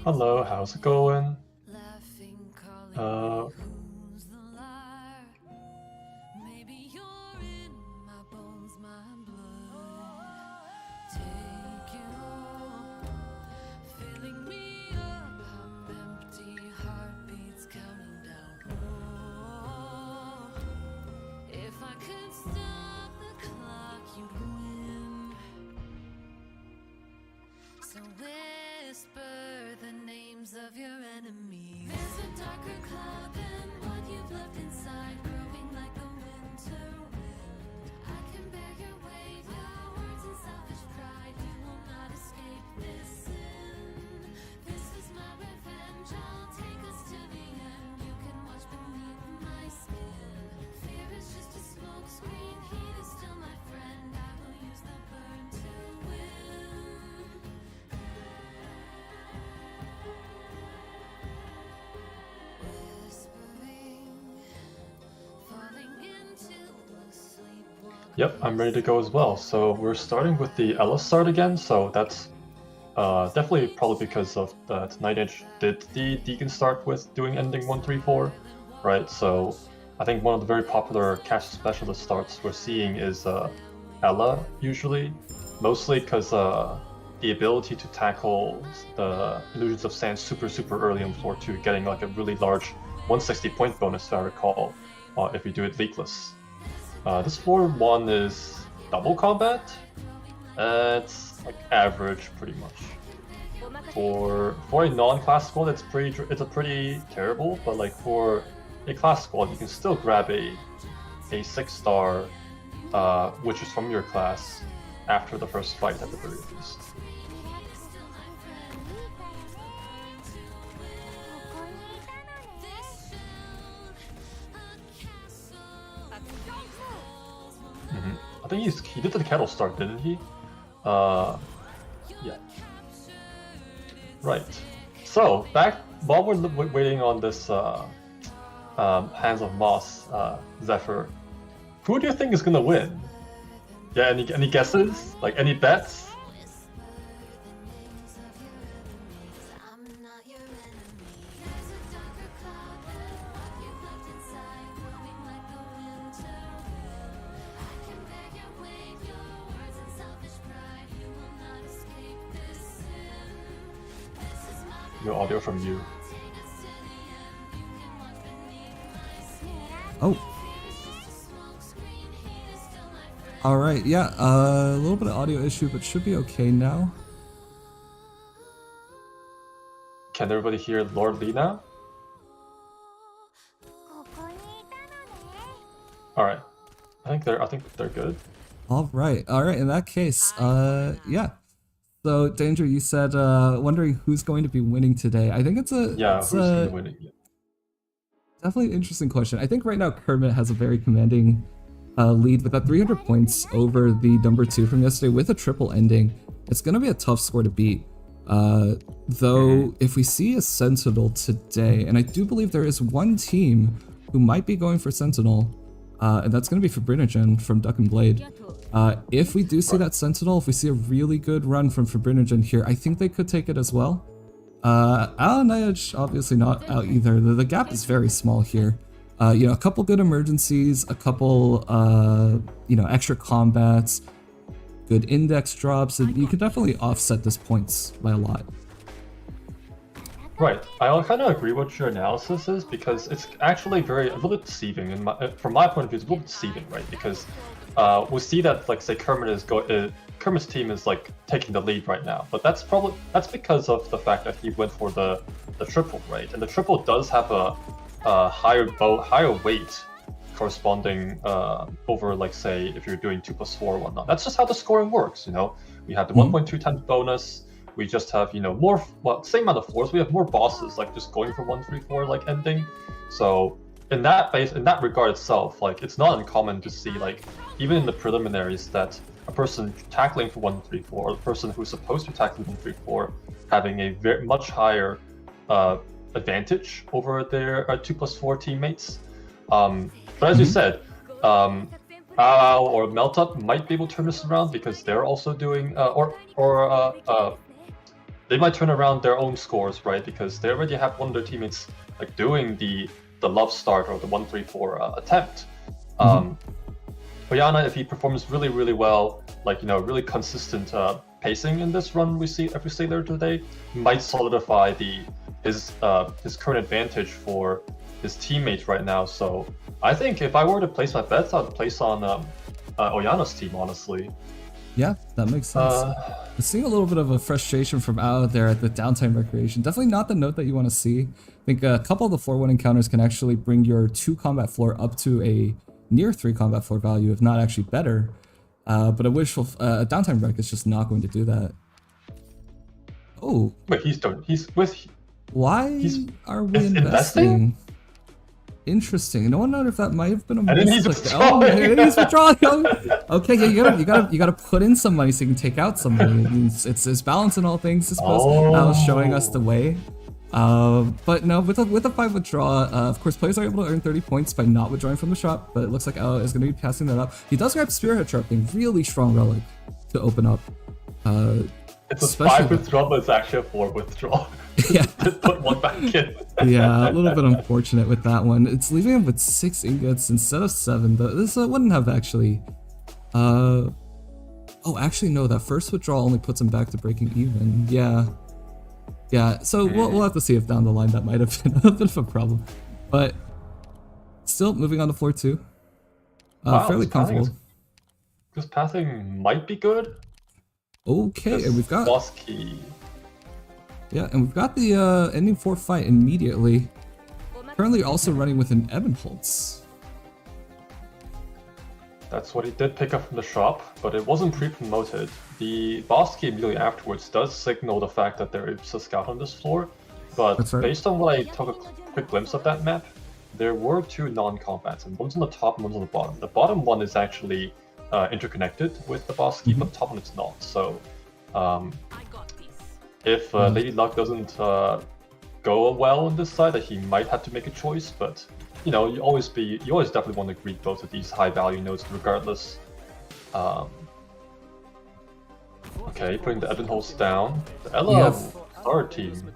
Hello, how's it going? Uh, So whisper the names of your enemies. There's a darker cloud than what you've left inside, growing like the winter wind. I can bear your weight, your words and selfish pride. You will not escape this sin. This is my revenge, I'll take us to the end. You can watch beneath my skin. Fear is just a smoke screen, heat is still my friend. I will use the burn to win. yep, I'm ready to go as well. So we're starting with the Ella start again, so that's definitely probably because of that Night Edge did the Deacon start with doing ending 134, right? So I think one of the very popular cast specialist starts we're seeing is Ella usually, mostly because the ability to tackle the Illusions of Sand super early on floor 2, getting like a really large 160 point bonus if I recall, if you do it leakless. This floor 1 is double combat. It's like average pretty much. For a non-class squad, it's a pretty terrible, but like for a class squad, you can still grab a 6-star, which is from your class after the first fight at the very least. I think he did the kettle start, didn't he? Yeah. Right. So back while we're waiting on this Hands of Moss Zephyr, who do you think is gonna win? Yeah, any guesses? Like any bets? No audio from you. Oh. Alright, yeah, a little bit of audio issue, but should be okay now. Can everybody hear Lord Lee now? Alright. I think they're good. Alright, in that case, yeah. So, Danger, you said, wondering who's going to be winning today. I think it's who's going to win it? Yeah. Definitely an interesting question. I think right now Kermit has a very commanding lead with that 300 points over the number 2 from yesterday with a triple ending. It's going to be a tough score to beat. Though, if we see a Sentinel today, and I do believe there is one team who might be going for Sentinel, and that's going to be Fibrinogen from Duck and Blade. If we do see that Sentinel, if we see a really good run from Fibrinogen here, I think they could take it as well. Alan Edge obviously not out either. The gap is very small here. A couple good emergencies, a couple extra combats, good index drops, and you could definitely offset this points by a lot. Right, I kind of agree with your analysis is because it's actually a little bit deceiving. From my point of view, it's a little bit deceiving, right? Because we see that, like, say, Kermit's team is like taking the lead right now, but that's because of the fact that he went for the triple, right? And the triple does have a higher weight corresponding over, like, say, if you're doing 2+4 or whatnot. That's just how the scoring works, you know. We have the 1.2 times bonus. We just have, more, same amount of floors. We have more bosses, like, just going for 134, like, ending. So in that regard itself, like, it's not uncommon to see, like, even in the preliminaries, that a person tackling for 134, or the person who's supposed to tackle 134, having a much higher advantage over their 2+4 teammates. But as you said, Aoao or Meltup might be able to turn this around because they're also doing, they might turn around their own scores, right? Because they already have one of their teammates like doing the love start or the 1-3-4 attempt. Oyana, if he performs really, really well, like, you know, really consistent pacing in this run we see later today, might solidify his current advantage for his teammates right now. So I think if I were to place my bets, I'd place on Oyana's team, honestly. Yeah, that makes sense. I'm seeing a little bit of a frustration from Aoao there at the downtime recreation. Definitely not the note that you want to see. I think a couple of the floor 1 encounters can actually bring your 2 combat floor up to a near 3 combat floor value, if not actually better. But a wishful downtime rec is just not going to do that. Oh. Wait, he's done. He's with. Why are we investing? Interesting. No one knows if that might have been a and then he's withdrawing. He's withdrawing. Okay, yeah, you gotta put in some money so you can take out some money. It's balance in all things, I suppose. Aoao's showing us the way. But no, with a 5 withdraw, of course, players are able to earn 30 points by not withdrawing from the shop. But it looks like Aoao is going to be passing that up. He does grab Spearhead Sharpening, really strong relic to open up. It's a 5 withdrawal, but it's actually a 4 withdrawal. Yeah. Put 1 back in. Yeah, a little bit unfortunate with that one. It's leaving him with 6 ingots instead of 7, but this wouldn't have actually... Oh, actually no, that first withdrawal only puts him back to breaking even. Yeah, so we'll have to see if down the line that might have been a bit of a problem. But still, moving on to floor 2. Fairly comfortable. This pathing might be good. Okay, and we've got... Boss key. Yeah, and we've got the ending 4 fight immediately. Currently also running with an Ebenholz. That's what he did pick up from the shop, but it wasn't pre-promoted. The boss key immediately afterwards does signal the fact that there is a scout on this floor, but based on what I took a quick glimpse of that map, there were 2 non-combats, and one's on the top and one's on the bottom. The bottom one is actually interconnected with the boss key, but the top one is not. So if Lady Luck doesn't go well on this side, that he might have to make a choice, but you know, you always definitely want to greet both of these high value nodes regardless. Okay, putting the Ebenholz down. The Ella third team.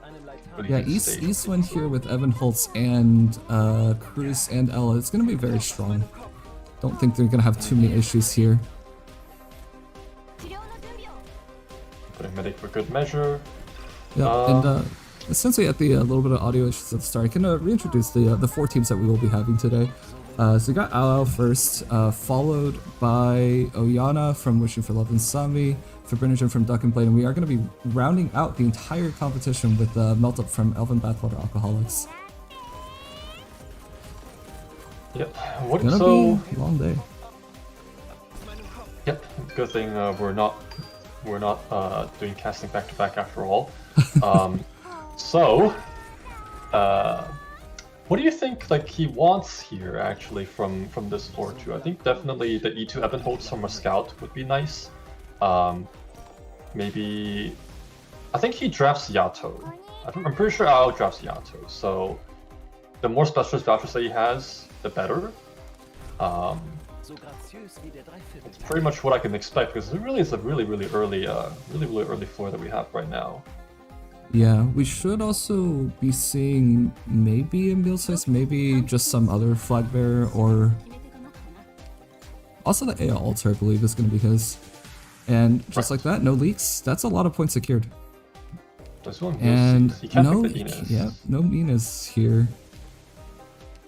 Really East went here with Ebenholz and Cruz and Ella. It's going to be very strong. Don't think they're going to have too many issues here. Putting medic for good measure. Yeah, and since we had the little bit of audio issues at the start, I can reintroduce the 4 teams that we will be having today. So we got Aoao first, followed by Oyana from Wishing for Love and Sami, Fibrinogen from Duck and Blade, and we are going to be rounding out the entire competition with Meltup from Elven, Bathwater, Aquaholics. Yep. It's gonna be a long day. Yep. Good thing we're not doing casting back to back after all. So, what do you think like he wants here actually from this floor too? I think definitely the E2 Ebenholz from a scout would be nice. Maybe I think he drafts Yato. I'm pretty sure Aoao drafts Yato. So the more specialist vouchers that he has, the better. It's pretty much what I can expect because it really is a really early floor that we have right now. Yeah, we should also be seeing maybe a meal size, maybe just some other flag bearer, or also the Aoao altar, I believe, is going to be his. And just like that, no leaks. That's a lot of points secured. This one, and no Mina's here.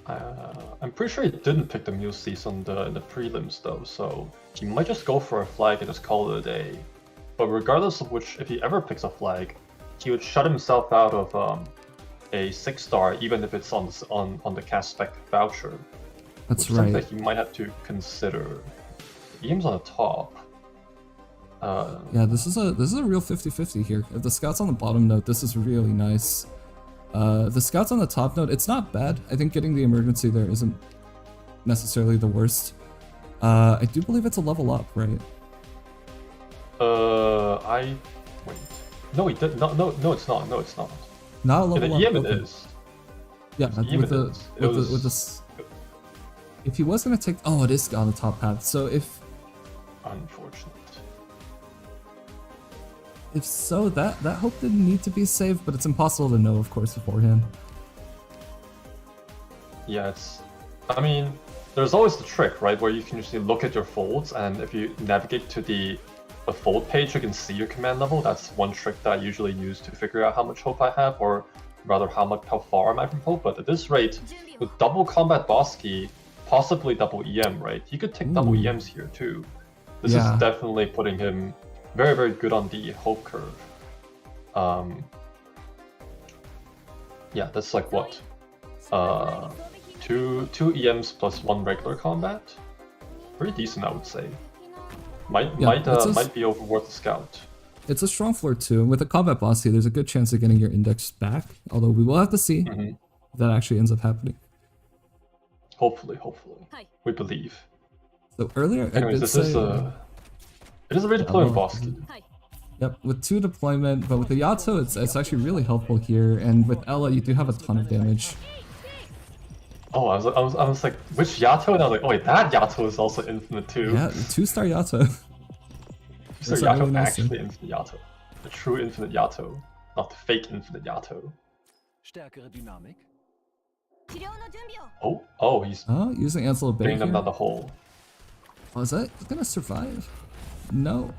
I'm pretty sure he didn't pick the Muses on the prelims though, so he might just go for a flag and just call it a day. But regardless of which, if he ever picks a flag, he would shut himself out of a 6-star, even if it's on the cast spec voucher. That's which right. Is something that he might have to consider. Eam's on the top. Yeah, this is a real 50-50 here. If the scout's on the bottom note, this is really nice. The scout's on the top note, it's not bad. I think getting the emergency there isn't necessarily the worst. I do believe it's a level up, right? Wait. No, he did. No, it's not. No, it's not. Not a level up. Yeah, it is. Yeah, with the if he was gonna take, it is on the top path. So if unfortunate. If so, that hope didn't need to be saved, but it's impossible to know, of course, beforehand. Yeah, I mean, there's always the trick, right, where you can usually look at your folds, and if you navigate to the fold page, you can see your command level. That's one trick that I usually use to figure out how much hope I have, or rather how far am I from hope. But at this rate, with double combat boss key, possibly double EM, right? He could take double EMs here too. This is definitely putting him very, very good on the hope curve. Yeah, that's like what? Two EMs plus 1 regular combat? Pretty decent, I would say. Might be over worth a scout. It's a strong floor too, and with a combat boss here, there's a good chance of getting your index back, although we will have to see if that actually ends up happening. Hopefully. We believe. So earlier, anyways, it is a redeployment boss key. Yep, with 2 deployment, but with the Yato, it's actually really helpful here, and with Ella, you do have a ton of damage. Oh, I was like, which Yato? And I was like, oh wait, that Yato is also infinite too. Yeah, 2-star Yato. 2-star Yato, really nice actually infinite Yato. The true infinite Yato, not the fake infinite Yato. Oh, he's using Ansel Bay bringing them down the hole. Oh, is that gonna survive? No.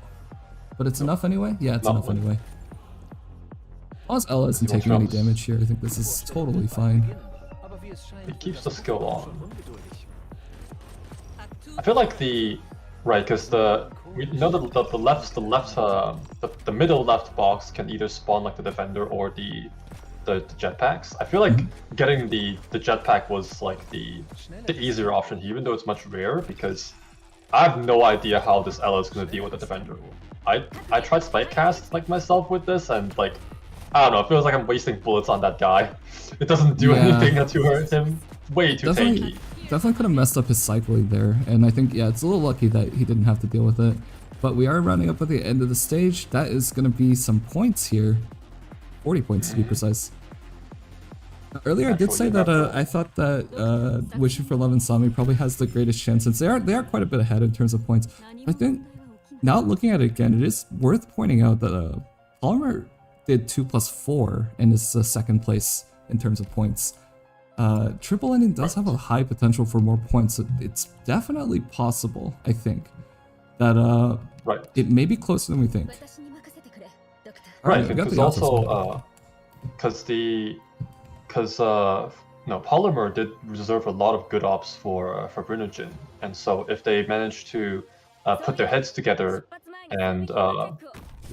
But it's enough anyway? Yeah, it's enough anyway. As long as Ella isn't taking any damage here, I think this is totally fine. It keeps the skill on. I feel like because we know that the middle left box can either spawn like the defender or the jetpacks. I feel like getting the jetpack was like the easier option here, even though it's much rarer, because I have no idea how this Ella is going to deal with the defender. I tried spike cast like myself with this, and like I don't know, it feels like I'm wasting bullets on that guy. It doesn't do anything to hurt him. Way too tanky. Definitely could have messed up his cycling there, and I think it's a little lucky that he didn't have to deal with it. But we are running up at the end of the stage. That is going to be some points here. 40 points to be precise. Earlier I did say that I thought that Wishing for Love and Sami probably has the greatest chance, since they are quite a bit ahead in terms of points. I think, now looking at it again, it is worth pointing out that Polymer did 2+4 and is second place in terms of points. Triple Ending does have a high potential for more points. It's definitely possible, I think, that it may be closer than we think. Right, because also, Polymer did reserve a lot of good ops for Fibrinogen, and so if they manage to put their heads together and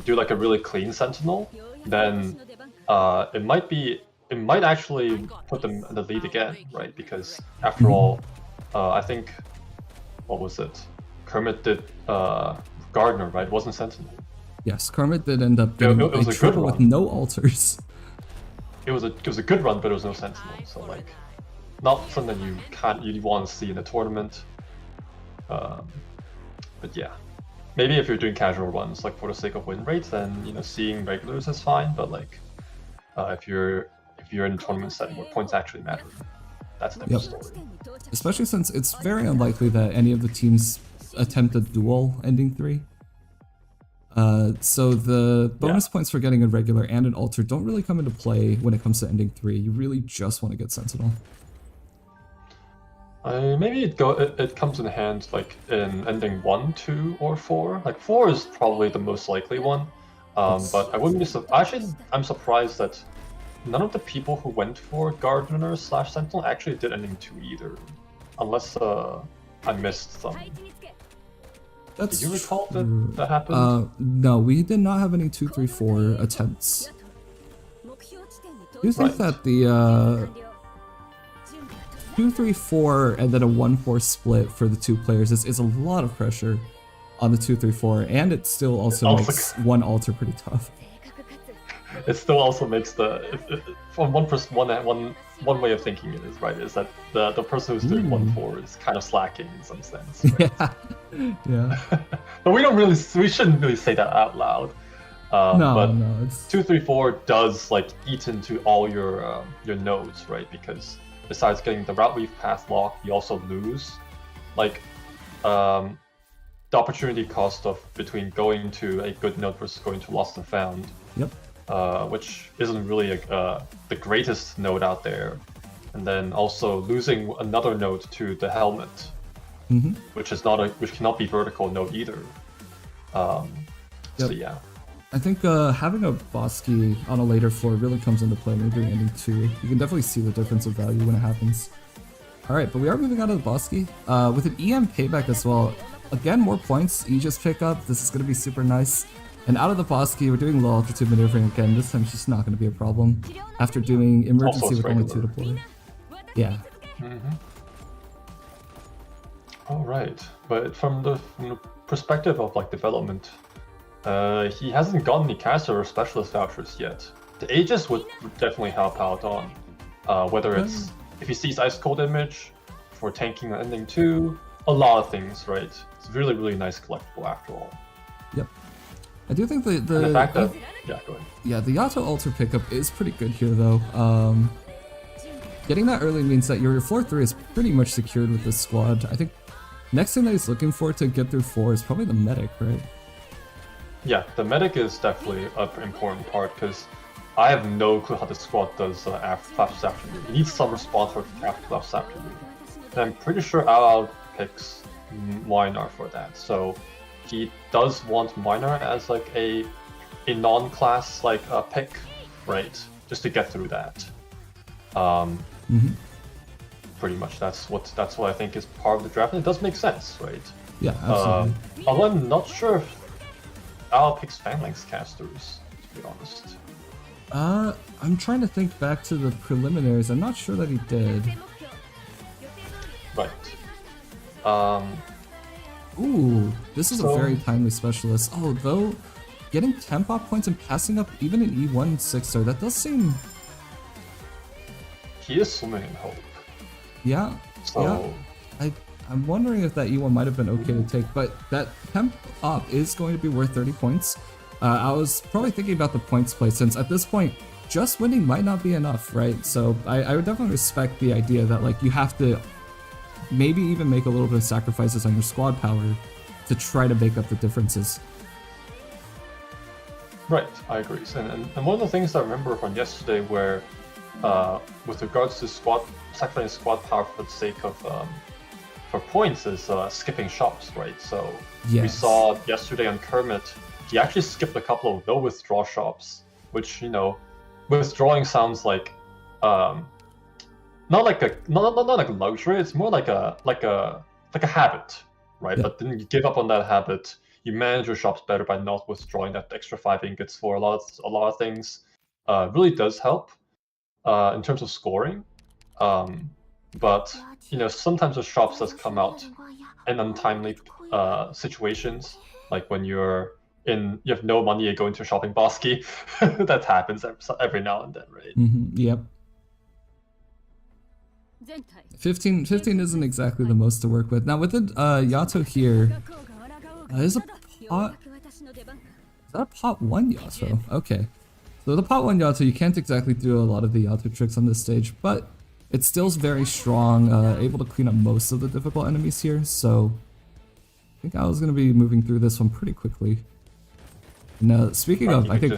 do like a really clean Sentinel, then it might actually put them in the lead again, right? Because after all, I think, what was it? Kermit did Gardener, right? It wasn't Sentinel. Yes, Kermit did end up getting a triple with no altars. It was a good run, but it was no Sentinel, so like, not something you want to see in a tournament. But yeah, maybe if you're doing casual runs, like for the sake of win rates, then seeing regulars is fine. But like, if you're in a tournament setting where points actually matter, that's a different story. Especially since it's very unlikely that any of the teams attempt a dual ending 3. So the bonus points for getting a regular and an altar don't really come into play when it comes to ending 3. You really just want to get Sentinel. Maybe it comes in hand like in ending 1, 2, or 4. Like 4 is probably the most likely one. But I wouldn't be I'm surprised that none of the people who went for Gardener / Sentinel actually did ending 2 either, unless I missed some. Do you recall that happened? No, we did not have any 2, 3, 4 attempts. Do you think that the 2, 3, 4 and then a 1, 4 split for the 2 players is a lot of pressure on the 2, 3, 4, and it still also makes one altar pretty tough. It still also makes from one way of thinking it is right is that the person who's doing 1, 4 is kind of slacking in some sense. Right? Yeah. But we shouldn't really say that out loud. But 2, 3, 4 does like eat into all your nodes, right? Because besides getting the route weave path lock, you also lose like the opportunity cost of between going to a good node versus going to lost and found, Yep. which isn't really the greatest node out there, and then also losing another node to the helmet, which cannot be vertical node either. So yeah. I think having a Bosky on a later floor really comes into play when you're doing ending 2. You can definitely see the difference of value when it happens. Alright, but we are moving on to the Bosky. With an EM payback as well. Again, more points, Aegis pickup. This is going to be super nice. And out of the Bosky, we're doing low altitude maneuvering again. This time it's just not going to be a problem. After doing emergency with only 2 deploy. Yeah. Alright, but from the perspective of like development, he hasn't gotten any caster or specialist vouchers yet. The Aegis would definitely help out on whether it's if he sees Ice Cold Image for tanking and ending 2, a lot of things, right? It's really, really nice collectible after all. Yep. I do think the fact that yeah, go ahead. Yeah, the Yato altar pickup is pretty good here though. Getting that early means that your floor 3 is pretty much secured with this squad. I think next thing that he's looking for to get through 4 is probably the medic, right? Yeah, the medic is definitely an important part because I have no clue how the squad does flashes after me. He needs some response for flashes after me. And I'm pretty sure Aoao picks Minor for that. So he does want Minor as like a non-class like pick, right? Just to get through that. Pretty much that's what I think is part of the draft, and it does make sense, right? Yeah, absolutely. Although I'm not sure if Aoao picks Phalanx casters, to be honest. I'm trying to think back to the preliminaries. I'm not sure that he did. Right. Ooh, this is a very timely specialist. Oh, though, getting temp op points and passing up even an E1 6-star, that does seem... He is swimming in hope. Yeah, so... yeah. I'm wondering if that E1 might have been okay to take, but that temp op is going to be worth 30 points. I was probably thinking about the points play, since at this point, just winning might not be enough, right? So I would definitely respect the idea that like you have to maybe even make a little bit of sacrifices on your squad power to try to make up the differences. Right, I agree. And one of the things I remember from yesterday where, with regards to sacrificing squad power for the sake of for points is skipping shops, right? So we saw yesterday on Kermit, he actually skipped a couple of no withdraw shops, which, you know, withdrawing sounds like not like a luxury. It's more like a habit, right? Yeah. But then you give up on that habit. You manage your shops better by not withdrawing that extra 5 ingots for a lot of things. Really does help in terms of scoring. But you know, sometimes the shops does come out in untimely situations, like when you have no money to go into a shopping bosky. That happens every now and then, right? Yep. 15 isn't exactly the most to work with. Now with the Yato here, is a pot... Is that a pot 1 Yato? Okay. So the pot 1 Yato, you can't exactly do a lot of the Yato tricks on this stage, but it still's very strong, able to clean up most of the difficult enemies here, so I think I was going to be moving through this one pretty quickly. Now, speaking of, I think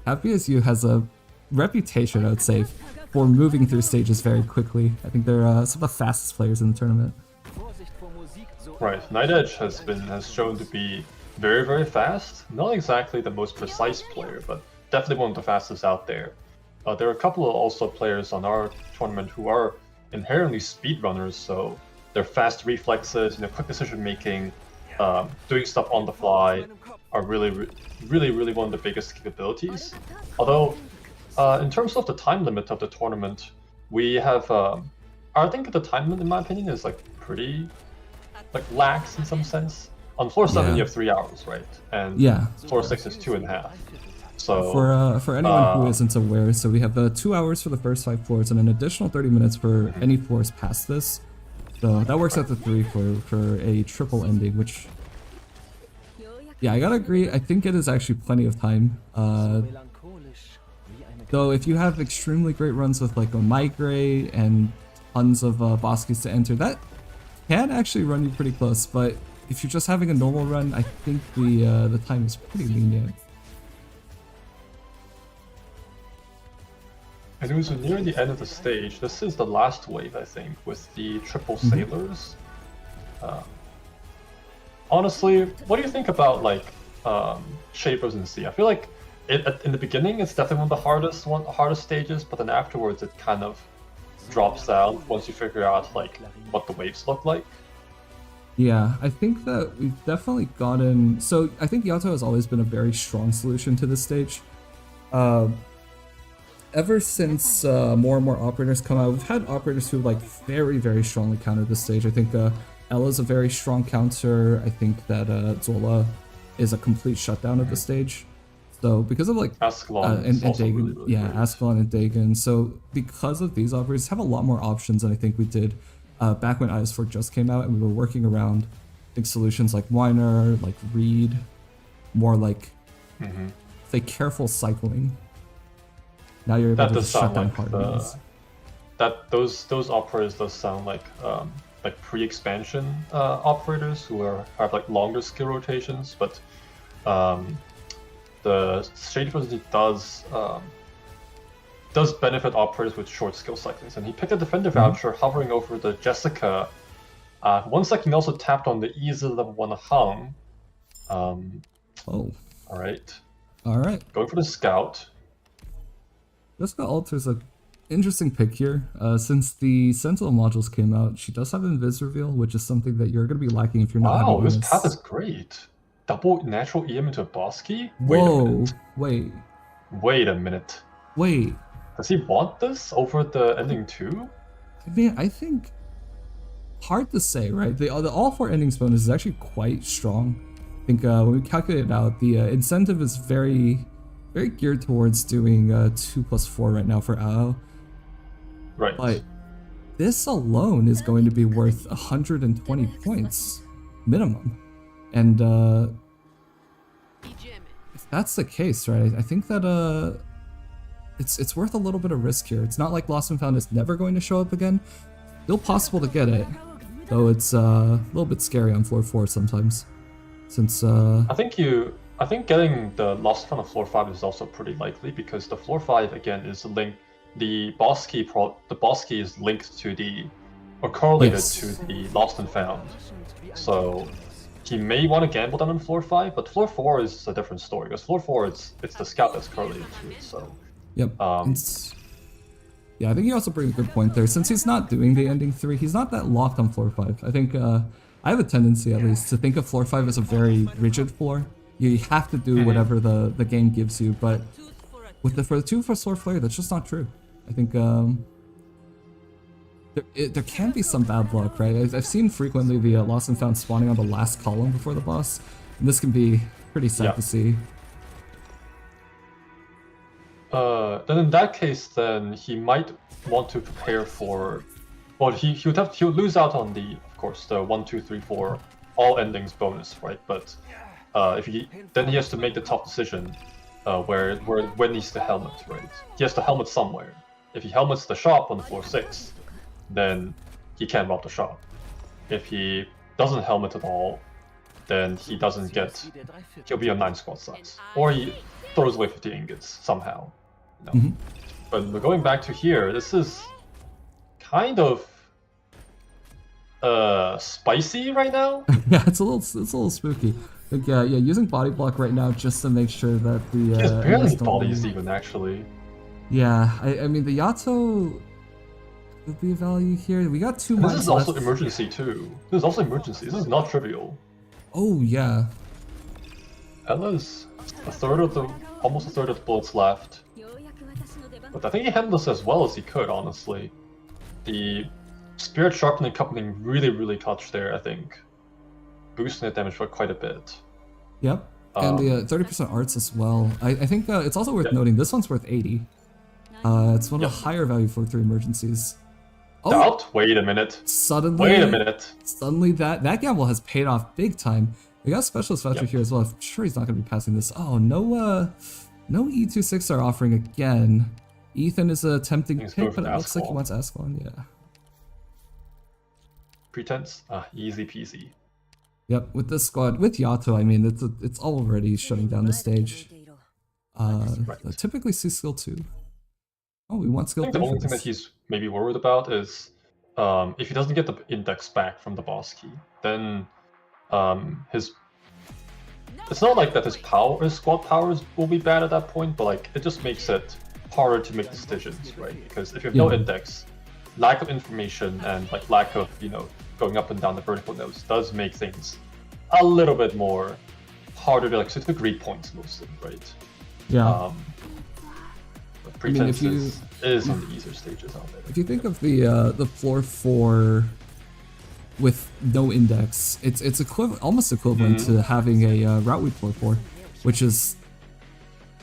Capy has a reputation, I would say, for moving through stages very quickly. I think they're some of the fastest players in the tournament. Right, Night Edge has shown to be very, very fast. Not exactly the most precise player, but definitely one of the fastest out there. There are a couple of also players on our tournament who are inherently speedrunners, so their fast reflexes, you know, quick decision making, doing stuff on the fly, are really one of the biggest capabilities. Although, in terms of the time limit of the tournament, we have, I think the time limit, in my opinion, is like pretty, like lax in some sense. On floor 7 you have 3 hours, right? And floor 6 is 2.5. So for anyone who isn't aware, so we have 2 hours for the first 5 floors and an additional 30 minutes for any floors past this. So that works out to 3 for a triple ending, which, yeah, I gotta agree. I think it is actually plenty of time. Though if you have extremely great runs with like a migrate and tons of boskies to enter, that can actually run you pretty close. But if you're just having a normal run, I think the time is pretty lenient. And it was near the end of the stage. This is the last wave, I think, with the triple sailors. Honestly, what do you think about like Shapers in Sea? I feel like in the beginning it's definitely one of the hardest stages, but then afterwards it kind of drops down once you figure out like what the waves look like. Yeah, I think that we've definitely gotten. So I think Yato has always been a very strong solution to this stage. Ever since more and more operators come out, we've had operators who like very, very strongly counter this stage. I think Ella's a very strong counter. I think that Zola is a complete shutdown of the stage. So because of like Ascalon and also Dagon, really, really yeah, great. Ascalon and Dagon. So because of these operators, have a lot more options than I think we did back when IS4 just came out, and we were working around I think solutions like Weiner, like Reed, more like say careful cycling. Now you're able That to does just shut sound down like parties. those operators does sound like pre-expansion operators who have like longer skill rotations, but the Shady Frenzy does benefit operators with short skill cyclings, and he picked a defender voucher hovering over the Jessica. One sec, he also tapped on the easy level 1 Hung. Oh, Alright. alright. Going for the scout. Jessica Alter's an interesting pick here. Since the Sentinel modules came out, she does have Invis Reveal, which is something that you're going to be lacking if you're not Wow, having this Invis. path is great. Double natural EM into a boss key? Whoa, wait. Wait a minute. Does he want this over the ending 2? I mean, I think hard to say, right? The all 4 endings bonus is actually quite strong. I think when we calculate it out, the incentive is very, very geared towards doing 2+4 right now for Aoao. Right. But this alone is going to be worth 120 points minimum. And if that's the case, right, I think that it's worth a little bit of risk here. It's not like Lost and Found is never going to show up again. Still possible to get it, though it's a little bit scary on floor 4 sometimes. Since I think getting the Lost Found on floor 5 is also pretty likely, because the floor 5 again is linked. The boss key is linked to correlated to the Lost and Found. So he may want to gamble down on floor 5, but floor 4 is a different story, because floor 4 it's the scout that's correlated to it. So yep. Yeah, I think you also bring a good point there. Since he's not doing the ending 3, he's not that locked on floor 5. I think I have a tendency, at least, to think of floor 5 as a very rigid floor. You have to do whatever the game gives you, but for the 2+4 flare, that's just not true. I think there can be some bad luck, right? I've seen frequently the Lost and Found spawning on the last column before the boss, and this can be pretty sad to see. Then in that case, then he might want to prepare for. Well, he would lose out on of course, the 1, 2, 3, 4 all endings bonus, right? But then he has to make the tough decision, when he's the helmet, right? He has to helmet somewhere. If he helmets the shop on the floor 6, then he can't rob the shop. If he doesn't helmet at all, then he'll be on 9 squad size, or he throws away 50 ingots somehow. But we're going back to here. This is kind of spicy right now. Yeah, it's a little spooky. Like, yeah, using body block right now just to make sure that the He has barely bodies even, actually. Yeah, I mean the Yato could be a value here. We got 2 mines This is left. also emergency too. This is also emergency. This is not trivial. Oh yeah. Ella's almost a third of the bullets left. But I think he handled this as well as he could, honestly. The Spirit Sharpening Coupling really clutched there, I think. Boosting the damage for quite a bit. Yep. And the 30% arts as well. I think it's also worth noting this one's worth 80. It's one of the higher value floor 3 emergencies. Oh, Doubt? Wait a minute. Suddenly that gamble has paid off big time. We got Specialist Voucher here as well. I'm sure he's not going to be passing this. Oh, no E26 are offering again. Ethan is attempting pick, but it looks like he wants Ascalon, yeah. Pretense? Easy peasy. Yep, with this squad, with Yato, I mean, it's already shutting down the stage. Typically see skill 2. Oh, we want I skill think 3 the for only thing that this. he's maybe worried about is if he doesn't get the index back from the boss key, then his it's not like that his squad powers will be bad at that point, but like it just makes it harder to make decisions, right? Because if you have no Yeah. index, lack of information and like lack of going up and down the vertical nodes does make things a little bit more harder to like to read points mostly, right? Yeah. But I mean, if Pretense is on the easier stages out there. If you think of the floor 4 with no index, it's almost equivalent to having a route week floor 4, which is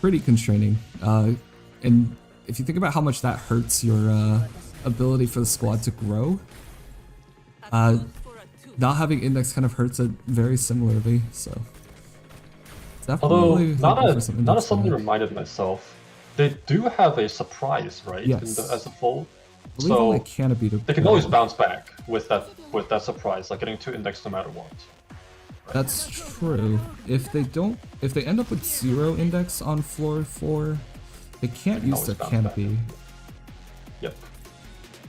pretty constraining. And if you think about how much that hurts your ability for the squad to grow, not having index kind of hurts it very similarly. So Although definitely now hoping for some that I index suddenly back. reminded myself, they do have a surprise, right? Yes. As a full. I believe only Canopy to They can always bounce back with that surprise, like getting 2 index no matter what. That's true. If they end up with 0 index on floor 4, they can't use their always bounce canopy. Yep.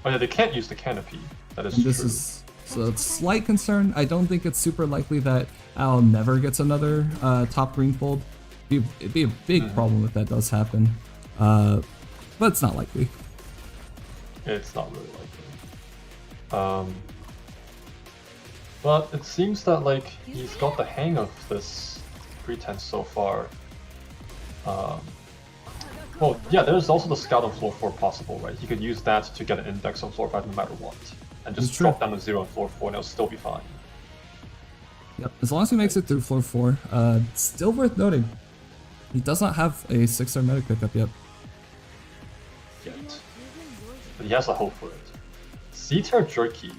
Oh yeah, they can't use the canopy. That is And this true. is so it's a slight concern. I don't think it's super likely that Al never gets another top green fold. It'd be a big problem if that does happen. But it's not likely. It's not really likely. But it seems that like he's got the hang of this pretense so far. Well, yeah, there's also the scout on floor 4 possible, right? He could use that to get an index on floor 5 no matter what, and just It's true. drop down to 0 on floor 4 and it'll still be fine. Yep. As long as he makes it through floor 4, still worth noting. He does not have a 6-star medic pickup yet. Yet. But he has a hope for it. C-tier jerky.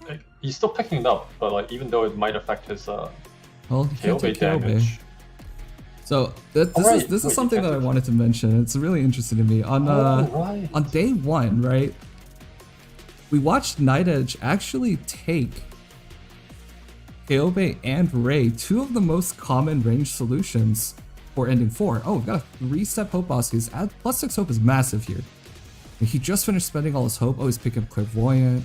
Like, he's still picking it up, but like even though it might affect his Well, he KO can't take bait KO bait. damage. So this Alright, is wait, something you that I can't wanted to mention. It's really interesting to me. On right. on day 1, right? We watched Night Edge actually take Aoabe and Ray, 2 of the most common range solutions for ending 4. Oh, we've got a 3-step hope boss. His plus 6 hope is massive here. And he just finished spending all his hope. Oh, he's picking up Clairvoyant.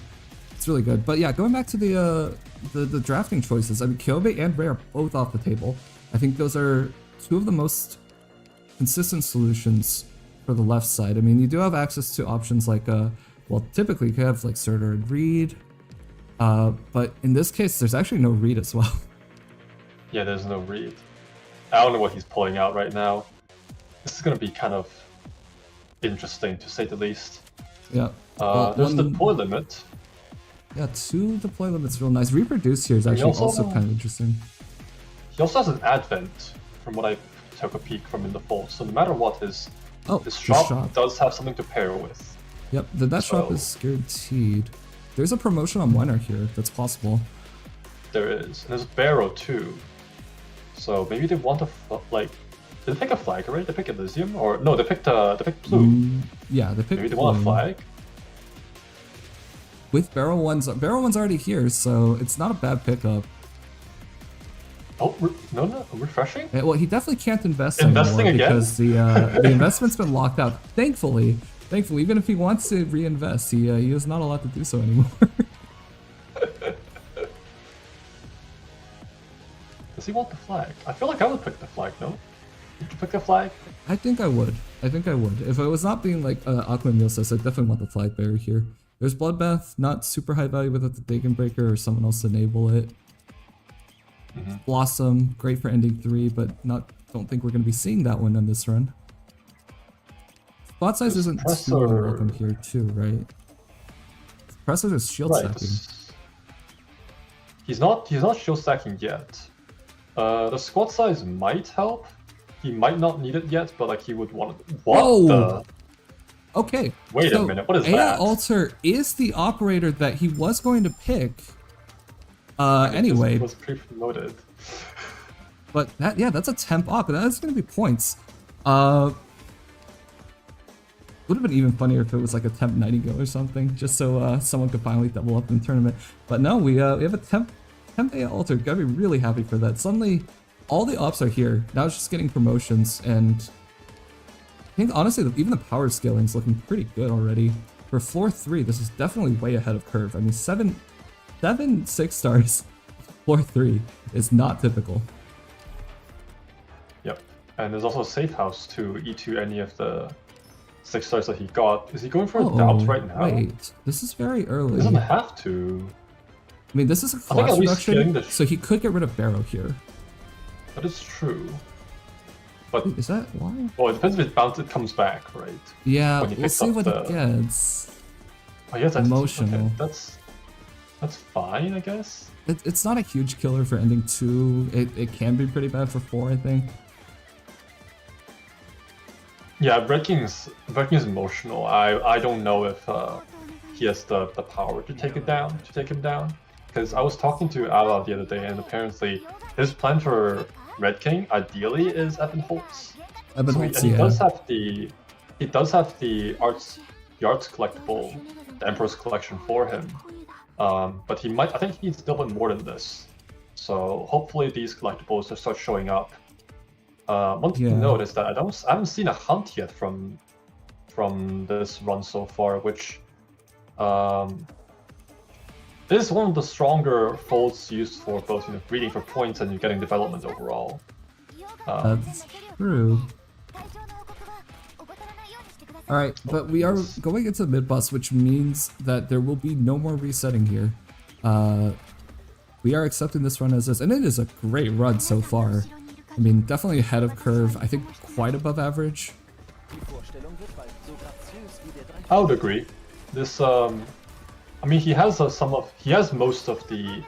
It's really good. But yeah, going back to the drafting choices, I mean, Kyobe and Ray are both off the table. I think those are 2 of the most consistent solutions for the left side. I mean, you do have access to options like, well, typically you could have like Surtur and Reed, but in this case, there's actually no Reed as well. Yeah, there's no read. I don't know what he's pulling out right now. This is gonna be kind of interesting to say the least. Yeah. There's the deploy limit. Yeah, 2 deploy limits real nice. Reproduce here is actually also kind of interesting. He also has an advent, from what I took a peek from in the fold. So no matter what, his shop does have something to pair with. Yep, that shop is guaranteed. There's a promotion on Winner here that's possible. There is, and there's Barrow too. So maybe they want to like. Did they pick a flag already? They pick Elysium, or no? They picked Plume. Yeah, they picked. Maybe they want a flag. With Barrel One's already here, so it's not a bad pickup. Oh no, refreshing. Yeah, well, he definitely can't invest Investing anymore again? because the investment's been locked out. Thankfully, even if he wants to reinvest, he is not allowed to do so anymore. Does he want the flag? I feel like I would pick the flag. No, would you pick the flag? I think I would. If I was not being like Aqua Meal says, I definitely want the flag bearer here. There's Bloodbath, not super high value without the Dagon Breaker or someone else to enable it. Blossom, great for ending 3, but don't think we're going to be seeing that one on this run. Spot size isn't too welcome here too, right? Suppressor is shield stacking. He's not shield stacking yet. The squad size might help. He might not need it yet, but like he would want it. What the? Okay. Wait a minute. What is that? Alter is the operator that he was going to pick. Anyway. It was pre-promoted. But that's a temp op, and that's going to be points. Would have been even funnier if it was like a temp Nightingale or something, just so someone could finally double up in the tournament. But no, we have a temp 10th altered, gotta be really happy for that. Suddenly, all the ops are here. Now it's just getting promotions, and I think honestly, even the power scaling is looking pretty good already. For floor 3, this is definitely way ahead of curve. I mean, 7 6 stars, floor 3 is not typical. Yep. And there's also a safe house to E2 any of the 6 stars that he got. Is he going for a doubt right now? Wait, this is very early. He doesn't have to. I mean, this is a I think class at least getting reduction, so he could get rid of Barrow here. That is true. But Wait, is that why? well, it depends if it comes back, right? Yeah, When he we'll picks see up what the- it gets. Oh, yes, that's Emotional. Okay. That's fine, I guess. It's not a huge killer for ending 2. It can be pretty bad for 4, I think. Yeah, breaking is emotional. I don't know if he has the power to take him down. Because I was talking to Aoao the other day, and apparently his plan for Red King ideally is Evan Holtz. Evan So Holtz, he yeah. does have the arts collectible, the Emperor's collection for him. But I think he needs a little bit more than this. So hopefully these collectibles will start showing up. One thing to Yeah. note is that I haven't seen a hunt yet from this run so far, which is one of the stronger folds used for both breeding for points and getting development overall. That's true. Alright, but we are going into the mid-boss, which means that there will be no more resetting here. We are accepting this run as is, and it is a great run so far. I mean, definitely ahead of curve, I think quite above average. I would agree. This, I mean, he has most of the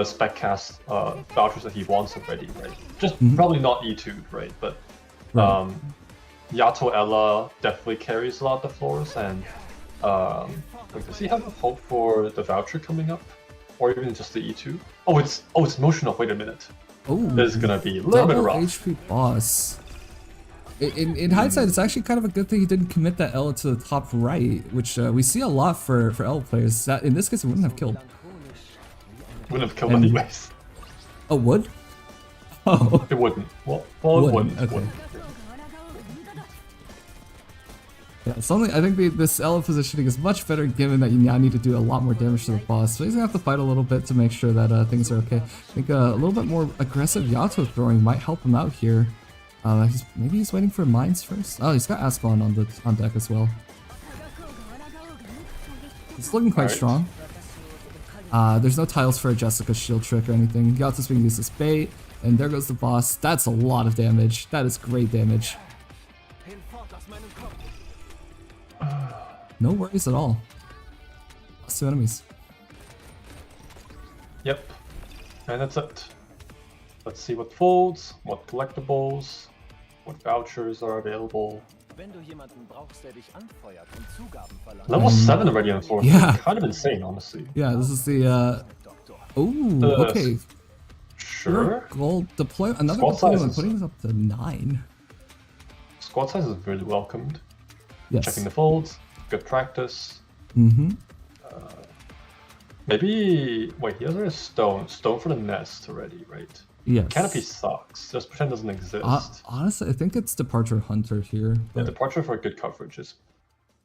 spec cast vouchers that he wants already, right? Just probably not E2, right? But Right. Yato Ella definitely carries a lot of the floors, and wait, does he have a hope for the voucher coming up, or even just the E2? Oh, it's emotional. Wait a minute. Oh, This is gonna be a little bit double rough. HP boss. In hindsight, it's actually kind of a good thing he didn't commit that L to the top right, which we see a lot for L players. That in this case, it wouldn't have killed. Wouldn't have killed And- anyways. Oh, would? Oh, It wouldn't. Well, it Wouldn't, wouldn't. okay. Wouldn't. yeah. Suddenly, I think this L positioning is much better given that you now need to do a lot more damage to the boss. So he's gonna have to fight a little bit to make sure that things are okay. I think a little bit more aggressive Yato throwing might help him out here. Maybe he's waiting for mines first. Oh, he's got Ascalon on deck as well. It's looking quite Alright. strong. There's no tiles for a Jessica shield trick or anything. Yato's being used as bait, and there goes the boss. That's a lot of damage. That is great damage. No worries at all. Lost 2 enemies. Yep. And that's it. Let's see what folds, what collectibles, what vouchers are available. Level 7 already on the floor. Yeah. Kind of insane, honestly. Yeah, this is the Ooh, okay. Sure. Gold deploy another Squad deployment, sizes. putting us up to 9. Squad size is really welcomed. Yes. Checking the folds, good practice. Mm-hmm. Maybe wait, he has a stone for the nest already, right? Yes. Canopy sucks. Just pretend it doesn't exist. Honestly, I think it's Departure Hunter here. The But... departure for good coverage is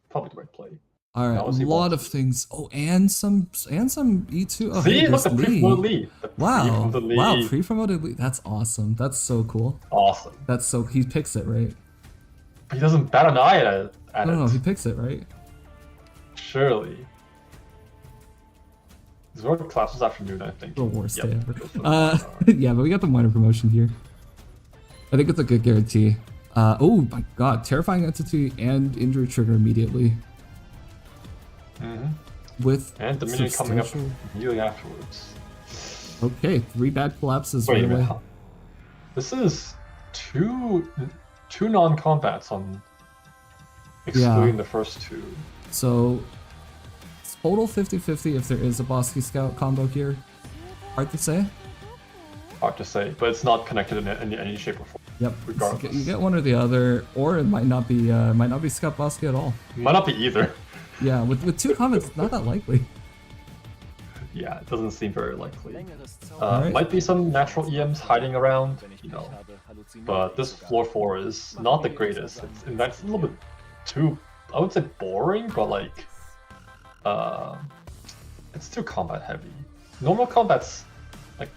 probably the right play. All right, Now a let's see lot what- of things. Oh, and some E2. Oh, See, hey, look, there's the Lee. pre-promoted lead. The Wow, pre-promoted lead. wow, pre-promoted lead. That's awesome. That's so cool. Awesome. That's so he picks it right. But he doesn't bat an eye at No, it. he picks it right. Surely. It's world class this afternoon, I think. The worst Yep. day ever. Goes for the- Yeah, but we got the minor promotion here. I think it's a good guarantee. Oh my god, terrifying entity and injury trigger immediately. Mhm. With And the minion coming up substantial- immediately afterwards. Okay, 3 bad collapses Wait right a minute. away. This is two non-combats on excluding the first 2. So it's total 50-50 if there is a Bosky Scout combo here. Hard to say. Hard to say, but it's not connected in any shape or form. Yep. Regardless. You get one or the other, or it might not be Scout Bosky at all. Might not be either. Yeah, with 2 comments, it's not that likely. Yeah, it doesn't seem very likely. Alright. Might be some natural EMs hiding around, you know. But this floor 4 is not the greatest. It's a little bit too, I would say boring, but like, it's too combat heavy. Normal combat's like,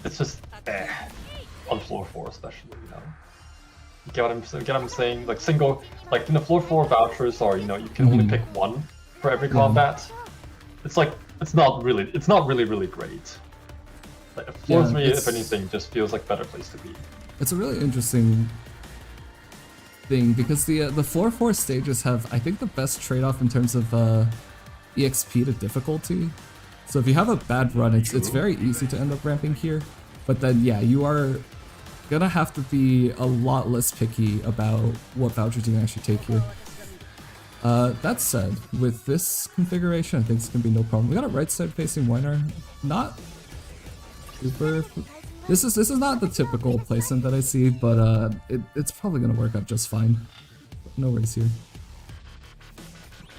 it's just on floor 4 especially, you know. You get what I'm saying? Like single, like in the floor 4 vouchers are, you know, you can only pick one for every combat. It's like, it's not really great. Like floor 3, if anything, just feels like a better place to be. It's a really interesting thing because the floor 4 stages have, I think, the best trade-off in terms of EXP to difficulty. So if you have a bad run, it's very easy to end up ramping here. But then, yeah, you are gonna have to be a lot less picky about what vouchers you can actually take here. That said, with this configuration, I think it's gonna be no problem. We got a right side facing Oyana, not super. This is not the typical placement that I see, but it's probably gonna work out just fine. No worries here.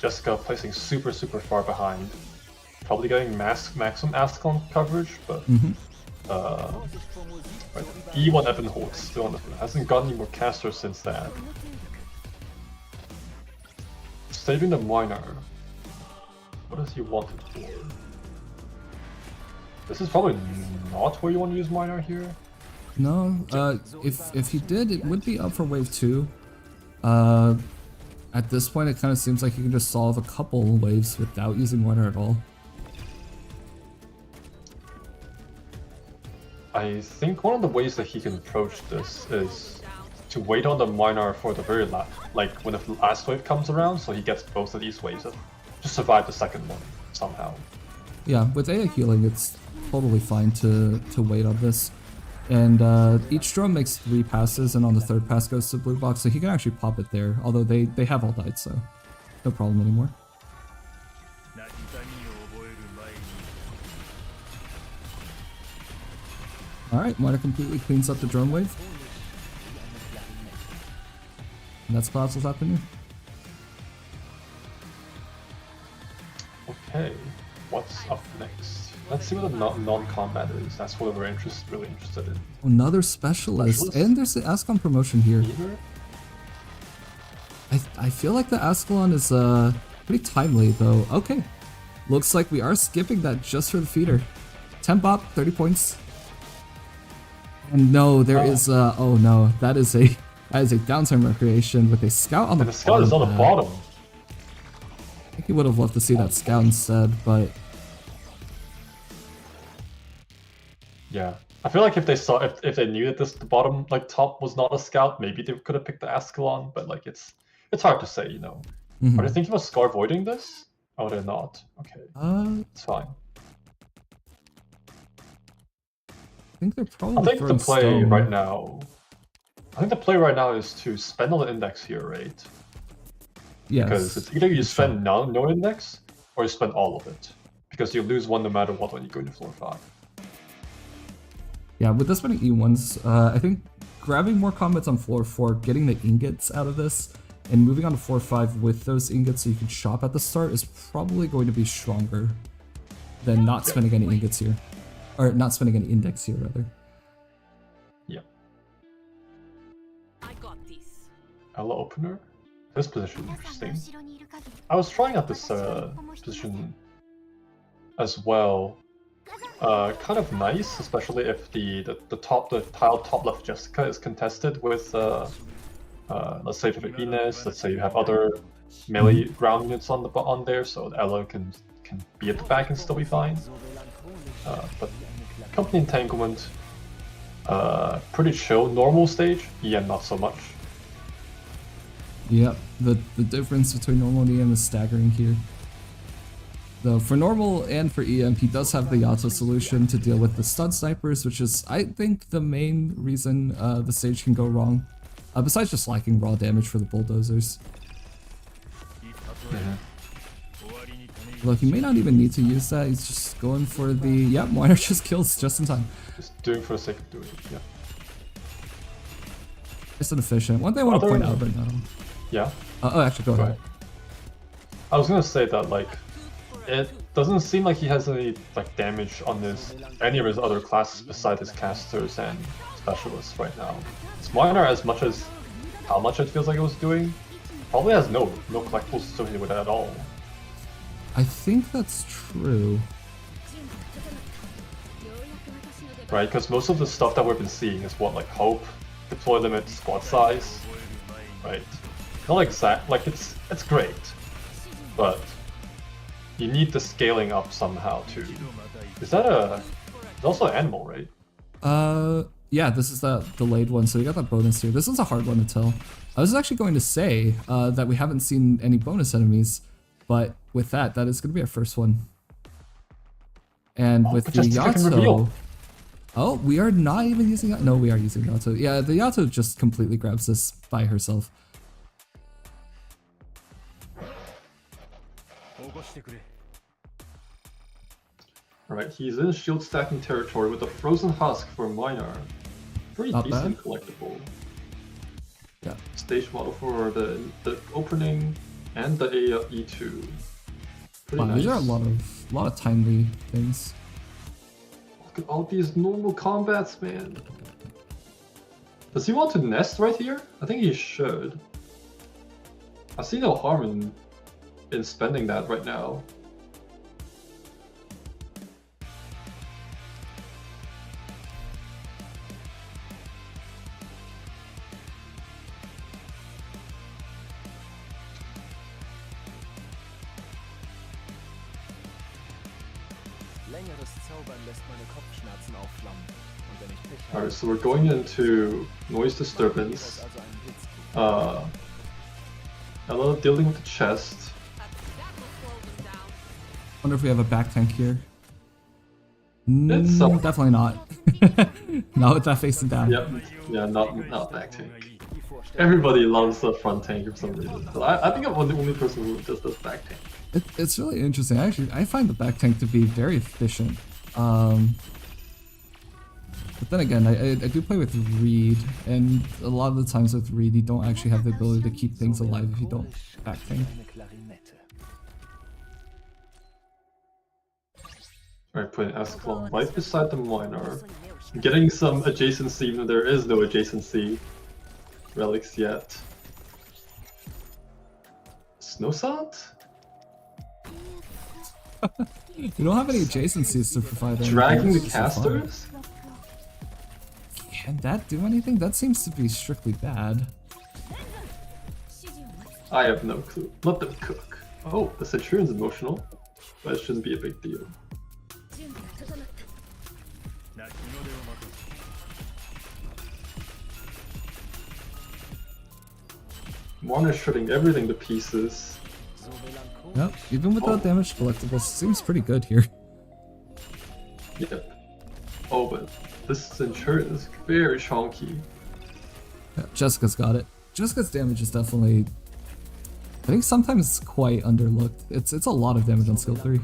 Jessica placing super far behind, probably getting maximum Ascalon coverage, but right. E1 Evan holds still on the front. Hasn't gotten any more casters since that. Saving the miner. What does he want it for? This is probably not where you want to use miner here. No, if he did, it would be up for wave 2. At this point, it kind of seems like you can just solve a couple waves without using miner at all. I think one of the ways that he can approach this is to wait on the miner for the very last, like when the last wave comes around, so he gets both of these waves and just survive the second one somehow. Yeah, with AA healing, it's totally fine to wait on this. And each drum makes 3 passes, and on the 3rd pass goes to blue box, so he can actually pop it there, although they have all died, so no problem anymore. Alright, Oyana completely cleans up the drone wave. And that's Colossal afternoon. Okay, what's up next? Let's see what the non-combat is. That's what we're really interested in. Another specialist. And there's the Ascalon promotion here. I feel like the Ascalon is pretty timely though. Okay, looks like we are skipping that just for the feeder. 10 bop, 30 points. And no, there is oh no, that is a downtime recreation with a scout on the bottom. And the scout is on the bottom. I think he would have loved to see that scout instead, but yeah, I feel like if they saw if they knew that the bottom like top was not a scout, maybe they could have picked the Ascalon. But like it's hard to say, you know. Are they thinking about Scar voiding this? Oh, they're not. Okay, it's fine. I think they're probably. I think the play right now. I think the play right now is to spend on the index here, right? Yes. Because it's either you spend no index, or you spend all of it. Because you lose one no matter what when you go into floor 5. Yeah, with this many E1s, I think grabbing more combats on floor 4, getting the ingots out of this, and moving on to floor 5 with those ingots so you can shop at the start is probably going to be stronger than not spending any ingots here. Or not spending any index here, rather. Yeah. I got this. Ella opener? This position interesting. I was trying out this position as well. Kind of nice, especially if the tile top left Jessica is contested with let's say for Ines, let's say you have other melee ground units on there, so Ella can be at the back and still be fine. But company entanglement, pretty chill. Normal stage, EM not so much. Yep, the difference between normal and EM is staggering here. Though for normal and for EM, he does have the Yato solution to deal with the stun snipers, which is, I think, the main reason the stage can go wrong. Besides just lacking raw damage for the bulldozers. Look, he may not even need to use that, he's just going for the... Yep, Miner just kills just in time. Just doing for the sake of doing it, yeah. It's inefficient. One thing I want to point out right now. Yeah? Oh, actually, go ahead. I was gonna say that, like, it doesn't seem like he has any like damage on any of his other classes besides his casters and specialists right now. His minor, as much as how much it feels like it was doing, probably has no collectibles associated with it at all. I think that's true. Right, because most of the stuff that we've been seeing is what, like hope, deploy limit, squad size, right? Not exact, like it's great, but you need the scaling up somehow too. Is that it's also an animal, right? Yeah, this is the delayed one, so you got that bonus here. This is a hard one to tell. I was actually going to say that we haven't seen any bonus enemies, but with that is going to be our first one. And with the Yato... Oh, we are not even using... No, we are using Yato. Yeah, the Yato just completely grabs this by herself. Alright, he's in shield stacking territory with a frozen husk for minor. Pretty Not decent bad. collectible. Yeah. Stage model for the opening and the E2. Pretty Wow, nice. these are a lot of timely things. Look at all these normal combats, man. Does he want to nest right here? I think he should. I see no harm in spending that right now. Alright, so we're going into noise disturbance. Another dealing with the chest. Wonder if we have a back tank here. It's Definitely not. Not with that facing down. Yep, yeah, not back tank. Everybody loves the front tank for some reason. But I think I'm the only person who just does back tank. It's really interesting. Actually, I find the back tank to be very efficient. But then again, I do play with Reed, and a lot of the times with Reed, you don't actually have the ability to keep things alive if you don't back tank. Alright, putting Escalon right beside the minor. Getting some adjacency even though there is no adjacency relics yet. Snowsalt? We don't have any adjacencies to provide. Dragging the anything so far. casters? Can that do anything? That seems to be strictly bad. I have no clue. Let them cook. Oh, the Centurion's emotional, but it shouldn't be a big deal. Mon is shredding everything to pieces. Yep, even without damage collectibles, seems pretty good here. Yep. Oh, but this Centurion is very chunky. Yeah, Jessica's got it. Jessica's damage is definitely, I think sometimes quite underlooked. It's a lot of damage on skill 3.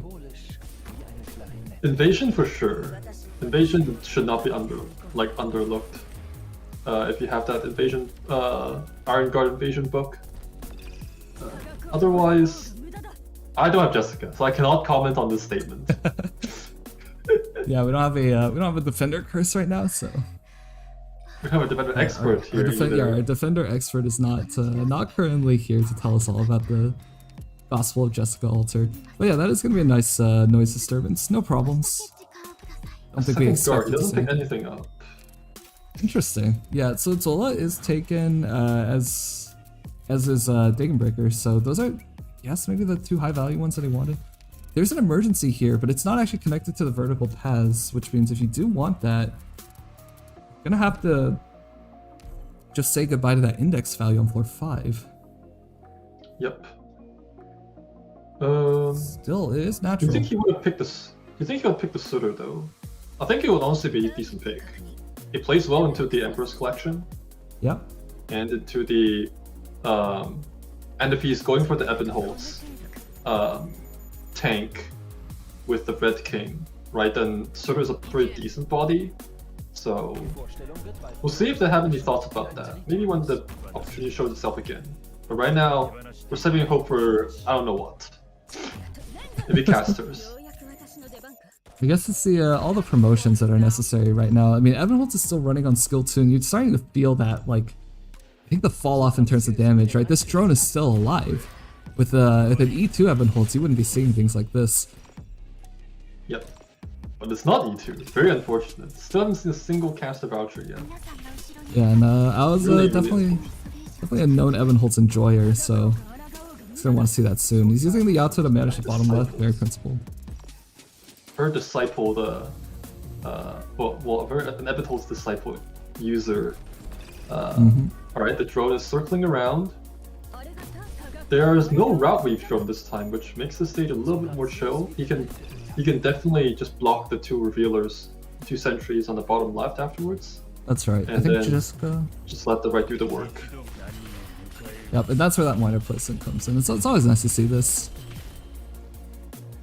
Invasion for sure. Invasion should not be underlooked. If you have that invasion, Iron Guard invasion book. Otherwise, I don't have Jessica, so I cannot comment on this statement. Yeah, we don't have a defender curse right now, so. We have a defender expert here. Our defender expert is not currently here to tell us all about the Gospel of Jessica Altered. But yeah, that is gonna be a nice noise disturbance. No problems. I don't think we expect He doesn't pick anything up. Interesting. Yeah, so Zola is taken as is Dagonbreaker, so those are, yes, maybe the two high value ones that he wanted. There's an emergency here, but it's not actually connected to the vertical paths, which means if you do want that, you're gonna have to just say goodbye to that index value on floor 5. Yep. Still, it is Do you natural. think he would have picked this? Do you think he would pick the Suitor though? I think it would honestly be a decent pick. It plays well into the Emperor's collection Yep. and into the and if he's going for the Ebenholz tank with the Red King, right? Then Suitor is a pretty decent body. So we'll see if they have any thoughts about that. Maybe when the opportunity shows itself again. But right now, we're saving hope for I don't know what. maybe casters. I guess it's the all the promotions that are necessary right now. I mean, Evanholtz is still running on skill 2, and you're starting to feel that, like, I think the fall off in terms of damage, right? This drone is still alive. With an E2 Evanholtz, you wouldn't be seeing things like this. Yep. But it's not E2. It's very unfortunate. Still haven't seen a single caster voucher yet. Yeah, and I was definitely a known Evanholtz enjoyer, so he's gonna want to see that soon. He's using the Yato to manage the bottom left, very principled. Her disciple, an Evanholtz disciple user. Alright, the drone is circling around. There is no route weave drone this time, which makes the stage a little bit more chill. He can definitely just block the 2 revealers, 2 sentries on the bottom left afterwards. That's right. And I think then Jessica. just let the right do the work. Yep, and that's where that minor placement comes in. It's always nice to see this.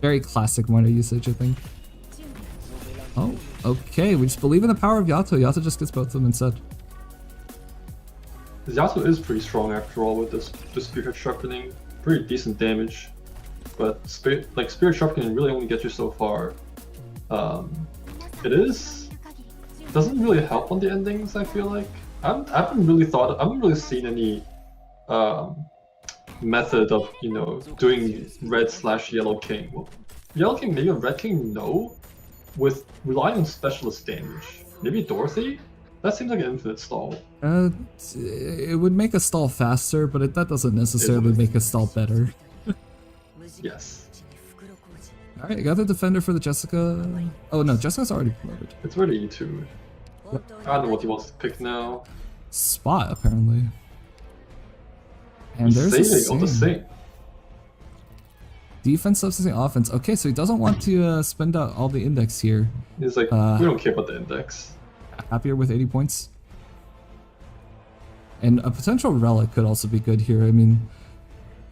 Very classic minor usage, I think. Oh, okay. We just believe in the power of Yato. Yato just gets both of them instead. Yato is pretty strong after all with this Spirit Sharpening. Pretty decent damage. But Spirit Sharpening really only gets you so far. It doesn't really help on the endings, I feel like. I haven't really seen any method of, doing red/yellow king. Well, yellow king, maybe a red king, no. With relying on specialist damage. Maybe Dorothy? That seems like an infinite stall. It would make a stall faster, but that doesn't necessarily make a stall better. Yes. Alright, got the defender for the Jessica. Oh no, Jessica's already promoted. It's already E2. Yep. I don't know what he wants to pick now. Spot, apparently. And He's there's saving on the sink. Defense substituting offense. Okay, so he doesn't want to spend out all the index here. He's like, we don't care about the index. Happier with 80 points. And a potential relic could also be good here. I mean,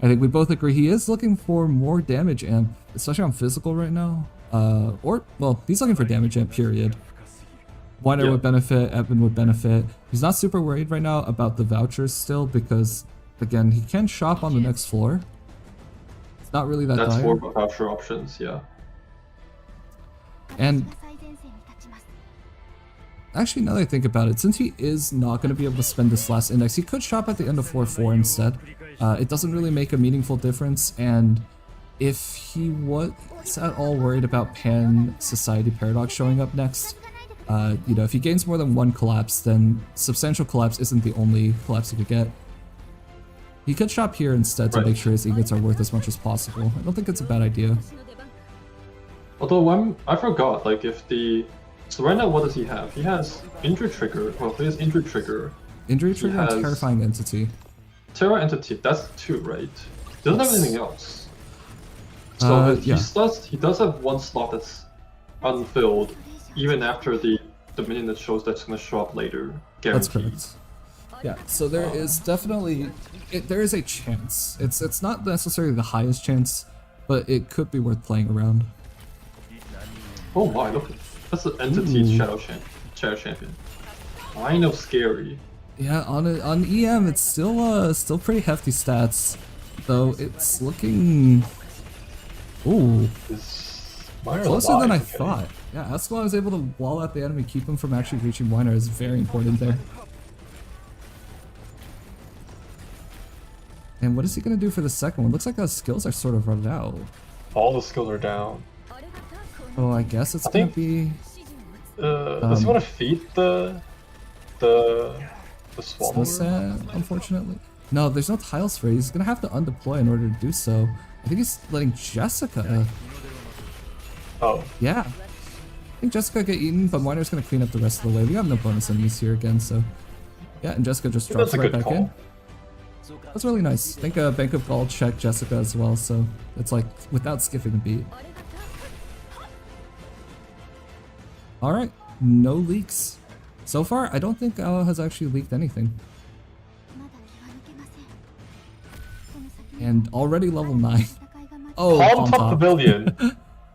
I think we both agree he is looking for more damage amp, especially on physical right now. Well, he's looking for damage amp, period. Weiner would benefit, Evan would benefit. He's not super worried right now about the vouchers still because, again, he can shop on the next floor. It's not really that dire. That's 4 voucher options, yeah. And actually, now that I think about it, since he is not going to be able to spend this last index, he could shop at the end of 4-4 instead. It doesn't really make a meaningful difference, and if he was at all worried about Pan Society Paradox showing up next, if he gains more than 1 collapse, then Substantial Collapse isn't the only collapse he could get. He could shop here instead to make sure his ingots are worth as much as possible. I don't think it's a bad idea. Although I forgot, so right now what does he have? He has Injury Trigger, he has Injury Trigger. Injury Trigger and Terrifying Entity. Terror Entity, that's 2, right? He doesn't have anything else. So he does have 1 slot that's unfilled, even after the minion that shows that's going to show up later. Guaranteed. That's correct. Yeah, so there is definitely there is a chance. It's not necessarily the highest chance, but it could be worth playing around. Oh my, look, that's the Entity Shadow Champion. Kind of scary. Yeah, on EM it's still pretty hefty stats, though it's looking closer than I thought. Yeah, Escalon is able to wall out the enemy, keep him from actually reaching Weiner is very important there. And what is he gonna do for the second one? Looks like his skills are sort of run out. All the skills are down. Oh, I guess it's gonna be. Does he want to feed the Swallower? Unfortunately. No, there's no tiles for it. He's gonna have to undeploy in order to do so. I think he's letting Jessica. Oh. Yeah. I think Jessica get eaten, but Weiner's gonna clean up the rest of the way. We have no bonus enemies here again, so. Yeah, and Jessica just drops right back in. That's really nice. I think Bank of Gold checked Jessica as well, so it's like without skipping a beat. Alright, no leaks. So far, I don't think Aoao has actually leaked anything. And already level 9. Oh, Palm Top Pavilion.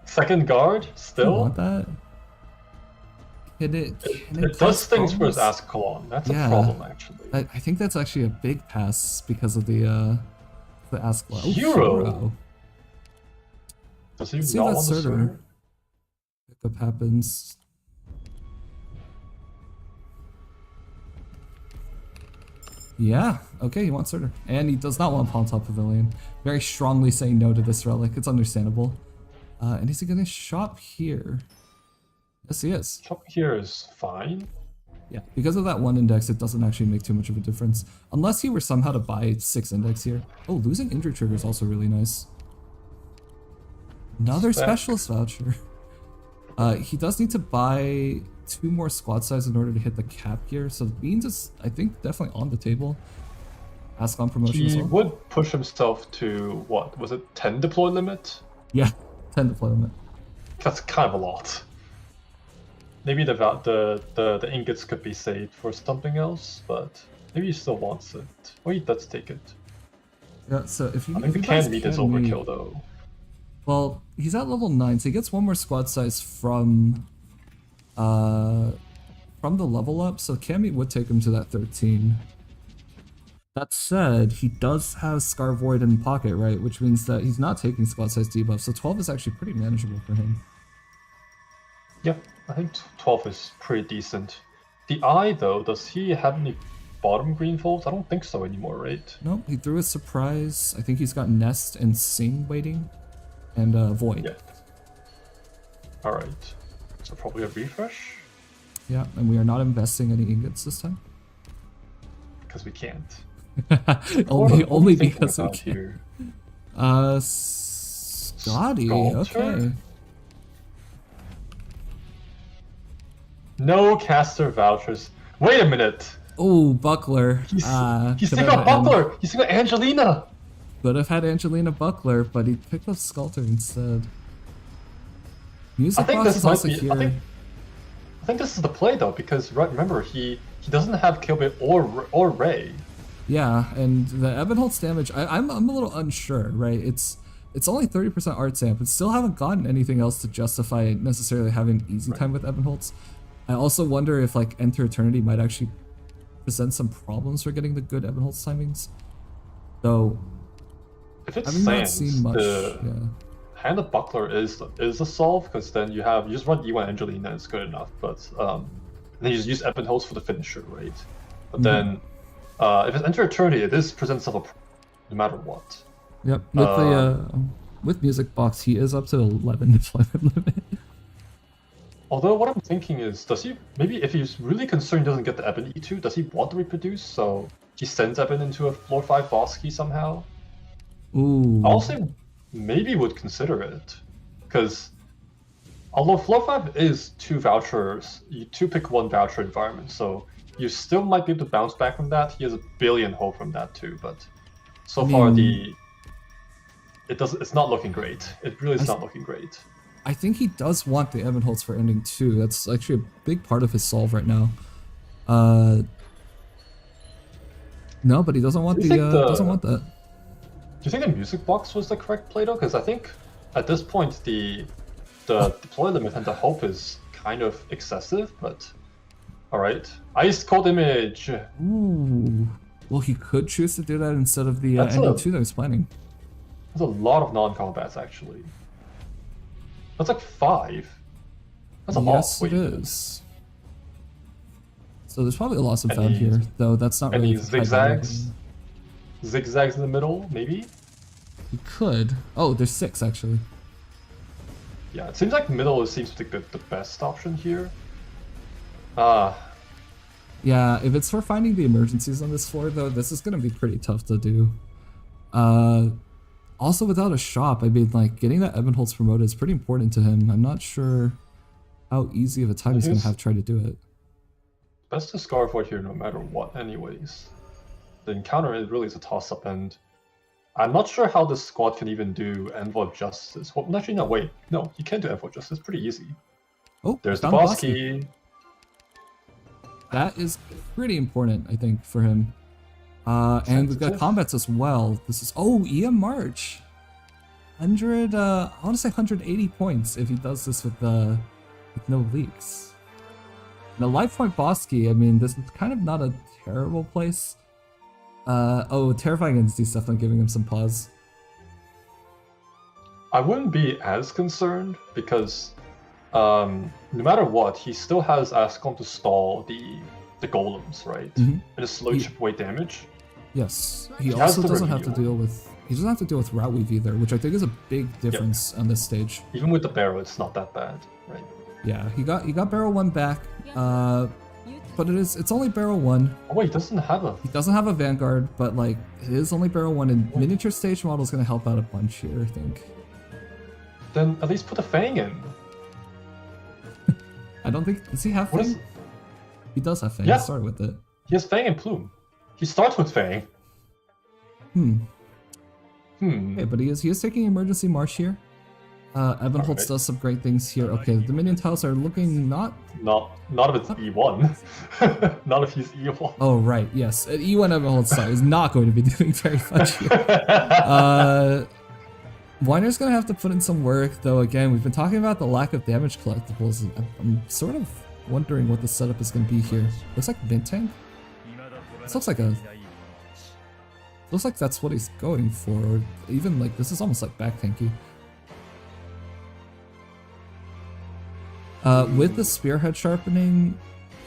Second guard, still? I want that. It does things for his Ascalon. That's a problem, actually. I think that's actually a big pass because of the Ascalon. Hero. Does he Let's see not if that want the Surtur Surtur? pickup happens. Yeah, okay, he wants Surtur. And he does not want Palm Top Pavilion. Very strongly saying no to this relic. It's understandable. And is he gonna shop here? Yes, he is. Shop here is fine. Yeah, because of that one index, it doesn't actually make too much of a difference. Unless he were somehow to buy 6 index here. Oh, losing injury trigger is also really nice. Another Spec. specialist voucher. He does need to buy 2 more squad size in order to hit the cap here. So Beans is, I think, definitely on the table. Ask on promotion as He well. would push himself to, what, was it 10 deploy limit? Yeah, 10 deployment. That's kind of a lot. Maybe the ingots could be saved for something else, but maybe he still wants it. Oh, let's take it. Yeah, so if you I think the can meat is overkill though. Well, he's at level 9, so he gets 1 more squad size from the level up, so Cammy would take him to that 13. That said, he does have Scar Void in pocket, right? Which means that he's not taking squad size debuff, so 12 is actually pretty manageable for him. Yeah, I think 12 is pretty decent. The Eye though, does he have any bottom green folds? I don't think so anymore, right? Nope, he threw a surprise. I think he's got Nest and Sing waiting, and Void. Yeah. Alright. So probably a refresh? Yeah, and we are not investing any ingots this time. Because we can't. only because we about can. here? Scotty, Sculptor? okay. No caster vouchers. Wait a minute! Oh, Buckler. He's could still have got had Buckler! He's still got Angelina! Could have had Angelina Buckler, but he picked up Sculptor instead. Music I think Box this is might also be. here. I think this is the play though, because remember he doesn't have Kilbit or Ray. Yeah, and the Ebenholtz damage, I'm a little unsure, right? It's only 30% art stamp, and still haven't gotten anything else to justify necessarily having easy time with Ebenholtz. I also wonder if like Enter Eternity might actually present some problems for getting the good Ebenholtz timings. Though, If it's I've not Sands, seen much. the Yeah. Hand of Buckler is a solve, because then you just run E1 Angelina, it's good enough, but then you just use Ebenholtz for the finisher, right? But then if it's Enter Eternity, it is presents itself a problem, no matter what. Yep. With Music Box, he is up to 11 deployment limit. Although what I'm thinking is, does he maybe if he's really concerned he doesn't get the Eben E2, does he want to reproduce? So he sends Eben into a floor 5 boss key somehow. Ooh. I also maybe would consider it, because although floor 5 is 2 vouchers, you 2 pick 1 voucher environment, so you still might be able to bounce back from that. He has a billion hope from that too, but so far it's not looking great. It really is not looking great. I think he does want the Ebenholtz for ending too. That's actually a big part of his solve right now. No, but he doesn't want doesn't want that. Do you think the music box was the correct play though? Because I think at this point the deploy limit and the hope is kind of excessive, but alright. Ice Cold Image! Ooh. Well, he could choose to do that instead of the That's ending a- 2 that he was planning. There's a lot of non-combats actually. That's like 5. That's a lot. Yes, it Wait, is. So there's probably a loss of Any- found here, though that's not Any really... zigzags? Zigzags in the middle, maybe? He could. Oh, there's 6 actually. Yeah, it seems like middle seems to be the best option here. Yeah, if it's for finding the emergencies on this floor, though, this is going to be pretty tough to do. Also, without a shop, I mean, like, getting that Ebenholtz promoted is pretty important to him. I'm not sure how easy of a time he's going to have to try to do it. Best to Scar Void here no matter what anyways. The encounter really is a toss-up, and I'm not sure how this squad can even do Envoy of Justice. Well, actually, no, wait. No, you can't do Envoy of Justice. It's pretty easy. Oh, There's the found boss key. That is pretty important, I think, for him. And we've got Sensitive. combats as well. This is... Oh, EM March! 100, I want to say 180 points if he does this with no leaks. The life point boss key, I mean, this is kind of not a terrible place. Oh, Terrifying Entity is definitely giving him some pause. I wouldn't be as concerned because no matter what, he still has Ascalon to stall the golems, right? Mhm. And just slow chip away damage. Yes, he has also the doesn't have to reveal. deal with. He doesn't have to deal with route weave either, which I think is a big difference on this stage. Even with the barrel, it's not that bad, right? Yeah, he got barrel 1 back, but it's only barrel 1. Oh wait, he doesn't have a. He doesn't have a vanguard, but like it is only barrel 1, and miniature stage model is gonna help out a bunch here, I think. Then at least put a Fang in. I don't think does he have What Fang? is- He does have Fang. Yeah. Let's start with it. He has Fang and Plume. He starts with Fang. Okay, but he is taking emergency march here. Evan Holtz Alright. does some great things here. Okay, the minion tiles are looking not. Not if it's E1. Not if he's E1. Oh right, yes. E1 Evan Holtz style is not going to be doing very much here. Weiner's gonna have to put in some work, though. Again, we've been talking about the lack of damage collectibles. I'm sort of wondering what the setup is gonna be here. Looks like mid tank. This looks like a. Looks like that's what he's going for, or even like this is almost like back tanky. With the spearhead sharpening,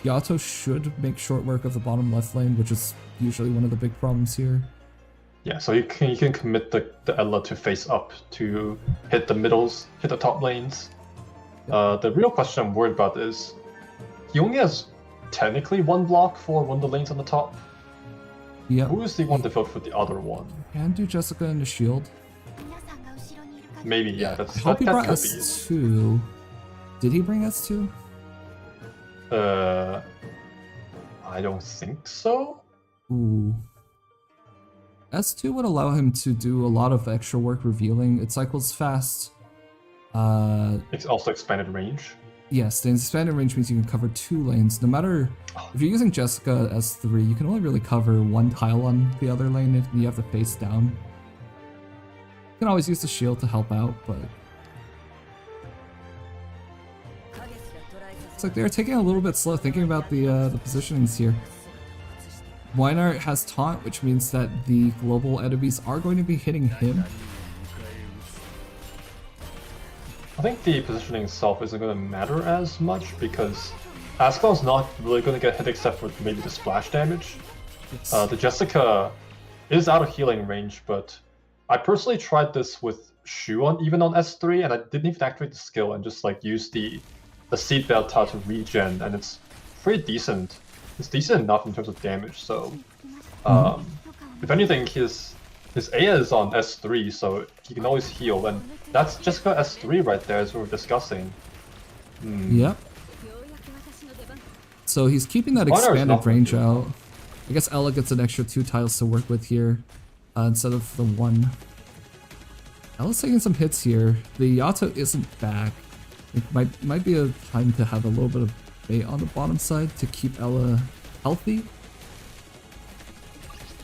Yato should make short work of the bottom left lane, which is usually one of the big problems here. Yeah, so you can commit the Ella to face up to hit the middles, hit the top lanes. The real question I'm worried about is he only has technically 1 block for one of the lanes on the top. Yep. Who is the one to vote for the other one? Can do Jessica in the shield. Maybe, yeah, that's I hope he that brought could be it. S2. Did he bring S2? I don't think so. Ooh. S2 would allow him to do a lot of extra work revealing. It cycles fast. It's also expanded range. Yes, the expanded range means you can cover 2 lanes. No matter if you're using Jessica S3, you can only really cover 1 tile on the other lane if you have to face down. You can always use the shield to help out, but it's like they're taking a little bit slow thinking about the positionings here. Weinar has taunt, which means that the global enemies are going to be hitting him. I think the positioning itself isn't going to matter as much because Ascalon's not really going to get hit except for maybe the splash damage. The Jessica is out of healing range, but I personally tried this with Shu even on S3, and I didn't even activate the skill and just like use the seatbelt tile to regen, and it's pretty decent. It's decent enough in terms of damage. So, if anything, his Aya is on S3, so he can always heal, and that's Jessica S3 right there, as we were discussing. Yep. So he's keeping that Weinar is expanded not range really out. I guess Ella gets an extra 2 tiles to work with here instead of the 1. Ella's taking some hits here. The Yato isn't back. It might be a time to have a little bit of bait on the bottom side to keep Ella healthy.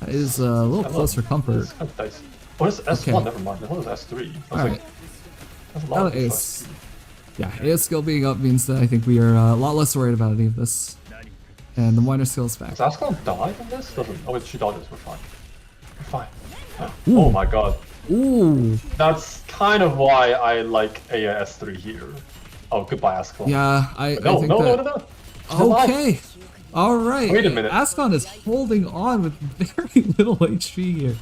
That is a little close for comfort. It's kind of dicey. Oh, it's S1, Okay. never mind. I thought it was S3. I was Alright. like, that's a lot Ella of is. Yeah, Aya's skill being up means that I think we are a lot less worried about any of this. And the Weinar skill is back. Does Ascalon die from this? Doesn't. Oh, wait, she dodges. We're fine. We're fine. Oh my god. Ooh! That's kind of why I like Aya S3 here. Oh, goodbye, Ascalon. Yeah, I No, think no, that... no, no, no. She's alive. Okay. All right. Wait a minute. Ascon is holding on with very little HP here.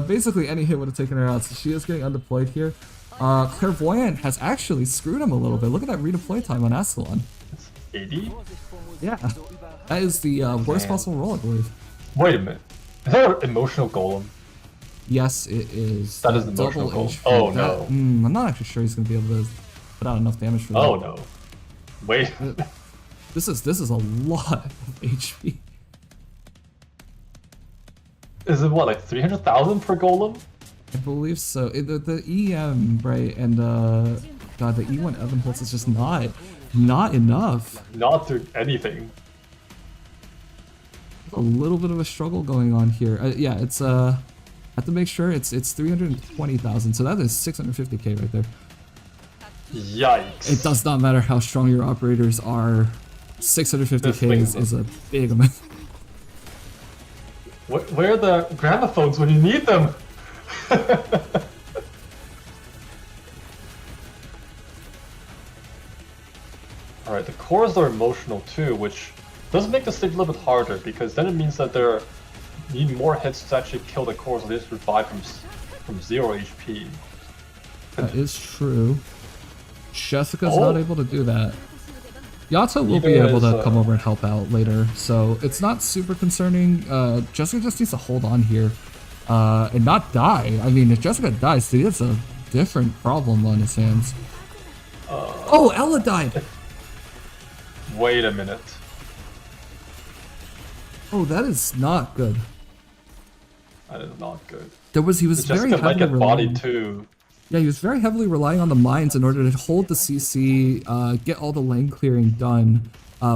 Basically, any hit would have taken her out, so she is getting undeployed here. Clairvoyant has actually screwed him a little bit. Look at that redeploy time on Ascalon. It's 80? Yeah. That is the worst Man. possible roll, I believe. Wait a minute. Is that an emotional golem? Yes, it is. That is an Double emotional goal. HP. Oh, That- no. I'm not actually sure he's going to be able to put out enough damage for that. Oh no. Wait. This is a lot of HP. Is it what, like 300,000 per golem? I believe so. The EM, right, and God, the E1 Evan Holtz is just not enough. Not through anything. A little bit of a struggle going on here. Yeah, it's I have to make sure it's 320,000. So that is 650k right there. Yikes. It does not matter how strong your operators are. 650k is a big amount. Where are the gramophones when you need them? Alright, the cores are emotional too, which does make the stage a little bit harder, because then it means that there need more hits to actually kill the cores, or they just revive from 0 HP. That is true. Jessica's not able to do that. Yato will be Neither able to is, come over and help out later, so it's not super concerning. Jessica just needs to hold on here and not die. I mean, if Jessica dies, see, that's a different problem on his hands. Oh, Ella died! Wait a minute. Oh, that is not good. That is not good. He was very Jessica might heavily get bodied relying. too. Yeah, he was very heavily relying on the mines in order to hold the CC, get all the lane clearing done,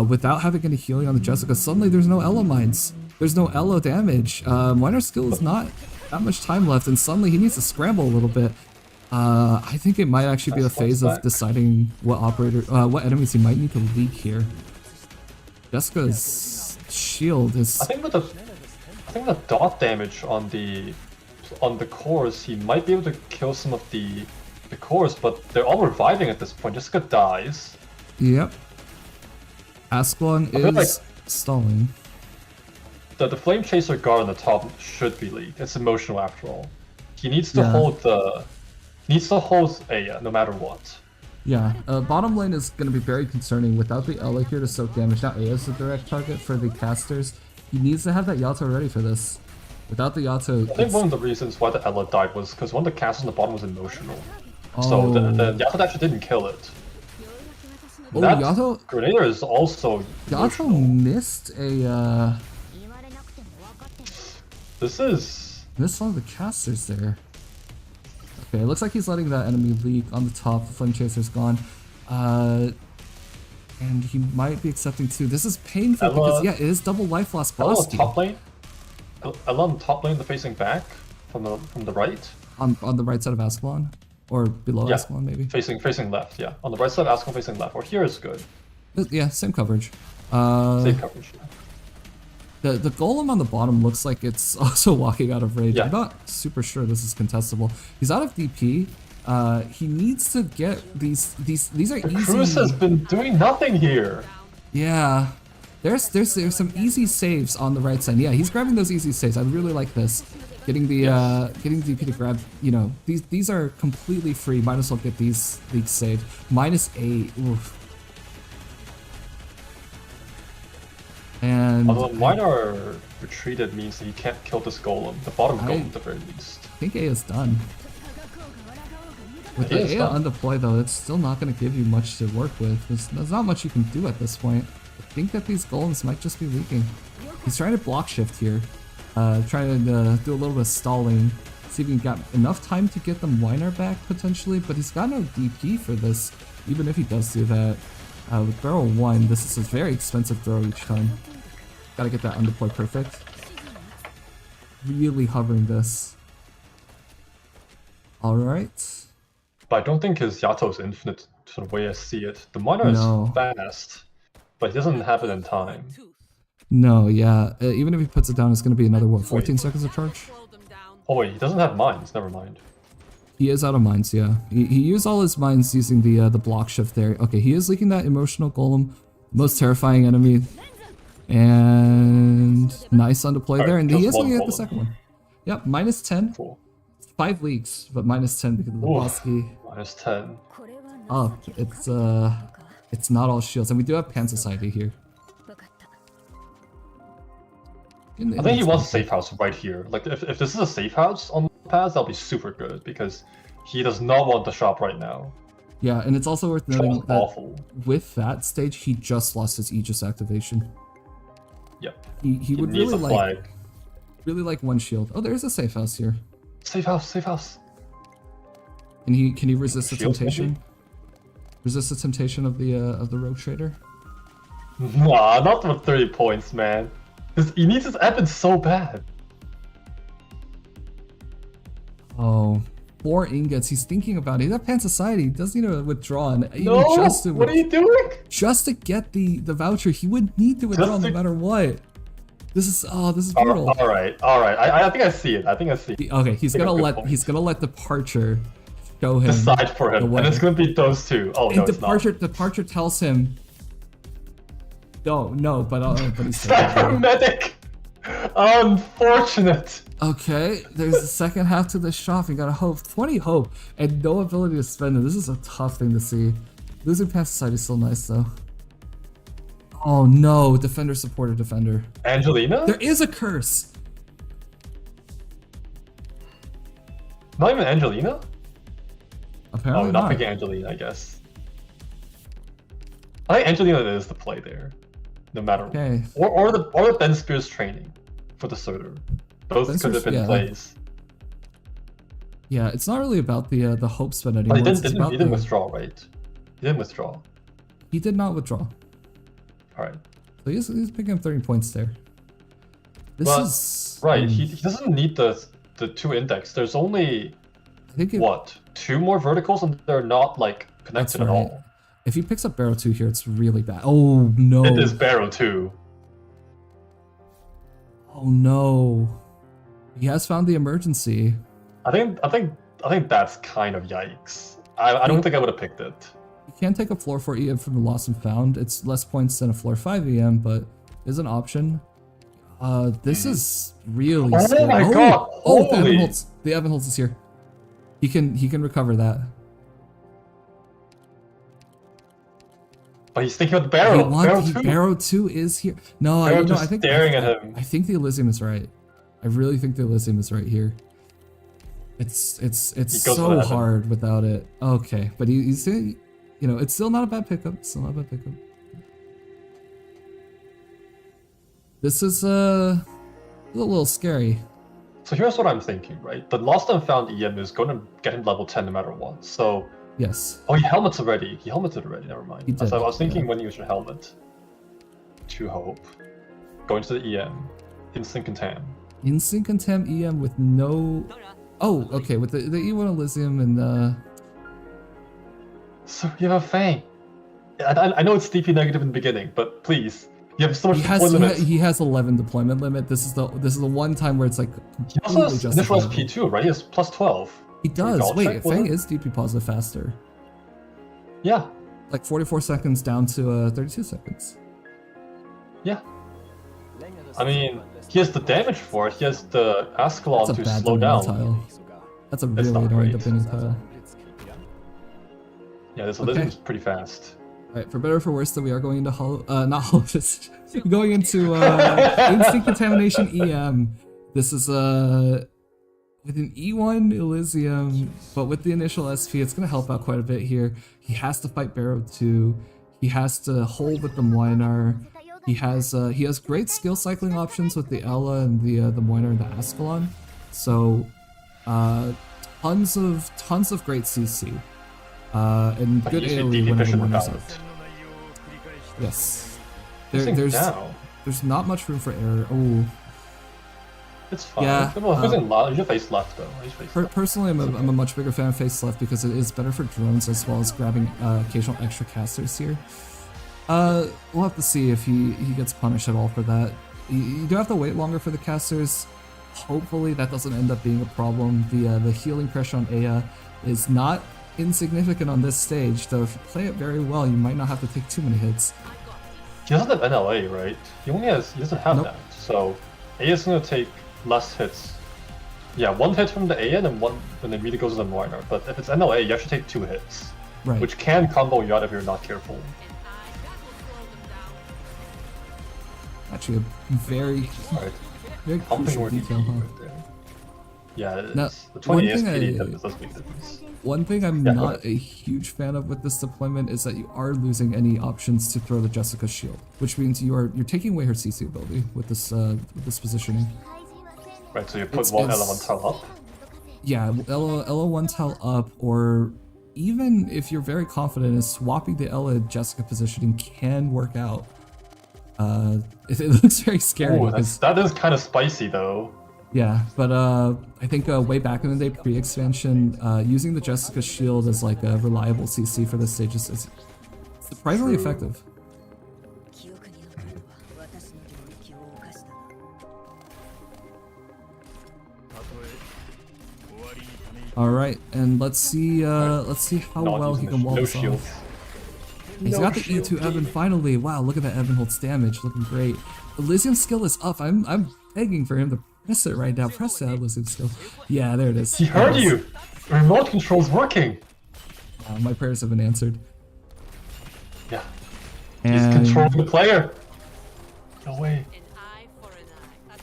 without having any healing on the Jessica. Suddenly there's no Elo mines. There's no Elo damage. Miner skill is not that much time left, and suddenly he needs to scramble a little bit. I think it might actually be the phase of deciding what what enemies he might need to leak here. Jessica's shield is... I think with the dot damage on the cores, he might be able to kill some of the cores, but they're all reviving at this point. Jessica dies. Yep. Asklon is like stalling. The Flame Chaser guard on the top should be leaked. It's emotional after all. He needs to hold Aya no matter what. Yeah, bottom lane is going to be very concerning without the Ela here to soak damage. Now Aya's the direct target for the casters. He needs to have that Yato ready for this. Without the Yato... I think one of the reasons why the Ela died was because one of the casters on the bottom was emotional. Oh. So the Yato actually didn't kill it. Oh, That Yato... Grenadier is also Yato emotional. missed a... This is... missed one of the casters there. Okay, it looks like he's letting that enemy leak on the top. The Flame Chaser's gone. And he might be accepting two. This is painful because, yeah, it is double life loss Ela on Bosky. top lane? Ela on top lane, the facing back? From the right? On the right side of Ascalon? Or below Yeah. Ascalon, maybe? Facing left, yeah. On the right side of Ascalon facing left. Or here is good. Yeah, same coverage. Same coverage. The golem on the bottom looks like it's also walking out of rage. Yeah. I'm not super sure this is contestable. He's out of DP. He needs to get these are easy. Cruz has been doing nothing here. Yeah. There's some easy saves on the right side. Yeah, he's grabbing those easy saves. I really like this. Getting the getting DP to grab, you know, these are completely free. Might as well get these saved. -8. Oof. And Although Minor retreated means that he can't kill this golem. The bottom golem at the very least. I think A is done. With the A on deploy though, it's still not going to give you much to work with. There's not much you can do at this point. I think that these golems might just be leaking. He's trying to block shift here. Trying to do a little bit of stalling. See if he can get enough time to get the Whiner back potentially, but he's got no DP for this, even if he does do that. With barrel 1, this is a very expensive throw each time. Gotta get that undeploy perfect. Really hovering this. Alright. But I don't think his Yato is infinite sort of way I see it. The Minor is fast, but he doesn't have it in time. No, yeah. Even if he puts it down, it's gonna be another, what, 14 seconds of charge? Oh wait, he doesn't have mines, never mind. He is out of mines, yeah. He used all his mines using the block shift there. Okay, he is leaking that emotional golem. Most terrifying enemy. And nice on deploy there. And he is going to get the second one. Yep, -10. Cool. 5 leaks, but -10 because of the Bosky. -10. Oh, it's not all shields. And we do have Pan Society here. I think he wants a safe house right here. Like, if this is a safe house on the pass, that'll be super good, because he does not want the shop right now. Yeah, and it's also worth noting that awful. with that stage, he just lost his Aegis activation. Yep. He would really like one shield. Oh, there's a safe house here. Safe house, safe house. And can he resist the Shield, temptation? maybe? Resist the temptation of the rogue trader? Nah, not with 30 points, man. He needs his Evan so bad. Oh, 4 ingots. He's thinking about it. He's at Pan Society. He doesn't need to withdraw. And even No! just What are you doing? Just to get the voucher, he would need to withdraw no matter what. This is brutal. All right. I think I see it. Okay, he's gonna let Departure show him. Decide for him, and it's gonna be those two. Oh no, Departure tells him, No, but he's Cypher medic! Unfortunate! Okay, there's the second half to the shop. You gotta hope. 20 hope and no ability to spend it. This is a tough thing to see. Losing past society is still nice though. Oh no, defender, supporter, defender. Angelina? There is a curse! Not even Angelina? Apparently Oh, not picking Angelina, I guess. I think Angelina is the play there, no matter Okay. what. Or the Ben Spears training for the Soder. Those Ben could have Spears, been yeah. plays. Yeah, it's not really about the hope spend But anymore. he It's about didn't the- withdraw, right? He didn't withdraw. He did not withdraw. Alright. So he's picking up 30 points there. This But, is... right, he doesn't need the 2 index. There's only, I think it, what, 2 more verticals and they're not, like, connected That's at right. all. If he picks up Barrow 2 here, it's really bad. Oh no. It is Barrow too. Oh no. He has found the emergency. I think that's kind of yikes. I don't think I would have picked it. You can take a floor 4 EM from the Lost and Found. It's less points than a floor 5 EM, but is an option. This is really Oh scary. my god! Oh, the Holy! Evan Holtz. The Evan Holtz is here. He can recover that. But he's thinking about Barrow. Barrow too. Barrow 2 is here. No, Barrow I just think staring at him. I think the Elysium is right. I really think the Elysium is right here. It's goes so with Evan. hard without it. Okay, but he's you know, it's still not a bad pickup. Still not a bad pickup. This is a little scary. So here's what I'm thinking, right? The Lost and Found EM is going to get him level 10 no matter what. So, Yes. oh, he helmets already. He helmeted already. Never mind. He did, So I was thinking yeah. when you should helmet. 2 hope. Going to the EM. Instant contam. Instant Contempt EM with no. Oh, okay, with the E1 Elysium and So you have a Fang. I know it's DP negative in the beginning, but please, you have so much deploy limits. he has 11 deployment limit. This is the one time where it's like He also has completely initial justifiable. SP2, right? He has plus 12. He does. Dodge Wait, check, was Fang it? is DP positive faster. Yeah, Like 44 seconds down to 32 seconds. yeah. I mean, he has the damage for it. He has the That's Ascalon a to bad slow dominion down. tile. That's a That's really not annoying great. dominion tile. Yeah, this Okay. Elysium is pretty fast. Alright, for better or for worse, that we are going into not hollow, going into instant contamination EM. This is with an E1 Elysium, but with the initial SP, it's gonna help out quite a bit here. He has to fight Barrow 2. He has to hold with the Moinar. He has great skill cycling options with the Ella and the Moinar and the Ascalon. So tons of great CC. And But good he should AoE DP whenever efficient one is without up. it. Yes. Missing now. There's not much room for error. Oh, It's fine. Yeah, Well, who's in left? He's face left though. He's face left. personally, I'm a much bigger fan of face left because it is better for drones as well as grabbing occasional extra casters here. We'll have to see if he gets punished at all for that. You do have to wait longer for the casters. Hopefully that doesn't end up being a problem. The healing pressure on Aya is not insignificant on this stage, though if you play it very well, you might not have to take too many hits. He doesn't have NLA, right? He doesn't have Nope. that. So A is gonna take less hits. Yeah, 1 hit from the AN and 1 when it really goes to the minor. But if it's NLA, you actually take 2 hits. Right. Which can combo you out if you're not careful. Actually, a very, Right. very Something crucial worth detail, huh? right there. Yeah, Now, it's, the 20 one thing ASPD I- does make a difference. One thing I'm Yeah, go not ahead. a huge fan of with this deployment is that you are losing any options to throw the Jessica's shield, which means you're taking away her CC ability with this positioning. Right, so you put It's- one it's- element tile up. Yeah, Ella 1 tile up, or even if you're very confident in swapping the Ella Jessica positioning can work out. It looks very scary Ooh, because that is kind of spicy though. yeah, but I think way back in the day, pre-expansion, using the Jessica shield as like a reliable CC for this stage is surprisingly True. effective. 記憶に残るのは私の領域を犯したな。 All right, and let's see how Not well he using can wall no this shields. off. He's No got the shield E2 Evan gaming. finally. Wow, look at that Evan holds damage, looking great. Elysium skill is up. I'm begging for him to press it right now. Press that Elysium skill. Yeah, there it is. He heard you! Remote control's working! My prayers have been answered. Yeah. He's And controlling the player! No way.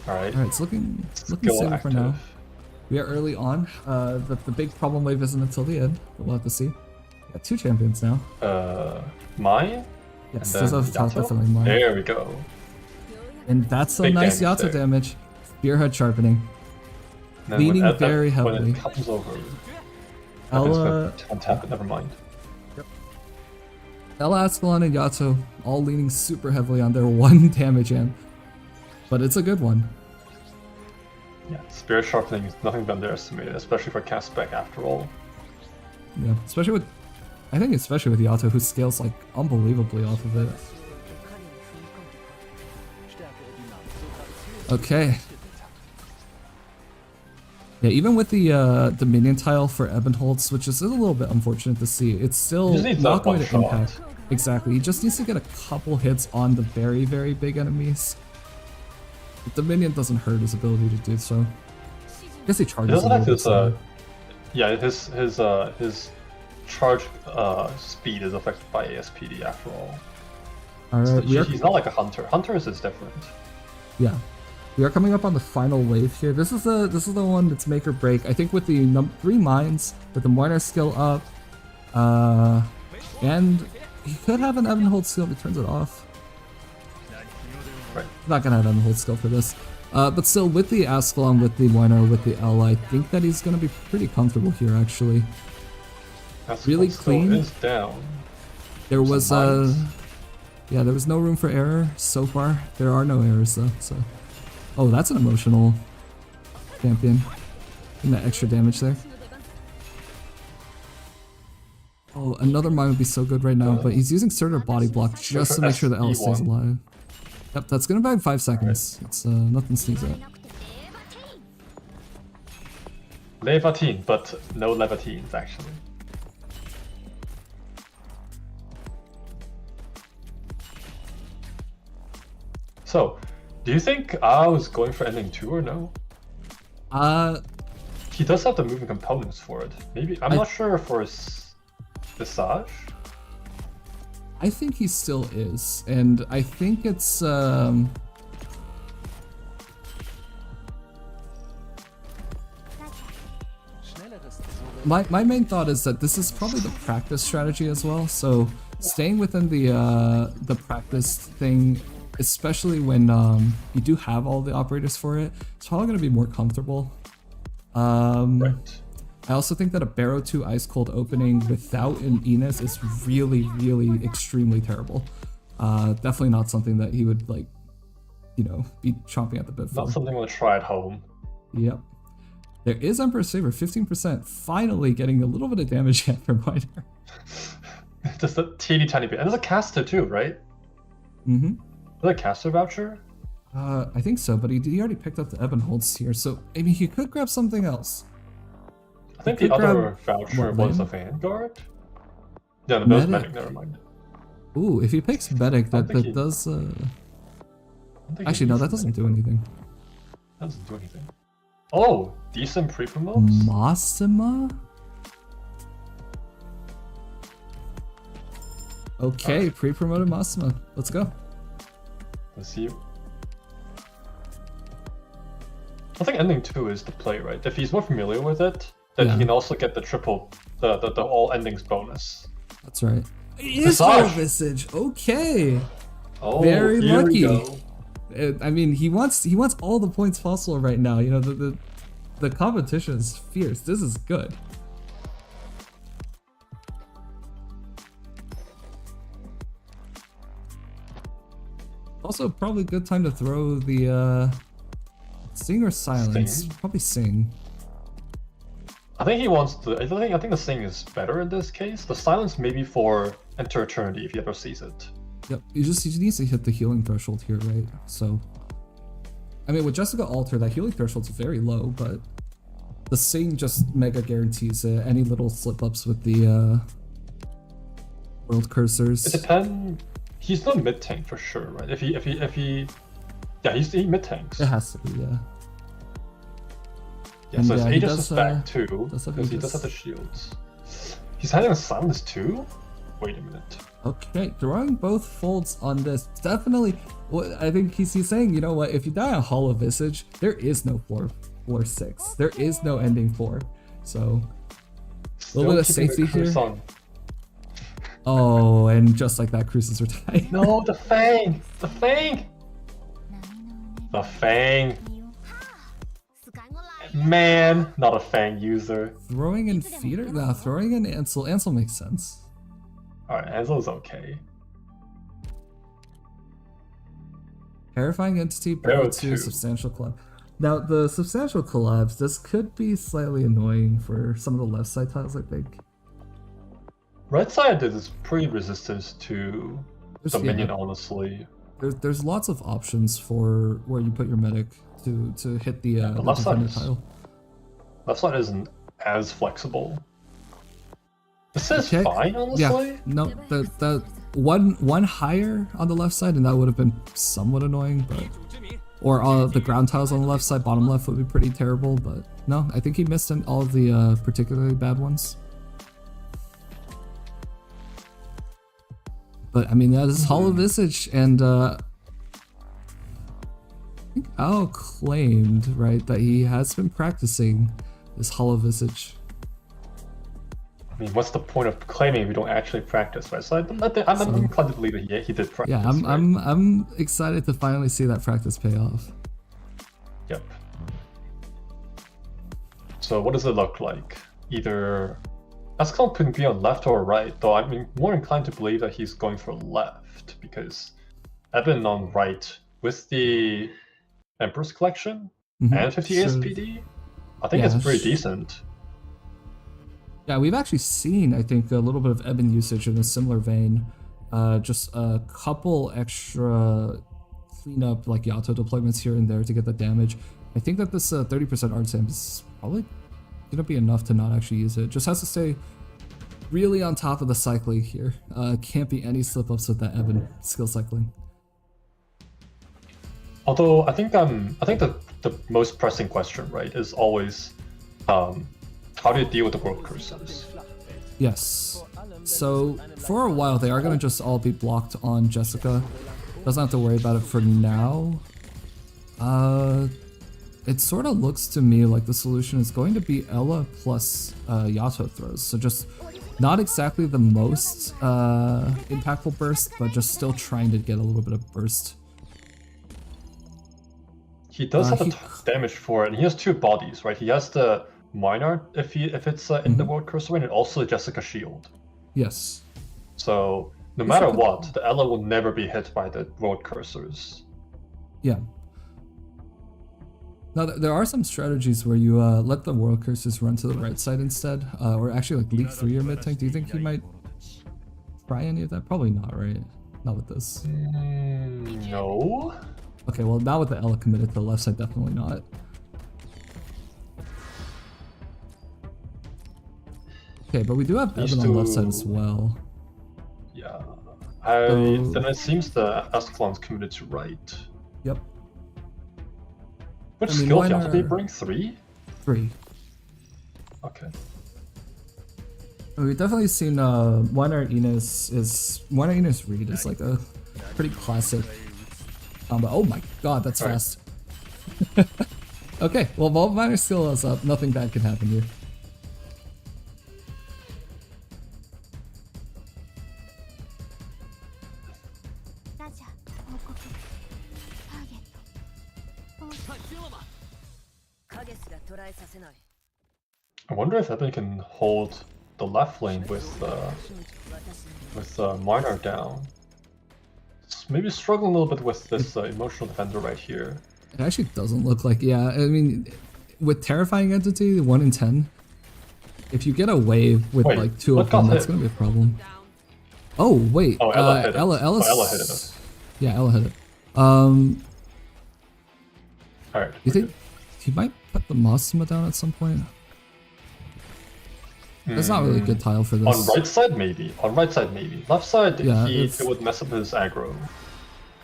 Alright. alright, it's looking Skill stable for now. active. We are early on. The big problem wave isn't until the end, but we'll have to see. Got 2 champions now. Mine? Yes, And there's then a Yato? definitely mine. There we go. And that's some Big nice damage Yato there. damage. Spearhead sharpening. And then Leaning when very when heavily. it comes over, Ella, untap it, never mind. Ella Ascalon and Yato all leaning super heavily on their 1 damage amp. But it's a good one. Yeah, Spirit Sharpening is nothing to underestimate, especially for cast spec after all. Yeah, especially with, I think especially with Yato, who scales like unbelievably off of it. Okay. Yeah, even with the minion tile for Ebonholtz, which is a little bit unfortunate to see, it's still He just needs not that one going to shot. impact. Exactly, he just needs to get a couple hits on the very, very big enemies. But the minion doesn't hurt his ability to do so. I guess he He charges doesn't a have little bit his slower. yeah, his charge speed is affected by ASPD after all. Alright, we are, He's not like a hunter. Hunters is different. yeah. We are coming up on the final wave here. This is the one that's make or break. I think with the 3 mines, with the miner skill up, and he could have an Evan skill if he turns it off. Right. Not gonna have Evan skill for this. But still, with the Ascalon, with the miner, with the L, I think that he's gonna be pretty comfortable here actually. That's Really what still clean. is down. There was mines. yeah, there was no room for error so far. There are no errors though, so. Oh, that's an emotional champion. And that extra damage there. Oh, another mine would be so good right now, but he's using Surtur Body Block just to make sure that Ella stays SE1. alive. Yep, that's gonna buy him 5 seconds. It's nothing to sneeze at. Levatine, but no Levatines actually. So, do you think Aoao is going for ending 2 or no? He does have the moving components for it. Maybe I'm not sure for his Visage. I think he still is, and I think it's my main thought is that this is probably the practice strategy as well. So staying within the practice thing, especially when you do have all the operators for it, it's probably going to be more comfortable. Right. I also think that a Barrow 2 Ice Cold opening without an Enos is really, really extremely terrible. Definitely not something that he would, like, you know, be chomping at the bit for. Not something we'll try at home. Yep. There is Emperor's Saber, 15%, finally getting a little bit of damage yet from Miner. Just a teeny tiny bit. And there's a caster too, right? Mm-hmm. Is that a caster voucher? I think so, but he already picked up the Ebonholtz here, so I mean, he could grab something else. I think He the could other grab, voucher what, was Lane? a Vanguard? Yeah, the Bill's Medic. Medic, never mind. Ooh, if he picks Medic, don't that think he- does, I don't think he actually no, needs that the doesn't Medic. do anything. That doesn't do anything. Oh, decent pre-promotes? Massima? Okay, pre-promoted Massima. Let's go. Let's see. I think ending 2 is the play, right? If he's more familiar with it, then Yeah. he can also get the triple, the all endings bonus. That's right. Visage. Visage. Okay. Oh, Very here we lucky. go. I mean, he wants all the points possible right now. You know, the competition is fierce. This is good. Also, probably a good time to throw the Sing or Silence. Sing? Probably Sing. I think he wants to. I think the Sing is better in this case. The silence maybe for Enter Eternity if he ever sees it. Yep. He needs to hit the healing threshold here, right? So, I mean, with Jessica Alter, that healing threshold's very low, but the Sing just mega guarantees any little slip ups with the World Cursors. It depends. He's not mid tank for sure, right? If he, yeah, he mid tanks. It has to be, yeah. Yeah, And so his yeah, he Aegis does, is back too, does have because he Aegis. does have the shields. He's having a silence too? Wait a minute. Okay, throwing both folds on this. Definitely, well, I think he's saying, you know what, if you die on Hollow Visage, there is no floor 6. There is no ending 4. So, a little bit of Still keeping safety the here. Cruise on. Oh, and just like that, Cruises are tied. No, the Fang! The Fang! The Fang! Man, not a Fang user. Throwing in Feeder? Nah, throwing in Ansel. Ansel makes sense. Alright, Ansel's okay. Terrifying Entity, Arrow Barrow 2, 2. Substantial Collab. Now, the Substantial Collabs, this could be slightly annoying for some of the left side tiles, I think. Right side is pretty resistant to There's- Dominion, yeah. honestly. There's lots of options for where you put your medic to hit the left side defender is- tile. Left side isn't as flexible. This is Okay. fine, honestly. Yeah, no, the one higher on the left side, and that would have been somewhat annoying, but or all the ground tiles on the left side, bottom left would be pretty terrible. But no, I think he missed all of the particularly bad ones. But I mean, that is Hollow Visage, and I think Ao claimed, right, that he has been practicing this Hollow Visage. I mean, what's the point of claiming if we don't actually practice, right? So I'm inclined to believe that he did practice. Yeah, right? I'm excited to finally see that practice pay off. Yep. So what does it look like? Either Escalon can be on left or right, though I'm more inclined to believe that he's going for left because Evan on right with the Emperor's Collection and 50 So- ASPD, I think yeah, it's pretty decent. Yeah, we've actually seen, I think, a little bit of Ebon usage in a similar vein. Just a couple extra cleanup, like Yato deployments here and there to get the damage. I think that this 30% art stamp is probably gonna be enough to not actually use it. Just has to stay really on top of the cycling here. Can't be any slip-ups with that Ebon skill cycling. Although I think the most pressing question, right, is always how do you deal with the world curses? Yes. So for a while they are gonna just all be blocked on Jessica. Doesn't have to worry about it for now. It sort of looks to me like the solution is going to be Ella plus Yato throws. So just not exactly the most impactful burst, but just still trying to get a little bit of burst. He does have he- a damage for it, and he has two bodies, right? He has the Minor if it's in the world curse range, and also the Jessica shield. Yes. So no matter what, the Ella will never be hit by the world cursors. Yeah. Now there are some strategies where you let the world curses run to the right side instead, or actually like leak through your mid tank. Do you think he might try any of that? Probably not, right? Not with this. No. Okay, well now with the Ella committed to the left side, definitely not. Okay, but we do have These Evan on the left side two- as well. Yeah. So- Then it seems the Escalon's committed to right. Yep, Which I mean, skill why did they not- bring? 3? 3. Okay. We've definitely seen Weiner Enos Reed is like a pretty classic combo. Oh my god, that's Alright. fast. Okay, well Vault Miner's skill is up, nothing bad can happen here. I wonder if Evan can hold the left lane with Minor down. Maybe struggling a little bit with this emotional defender right here. It actually doesn't look like, yeah, I mean, with Terrifying Entity, 1 in 10, if you get a wave with Wait, like 2 what of them, got that's hit? gonna be a problem. Oh, wait, Oh, Ella hit it. Ella Oh, Ella hit it. Yeah, Ella hit it. Alright. You think he might put the Mossima down at some point? That's not really a good tile for this. On right side, maybe. On right side, maybe. Left side, Yeah, it would mess up his aggro.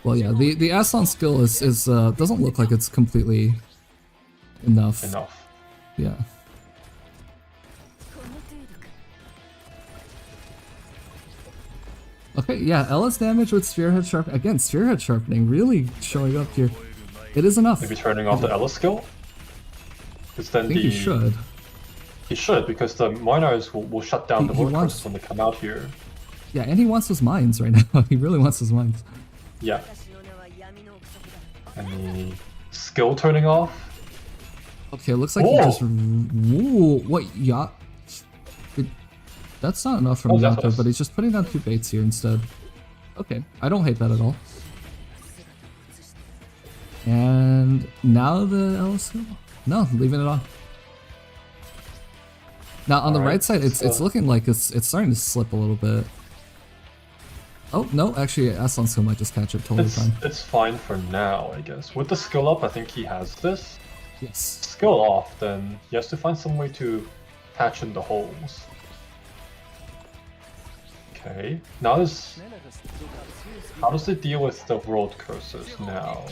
Well, yeah, the Aslan skill is doesn't look like it's completely enough. Yeah. Okay, yeah, Ella's damage with Spearhead Sharpening. Again, Spearhead Sharpening really showing up here. It is enough. Maybe turning off the Ella skill? Because then I think he should. He should, because the miners will shut down the world curses when they come out here. Yeah, and he wants his mines right now. He really wants his mines. Yeah. And the skill turning off. Okay, it looks like he just... Whoa, what? Yacht? That's not enough from Yato, but he's just putting down 2 baits here instead. Okay, I don't hate that at all. And now the L skill? No, leaving it on. Now on the right side, it's looking like it's starting to slip a little bit. Oh no, actually Aslan skill might just catch it totally fine. It's fine for now, I guess. With the skill up, I think he has this. Yes. Skill off, then he has to find some way to patch in the holes. Okay, now how does it deal with the world cursors now?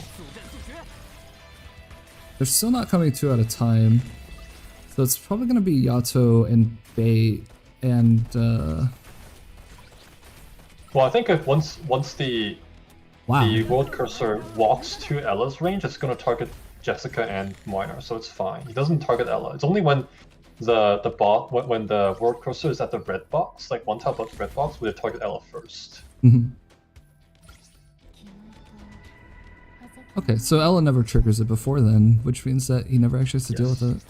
They're still not coming 2 at a time, so it's probably going to be Yato and bait and well, I think if once the world cursor walks to Ella's range, it's going to target Jessica and Minor, so it's fine. He doesn't target Ella. It's only when when the world cursor is at the red box, like one tile above the red box, will it target Ella first. Okay, so Ella never triggers it before then, which means that he never actually has to deal with it.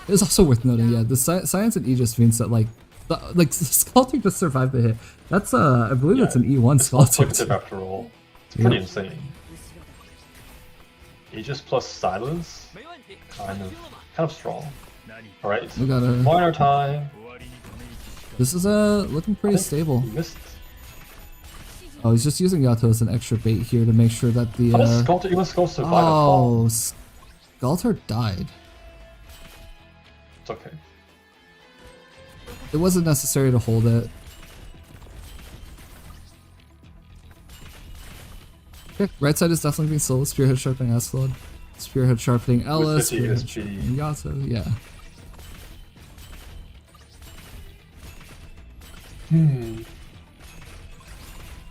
It's also worth noting, yeah, the Science and Aegis means that the Sculptor just survived the hit. That's I believe it's an E1 Sculptor. It's after all. It's pretty insane. Aegis plus Silence, kind of strong. All right, we got a minor time. This is looking pretty stable. He missed. Oh, he's just using Yato as an extra bait here to make sure that the. How does Sculptor survive? Oh, Sculptor died. It's okay. It wasn't necessary to hold it. Okay, right side is definitely being slow. Spearhead Sharpening Asphalod. Spearhead Sharpening Ella. Spearhead Sharpening Yato, yeah.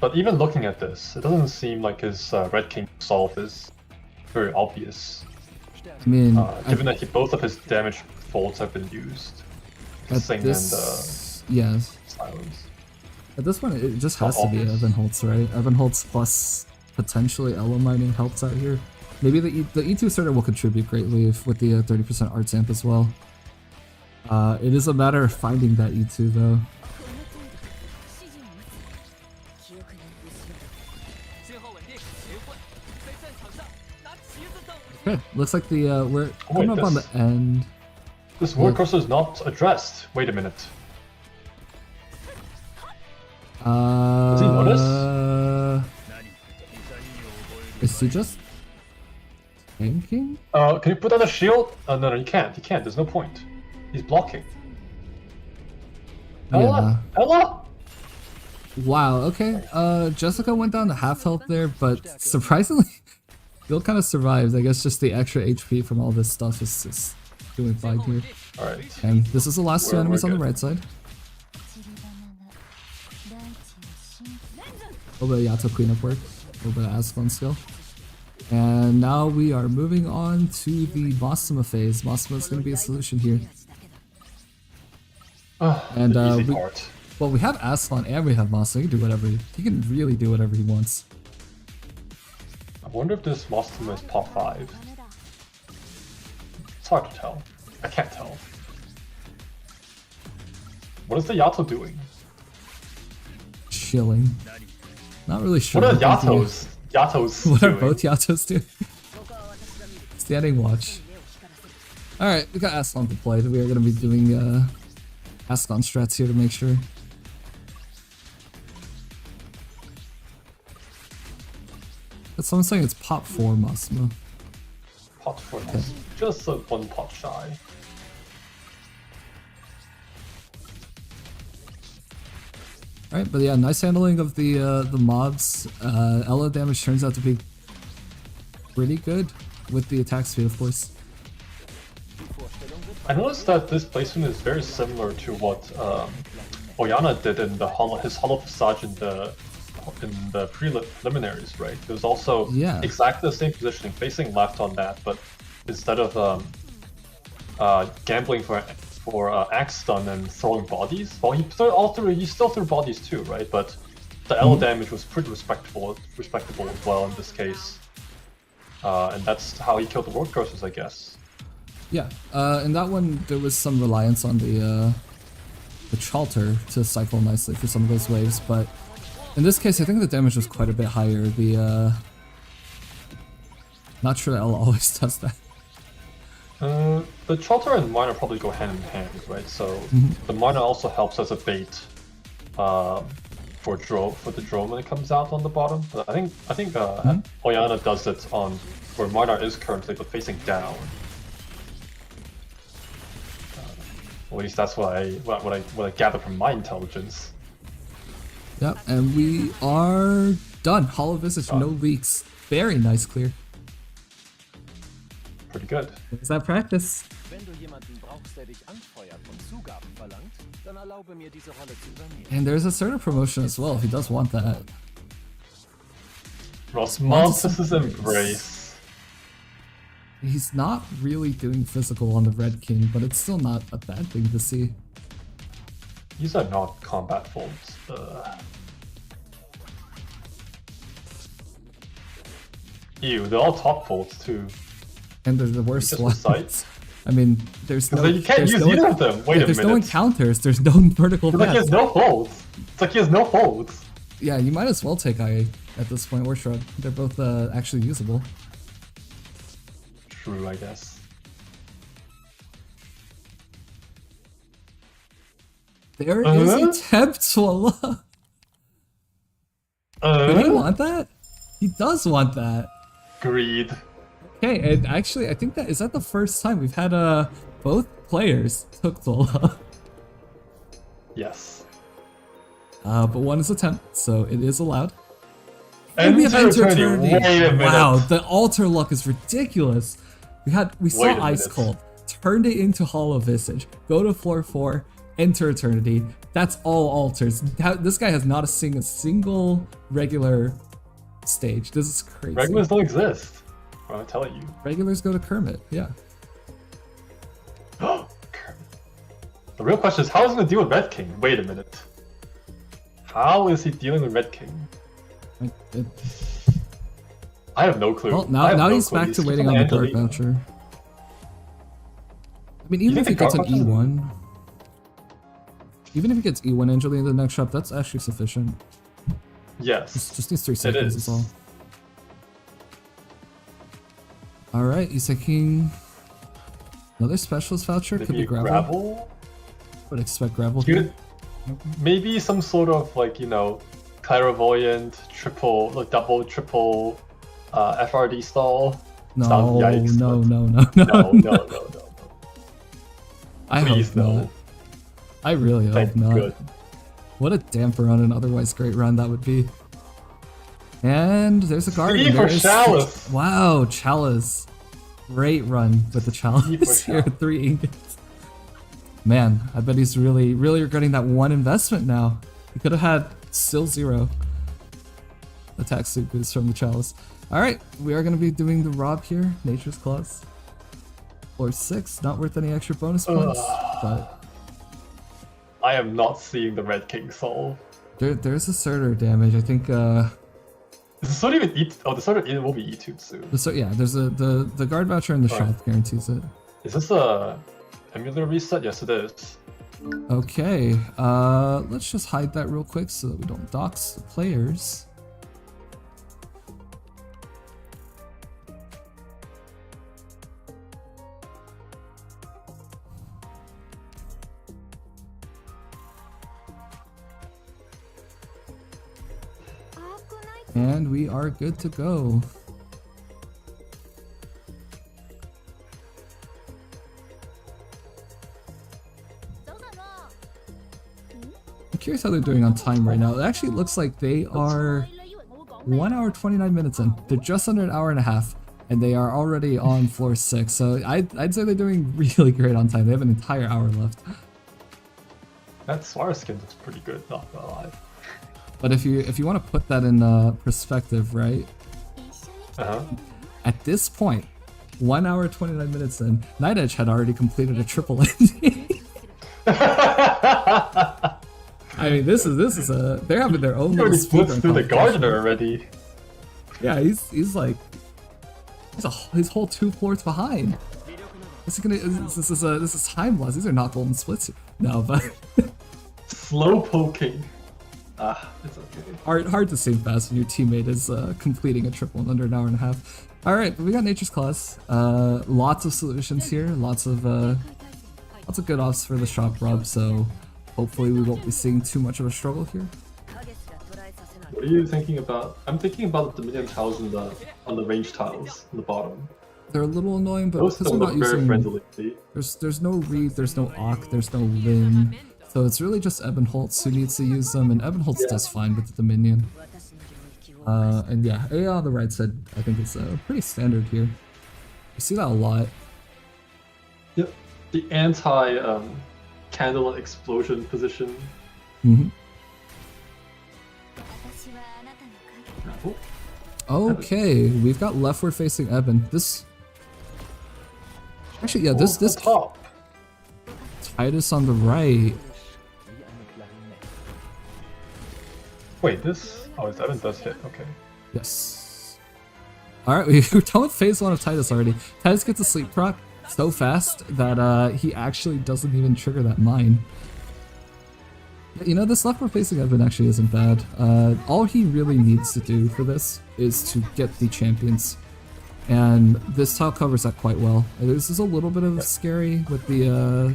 But even looking at this, it doesn't seem like his Red King solve is very obvious. I mean, given that both of his damage folds have been used. Sing and yes. Silence. At this point, it just has to be Evan Holtz, right? Evan Holtz plus potentially Ella mining helps out here. Maybe the E2 starter will contribute greatly with the 30% art amp as well. It is a matter of finding that E2 though. Okay, looks like we're coming up on the end. This world cursor is not addressed. Wait a minute. Does he notice? Is he just tanking? Can you put on a shield? No, you can't. He can't. There's no point. He's blocking. Ella! Yeah. Ella! Wow, okay. Jessica went down to half health there, but surprisingly, Bill kind of survived. I guess just the extra HP from all this stuff is just doing fine here. Alright. And this is the last 2 enemies on the right side. A little bit of Yato cleanup work, a little bit of Aslan skill. And now we are moving on to the Mostima phase. Mostima is going to be a solution here. And the easy part. Well, we have Aslan and we have Mostima. He can do whatever. He can really do whatever he wants. I wonder if this Mostima is pop 5. It's hard to tell. I can't tell. What is the Yato doing? Chilling. Not really sure. What are Yatos what doing? are both Yatos doing? Standing watch. Alright, we got Aslan to play. We are going to be doing Aslan strats here to make sure. That's someone saying it's pop 4 Mostima. Pot 4 Mostima. just one pot shy. Alright, but yeah, nice handling of the mobs. Elo damage turns out to be pretty good with the attack speed, of course. I noticed that this placement is very similar to what Oyana did in his hollow visage in the preliminaries, right? It was also exactly the same positioning, facing left on that, but instead of gambling for axe stun and throwing bodies, well, he still threw bodies too, right? But the L damage was pretty respectable as well in this case, and that's how he killed the road curses, I guess. Yeah, in that one there was some reliance on the Chalter to cycle nicely for some of those waves, but in this case I think the damage was quite a bit higher. The not sure that L always does that. The Chalter and Miner probably go hand in hand, right? So the Miner also helps as a bait for the drone when it comes out on the bottom. But I think Oyana does it on where Miner is currently, but facing down. At least that's what I gather from my intelligence. Yep, and we are done. Hollow Visage, no leaks. Very nice clear. Pretty good. Is that practice? And there's a certain promotion as well if he does want that. Rosmontis' Embrace. He's not really doing physical on the Red King, but it's still not a bad thing to see. These are not combat folds. Ew, they're all top folds too. And they're the worst ones. I mean, there's no. You can't use either of them. Wait a minute. There's no encounters. There's no vertical. It's like he has no folds. It's like he has no folds. Yeah, you might as well take IA at this point, or Shrug. They're both actually usable. True, I guess. There is a Temptwala. Would he want that? He does want that. Greed. Okay, and actually, I think that is that the first time we've had both players took Zola. Yes. But one is a temp, so it is allowed. And we have Enter Eternity. Wait a minute. Wow, the altar luck is ridiculous. We saw Ice Cold, turned it into Hollow Visage, go to floor 4, enter Eternity. That's all altars. This guy has not seen a single regular stage. This is crazy. Regulars don't exist. I'm telling you. Regulars go to Kermit, yeah. Kermit. The real question is, how is he going to deal with Red King? Wait a minute. How is he dealing with Red King? I have no clue. Well, now he's back to waiting on the Guard Voucher. I mean, even if he gets an E1... Even if he gets E1 Angelina in the next shop, that's actually sufficient. Yes. Just needs 3 seconds is all. Alright, he's taking another specialist voucher. Could be gravel. Would expect gravel here. Maybe some sort of, like, you know, clairvoyant, double, triple FRD stall. No, yikes, no. No. I Please, hope not. I really hope not. Good. What a damper on an otherwise great run that would be. And there's a guardian. For Chalice. Wow, Chalice. Great run with the Chalice here. 3 ingots. Man, I bet he's really regretting that one investment now. He could have had still 0 attack suit boost from the Chalice. Alright, we are going to be doing the Rob here. Nature's Claws. Floor 6, not worth any extra bonus points, but... I am not seeing the Red King soul. There's a Surtur damage, I think, Is the sword even the sword will be E2'd soon. Yeah, there's the guard voucher in the shop guarantees it. Is this a emulator reset? Yes, it is. Okay, let's just hide that real quick so that we don't dox the players. And we are good to go. I'm curious how they're doing on time right now. It actually looks like they are 1 hour 29 minutes in. They're just under an hour and a half, and they are already on floor 6. So I'd say they're doing really great on time. They have an entire hour left. That Swara skin looks pretty good, not gonna lie. But if you want to put that in perspective, right? At this point, 1 hour 29 minutes in, Night Edge had already completed a triple ending. I mean, this is a they're having their own He little already flipped speedrun through the competition. gardener already. Yeah, he's like his whole 2 floors behind. This is time loss. These are not golden splits. No, but Slow poking. It's okay. hard to save fast when your teammate is completing a triple in under an hour and a half. All right, we got Nature's Claws. Lots of solutions here. Lots of good offs for the shop rub. So hopefully we won't be seeing too much of a struggle here. What are you thinking about? I'm thinking about the Dominion tiles on the range tiles on the bottom. They're a little annoying, but Those because still we're not look very using friendly. there's no Reed, there's no Ock, there's no Lin. So it's really just Ebenholtz who needs to use them, and Ebenholtz does fine with the Dominion. And yeah, Aoao on the right side, I think is pretty standard here. You see that a lot. Yep. The anti candle explosion position. Mm-hmm. 私はあなたの影 Oh, Okay, we've got leftward facing Eben. This actually, yeah, this top. Titus on the right. Wait, this. Oh, his Evan does hit. Okay. Yes. Alright, we're done with phase 1 of Titus already. Titus gets a sleep proc so fast that he actually doesn't even trigger that mine. You know, this leftward facing Evan actually isn't bad. All he really needs to do for this is to get the champions. And this tile covers that quite well. This is a little bit of scary with the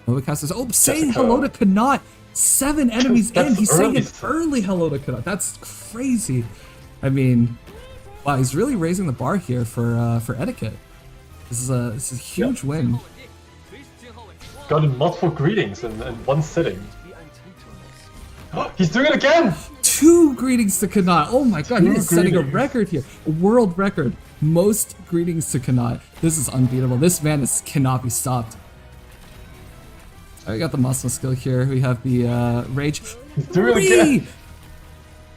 Novacasters. Oh, saying hello to Kanat! 7 enemies in! He's saying an early hello to Kanat. That's crazy. I mean, wow, he's really raising the bar here for etiquette. This is a huge win. Got in multiple greetings in one sitting. He's doing it again! 2 greetings to Kanat. Oh my god, he is setting a greetings. record here. A world record. Most greetings to Kanat. This is unbeatable. This man cannot be stopped. We got the muscle skill here. We have the rage. He's doing it again!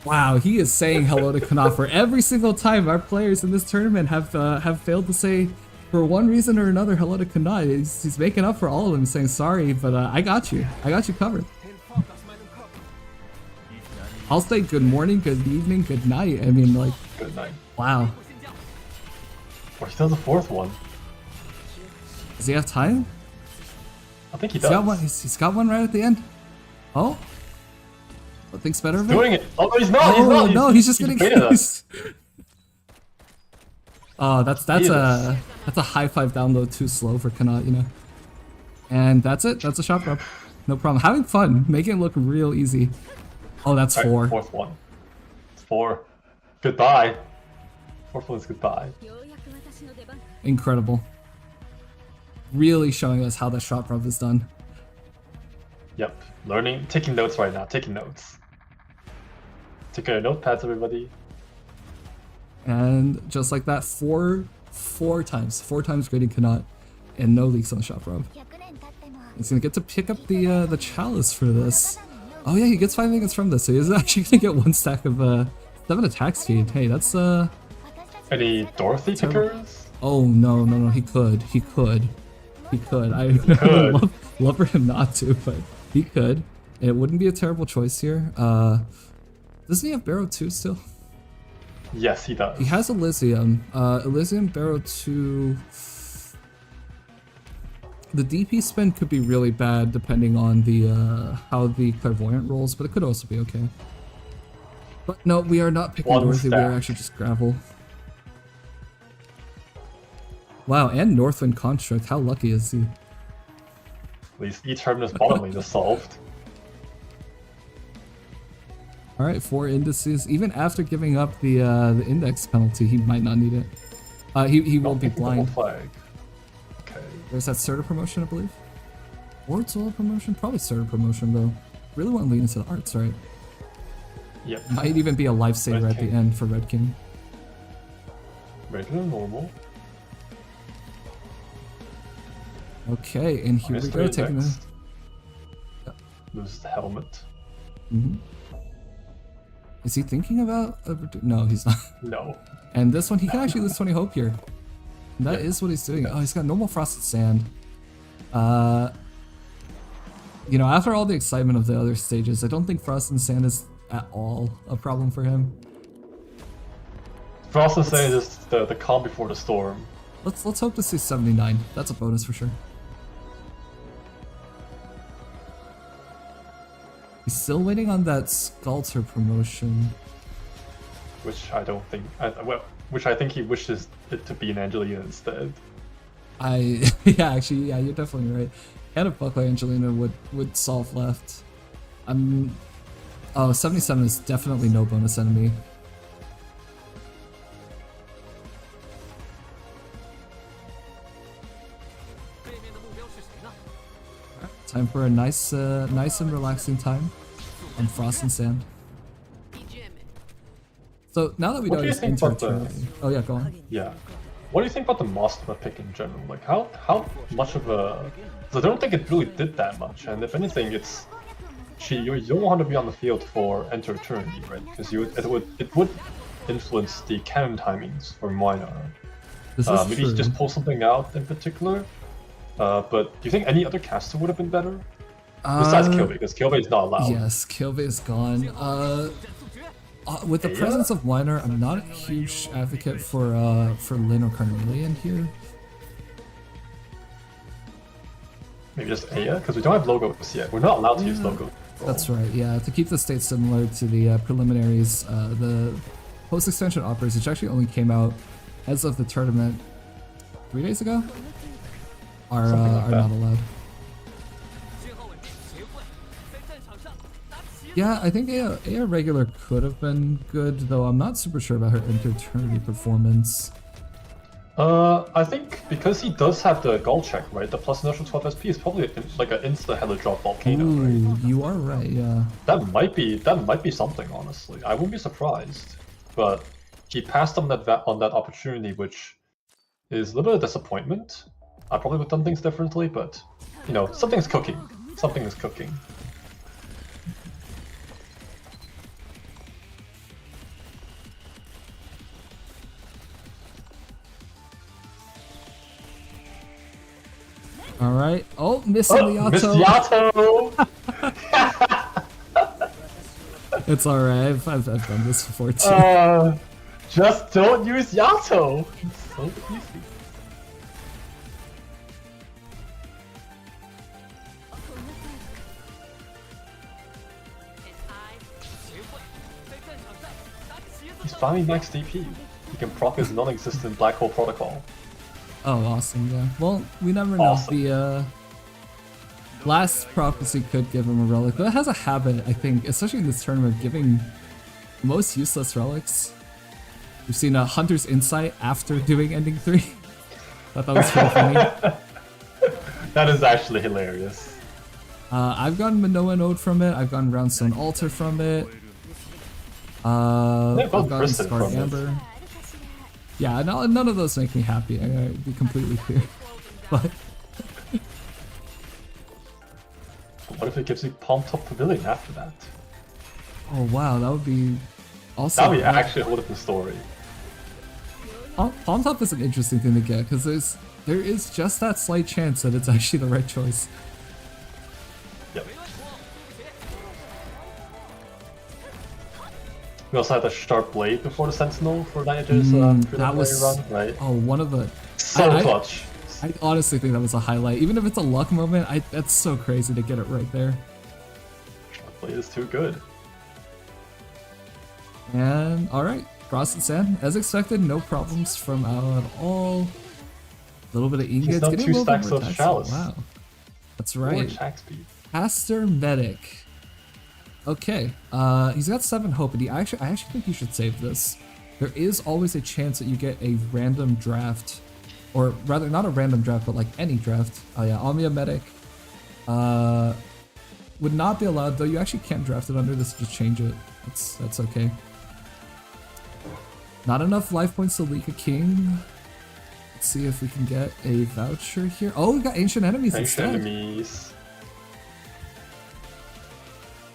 Wow, he is saying hello to Kanat for every single time our players in this tournament have failed to say, for one reason or another, hello to Kanat. He's making up for all of them, saying sorry, but I got you. I got you covered. I'll say good morning, good evening, good night. I mean, like, Good night. wow. Oh, he does a 4th one. Does he have time? I think he He's does. got one. He's got one right at the end. Oh, what thinks better of it? Doing it. Oh, no, he's not. He's Oh not. no, he's just getting baited us. Oh, that's a high 5 download too slow for Kanat, you know. And that's it. That's a shop rub. No problem. Having fun, making it look real easy. Oh, that's All 4. right, 4th one. It's 4. Goodbye. 4th one's goodbye. ようやく私の出番 Incredible. Really showing us how the shop rub is done. Yep. Learning, taking notes right now. Taking notes. Take your notepads, everybody. And just like that, four times grading Kanat, and no leaks on the shop rub. 100年経っても He's gonna get to pick up the chalice for this. Oh yeah, he gets 5 ingots from this, so he's actually gonna get 1 stack of 7 attack speed. Hey, that's 私たち Any Dorothy pickers? oh no, he could. I could. love for him not to, but he could. It wouldn't be a terrible choice here. Doesn't he have Barrow 2 still? Yes, he does. He has Elysium. Elysium, Barrow 2. The DP spin could be really bad depending on the how the clairvoyant rolls, but it could also be okay. But no, we are not picking 1 Dorothy, we are stack. actually just gravel. Wow, and Northwind Construct, how lucky is he? At least each terminus bottom lane is solved. Alright, 4 indices. Even after giving up the index penalty, he might not need it. He won't be Double blind. flag. Okay. There's that Serta promotion, I believe. Or Zola promotion? Probably Serta promotion, though. really want to lean into the arts, right? Yep. Might even be a lifesaver Red at the King. end for Red King. Regular, normal. Okay, and here we Mystery go, taking the... next. Loses the helmet. Is he thinking about... No, he's not. No. And this one, he can actually lose 20 hope here. And that is what he's doing. Oh, he's got normal Frosted Sand. You know, after all the excitement of the other stages, I don't think Frosted Sand is at all a problem for him. Frost and Sand is the calm before the storm. Let's hope to see 79. That's a bonus for sure. He's still waiting on that Sculptor promotion. Which I don't think... which I think he wishes it to be an Angelina instead. Yeah, actually, yeah, you're definitely right. And a Buckler Angelina would solve left. Oh, 77 is definitely no bonus enemy. Time for a nice and relaxing time on Frost and Sand. So now that we What know do you he's think into about the- eternity. Oh yeah, go on. Yeah. What do you think about the Mothma pick in general? Like, how much of a... I don't think it really did that much, and if anything, it's... You don't want to be on the field for Enter Eternity, right? Because it would influence the cannon timings for Moina. This is Maybe true. just pull something out in particular. But do you think any other caster would have been better? Besides Kilby, because Kilby is not allowed. Yes, Kilby is gone. With the Yeah. presence of Weiner, I'm not a huge advocate for Lyn or Carnelian here. Maybe just Aya, because we don't have logos yet. We're not allowed to use logos. That's right, yeah. To keep the state similar to the preliminaries, the post-extension offers, which actually only came out as of the tournament 3 days ago, are Something like that. not allowed. Yeah, I think Aya regular could have been good, though I'm not super sure about her Eternity performance. I think because he does have the goal check, right? The plus initial 12 SP is probably like an insta hella drop volcano, right? Ooh, you are right, yeah. That might be something, honestly. I wouldn't be surprised. But he passed on that opportunity, which is a little bit of disappointment. I probably would have done things differently, but you know, something's cooking. Something is cooking. All right. Oh, missing the Miss Yato. Yato! It's all right. I've done this before too. Just don't use Yato. It's so easy. He's finally max DP. He can proc his non-existent black hole protocol. Oh, awesome. Yeah. Well, we never know. Awesome. The last prophecy could give him a relic, but it has a habit, I think, especially in this tournament, of giving most useless relics. We've seen a Hunter's Insight after doing Ending 3. I thought that was pretty funny. That is actually hilarious. I've gotten Manoa Node from it. I've gotten Roundstone Altar from it. Yeah, I've both gotten Kristen Scarred from it. Amber. Yeah, none of those make me happy. I gotta be completely clear. But What if it gives you Palm Top Pavilion after that? oh wow, that would be also. That would be actually a whole different story. Palm Top is an interesting thing to get because there is just that slight chance that it's actually the right choice. Yep. We also had the Sharp Blade before the Sentinel for Niger's That was run, right? Oh, one of the. So I- clutch. I honestly think that was a highlight. Even if it's a luck moment, that's so crazy to get it right there. Sharp Blade is too good. And alright, Frost and Sand. As expected, no problems from Ao at all. A little bit of ingots. done Getting 2 a little bit stacks more of attacks. Chalice. Wow. That's Or right. attack speed. Caster Medic. Okay, he's got 7 hope, and I actually think you should save this. There is always a chance that you get a random draft, or rather, not a random draft, but like any draft. Oh yeah, Omnia Medic. would not be allowed, though you actually can't draft it under this, just change it. That's okay. Not enough life points to leak a king. Let's see if we can get a voucher here. Oh, we got Ancient Enemies instead. Ancient Enemies.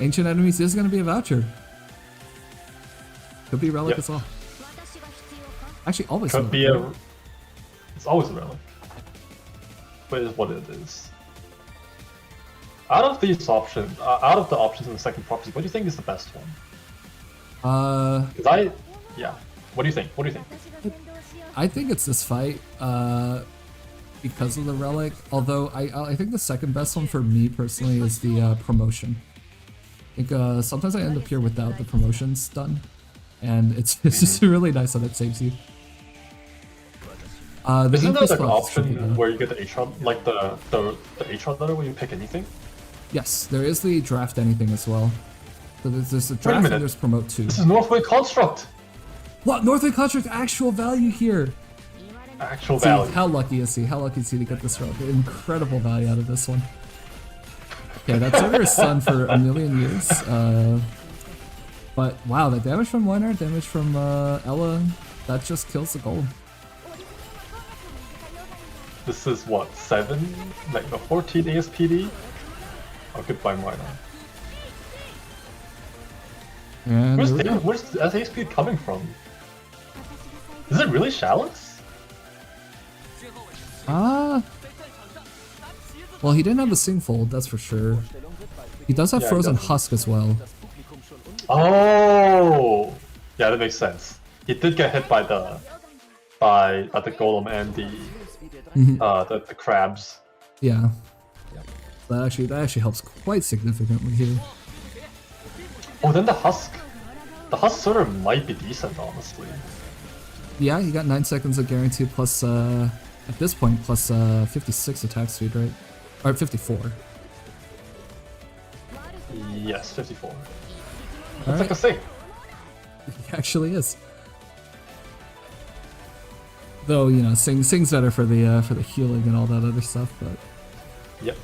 Ancient Enemies is going to be a voucher. Could be Relic Yep. as well. Actually, always Could a be relic. It's always a relic. But it is what it is. Out of these options, out of the options in the second prophecy, what do you think is the best one? Yeah. What do you think? What do you think? I think it's this fight because of the relic. Although I think the second best one for me personally is the promotion. I think sometimes I end up here without the promotions done, and it's just really nice that it saves you. The Isn't there increase like an buff is tricky, option though. where you get the HR, like the HR letter where you pick anything? Yes, there is the draft anything as well. So there's the Wait a draft minute. and there's promote too. This is Northway Construct! What? Northway Contract actual value here! Actual See, value. how lucky is he? How lucky is he to get this relic? Incredible value out of this one. Okay, that's over his son for a million years. But wow, the damage from Weiner, damage from Ella, that just kills the gold. This is what, 7? Like a 14 ASPD? Oh, goodbye, Minor. And Where's the ASPD coming from? Is it really Shallots? well, he didn't have the Singfold, that's for sure. He does have Yeah, he Frozen doesn't. Husk as well. Oh! Yeah, that makes sense. He did get hit by the golem and the crabs. Yeah. That actually helps quite significantly here. Oh, then the husk sort of might be decent, honestly. Yeah, he got 9 seconds of guarantee plus, at this point, plus 56 attack speed, right? Or 54. Yes, 54. That's Alright. like a sing. He actually is. Though, you know, Sing's better for the healing and all that other stuff, but... Yep.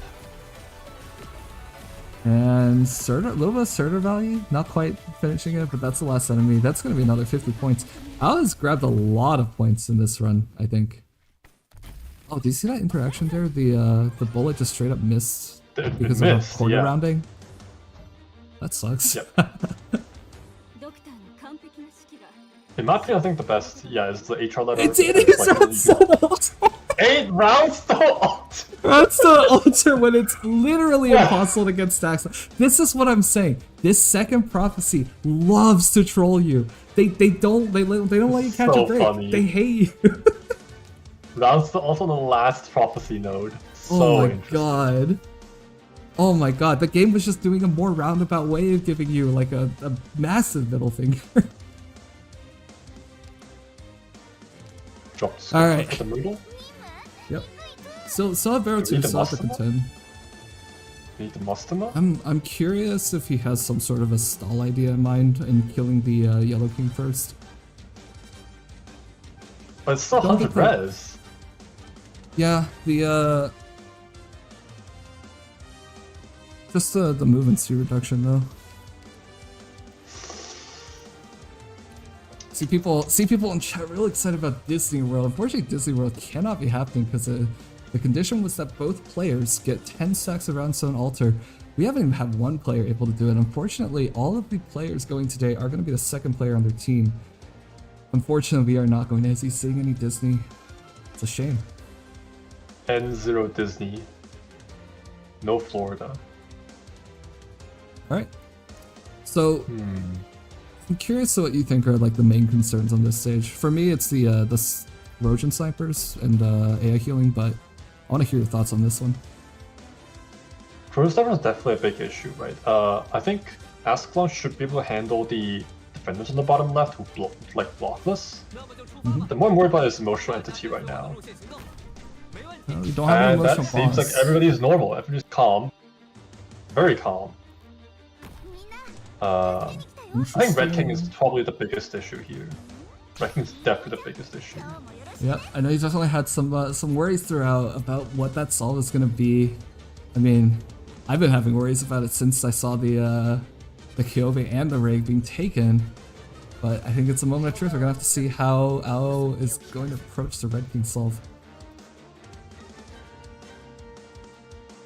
And Surtur, a little bit of Surtur value, not quite finishing it, but that's the last enemy. That's going to be another 50 points. Al has grabbed a lot of points in this run, I think. Oh, do you see that interaction there? The bullet just straight up missed It because missed, of a quarter yeah. rounding. That sucks. Yep. In my opinion, I think the best, is the HR letter. It is! Like, That's so 8 rounds to ult! That's the altar when it's literally impossible to get stacks. This is what I'm saying. This second prophecy loves to troll you. They don't let you catch So a break. funny. They hate you. That's also the last prophecy node. So Oh my interesting. god. Oh my god. The game was just doing a more roundabout way of giving you like a massive middle finger. Dropped All right. the Moodle. Yep. Still have Barrow 2, need the still have to Mustama? contend. Need the Mustama? I'm curious if he has some sort of a stall idea in mind in killing the Yellow King first. But it's still Don't 100 get that. res. Yeah, just the movement speed reduction though. See people in chat really excited about Disney World. Unfortunately, Disney World cannot be happening because the condition was that both players get 10 stacks of Roundstone Altar. We haven't even had one player able to do it. Unfortunately, all of the players going today are going to be the second player on their team. Unfortunately, we are not going to see seeing any Disney. It's a shame. N0 Disney. No Florida. Alright. So, I'm curious to what you think are like the main concerns on this stage. For me, it's the Rojan snipers and AI healing, but I want to hear your thoughts on this one. Cruise Diver is definitely a big issue, right? I think Ascalon should be able to handle the defenders on the bottom left who block this. The more I'm worried about is emotional entity right now. No, you don't have any And that emotional seems like bonds. everybody is normal, everybody's calm. Very calm. I think Red King is probably the biggest issue here. Red King is definitely the biggest issue. Yep, I know he's definitely had some worries throughout about what that solve is going to be. I mean, I've been having worries about it since I saw the Kyove and the Rig being taken. But I think it's a moment of truth. We're gonna have to see how Aoao is going to approach the Red King solve.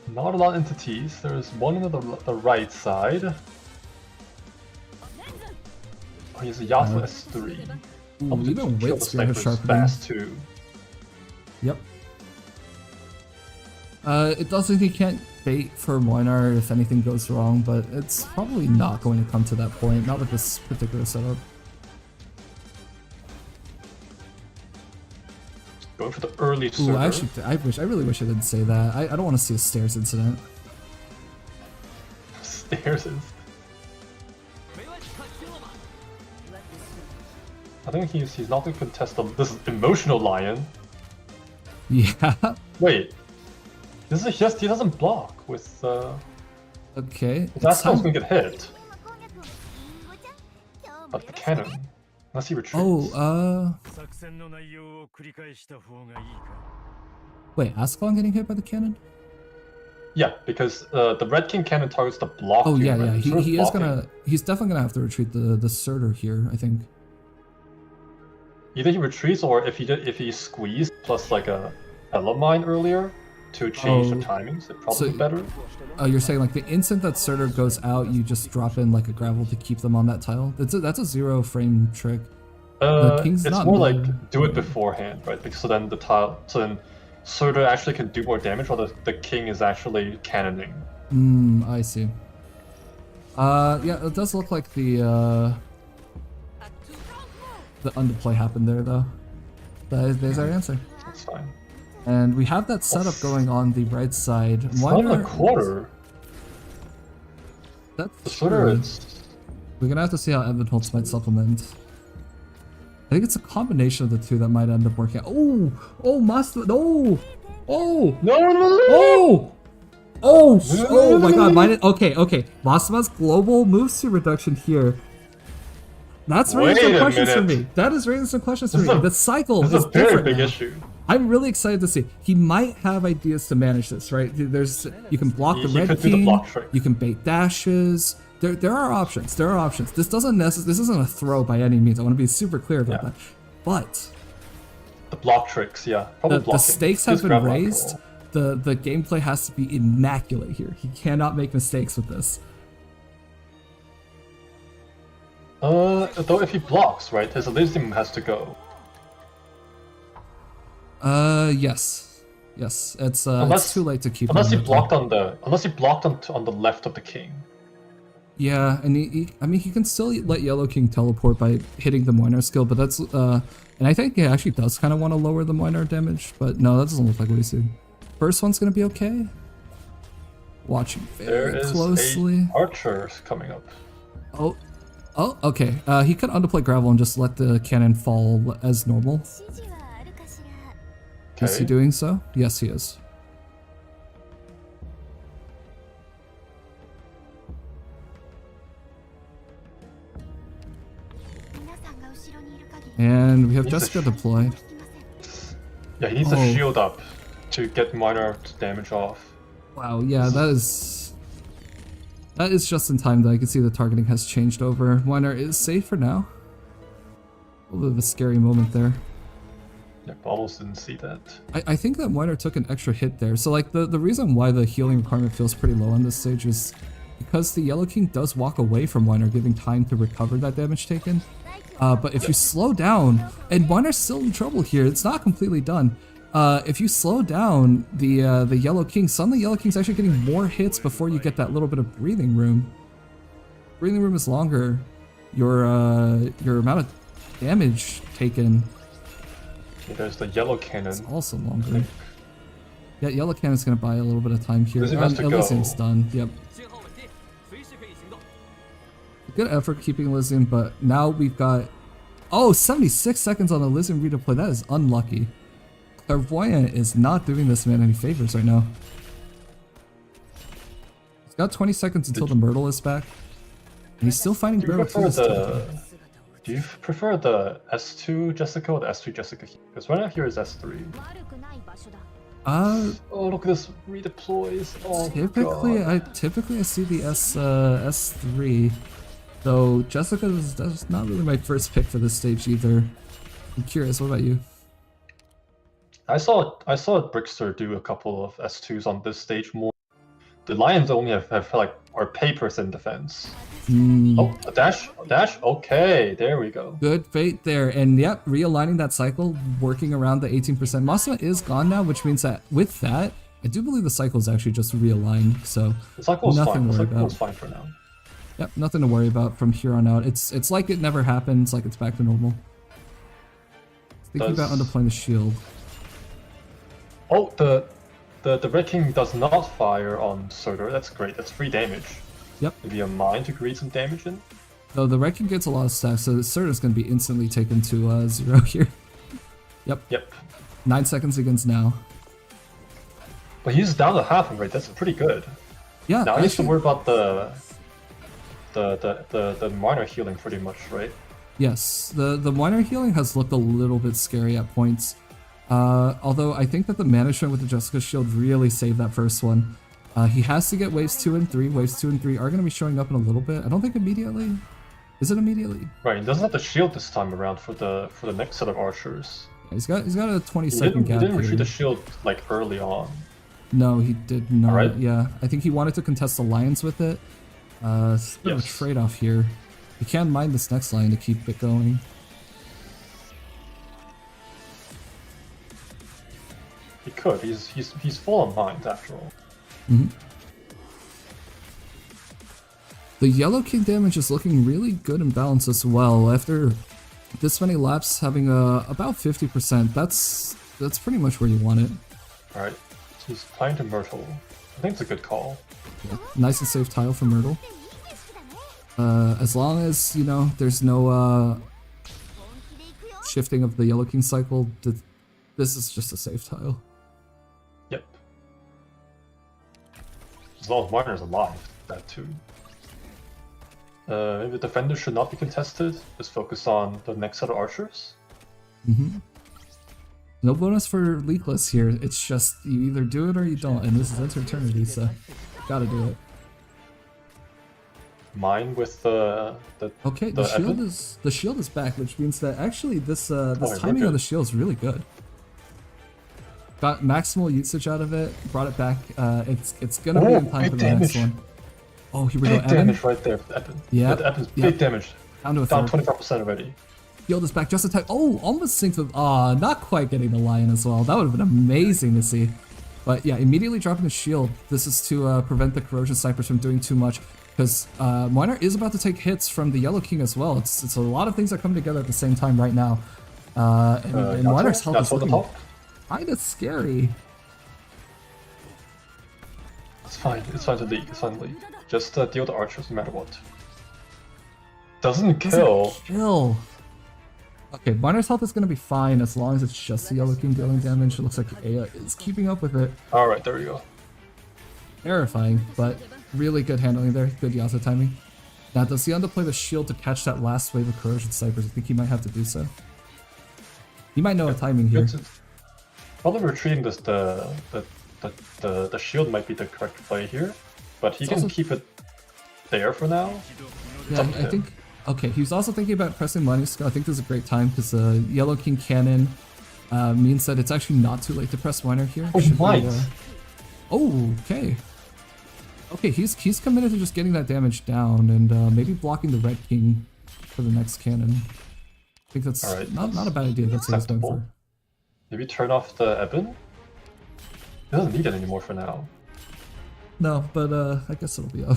Not a lot of entities. There's one on the right side. Oh, he's a Yasuo S3. Ooh, even with Spirit of Sharpening. Fast too. Yep. It does think he can't bait for Moinar if anything goes wrong, but it's probably not going to come to that point, not with this particular setup. Going for the early Ooh, server. I really wish I didn't say that. I don't want to see a stairs incident. Stairs is. I think he's not going to contest this emotional lion. Yeah. Wait. This is just he doesn't block with Okay. that's how he's gonna get hit. But the cannon. Unless he retreats. Oh, wait, Ascalon getting hit by the cannon? Yeah, because the Red King cannon targets the block. Oh yeah, right? yeah. He's definitely gonna have to retreat the Surtur here, I think. Either he retreats or if he squeezed plus like a Elamine earlier to change the timings, it probably better. Oh, you're saying like the instant that Surtur goes out, you just drop in like a gravel to keep them on that tile? That's a 0 frame trick. The King's it's not more moving. like do it beforehand, right? Because so then Surtur actually can do more damage while the King is actually cannoning. I see. Yeah, it does look like the underplay happened there though. There's our answer. That's fine. And we have that setup going on the right side. It's not a quarter. That's The Surtur true. is. We're gonna have to see how Evan might supplement. I think it's a combination of the two that might end up working out. Oh! Oh, Master! No! Oh! No! Oh my god, okay. Mastima's global move speed reduction here. That's raising some questions for me. That is raising some questions for me. The cycle This is is a very different big now. issue. I'm really excited to see. He might have ideas to manage this, right? You can block the He Red could do the King, block trick. you can bait dashes. There are options. There are options. This isn't a throw by any means. I want to be super clear about that. But The block tricks, yeah. Probably the blocking. stakes have Use been grab lock raised. roll. The gameplay has to be immaculate here. He cannot make mistakes with this. Though if he blocks, right, his Elysium has to go. Yes. It's too late to keep. Unless he him blocked on the left of the King. Yeah, and he can still let Yellow King teleport by hitting the Moinar skill, but that's and I think he actually does kind of want to lower the Moinar damage, but no, that doesn't look like what he's doing. First one's gonna be okay. Watching very There is closely. a Archer coming up. Oh, okay. He could underplay gravel and just let the cannon fall as normal. Is he doing so? Yes, he is. And we have Jessica deployed. Yeah, he needs to shield up to get minor damage off. Wow, yeah, that is just in time that I can see the targeting has changed over. Minor is safe for now. A little bit of a scary moment there. Yeah, Bubbles didn't see that. I think that Minor took an extra hit there. So like the reason why the healing requirement feels pretty low on this stage is because the Yellow King does walk away from Minor, giving time to recover that damage taken. But if you slow down, and Minor's still in trouble here, it's not completely done. If you slow down the Yellow King, suddenly Yellow King's actually getting more hits before you get that little bit of breathing room. Breathing room is longer. Your amount of damage taken. Okay, there's the Yellow Cannon. It's also longer. Yeah, Yellow Cannon's gonna buy a little bit of time here. Elysium has to go. Elysium's done. Yep. Good effort keeping Elysium, but now we've got 76 seconds on Elysium redeploy. That is unlucky. Clairvoyant is not doing this man any favors right now. He's got 20 seconds until the Myrtle is back. And he's still finding Do you Myrtle prefer the S2 Jessica or the S3 Jessica? Because right now here is S3. Oh, look at this redeploys. Oh, typically God. I see the S3. Though that's not really my first pick for this stage either. I'm curious, what about you? I saw Brickster do a couple of S2s on this stage more. The Lions only have like are papers in defense. Oh, a dash, okay, there we go. Good fate there, and yep, realigning that cycle, working around the 18%. Masuma is gone now, which means that with that, I do believe the cycle is actually just realigned, so The cycle's nothing fine. to The worry cycle's about. fine for now. Yep, nothing to worry about from here on out. It's like it never happened, it's like it's back to normal. Thinking about underplaying the shield. Oh, the Red King does not fire on Surtur. That's great. That's free damage. Yep. Maybe a mine to grease some damage in. Though the Wrecking gets a lot of stacks, so Surtur's going to be instantly taken to 0 here. Yep. 9 seconds against now. But he's down to half of it. That's pretty good. Yeah. Now he has to worry about the minor healing pretty much, right? Yes, the minor healing has looked a little bit scary at points. Although I think that the management with the Jessica shield really saved that first one. He has to get waves 2 and 3. Waves 2 and 3 are going to be showing up in a little bit. I don't think immediately. Is it immediately? Right, he doesn't have the shield this time around for the next set of archers. Yeah, he's got a 20-second gap He didn't retreat here. the shield like early on. No, he did not. Alright. Yeah, I think he wanted to contest the lions with it. It's a bit of a Yes. trade-off here. He can mine this next line to keep it going. He could. He's full on mines after all. The Yellow King damage is looking really good and balanced as well. After this many laps having about 50%, that's pretty much where you want it. Alright, so he's playing to Myrtle. I think it's a good call. Yeah. Nice and safe tile for Myrtle. As long as, you know, there's no shifting of the Yellow King cycle, this is just a safe tile. Yep. As long as Miner's alive, that too. Maybe the defender should not be contested. Just focus on the next set of archers. No bonus for Leakless here. It's just you either do it or you don't, and this is Enter Eternity, so gotta do it. Mine with the Okay, the Evan? shield is back, which means that actually this we're timing good. of the shield is really good. Got maximal usage out of it, brought it back. It's gonna be in time big for the next damage. one. Oh, here we go, Big Evan. damage right there for the Evan. Yep, The Evan's yep. big damage. Down to a Down third. 25% already. Shield is back just in time. Oh, almost synced with. Not quite getting the lion as well. That would have been amazing to see. But yeah, immediately dropping the shield. This is to prevent the corrosion snipers from doing too much. Because Miner is about to take hits from the Yellow King as well. It's a lot of things that come together at the same time right now. And Miner's health is looking kind of scary. It's fine. It's fine to leak. It's fine to leak. Just deal the archers no matter what. Doesn't kill. Kill. Okay, Miner's health is going to be fine as long as it's just the Yellow King dealing damage. It looks like Aya is keeping up with it. Alright, there we go. Terrifying, but really good handling there. Good Yasuo timing. Now, does he underplay the shield to catch that last wave of corrosion snipers? I think he might have to do so. He might know a timing here. Probably retreating this the shield might be the correct play here, but he It's can also- keep it there for now. Yeah, up to I him. think. Okay, he was also thinking about pressing money skill. I think this is a great time because the Yellow King cannon means that it's actually not too late to press miner here. Oh, Should be, might. Oh, okay. Okay, he's committed to just getting that damage down and maybe blocking the Red King for the next cannon. I think that's Alright, not a bad idea. That's what I was going acceptable. for. Maybe turn off the Eben? He doesn't need it anymore for now. No, but I guess it'll be up.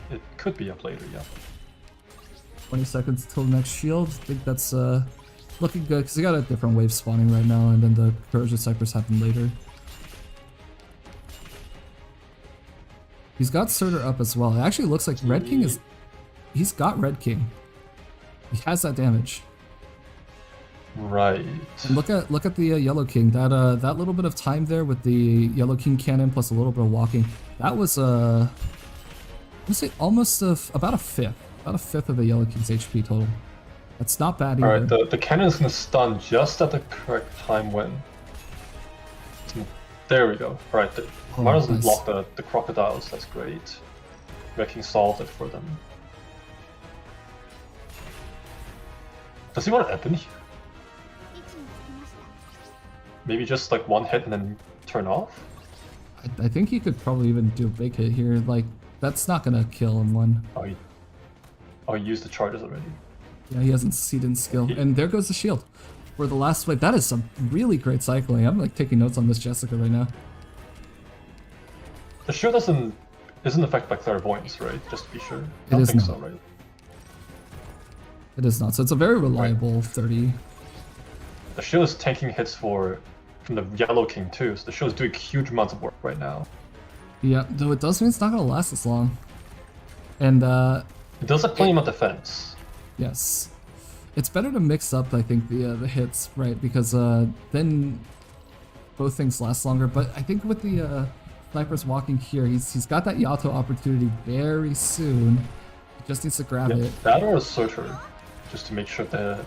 It could be up later, yeah. 20 seconds till the next shield. I think that's looking good because he got a different wave spawning right now, and then the corrosion cyphers happen later. He's got Surtur up as well. It actually looks like Red King is. He's got Red King. He has that damage. Right. And look at the Yellow King. That little bit of time there with the Yellow King cannon plus a little bit of walking. That was let's say almost about a fifth of the Yellow King's HP total. That's not bad either. Alright, the cannon is gonna stun just at the correct time when. There we go. Alright, the Oh, Mara doesn't nice. block the crocodiles, that's great. Wrecking solved it for them. Does he want Ebony? Maybe just like one hit and then turn off? I think he could probably even do a big hit here. Like, that's not gonna kill him one. Oh, he used the charges already. Yeah, he didn't skill. And there goes the shield for the last fight. That is some really great cycling. I'm like taking notes on this Jessica right now. The shield isn't affected by clairvoyance, right? Just to be sure. I It don't is think not. so, right? It is not. So it's a very reliable 30. The shield is tanking hits from the Yellow King too, so the shield is doing huge amounts of work right now. Yeah, though it does mean it's not gonna last as long. And It does have plenty of defense. yes, it's better to mix up. I think the hits, right? Because then both things last longer. But I think with the snipers walking here, he's got that Yato opportunity very soon. He just needs to grab Yeah, it. that or a Surtur, just to make sure that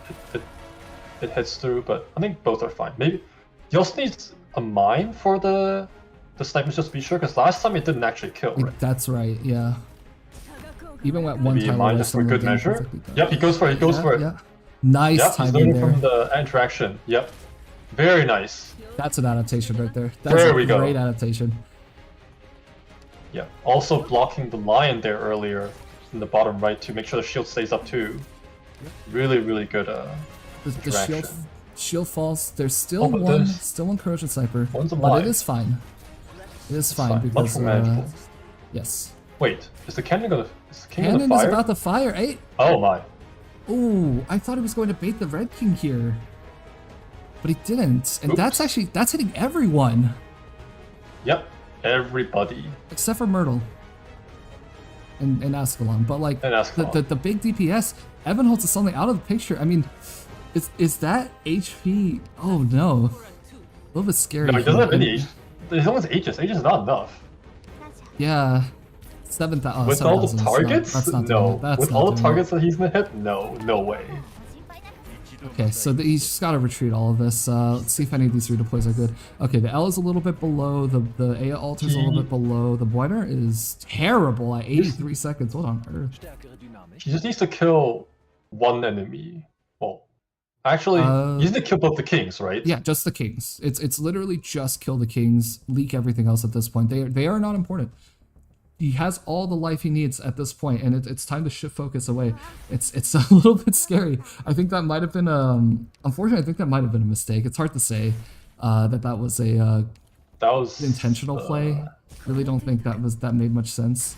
it hits through. But I think both are fine. Maybe he also needs a mine for the snipers, just to be sure, because last time it didn't actually kill, right? That's right. Yeah. Even at one Maybe a time, mine away, just for some of good them didn't measure. perfectly done. Yep, he goes for it. He goes for it. Yeah. Nice Yep, he's timing learning there. from the interaction. Yep, very nice. That's an adaptation right there. That's There a we go. great adaptation. Yeah, also blocking the lion there earlier in the bottom right to make sure the shield stays up too. Really, really good The interaction. shield falls. There's still Oh, but one corrosion sniper, One's but alive. it is fine. It is fine Much because more manageable. yes, Wait, is the cannon gonna? Is the king Cannon gonna is fire? about to fire. Hey, Oh my! ooh! I thought he was going to bait the Red King here, but he didn't. And Oops. that's hitting everyone Yep, everybody. except for Myrtle and Ascalon. But like And Ascalon. the big DPS, Evan holds something out of the picture. I mean, is that HP? Oh no, a little bit scary. No, he doesn't have here. any. He only has Aegis. Aegis is not enough. Yeah, 7,000. With all the targets? That's not No. doing it. That's With not all the doing it. targets that he's gonna hit? No. No way. Okay, so he's just got to retreat all of this. Let's see if any of these redeploys are good. Okay, the L is a little bit below. The Aya altar is a little bit below. The Boiner is terrible at 83 seconds. What on earth? He just needs to kill one enemy. Well, actually, he needs to kill both the kings, right? Yeah, just the kings. It's literally just kill the kings, leak everything else at this point. They are not important. He has all the life he needs at this point, and it's time to shift focus away. It's a little bit scary. I think that might have been unfortunately I think that might have been a mistake. It's hard to say that was a That was intentional play. Really don't think that made much sense,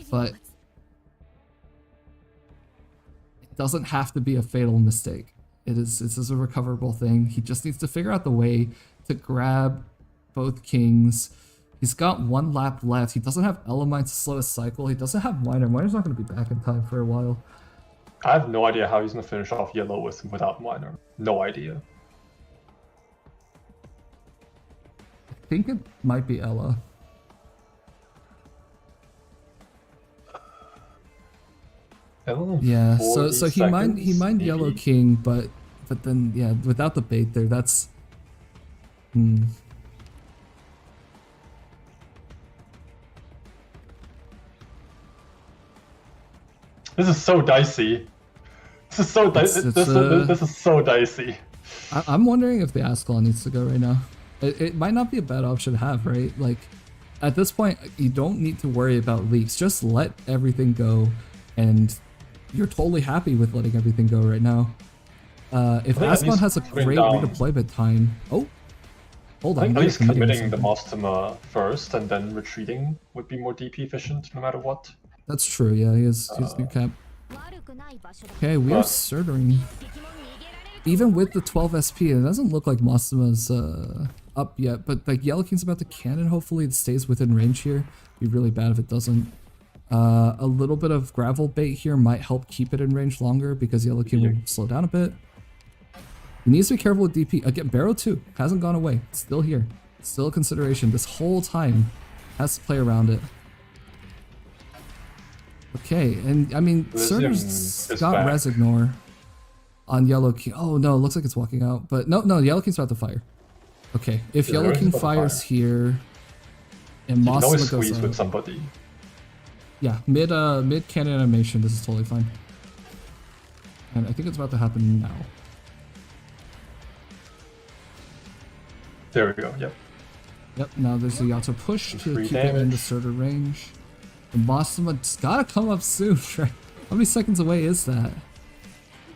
but it doesn't have to be a fatal mistake. It's a recoverable thing. He just needs to figure out the way to grab both kings. He's got one lap left. He doesn't have Elamine to slow his cycle. He doesn't have Miner. Miner's not going to be back in time for a while. I have no idea how he's gonna finish off yellow without Miner. No idea. I think it might be Ella. Yeah, so he mined Yellow King, but then yeah, without the bait there, that's This is so dicey. This is so dicey. This is so dicey. I'm wondering if the Ascalon needs to go right now. It might not be a bad option to have, right? Like, at this point, you don't need to worry about leaks. Just let everything go, and you're totally happy with letting everything go right now. If I think at Ascalon least has a putting great down- redeployment time... Oh! Hold I on. think now at you're least committing to committing the something. Mostoma first and then retreating would be more DP efficient no matter what. That's true, yeah, he has new cap. Okay, we are But- surtering. Even with the 12 SP, it doesn't look like Mostoma's up yet, but like Yellow King's about to cannon. Hopefully it stays within range here. Be really bad if it doesn't. A little bit of gravel bait here might help keep it in range longer because Yellow King will slow down a bit. He needs to be careful with DP. Again, Barrow 2 hasn't gone away. It's still here. Still a consideration this whole time. Has to play around it. Okay, and I mean, Elysium Surtur's is got back. Resignor on Yellow King. Oh no, it looks like it's walking out. But no, Yellow King's about to fire. Okay, if Yeah, Yellow there is King about to fires fire. here, and You can always Mossima goes squeeze with out. somebody. Yeah, mid cannon animation, this is totally fine. And I think it's about to happen now. There we go. Yep. Yep, now there's a Yato push to Free keep it in the damage. starter range. And Mossima's gotta come up soon, right? How many seconds away is that?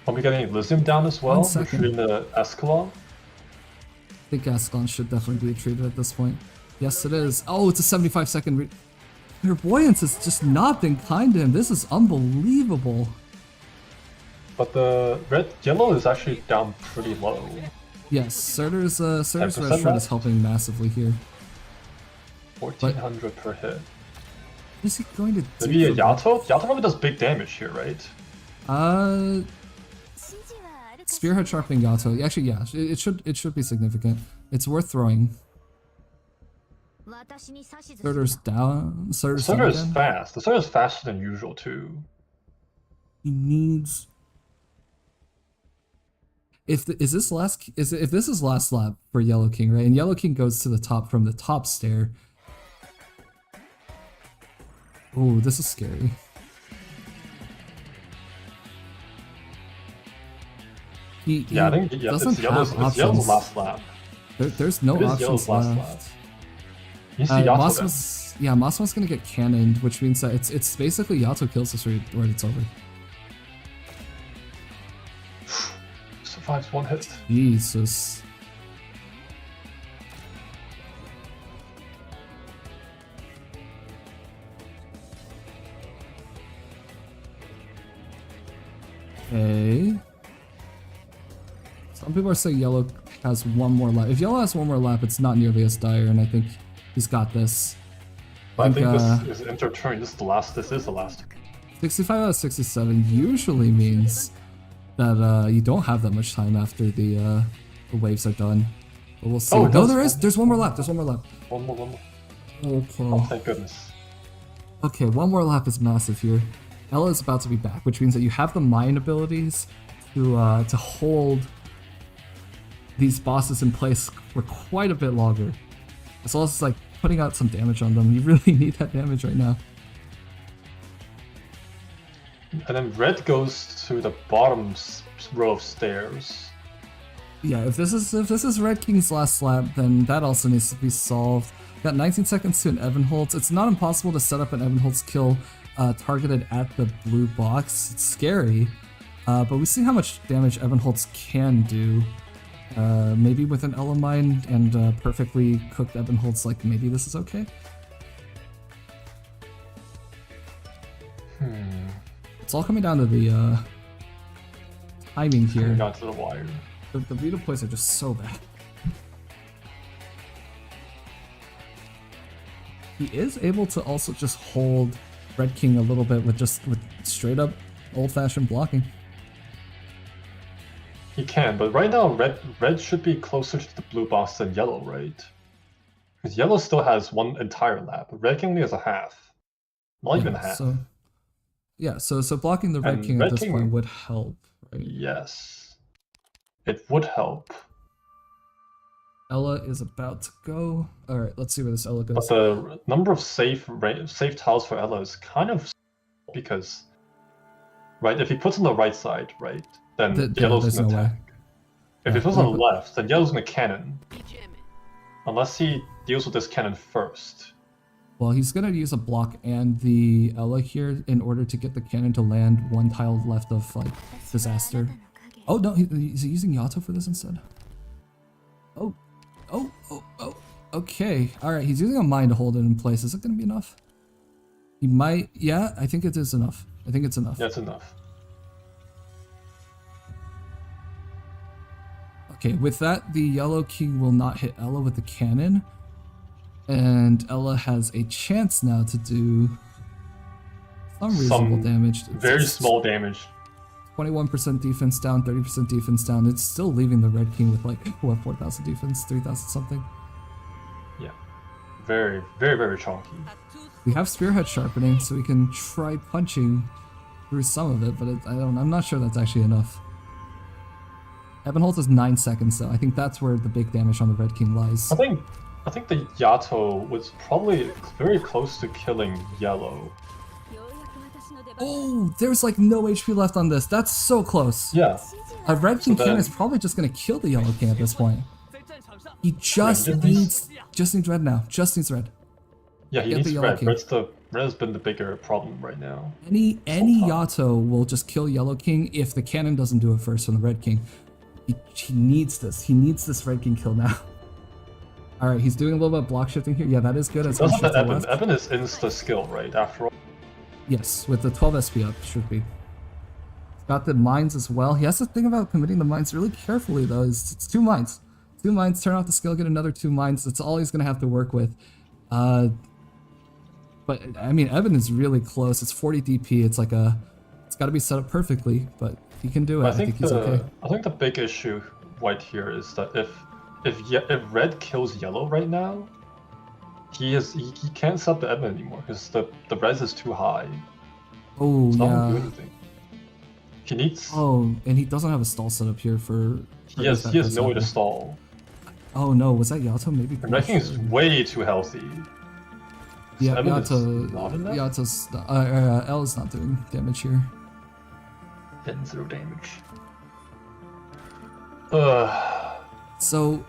Are we getting Elysium down as well? 1 second. Retreating the Escalon? I think Ascalon should definitely be retreated at this point. Yes, it is. Oh, it's a 75-second Clairvoyance has just not been kind to him. This is unbelievable. But the yellow is actually down pretty low. Yes, Surtur's 10% red shred is left. helping massively here. 1400 per hit. What is he going to do? Maybe a for that? Yato? Yato probably does big damage here, right? Spearhead sharpening Yato. Actually, yeah, it should be significant. It's worth throwing. Surtur's down. Surtur's Sutter down is again. fast. The Sutter is faster than usual too. He needs. If this is last lap for Yellow King, right? And Yellow King goes to the top from the top stair. Oh, this is scary. He Yeah, I think doesn't it's yellow's, have it's yellow's options. last lap. There's no It is options yellow's last lap. left. You see Yato then. Mossma's gonna get cannoned, which means that it's basically Yato kills this or it's over. Survives one hit. Jesus. Okay. Some people are saying Yellow has one more lap. If Yellow has one more lap, it's not nearly as dire, and I think he's got this. But I think think, this is enter turn. This is the last. This is the last. 65 out of 67 usually means that you don't have that much time after the waves are done. But we'll see. Oh, it No, does. there's one more lap. There's one more lap. One more. Okay. Oh, thank goodness. Okay, one more lap is massive here. Ella is about to be back, which means that you have the mine abilities to hold these bosses in place for quite a bit longer. As well as like putting out some damage on them. You really need that damage right now. And then red goes to the bottom row of stairs. Yeah, if this is Red King's last lap, then that also needs to be solved. Got 19 seconds to an Evenholtz. It's not impossible to set up an Evenholtz kill targeted at the blue box. It's scary, but we see how much damage Evenholtz can do. Maybe with an Elamine and perfectly cooked Evenholtz, like maybe this is okay. It's all coming down to the timing here. Coming down to the wire. The Vita plays are just so bad. He is able to also just hold Red King a little bit with straight up old-fashioned blocking. He can, but right now red should be closer to the blue box than yellow, right? Because yellow still has one entire lap. Red King only has a half. Not even half. So blocking the Red And King Red at this King- point would help, right? Yes. It would help. Ella is about to go. Alright, let's see where this Ella But goes. the number of safe tiles for Ella is kind of because, right, if he puts on the right side, right, then yellow's there's gonna no way. attack. If Yeah, he puts on the but- left, then yellow's gonna cannon. Unless he deals with this cannon first. Well, he's gonna use a block and the Ella here in order to get the cannon to land one tile left of like disaster. Oh no, he's using Yato for this instead. Oh. Okay. Alright, he's using a mine to hold it in place. Is it gonna be enough? He might. Yeah, I think it is enough. I think it's enough. That's enough. Okay, with that, the Yellow King will not hit Ella with the cannon. And Ella has a chance now to do some reasonable damage. Very small damage. 21% defense down, 30% defense down. It's still leaving the Red King with like, what, 4,000 defense, 3,000 something. Yeah. Very, very, very chunky. We have Spearhead Sharpening, so we can try punching through some of it, but I'm not sure that's actually enough. Evan holds is 9 seconds though. I think that's where the big damage on the Red King lies. I think the Yato was probably very close to killing yellow. Oh, there's like no HP left on this. That's so close. Yeah. A Red King So cannon then- is probably just gonna kill the Yellow King at this point. He just Right, needs red now. Just needs red. Yeah, he Get the needs Yellow red. King. Red has been the bigger problem right now. Any tough. Yato will just kill Yellow King if the cannon doesn't do it first from the Red King. He needs this. He needs this Red King kill now. All right, he's doing a little bit of block shifting here. Yeah, that is good. It's Doesn't shift to Evan? left. Evan is insta skill, right? After all. Yes, with the 12 SP up, should be. Got the mines as well. He has to think about committing the mines really carefully, though. It's 2 mines. 2 mines, turn off the skill, get another 2 mines. That's all he's going to have to work with. But, I mean, Evan is really close. It's 40 DP. It's like it's got to be set up perfectly, but he can do it. I think he's okay. I think the big issue white here is that if red kills yellow right now, he can't sub the Evan anymore because the res is too high. Oh, It's not gonna do yeah. anything. He needs. Oh, and he doesn't have a stall set up here for he has no way to stall. Oh, no. Was that Yato? Maybe. And Red King is way too healthy. Yeah, Evan is Yato. not enough? Yato's. L is not doing damage here. Getting 0 damage. So,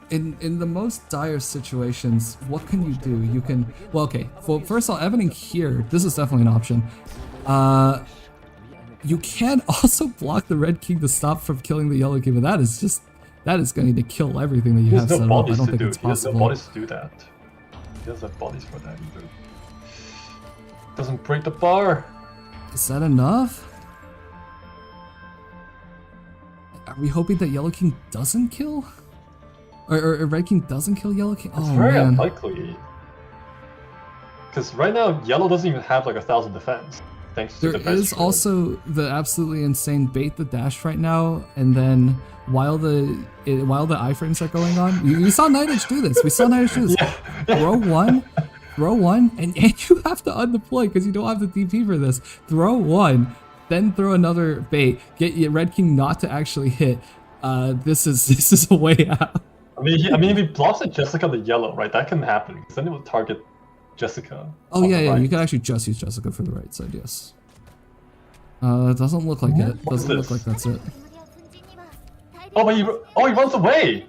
in the most dire situations, what can you do? You can, well, okay. Well, first of all, Evaning here, this is definitely an option. You can also block the Red King to stop from killing the Yellow King, but that is going to kill everything that you He have has set no up. I bodies don't to think do. it's He has no possible. bodies to do that. He doesn't have bodies for that either. Doesn't break the bar. Is that enough? Are we hoping that Yellow King doesn't kill? Or Red King doesn't kill Yellow King? It's Oh, very man. unlikely. Because right now, yellow doesn't even have like 1,000 defense. Thanks to There the is also the absolutely insane bait the dash right now, and then while the iframes are going on, we saw Night Edge do this. We saw Night Edge do this. Throw one, and you have to undeploy because you don't have the DP for this. Throw one, then throw another bait. Get your Red King not to actually hit. This is a way out. I mean, if he blocks at Jessica the yellow, right? That can happen. Because then it will target Jessica. Oh on yeah, the yeah. right. You can actually just use Jessica for the right side. Yes. It doesn't look like it. What's Doesn't look this? like that's it. Oh, but he runs away.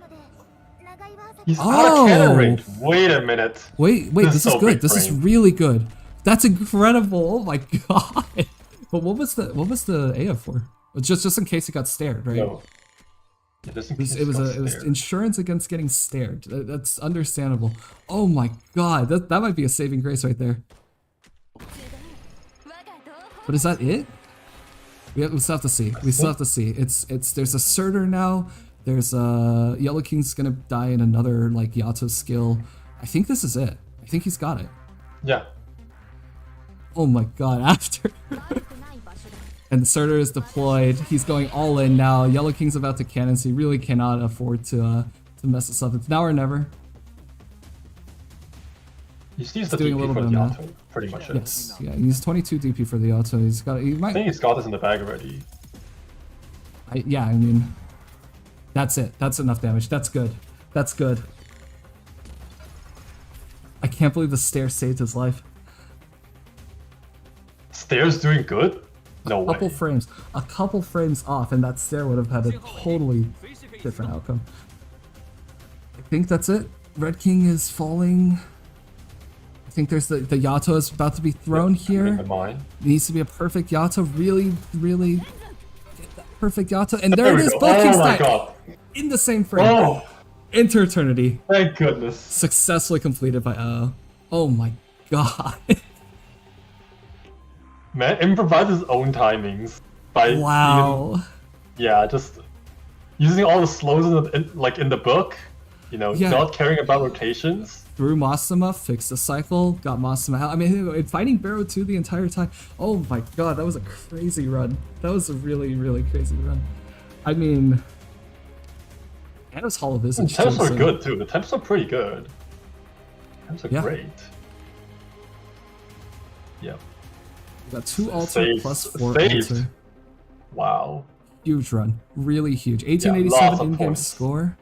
He's out Oh! of cannon range. Wait a minute. Wait, This this is is so good. big This is brain. really good. That's incredible. Oh my god. But what was the AF for? Just in case he got stared, right? No. Yeah, just in case It was got it was stared. insurance against getting stared. That's understandable. Oh my god, that might be a saving grace right there. But is that it? We still have to see. We still have to see. It's there's a Surtur now. There's Yellow King's gonna die in another like Yato skill. I think this is it. I think he's got it. Yeah. Oh my god, after. And the Surtur is deployed. He's going all in now. Yellow King's about to cannon, so he really cannot afford to mess this up. It's now or never. He sees the doing a DP little for the bit of Yato, pretty much. It. Yes, yeah, he's 22 DP for the auto. He's got. He I might. think he's got this in the bag already. Yeah, I mean, that's it. That's enough damage. That's good. That's good. I can't believe the stare saved his life. Stairs doing good? No way. A couple frames off, and that stare would have had a totally different outcome. I think that's it. Red King is falling. I think there's the Yato is about to be thrown here. In the mine. It needs to be a perfect Yato. Really, really get that perfect Yato. And there it we is. go. Both Oh Kings my died god. in the same frame. Oh, Enter Eternity. thank goodness. Successfully completed by Aoao. Oh my god. Man, improvise his own timings by Wow. just using all the slows in the book. You know, Yeah. not caring about rotations. Threw Masama, fixed the cycle, got Masama out. I mean, fighting Barrow 2 the entire time. Oh my god, that was a crazy run. That was a really, really crazy run. I mean, Anna's Hall of The Visage temps too, are so- good too. The temps are pretty good. Temps are Yeah. great. Yeah. We got 2 altar Saved. plus 4 Saved. altar. Wow. huge run, really huge. lots 1887 of in-game points. score.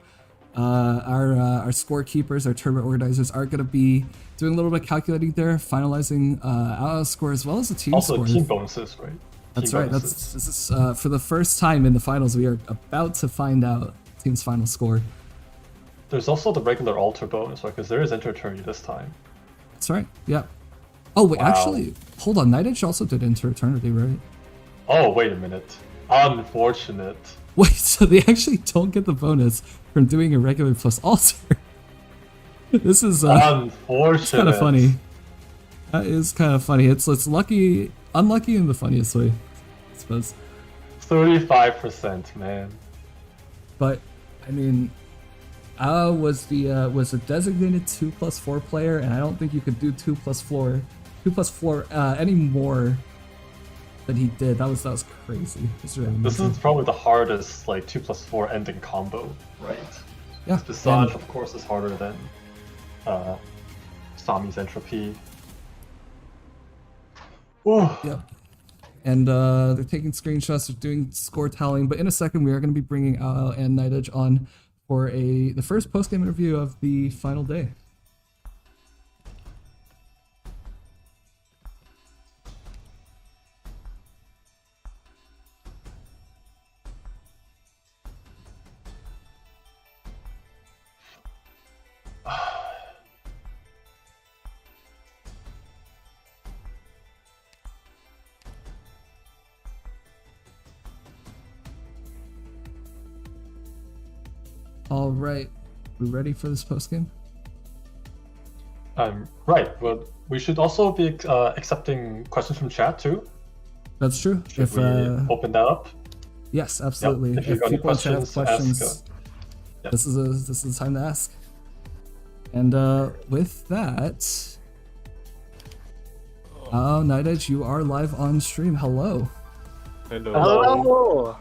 Our scorekeepers, our tournament organizers are going to be doing a little bit of calculating there, finalizing Aoao's score as well as the team Also, score. team bonuses, right? That's Team right. bonuses. This is for the first time in the finals. We are about to find out team's final score. There's also the regular alter bonus, right? Because there is inter-tourney this time. That's right. Yeah. Oh wait, Wow. actually, hold on. Night Edge also did Inter Eternity, right? Oh, wait a minute. Unfortunate. Wait, so they actually don't get the bonus from doing a regular plus alter. This is Unfortunate. it's kind of funny. That is kind of funny. It's lucky, unlucky in the funniest way, I suppose. 35%, man. But I mean, was a designated 2+4 player, and I don't think you could do 2+4 any more than he did. That was crazy. It's really This amazing. is probably the hardest, like, 2+4 ending combo, right? Yeah. Visage, and- of course, is harder than Sami's Entropy. Ooh. Yep. And they're taking screenshots, they're doing score tallying, but in a second we are going to be bringing Aoao and Night Edge on for the first post-game interview of the final day. All right, we ready for this post-game? Right, well, we should also be accepting questions from chat, too. That's true. Should If we open that up? yes, absolutely. If you've got any people in chat have questions, questions, Yep. this is the time to ask. And with that, oh, Night Edge, you are live on stream. Hello. Hello. Hello!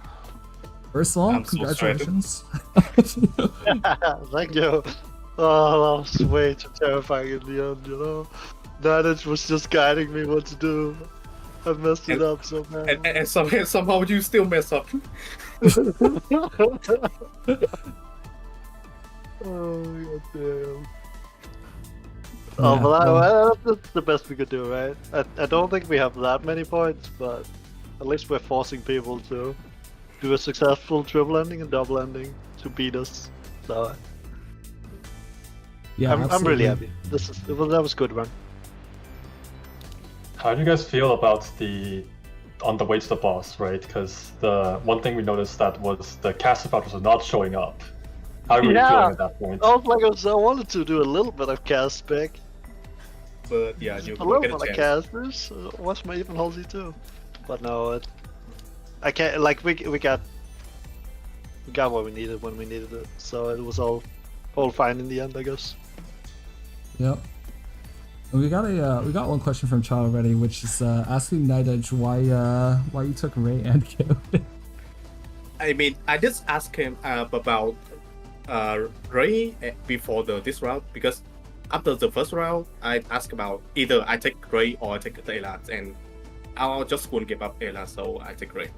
First of all, I'm so excited. congratulations. Thank you. Oh, that was way too terrifying in the end, you know? Nidage was just guiding me what to do. I messed it up so bad. And somehow you still mess up. Oh, goddamn. Yeah, Oh, well- well, that's the best we could do, right? I don't think we have that many points, but at least we're forcing people to do a successful triple ending and double ending to beat us. So Yeah, I'm absolutely. really happy. That was a good run. How do you guys feel about on the way to the boss, right? Because the one thing we noticed that was the caster battles are not showing up. How are you Yeah. feeling at that point? I was like, I wanted to do a little bit of cast spec. But yeah, you A will little get bit a of chance. casters. Watch my even Halsey too. But no, I can't. Like we got what we needed when we needed it. So it was all fine in the end, I guess. Yep. And we got one question from Chad already, which is asking Night Edge why you took Ray and Capy. I mean, I just asked him about Ray before this round because after the first round, I asked about either I take Ray or I take the Elas, and I just wouldn't give up Elas, so I take Ray.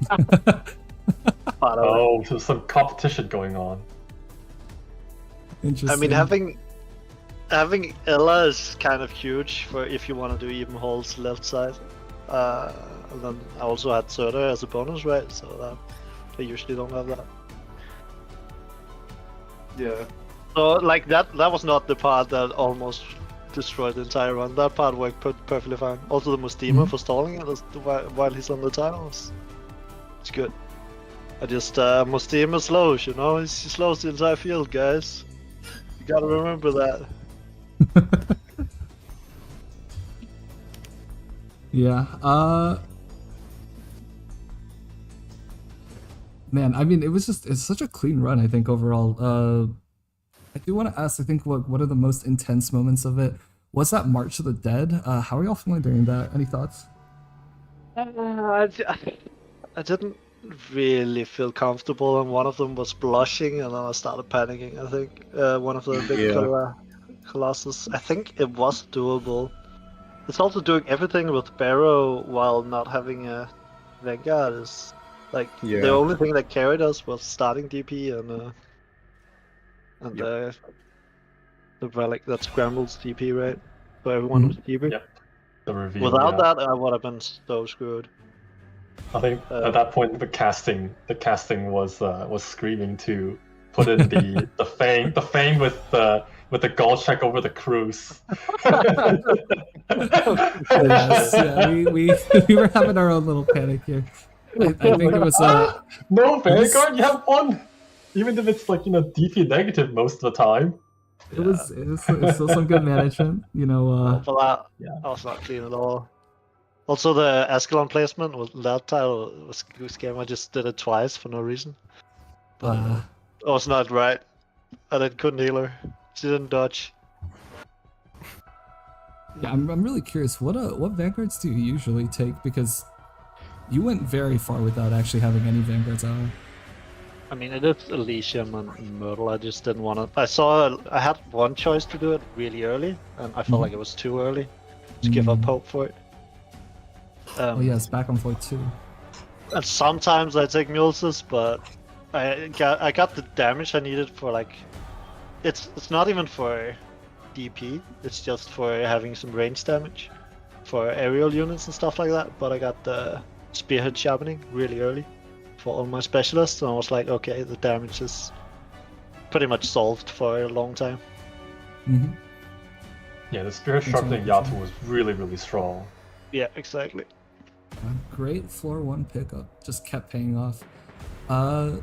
But, Oh, there's some competition going on. Interesting. I mean, having Ella is kind of huge for if you want to do even holes left side. And then I also had Surtur as a bonus, right? So that I usually don't have that. Yeah. So like that was not the part that almost destroyed the entire run. That part worked perfectly fine. Also the Mustima for stalling it while he's on the tiles. It's good. I just Mustima slows, you know, he slows the entire field, guys. You gotta remember that. Yeah. Man, I mean, it's such a clean run, I think, overall. I do want to ask, I think, what are the most intense moments of it? Was that March of the Dead? How are y'all feeling during that? Any thoughts? I didn't really feel comfortable, and one of them was blushing, and then I started panicking. I think one of the big colossus. I think it was doable. It's also doing everything with Barrow while not having a Vanguard is like Yeah. the only thing that carried us was starting DP and the relic that scrambles DP, right? So everyone was DP. Yep. The reveal. Without yeah. that, I would have been so screwed. I think at that point the casting was screaming to put in the fang with the gold check over the cruise. Yes, yeah, we were having our own little panic here. I think it was No Vanguard, you have one, even if it's like DP negative most of the time. it was still some good management, For that, Yeah. I was not clean at all. Also, the Ascalon placement was that tile was scam. I just did it twice for no reason. But I was not right. I couldn't heal her. She didn't dodge. Yeah, I'm really curious. What vanguards do you usually take? Because you went very far without actually having any vanguards out. I mean, it is Elysium and Myrtle. I just didn't want to. I had one choice to do it really early, and I felt like it was too early to give up hope for it. Oh yes, back on 4-2. And sometimes I take Multis, but I got the damage I needed for like. It's not even for DP. It's just for having some range damage for aerial units and stuff like that. But I got the Spearhead Sharpening really early for all my specialists, and I was like, okay, the damage is pretty much solved for a long time. Mm-hmm. Yeah, the Spirit Sharpening Yato was really strong. Yeah, exactly. A great floor 1 pickup, just kept paying off. And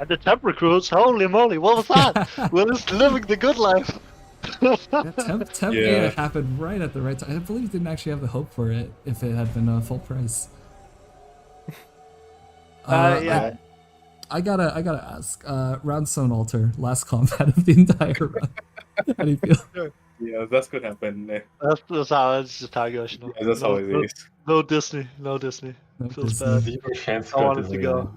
the temp recruits, holy moly, what was that? We're just living the good life. Temp Yeah. happened right at the right time. I believe didn't actually have the hope for it if it had been full price. Yeah. I gotta ask. Roundstone Altar, last combat of the entire run. How do you feel? Yeah, that's gonna happen. That's how it's just how it goes, you know. Yeah, that's how it is. No Disney, no Disney. No Feels Disney. bad. Zebra chance I wanted to go.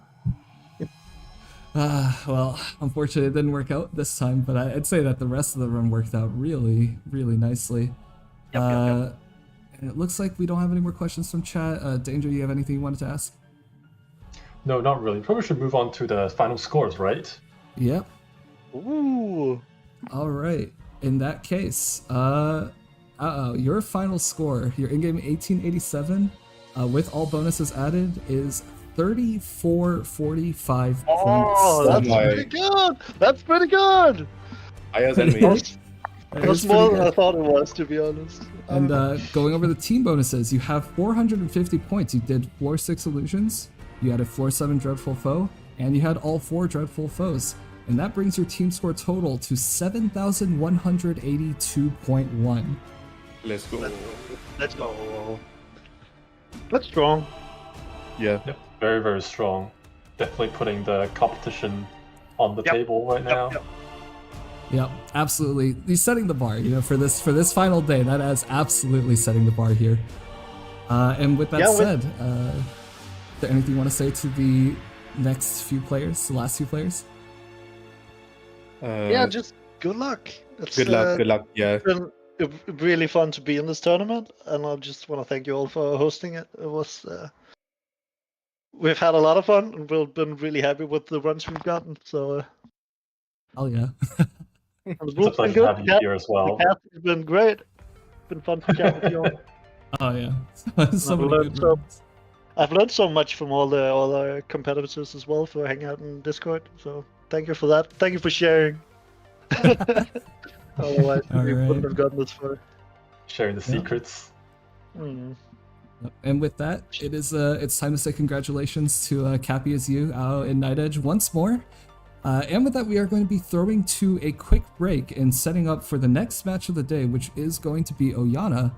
Well, unfortunately, it didn't work out this time, but I'd say that the rest of the run worked out really nicely. Yep. And it looks like we don't have any more questions from chat. Danger, do you have anything you wanted to ask? No, not really. Probably should move on to the final scores, right? Yep. Ooh. All right. In that case, your final score, your in-game 1887, with all bonuses added, is 3445 Oh, points. that's pretty good. That's pretty good. Higher than me. That That's is more pretty than I good. thought it was, to be honest. And going over the team bonuses, you have 450 points. You did floor 6 illusions, you had a floor 7 dreadful foe, and you had all 4 dreadful foes. And that brings your team score total to 7,182.1. Let's go. Let's go. That's strong. Yeah. Yep. Very strong. Definitely putting the competition on the table right now. Yep, absolutely. He's setting the bar, for this final day. That is absolutely setting the bar here. And with that said, is there anything you want to say to the next few players, the last few players? Yeah, just good luck. Good luck. Yeah. It's been really fun to be in this tournament, and I just want to thank you all for hosting it. It was. We've had a lot of fun, and we've been really happy with the runs we've gotten. So. Oh yeah. And the It's a group's been pleasure good. having you here as well. The cast has been great. It's been fun to chat with you all. Oh yeah. So many learned good so- ones. I've learned so much from all the competitors as well for hanging out in Discord. So thank you for that. Thank you for sharing. Otherwise, we Alright. wouldn't have gotten this far. Sharing the Yeah. secrets. Mm. And with that, it's time to say congratulations to Capy as you, Aoao, and Night Edge once more. And with that, we are going to be throwing to a quick break and setting up for the next match of the day, which is going to be Oyana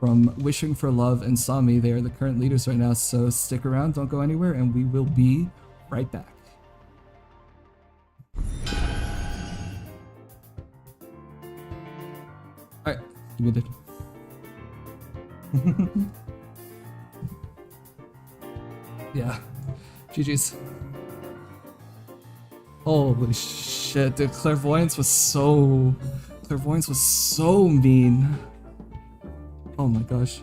from Wishing for Love and Sami. They are the current leaders right now, so stick around, don't go anywhere, and we will be right back. Alright, you muted. Yeah, GG's. Holy shit, dude, Clairvoyance was so mean. Oh my gosh.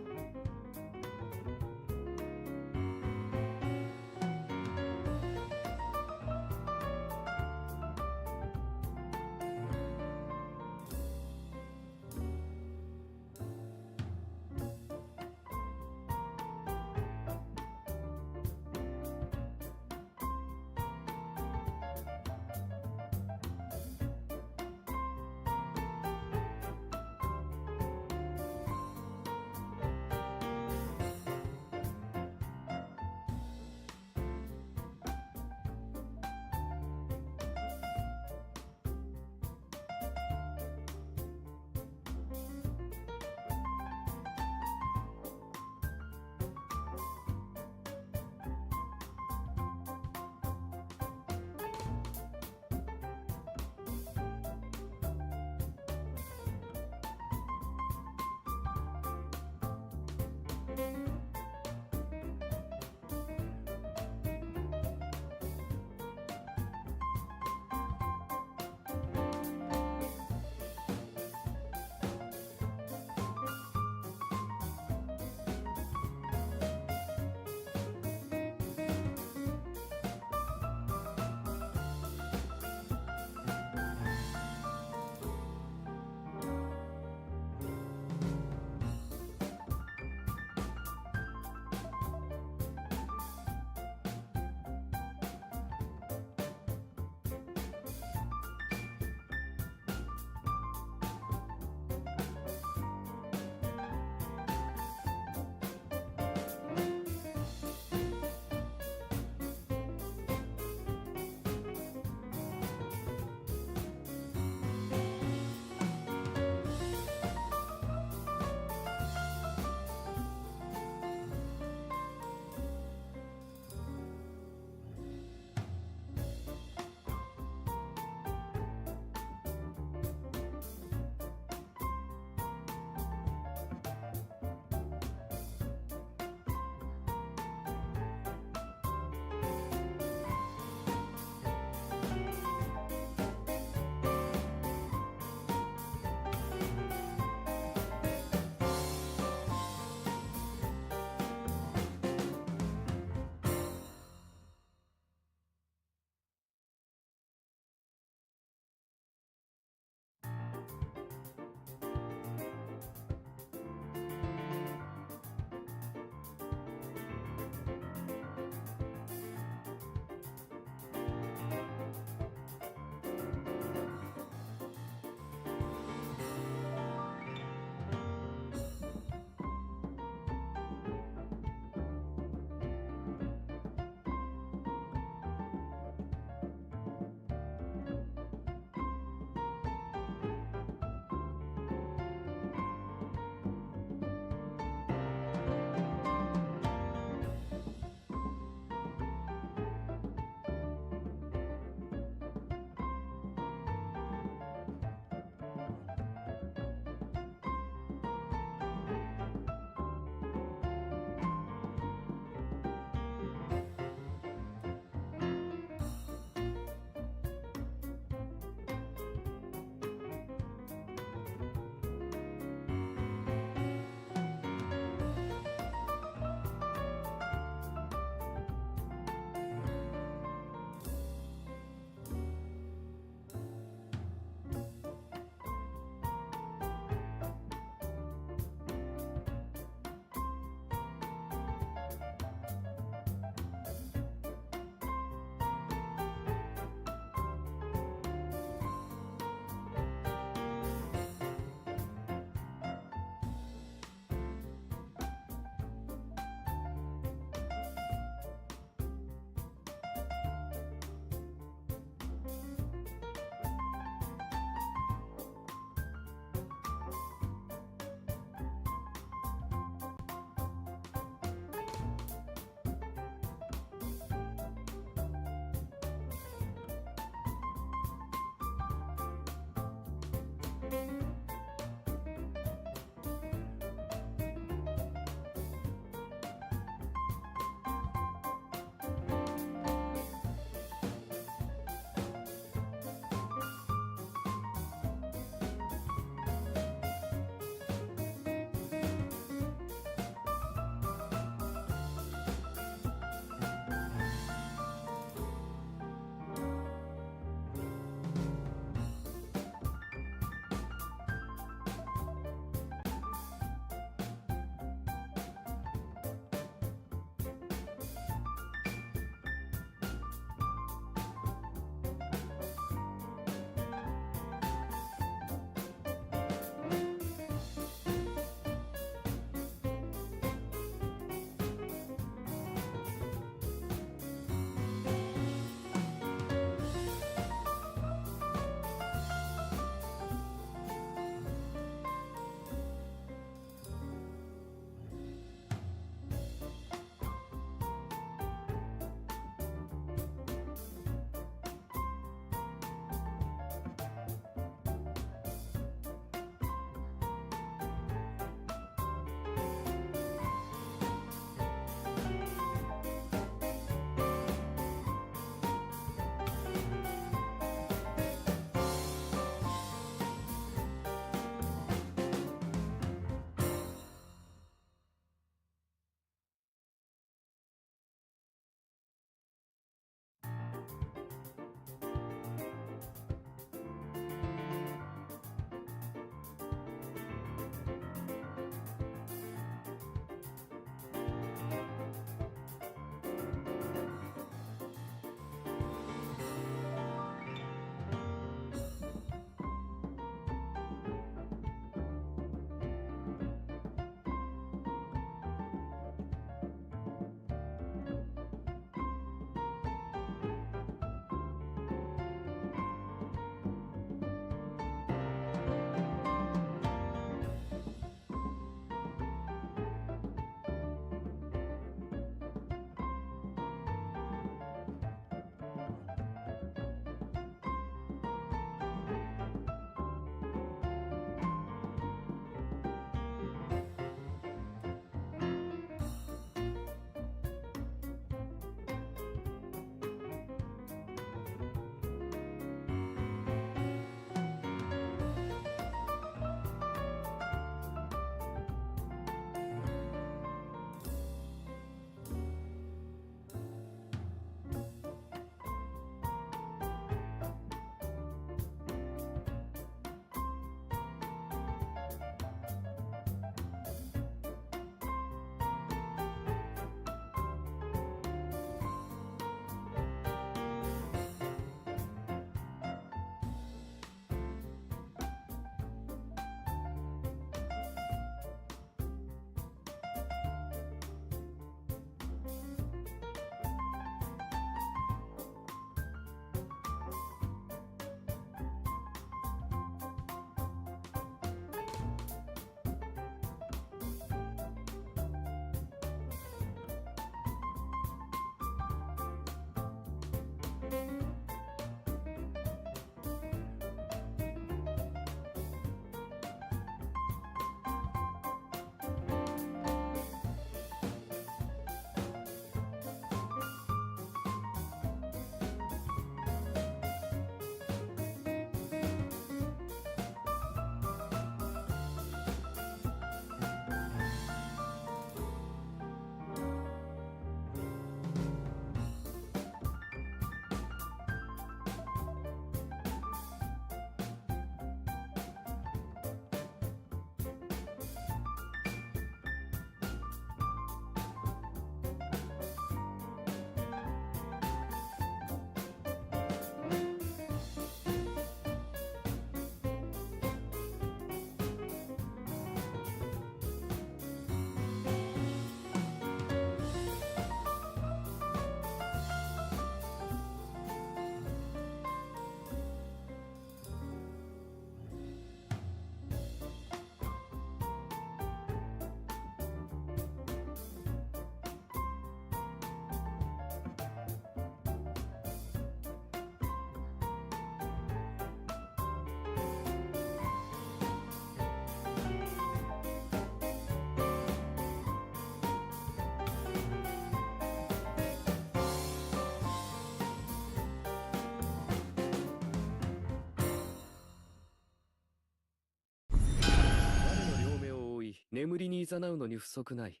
眠りに誘うのに不足ない。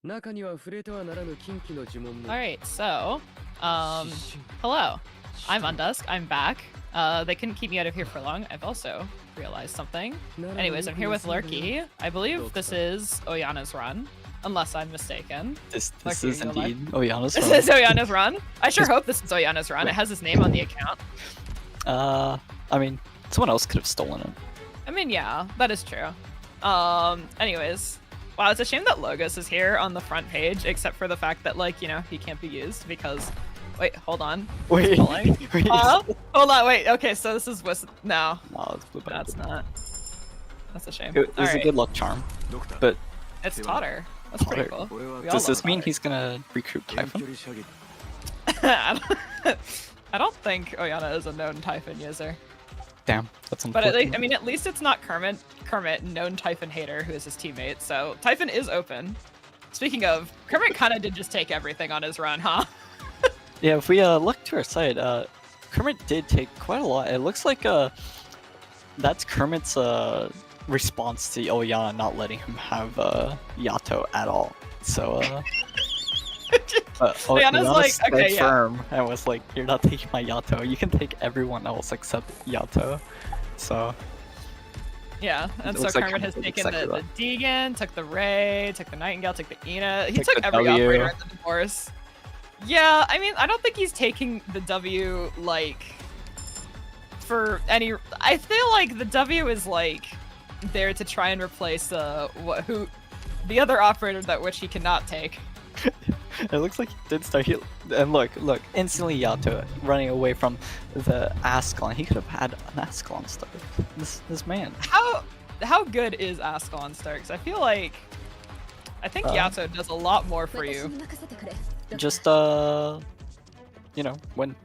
中には触れてはならぬ禁忌の呪文も。 Alright, so, hello. I'm Undusk, I'm back. They couldn't keep me out of here for long. I've also realized something. Anyways, I'm here with Lurky. I believe this is Oyana's run, unless I'm mistaken. This Lurky, is are you alive? indeed Oyana's This run. is Oyana's run. I sure hope this is Oyana's run. It has his name on the account. I mean, someone else could have stolen it. I mean, yeah, that is true. Anyways. Wow, it's a shame that Logos is here on the front page, except for the fact that, like, you know, he can't be used because... Wait, hold on. Wait, Scrolling. wait. Hold on, wait, okay, so this is... No, No, it's blue that's not. That's a shame. It was a Alright, good luck charm, but it's Totter. That's pretty cool. Totter. We all does this love mean Totter. he's gonna recruit Typhon? I don't think Oyana is a known Typhon user. Damn, that's But unfortunate. I mean, at least it's not Kermit, known Typhon hater, who is his teammate, so Typhon is open. Speaking of, Kermit kind of did just take everything on his run, huh? Yeah, if we look to our side, Kermit did take quite a lot. It looks like that's Kermit's response to Oyana not letting him have Yato at all. So Oyana's like, stood okay, yeah. firm and was like, "You're not taking my Yato. You can take everyone else except Yato." So Yeah, and It so looks like Kermit has Kermit did taken exactly the Deegan, took the Ray, took the Nightingale, took the Ina. He Took took the every W. operator in the divorce. Yeah, I mean, I don't think he's taking the W, like, for any... I feel like the W is, like, there to try and replace, the other operator that which he cannot take. it looks like he did start heal. And look, instantly Yato running away from the Ascalon. He could have had an Ascalon start. This man. How good is Ascalon Star? 'Cause I feel like... I think Yato does a lot more for you. Just you know, when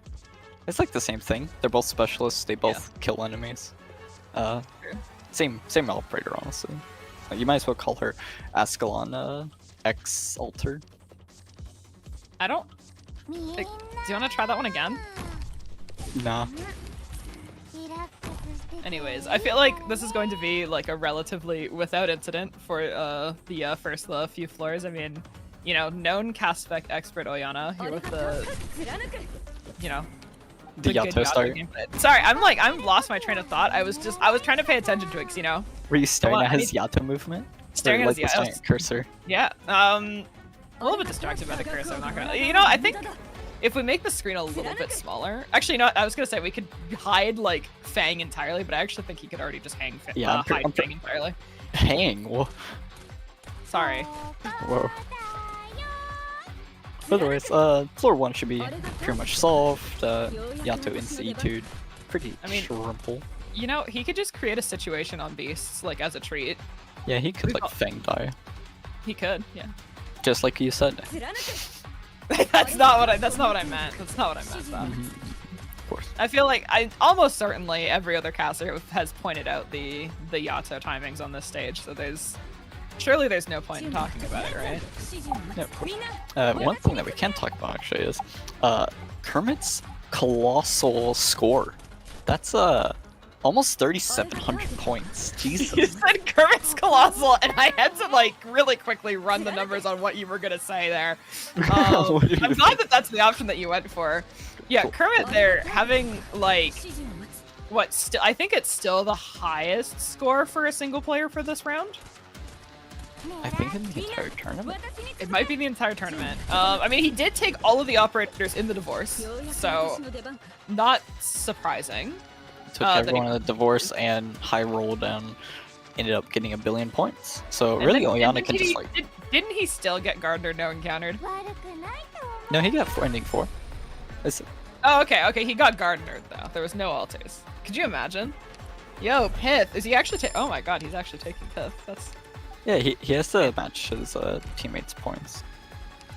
it's like the same thing. They're both specialists. They both kill enemies. Same operator, honestly. You might as well call her Ascalon X Alter. I don't... Like, do you want to try that one again? Nah. Anyways, I feel like this is going to be like a relatively without incident for the first few floors. I mean, you know, known cast spec expert Oyana here with the, you know, The good Yato start. gameplay. Sorry, I'm lost my train of thought. I was trying to pay attention to it, 'cause, you know, Were you staring Well, at I his Yato movement? staring Or, at like, his the Yato. giant cursor. Yeah, a little bit distracted by the cursor. I'm not gonna. You know, I think if we make the screen a little bit smaller, actually, no, I was gonna say we could hide like Fang entirely, but I actually think he could already just hang. Yeah, I'm hide pre- Fang entirely. Hang. Whoa. Sorry. Whoa. Otherwise, floor 1 should be pretty much solved. Yato Institute, pretty I mean- simple. You know, he could just create a situation on beasts like as a treat. Yeah, he could We've like got- Fang die, He could, yeah. just like you said. That's not what I meant. That's not what I meant, though. Of course. I feel like almost certainly every other caster has pointed out the Yato timings on this stage, so surely there's no point in talking about it, right? Yeah, of course. One thing that we can talk about actually is Kermit's colossal score. That's almost 3,700 points. Jesus. You said Kermit's colossal, and I had to like really quickly run the numbers on what you were gonna say there. What do you I'm glad that that's the option that you went for. Yeah, Kermit there having like I think it's still the highest score for a single player for this round. I think in the entire tournament. It might be the entire tournament. I mean, he did take all of the operators in the divorce, so not surprising. Took everyone in the divorce and high rolled and ended up getting 1 billion points. So And really, then- Oyana and can did just he- like. Didn't he still get Gardner no encountered? No, he got ending 4. It's, Oh, okay, he got Gardner though. There was no alters. Could you imagine? Yo, Pith, is he actually oh my god, he's actually taking Pith. That's... yeah, he has to match his teammates' points.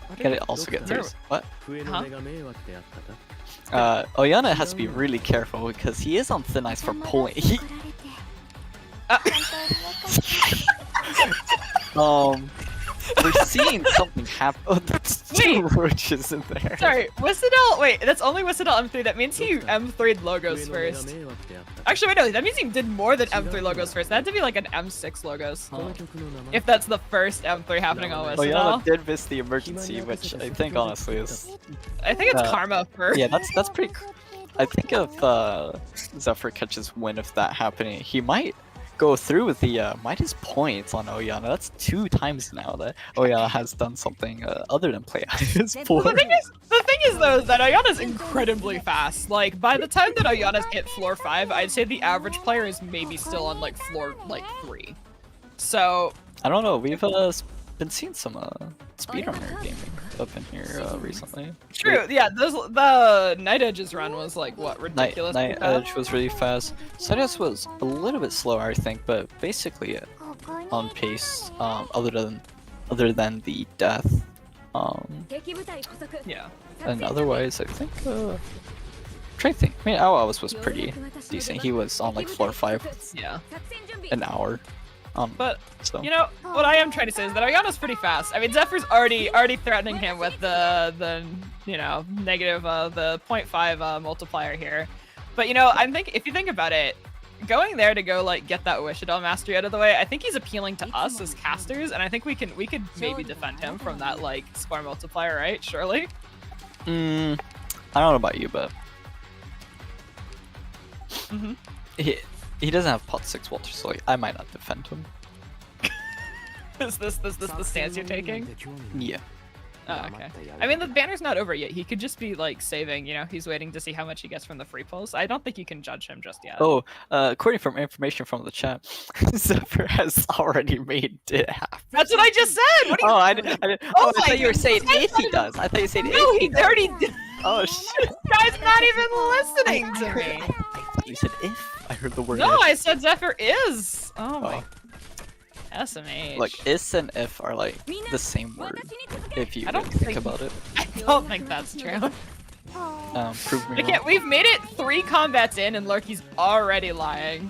What did Gotta he- also get Where- theirs. What? Huh? Oyana has to be really careful because he is on thin ice for pulling. We're seeing something happen. Oh, that's 2 roaches in there. Sorry, Whistle, wait, that's only Whistle M3. That means he M3'd logos first. Actually, wait, no, that means he did more than M3 logos first. That had to be like an M6 logos. If that's the first M3 happening on Whistle. Oyana did miss the emergency, which I think honestly is. I think it's karma for... Yeah, that's pretty. I think if Zephyr catches wind of that happening, he might go through with the minus points on Oyana. That's 2 times now that Oyana has done something other than play his Well, the thing is though, that Oyana's incredibly fast. Like, by the time that Oyana's hit floor 5, I'd say the average player is maybe still on like floor 3. So I don't know. We've been seeing some speedrunner gaming up in here recently. true, yeah. The Night Edge's run was like what, ridiculous? Night Edge was really fast. Sidious was a little bit slower, I think, but basically on pace. Other than the death. Yeah. And otherwise, I think. Trying to think. I mean, Aoao was pretty decent. He was on like floor 5 Yeah. an hour. But So. you know what I am trying to say is that Oyana's pretty fast. I mean, Zephyr's already threatening him with the you know negative the 0.5 multiplier here. But you know, if you think about it, going there to go like get that Wishadel mastery out of the way, I think he's appealing to us as casters, and I think we could maybe defend him from that like score multiplier, right? Surely. I don't know about you, but he doesn't have pot 6 Walter, so like, I might not defend him. Is this the stance you're taking? Yeah. Oh, okay. I mean, the banner's not over yet. He could just be like saving. You know, he's waiting to see how much he gets from the free pulls. I don't think you can judge him just yet. Oh, according from information from the chat, Zephyr has already made it happen. That's what I just said. What do you? Oh, I didn't. Oh I my thought you were saying goodness, if he does. I thought you said No, if he he's does. already. Oh shit! Guy's not even listening to me. I thought you said if. I heard the word. No, if. I said Zephyr is. Oh my. SMH. Like is and if are like the same word. If you I don't really think think- about it. I don't think that's true. Prove me I can't. wrong. We've made it 3 combats in, and Lurky's already lying.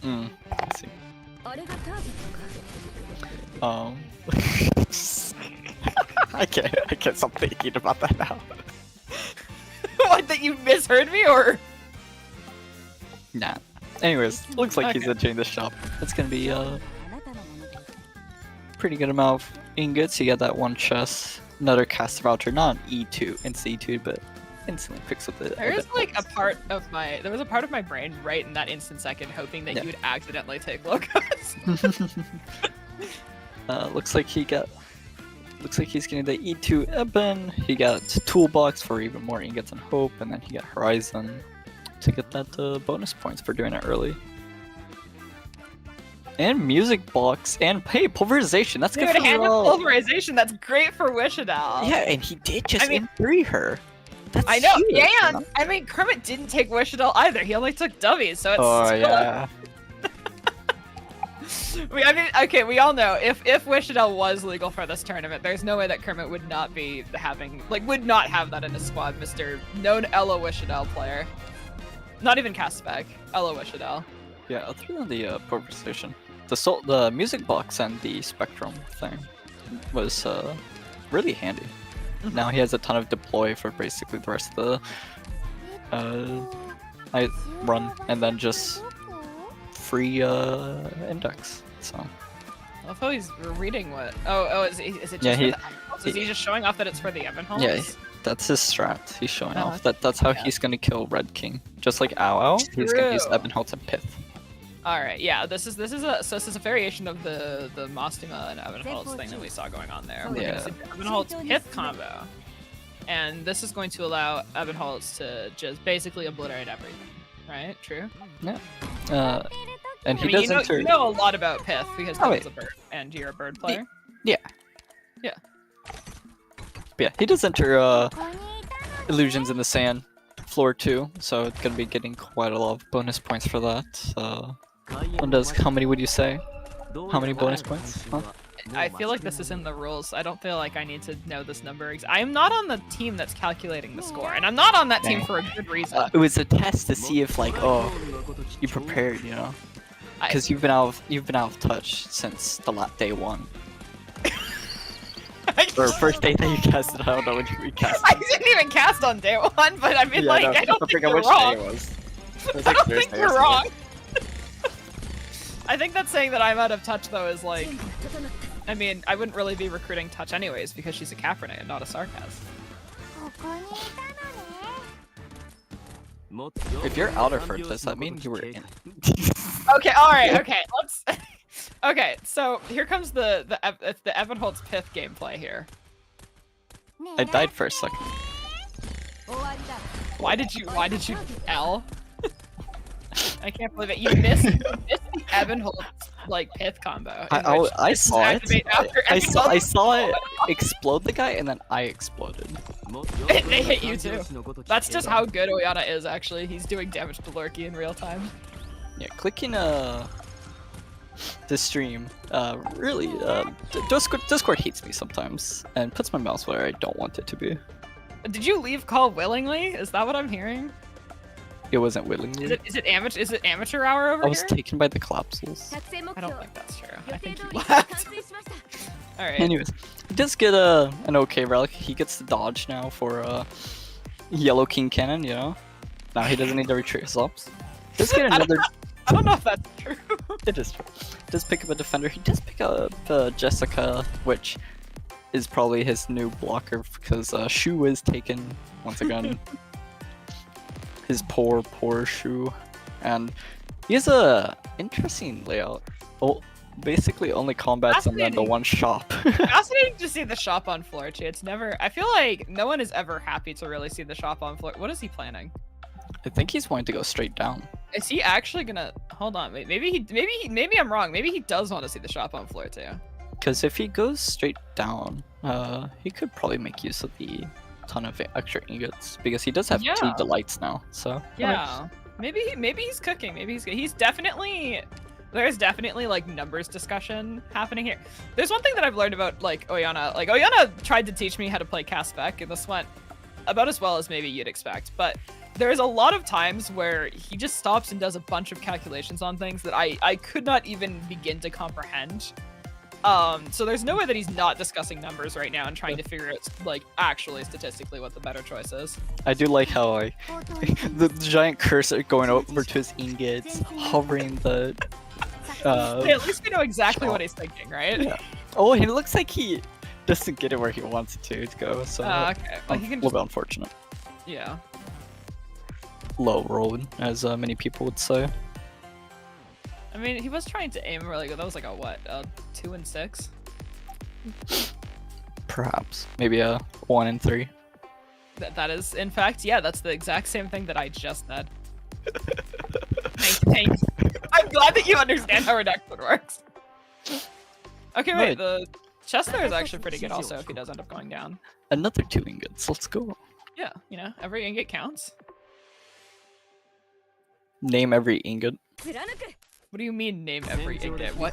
Let's see. I can't stop thinking about that now. What, that you misheard me, or? Nah. Anyways, looks like he's entering the shop. It's gonna be pretty good amount of ingots. You got that 1 chest, another caster voucher, not an E2, instant E2, but instantly picks up the. There was like a part of my brain right in that instant second hoping that Yeah. you would accidentally take logos. Looks like he's getting the E2 Eben. He got Toolbox for even more ingots and hope, and then he got Horizon to get that bonus points for doing it early. And Music Box, and hey, Pulverization. That's Dude, good for hand you of all. pulverization. That's great for Wishadel. Yeah, and he did just I mean- M3 her. That's I know. huge, And I mean, Kermit didn't take Wishadel either. He only took Dubbies, so it's Oh still yeah. I mean, okay, we all know if Wishdell was legal for this tournament, there's no way that Kermit would not be having, like, would not have that in his squad, Mr. known Ella Wishdell player. Not even Castback, Ella Wishdell. Yeah, other than the poker station, the music box and the spectrum thing was really handy. Now he has a ton of deploy for basically the rest of the I run, and then just free index. So. I love how he's reading what. Oh, is it just? Yeah, for the Evanholts? Is he just showing off that it's for the Evanholts? Yeah, that's his strat. He's showing Oh, off. That's how he's gonna kill Red King. Just like Aoao, he's gonna use True. Evanholts and Pith. All right, yeah. This is a variation of the Mostima and Evanholts thing that we saw going on there. We're Yeah. gonna see Evanholts Pith combo, and this is going to allow Evanholts to just basically obliterate everything. Right? True. Yeah. And I he mean, does you know, enter. you know a lot about Pith because Oh, Pith is wait. a bird, and you're a bird player. Yeah. Yeah. But yeah, he does enter illusions in the sand floor too, so it's gonna be getting quite a lot of bonus points for that. One does. How many would you say? How many bonus points? Huh? I feel like this is in the rules. I don't feel like I need to know this number. I am not on the team that's calculating the score, and I'm not on that team for a good reason. It was a test to see if like, oh, you prepared, you know, because you've been out of touch since the day one. Or first day that you casted. I don't know when you recast. I didn't even cast on day one, but I mean, like, I don't think you're wrong. I don't think you're wrong. I think that saying that I'm out of touch, though, is like... I mean, I wouldn't really be recruiting touch anyways, because she's a Caprine and not a Sarkaz. If you're outer for it, does that mean you were in? Okay, alright, okay, let's... Okay, so here comes the Evanholts Pith gameplay here. I died for a second. Why did you L? I can't believe it. You missed the Evanholts like Pith combo. I saw it. I saw Evanholts- it explode the guy, and then I exploded. They hit you too. That's just how good Oyana is, actually. He's doing damage to Lurky in real time. Yeah, clicking this stream really Discord hates me sometimes and puts my mouse where I don't want it to be. Did you leave call willingly? Is that what I'm hearing? It wasn't willingly. Is it amateur hour over I was here? taken by the collapses. I don't think that's true. I think you left. Alright. Anyways, he does get an okay relic. He gets the dodge now for Yellow King Cannon, you know? Now he doesn't need to retreat his ops. Does get another... I don't know if that's true. It is true. Does pick up a defender. He does pick up Jessica, which is probably his new blocker because Shu is taken once again. His poor Shu, and he has a interesting layout. Oh, basically only combats and then the one shop. Fascinating to see the shop on floor too. It's never. I feel like no one is ever happy to really see the shop on floor. What is he planning? I think he's wanting to go straight down. Is he actually gonna hold on? Wait, maybe I'm wrong. Maybe he does want to see the shop on floor too. Because if he goes straight down, he could probably make use of the ton of extra ingots because he does have 2 delights now. So yeah, maybe he's cooking. Maybe he's definitely. There's definitely like numbers discussion happening here. There's one thing that I've learned about like Oyana. Like Oyana tried to teach me how to play Castback, and this went about as well as maybe you'd expect. But there's a lot of times where he just stops and does a bunch of calculations on things that I could not even begin to comprehend. So there's no way that he's not discussing numbers right now and trying to figure out like actually statistically what the better choice is. I do like how the giant cursor going over to his ingots, hovering the. Hey, at least we know exactly what he's thinking, right? Yeah. Oh, he looks like he doesn't get it where he wants it to go. So okay. Well, he a can little just... bit unfortunate. Yeah. Low road, as many people would say. I mean, he was trying to aim really good. That was like a what? 2 and 6? Perhaps. Maybe a 1 and 3. That is, in fact, yeah, that's the exact same thing that I just said. Thanks. I'm glad that you understand how reduction works. Okay, wait, the chest there is actually pretty good also if he does end up going down. Another 2 ingots, let's go. Yeah, you know, every ingot counts. Name every ingot. What do you mean name every ingot? What?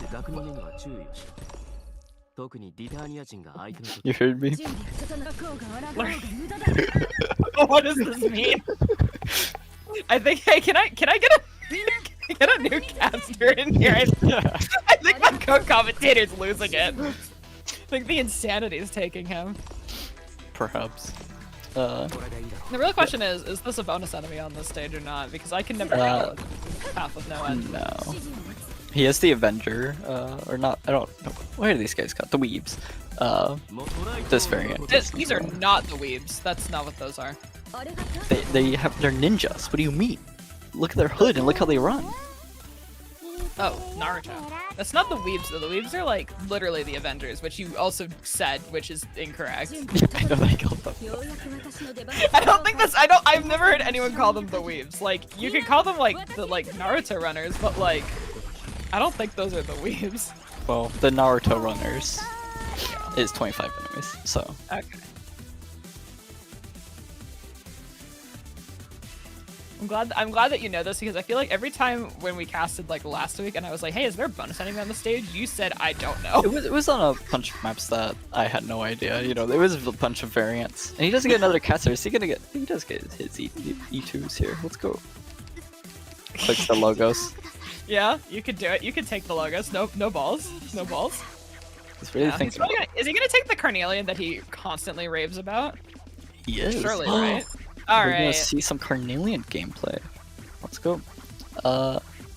You heard me? What does this mean? I think. Hey, can I get a get a new caster in here? I think my co-commentator's losing it. I think the insanity is taking him. Perhaps. The real question is this a bonus enemy on this stage or not? Because I can never tell path with no end. No. He has the Avenger, or not, I don't know. What are these guys called? The Weebs. This variant. These are not the weebs. That's not what those are. They're ninjas. What do you mean? Look at their hood and look how they run. Oh, Naruto. That's not the weebs though. The weebs are like literally the Avengers, which you also said, which is incorrect. I know they called them. I don't think that's. I've never heard anyone call them the weebs. Like you could call them like the Naruto runners, but like I don't think those are the weebs. Well, the Naruto runners is 25 enemies, so. Okay. I'm glad that you know this because I feel like every time when we casted like last week and I was like, hey, is there a bonus enemy on the stage? You said I don't know. It was on a bunch of maps that I had no idea. You know, there was a bunch of variants. And he doesn't get another caster. Is he gonna get? He does get his E2s here. Let's go. Click the logos. Yeah, you could do it. You could take the logos. No balls. No balls. He's really Yeah, thinking. is he gonna take the Carnelian that he constantly raves about? He is. Surely, right? All We're right. gonna see some Carnelian gameplay. Let's go.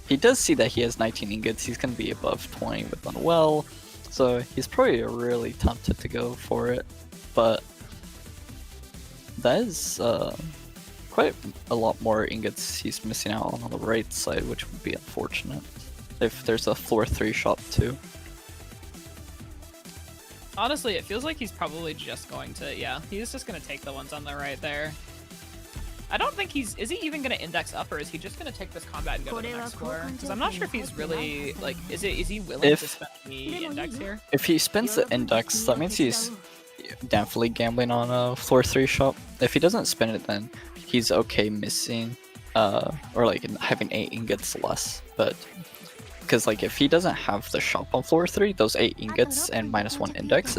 He does see that he has 19 ingots. He's gonna be above 20 with Unwell, so he's probably really tempted to go for it. But that is quite a lot more ingots he's missing out on the right side, which would be unfortunate. If there's a floor 3 shop too. Honestly, it feels like he's probably just going to. Yeah, he's just gonna take the ones on the right there. I don't think is he even gonna index up, or is he just gonna take this combat and go to the next floor? Because I'm not sure if he's really like, is he willing to spend the index here? If he spends the index, that means he's definitely gambling on a floor 3 shop. If he doesn't spend it, then he's okay missing, or like having 8 ingots less. But because like if he doesn't have the shop on floor 3, those 8 ingots and -1 index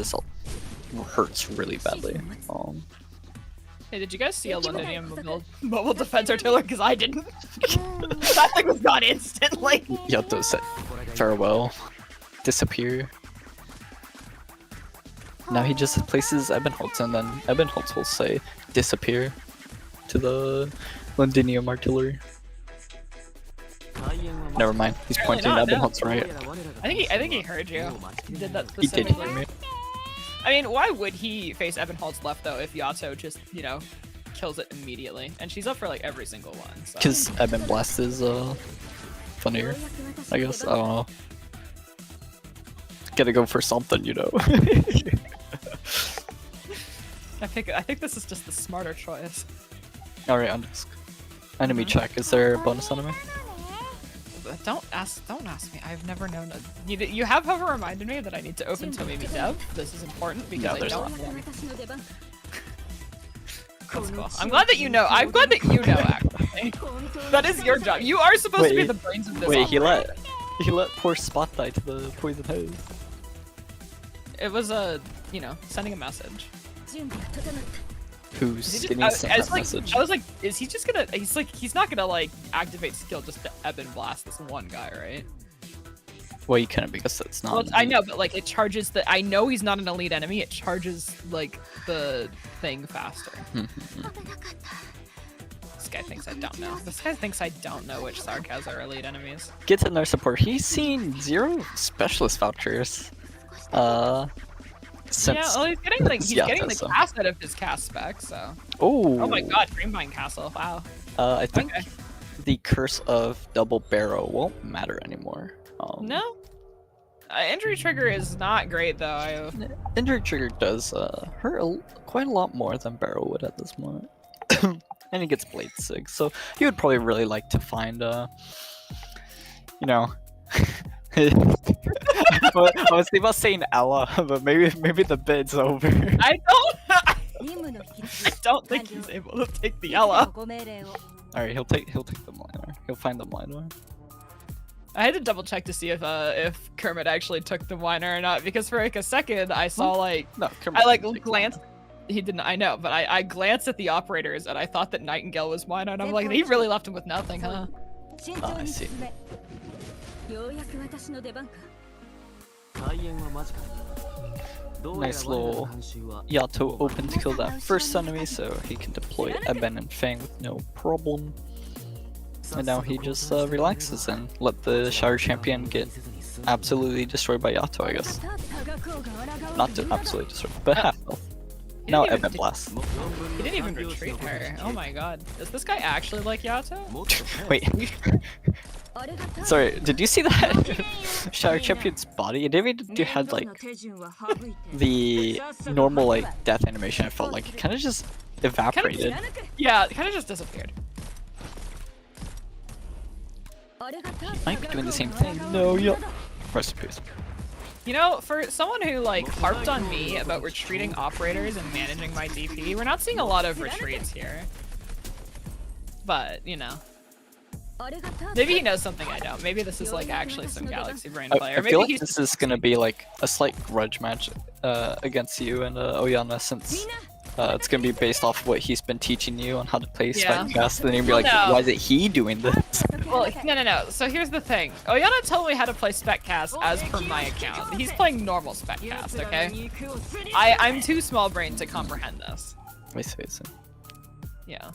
hurts really badly. Hey, did you guys see a Londonium mobile defense artillery? Because I didn't. That thing was gone instantly. Yato said farewell, disappear. Now he just places Ebenholz, and then Ebenholz will say disappear to the Londinium artillery. Never mind, he's pointing at Ebenholz right. I think he heard you. He did that He did specifically. hear me. I mean, why would he face Ebenholz left though if Yato just, you know, kills it immediately? And she's up for like every single one. So. Because Eben Blast is funnier, I guess. I don't know. Gotta go for something, you know. I think this is just the smarter choice. Alright, on disc. Enemy check. Is there a bonus enemy? Don't ask me. I've never known. You have, however, reminded me that I need to open Tomimi Dev. This is important because Yeah, I there's don't. not. That's cool. I'm glad that you know. I'm glad that you know. Actually, that is your job. You are supposed to be the brains of this. Wait, he operation. let poor Spot die to the poison hose. It was sending a message. Who's He getting just, sent that message? I was like, is he just gonna? He's not gonna like activate skill just to Eben Blast this one guy, right? Well, you couldn't because that's not. Well, I know, but like it charges the. I know he's not an elite enemy. It charges like the thing faster. This guy thinks I don't know. This guy thinks I don't know which Sarkaz are elite enemies. Gets in their support. He's seen 0 specialist vouchers. Since Yeah, well, he's getting the so. cast out of his cast spec. So. Oh. Oh my God, Dreambind Castle! Wow. I think Okay. the curse of double barrel won't matter anymore. No. Injury trigger is not great though. Injury trigger does hurt quite a lot more than barrel would at this moment. And he gets blade sig, so he would probably really like to find you know. I was thinking about saying Ella, but maybe the bid's over. I don't think he's able to take the Ella. Alright, he'll take the miner. He'll find the miner. I had to double check to see if Kermit actually took the Whiner or not, because for like a second I saw like No, Kermit I like didn't take glanced. He didn't. I know, but I glanced at the operators and I thought that Nightingale was Whiner, and I'm like, he really left him with nothing, huh? Oh, I see. ようやく私の出番か Nice little Yato open to kill that first enemy, so he can deploy Eben and Fang with no problem. And now he just relaxes and let the Shire Champion get absolutely destroyed by Yato, I guess. Not absolutely destroyed, but half health. Now even Eben Blast. He didn't even retreat her. Oh my god. Is this guy actually like Yato? Wait. Sorry, did you see that Shire Champion's body? It didn't even had like the normal like death animation. I felt like it kind of just evaporated. Yeah, it kind of just disappeared. Might be doing the same thing. No, yeah. Rest in peace. You know, for someone who like harped on me about retreating operators and managing my DP, we're not seeing a lot of retreats here. But, you know. Maybe he knows something I don't. Maybe this is like actually some Galaxy Brain play. I feel like this is gonna be like a slight grudge match against you and Oyana, since it's gonna be based off what he's been teaching you on how to play Speccast. Then you'll be like, why is it he doing this? Well, no. So here's the thing. Oyana told me how to play Speccast as per my account. He's playing normal Speccast, okay? I'm too small brained to comprehend this. I see. Yeah.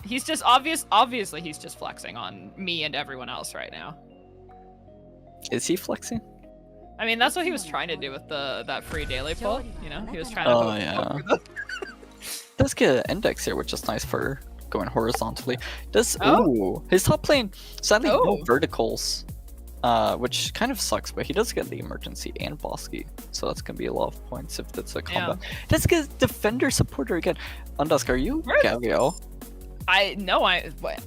He's just obviously he's just flexing on me and everyone else right now. Is he flexing? I mean, that's what he was trying to do with that free daily pull, you know? He was trying to Oh yeah. Does get an index here, which is nice for going horizontally. Does his top lane sadly no verticals. Which kind of sucks, but he does get the emergency and Bosky, so that's gonna be a lot of points if that's a combat. Does get defender supporter again. Undusk, are you Gaviel? What?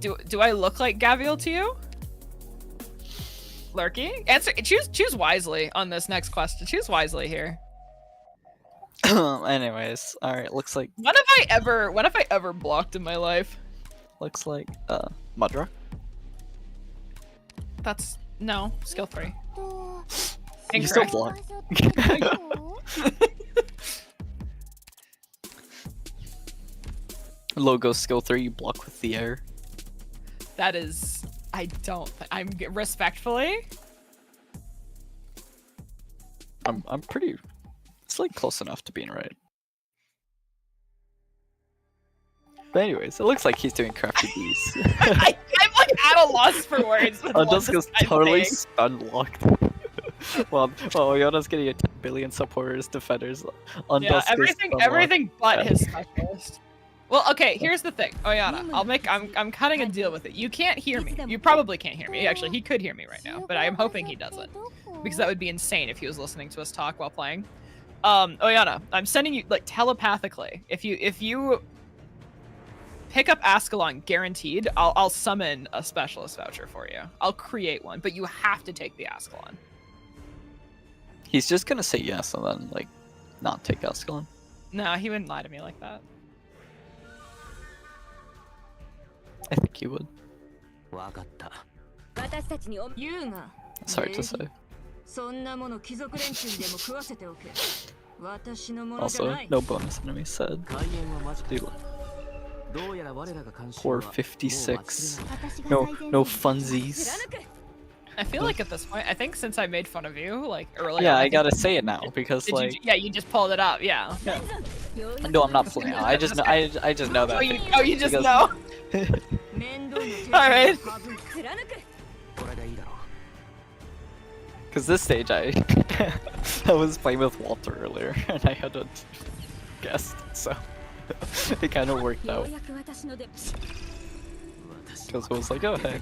Do I look like Gaviel to you? Lurky? Answer. Choose wisely on this next question. Choose wisely here. Anyways, all right. Looks like. When have I ever blocked in my life? Looks like Mudra. That's no skill 3. You still block. Logo skill 3, you block with the air. That is, I'm respectfully. I'm pretty. It's like close enough to being right. But anyways, it looks like he's doing crafty bees. I'm like at a loss for words. Undusk is totally stun locked. well, Oyana's getting a 10 billion supporters, defenders. Yeah, everything but his specialist. Well, okay, here's the thing. Oyana, I'm cutting a deal with it. You can't hear me. You probably can't hear me. Actually, he could hear me right now, but I'm hoping he doesn't. Because that would be insane if he was listening to us talk while playing. Oyana, I'm sending you, like, telepathically. If you pick up Ascalon, guaranteed, I'll summon a specialist voucher for you. I'll create one, but you have to take the Ascalon. He's just gonna say yes and then, like, not take Ascalon. No, he wouldn't lie to me like that. I think he would. 分かった。私たちに言うが。Sorry to say. そんなもの貴族連中にでも食わせておけ。私のものじゃ Also, ない。 no bonus enemy said. Dude. 456. No funsies. I feel like at this point, I think since I made fun of you, like, earlier. Yeah, I gotta say it now, because, like... you just pulled it up, yeah. No, I'm not playing. I just know that. You just know? Alright. Because this stage, I was playing with Walter earlier, and I hadn't guessed, so it kind of worked out. Because it was like, oh hey,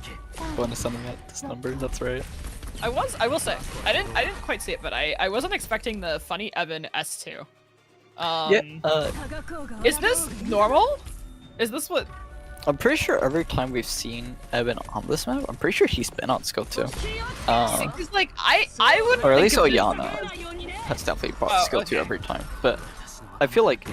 bonus enemy at this number, that's right. I will say, I didn't quite see it, but I wasn't expecting the funny Evan S2. Is this normal? Is this what? I'm pretty sure every time we've seen Evan on this map, I'm pretty sure he's been on skill 2. Because like I would. Or at least Oyana has definitely brought skill 2 every time. But I feel like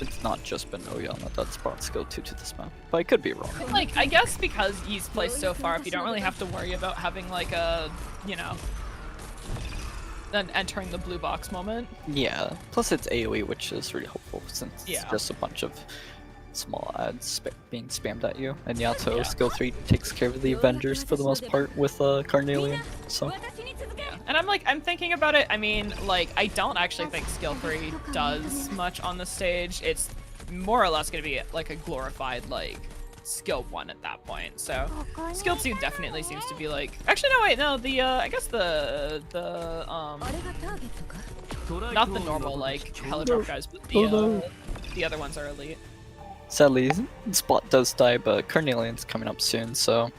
it's not just been Oyana that's brought skill 2 to this map, but I could be wrong. Like, I guess because he's placed so far up, you don't really have to worry about having like a, you know, an entering the blue box moment. Yeah. Plus it's AoE, which is really helpful since Yeah. it's just a bunch of small ads being spammed at you. And Yato skill 3 takes care of the Avengers for the most part with Carnelian. So And I'm thinking about it. I mean, like, I don't actually think skill 3 does much on the stage. It's more or less gonna be like a glorified like skill 1 at that point. So skill 2 definitely seems to be like. Actually, no, wait, no. The I guess the not the normal like Helidrop guys, but the other ones are elite. sadly, Spot does die, but Carnelian's coming up soon, so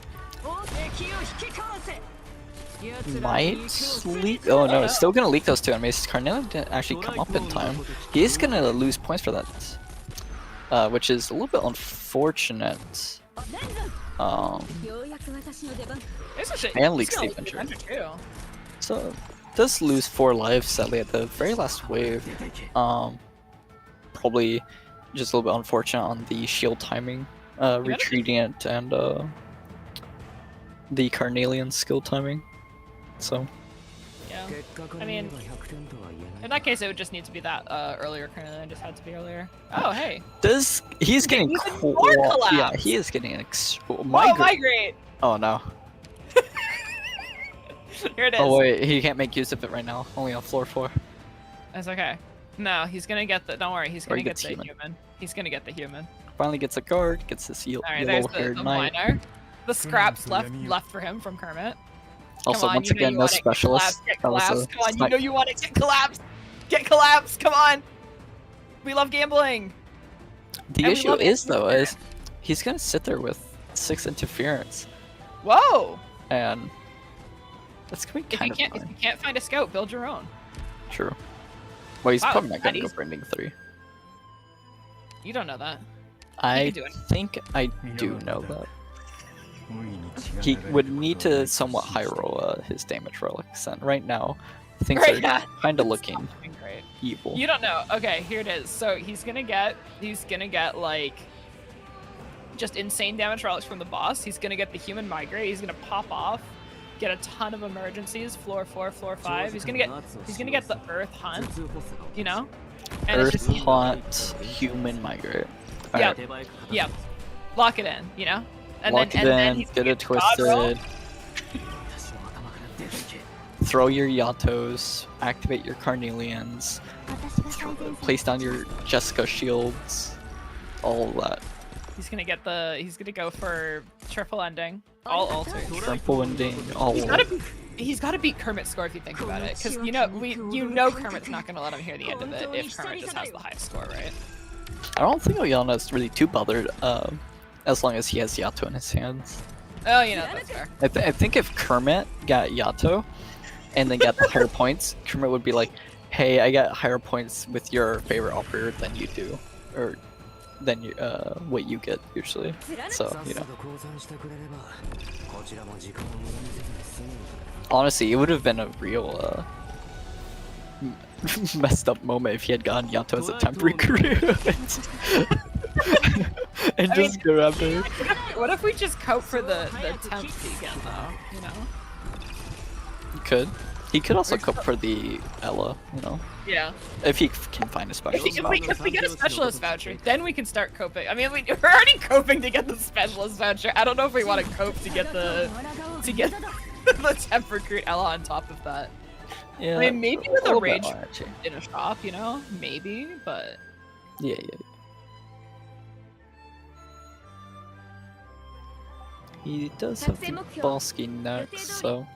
might leak. Oh no, it's still gonna leak those two enemies. Carnelian didn't actually come up in time. He is gonna lose points for that, which is a little bit unfortunate. And leaks the Avenger. So does lose 4 lives sadly at the very last wave. Probably just a little bit unfortunate on the shield timing, retreating it, and the Carnelian skill timing. So yeah, I mean, in that case, it would just need to be that earlier. Carnelian just had to be earlier. Oh hey, he's getting yeah, he is getting migrate. Oh no. Here it is. Oh wait, he can't make use of it right now. Only on floor 4. That's okay. No, he's gonna get the. Don't worry, he's gonna get the human. He's gonna get the human. Finally gets a guard, gets his Alright, there's the knight. minor. The scraps left for him from Kermit. Also, once again, no specialist. Get collapsed. Come on, you know you want it. Get collapsed. Get collapsed. Come on. We love gambling. The issue is though, is he's gonna sit there with 6 interference. Whoa. And that's gonna be kind of If you can't find a scout, build your own. True. Well, he's Wow, probably not gonna go easy. for ending 3. You don't know that. I do it. think I do know that. He would need to somewhat high roll his damage relics, and right now things are kind of looking Great. evil. You don't know. Okay, here it is. So he's gonna get like just insane damage relics from the boss. He's gonna get the human migrate. He's gonna pop off, get a ton of emergencies. Floor 4, floor 5. He's gonna get the Earth Hunt. You know. And Earth it's just, Haunt, human migrate. Yep. Alright. Yep. Lock it in. You know. And Lock then, it and then in, he's get gonna it God roll. twisted. Throw your Yatos, activate your Carnelians, place down your Jessica shields, all of that. He's gonna go for triple ending. All altars. Triple ending, all He's gotta beat Kermit's score if you think about it, because you know Kermit's not gonna let him hear the end of it if Kermit just has the highest score, right? I don't think Oyana is really too bothered, as long as he has Yato in his hands. Oh, you know, that's fair. I think if Kermit got Yato, and then got the higher points, Kermit would be like, hey, I got higher points with your favorite operator than you do, or than you, what you get usually. So, you know. Honestly, it would have been a real messed up moment if he had gotten Yato as a temp recruit. And just go after him. What if we just cope for the temp again, though? You know? He could also cope for the Ella, you know? Yeah. If he can find a specialist. If we get a specialist voucher, then we can start coping. I mean, we're already coping to get the specialist voucher. I don't know if we want to cope to get the temp recruit Ella on top of that. Yeah, I mean, maybe with a little rage bit more, actually. in a shop, you know? Maybe, but... Yeah. He does have the Bosky next, so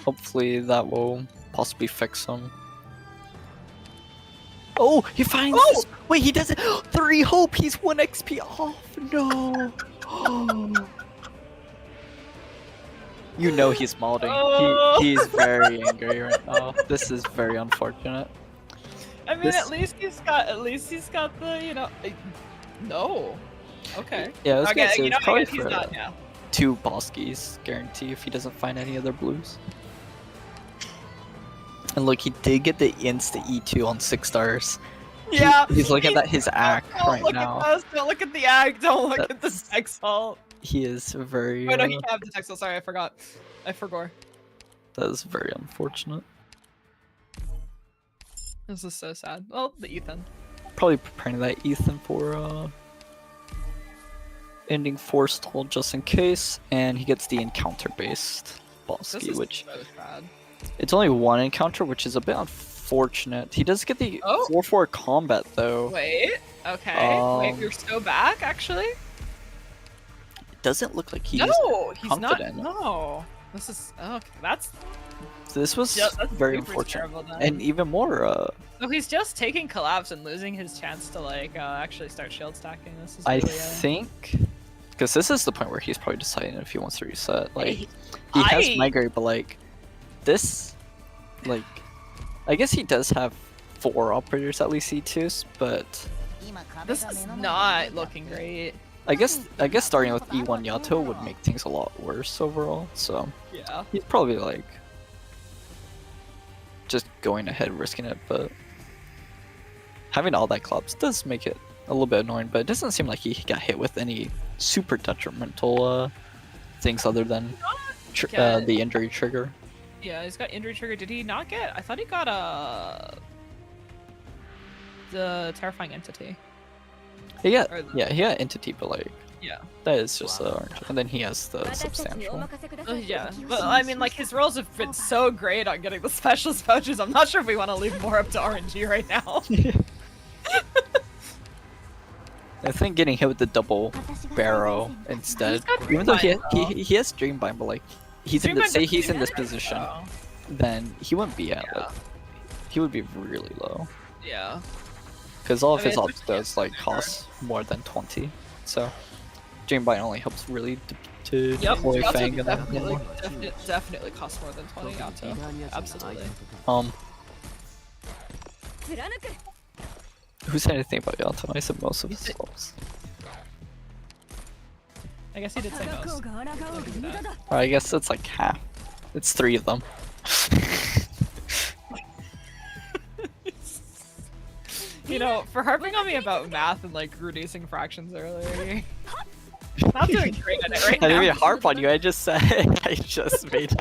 hopefully that will possibly fix him. Oh, he finds this. Wait, he does it. 3 hope. He's 1 XP off. No. You know he's modding. He's very angry right now. This is very unfortunate. I mean, at least he's got the, you know. No. Okay. Yeah, I was gonna say, you know, it's probably I guess he's for not, yeah. 2 Boskies guarantee if he doesn't find any other blues. And look, he did get the insta E2 on 6 stars. Yeah. He's looking at his act Don't right look now. at this. Don't look at the act. Don't look at the sex alt. He is very. Oh no, he can't have the text alt. Sorry, I forgot. I forgot. That is very unfortunate. This is so sad. Well, the Ethan. Probably preparing that Ethan for ending forced hold just in case, and he gets the encounter-based boss This key, is which so sad. it's only one encounter, which is a bit unfortunate. He does get the Oh. 4/4 combat though. Wait. Okay. Wait, Um, you're so back, actually? It doesn't look like he's No, he's confident. not. No. This is okay. That's This was Yeah, that's very super unfortunate, terrible then. and even more. So he's just taking collapse and losing his chance to like actually start shield stacking. This is I really, think because this is the point where he's probably deciding if he wants to reset. Like he I- has migrate, but like this, like I guess he does have 4 operators at least E2s, but This is not looking great. I guess starting with E1 Yato would make things a lot worse overall. So Yeah. he's probably like just going ahead risking it, but having all that collapse does make it a little bit annoying. But it doesn't seem like he got hit with any super detrimental things other than get- the injury trigger. Yeah, he's got injury trigger. Did he not get? I thought he got the terrifying entity. He got Or- he got entity, but like Yeah. that is just and then he has the substantial. Yeah, but I mean, like his rolls have been so great on getting the specialist pouches. I'm not sure if we want to leave more up to RNG right now. I think getting hit with the double barrel instead, got even though Dreambind, he has Dreambind, but like he's in Dreambind say he's doesn't in this do position, anything, then he wouldn't be at Yeah. like he would be really low Yeah. because all of I mean, his it's ults does like cost more than 20, so Dreambind only helps really to Yep. deploy Yato Fang and then definitely costs more than 20 Yato. Absolutely. Who said anything about Yato? I said most of his ults. I guess he did say most. Or I guess it's like half. It's 3 of them. You know, for harping on me about math and like reducing fractions earlier, not doing great at it right I didn't now. even harp on you. I just said I just made.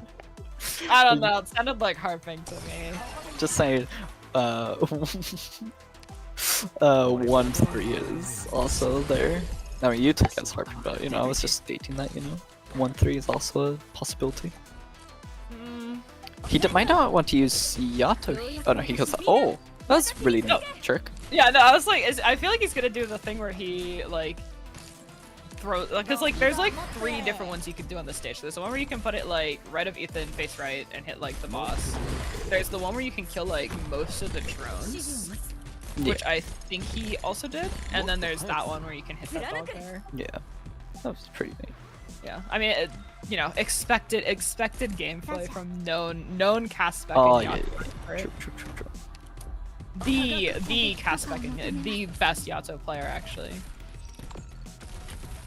I don't know. It sounded like harping to me. Just saying. 1-3 is also there. I mean, you took as harping, but you know, I was just stating that 1-3 is also a possibility. He might not want to use Yato. Oh no, he goes. Oh, that's really neat trick. Yeah, no, I was like, I feel like he's gonna do the thing where he like throws, because like there's like 3 different ones you can do on the stage. There's the one where you can put it like right of Ethan, face right, and hit like the boss. There's the one where you can kill like most of the drones, which I think he also did, and then there's that one where you can hit that dog there. Yeah, that was pretty neat. Yeah, I mean, you know, expected gameplay from known cast spec. Oh in yeah, Yato, right? true. The cast spec, the best Yato player actually,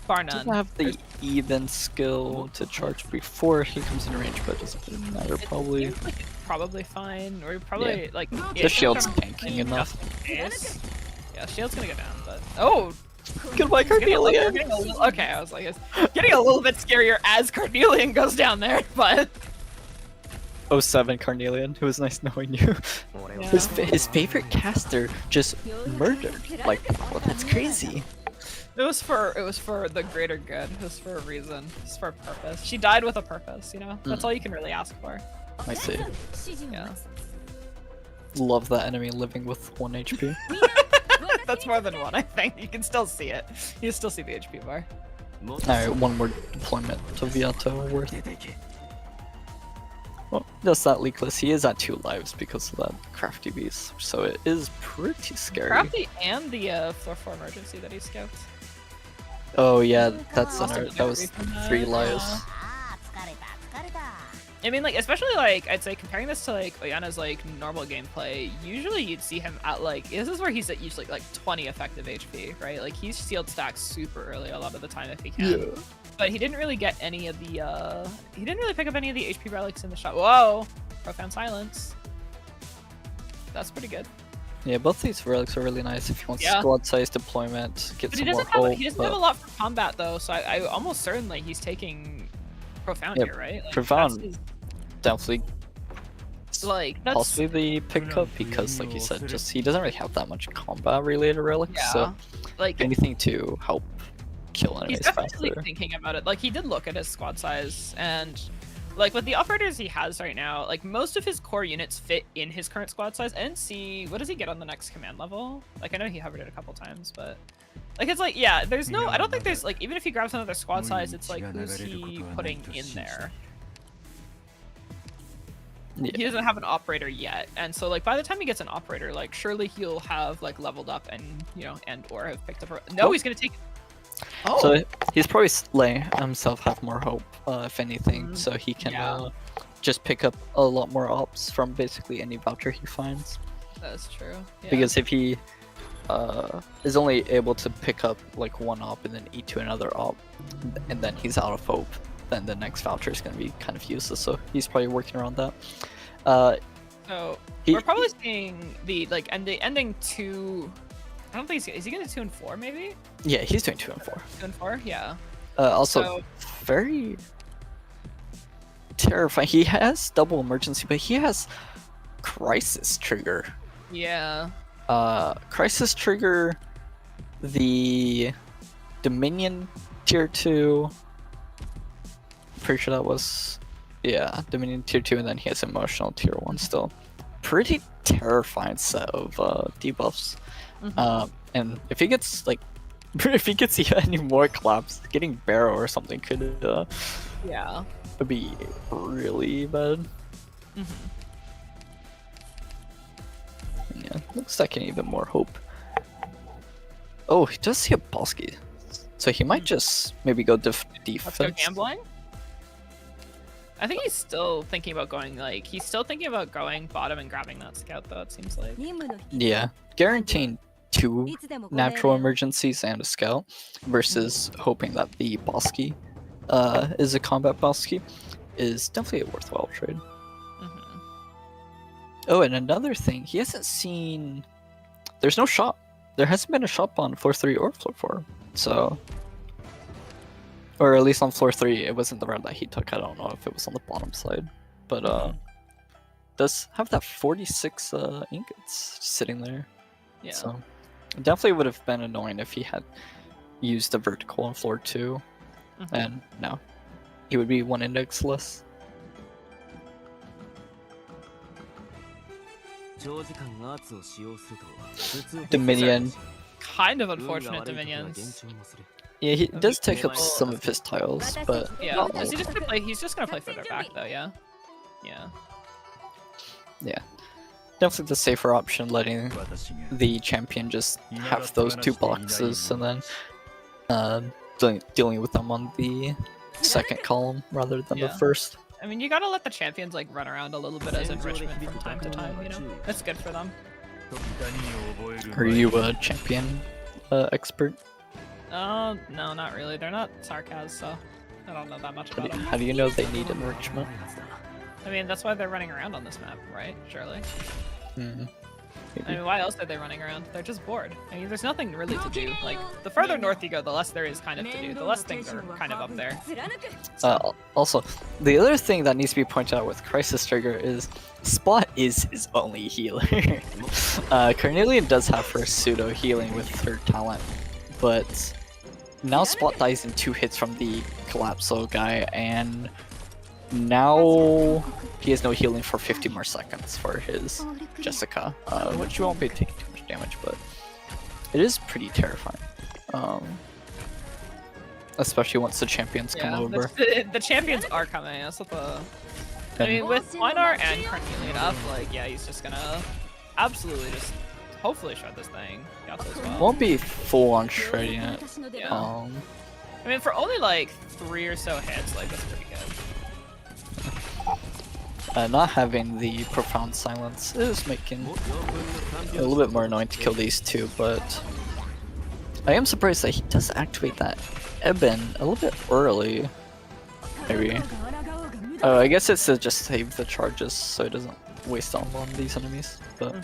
bar none. Doesn't have the even skill to charge before he comes in range, but it doesn't really matter probably. Seems like it's probably fine, or probably like The shield's tanking enough. Yeah, shield's gonna go down, but Goodbye, Carnelian. Okay, I was like, it's getting a little bit scarier as Carnelian goes down there, but 07 Carnelian, it was nice knowing you. Yeah. His favorite caster just murdered. Like, well, that's crazy. it was for the greater good. It was for a reason. It's for a purpose. She died with a purpose, you know? That's all you can really ask for. I see. Yeah. Love that enemy living with 1 HP. That's more than 1, I think. You can still see it. You still see the HP bar. Alright, 1 more deployment to Viato worth. Well, just that leakless. He is at 2 lives because of that crafty beast, so it is pretty scary. Crafty and the floor 4 emergency that he scoped. Oh yeah, that's Also that was 3 lives. I mean, like, especially, like, I'd say comparing this to, like, Oyana's, like, normal gameplay, usually you'd see him at, like, this is where he's at usually, like, 20 effective HP, right? Like, he's sealed stacks super early a lot of the time if he can. Yeah. But he didn't really get any of the, he didn't really pick up any of the HP relics in the shot. Whoa! Profound silence. That's pretty good. Yeah, both these relics are really nice if you want Yeah. squad size deployment, get But some he more doesn't have hope. he doesn't have a lot for combat though, so I almost certain like he's taking profound Yeah, here, right? Like, Profound. that's his- Definitely like that's possibly the pickup because, like you said, just he doesn't really have that much combat related relics. yeah. So Like anything to help kill he's enemies definitely faster. thinking about it. Like he did look at his squad size and like with the operators he has right now, like most of his core units fit in his current squad size. I didn't see what does he get on the next command level? Like I know he hovered it a couple times, but like it's like yeah, there's no I don't think there's like even if he grabs another squad size, it's like who's he putting in there? Yeah. He doesn't have an operator yet, and so like by the time he gets an operator, like surely he'll have like leveled up and you know and or have picked up. No, he's gonna take. Oh, So he's probably letting himself have more hope, if anything, so he can Yeah. just pick up a lot more ops from basically any voucher he finds. that's true. Yeah. Because if he is only able to pick up like one op and then eat to another op, and then he's out of hope, then the next voucher is going to be kind of useless. So he's probably working around that. So He- we're probably seeing the like ending 2. I don't think is he gonna 2 and 4 maybe? Yeah, he's doing 2 and 4. 2 and 4, yeah. Also, So- very terrifying. He has double emergency, but he has crisis trigger. Yeah. Crisis trigger, the Dominion tier 2. Pretty sure that was, yeah, Dominion tier 2, and then he has emotional tier 1 still. Pretty terrifying set of debuffs. And if he gets like, if he gets any more collapse, getting Barrow or something could Yeah. be really bad. Yeah, looks like an even more hope. Oh, he does see a Bosky, so he might just maybe go Let's defense. go gambling. I think he's still thinking about going going bottom and grabbing that scout though, it seems like. Yeah, guaranteeing 2 natural emergencies and a scout versus hoping that the Bosky is a combat Bosky is definitely a worthwhile trade. Oh, and another thing, he hasn't seen. There's no shop. There hasn't been a shop on floor 3 or floor 4. So, or at least on floor 3, it wasn't the route that he took. I don't know if it was on the bottom side, but does have that 46 ingots sitting there. Yeah. So, it definitely would have been annoying if he had used the vertical on floor 2, and no, he would be 1 index less. Dominion. Kind of unfortunate Dominions. Yeah, he does take up some of his tiles, but Yeah. not Is he all. just gonna play he's just gonna play further back though, yeah? Yeah. Yeah, definitely the safer option, letting the champion just have those 2 boxes and then dealing with them on the second column rather than the Yeah. first. I mean, you gotta let the champions like run around a little bit as enrichment from time to time, you know? That's good for them. Are you a champion expert? No, not really. They're not sarcas, so I don't know that much about them. How do you know they need enrichment? I mean, that's why they're running around on this map, right? Surely. Hmm. I mean, why else are they running around? They're just bored. I mean, there's nothing really to do. Like, the further north you go, the less there is kind of to do. The less things are kind of up there. Also, the other thing that needs to be pointed out with Crisis Trigger is Spot is his only healer. Carnelian does have her pseudo healing with her talent, but now Spot dies in 2 hits from the Collapso guy, and now he has no healing for 50 more seconds for his Jessica, which won't be taking too much damage, but it is pretty terrifying. Especially once the champions come over. The champions are coming. That's what the. I mean, with Einar and Carnelian up, like, yeah, he's just gonna absolutely just hopefully shred this thing. Yato as well. Won't be full on shredding it. Yeah. I mean, for only like 3 or so hits, like that's pretty good. Not having the profound silence is making it a little bit more annoying to kill these 2, but I am surprised that he does activate that Eben a little bit early. Maybe. I guess it's to just save the charges so it doesn't waste on these enemies. But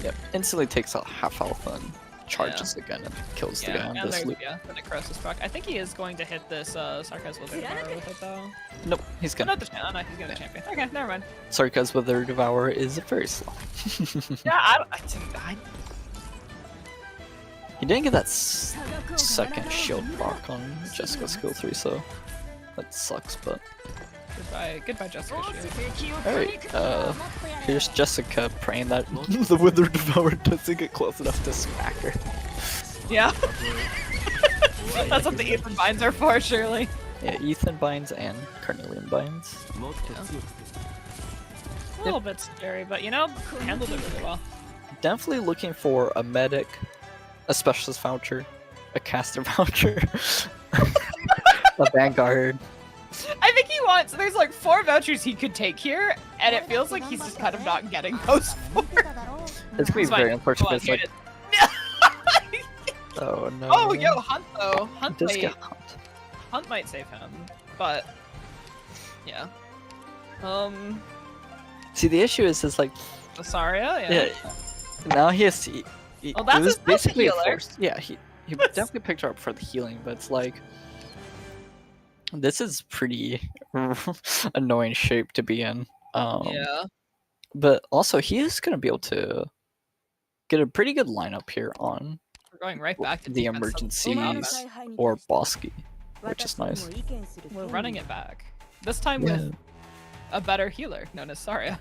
yep, instantly takes out half health and charges again and kills the guy on and this loop. the necrosis proc. I think he is going to hit this Sarkaz Wither Devourer with it though. Nope, he's Oh, gonna. not the champion. Oh, no, he's gonna the champion. Okay, never mind. Sarkaz Wither Devour is very slow. Yeah, He didn't get that second shield proc on Jessica's skill 3, so that sucks, but... Goodbye Jessica shield. Alright, here's Jessica praying that the Wither Devourer doesn't get close enough to smack her. Yeah. That's what the Ethan binds are for, surely. Yeah, Ethan binds and Carnelian binds. A little bit scary, but you know, handled it really well. Definitely looking for a medic, a specialist voucher, a caster voucher, a vanguard. I think he wants. There's like 4 vouchers he could take here, and it feels like he's just kind of not getting those 4. It's gonna be very unfortunate. It's like, oh no. Oh, yo, Hunt though. Hunt Just might, get Hunt. Hunt might save him, but yeah. See, the issue is like. Asaria, Yeah. Now he has to. Well, that's it was that's a basically healer. forced. Yeah, he definitely picked her up for the healing, but it's like. This is pretty annoying shape to be in. Yeah. But also, he is going to be able to get a pretty good lineup here on We're going right back to the defense. emergencies or Bosky, which is nice. We're running it back. This time with a better healer known as Saria.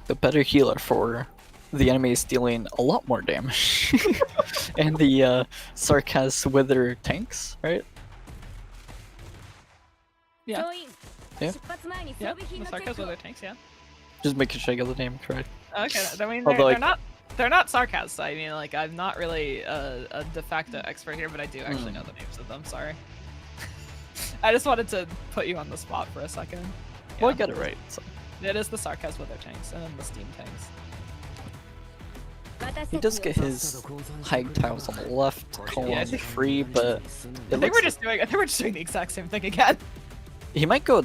The better healer for the enemy is dealing a lot more damage. And the Sarkaz Wither tanks, right? Yeah. Yeah. Yeah, the Sarkaz Wither tanks, yeah. Just making sure I get the name correct. Okay, I mean, Although, they're not Sarkaz, I mean, like, I'm not really a de facto expert here, but I do actually know the names of them, sorry. I just wanted to put you on the spot for a second. Well, I Yeah. got it right. So. It is the Sarkaz Wither tanks, and then the Steam tanks. He does get his high tiles on the left, column Yeah, I think- free, but I think we're just doing the exact same thing again. he might go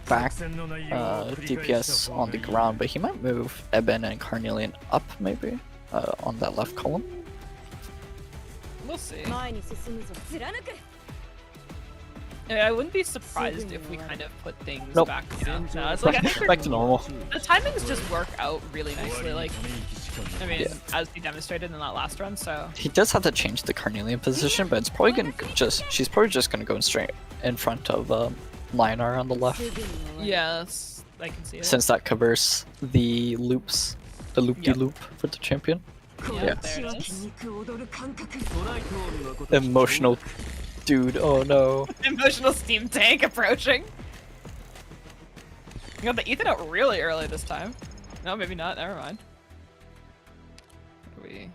back DPS on the ground, but he might move Eben and Carnelian up maybe on that left column. We'll see. I wouldn't be surprised if we kind of put things Nope. back down. No, it's like I think Back to normal. the timings just work out really nicely. Like, I mean, as he demonstrated in that last run. So He does have to change the Carnelian position, but it's probably gonna she's probably just gonna go straight in front of Lionar on the left, yes, I can see it. since that covers the loops, the loop-de-loop for the champion. Yeah, there it is. Emotional dude, oh no. Emotional steam tank approaching. You got the Ethan out really early this time. No, maybe not. Never mind. Yeah,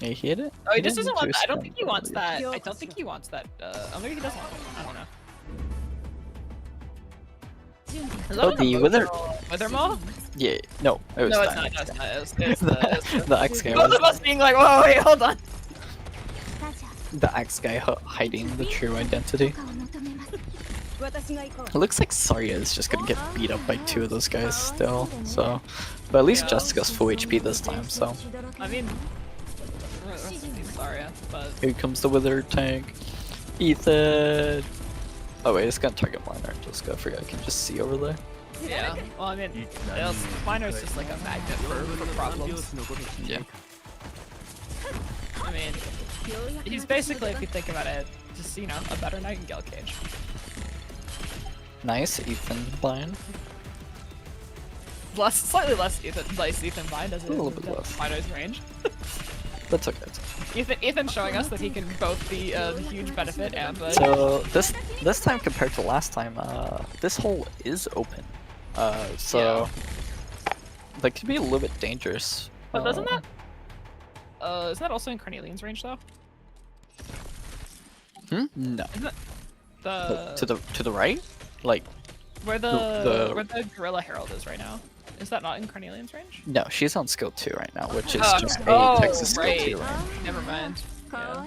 he hit it? Oh, he just doesn't didn't want that. I don't respond think he wants earlier. that. I don't think he wants that. Oh, maybe he does want it. I don't know. Is that Oh, an the Wither. Wither Maw? Yeah, no, it was No, it's that. not. No, it's not. It's the The Axe guy. both of us being like, whoa, wait, hold on. The Axe guy hiding the true identity. It looks like Saria is just gonna get beat up by 2 of those guys still, so. But at least Yeah. Jessica's full HP this time, so. I mean, sorry, but Here comes the Wither tank. Ethan! Oh wait, it's gonna target Liner. Jessica, I forgot I can just see over there. yeah. Well, I mean, Miner's just like a magnet for problems. Yeah. I mean, he's basically, if you think about it, just, you know, a better Nightingale cage. Nice, Ethan blind. Slightly less Ethan bind as it A little is bit in less. Miner's range. That's okay. Ethan showing us that he can both be a huge benefit and So this time compared to last time, this hole is open. So that could be a little bit dangerous. But doesn't that? Isn't that also in Carnelian's range though? No. Isn't it the To the right? Like where the Gorilla Herald is right now? Is that not in Carnelian's range? no, she's on skill 2 right now, which is Oh, just okay. a Texas right. skill 2 range. Never mind. Yeah.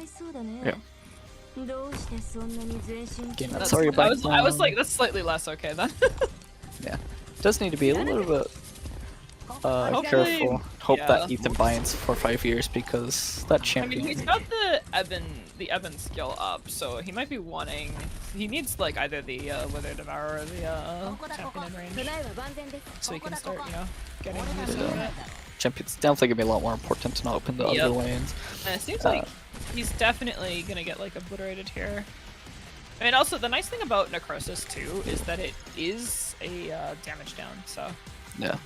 Again, That's, sorry about I was like, that's slightly less okay then. Yeah, does need to be a little bit Hopefully- careful. Hope yeah. that Ethan binds for 5 years because that I champion. mean, he's got the Elven skill up, so he might be wanting. He needs like either the Wither Devourer or the champion in range, so he can start, getting used to it. Champion's definitely gonna be a lot more important to not open the Yep. other lanes. And it seems like he's definitely gonna get like obliterated here. I mean, also the nice thing about Necrosis too is that it is a damage down, so Yeah.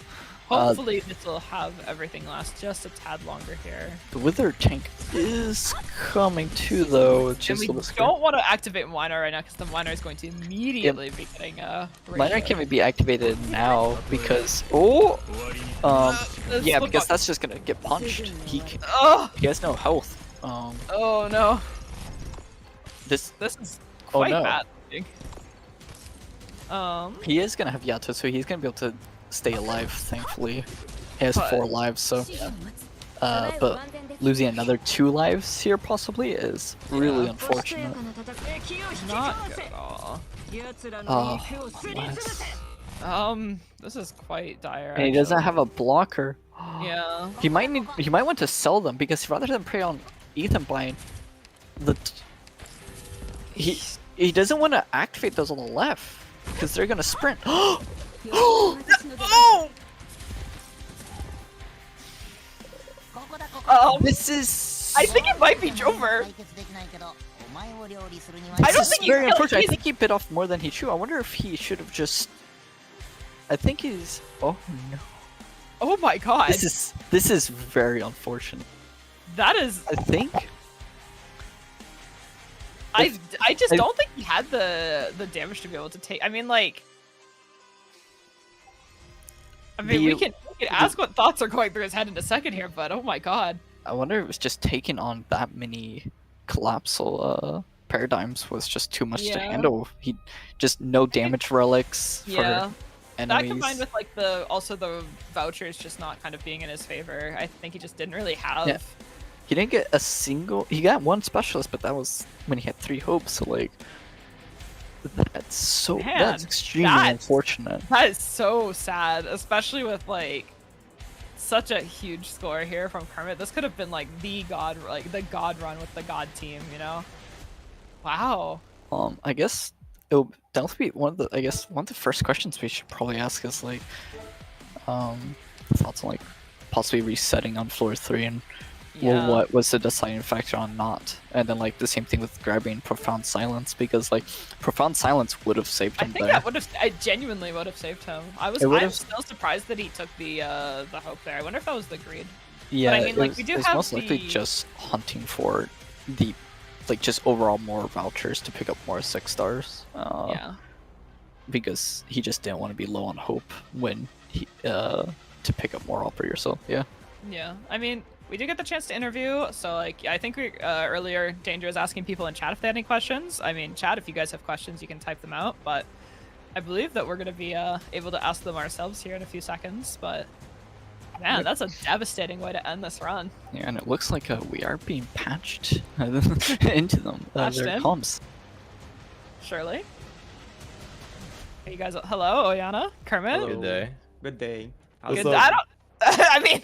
hopefully this will have everything last just a tad longer here. The Wither tank is coming too, though. It's And just we a little scary. don't want to activate Miner right now because the Miner is going to immediately be getting Miner ratio. can be activated now because Let's yeah, look because up. that's just gonna get punched. He Oh, has no health. oh no, This this is Oh, quite no. bad. I think. he is gonna have Yato, so he's gonna be able to stay alive. Thankfully, he has But- 4 lives, so but losing another 2 lives here possibly is really unfortunate. Not good at all. This is quite dire. And he doesn't actually. have a blocker. Yeah. He might want to sell them because rather than prey on Ethan Bind, he doesn't want to activate those on the left because they're gonna sprint. This is. I think it might be Jover. I don't This is think very he's unfortunate. I he's- think he bit off more than he chewed. I wonder if he should have just. I think he's. Oh no. Oh my god. This is very unfortunate. That is. I think. I just don't think he had the damage to be able to take. I mean, like. I mean, we can ask what thoughts are going through his head in a second here, but oh my god. I wonder if it was just taking on that many collapsal paradigms was just too much to Yeah. handle. He just no damage relics for Yeah. That enemies. combined with like the vouchers just not kind of being in his favor, I think he just didn't really have. Yeah. He didn't get a single. He got 1 specialist, but that was when he had 3 hopes. So like, that's Man, extremely that- unfortunate. That is so sad, especially with like such a huge score here from Kermit. This could have been like the god run with the god team, you know? Wow. I guess it'll definitely be one of the first questions we should probably ask is like, thoughts on like possibly resetting on floor 3 and well, what was the deciding factor on not? And then like the same thing with grabbing Profound Silence because like Profound Silence would have saved I him think there. that would have. I genuinely would have saved him. I'm still surprised that he took the hope there. I wonder if that was the greed. Yeah, I mean, like, we do it's have most likely the- just hunting for the like just overall more vouchers to pick up more 6 stars. Yeah. Because he just didn't want to be low on hope when he to pick up more operators. So yeah. Yeah. I mean, we did get the chance to interview, so like I think we earlier Danger was asking people in chat if they had any questions. I mean, chat, if you guys have questions, you can type them out. But I believe that we're gonna be able to ask them ourselves here in a few seconds. But man, that's a devastating way to end this run. Yeah, and it looks like we are being patched into them. Patched Their in? comms. Surely. Hey, you guys, hello, Oyana, Kermit. Good day. Good day. Good. I don't. I mean,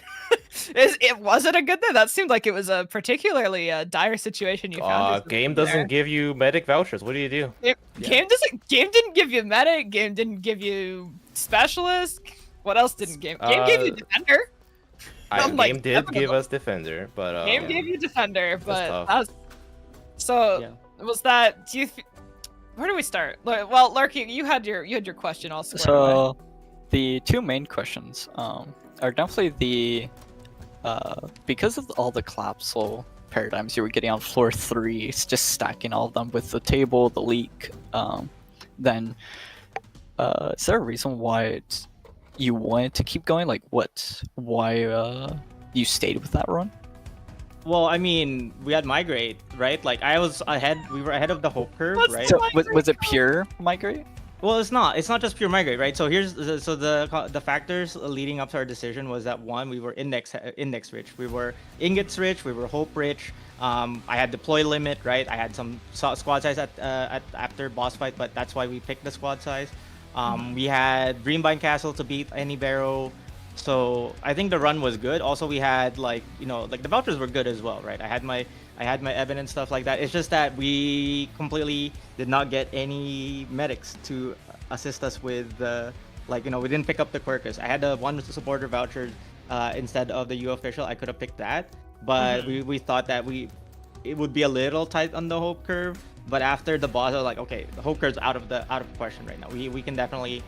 was it a good day? That seemed like it was a particularly dire situation you found yourself Game in doesn't there. give you medic vouchers. What do you do? Game didn't give you medic. Game didn't give you specialist. What else didn't game? Game gave you defender. I'm like, Game did give us defender, but Game gave you defender, but tough. that was, so was that? Do you? Where do we start? Well, Lurky, you had your question also. So the 2 main questions are definitely the because of all the collapsal paradigms you were getting on floor 3, it's just stacking all of them with the table, the leak. Then is there a reason why you wanted to keep going? Like why you stayed with that run? Well, I mean, we had migrate, right? Like I was ahead. We were ahead of the hope curve, right? So was it pure migrate? Well, it's not. It's not just pure migrate, right? So here's the factors leading up to our decision was that 1, we were index rich, we were ingots rich, we were hope rich. I had deploy limit, right? I had some squad size at after boss fight, but that's why we picked the squad size. We had Dreambind Castle to beat any Barrow. So I think the run was good. Also, we had like the vouchers were good as well, right? I had my Elven and stuff like that. It's just that we completely did not get any medics to assist us with we didn't pick up the Quercus. I had the one supporter voucher instead of the U official. I could have picked that, but we thought that it would be a little tight on the hope curve. But after the boss, I was like, okay, the hope curve's out of question right now. We can definitely.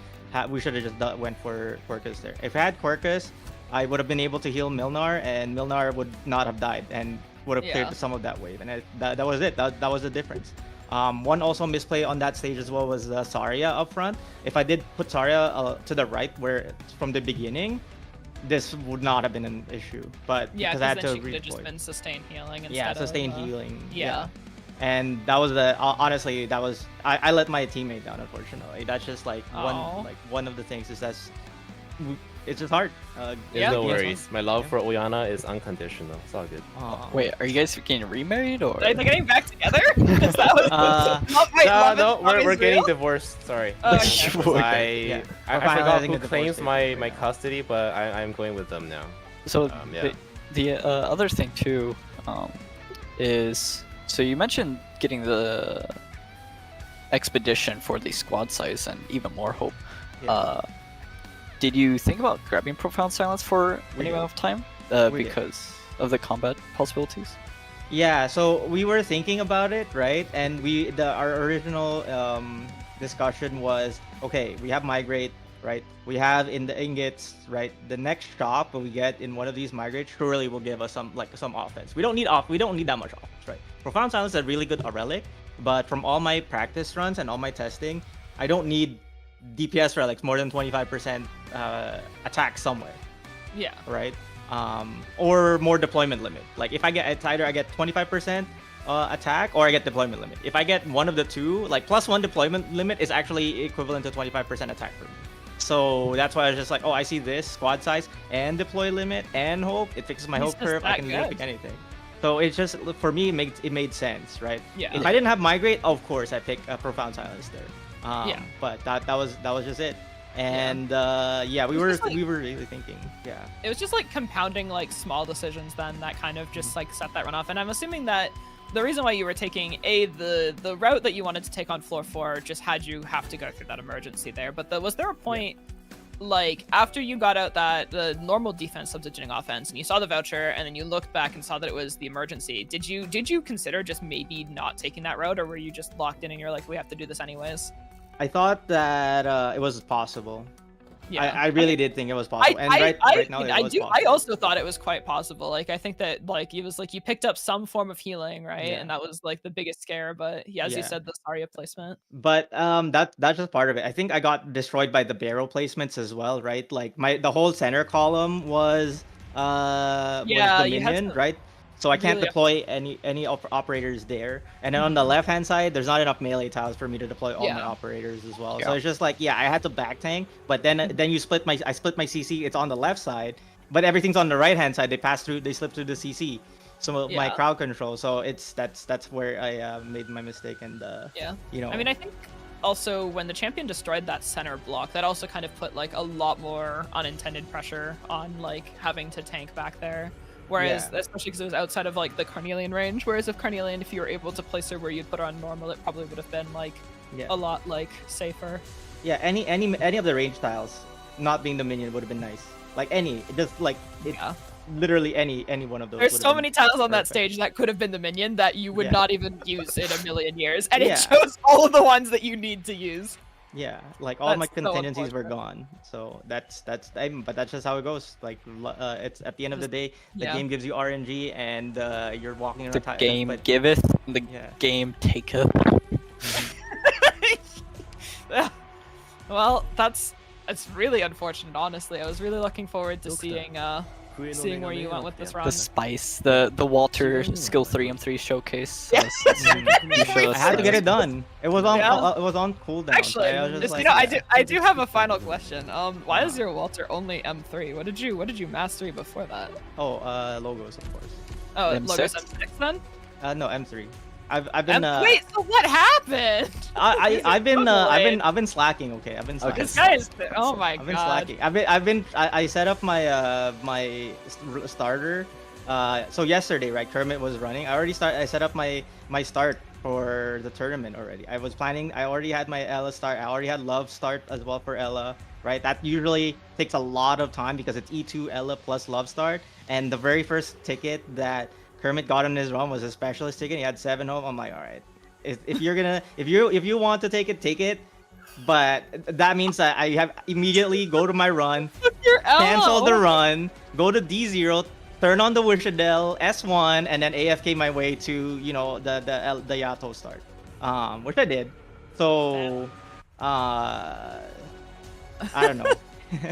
We should have just went for Quercus there. If I had Quercus, I would have been able to heal Milnar, and Milnar would not have died and would have cleared some of that wave. And that was it. That was the difference. One also misplay on that stage as well was Saria up front. If I did put Saria to the right, where from the beginning, this would not have been an issue. But because I had to she could have just been sustained healing instead yeah, sustained healing. Yeah. And that was honestly that was I let my teammate down, unfortunately. That's just like one of the things is it's just hard. No worries. My love for Oyana is unconditional. It's all good. Wait, are you guys getting remarried or? Are they getting back together? Is that what no, we're getting divorced. Sorry. Oh, okay. I forgot who claims my custody, but I'm going with them now. So the other thing too is. So you mentioned getting the expedition for the squad size and even more hope. Yeah. Did you think about grabbing Profound Silence for any amount of time because of the combat possibilities? Yeah, so we were thinking about it, right? And our original discussion was, okay, we have Migrate, right? We have in the ingots, right? The next shop we get in one of these Migrate surely will give us some offense. We don't need that much offense, right? Profound Silence is a really good relic, but from all my practice runs and all my testing, I don't need DPS relics more than 25% attack somewhere. Yeah. Right? Or more deployment limit. Like if it's either I get 25% attack or I get deployment limit. If I get one of the two, like +1 deployment limit is actually equivalent to 25% attack for me. So that's why I was just like, oh, I see this squad size and deploy limit and hope. It fixes my hope curve. I can really pick anything. So it's just, for me, it made sense, right? Yeah. If I didn't have Migrate, of course I pick Profound Silence there. But that was just it. And we were really thinking, it was just like compounding like small decisions then that kind of just like set that run off. And I'm assuming that the reason why you were taking the route that you wanted to take on floor 4 just had you have to go through that emergency there. But was there a point like after you got out the normal defense substituting offense and you saw the voucher and then you looked back and saw that it was the emergency, did you consider just maybe not taking that route, or were you just locked in and you're like, we have to do this anyways? I thought that it was possible. Yeah, I really did think it was possible. Right now, I also thought it was quite possible. Like I think that like it was like you picked up some form of healing, right? Yeah. And that was like the biggest scare. But as you said, the Saria placement. But that's just part of it. I think I got destroyed by the barrel placements as well, right? Like the whole center column was the minion, right? So I can't deploy any operators there. And then on the left-hand side, there's not enough melee tiles for me to deploy all my operators as well. So it's just like, I had to back tank. But then I split my CC. It's on the left side, but everything's on the right-hand side. They slip through the CC. So my crowd control. So that's where I made my mistake. And I mean, I think also when the champion destroyed that center block, that also kind of put like a lot more unintended pressure on like having to tank back there. Whereas, especially because it was outside of like the Carnelian range. Whereas if Carnelian, if you were able to place her where you'd put her on normal, it probably would have been like a lot like safer. Yeah, any of the range tiles, not being the minion, would have been nice. Like literally any one of those. There's so many tiles on that stage that could have been the minion that you would not even use in a million years, and it shows all of the ones that you need to use. Yeah, like all my contingencies were gone. So but that's just how it goes. Like it's at the end of the day, the game gives you RNG, and you're walking around. The game giveth, the game taketh. Well, it's really unfortunate. Honestly, I was really looking forward to seeing where you went with this round. The spice, the Walter skill 3M3 showcase. I had to get it done. It was on cooldown. Actually, I do have a final question. Why is your Walter only M3? What did you mastery before that? Oh, logos, of course. Oh, M6? Logos M6 then? No, M3. I've been wait, so what happened? I've been slacking. Okay, I've been slacking. This guy is. Oh my I've been god. slacking. I set up my starter. So yesterday, right? Kermit was running. I set up my start for the tournament already. I was planning. I already had my Ella start. I already had Love start as well for Ella. Right? That usually takes a lot of time because it's E2 Ella plus Love start. And the very first ticket that Kermit got on his run was a specialist ticket. He had 7 home. I'm like, all right. If you want to take it, but that means that I have immediately go to my run, cancel the run, go to D0, turn on the Wishadel, S1, and then AFK my way to the Yato start, which I did. So I don't know.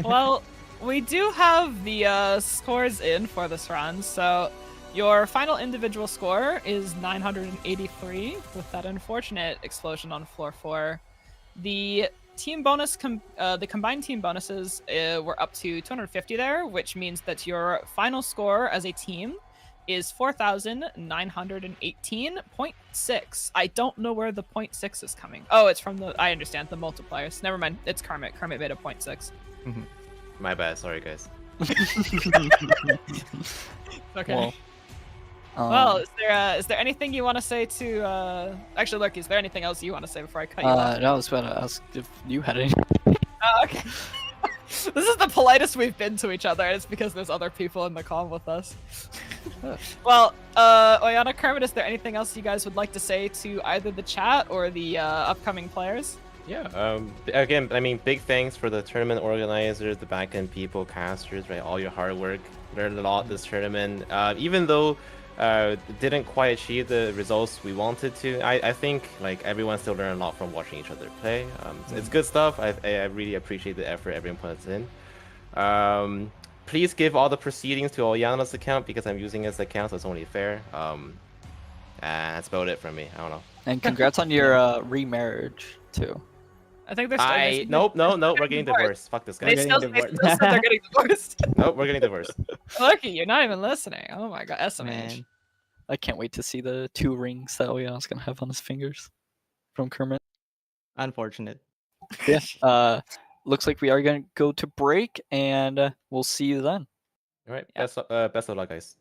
Well, we do have the scores in for this run, so your final individual score is 983 with that unfortunate explosion on floor 4. The team bonus, the combined team bonuses were up to 250 there, which means that your final score as a team is 4,918.6. I don't know where the 0.6 is coming. Oh, it's from I understand, the multipliers. Never mind, it's Kermit. Kermit made a 0.6. My bad, sorry guys. Okay. Well, is there anything you want to say to actually, look, is there anything else you want to say before I cut you off? No, I was about to ask if you had any. Oh, okay. This is the politest we've been to each other, and it's because there's other people in the call with us. Well, Oyana, Kermit, is there anything else you guys would like to say to either the chat or the upcoming players? Yeah, again, I mean, big thanks for the tournament organizers, the back-end people, casters, right? All your hard work. Learned a lot this tournament. Even though didn't quite achieve the results we wanted to, I think like everyone still learned a lot from watching each other play. So it's good stuff. I really appreciate the effort everyone puts in. Please give all the proceedings to Oyana's account because I'm using his account, so it's only fair. And that's about it from me. I don't know. And congrats on your remarriage too. I think they're Nope, we're getting divorced. Fuck this guy. They still said they're getting divorced. Nope, we're getting divorced. Lucky, you're not even listening. Oh my god, SMH. Man. I can't wait to see the 2 rings that Oyana's gonna have on his fingers from Kermit. Unfortunate. Yeah. Looks like we are gonna go to break, and we'll see you then. All right. Best of luck, guys.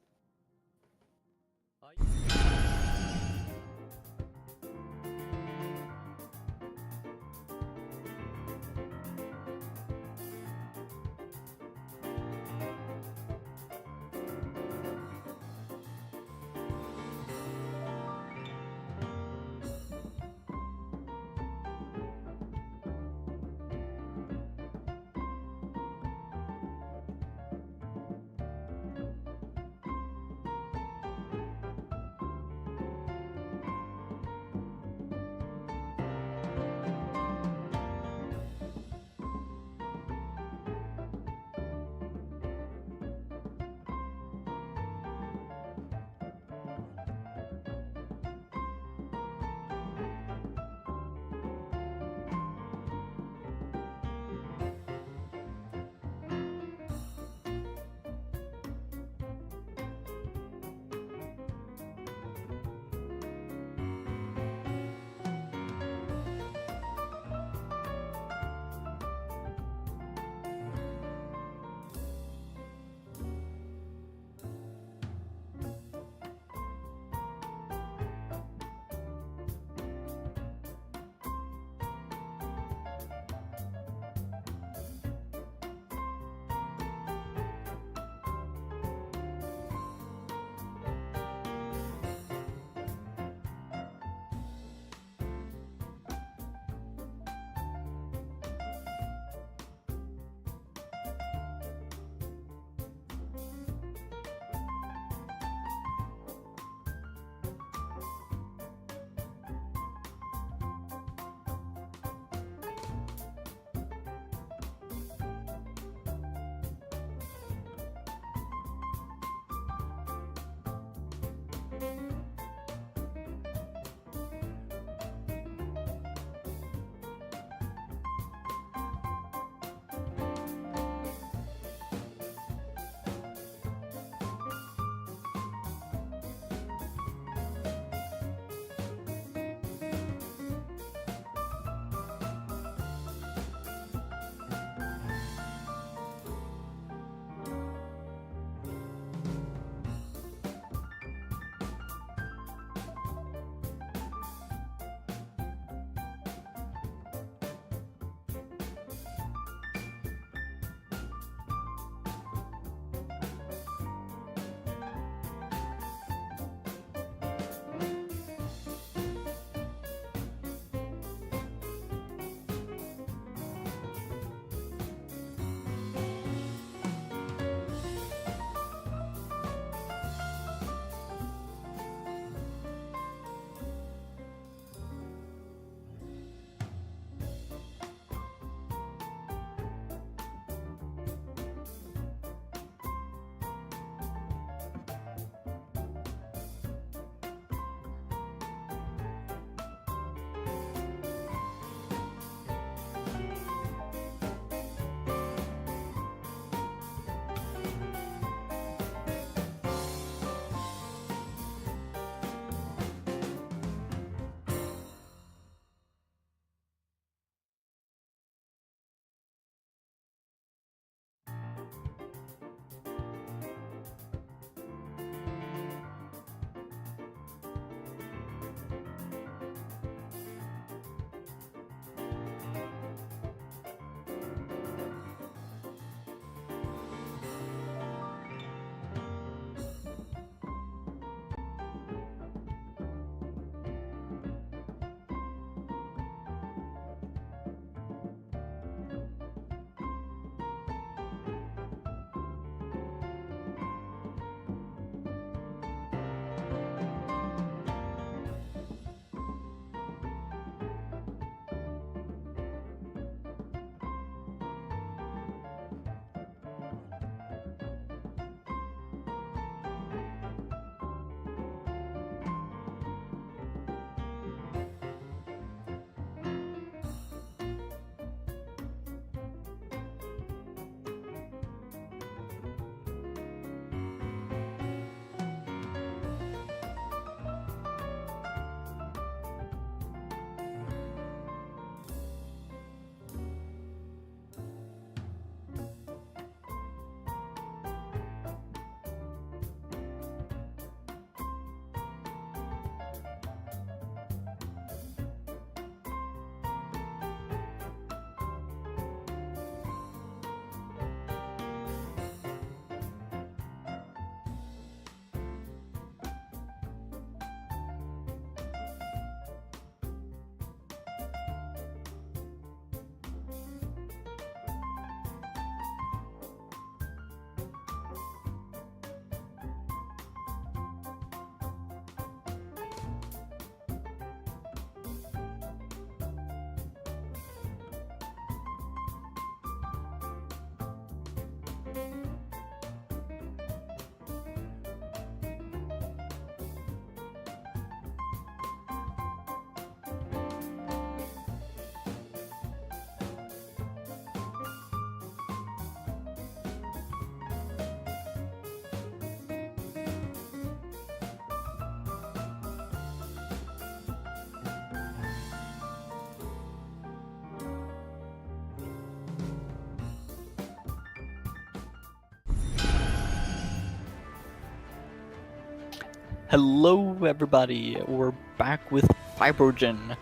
Hello, everybody. We're back with Fibrinogen,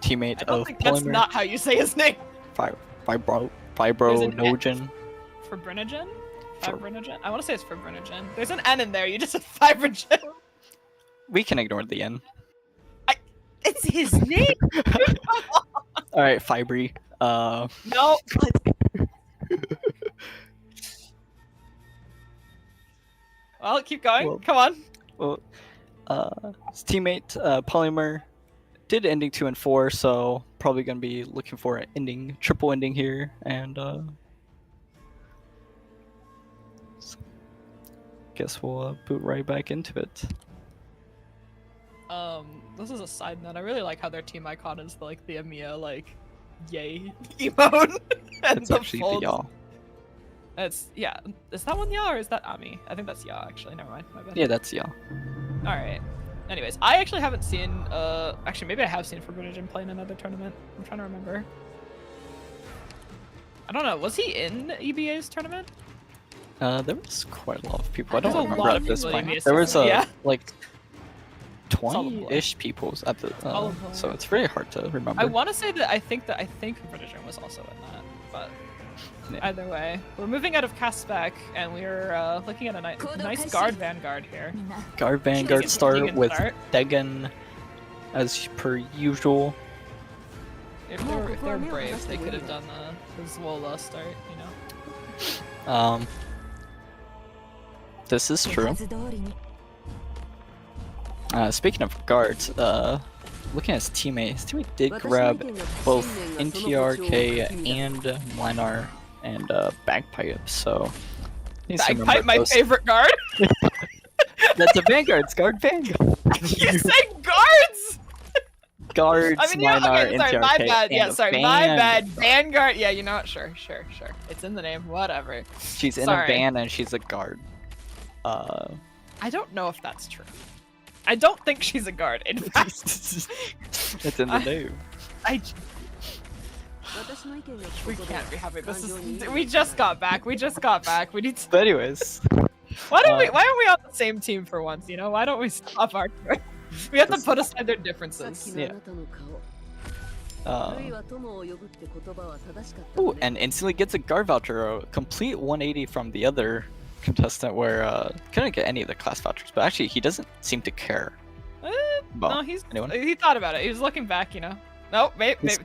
teammate I don't of think that's Polymer. not how you say his name. Fibrinogen. Fibrinogen? Fibrinogen? I want to say it's Fibrinogen. There's an N in there. You just said Fibrinogen. We can ignore the N. It's his name. All right, Fibry. No. Well, keep going. Well- Come on. Well, his teammate Polymer did ending 2 and 4, so probably gonna be looking for an ending, triple ending here, and so guess we'll boot right back into it. This is a side note. I really like how their team icon is like the Amiya like yay emote. And It's the actually the folds. y'all. It's yeah. Is that one Ya or is that Ami? I think that's Ya actually. Never mind. My bad. Yeah, that's y'all. All right. Anyways, I actually haven't seen. Actually, maybe I have seen Fibrinogen play in another tournament. I'm trying to remember. I don't know. Was he in EBA's tournament? There was quite a lot of people. I There's don't a remember lot at of this people in point. EBA's There was tournament, yeah. like Solid blur. 20-ish people at the Solid blur. so it's very hard to remember. I want to say that I think Fibrinogen was also in that, but Yeah. either way, we're moving out of cast spec and we're looking at a nice guard vanguard here. Guard You Vanguard can start with start. Degen as per usual. If they're brave, they could have done the Zwola start, you know. This is true. Speaking of guards, looking at his teammate did grab both NTRK and Linar and Bagpipe, so needs to remember Bagpipe, my those- favorite guard. That's a Vanguard, Guard Vanguard. You said guards. Guards, I mean, yeah, Linar, okay, sorry, NTRK, my bad. Yeah, and sorry, van. my bad. Vanguard. Yeah, you know what? Sure. It's in the name. Whatever. She's in a Sorry. van and she's a guard. I don't know if that's true. I don't think she's a guard. In fact, It's in the name. We can't be having this. We just got back. We need to. But anyways, Why aren't we on the same team for once? You know, why don't we stop our? We have to put aside their differences. yeah. Ooh, and instantly gets a guard voucher, a complete 180 from the other contestant where couldn't get any of the class vouchers, but actually he doesn't seem to care. No, anyone? he thought about it. He was looking back, you know. Nope, maybe. He's-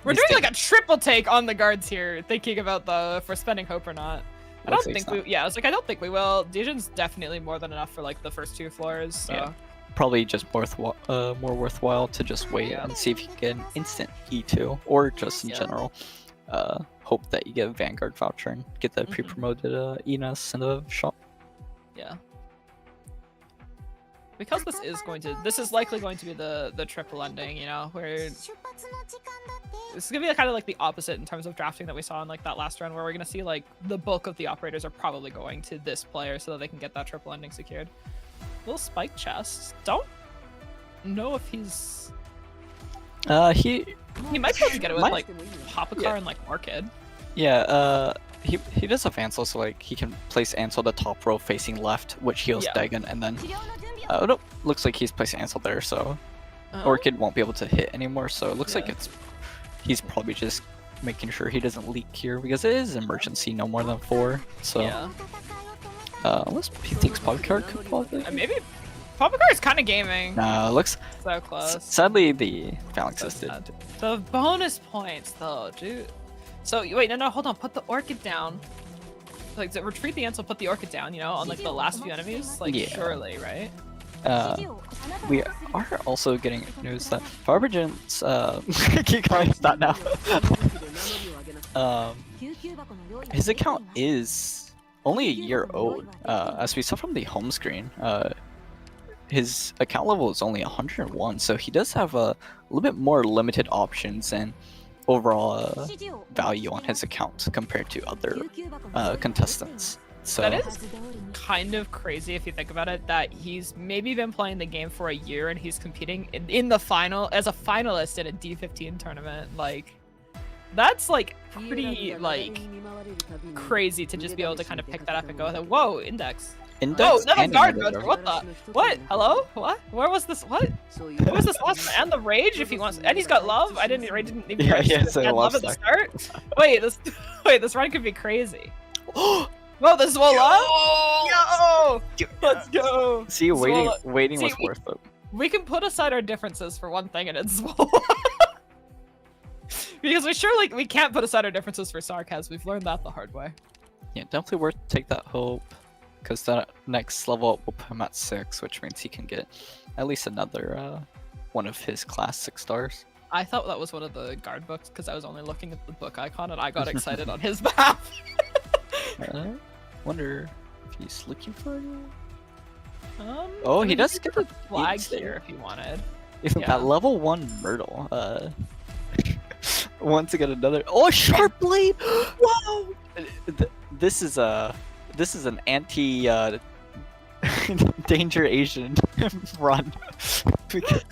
We're he's doing taking- like a triple take on the guards here, thinking about if we're spending hope or not. I Looks don't like think it's we. Yeah, I was like, I don't think we will. Dejon's definitely more than enough for like the first 2 floors. So. Yeah. Probably just more worthwhile to just wait and see if you can get an instant E2 or just in general. Hope that you get a Vanguard voucher and get the pre-promoted Enos in the shop. Yeah. Because this is likely going to be the triple ending, you know, where this is gonna be kind of like the opposite in terms of drafting that we saw in like that last round, where we're gonna see like the bulk of the operators are probably going to this player so that they can get that triple ending secured. Little spike chest. Don't know if he's. He might be able to get it with might- like Papacar and like Orchid. Yeah, he does have Ansel, so like he can place Ansel the top row facing left, which heals Yeah. Degen, and then nope, looks like he's placing Ansel there, so Oh. Orchid won't be able to hit anymore. So it looks like Yeah. he's probably just making sure he doesn't leak here because it is emergency, no more than 4. So Yeah. unless he thinks Papacar could qualify. Maybe Papacar is kind of gaming. Nah, looks So close. sadly the Phalanxes did. The bonus points, though, dude. So wait, no, hold on. Put the Orchid down. Like retreat the Ansel, put the Orchid down. You know, on like the last few enemies. Like Yeah. surely, right? We are also getting news that Fibrinogen's I keep calling it that now. His account is only a year old. As we saw from the home screen, his account level is only 101, so he does have a little bit more limited options and overall value on his account compared to other contestants. So That is kind of crazy if you think about it, that he's maybe been playing the game for a year and he's competing in the final as a finalist in a D15 tournament. Like, that's like pretty like crazy to just be able to kind of pick that up and go, whoa, index. Index another and guard another booster. What the? What? Hello? What? Where was this? What? Who was this last one? And the rage if he wants. And he's got love. I didn't. Rage didn't even. Yeah, register yeah, that so he had love love at the stack. start. Wait, this run could be crazy. Whoa, this is Wola. Yo! Let's go. See, waiting Swola. See, was worth it. We can put aside our differences for one thing, and it's Swola. Because we can't put aside our differences for Sarkaz. We've learned that the hard way. Yeah, definitely worth to take that hope, because that next level up will put him at 6, which means he can get at least another one of his class 6 stars. I thought that was one of the guard books because I was only looking at the book icon and I got excited on his behalf. Wonder if he's looking for you. I He mean, does you get could a put flag instant. here if he wanted. Even Yeah. that level 1 Myrtle. Want to get another. Oh, sharp blade! Wow! This is an anti danger Asian run. Because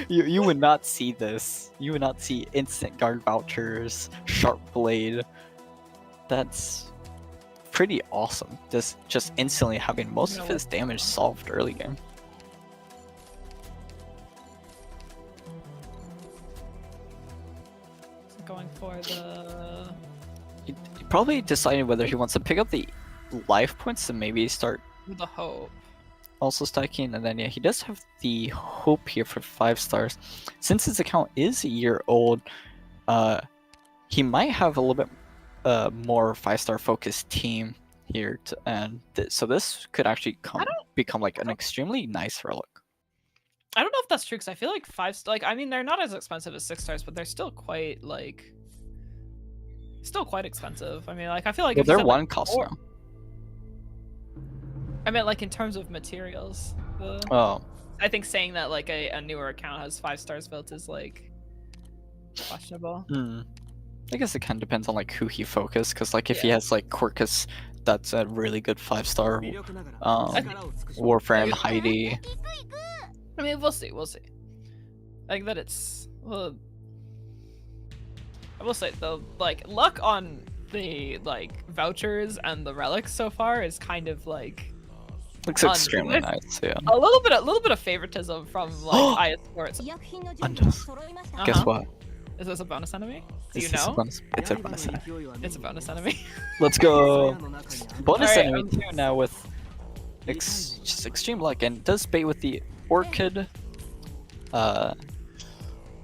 you would not see this. You would not see instant guard vouchers, sharp blade. That's pretty awesome. Just instantly having most of his damage solved early game. Going for the... He probably decided whether he wants to pick up the life points and maybe start The hope. also stacking, and then yeah, he does have the hope here for 5 stars. Since his account is a year old, he might have a little bit more 5-star focused team here, so this could actually become like an extremely nice relic. I don't know if that's true because I feel like 5-star, I mean, they're not as expensive as 6 stars, but they're still quite quite expensive. I mean, I feel like Well, if you they're said, 1 cost 4 now. I meant in terms of materials. Oh. I think saying that a newer account has 5 stars built is questionable. I guess it kind of depends on who he focused, because if he has Quirkus, that's a really good 5-star. Warframe, Heidi. I mean, we'll see. I think that it's. Well, I will say the luck on the vouchers and the relics so far is kind of Looks extremely nice, yeah. a little bit of favoritism from IS4. Guess what? Is this a bonus enemy? Do you This is a know? bonus- It's a bonus enemy. It's a bonus enemy. Let's go! Bonus Alright, enemy too now with just extreme luck, and does bait with the Orchid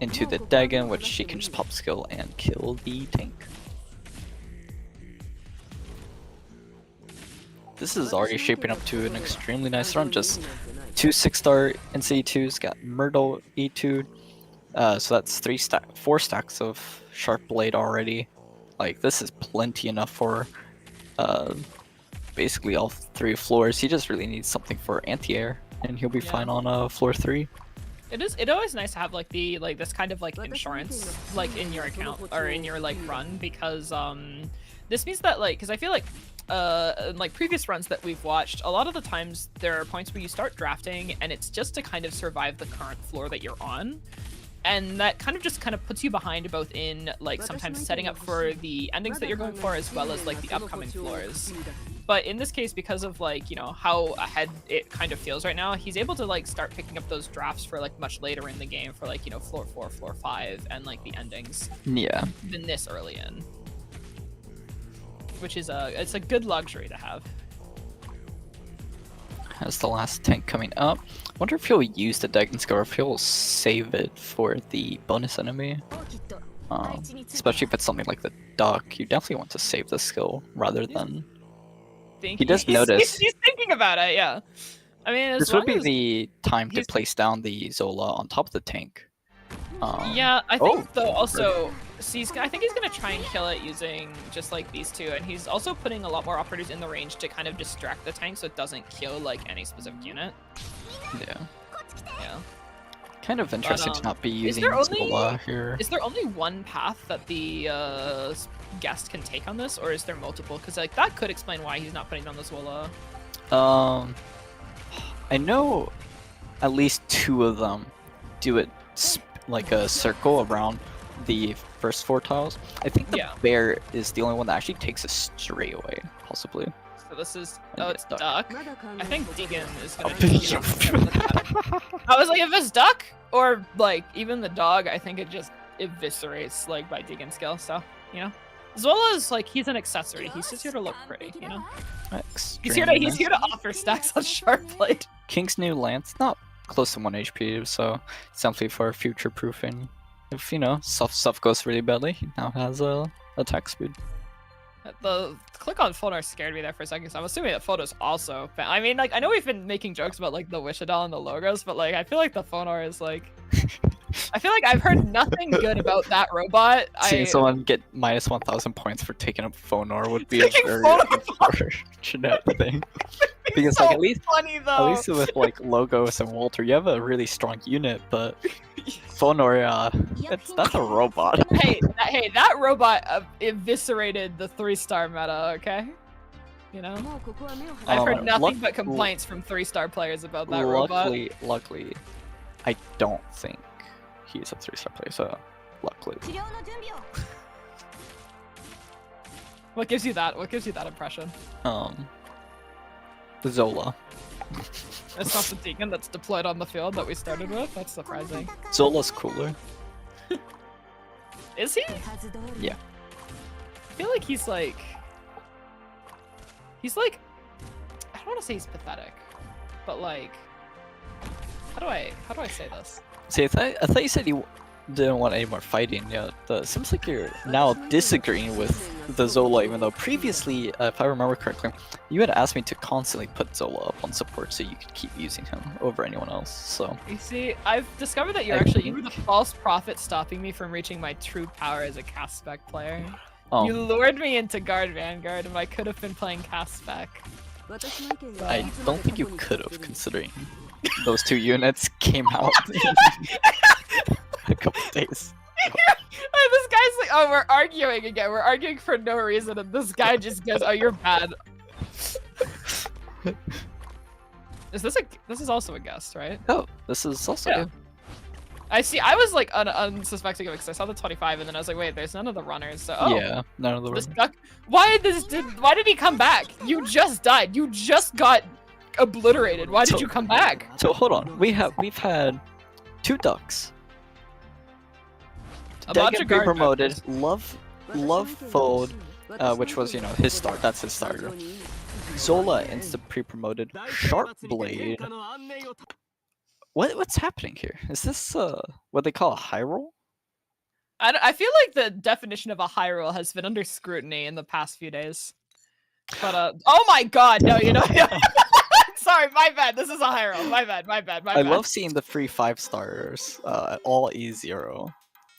into the Dagon, which she can just pop skill and kill the tank. This is already shaping up to an extremely nice run. Just 2 6-star NC2s, got Myrtle E2. So that's 4 stacks of Sharp Blade already. This is plenty enough for basically all 3 floors. He just really needs something for anti-air, and he'll be fine on floor 3. It always nice to have this kind of insurance in your account or in your run, because this means that because I feel previous runs that we've watched, a lot of the times there are points where you start drafting and it's just to kind of survive the current floor that you're on, and that kind of puts you behind both in sometimes setting up for the endings that you're going for as well as the upcoming floors. But in this case, because of how ahead it kind of feels right now, he's able to start picking up those drafts for much later in the game for floor 4, floor 5, and the endings. Yeah. Than this early in, which is it's a good luxury to have. Has the last tank coming up. Wonder if he'll use the Dagon skill or if he'll save it for the bonus enemy. Especially if it's something like the Duck, you definitely want to save the skill rather than. He does notice. He's thinking about it, yeah. I mean, this would be the time to place down the Zola on top of the tank. Yeah, I think though also, I think he's gonna try and kill it using just these 2, and he's also putting a lot more operators in the range to kind of distract the tank so it doesn't kill any specific unit. Yeah. Yeah. Kind of interesting to not be using Zola here. Is there only one path that the guest can take on this, or is there multiple? Because that could explain why he's not putting down the Zola. I know at least 2 of them do it a circle around the first 4 tiles. I think the bear is the only one that actually takes a straightaway, possibly. So this is I think it's it's duck. I think Deegan is gonna. Oh, I was like, if it's duck or like even the dog, I think it just eviscerates like by Deegan's skill. So you know, as well as like he's an accessory. He's just here to look pretty. You know, he's here to offer stacks on Sharpblade. King's new lance, not close to 1 HP, so simply for future proofing. If you know stuff goes really badly, he now has a attack speed. The click on Fulnor scared me there for a second, so I'm assuming that Fulnor's also I mean, like, I know we've been making jokes about, like, the Wishadal and the logos, but, like, I feel like the Fulnor is, like... I feel like I've heard nothing good about that robot. Seeing someone get minus 1,000 points for taking up Fulnor would be a very unfortunate thing. Because, so like, at least funny, with, like, Logos and Walter, you have a really strong unit, but Fulnor, that's a robot. hey, that robot eviscerated the 3-star meta, okay? You know? I've heard nothing but complaints from 3-star players about that robot. Luckily, I don't think he's a 3-star player, so luckily. What gives you that? What gives you that impression? Zola. It's not the Deacon that's deployed on the field that we started with? That's surprising. Zola's cooler. Is he? Yeah. I feel like he's like... I don't want to say he's pathetic, but like... How do I say this? See, I thought you said you didn't want any more fighting. Yeah, it seems like you're now disagreeing with the Zola, even though previously, if I remember correctly, you had asked me to constantly put Zola up on support so you could keep using him over anyone else. So you see, I've discovered that you were the false prophet stopping me from reaching my true power as a cast spec player. You lured me into Guard Vanguard, and I could have been playing cast spec. I don't think you could have, considering those two units came out a couple days. This guy's like, oh, we're arguing again. We're arguing for no reason, and this guy just goes, oh, you're bad. This is also a guest, right? Oh, this is also yeah. I see. I was like unsuspecting of it because I saw the 25, and then I was like, wait, there's none of the runners. So yeah, none of the runners. Why did he come back? You just died. You just got obliterated. Why did you come back? So hold on. We've had 2 ducks. A bunch of guard promoted. Love Fold, which was his start. That's his starter. Zola insta pre-promoted. Sharpblade. What's happening here? Is this what they call a high roll? I feel like the definition of a high roll has been under scrutiny in the past few days. But oh my god, no, sorry, my bad. This is a high roll. My bad. I love seeing the free 5-stars all E0.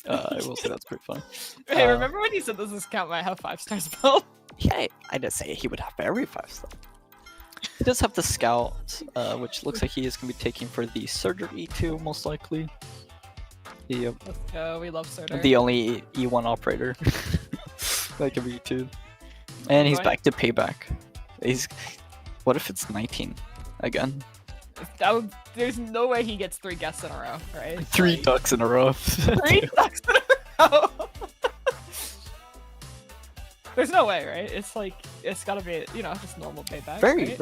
I will say that's pretty fun. Hey, remember when you said this is count might have 5 stars built? Yeah, I didn't say he would have every 5-star. He does have the scout, which looks like he is going to be taking for the Surger E2 most likely. Yep. Let's go. We love Surger. The only E1 operator that can be E2. And he's back to payback. What if it's 19 again? There's no way he gets 3 guests in a row, right? 3 ducks in a row. 3 ducks in a row. There's no way, right? It's like it's gotta be just normal payback. Very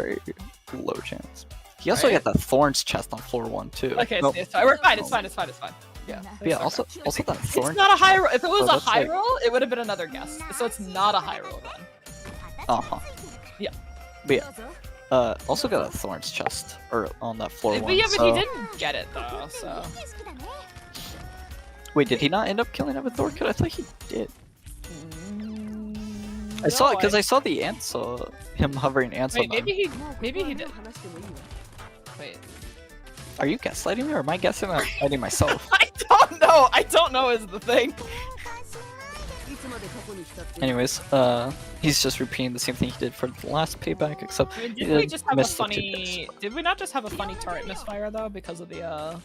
low chance. He also got that Thorns chest on floor 1 too. Okay, it's fine. We're fine. It's fine. Yeah. Yeah. Also that Thorns. It's not a high roll. If it was a high roll, it would have been another guess. So it's not a high roll then. Yeah. But yeah. Also got a Thorns chest on that floor 1. But yeah, but he didn't get it though. So. Wait, did he not end up killing it with Thorkit? I thought he did. I saw it because I saw the ants, him hovering ants on them. Maybe he did. Wait. Are you gaslighting me or am I gaslighting myself? I don't know is the thing. Anyways, he's just repeating the same thing he did for the last payback, except did we just have a funny? Did we not just have a funny turret misfire though because of the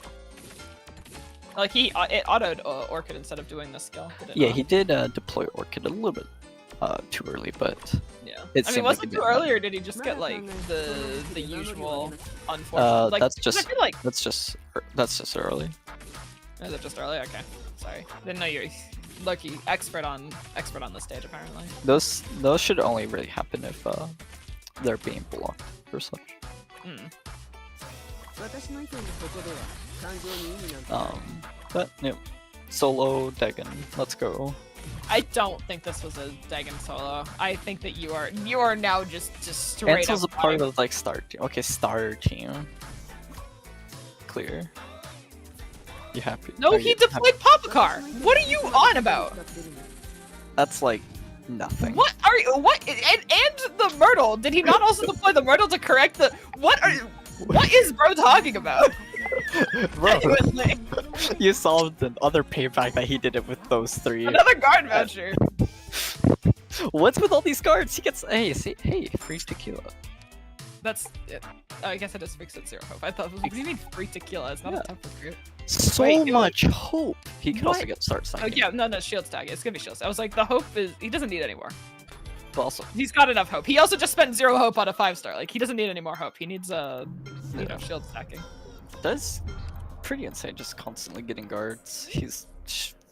like it autoed Orchid instead of doing the skill? Yeah, he did deploy Orchid a little bit too early, but yeah. Was it too early or did he just get like the usual unfortunate? Like, that's just that's just early. Is it just early? Okay, sorry. Didn't know you're lucky expert on the stage apparently. Those should only really happen if they're being blocked for such. Mm. But yep, solo Dagon, let's go. I don't think this was a Dagon solo. I think that you are now just straight Ansel's up a part bottom. of like star team. Okay, star team. Clear. You happy? No, Are he you deployed Popokar. What are you on about? That's like nothing. What are you? What? And the Myrtle. Did he not also deploy the Myrtle to correct the? What is bro talking about? Bro, you solved the other payback that he did it with those 3. Another guard voucher. What's with all these cards? He gets hey, free tequila. That's it. I guess I just fixed it 0 hope. I thought, what do you mean free tequila? It's not a tough recruit. So Wait, much hope. He could also What? get start Oh signing. yeah, no, shield tag. It's gonna be shields. I was like, the hope is he doesn't need any more. But also, He's got enough hope. He also just spent 0 hope on a 5-star. Like he doesn't need any more hope. He needs shield stacking. that's pretty insane. Just constantly getting guards. He's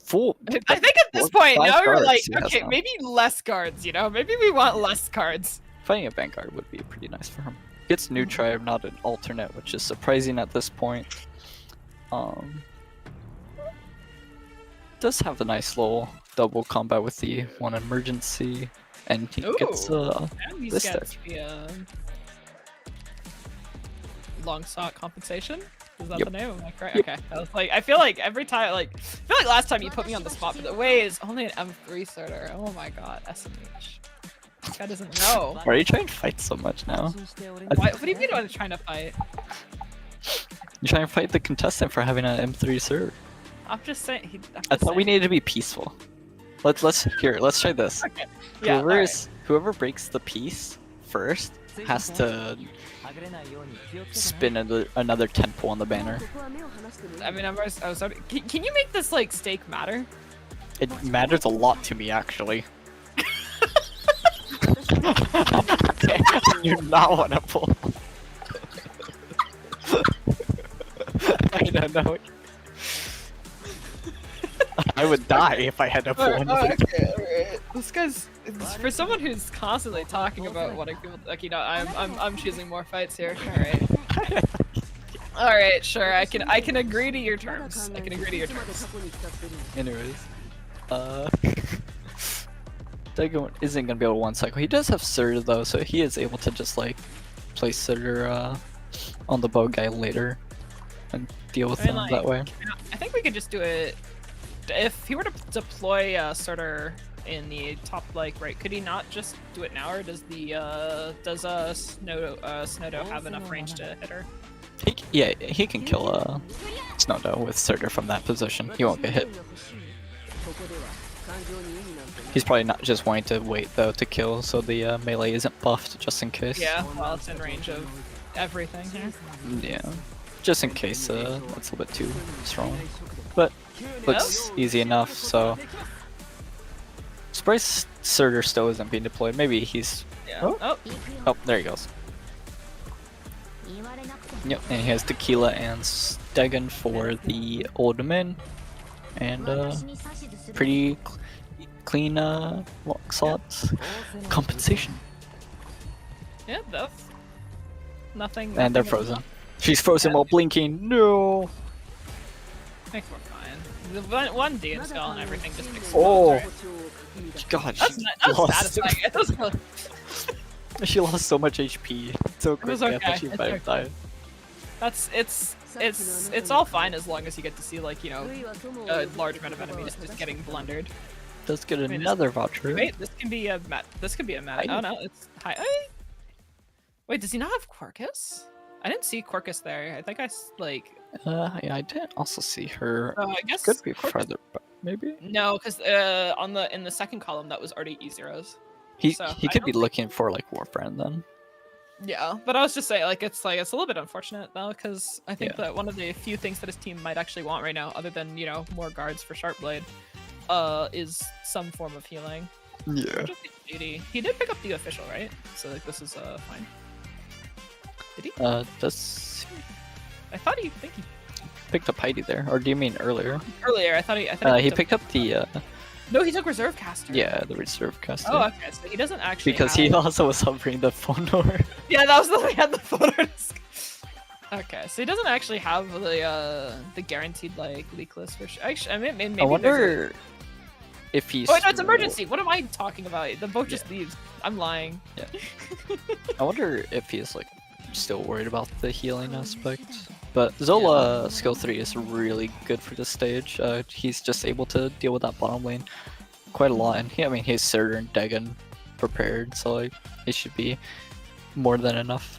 full. I think at this point 5 now we're guards like, he has okay, now. maybe less guards. You know, maybe we want less cards. Finding a vanguard would be pretty nice for him. Gets new tribe, not an alternate, which is surprising at this point. Does have the nice little double combat with the one emergency, and he gets And he's this got deck. the long sought compensation. Is that Yep. the name? Am I correct? Yep. Okay. I was like, I feel like every time, I feel like last time you put me on the spot, but the way is only an M3 starter. Oh my god, SMH. This guy doesn't know. Why are you trying to fight so much now? What do you mean I'm trying to fight? You're trying to fight the contestant for having an M3 serve. I'm just saying. I thought we needed to be peaceful. Let's try this. Okay. Yeah. Whoever breaks the peace first has to spin another 10 pull on the banner. I mean, I was already, can you make this like stake matter? It matters a lot to me actually. You not want to pull. I don't know. I would die if I had to pull anything. Okay, alright. This guy's for someone who's constantly talking about wanting people like I'm choosing more fights here. Alright. Alright, sure, I can agree to your terms. I can agree to your terms. Anyways, Dagon isn't gonna be able to one cycle. He does have Surtur though, so he is able to just like place Surtur on the bow guy later and deal with him that way. I think we could just do it if he were to deploy Surtur in the top right, could he not just do it now, or does Snowdo have enough range to hit her? He can kill Snowdo with Surtur from that position. He won't get hit. He's probably not just wanting to wait though to kill, so the melee isn't buffed just in case. Yeah, well, it's in range of everything here. Yeah, just in case it's a little bit too strong, but looks easy enough. So surprised Surtur still isn't being deployed. Maybe he's oh there he goes. Yep, and he has Tequila and Dagon for the old men, and pretty clean lock slots compensation. Yeah, that's nothing. And they're frozen. She's frozen while blinking. No. I think we're fine. The one D install and everything just makes God, that's satisfying. It doesn't really... She lost so much HP so quickly. okay. I thought she It's might have died. It's all fine as long as you get to see a large amount of enemies just getting blundered. Let's get another voucher. Wait, this can be a mat. Oh no, it's high. Wait, does he not have Quercus? I didn't see Quercus there. I think Yeah, I didn't also see her. I guess could be Quercus... farther back, maybe. No, because in the second column that was already E0s. He could be looking for Warframe then. Yeah, but I was just saying it's a little bit unfortunate though, because I think that one of the few things that his team might actually want right now, other than more guards for Sharpblade, is some form of healing. Yeah. He did pick up the official, right? So this is fine. Did he? Does I thought he picked up Heidi there, or do you mean earlier? Earlier, I thought he picked up the No, he took reserve caster. Yeah, the reserve caster. Oh, okay. So he doesn't actually. Because have... he also was hovering the phone door. Yeah, that was the we had the photo. Okay, so he doesn't actually have the guaranteed like leak list for sure. Actually, I mean, maybe. I wonder if he's. Oh no, it's emergency. What am I talking about? The boat just leaves. I'm lying. Yeah. I wonder if he's like still worried about the healing aspect. But Zola skill 3 is really good for this stage. He's just able to deal with that bottom lane quite a lot, and I mean he's Surtur and Dagon prepared, so like it should be more than enough.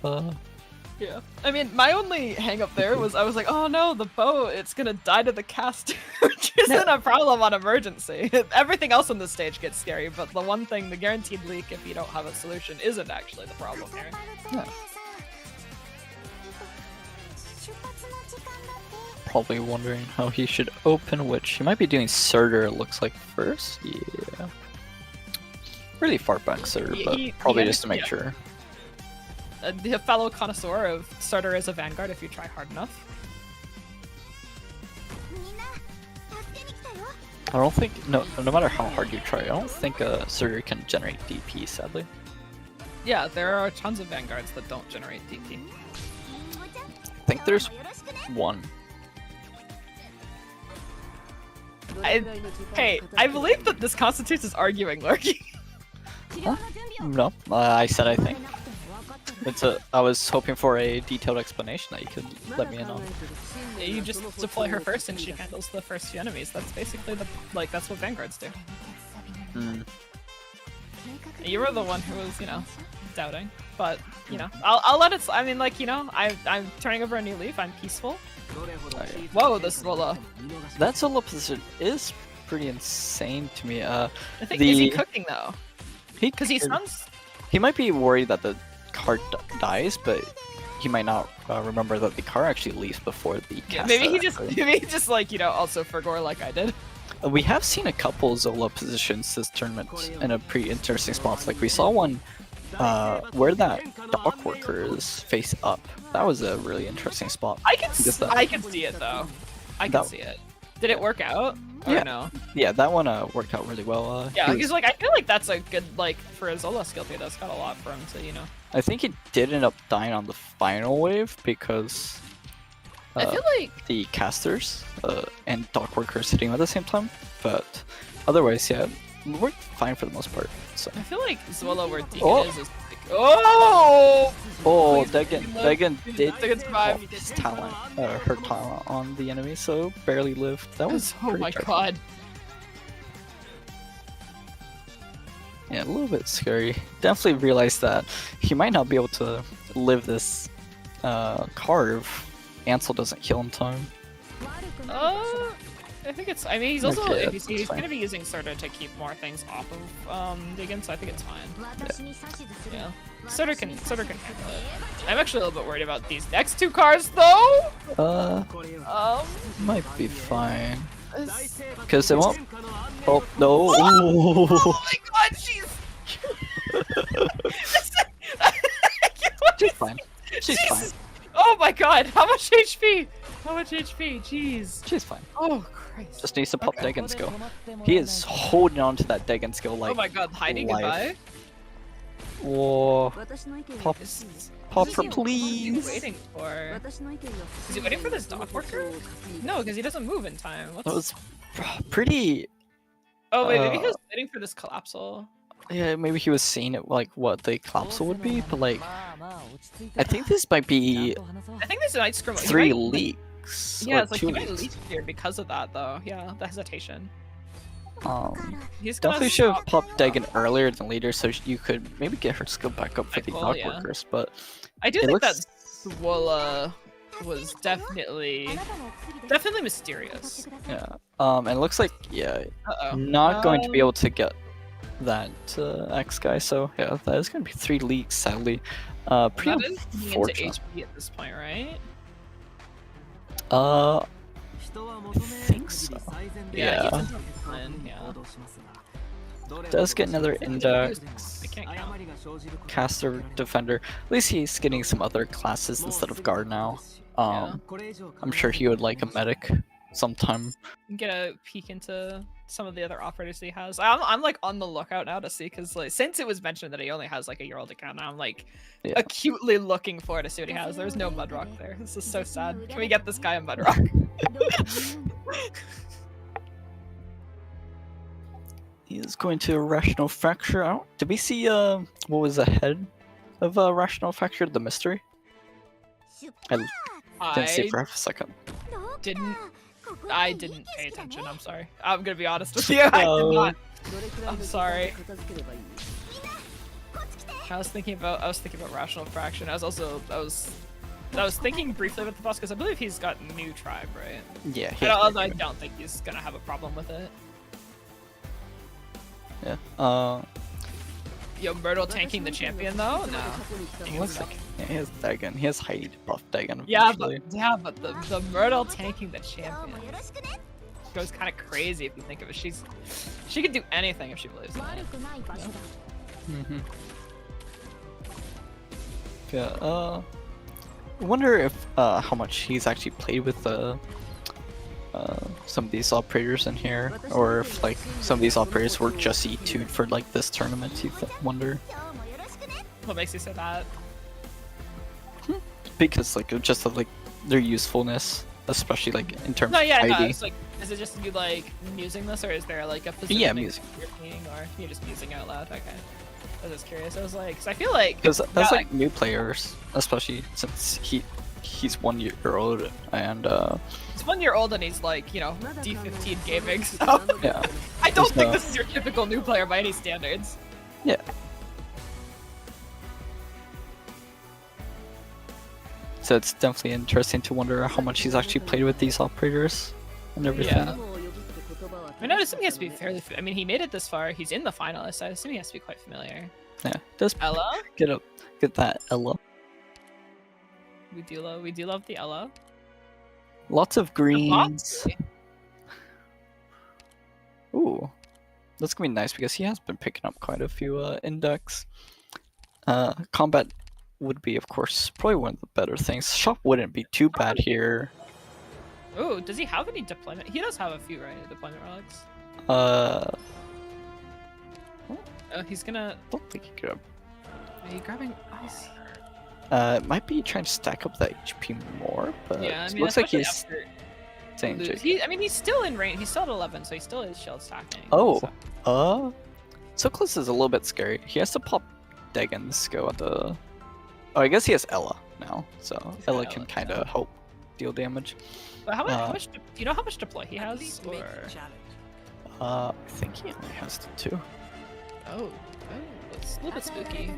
Yeah. I mean, my only hang up there was I was like, oh no, the boat, it's gonna die to the caster, which isn't a problem on emergency. Everything else on this stage gets scary, but the one thing, the guaranteed leak, if you don't have a solution, isn't actually the problem here. Yeah. Probably wondering how he should open, which he might be doing Surtur, it looks like, first. Yeah. Really far back Surtur, but probably just to make sure. The fellow connoisseur of Surtur as a Vanguard if you try hard enough. I don't think, no matter how hard you try, I don't think Surtur can generate DP, sadly. Yeah, there are tons of Vanguards that don't generate DP. I think there's one. Hey, I believe that this constitutes as arguing, Lurky. Huh? No, I said I think. I was hoping for a detailed explanation that you could let me in on. Yeah, you just deploy her first and she handles the first few enemies. That's basically that's what Vanguards do. You were the one who was, doubting. But, I'll let it, I mean, like, I'm turning over a new leaf, I'm peaceful. Whoa, this Zola. That Zola position is pretty insane to me. I think, is he cooking though? Because he sounds... He might be worried that the card dies, but he might not remember that the card actually leaves before the cast. Maybe he just like, also forgore like I did. We have seen a couple Zola positions this tournament in a pretty interesting spots. Like we saw one where that dock worker is face up. That was a really interesting spot. I can see it though. I can see it. Did it work out? Or yeah. No? Yeah, that one worked out really well. Yeah, he's like, I feel like that's a good, like, for a Zola skill too, that's got a lot for him to, I think he did end up dying on the final wave because I feel like the casters and dock workers hitting at the same time, but otherwise, yeah, it worked fine for the most part. So I feel like Zola where Deacon is like, oh! Dagon did survive. His talent, her talent on the enemy, so barely lived. That was oh my god. Yeah, a little bit scary. Definitely realized that he might not be able to live this carve. Ansel doesn't heal in time. I think it's. I mean, he's also. Okay, he's going to be using Surtur to keep more things off of Diggin, so I think it's fine. Yeah. Surtur can handle it. I'm actually a little bit worried about these next two cards, though. Might be fine. Because it won't. Oh no! Oh my god, she's. She's fine. She's fine. Oh my god, how much HP? How much HP? Jeez. She's fine. Oh Christ. Just needs to pop Dagon skill. He is holding on to that Dagon skill like. Oh my god, hiding goodbye. Whoa. Pop her, What please. is he waiting for? Is he waiting for this dock worker? No, because he doesn't move in time. That was pretty. Oh wait, maybe he was waiting for this collapsal. Yeah, maybe he was seeing it like what the collapsal would be, but like, I think this might be. I think this might scrim. 3 leaks. Yeah, or it's like 2 he might leaks. leak here because of that, though. Yeah, the hesitation. He's Definitely should have popped Dagon earlier than later, so you could maybe get her skill back up for the dock workers. But I do think that Zola was definitely mysterious. Yeah. And it looks like not going to be able to get that X guy. So yeah, that is going to be 3 leaks, sadly. Pretty That is into unfortunate. HP at this point, right? I think so. Yeah. Yeah. He's into Flynn, yeah. Does get another index. I can't count. Caster, defender. At least he's getting some other classes instead of guard now. I'm sure he would like a medic sometime. Get a peek into some of the other operators he has. I'm like on the lookout now to see, because like since it was mentioned that he only has like a year-old account, now I'm like Yeah. acutely looking forward to see what he has. There's no Mudrock there. This is so sad. Can we get this guy a Mudrock? He is going to Rational Fracture. Did we see what was ahead of Rational Fracture? The mystery. I didn't see it for half a second. I didn't pay attention. I'm sorry. I'm gonna be honest with you. I did not. I'm sorry. I was thinking about Rational Fraction. I was thinking briefly about the boss, because I believe he's got new tribe, right? Yeah. I don't think he's gonna have a problem with it. Yeah. Yo, Myrtle tanking the champion though? No. He looks like he has Dagon. He has Heidi buff Dagon. Yeah, but the Myrtle tanking the champion goes kind of crazy if you think of it. She could do anything if she believes in it. Mm-hmm. Yeah. I wonder if how much he's actually played with some of these operators in here, or if like some of these operators were just E2'd for like this tournament. You wonder? What makes you say that? Because like just of like their usefulness, especially like in terms No, of yeah, no. ID. It's like, is it just you like musing this, or is there like a position Yeah, musing. you're seeing, or you're just musing out loud? Okay. I was just curious. I was like, because I feel like Because that's like new players, especially since he's 1 year old and he's 1 year old and he's like, you know, D15 gaming. So yeah. I don't There's think no- this is your typical new player by any standards. Yeah. So it's definitely interesting to wonder how much he's actually played with these operators and everything. Yeah. I mean, I assume he has to be fairly. I mean, he made it this far. He's in the finalists. I assume he has to be quite familiar. Yeah. Does Ella? get that Ella. We do love the Ella. Lots of greens. Boxy. Ooh, that's gonna be nice because he has been picking up quite a few index. Combat would be, of course, probably one of the better things. Shop wouldn't be too bad here. Ooh, does he have any deployment? He does have a few, right? Deployment relics. Oh, He's gonna. don't think he could have. Are you grabbing? Oh, Might be trying to stack up that HP more, but yeah, I it mean, looks like especially he's after saying lose- I mean, he's still in range. He's still at 11, so he still is shield stacking. Oh, so- so close is a little bit scary. He has to pop Dagon's go at the. Oh, I guess he has Ella now, so Ella can kind of help deal damage. But how much? Do you know how much deploy he has? Or... I think he only has the 2. Oh, it's a little bit spooky.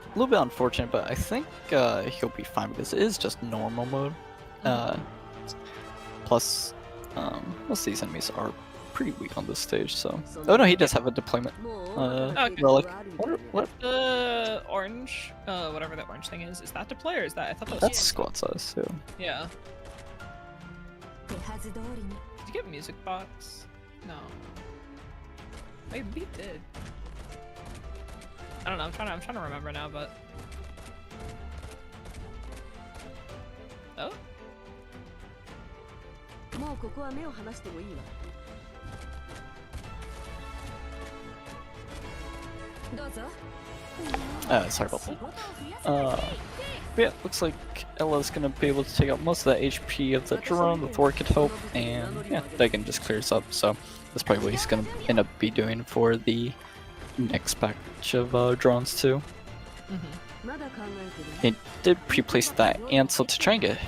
A little bit unfortunate, but I think he'll be fine because it is just normal mode. Plus, most of these enemies are pretty weak on this stage, so... Oh no, he does have a deployment Okay. relic. What? The orange, whatever that orange thing is that deploy or is that? I thought that was. That's squad size, too. Yeah. Did you get music box? No. Maybe we did. I don't know. I'm trying to remember now, but. Oh. Sorry about that. But yeah, looks like Ella's gonna be able to take out most of the HP of the drone. The Thor could help, and yeah, Dagon just clears up. So that's probably what he's gonna end up be doing for the next batch of drones too. He did pre-place that Ansel to try and get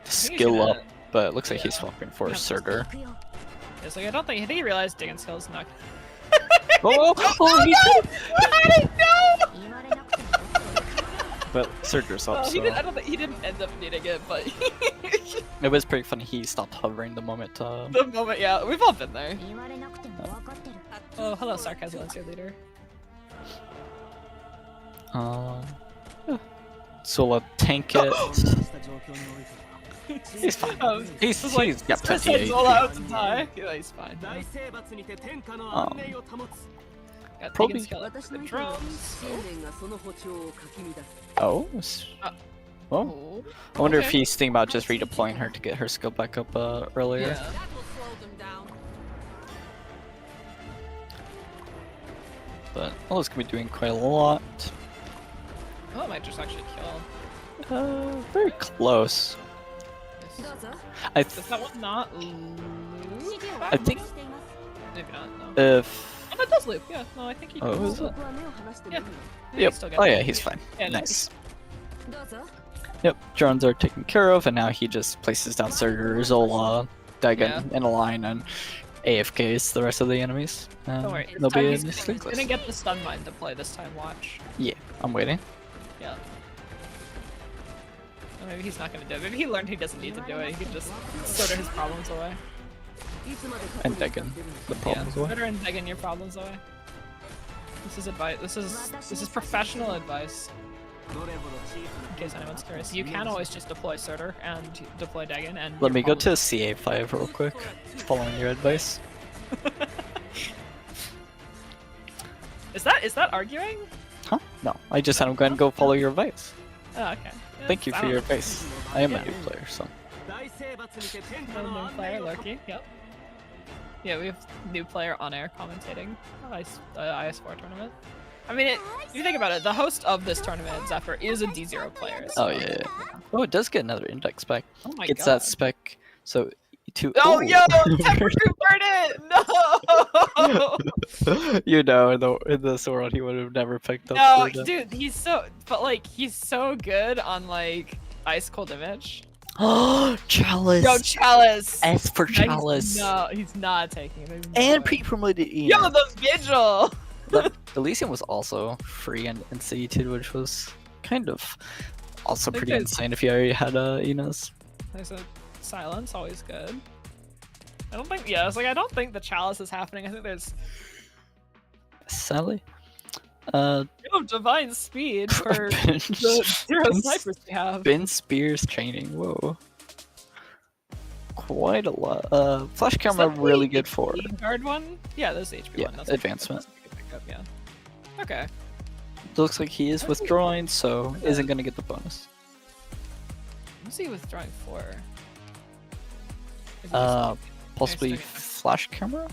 the skill up, but it looks like he's swapping for Surtur. It's like I think he realized Dagon's skill's not. Oh, he did! I didn't know! But Surtur's up, Oh, so... I don't think he didn't end up needing it, but It was pretty funny, he stopped hovering the moment... the moment, yeah, we've all been there. Oh, hello, Sarcasm, that's your leader. Yeah. Sola tank it. He's fine. He's got plenty of Zola to die. Yeah, he's fine. Got Probably- Tegan's skeleton for the drones. Oh? Oh, I wonder if okay. he's thinking about just redeploying her to get her skill back up earlier. Yeah. But Ola's gonna be doing quite a lot. Oh, it might just actually kill. Very close. I Does that one not loop? I think Maybe not, no. if Oh, that does loop, yeah. No, I think he Oh, can is it? Yeah. Yep. Still got Oh it. yeah, he's fine. Yeah, no, Nice. Yep, drones are taken care of, and now he just places down Surtur, Zola, Dagon in a line, and AFKs the rest of the enemies. Don't worry. They'll be in He's his sleep gonna get the stun mine to play this time, watch. Yeah, I'm waiting. Yeah. Or maybe he's not gonna do it. Maybe he learned he doesn't need to do it. He can just sort of his problems away. And Dagon, the problems away. Better and Dagon your problems away. This is advice. This is professional advice. In case anyone's curious, you can always just deploy Surtur and deploy Dagon and. Let me go to CA5 real quick, following your advice. Is that arguing? Huh? No, I just said I'm going to go follow your advice. Oh, okay. Yeah, Thank you I for don't your know. advice. I am a new player, so. New player, Loki. Yep. Yeah, we have new player on air commentating IS4 tournament. I mean, if you think about it, the host of this tournament, Zephyr, is a D0 player. So. Oh yeah. Oh, it does get another index spec. Oh my It's god. that spec. So to. Oh, yo! Temper Coopered it! No! You know, in this world, he would have never picked up. No, the- dude, he's so good on like Ice Cold Image. Oh, Chalice. Yo, Chalice. S for No, Chalice. No, he's not taking it. There's no And way. pre-promoted Ian. Yo, the Vigil. The Elysium was also free in CE2, which was kind of also Like pretty there's- insane if you already had Enos. There's a silence, always good. I don't think. Yeah, it's like I don't think the Chalice is happening. I think there's Sally? divine speed for Ben- the 0 Ben- snipers we have. Ben Spears training, whoa. Quite a lot. Flash camera that the really good for HP guard one? Yeah, there's the HP Yeah, one. That's advancement. That's a good pickup, yeah. Okay. Looks like he is withdrawing, so isn't gonna get the bonus. What's he withdrawing for? Is he Possibly Nice. flash camera?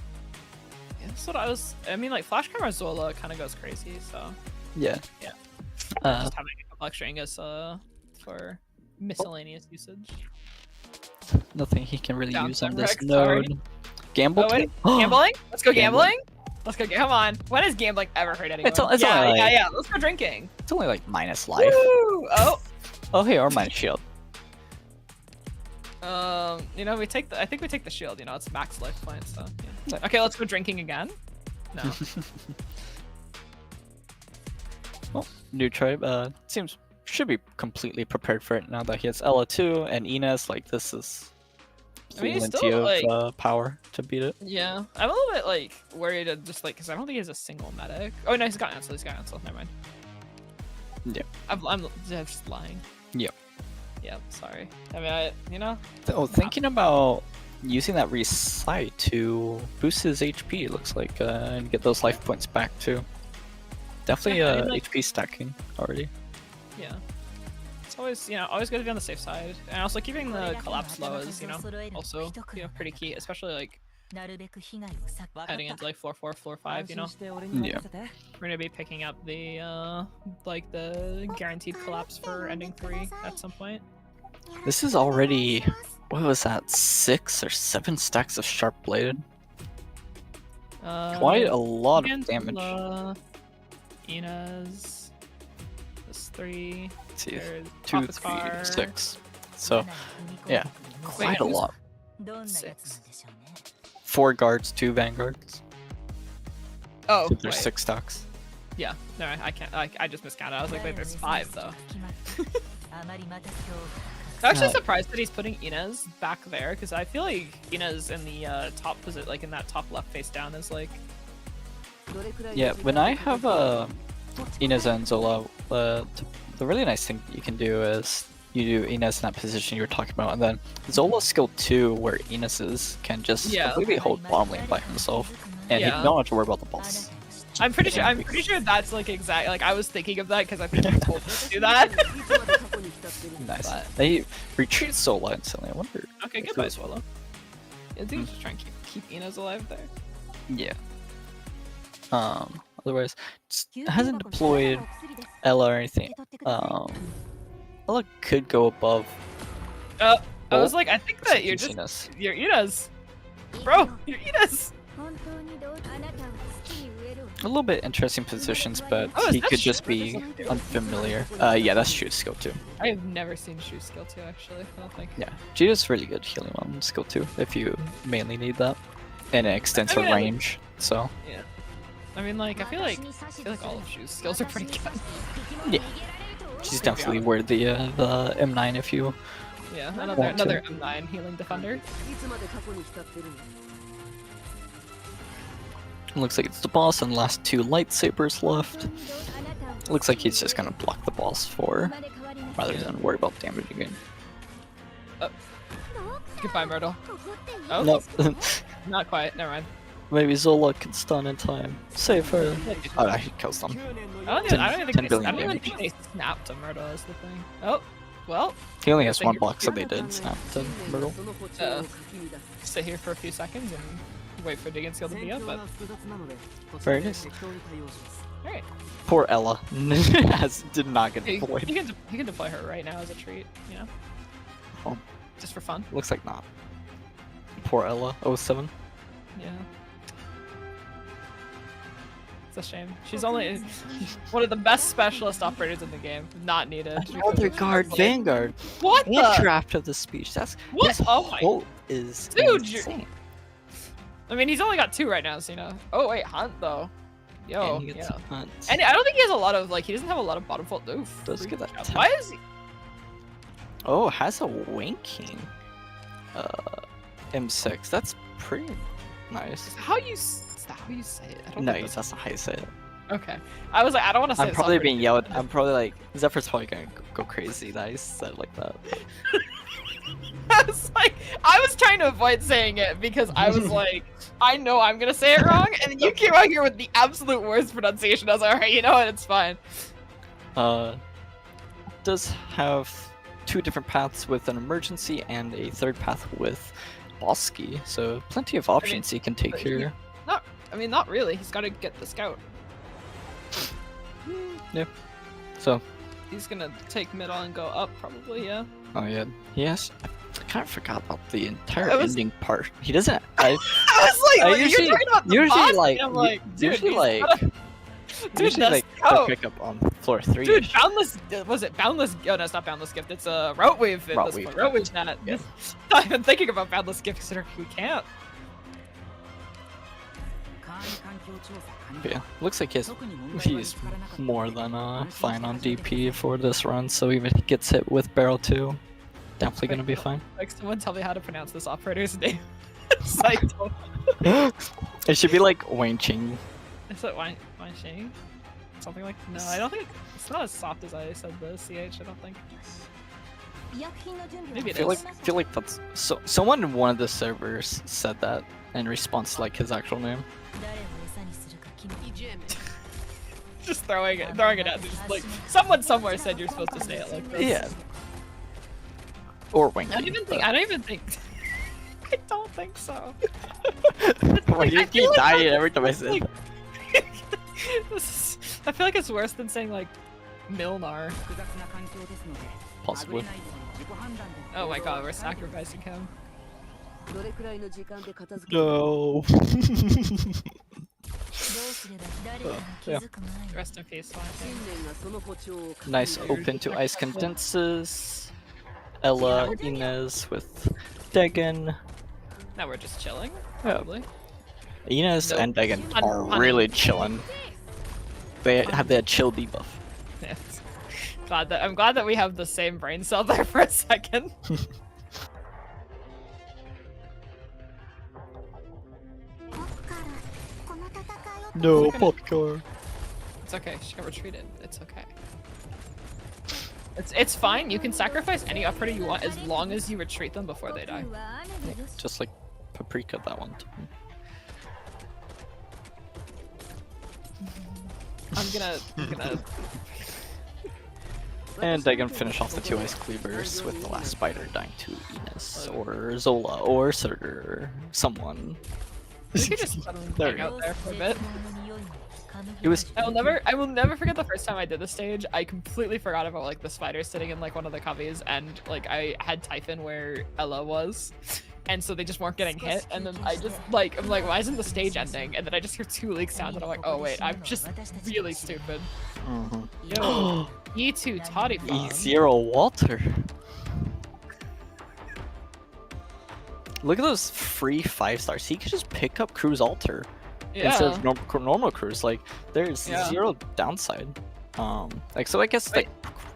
Yeah, that's what I was. I mean, like Flash Camera Zola kind of goes crazy, so Yeah. Yeah. Uh, just having a couple extra ingots for miscellaneous usage. nothing he can really use on Downtime this Rex, sorry. node. Gamble? Oh wait, too? gambling? Let's go Gambling. gambling. Let's go. Come on. When has gambling ever hurt anyone? It's yeah, only like- yeah. Let's go drinking. It's only like minus life. Woo! Oh. Oh, hey, or minus shield. You know, I think we take the shield. You know, it's max life points. So yeah. Okay, let's go drinking again. No. Well, new tribe should be completely prepared for it now that he has LTA2 and Enos. Like, this is I mean, he's plenty still, of like- power to beat it. Yeah, I'm a little bit like worried, just like because I don't think he has a single medic. Oh no, he's got Ansel. He's got Ansel. Never mind. Yeah. I'm just lying. Yep. Yep. Sorry. I mean, you know. Oh, thinking about using that recite to boost his HP, looks like, and get those life points back too. Definitely Yeah, I mean, like- HP stacking already. Yeah. It's always, always good to be on the safe side, and also keeping the collapse low is, also, pretty key, especially like heading into like floor 4, floor 5. You know, Yeah. we're gonna be picking up the like the guaranteed collapse for ending 3 at some point. This is already, what was that, 6 or 7 stacks of sharp bladed? Quite a lot of damage. Angela, Inez, this 3. Let's see, There's 2, Papa's 3, car. 6. So, yeah, quite a who's- lot. 6. 4 guards, 2 vanguards. Oh, So there's wait. 6 stacks. Yeah, no, I can't. I just miscounted. I was like, wait, there's 5 though. I'm actually surprised that he's putting Inez back there because I feel like Inez in the top position, like in that top left face down, is like. Yeah, when I have Inez and Zola, the really nice thing you can do is you do Inez in that position you were talking about, and then Zola's skill 2, where Inez is, can just completely hold bottom lane by himself, and he don't have to worry about the boss. I'm pretty sure that's like exact. Like I was thinking of that because I think you told me to do that. Nice. But- They retreat Sola instantly. I wonder. Okay, goodbye, Swallow. I think just try and keep Ina's alive there. Yeah. Otherwise, hasn't deployed Ella or anything. Ella could go above. I was Oh, like, I think that you're Inas. just you're Ina's, bro. You're Ina's. A little bit interesting positions, but Oh, is he that could Shu? just be That's okay. unfamiliar. Yeah, that's Shu's skill 2. I have never seen Shu skill 2 actually. I don't think. Yeah, Jita's really good healing on skill 2 if you mainly need that. And it extends I her mean, I- range, so. Yeah. I mean, like, I feel like all of Shu's skills are pretty good. Yeah. She's definitely worthy of the M9 if you. Yeah, Want to. another M9 healing defender. Looks like it's the boss and last 2 lightsabers left. Looks like he's just gonna block the boss for rather than worry about damaging it. Goodbye, Myrtle. Oh, Nope. not quite. Never mind. Maybe Zola can stun in time. Save her. Oh, he kills them. I don't 10 even 10 think they, I billion don't even damage. think they snapped a Myrtle is the thing. Oh, well. He only has Stay 1 here- block, so they did snap to Myrtle. Sit here for a few seconds and wait for Diggin skill to be up, but Very nice. alright. Poor Ella did not get He deployed. can deploy her right now as a treat, you know? Oh. Just for fun. Looks like not. Poor Ella, 07. Yeah. It's a shame. She's only one of the best specialist operators in the game. Not needed. Another guard Vanguard. What And the? draft of the speech. That's What? This Oh my- quote is Dude, you're- insane. I mean, he's only got 2 right now, so you know. Oh wait, Hunt though. Yo, And he gets yeah. Hunt. And I don't think he has a lot of like. He doesn't have a lot of bottom fault. Oof. Does get that Freak out. tap. Why is he? Oh, has a winking. M6. That's pretty nice. Is that how you say it? I don't No, think that's not how you say it. Okay. I was like, I don't want to say. I'm it probably soft being right yelled. now. I'm probably like Zephyr's probably gonna go crazy that I said it like that. I was like, I was trying to avoid saying it because I was like, I know I'm gonna say it wrong, and then you came out here with the absolute worst pronunciation. I was like, alright, you know what? It's fine. Does have 2 different paths with an emergency and a 3rd path with Bosky, so plenty of options he can take but he- here. I mean, not really. He's got to get the scout. Yeah. So, He's gonna take middle and go up, probably. Yeah. oh yeah, yes. I kind of forgot about the entire I was- ending part. He doesn't. I I was like, I you're usually- talking about the usually boss, like and I'm like, dude, usually he's like gotta- dude, usually that's like scout. pick up on floor 3. Dude, boundless. Was it boundless? Oh no, it's not boundless gift. It's a route wave. At Route this wave, point. yeah. Route wave's not. Yeah. Not even thinking about boundless gift considering we can't. Yeah, looks like he's more than fine on DP for this run, so even if he gets hit with barrel 2, definitely gonna be fine. Like, someone tell me how to pronounce this operator's name. Saito. It should be like Wang Qing. Is it Wang Xing? Something like. No, I don't think it's not as soft as I said the CH. I don't think. Maybe I it feel is. like that's so. Someone in one of the servers said that in response to like his actual name. Just throwing it out. Just like someone somewhere said you're supposed to say it like this. Yeah. Or Wang I don't Qing. even think. I don't even think. I don't think so. Well, you I feel keep like dying that's- every time I say like- that. I feel like it's worse than saying like Milnar. Possibly. Oh my god, we're sacrificing him. No. Yeah. Rest in peace, Swan. Nice open to ice condenses. Ella, Inez with Degen. Now we're just chilling, Yeah. probably. Inez Nope. and Degen Un- are un- really chilling. They have that chill debuff. Yes. I'm glad that we have the same brain cell there for a second. No popcorn. It's okay. She got retreated. It's okay. It's fine. You can sacrifice any operator you want as long as you retreat them before they die. Just like Paprika, that one. Too. I'm gonna And they can finish off the 2 Ice Cleavers with the last spider dying to Enos or Zola or Surtur. Someone. We could just let him hang out there for a bit. It was. I will never forget the first time I did the stage. I completely forgot about like the spider sitting in like one of the copies, and like I had Typhon where Ella was, and so they just weren't getting hit. And then I just like I'm like, why isn't the stage ending? And then I just hear 2 leak sounds, and I'm like, oh wait, I'm just really stupid. Yo, E2 Toddy Farm. E0 Walter. Look at those free 5 stars. He could just pick up Crew's Altar. Yeah. Instead of normal crews, like there's 0 downside. Like so I guess like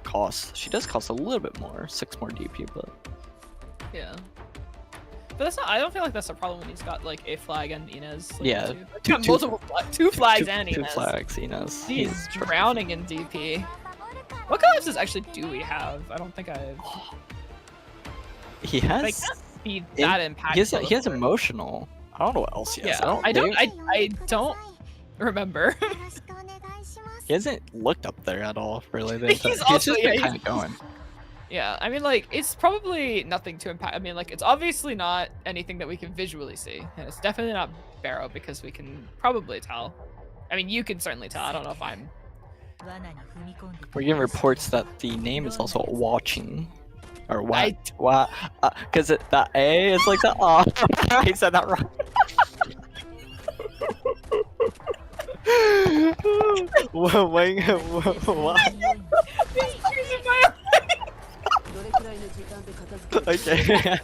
cost. She does cost a little bit more, 6 more DP, but yeah. But that's not. I don't feel like that's a problem when he's got like a flag and Inez. Like, yeah, multiple two flags and Inez. 2 flags, Inez. He's drowning in DP. What collapses actually do we have? I don't think I've. He has. Like, be that impactful. He has emotional. I don't know what else he has. Yeah, I don't remember. He hasn't looked up there at all, really. He's also just been kind of going. Yeah, I mean, like, it's probably nothing to impact. I mean, like, it's obviously not anything that we can visually see. And it's definitely not Barrow because we can probably tell. I mean, you can certainly tell. I don't know if I'm... We're getting reports that the name is also watching. Or what? Because that A is like the ah. I said that wrong. What? Okay.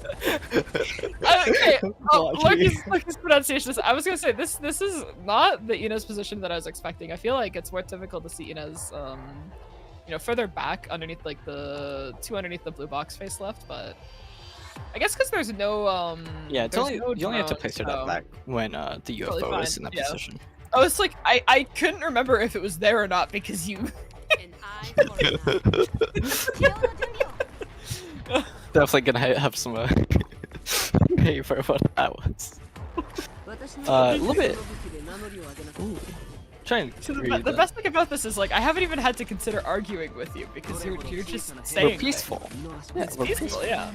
Okay. Oh, Lucky's pronunciation. I was gonna say this is not the Inez position that I was expecting. I feel like it's more typical to see Inez you know, further back underneath like the 2 underneath the blue box face left, but I guess because there's no yeah, it's only you only have to place her that back when the UFO is in that position. I was like, I couldn't remember if it was there or not because you. Definitely gonna have some pay for what that was. A little bit. Ooh. The best thing about this is like I haven't even had to consider arguing with you because you're just saying. We're peaceful. Yeah, it's peaceful. Yeah.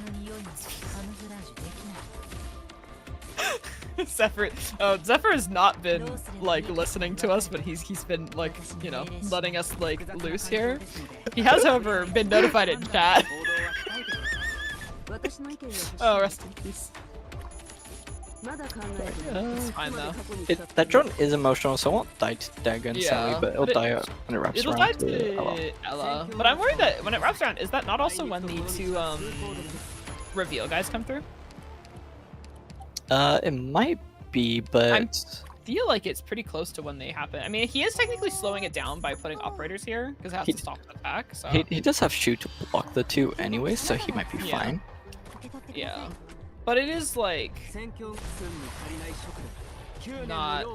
Zephyr has not been like listening to us, but he's been like, you know, letting us like loose here. He has, however, been notified in chat. Oh, rest in peace. It's fine though. That drone is emotional, so it won't die to Dagon, sadly, but it'll die when it wraps around. It'll die to Ella. But I'm worried that when it wraps around, is that not also when the 2 reveal guys come through? It might be, but I feel like it's pretty close to when they happen. I mean, he is technically slowing it down by putting operators here because it has to stop the attack. So he does have shoot to block the 2 anyway, so he might be fine. Yeah, but it is like not.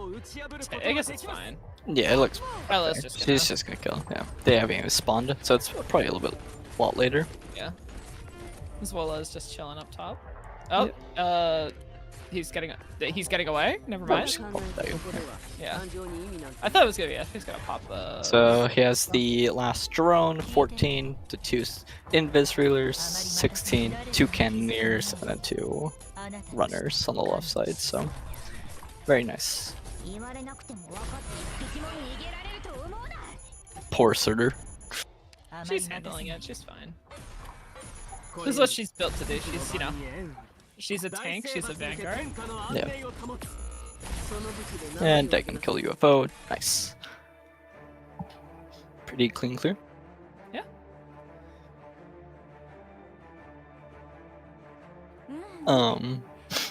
I guess it's fine. Yeah, it looks. Ella's She's just gonna kill. Yeah, they haven't even spawned, so it's probably a lot later. Yeah, as well as just chilling up top. Oh, he's getting away. Never mind. Yeah, I thought it was gonna be. He's gonna pop the. So he has the last drone, 14, the 2 invis reelers, 16, 2 cannoneers, and then 2 runners on the left side. So very nice. Poor Surtur. She's handling it. She's fine. This is what she's built to do. She's, you know, she's a tank. She's a vanguard. Yeah. And I can kill UFO. Nice. Pretty clean clear. Yeah.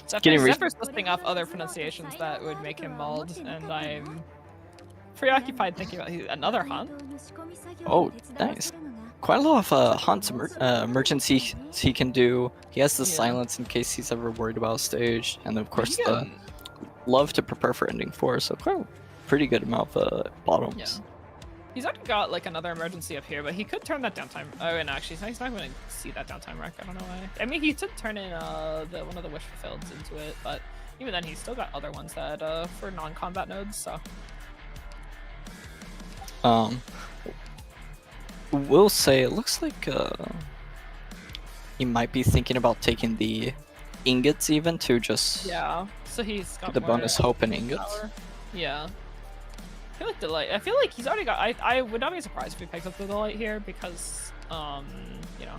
Zephyr's listing off other pronunciations that would make him mauled, and I'm preoccupied thinking about another hunt. Oh, nice. Quite a lot of hunts emergency he can do. He has the silence in case he's ever worried about a stage, and of course the love to prepare for ending 4. So quite a pretty good amount of bottoms. Yeah. He's already got like another emergency up here, but he could turn that downtime. Oh, and actually, he's not going to see that downtime wreck. I don't know why. I mean, he did turn in one of the wish fulfilleds into it, but even then, he's still got other ones that for non-combat nodes. So. will say it looks like he might be thinking about taking the ingots even to just Yeah. So he's got the more bonus hope and ingots. power. Yeah. I feel like Delight. I feel like he's already got. I would not be surprised if he picks up the Delight here because you know,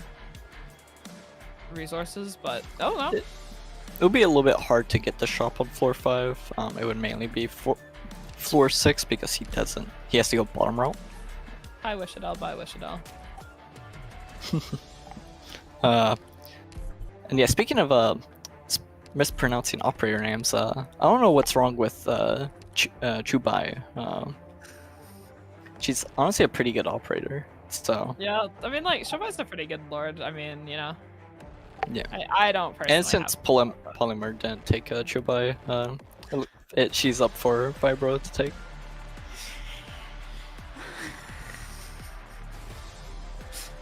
resources. But oh no. It would be a little bit hard to get the shop on floor 5. It would mainly be floor 6 because he doesn't. He has to go bottom route. I wish it all. Bye, wish it all. And yeah, speaking of mispronouncing operator names, I don't know what's wrong with Chubai. She's honestly a pretty good operator. So Yeah, I mean, like Shubai's a pretty good lord. I mean, you know. yeah. I don't personally. And since Polymer didn't take Chubai, she's up for Vibro to take.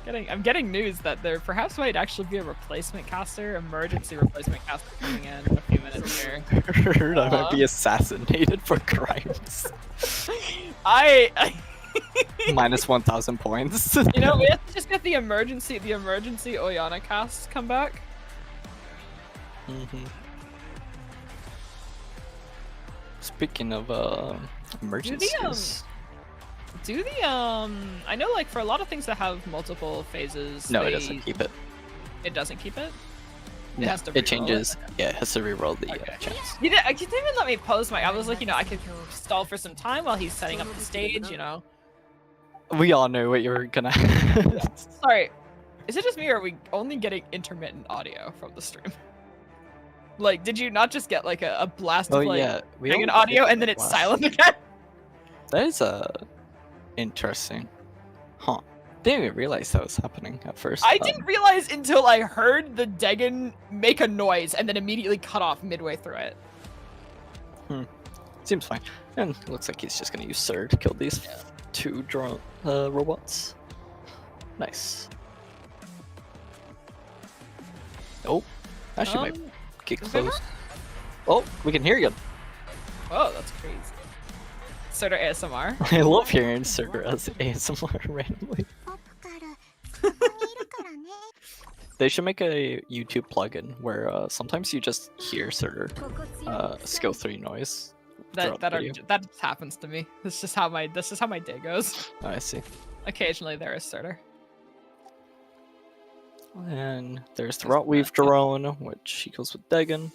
I'm getting news that there perhaps might actually be a replacement caster, emergency replacement caster coming in a few minutes here. I might be assassinated for crimes. I Minus 1,000 points. You know, we have to just get the emergency Oyana cast come back. Speaking of emergencies. I know, like, for a lot of things that have multiple phases. No, it doesn't keep it. It doesn't keep it? No, has to it reroll changes. it? Yeah, it has to reroll the chance. You didn't even let me pose my. I was like, you know, I could stall for some time while he's setting up the stage, you know. We all knew what you were gonna. Sorry, is it just me or are we only getting intermittent audio from the stream? Like, did you not just get like a blast of like an audio and then it's silent again? That is interesting. Huh. Didn't even realize that was happening at first. I didn't realize until I heard the Dagon make a noise and then immediately cut off midway through it. Seems fine. And it looks like he's just gonna use Sir to kill these 2 drone robots. Nice. Oh, actually might get close. Oh, we can hear you. Oh, that's crazy. Sort of ASMR. I love hearing Sir as ASMR randomly. They should make a YouTube plugin where sometimes you just hear Sir skill 3 noise. That just happens to me. This is how my day goes. Oh, I see. Occasionally there is Surtur. And there's the Rotweave drone, which equals with Dagon.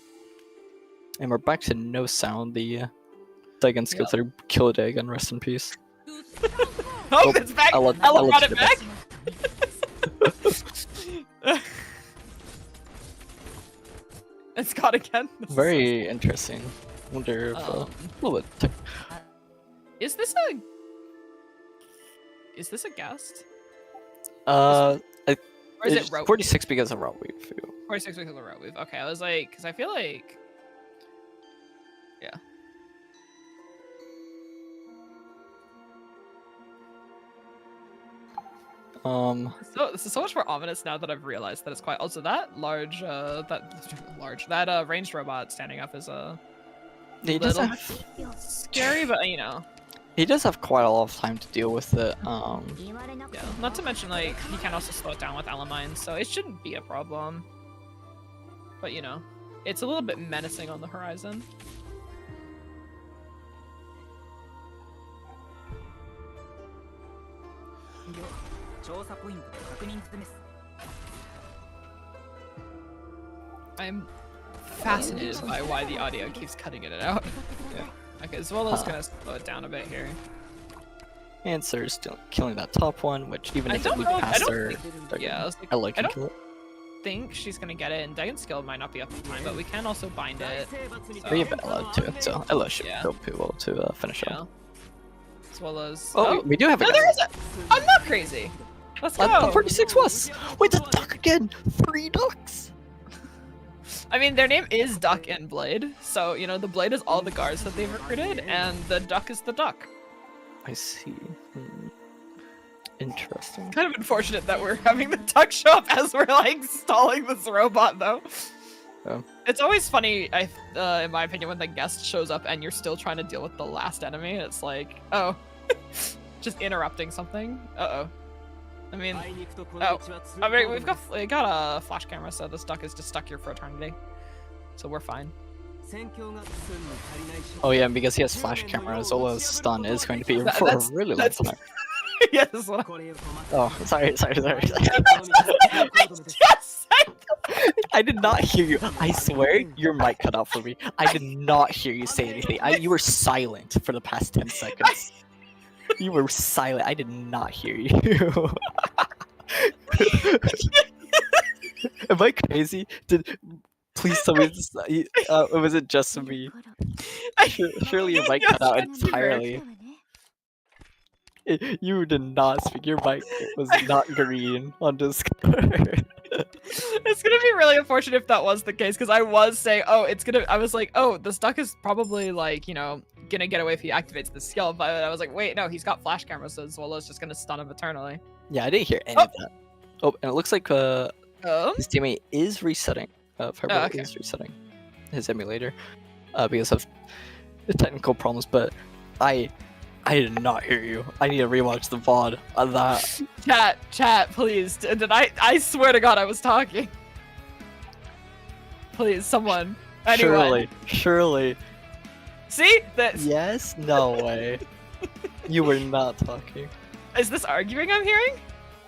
And we're back to no sound. The Dagon skill 3 kill Dagon, rest in peace. Oh, it's back! Ella brought it back! It's gone again. Very interesting. Wonder if a little bit. Is this a guest? Or is it 46 because of Rotweave? 46 because of Rotweave. Okay, I was like, because I feel like, yeah. This is so much more ominous now that I've realized that it's quite. Also, that ranged robot standing up is a little scary, but you know. He does have quite a lot of time to deal with it. Yeah, not to mention like he can also slow it down with Elemine, so it shouldn't be a problem. But you know, it's a little bit menacing on the horizon. I'm fascinated by why the audio keeps cutting in and out. Yeah. Okay, as well as gonna slow it down a bit here. And Sir's still killing that top one, which even if it moves past her, I like him kill it. I think she's gonna get it, and Dagon's skill might not be up in time, but we can also bind it. So. We have Ella too, so Ella should go pretty well to finish up. As well as we do have a. No, there is a. I'm not crazy. Let's go. 46 was. Wait, the duck again. 3 ducks. I mean, their name is Duck and Blade, so you know the Blade is all the guards that they've recruited, and the Duck is the Duck. I see. Interesting. Kind of unfortunate that we're having the Duck show up as we're like stalling this robot, though. Oh. It's always funny, in my opinion, when the guest shows up and you're still trying to deal with the last enemy. It's like, oh, just interrupting something. Uh-oh. I mean, I mean, we got a flash camera, so this duck is just stuck here for eternity. So we're fine. Oh yeah, and because he has flash camera, Zola's stun is going to be for a really long time. Yes. Oh, sorry. Yes. I did not hear you. I swear your mic cut out for me. I did not hear you say anything. You were silent for the past 10 seconds. You were silent. I did not hear you. Am I crazy? Please tell me this. Was it just me? Surely your mic cut out entirely. You did not speak. Your mic was not green on Discord. It's gonna be really unfortunate if that was the case, because I was saying, I was like, this duck is probably like, you know, gonna get away if he activates the skill, but I was like, wait, no, he's got flash cameras, so Zola's just gonna stun him eternally. Yeah, I didn't hear any of that. Oh, and it looks like his teammate is resetting. Fibrinogen is resetting his emulator because of the technical problems, but I did not hear you. I need to rewatch the VOD on that. Chat, please. Did I swear to God I was talking. Please, someone. Anyone. Surely. See? That. Yes? No way. You were not talking. Is this arguing I'm hearing?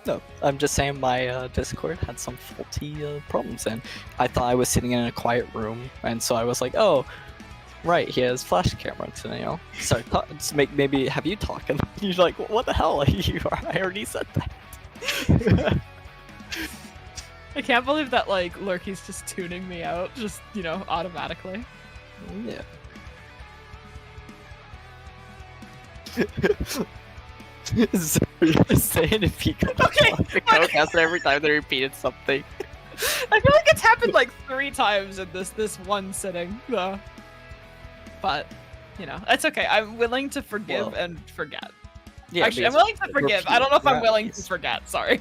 No, I'm just saying my Discord had some faulty problems, and I thought I was sitting in a quiet room, and so I was like, oh, right, he has flash camera, so, you know, start maybe have you talk, and you're like, what the hell are you? I already said that. I can't believe that, like, Lurky's just tuning me out, just, you know, automatically. Yeah. Saying if he could podcast every time they repeated something. I feel like it's happened like 3 times in this one sitting, though. But, you know, that's okay. I'm willing to forgive and forget. Yeah, actually, I'm willing to forgive. I don't know if I'm willing to forget. Sorry.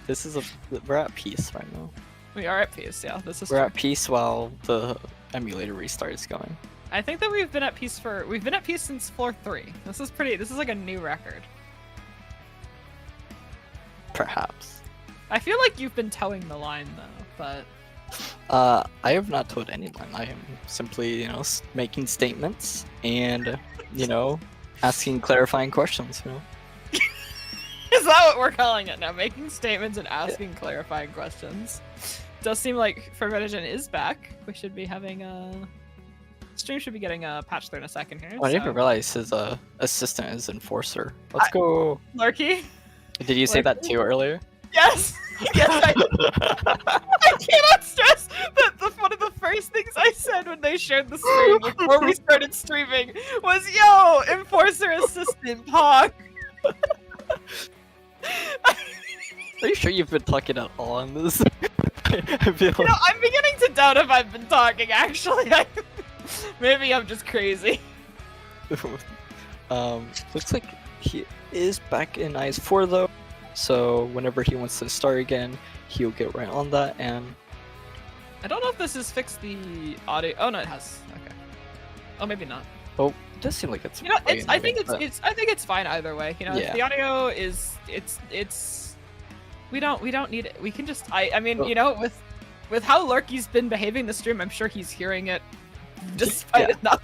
This is we're at peace right now. We are at peace. Yeah, this is. We're at peace while the emulator restart is going. I think that we've been at peace since floor 3. This is like a new record. Perhaps. I feel like you've been towing the line though, but. I have not towed any line. I am simply, you know, making statements and, you know, asking clarifying questions. You know. Is that what we're calling it now? Making statements and asking clarifying questions. Does seem like Fibrinogen is back. We should be having a. Stream should be getting a patch through in a second here. I didn't even realize his assistant is Enforcer. Let's go. Lurky. Did you say that too earlier? Yes. Yes. I cannot stress that one of the first things I said when they shared the stream before we started streaming was, "Yo, Enforcer Assistant Pog." Are you sure you've been talking at all on this? I feel like... I'm beginning to doubt if I've been talking. Actually, maybe I'm just crazy. Looks like he is back in IS4 though, so whenever he wants to start again, he'll get right on that. And I don't know if this has fixed the audio. Oh no, it has. Okay. Oh, maybe not. Oh, it does seem like it's. You know, I think it's fine either way. You know, if the audio is it's. We don't need it. We can just. I mean, you know, with how Lurky's been behaving this stream, I'm sure he's hearing it, despite it not.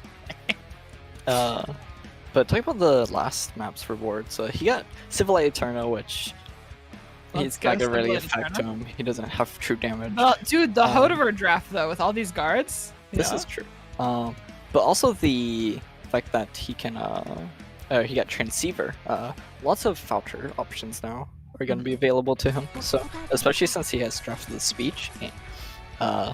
But talking about the last map's rewards, he got Civilized Eterna, which he's not gonna really affect him. He doesn't have true damage. Dude, the Hodover draft though, with all these guards. This is true. But also the fact that he can, he got Transceiver. Lots of voucher options now are gonna be available to him. So especially since he has drafted the speech, and,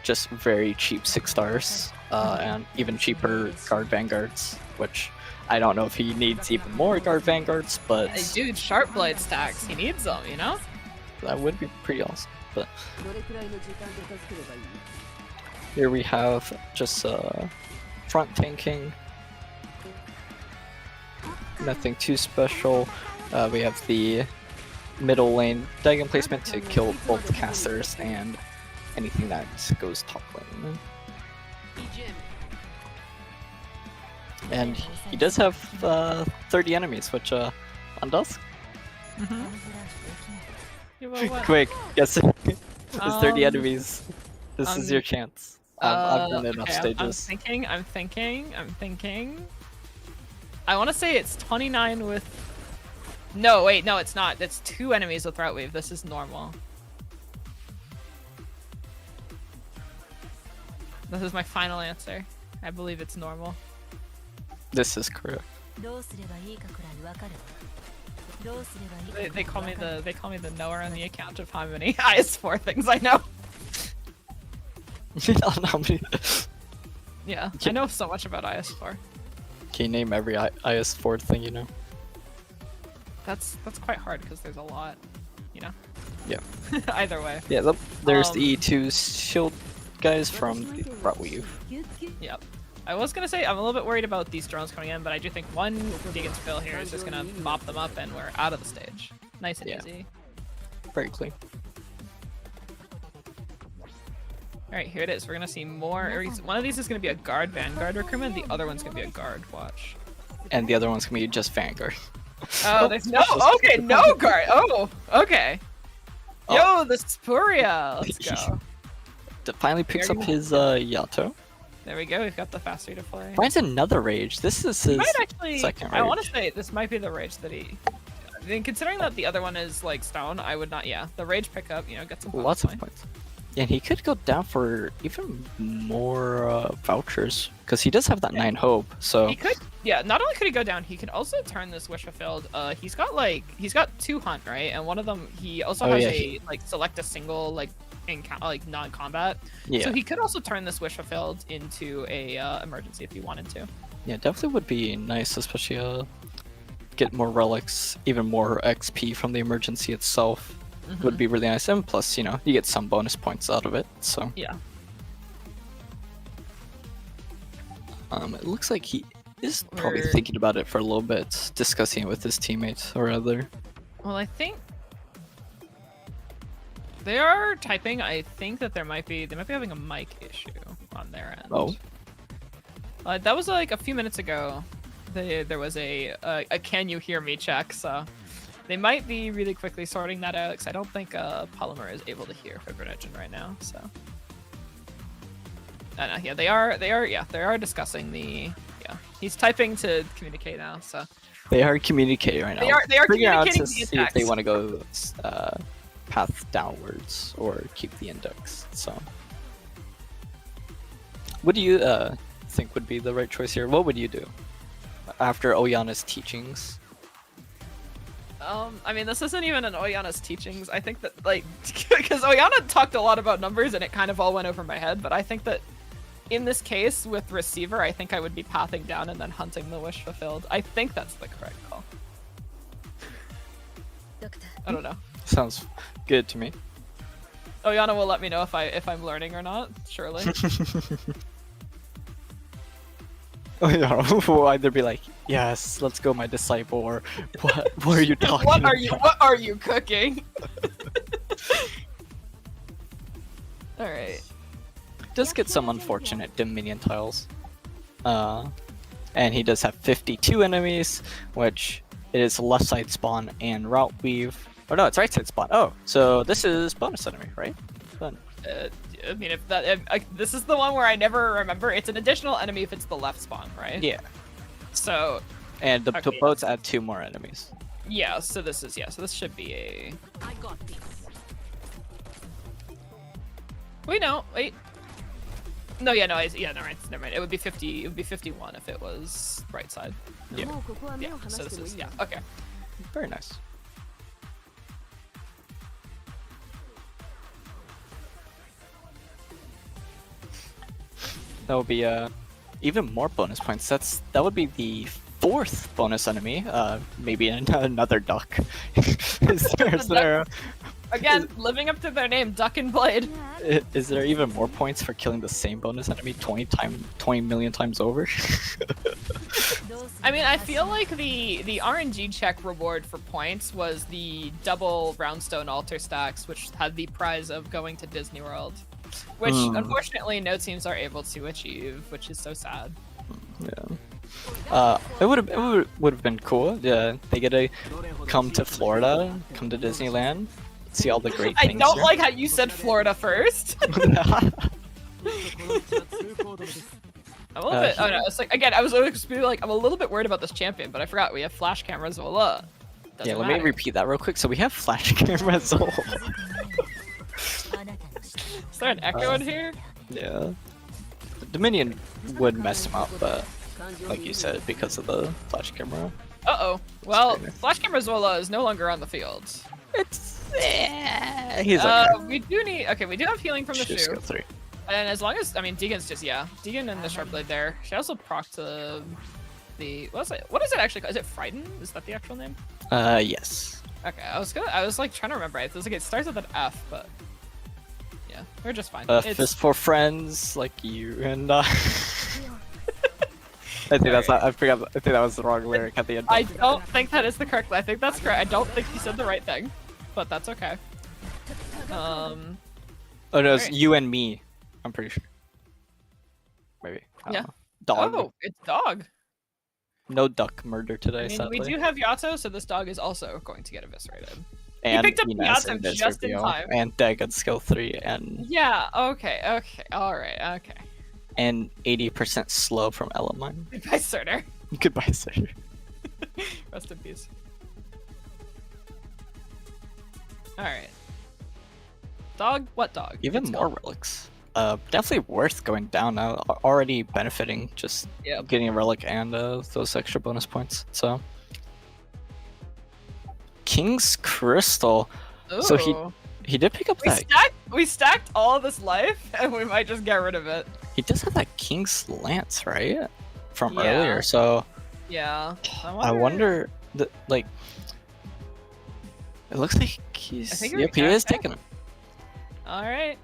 just very cheap 6 stars, and even cheaper guard vanguards, which. I don't know if he needs even more guard vanguards, but dude, sharp blade stacks, he needs them, you know? That would be pretty awesome. But here we have just front tanking. Nothing too special. We have the middle lane dragon placement to kill both casters and anything that goes top lane. And he does have 30 enemies, which on Dusk. what? Quick, guess it. There's 30 Um, enemies. This is your chance. I've done enough okay, stages. I'm thinking. I want to say it's 29 with. No, wait, no, it's not. It's 2 enemies with Route Weave. This is normal. This is my final answer. I believe it's normal. This is correct. どうすればいいかくらいわかる。どうすればいいかくらい They わ call か me る。 the knower on the account of how many IS4 things I know. How many? Yeah, I know so much about IS4. Can you name every IS4 thing you know? That's quite hard because there's a lot, you know. Yeah. Either way. Yeah, there's Um, the 2 shield guys from the Route Weave. Yep. I was gonna say I'm a little bit worried about these drones coming in, but I do think one Deegan's Fill here is just gonna mop them up and we're out of the stage. Nice and Yeah. easy. Very clean. Alright, here it is. We're gonna see more. One of these is gonna be a guard Vanguard recruitment, the other one's gonna be a guard watch. And the other one's gonna be just Vanguard. Oh, there's no. Okay, no guard. Oh, okay. Yo, the Spuria. Let's go. Finally picks up his Yato. There we go. We've got the faster to play. Finds another rage. This is his Might actually. second I want to rage. say this might be the rage that he. I mean, considering that the other one is like stone, I would not. Yeah, the rage pickup. You know, get some. Lots of points. Yeah, and he could go down for even more vouchers because he does have that 9 hope. So He could. Yeah. Not only could he go down, he can also turn this wish fulfilled. He's got 2 hunt, right, and one of them he also has like select a single like like non-combat. Yeah. So he could also turn this wish fulfilled into a emergency if he wanted to. yeah, definitely would be nice, especially get more relics, even more XP from the emergency itself. Would be really nice, and plus, you know, you get some bonus points out of it. So Yeah. it looks like he is probably We're- thinking about it for a little bit, discussing it with his teammates or other. Well, I think they are typing. I think that they might be having a mic issue on their end. Oh. That was like a few minutes ago. There was a can you hear me check, so they might be really quickly sorting that out because I don't think Polymer is able to hear Fibrinogen right now. So yeah, they are discussing the he's typing to communicate now. So They are communicating right now. They are Figuring out communicating to the see if they attacks. want to go path downwards or keep the index. So, what do you think would be the right choice here? What would you do after Oyana's teachings? I mean, this isn't even an Oyana's teachings. I think that, like, because Oyana talked a lot about numbers and it kind of all went over my head, but I think that in this case, with Receiver, I think I would be pathing down and then hunting the wish fulfilled. I think that's the correct call. I don't know. Sounds good to me. Oyana will let me know if I'm learning or not, surely. Oyana will either be like, "Yes, let's go, my disciple," or "What are you talking What about?" are you cooking? Alright. Does get some unfortunate Dominion tiles. And he does have 52 enemies, which it is left side spawn and route weave. Oh no, it's right side spawn. Oh, so this is bonus enemy, right? Fun. I mean, this is the one where I never remember. It's an additional enemy if it's the left spawn, right? Yeah. So. And the Okay, boats add 2 more enemies. Yeah. So this is So this should be a. I got this. Wait, no. Wait. No, yeah, no, never mind. It would be 50. It would be 51 if it was right side. Yeah. Yeah. So this is okay. Very nice. That would be even more bonus points. That would be the 4th bonus enemy. Maybe another duck. is there Again, living up to their name, Duck and Blade. Is there even more points for killing the same bonus enemy 20 million times over? I mean, I feel like the RNG check reward for points was the double roundstone altar stacks, which had the prize of going to Disney World, which unfortunately no teams are able to achieve, which is so sad. Yeah. It would have been cool. Yeah, they get to come to Florida, come to Disneyland, see all the great I things. don't here. like how you said Florida first. I'm a little bit. Oh no, it's like again. I was always like, I'm a little bit worried about this champion, but I forgot we have flash cameras. Voila. Yeah, let me repeat that real quick. So we have flash camera Zol. Is there an echo in here? Yeah. The Dominion would mess him up, but like you said, because of the flash camera. Uh-oh. Well, flash camera Zola is no longer on the field. It's he's okay. We do need. Okay, we do have healing from the Just shoe. go 3. And as long as, I mean, Deegan's just, yeah. Deegan and the Sharp Blade there. She also procced the what is it actually called? Is it Frighten? Is that the actual name? Yes. Okay, I was like trying to remember. It was like it starts with an F, but yeah, we're just fine. Fist for friends like you and I think that's not, I think that was the wrong lyric at the end. I don't think that is the correct. I think that's correct. I don't think you said the right thing, but that's okay. Oh no, it's Alright. you and me. I'm pretty sure. Maybe. I don't Yeah. know. Dog. Oh, it's dog. No duck murder today, I mean, sadly. we do have Yato, so this dog is also going to get eviscerated. And picked up Inez Yato and this just in review, time. And Dag at skill 3 and Yeah. Okay. Alright. Okay. and 80% slow from Elamine. Goodbye, Surtur. Goodbye, sir. Rest in peace. Alright. Dog? What dog? Even Let's more go. relics. Definitely worth going down now. Already benefiting just Yep. getting a relic and those extra bonus points. So King's Crystal. So Ooh. he did pick up that. We stacked all this life, and we might just get rid of it. He does have that King's Lance, right? From Yeah. earlier. So Yeah. I wonder like it looks like he's I think yep, he is okay. taking it. Alright.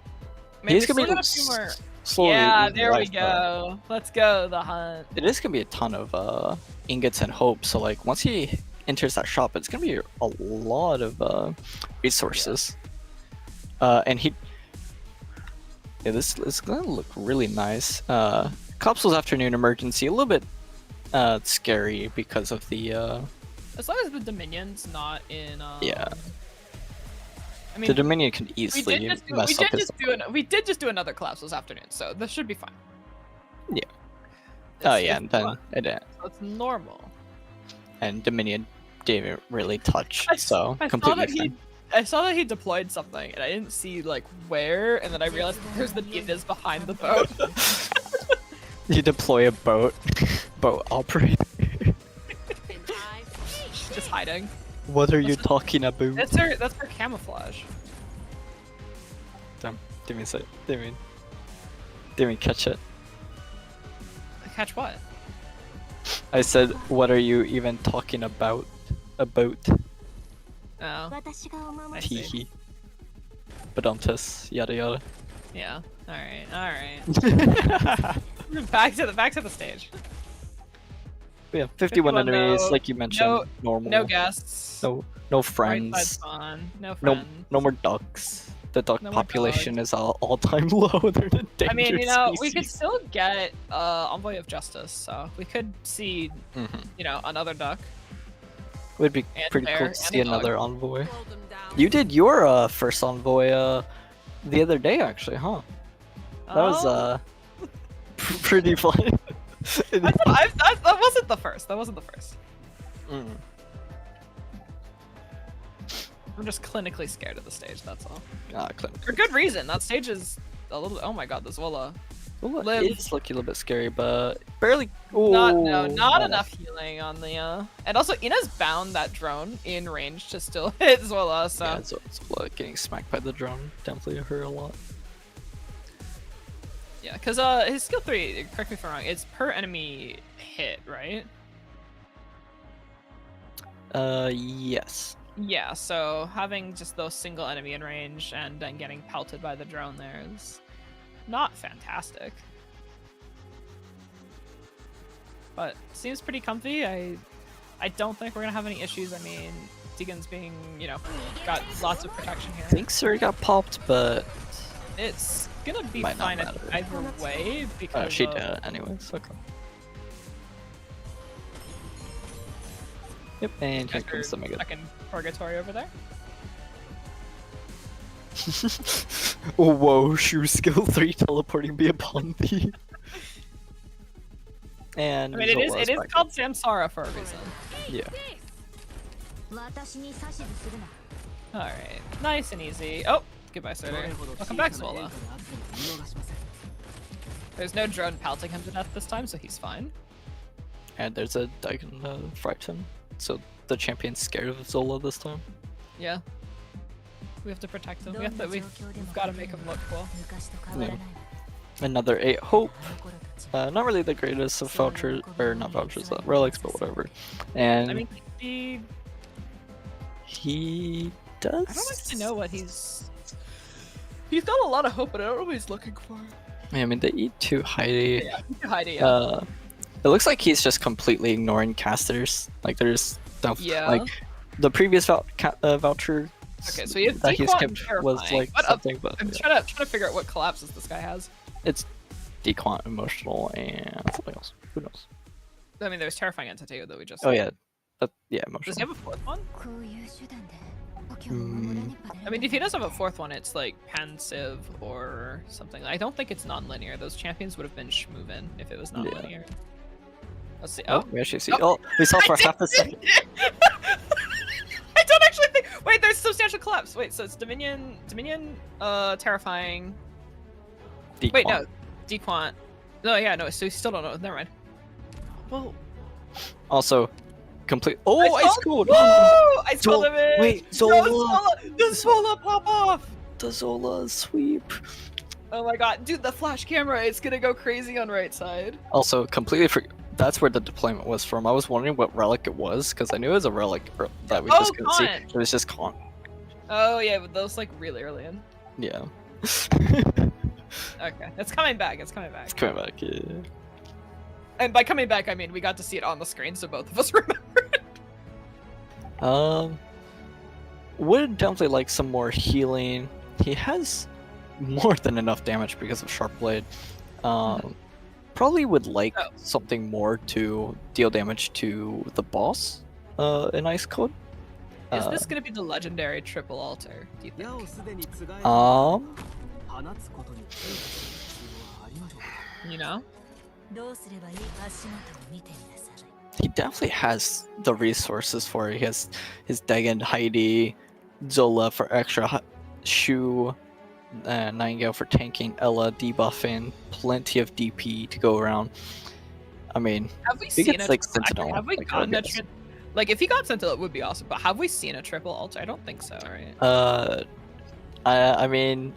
He's gonna be a few more. slowly Yeah, losing there we life, but go. Let's go, the hunt. it is gonna be a ton of ingots and hope. So like once he enters that shop, it's gonna be a lot of resources. And this is gonna look really nice. Capsule's afternoon emergency, a little bit scary because of the As long as the Dominion's not in. yeah. I mean, The Dominion can we easily did just do, mess up his. we did just do another collapse this afternoon, so this should be fine. Yeah. It's- Oh yeah, it's and then fun. it, It's normal. and Dominion didn't really touch, so I saw completely that fine. I saw that he deployed something, and I didn't see like where, and then I realized there's the Divas behind the boat. You deploy a boat operator. She's just hiding. What are you talking about? That's her camouflage. Damn, didn't say it. Didn't catch it. Catch what? I said, what are you even talking about? About. Oh. I see. Teehee. Badumtus, yada yada. Yeah. Alright. back to the stage. Yeah, 51 enemies, no- like you mentioned, normal. No guests. No Right friends. side's gone. No No, friends. no more ducks. The duck No more population is all-time low. They're the danger I mean, we could species. still get Envoy of Justice, so we could see, Mhm. another duck. Would be and pretty bear cool and to see a dog. another envoy. You did your first envoy the other day, actually, huh? That was Oh. pretty fun. That wasn't the first. That wasn't the first. Mm. I'm just clinically scared of the stage. That's all. Clint. For good reason. That stage is a little. Oh my god, this Willa. Well, Live. it's looking a little bit scary, but barely. Not Ooh, not enough healing on the. And also, Ina's bound that drone in range to still hit Zola. So. Yeah, it's getting smacked by the drone definitely hurt a lot. Yeah, because his skill 3, correct me if I'm wrong, it's per enemy hit, right? Yes. Yeah, so having just those single enemy in range and then getting pelted by the drone there is not fantastic. But seems pretty comfy. I don't think we're gonna have any issues. I mean, Deegan's being, got lots of protection here. I think Suri got popped, but It's gonna be Might not fine matter. either way because she of- did anyways. Okay. Yep, and here Guys are comes the mega. stuck in purgatory over there. Oh, whoa, Shu skill 3 teleporting me upon thee. And I mean, it is called Samsara for a reason. Yeah. 私に指図するな。 Alright, nice and easy. Oh, goodbye, Surtur. Welcome back, Zola. There's no drone pelting him to death this time, so he's fine. And there's a Dagon Frighten, so the champion's scared of Zola this time. Yeah. We have to protect him. We've got to make him look cool. 昔と変わらない。 Another 8 Hope. Not really the greatest of vouchers, or not vouchers, relics, but whatever. And I mean, he does. I don't actually know what he's. He's got a lot of hope, but I don't know what he's looking for. I mean, they eat 2 Heidi. Yeah, Heidi. Yeah. It looks like he's just completely ignoring casters. Like there's stuff like the previous voucher. Okay, so he has that he Dequant skipped and was Terrifying. like something, but I'm trying to figure out what collapses this guy has. It's Dequant, Emotional, and something else. Who knows? I mean, there's Terrifying Entity that we just. Oh yeah, yeah, Does Emotional. he have a fourth one? こういう手段で故郷を守らねばならない I mean, if he does have a fourth one, it's like Pensive or something. I don't think it's non-linear. Those champions would have been Schmoovin if it was non-linear. Let's see. Oh, we actually see. Oh, we saw for half a second. I don't actually think. Wait, there's substantial collapse. Wait, so it's Dominion, Terrifying. Dequant. Wait, no, Dequant. No, yeah, no. So we still don't know. Never mind. Well, Also, complete. Oh, Ice Cold! Woo! Ice Cold image! Wait, No, Zola! The Zola pop off! The Zola sweep. Oh my god, dude, the flash camera, it's gonna go crazy on right side. Also, completely that's where the deployment was from. I was wondering what relic it was, because I knew it was a relic that we just couldn't see. Con. It was just Con. Oh yeah, but those like really early in. Yeah. Okay, it's coming back, it's coming back. It's coming back, yeah. And by coming back, I mean we got to see it on the screen, so both of us remember it. Would definitely like some more healing. He has more than enough damage because of Sharp Blade. Probably would like something more to deal damage to the boss in Ice Cold. Is this gonna be the legendary triple altar, do you think? You know? どうすればいい足元を見てみなさい。 He definitely has the resources for it. He has his Dagon, Heidi, Zola for extra, Shu, Nightingale for tanking, Ella debuffing, plenty of DP to go around. I mean, have we if he seen gets a like Sentinel, have we like, gotten I a guess. like if he got Sentinel it would be awesome, but have we seen a triple altar? I don't think so, right? I mean,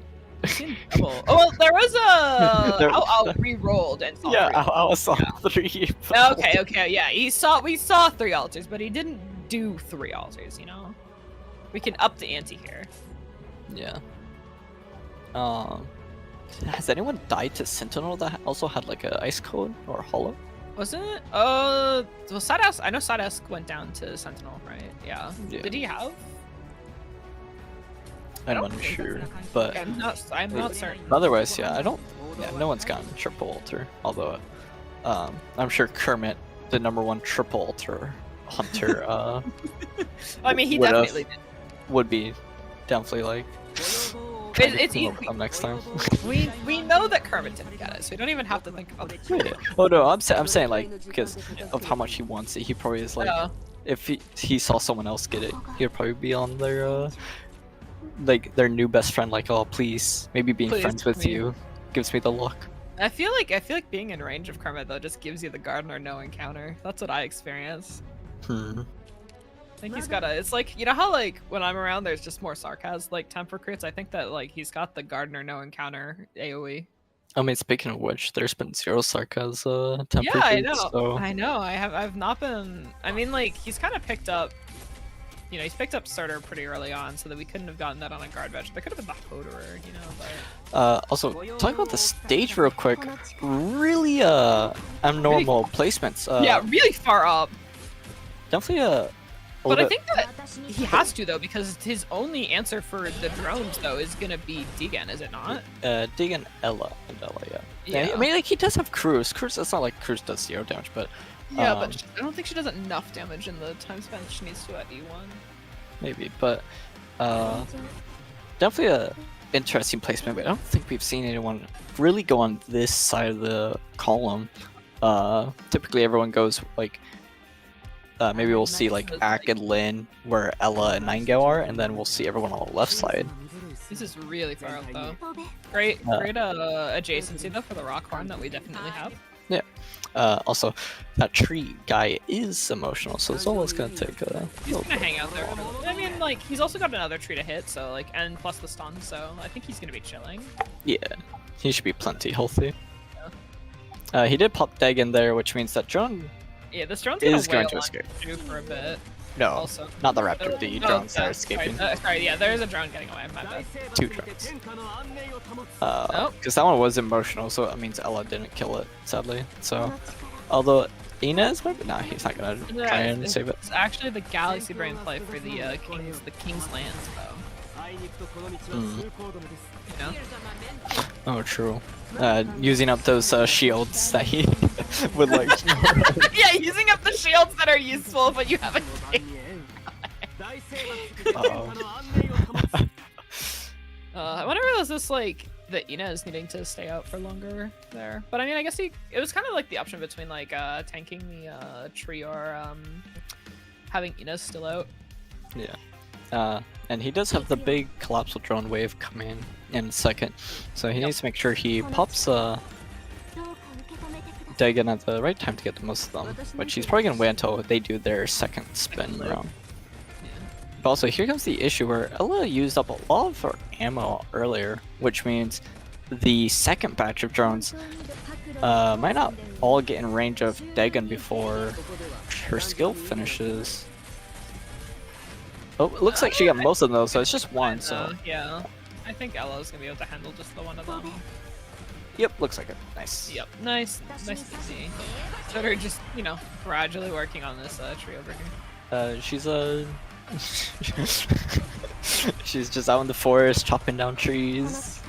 Double. Oh well, there was a Aoao re-rolled and saw yeah, three. I saw 3. Okay, yeah. We saw 3 altars, but he didn't do 3 altars. You know, we can up the ante here. Yeah. Has anyone died to Sentinel that also had like a Ice Code or Hollow? Wasn't it? Well, Sideask. I know Sideask went down to Sentinel, right? Yeah. Did he have? I'm unsure, but I'm not certain. Otherwise, yeah, yeah, no one's gotten triple altar. Although, I'm sure Kermit, the #1 triple altar hunter, I mean, he definitely did. Would be definitely like. It's easy. Next time. we know that Kermit didn't get it, so we don't even have to think about it. Yeah. Oh no, I'm saying like because of how much he wants it, he probably is like, if he saw someone else get it, he'd probably be on their like their new best friend, like, oh please, maybe being friends with you gives me the luck. I feel like being in range of Kermit though just gives you the Gardener no encounter. That's what I experience. I think he's got it's like, you know how like when I'm around there's just more sarcasm like temper crits. I think that like he's got the Gardener no encounter AoE. I mean, speaking of which, there's been 0 sarcasm temper Yeah, I crits, know. so... I know. I've not been. I mean, like he's kind of picked up. You know, he's picked up Surtur pretty early on, so that we couldn't have gotten that on a guard badge. There could have been the Hoderer, you know. But... also, talking about the stage real quick, really abnormal placements. Yeah, really far up. Definitely But I think that he has to though, because his only answer for the drones though is gonna be Deegan, is it not? Deegan, Ella, yeah. I mean, like he does have Cruz. It's not like Cruz does 0 damage, but yeah, but I don't think she does enough damage in the time spent she needs to at E1. Maybe, but definitely a interesting placement, but I don't think we've seen anyone really go on this side of the column. Typically everyone goes like, maybe we'll see like Ak and Lin where Ella and Nightingale are, and then we'll see everyone on the left side. This is really far out though. Great adjacency though for the rock horn that we definitely have. Yeah. Also, that tree guy is emotional, so Zola's gonna take a. He's gonna hang out there. I mean, like he's also got another tree to hit, so like, and plus the stun, so I think he's gonna be chilling. Yeah, he should be plenty healthy. Yeah. He did pop Dag in there, which means that drone. Yeah, this drone's is gonna going to escape for a bit. No, also. not the Raptor. The drones that are escaping. Sorry, yeah, there is a drone getting away. My bad. 2 drones. Because that one was emotional, so that means Ella didn't kill it, sadly. So, although Inez might be, nah, he's not gonna try and save it. It's actually the Galaxy Brain play for the King's Lands, though. You know? Oh, true. Using up those shields that he would like. Yeah, using up the shields that are useful, but you haven't. I wonder if this like that Inez needing to stay out for longer there. But I mean, I guess it was kind of like the option between like tanking the tree or having Inez still out. Yeah. And he does have the big collapsible drone wave coming in a second, so he needs to make sure he pops Dagon at the right time to get the most of them, which he's probably gonna wait until they do their second spin round. But also, here comes the issue where Ella used up a lot of her ammo earlier, which means the second batch of drones might not all get in range of Dagon before her skill finishes. Oh, it looks like she got most of those, so it's just one, so... Yeah, I think Ella's gonna be able to handle just the one of them. Yep, looks like it. Nice. Yep, nice to see. So they're just, you know, gradually working on this tree over here. She's she's just out in the forest chopping down trees.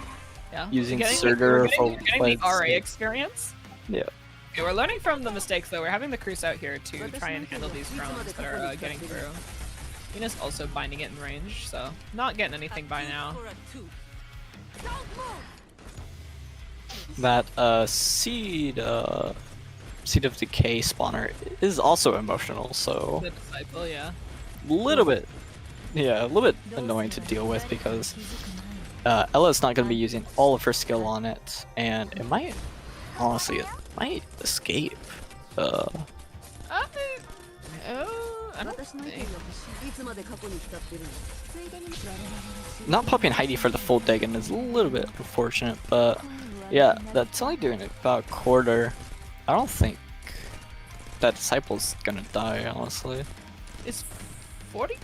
Yeah. Using We're Surtur for getting the RA experience. Yeah. Okay, we're learning from the mistakes though. We're having the crews out here to try and handle these drones that are getting through. Ina's also binding it in range, so not getting anything by now. That seed of decay spawner is also emotional, so The disciple, yeah. a little bit annoying to deal with because Ella's not going to be using all of her skill on it, and it might honestly escape. I don't think. Not popping Heidi for the full Dagon is a little bit unfortunate, but yeah, that's only doing about a quarter. I don't think that disciple's gonna die, honestly. Is 40?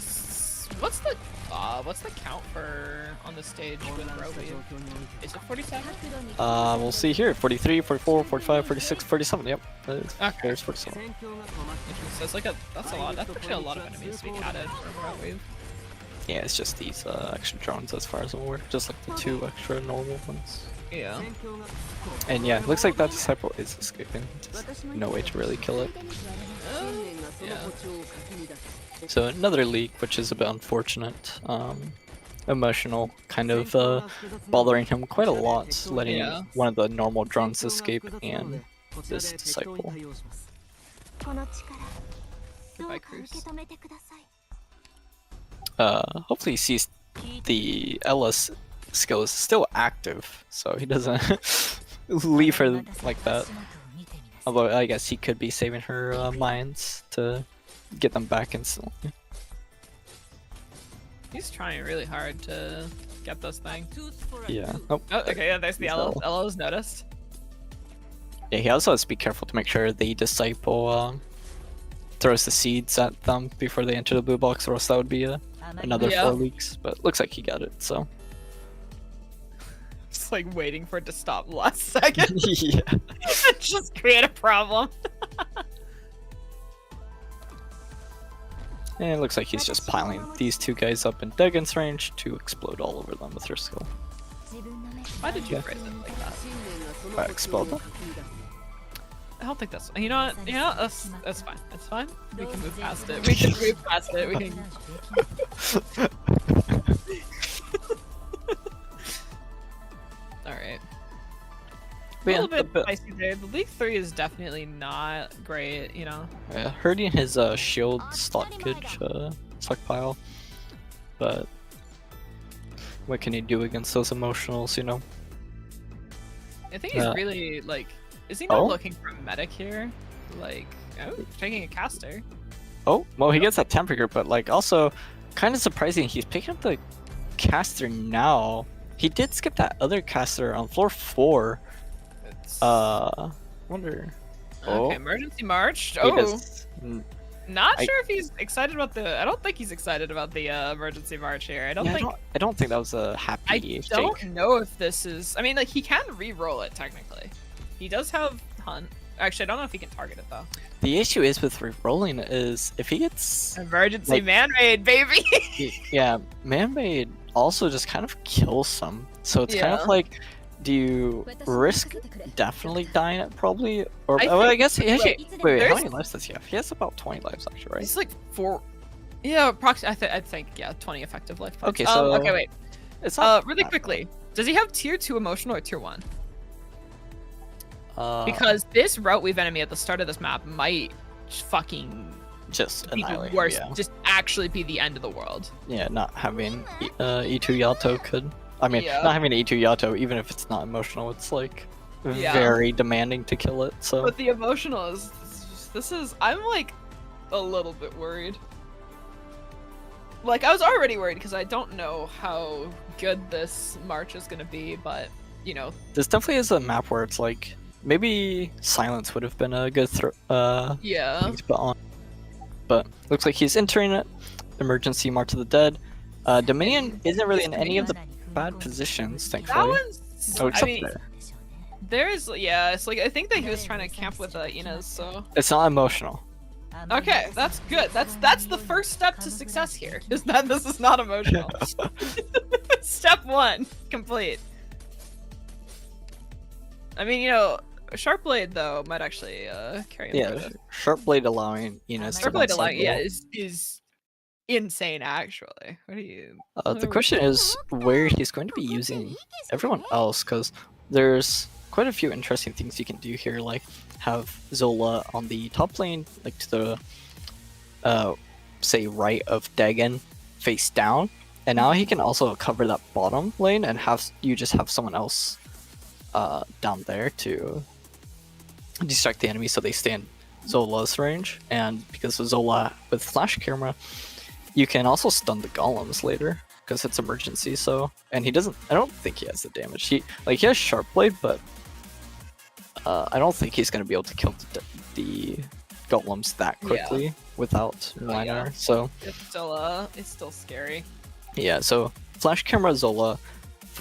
What's the count for on the stage with Roby? Is it 47? We'll see here. 43, 44, 45, 46, 47. Yep. Okay. There's 47. So it's like that's a lot. That's actually a lot of enemies to be added for Roby. Yeah, it's just these extra drones as far as I'm aware. Just like the 2 extra normal ones. Yeah. And yeah, looks like that disciple is escaping. Just no way to really kill it. Yeah. So another leak, which is a bit unfortunate. Emotional, kind of bothering him quite a lot, letting one of the normal drones escape and this disciple. Goodbye, Cruz. Hopefully he sees the Ella's skill is still active, so he doesn't leave her like that. Although I guess he could be saving her mines to get them back instantly. He's trying really hard to get this thing. Yeah. Oh, okay, yeah, there's the Ella. Ella's noticed. Yeah, he also has to be careful to make sure the disciple throws the seeds at them before they enter the blue box, or else that would be another 4 leaks. But looks like he got it, so. Just like waiting for it to stop last second. Yeah. Just create a problem. And it looks like he's just piling these 2 guys up in Dagon's range to explode all over them with their skill. Why did you phrase it like that? Explode them? I don't think that's. You know what? You know, that's fine. It's fine. We can move past it. We can move past it. We can. But little yeah, bit spicy there. The League 3 is definitely not great, you know. yeah, hurting his shield stockage stockpile, but what can he do against those emotionals, you know? I think he's really like, is he not looking for a medic here? Like, oh, taking a caster. Oh, well, he gets that temperature, but like also kind of surprising. He's picking up the caster now. He did skip that other caster on floor 4. Wonder. Okay, emergency march. He Oh, does- not sure if he's excited about the. I don't think he's excited about the emergency march here. I don't yeah, think. I don't think that was a happy I shake. don't know if this is. I mean, like he can re-roll it technically. He does have hunt. Actually, I don't know if he can target it though. The issue is with re-rolling is if he gets Emergency like- man-made, baby. yeah, man-made also just kind of kills some. So it's kind Yeah. of like, do you risk definitely dying it probably, or I I think- guess he actually wait, how there's- many lives does he have? He has about 20 lives actually, right? He's like 4. Yeah, approximately. I think yeah, 20 effective life points. Okay, so okay, wait. It's not Really that quickly, does he have tier 2 emotional or tier 1? bad. Because this route we've enemy at the start of this map might fucking just be the annihilate. worst. Yeah. Just actually be the end of the world. Yeah, not having E2 Yato could. I mean, Yeah. not having E2 Yato, even if it's not emotional, it's like Yeah. very demanding to kill it. So But the emotional is. This is. I'm like a little bit worried. Like, I was already worried because I don't know how good this march is going to be, but, you know. this definitely is a map where it's like maybe silence would have been a good Yeah. thing to put on. But looks like he's entering it. Emergency March of the Dead. Dominion isn't really in any of the bad positions, That thankfully. one's. Oh, I except mean, there. there's. Yeah, it's like, I think that he was trying to camp with Inez, so. It's not emotional. Okay, that's good. That's the first step to success here. Is that this is not emotional. Step 1 complete. I mean, you know, Sharp Blade though might actually carry him. Yeah, through this. Sharp Blade allowing Enos to Sharp Blade one-side allowing, yeah, roll. is insane actually. What do you? The question is where he's going to be using everyone else, because there's quite a few interesting things you can do here, like have Zola on the top lane, like to the say right of Dagon face down, and now he can also cover that bottom lane and have you just have someone else down there to distract the enemy so they stay in Zola's range. And because of Zola with flash camera, you can also stun the golems later because it's emergency. So, and he doesn't. I don't think he has the damage. He has Sharp Blade, but I don't think he's gonna be able to kill the golems that quickly without minor. So it's still scary. yeah. So flash camera Zola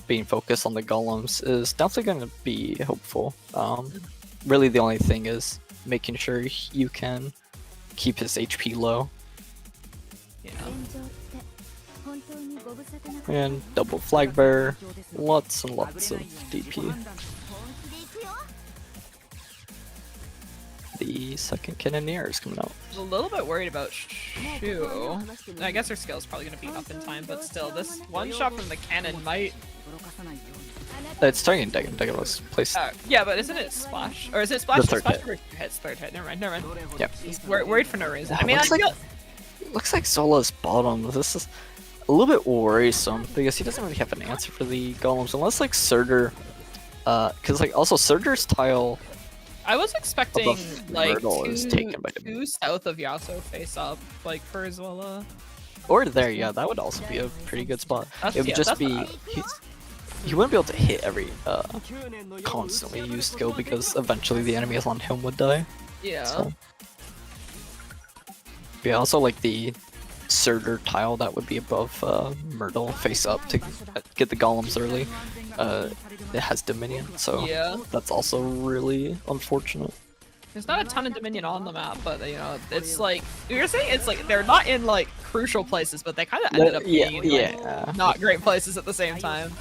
being focused on the golems is definitely gonna be hopeful. Really, the only thing is making sure you can keep his HP low. Yeah. And double flag bearer, lots and lots of DP. The second cannoneer is coming out. I was a little bit worried about Shu. I guess her skill is probably going to be up in time, but still, this one shot from the cannon might. It's targeting Dagon. Dagon was placed. Yeah, but isn't it splash? Or is it splash? The third splash hit. Hits third hit. Never mind. Yep. Worried for no reason. I mean, Looks I like- feel. Looks like Zola's bottom. This is a little bit worrisome because he doesn't really have an answer for the golems unless like Surtur, because like also Surtur's tile. I was expecting above like Myrtle is taken by two south of Yasuo face up, like for Zola. Or there, yeah, that would also be a pretty good spot. That's- It would yeah, just that's be what he wouldn't be able to hit every constantly used skill because eventually the enemies on him would die. Yeah. So. Yeah, also like the Surtur tile that would be above Myrtle face up to get the golems early. It has Dominion, so Yeah. that's also really unfortunate. There's not a ton of Dominion on the map, but you know, it's like you're saying it's like they're not in like crucial places, but they kind of ended up being in, like, not great places at the same time.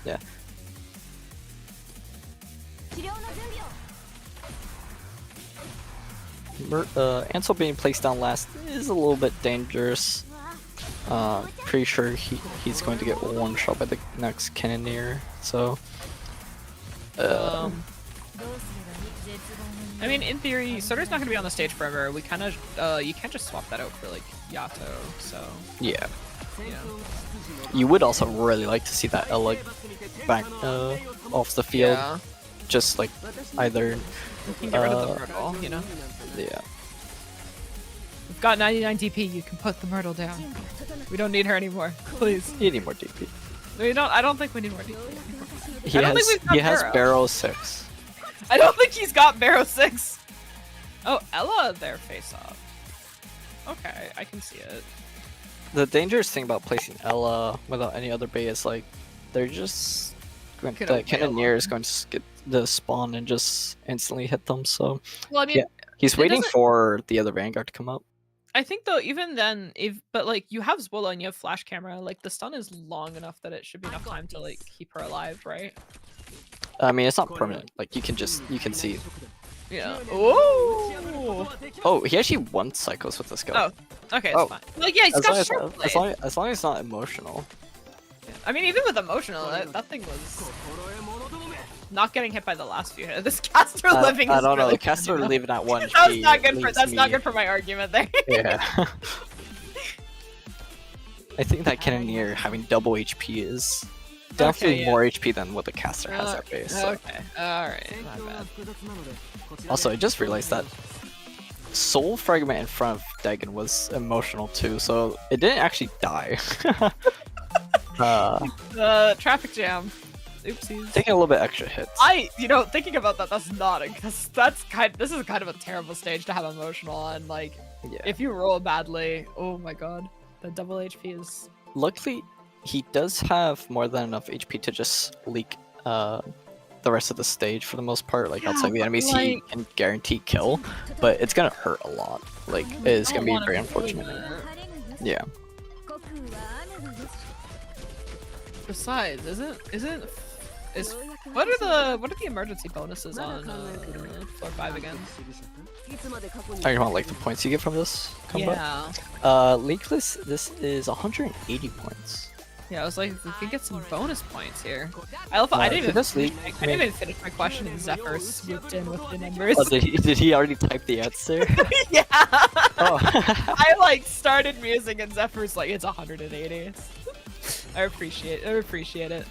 Yeah. Ansel being placed down last is a little bit dangerous. Pretty sure he's going to get one shot by the next cannoneer. So, I mean, in theory, Soder's not gonna be on the stage forever. We kind of, you can't just swap that out for like Yato. So Yeah. yeah. You would also really like to see that Ella back off the field. Yeah. Just like either. You can get rid of the Myrtle, you know. Yeah. We've got 99 DP. You can put the Myrtle down. We don't need her anymore, please. You need more DP. We don't. I don't think we need more DP. He I don't has think we've got he has Barrow. Barrow 6. I don't think he's got Barrow 6. Oh, Ella, there face off. Okay, I can see it. The dangerous thing about placing Ella without any other bait is like they're just going, Could the have Cannoneer is going to get the spawn and just instantly hit them. So Well, I mean, yeah, he's it waiting doesn't- for the other Vanguard to come up. I think though, even then, but like you have Zwilla and you have flash camera, like the stun is long enough that it should be enough time to like keep her alive, right? I mean, it's not permanent. Like you can see. Yeah. Oh. Oh, he actually won cycles with this guy. Oh. Okay, it's Oh. fine. Like yeah, he's As long got as, sharp blade. as long as it's not emotional. I mean, even with emotional, that thing was not getting hit by the last few hits. This caster living. I is don't know. really The caster funny, though. leaving at 1 That was not good for. leaves That's not me- good for my argument there. Yeah. I think that Cannoneer having double HP is definitely yeah. more HP than what the caster has at base. So. Okay. All right. My bad. Also, I just realized that Soul Fragment in front of Dagon was emotional too, so it didn't actually die. Traffic jam. Oopsies. Taking a little bit extra hits. Thinking about that, that's not because this is kind of a terrible stage to have emotional on. Like, Yeah. if you roll badly, oh my god, the double HP is. Luckily, he does have more than enough HP to just leak the rest of the stage for the most part. Like outside the enemies, he can guarantee kill, but it's gonna hurt a lot. Like it's gonna be very unfortunate. Yeah. Besides, what are the emergency bonuses on floor 5 again? I don't like the points you get from this combat. Yeah. Leakless, this is 180 points. Yeah, I was like, we could get some bonus points here. I love. I didn't even finish my question, and Zephyr swooped in with the numbers. Oh, did he already type the answer? Yeah. Oh. I like started musing, and Zephyr's like, it's 180. I appreciate it.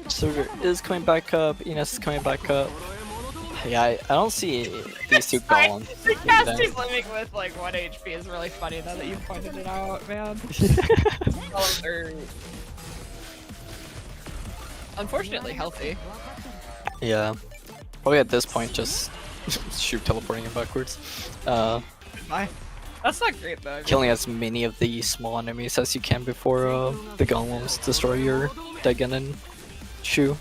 Surger is coming back up. Enos is coming back up. Yeah, I don't see these two golems. The casting living with like 1 HP is really funny now that you pointed it out, man. Golems are unfortunately healthy. Yeah. Probably at this point just shoot teleporting him backwards. Bye. That's not great though. I mean, Killing as many of the small enemies as you can before the golems destroy your Dagon and Shu.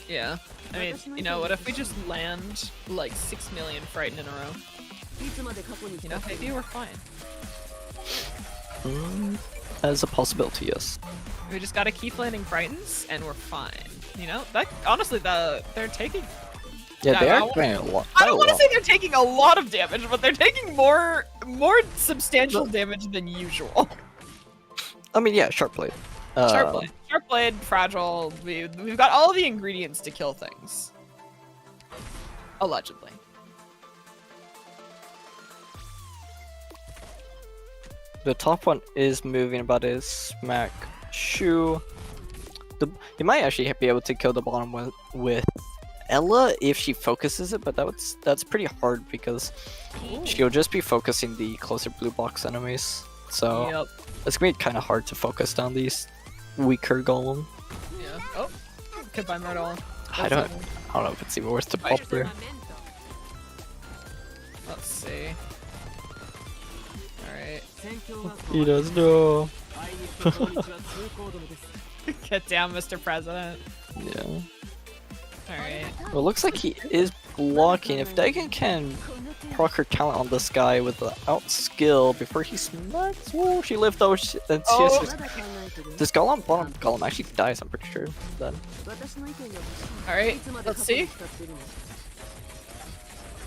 yeah. I mean, you know, what if we just land like 6 million Frighten in a row? You know, maybe we're fine. As a possibility, yes. We just gotta keep landing Frightens and we're fine. You know, that honestly, they're taking. Yeah, they I are don't- doing a lot. I don't want to say they're taking a lot of damage, but they're taking more substantial damage than usual. I mean, yeah, Sharp Blade. Sharp blade, fragile. We've got all the ingredients to kill things. Allegedly. The top one is moving about his smack Shu. You might actually be able to kill the bottom one with Ella if she focuses it, but that's pretty hard because she'll just be focusing the closer blue box enemies. So it's gonna be kind of hard to focus down these weaker golem. Yeah. Oh, goodbye, Myrtle. I don't know if it's even worth to pop there. Let's see. Alright. He does know. Get down, Mr. President. Yeah. Alright. Well, it looks like he is blocking. If Dagon can proc her talent on this guy with the out skill before he smacks. Oh, she lived though. This bottom golem actually dies, I'm pretty sure. Then. Alright, let's see.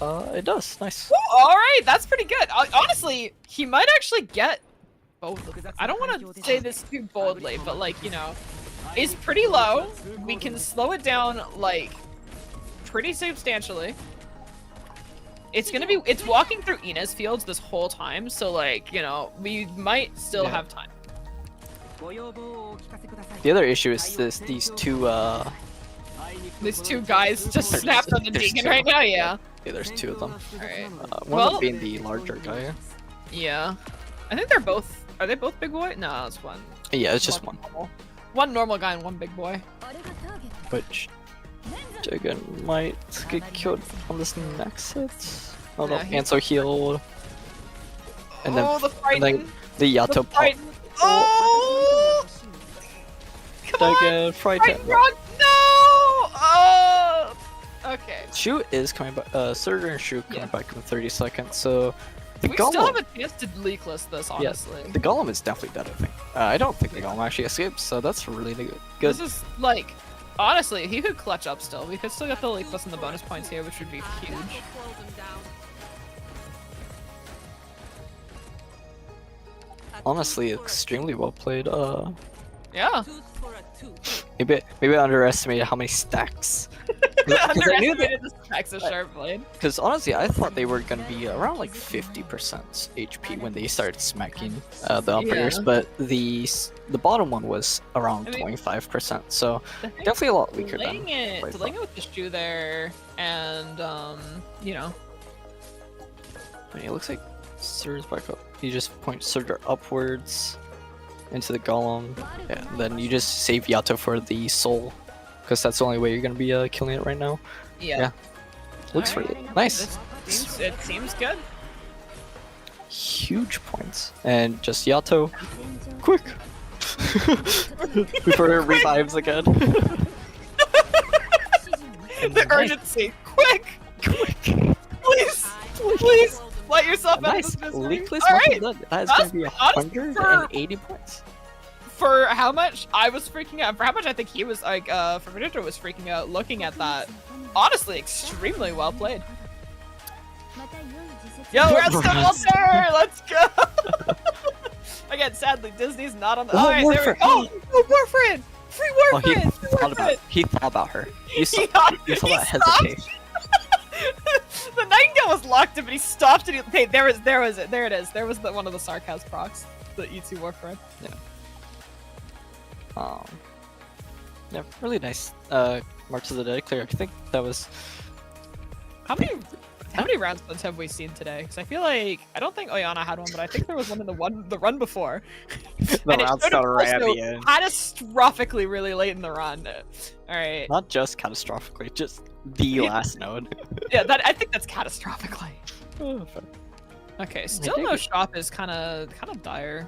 It does. Nice. Alright, that's pretty good. Honestly, he might actually get both of them. I don't want to say this too boldly, but like, you know, is pretty low. We can slow it down like pretty substantially. It's walking through Icefields this whole time, so like, you know, we might still have time. The other issue is these two guys just snapped on the Deacon right now, yeah. Yeah, there's two of them. Alright. One of them being the larger guy. Yeah. I think they're both, are they both big boy? No, it's one. Yeah, it's just one. One normal guy and one big boy. Which Dragon might get killed on this next hit. Oh no, Anso healed. And then, the fighting. The Yato pop. Oh! Come Dragon, fright him. No! Oh! Okay. Shu is coming back. Surger and Shu coming back in 30 seconds, so the we Golem. still have a chance to leakless this, honestly. Yeah, the Golem is definitely dead, I think. I don't think the Golem actually escapes, so that's really good. This is like, honestly, he could clutch up still. We could still get the leakless and the bonus points here, which would be huge. Honestly, extremely well played. Yeah. Maybe I underestimated how many stacks. Underestimated the stacks of sharp blade. Because honestly, I thought they were gonna be around like 50% HP when they started smacking the operators, but the bottom one was around 25%. So definitely a lot weaker than. Delaying it with the Shu there, and you know. But it looks like Surge's back up. You just point Surger upwards into the Golem, yeah, then you just save Yato for the soul, because that's the only way you're gonna be killing it right now. Yeah. Looks really nice. It seems good. Huge points, and just Yato, quick, before it revives again. The urgency, quick, please. Let yourself out of this misery. Leakless Alright! That is going to be 180 points. For how much I was freaking out, for how much I think he was like, Fibrinogen was freaking out looking at that. Honestly, extremely well played. Yo, we're at Stone Altar! Let's go! Again, sadly, Disney's not on the. Alright, there we go! Oh, Warfriend! Free Warfriend! He thought about her. You saw that hesitation. The Nightingale was locked in, but he stopped and okay, there it is. There was one of the sarcasm procs, the E2 Warframe. Yeah. Yeah, really nice. March of the Dead clear. I think that was. How many round splits have we seen today? Because I feel like I don't think Oyana had one, but I think there was one in the run before. The round started right at the end. Catastrophically really late in the run. All right. Not just catastrophically, just the last node. Yeah, I think that's catastrophically. Okay, still no shop is kind of dire.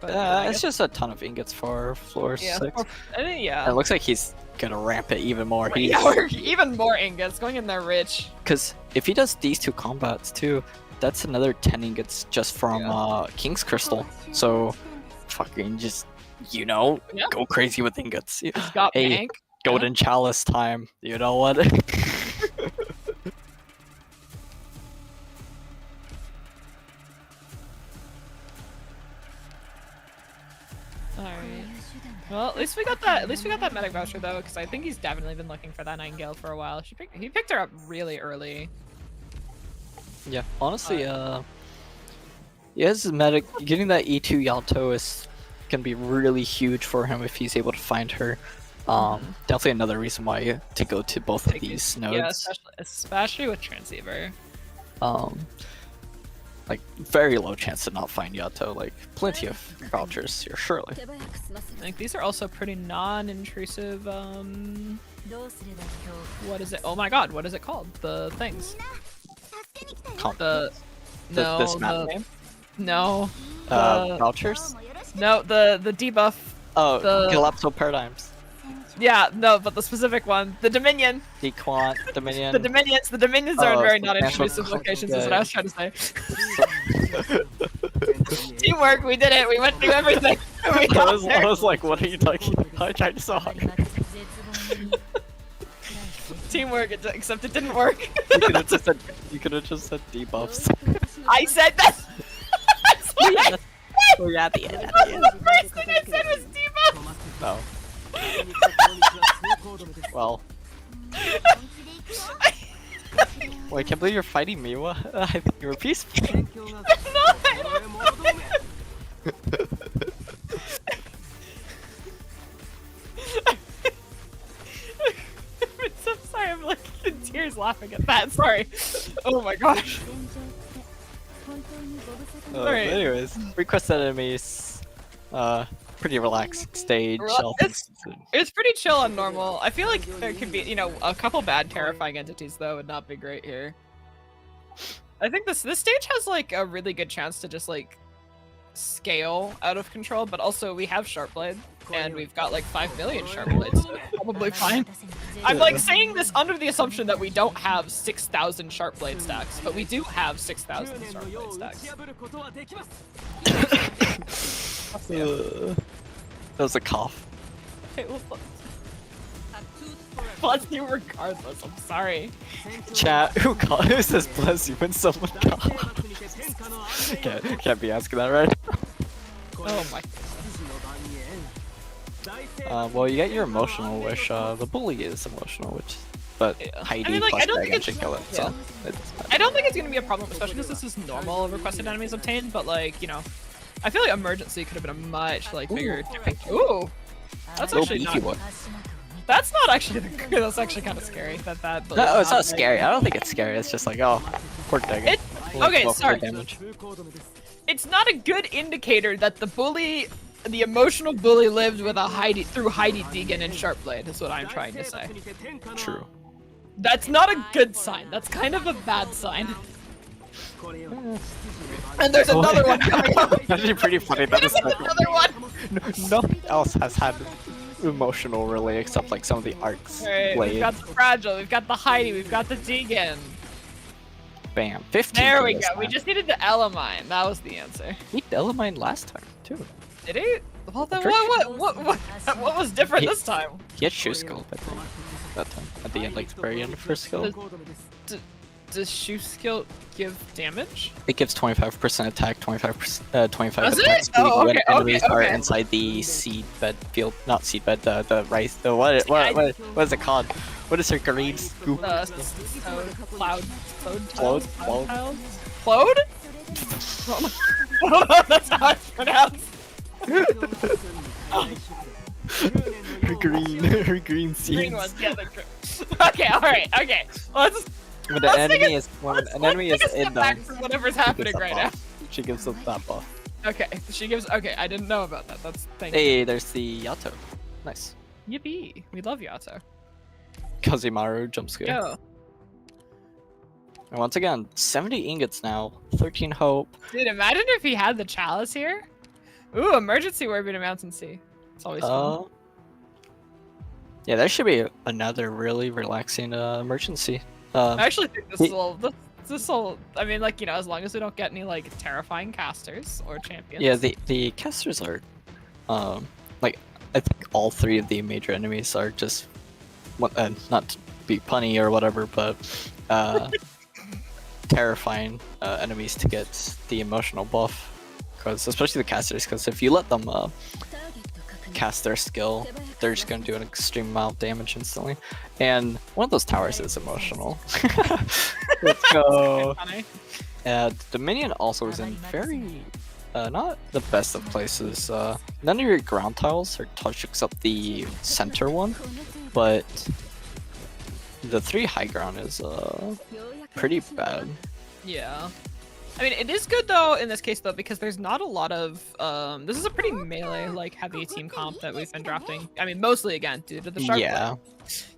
But, it's just a ton of ingots for floor 6. Yeah. It looks like he's gonna ramp it even more. Even more ingots going in there rich. Because if he does these two combats too, that's another 10 ingots just from King's Crystal. So fucking just, go crazy with ingots. Got hey, bank. Golden Chalice time. You know what? Alright. Well, at least we got that medic voucher though, because I think he's definitely been looking for that Nightingale for a while. He picked her up really early. Yeah, honestly, his medic getting that E2 Yato is gonna be really huge for him if he's able to find her. Definitely another reason why to go to both of these nodes. Yeah, especially with Transceiver. Like very low chance to not find Yato. Like plenty of vouchers here, surely. I think these are also pretty non-intrusive. What is it? Oh my God, what is it called? The things. This map name? No. Vouchers? No, the debuff. Oh, Galapso Paradigms. Yeah, no, but the specific one, the Dominion. Dequant, Dominion. The Dominions are in very non-intrusive locations. Is what I was trying to say. Teamwork, we did it. We went through everything. I was like, what are you talking about? I tried so hard. Teamwork, except it didn't work. You could have just said debuffs. I said that. We're at the end. The first thing I said was debuff. No. Well. Well, I can't believe you're fighting me. What? I think you were peaceful. I'm so sorry, I'm like in tears laughing at that. Sorry. Oh my gosh. Alright. Anyways, requested enemies. Pretty relaxed stage. It's pretty chill on normal. I feel like there could be, you know, a couple bad terrifying entities though would not be great here. I think this stage has like a really good chance to just like scale out of control, but also we have Sharpblade and we've got like 5 million Sharpblades, so it's probably fine. I'm like saying this under the assumption that we don't have 6,000 Sharpblade stacks, but we do have 6,000 Sharpblade stacks. That was a cough. Okay, well, bless you regardless, I'm sorry. Chat, who says bless you when someone coughs? Can't be asking that, right? Oh my. Well, you get your emotional wish. The bully is emotional, but Heidi I mean, like, plus I don't Dragon think should it's, kill it. yeah. So I don't think it's gonna be a problem, especially because this is normal requested enemies obtained. But like, you know, I feel like emergency could have been a much like bigger. Ooh, that's actually not. That's not actually the good. That's actually kind of scary. That. No, it's not scary. I don't think it's scary. It's just like, oh, poor Dragon. Okay, sorry. It's not a good indicator that the bully. The emotional bully lived with through Heidi Deegan and Sharpblade is what I'm trying to say. True. That's not a good sign. That's kind of a bad sign. And there's another one coming up. That's actually pretty funny. That is another one. Nothing else has had emotional really except like some of the arcs. Right, we've got the Fragile, we've got the Heidi, we've got the Deegan. Bam. 15. There we go. We just needed the Elamine. That was the answer. He beat Elamine last time too. Did he? Well, then what was different this time? He had Shoe Skull, I think, that time. At the end, like the very end of first skill. Does Shoe Skill give damage? It gives 25% attack, 25% 25 Does attack it? speed Oh, when okay, enemies are okay. inside the seed bed field. Not seed bed, the rice. What is it called? What is her green scoop? Cloud. Cloud? That's how it's pronounced. her green seeds. Green ones, yeah, okay, alright, okay. Let's When an enemy is in them, whatever's happening right now. She gives them that buff. Okay, okay, I didn't know about that. Thank you. Hey, there's the Yato. Nice. Yippee, we love Yato. Kazimaru jump scare. Yo. And once again, 70 ingots now, 13 hope. Dude, imagine if he had the chalice here. Ooh, emergency warp in a mountain sea. It's always fun. Yeah, there should be another really relaxing emergency. I actually think this will. I mean, like, you know, as long as we don't get any like terrifying casters or champions. Yeah, the casters are, like, I think all 3 of the major enemies are just, not to be punny or whatever, but terrifying enemies to get the emotional buff. Because especially the casters, because if you let them cast their skill, they're just going to do an extreme amount of damage instantly. And one of those towers is emotional. Let's go. The minion also is in very, not the best of places. None of your ground tiles are touched except the center one, but the 3 high ground is pretty bad. Yeah. I mean, it is good though in this case though because there's not a lot of this is a pretty melee like heavy team comp that we've been drafting. I mean, mostly again due to the sharp. Yeah.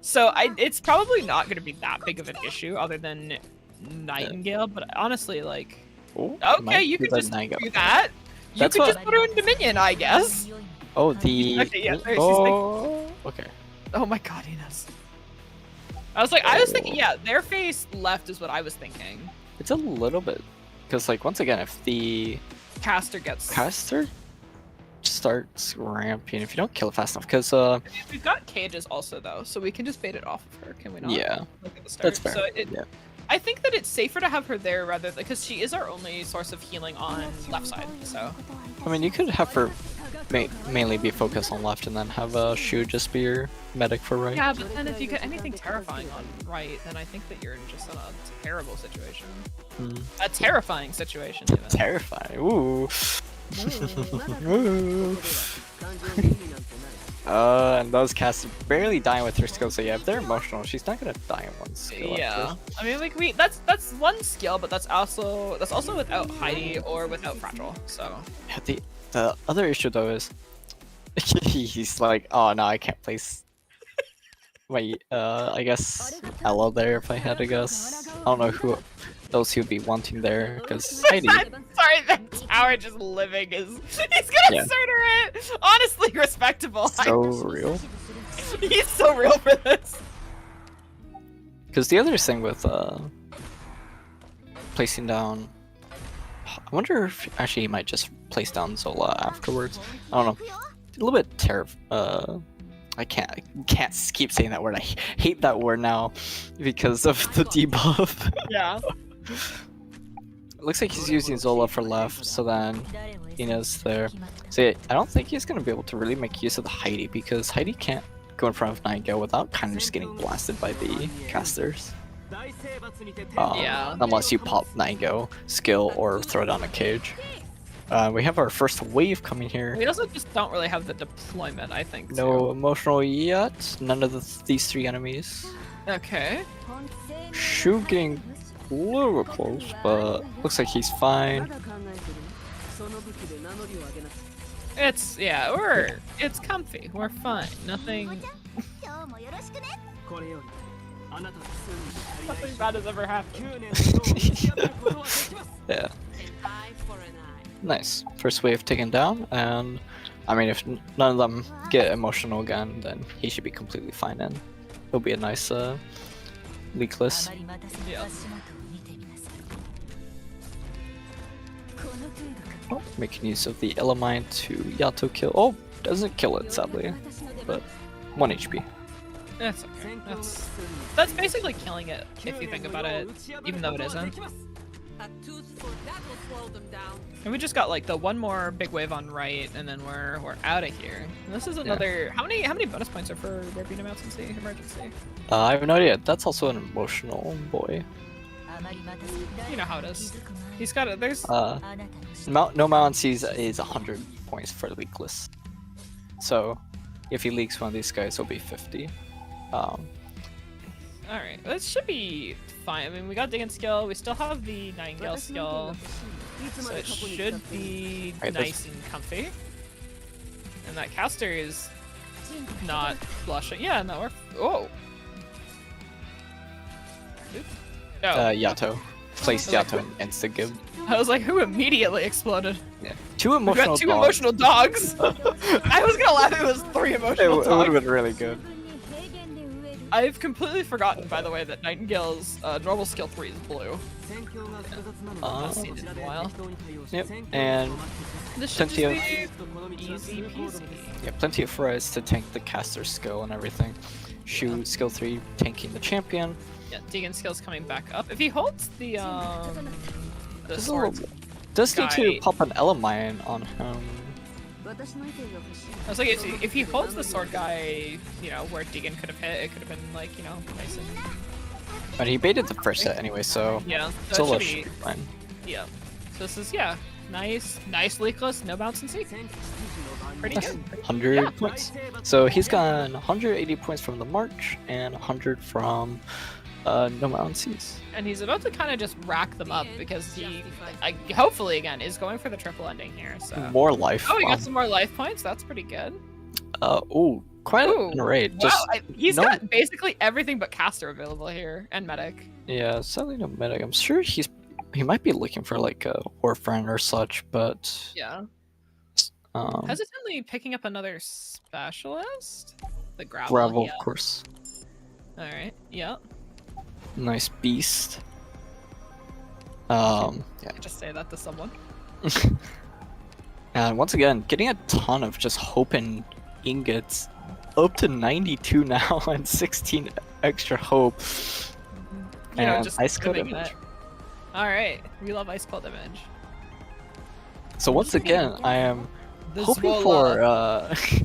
So it's probably not going to be that big of an issue other than Nightingale, but honestly, like, okay, you could just do that. You could just put her in Dominion, I guess. Oh, the. Okay, yeah, there, okay. Oh my God, Ines. I was thinking, yeah, their face left is what I was thinking. It's a little bit. Because, like, once again, if the caster starts ramping, if you don't kill it fast enough, because we've got cages also though, so we can just bait it off of her, can we not? Yeah, like at the start. that's fair. So Yeah. I think that it's safer to have her there rather because she is our only source of healing on left side. So I mean, you could have her mainly be focused on left and then have a Shu just be your medic for right. Yeah, but then if you get anything terrifying on right, then I think that you're just in a terrible situation. A terrifying situation, even. Terrifying. Ooh. Ooh. And those casts barely dying with her skill, so yeah, if they're emotional, she's not gonna die in one skill. Yeah, I mean, like that's one skill, but that's also without Heidi or without Fragile. So Yeah, the other issue though is he's like, oh no, I can't place my I guess Ella there if I had to guess. I don't know who else he would be wanting there because Heidi. Sorry, that tower just living is. He's gonna Surtur it. Honestly, respectable. So real. He's so real for this. Because the other thing with placing down, I wonder if actually he might just place down Zola afterwards. I don't know. A little bit I can't keep saying that word. I hate that word now because of the debuff. Yeah. It looks like he's using Zola for left, so then Ina's there. So yeah, I don't think he's gonna be able to really make use of the Heidi because Heidi can't go in front of Nightingale without kind of just getting blasted by the casters. Yeah. Unless you pop Nightingale skill or throw down a cage. We have our first wave coming here. We also just don't really have the deployment, I think. No emotional yet. None of these three enemies. Okay. Shu getting a little bit close, but looks like he's fine. It's it's comfy. We're fine. Nothing bad has ever happened. Yeah. Nice. First wave taken down, and I mean, if none of them get emotional again, then he should be completely fine. And it'll be a nice leakless. Yeah. Oh, making use of the Elamine to Yato kill. Oh, doesn't kill it sadly, but 1 HP. That's okay. That's basically killing it if you think about it, even though it isn't. And we just got like the one more big wave on right, and then we're out of here. And this is another. Yeah. How many bonus points are for Rapina Emergency? I have no idea. That's also an emotional boy. You know how it is. He's got it. There's. No Mountain Seas is 100 points for leakless. So, if he leaks one of these guys, it'll be 50. Alright, this should be fine. I mean, we got Dig and skill. We still have the Nightingale skill. So it should be nice and comfy. And that caster is not blushing. Yeah, no, we're. Oh! Yato. Placed Yato and insta-give. I was like, who immediately exploded? Yeah. Two emotional dogs. Emotional dogs! I was gonna laugh if it was 3 emotional dogs. It would have been really good. I've completely forgotten, by the way, that Nightingale's normal skill 3 is blue. I've seen it in a while. Yep, and this should plenty of easy peasy. Yeah, plenty of fries to tank the caster skill and everything. Shu skill 3 tanking the champion. Yeah, Deegan skill's coming back up. If he holds the sword, does need to pop an Elamine on him. I was like, if he holds the sword guy, you know, where Deegan could have hit, it could have been like, you know, nice and. But he baited the first hit anyway, so yeah, Solo should be fine. Yeah, so this is nice leakless, no bounce and seek. Pretty good. 100 points. So he's gotten 180 points from the March and 100 from No Mountain Seas. And he's about to kind of just rack them up because he, hopefully again, is going for the triple ending here. So more life. Oh, he got some more life points. That's pretty good. Quite an array. Just he's got basically everything but caster available here and medic. Yeah, sadly no medic. I'm sure he might be looking for like a orphan or such, but yeah. Hesitantly picking up another specialist. The gravel. Gravel, of course. All right. Yeah. Nice beast. Yeah. Just say that to someone. And once again, getting a ton of just hope and ingots, up to 92 now and 16 extra hope. You know, and just ice cold image. All right, we love ice cold image. So once again, I am The hoping Zwola. for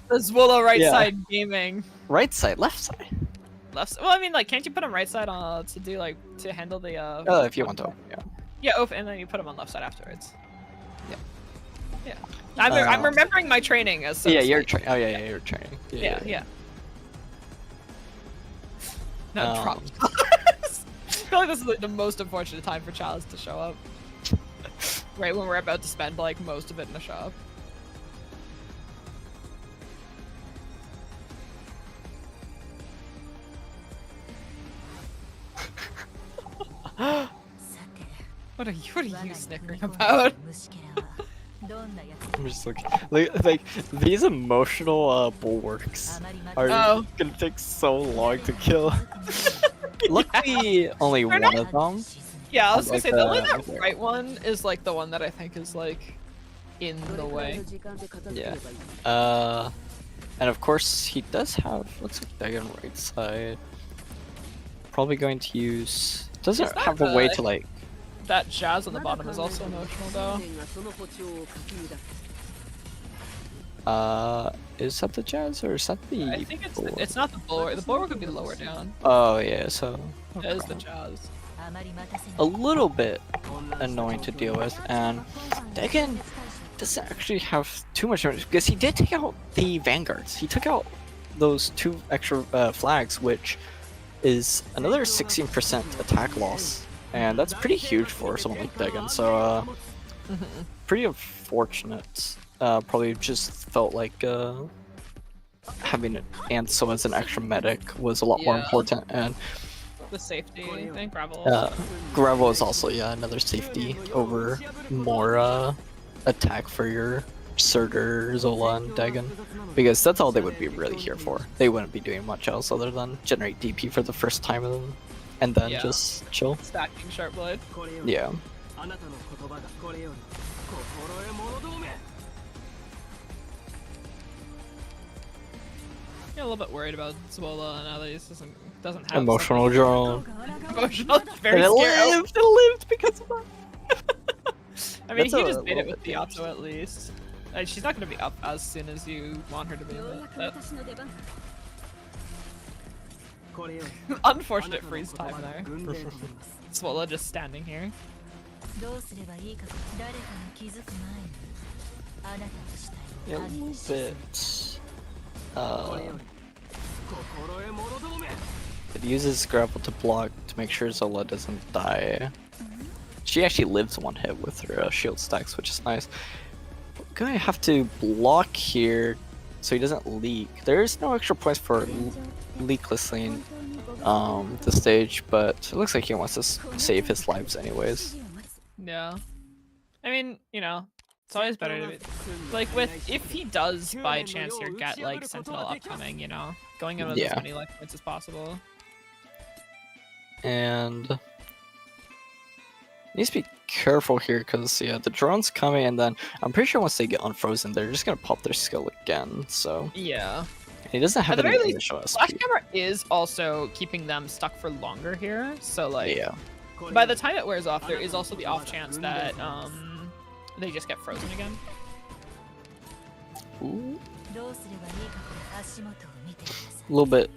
The Zwola right Yeah. side gaming. right side, left side. Left. Well, I mean, like, can't you put him right side on to do like to handle the? If you want to, yeah. Yeah, and then you put him on left side afterwards. Yeah. Yeah. I'm remembering my training as. So Yeah, to you're speak. training. Oh yeah, you're training. Yeah. No, Um, drop. I feel like this is like, the most unfortunate time for Chalice to show up. Right when we're about to spend like most of it in the shop. What are you snickering about? I'm just like these emotional bulwarks are Oh. gonna take so long to kill. Luckily, only one of them. Yeah, I was gonna Like, say the only over that there. right one is like the one that I think is like in the way. Yeah. And of course he does have looks like Dagon right side. Probably going to use doesn't Is that have a way the- to like That jazz on the bottom is also emotional though. is that the jazz or is that the I think bulwark? it's not the bulwark. The bulwark would be lower down. Oh yeah, so It is the jazz. a little bit annoying to deal with, and Dagon doesn't actually have too much damage because he did take out the vanguards. He took out those 2 extra flags, which is another 16% attack loss, and that's pretty huge for someone like Dagon. So pretty unfortunate. Probably just felt like having Anso as an extra medic was a lot more Yeah. important, and The safety thing, gravel. gravel is also another safety over more attack for your Surtur, Zola, and Dagon, because that's all they would be really here for. They wouldn't be doing much else other than generate DP for the first time and then Yeah. just chill. Stacking sharp blade. Yeah. Yeah, a little bit worried about Zwola now that he doesn't have Emotional drone. Emotional, very And it scary. lived! It lived because of that! I mean, That's he a just made it little with bit the auto at least. Like, she's not gonna be up as soon as you want her to be. Unfortunate freeze time there. Zwola just standing here. Yeah, a little bit. It uses gravel to block to make sure Zola doesn't die. She actually lives 1 hit with her shield stacks, which is nice. Gonna have to block here so he doesn't leak. There is no extra points for leakless lane the stage, but it looks like he wants to save his lives anyways. Yeah. I mean, you know, it's always better to be like if he does by chance here get like Sentinel upcoming, you know, going in with as many life points as possible. And needs to be careful here because the drone's coming, and then I'm pretty sure once they get unfrozen, they're just gonna pop their skill again. So Yeah. he doesn't have At the any very initial least, Flash SP. Camera is also keeping them stuck for longer here, so like Yeah. by the time it wears off, there is also the off chance that they just get frozen again. Ooh. A little bit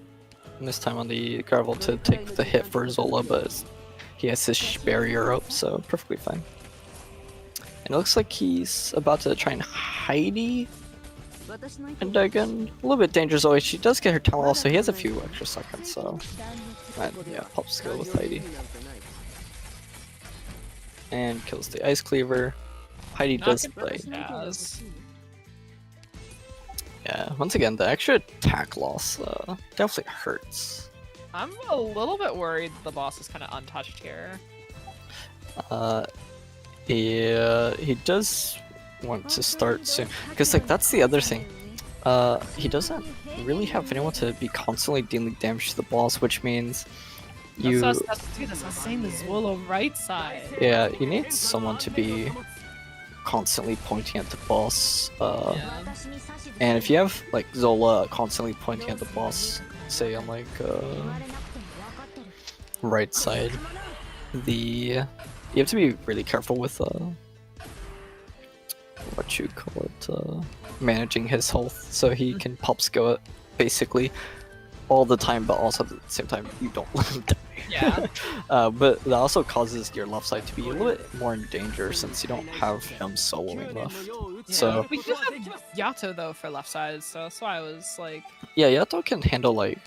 this time on the gravel to take the hit for Zola, but he has his barrier up, so perfectly fine. And it looks like he's about to try and Heidi and Dagon. A little bit dangerous always. She does get her talent off, so he has a few extra seconds, so and yeah, pop skill with Heidi. And kills the Ice Cleaver. Heidi does play. Yeah, once again, the extra attack loss definitely hurts. I'm a little bit worried the boss is kind of untouched here. Yeah, he does want to start soon, because like that's the other thing. He doesn't really have anyone to be constantly dealing damage to the boss, which means you. That's the same as Zwola right side. Yeah, you need someone to be constantly pointing at the boss. And if you have like Zola constantly pointing at the boss, say on like right side, you have to be really careful with what you call it, managing his health so he can pop skill it basically all the time, but also at the same time you don't let him die. Yeah. But that also causes your left side to be a little bit more in danger since you don't have him soloing left. Yeah. So We do have Yato though for left side, so that's why I was like. yeah, Yato can handle like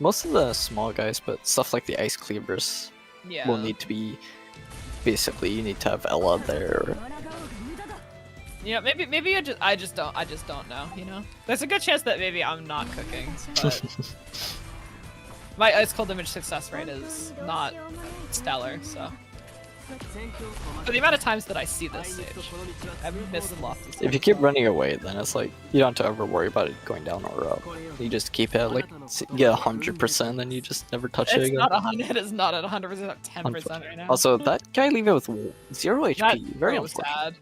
most of the small guys, but stuff like the ice cleavers Yeah. will need to be basically you need to have Ella there. Yeah, maybe I just don't know, you know? There's a good chance that maybe I'm not cooking, but my ice cold image success rate is not stellar, so. For the amount of times that I see this stage, I've missed lots of If you keep running away, then it's like you don't have to ever worry about it going down or up. You just keep it at like get 100%, then you just never touch it It's again. not 100. It is not at 100%. 10% right now. Also, that guy leave it with 0 HP. That's Very so unfortunate. sad.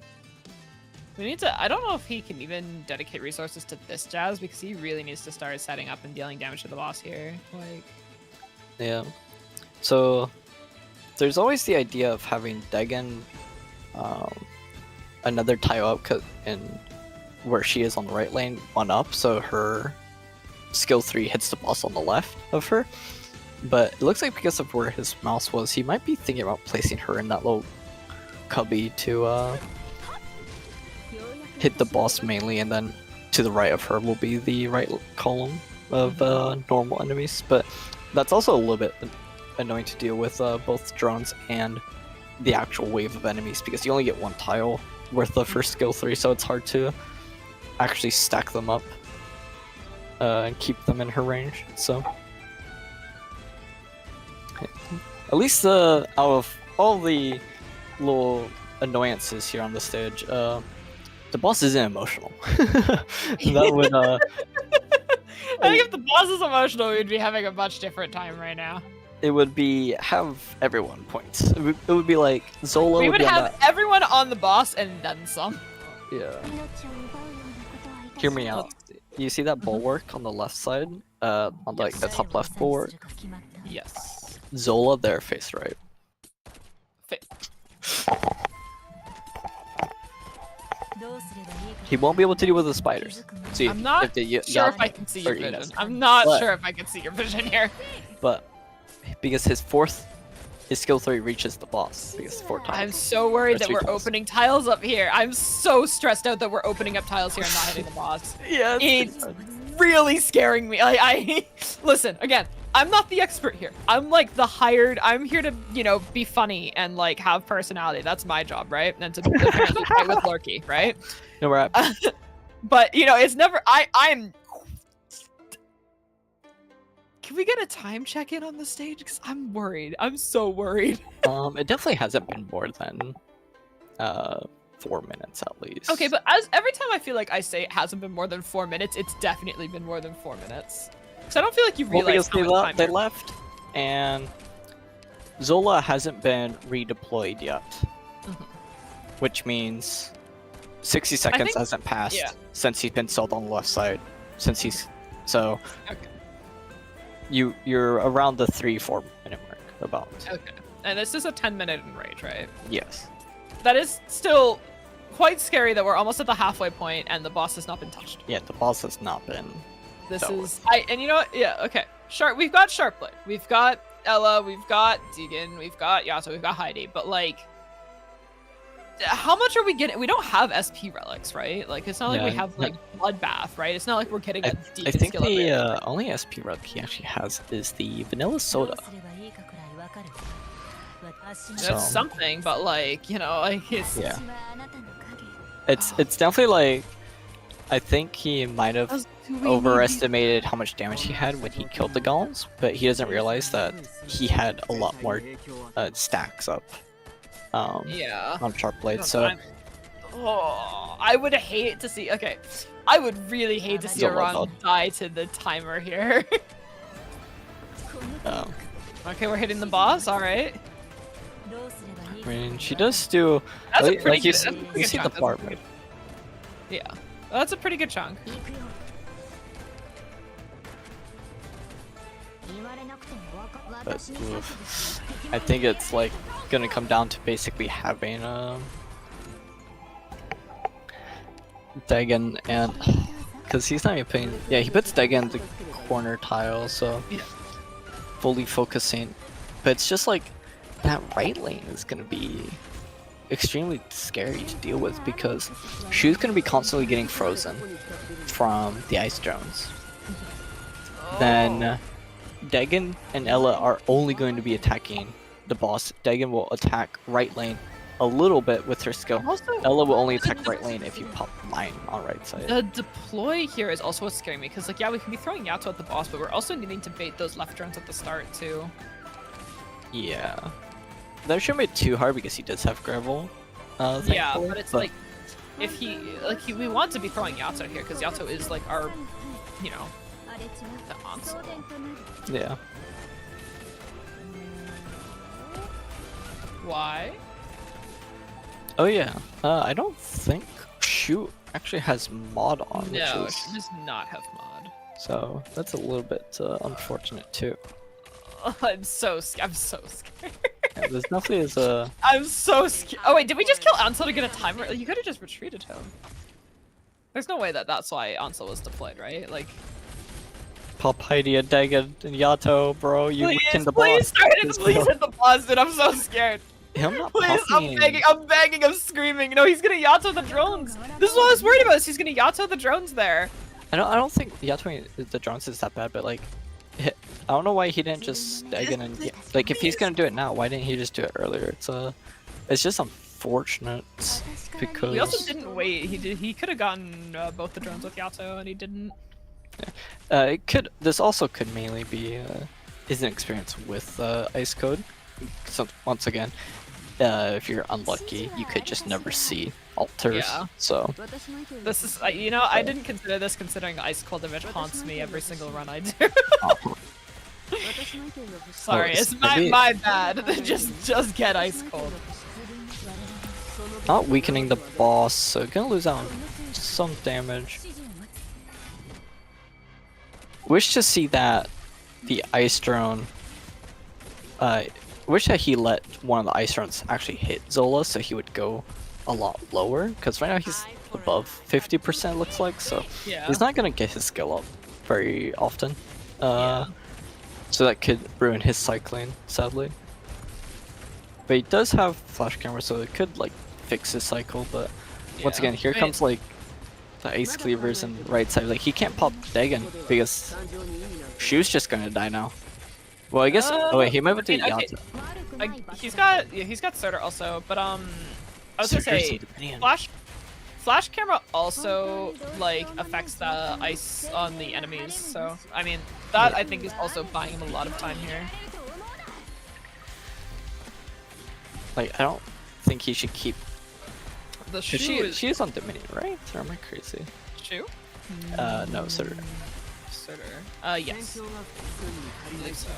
We need to. I don't know if he can even dedicate resources to this Jazz because he really needs to start setting up and dealing damage to the boss here. Like, Yeah. So there's always the idea of having Degen another tile up in where she is on the right lane, one up, so her skill 3 hits the boss on the left of her. But it looks like because of where his mouse was, he might be thinking about placing her in that little cubby to hit the boss mainly, and then to the right of her will be the right column of normal enemies. But that's also a little bit annoying to deal with both drones and the actual wave of enemies because you only get one tile worth of first skill 3, so it's hard to actually stack them up and keep them in her range. So at least out of all the little annoyances here on the stage, the boss isn't emotional. That would I think if the boss is emotional, we'd be having a much different time right now. it would be have everyone points. It would be like Zola We would would be on have everyone on the boss and then some. that. Yeah. Hear me out. You see that bulwark on the left side? On like the top left bulwark? Yes. Zola there, face right. He won't be able to deal with the spiders. See, I'm not sure if I can see your vision. I'm not sure if I can see your vision here. But because his skill 3 reaches the boss because 4 times. I'm so worried that Or 3 we're times. opening tiles up here. I'm so stressed out that we're opening up tiles here and not hitting the boss. Yeah, it's really scaring me. I listen again. I'm not the expert here. I'm like the hired. I'm here to, you know, be funny and like have personality. That's my job, right? And to apparently fight with Lurky, right? No, we're at. But you know, it's never. I'm. Can we get a time check-in on the stage? Because I'm worried. I'm so worried. It definitely hasn't been more than 4 minutes at least. Okay, but every time I feel like I say it hasn't been more than 4 minutes, it's definitely been more than 4 minutes. So I don't feel like you Well, realize because how much time they you're- left, and Zola hasn't been redeployed yet, which means 60 seconds think- hasn't passed yeah. since he's been sold on the left side. Okay. You're around the 3-4 minute mark about. Okay, and this is a 10-minute enrage, right? Yes. That is still quite scary that we're almost at the halfway point and the boss has not been touched. Yeah, the boss has not been. This dealt is with. and you know what? Yeah, okay. We've got Sharpblade, we've got Ella, we've got Deegan, we've got Yato, we've got Heidi, but like, how much are we getting? We don't have SP relics, right? Like, it's not like we Yeah, have like Bloodbath, right? It's not like we're getting a I Deegan think skill the upgrade. only SP relic he actually has is the vanilla soda. That's so- something, but like, you know, like it's Yeah. It's definitely like, I think he might have overestimated how much damage he had when he killed the golems, but he doesn't realize that he had a lot more stacks up yeah. on Sharpblade. No, So I would hate to see. Okay, I would really hate to see Zola Iran God. die to the timer here. um, Okay, we're hitting the boss. All right. I mean, she does do That's a like, pretty like you good- see, that's a pretty you good see the chunk, farm. that's a Yeah, well, that's a pretty good chunk. But I think it's like gonna come down to basically having Dagon and because he's not even paying. Yeah, he puts Dagon in the corner tile, so fully focusing. But it's just like that right lane is gonna be extremely scary to deal with because Shu's gonna be constantly getting frozen from the ice drones. Then Dagon and Ella are only going to be attacking the boss. Dagon will attack right lane a little bit with her skill. Also, Ella will only attack right lane if you pop mine on right side. the deploy here is also what's scaring me because, like, yeah, we can be throwing Yato at the boss, but we're also needing to bait those left drones at the start too. Yeah. That shouldn't be too hard because he does have gravel. Yeah, thankfully, but it's like if we want to be throwing Yato here because Yato is like our, you know, the answer. Yeah. Why? Oh yeah. I don't think Shu actually has mod on. No, which is, she does not have mod. so that's a little bit unfortunate too. I'm so scared. Yeah, there's definitely is a. I'm so scared. Oh wait, did we just kill Ansel to get a timer? You could have just retreated him. There's no way that that's why Ansel was deployed, right? Like. Pop Heidi, Dagon, and Yato, bro. You weakened the please, boss. please hit the boss, dude. I'm so scared. I'm not Please, popping. I'm begging, I'm screaming. No, he's gonna Yato the drones. This is what I was worried about. Is he's gonna Yato the drones there? I don't think Yato the drones is that bad, but like, I don't know why he didn't just Dagon and like if he's gonna do it now, why didn't he just do it earlier? It's just unfortunate because He also didn't wait. He could have gotten both the drones with Yato, and he didn't. Yeah. This also could mainly be his experience with ice code. So once again, if you're unlucky, you could just never see alters. Yeah. So This is, you know, I didn't consider this considering ice cold image haunts me every single run I do. Sorry, it's my bad. just get ice cold. Not weakening the boss, so gonna lose out on some damage. Wish to see that the ice drone. Wish that he let one of the ice drones actually hit Zola, so he would go a lot lower. Because right now he's above 50%, looks like, so Yeah. he's not gonna get his skill up very often. So that could ruin his cycling, sadly. But he does have flash camera, so it could like fix his cycle. But once again, here comes like the ice cleavers and right side. Like he can't pop Dagon because Shu's just gonna die now. Well, I guess. Oh wait, he might have to Yato. He's got Surtur also, but I was gonna say flash camera also like affects the ice on the enemies. So I mean that I think is also buying him a lot of time here. Like I don't think he should keep. The Shu she is on Dominion, right? Or am I crazy? Shu? No, Surtur. Surtur. Yes. I believe so.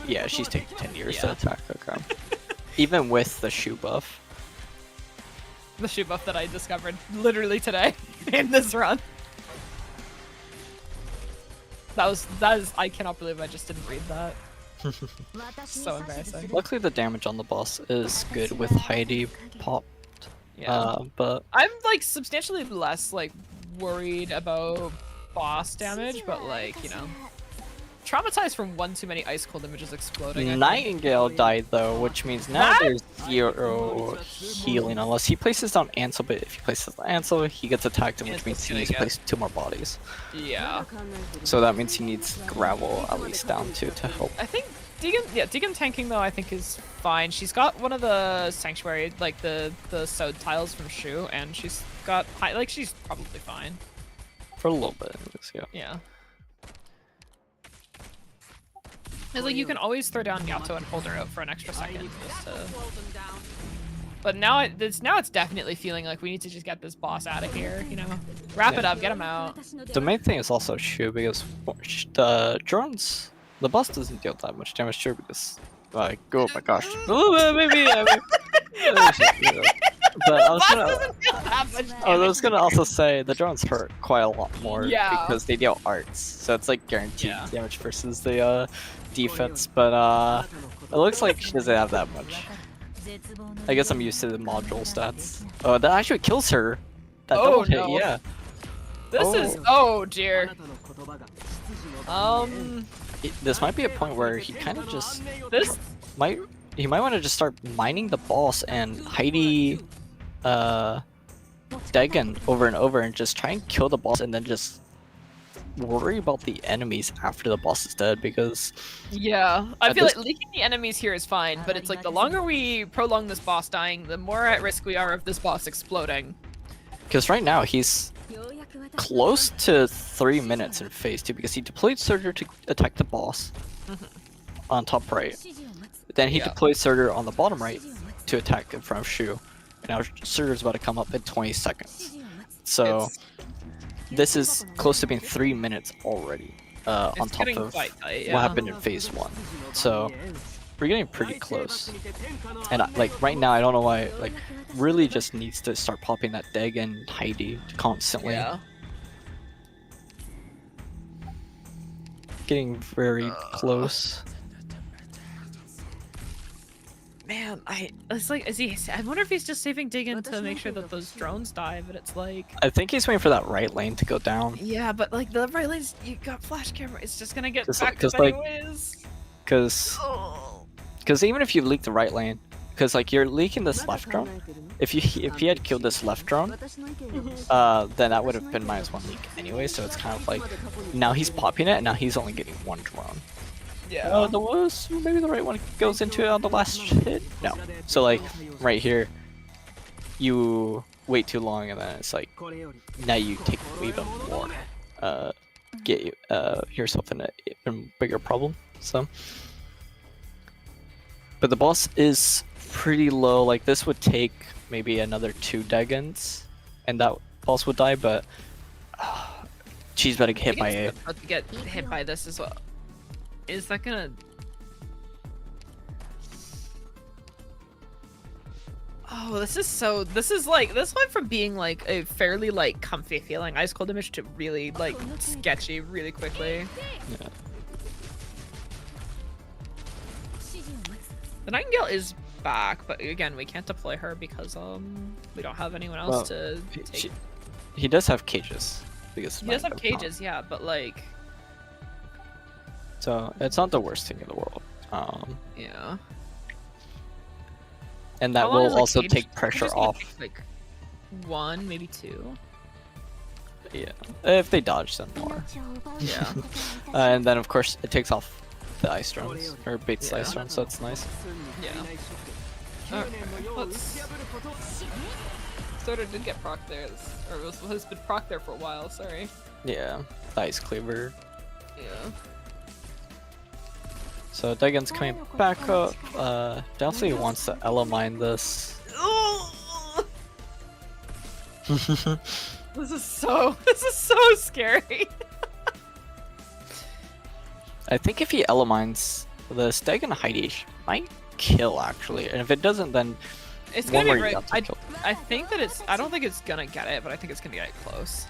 Yeah, she's taking 10 years to attack. Okay. Even with the Shu buff. The Shu buff that I discovered literally today in this run. That is I cannot believe I just didn't read that. So embarrassing. Luckily the damage on the boss is good with Heidi popped. Yeah. But I'm like substantially less like worried about boss damage, but like, you know, traumatized from one too many ice cold images exploding. Nightingale died though, which means now there's 0 healing unless he places down Ansel, but if he places down Ansel, he gets attacked, which means he needs to place 2 more bodies. Yeah. So that means he needs gravel at least down to help. I think Deacon tanking though I think is fine. She's got one of the sanctuary, like the sewed tiles from Shu, and she's got like she's probably fine. For a little bit, yeah. It's like you can always throw down Yato and hold her out for an extra second just to... But now it's definitely feeling like we need to just get this boss out of here, you know? Wrap it up, get him out. The main thing is also Shu because the drones, the boss doesn't deal that much damage to her because like, oh my gosh. But I was gonna also say the drones hurt quite a lot more because they deal arts, so it's like guaranteed damage versus the defense. But it looks like she doesn't have that much. I guess I'm used to the module stats. Oh, that actually kills her. That Oh, double hit, no. yeah. This is oh dear. This might be a point where he kind of just This might want to just start mining the boss and Heidi Dagon over and over and just try and kill the boss and then just worry about the enemies after the boss is dead, because yeah, I At feel this- like leaking the enemies here is fine, but it's like the longer we prolong this boss dying, the more at risk we are of this boss exploding. right now he's close to 3 minutes in phase 2 because he deployed Surger to attack the boss on top right. Then he Yeah. deployed Surger on the bottom right to attack in front of Shu. And now Surger's about to come up in 20 seconds. So It's- this is close to being 3 minutes already on It's top getting of quite tight, what yeah. happened in phase 1. So we're getting pretty close. And like right now I don't know why, like really just needs to start popping that Deg and Heidi constantly. Yeah. Getting very close. Man, it's like, I wonder if he's just saving Diggin to make sure that those drones die, but it's like, I think he's waiting for that right lane to go down. yeah, but like the right lane's, you got flash camera, it's just gonna get Cause, backed cause up like, anyways. cause even if you leak the right lane, cause like you're leaking this left drone. If he had killed this left drone, then that would have been -1 leak anyway. So it's kind of like now he's popping it, and now he's only getting 1 drone. Yeah. Maybe the right one goes into it on the last hit. No. So like right here, you wait too long, and then it's like now you take even more. Get yourself in a even bigger problem. So, but the boss is pretty low. Like this would take maybe another 2 Dagons, and that boss would die. But she's about to get hit by a. About to get hit by this as well. Is that gonna? Oh, this went from being like a fairly like comfy feeling ice cold image to really like sketchy really quickly. Yeah. The Nightingale is back, but again, we can't deploy her because we don't have anyone else to take. He does have cages because He does have cages, yeah, but like. So it's not the worst thing in the world. Yeah. And that How long will is a also cage- take it's pressure just gonna off. take, like 1, maybe 2. Yeah, if they dodge, then more. Yeah. And then of course it takes off the ice drones or baits the ice drones, so it's nice. Yeah. Okay, let's. Soda did get proc there, or has been proc there for a while. Sorry. Yeah, the ice cleaver. Yeah. So Dagon's coming back up. Definitely wants to Ella mine this. This is so scary. I think if he Ella mines this, Dagon Heidi might kill actually, and if it doesn't, then It's one gonna more be you right. got to kill. I think that it's. I don't think it's gonna get it, but I think it's gonna get it close.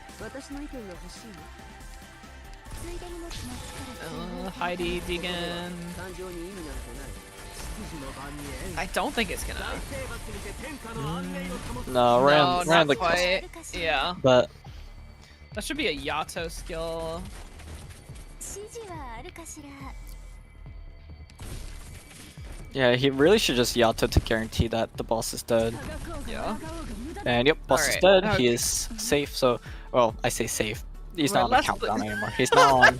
Heidi, Deegan. I don't think it's gonna. No, ran not the quite. Yeah. But That should be a Yato skill. yeah, he really should just Yato to guarantee that the boss is dead. Yeah. And yep, boss is Alright, dead. He okay. is safe. So, well, I say safe. He's We're not on the less countdown than- anymore. He's now on.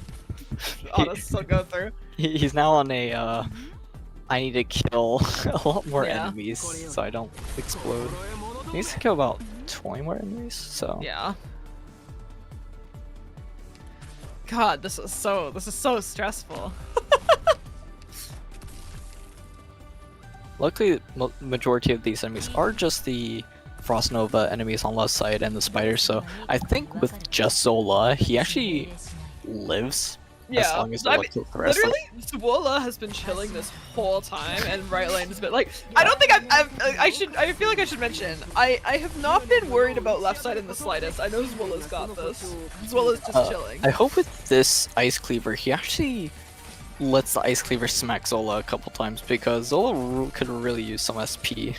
Oh, that's still go through. He's now on a. I need to kill a lot more Yeah. enemies so I don't explode. He needs to kill about 20 more enemies. So Yeah. God, this is so stressful. luckily, majority of these enemies are just the Frost Nova enemies on left side and the spiders. So I think with just Zola, he actually lives. As Yeah, long as I Zola mean, kills the rest. literally, Swola has been chilling this whole time, and right lane has been like. I don't think I feel like I should mention. I have not been worried about left side in the slightest. I know Zwola's got this. Zwola's just chilling. I hope with this Ice Cleaver, he actually lets the Ice Cleaver smack Zola a couple times because Zola could really use some SP.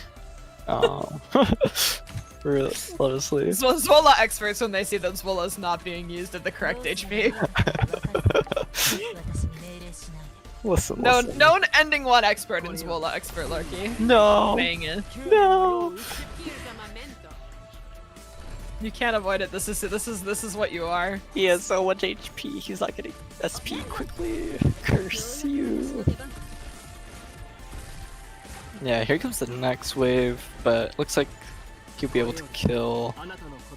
Really, honestly. Swola experts when they see that Swola's not being used at the correct HP. Listen, Known ending one expert in Swola expert Larky. No. Saying it. No. You can't avoid it. This is what you are. He has so much HP. He's not getting SP quickly. Curse you. Yeah, here comes the next wave, but looks like he'll be able to kill.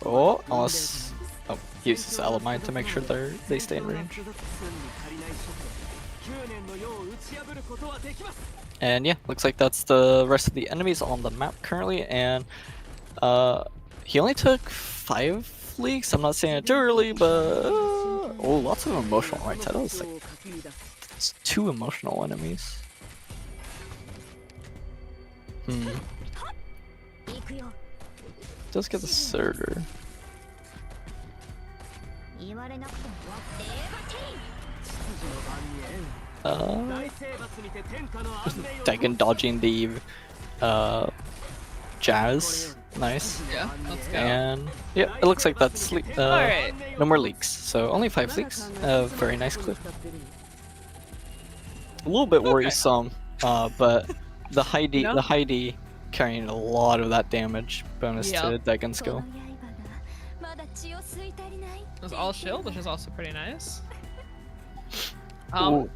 Oh, unless he uses Element to make sure they stay in range. And yeah, looks like that's the rest of the enemies on the map currently, and he only took 5 leaks. I'm not saying it too early, but oh, lots of emotional right side. That was like it's 2 emotional enemies. Does get the Surtur. Dagon dodging the Jazz. Nice. Yeah, let's go. And yeah, it looks like that's Alright. no more leaks. So only 5 leaks. Very nice clip. A little bit worrisome, but the Heidi carrying a lot of that damage bonus to Dagon's skill. It was all shield, which is also pretty nice. Ooh,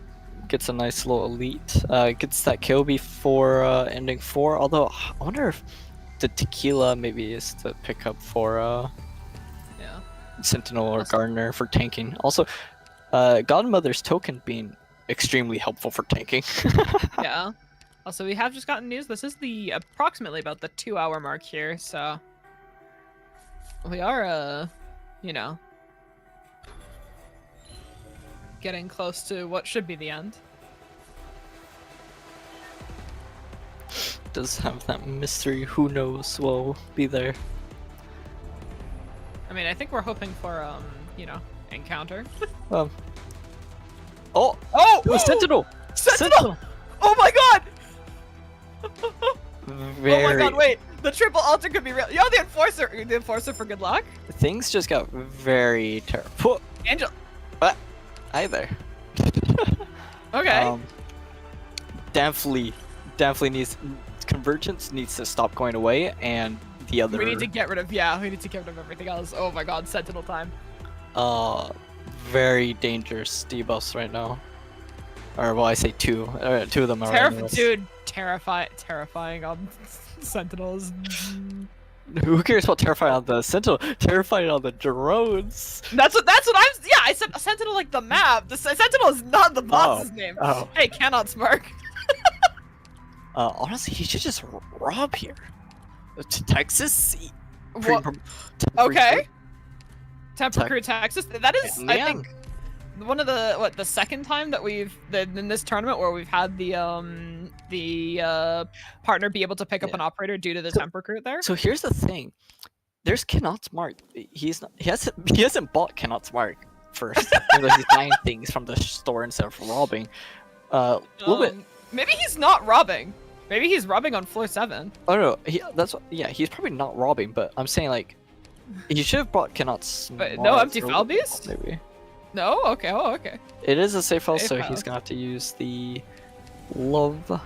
gets a nice little elite. Gets that kill before ending 4. Although I wonder if the tequila maybe is to pick up for Sentinel or Gardener for tanking. Also, Godmother's token being extremely helpful for tanking. Yeah. Also, we have just gotten news. This is the approximately about the 2-hour mark here, so we are, you know, getting close to what should be the end. Does have that mystery. Who knows? Will be there. I mean, I think we're hoping for, you know, encounter. Oh! Oh! It was Sentinel! Sentinel! Oh my god! Very... Oh my god, wait! The triple altar could be real. Yo, the enforcer for good luck. Things just got very terrible. Angel. What? Hi there. Okay. Definitely needs convergence needs to stop going away, and the other. We need to get rid of we need to get rid of everything else. Oh my god, Sentinel time. Very dangerous debuffs right now. Or well, I say 2. 2 of them are. Dude, terrifying on Sentinels. Who cares about terrifying on the Sentinel? Terrifying on the drones. That's what I'm. Yeah, I said Sentinel like the map. The Sentinel is not the boss's name. Oh. Hey, cannot smirk. Honestly, he should just rob here. To Texas. Okay. Temper Crew Texas. That is, I think, one of the second time that we've in this tournament where we've had the partner be able to pick up an operator due to the Temper Crew there. So here's the thing. There's Cannot Smart. He hasn't bought Cannot Smart first. He's buying things from the store instead of robbing. A little bit. Maybe he's not robbing. Maybe he's robbing on floor 7. Oh no, he's probably not robbing, but I'm saying like he should have bought Cannot Smart. But no empty foul beast? Maybe. No? Okay, okay. It is a safe house, so house. he's gonna have to use the love. At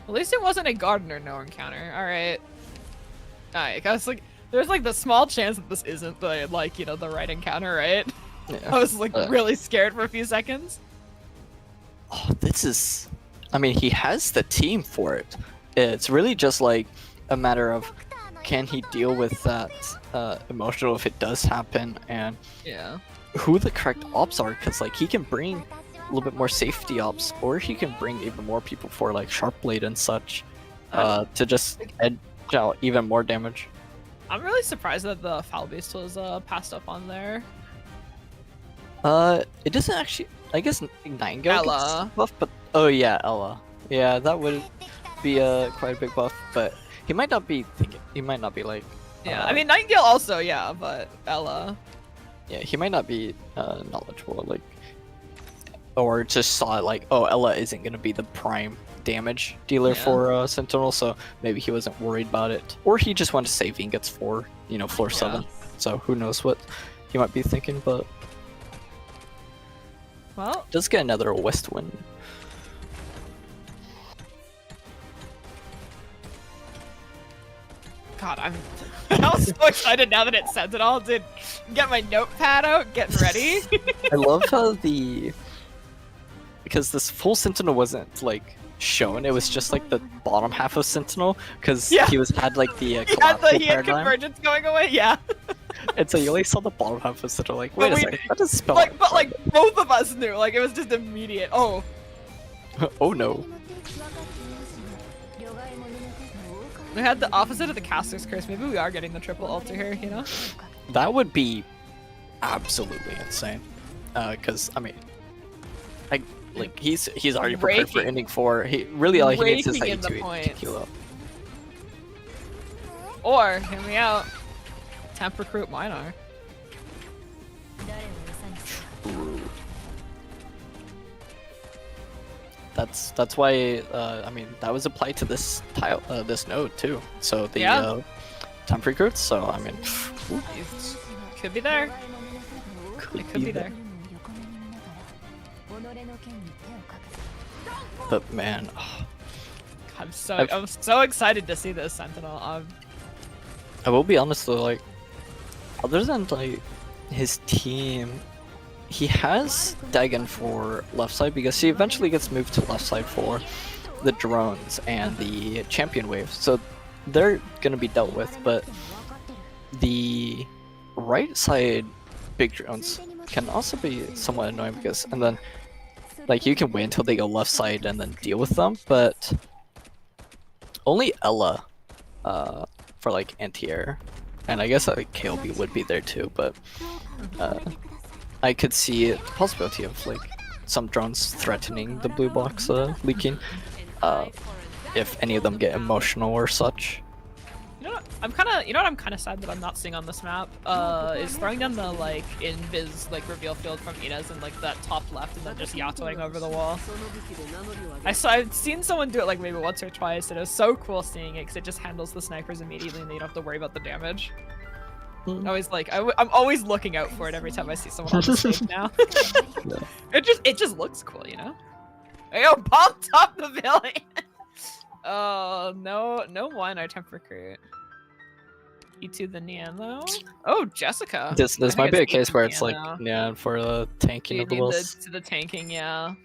least it wasn't a Gardener no encounter. Alright. Alright, I was like, there's like the small chance that this isn't the, like, you know, the right encounter, right? Yeah. I was like really scared for a few seconds. Oh, this is... I mean, he has the team for it. It's really just like a matter of can he deal with that emotional if it does happen, and who the correct ops are, because like he can bring a little bit more safety ops, or he can bring even more people for like Sharpblade and such to just edge out even more damage. I'm really surprised that the Foul Beast was passed up on there. It doesn't actually. I guess Nightingale Ella. gets buff, but oh yeah, Ella. Yeah, that would be quite a big buff, but he might not be thinking. He might not be like. Yeah, I mean Nightingale also, yeah, but Ella. Yeah, he might not be knowledgeable, like, or just saw it like, oh, Ella isn't gonna be the prime damage dealer for Sentinel, so maybe he wasn't worried about it. Or he just wanted to save and gets 4, you know, floor 7. So who knows what he might be thinking, but... Well... Does get another West Wind. God, I'm so excited now that it says it all. Did get my notepad out, getting ready. I love how because this full Sentinel wasn't like shown. It was just like the bottom half of Sentinel because he had like the he had convergence going away. Yeah. And so you only saw the bottom half of Sentinel. Like, wait a second, that doesn't spell. Like, but like both of us knew. Like it was just immediate. Oh. Oh no. We had the opposite of the Caster's Curse. Maybe we are getting the triple altar here, you know? That would be absolutely insane. Because I mean, like he's already prepared for ending 4. He really all he needs is like to heal up. Or hear me out. Temp recruit Minor. That's why I mean that was applied to this tile this node too. So the temp recruits. So I mean, could be there. It could be there. But man, I'm so excited to see this Sentinel. I will be honest though, like other than like his team, he has Dagon for left side because he eventually gets moved to left side for the drones and the champion wave, so they're gonna be dealt with. But the right side big drones can also be somewhat annoying because, and then like you can wait until they go left side and then deal with them, but only Ella for like anti-air, and I guess like KLB would be there too, but I could see the possibility of like some drones threatening the blue box leaking if any of them get emotional or such. You know what? I'm kind of sad that I'm not seeing on this map. Is throwing down the like invis like reveal field from Inez and like that top left and then just yatoing over the wall. I've seen someone do it like maybe once or twice, and it was so cool seeing it because it just handles the snipers immediately and they don't have to worry about the damage. I'm always looking out for it every time I see someone on the stage now. It just looks cool, you know. Yo, bomb top pavilion. Oh no one our temp recruit. E2 the Neon though. Oh, Jessica. This might be a case where it's like for the tanking of the walls. To the tanking, yeah.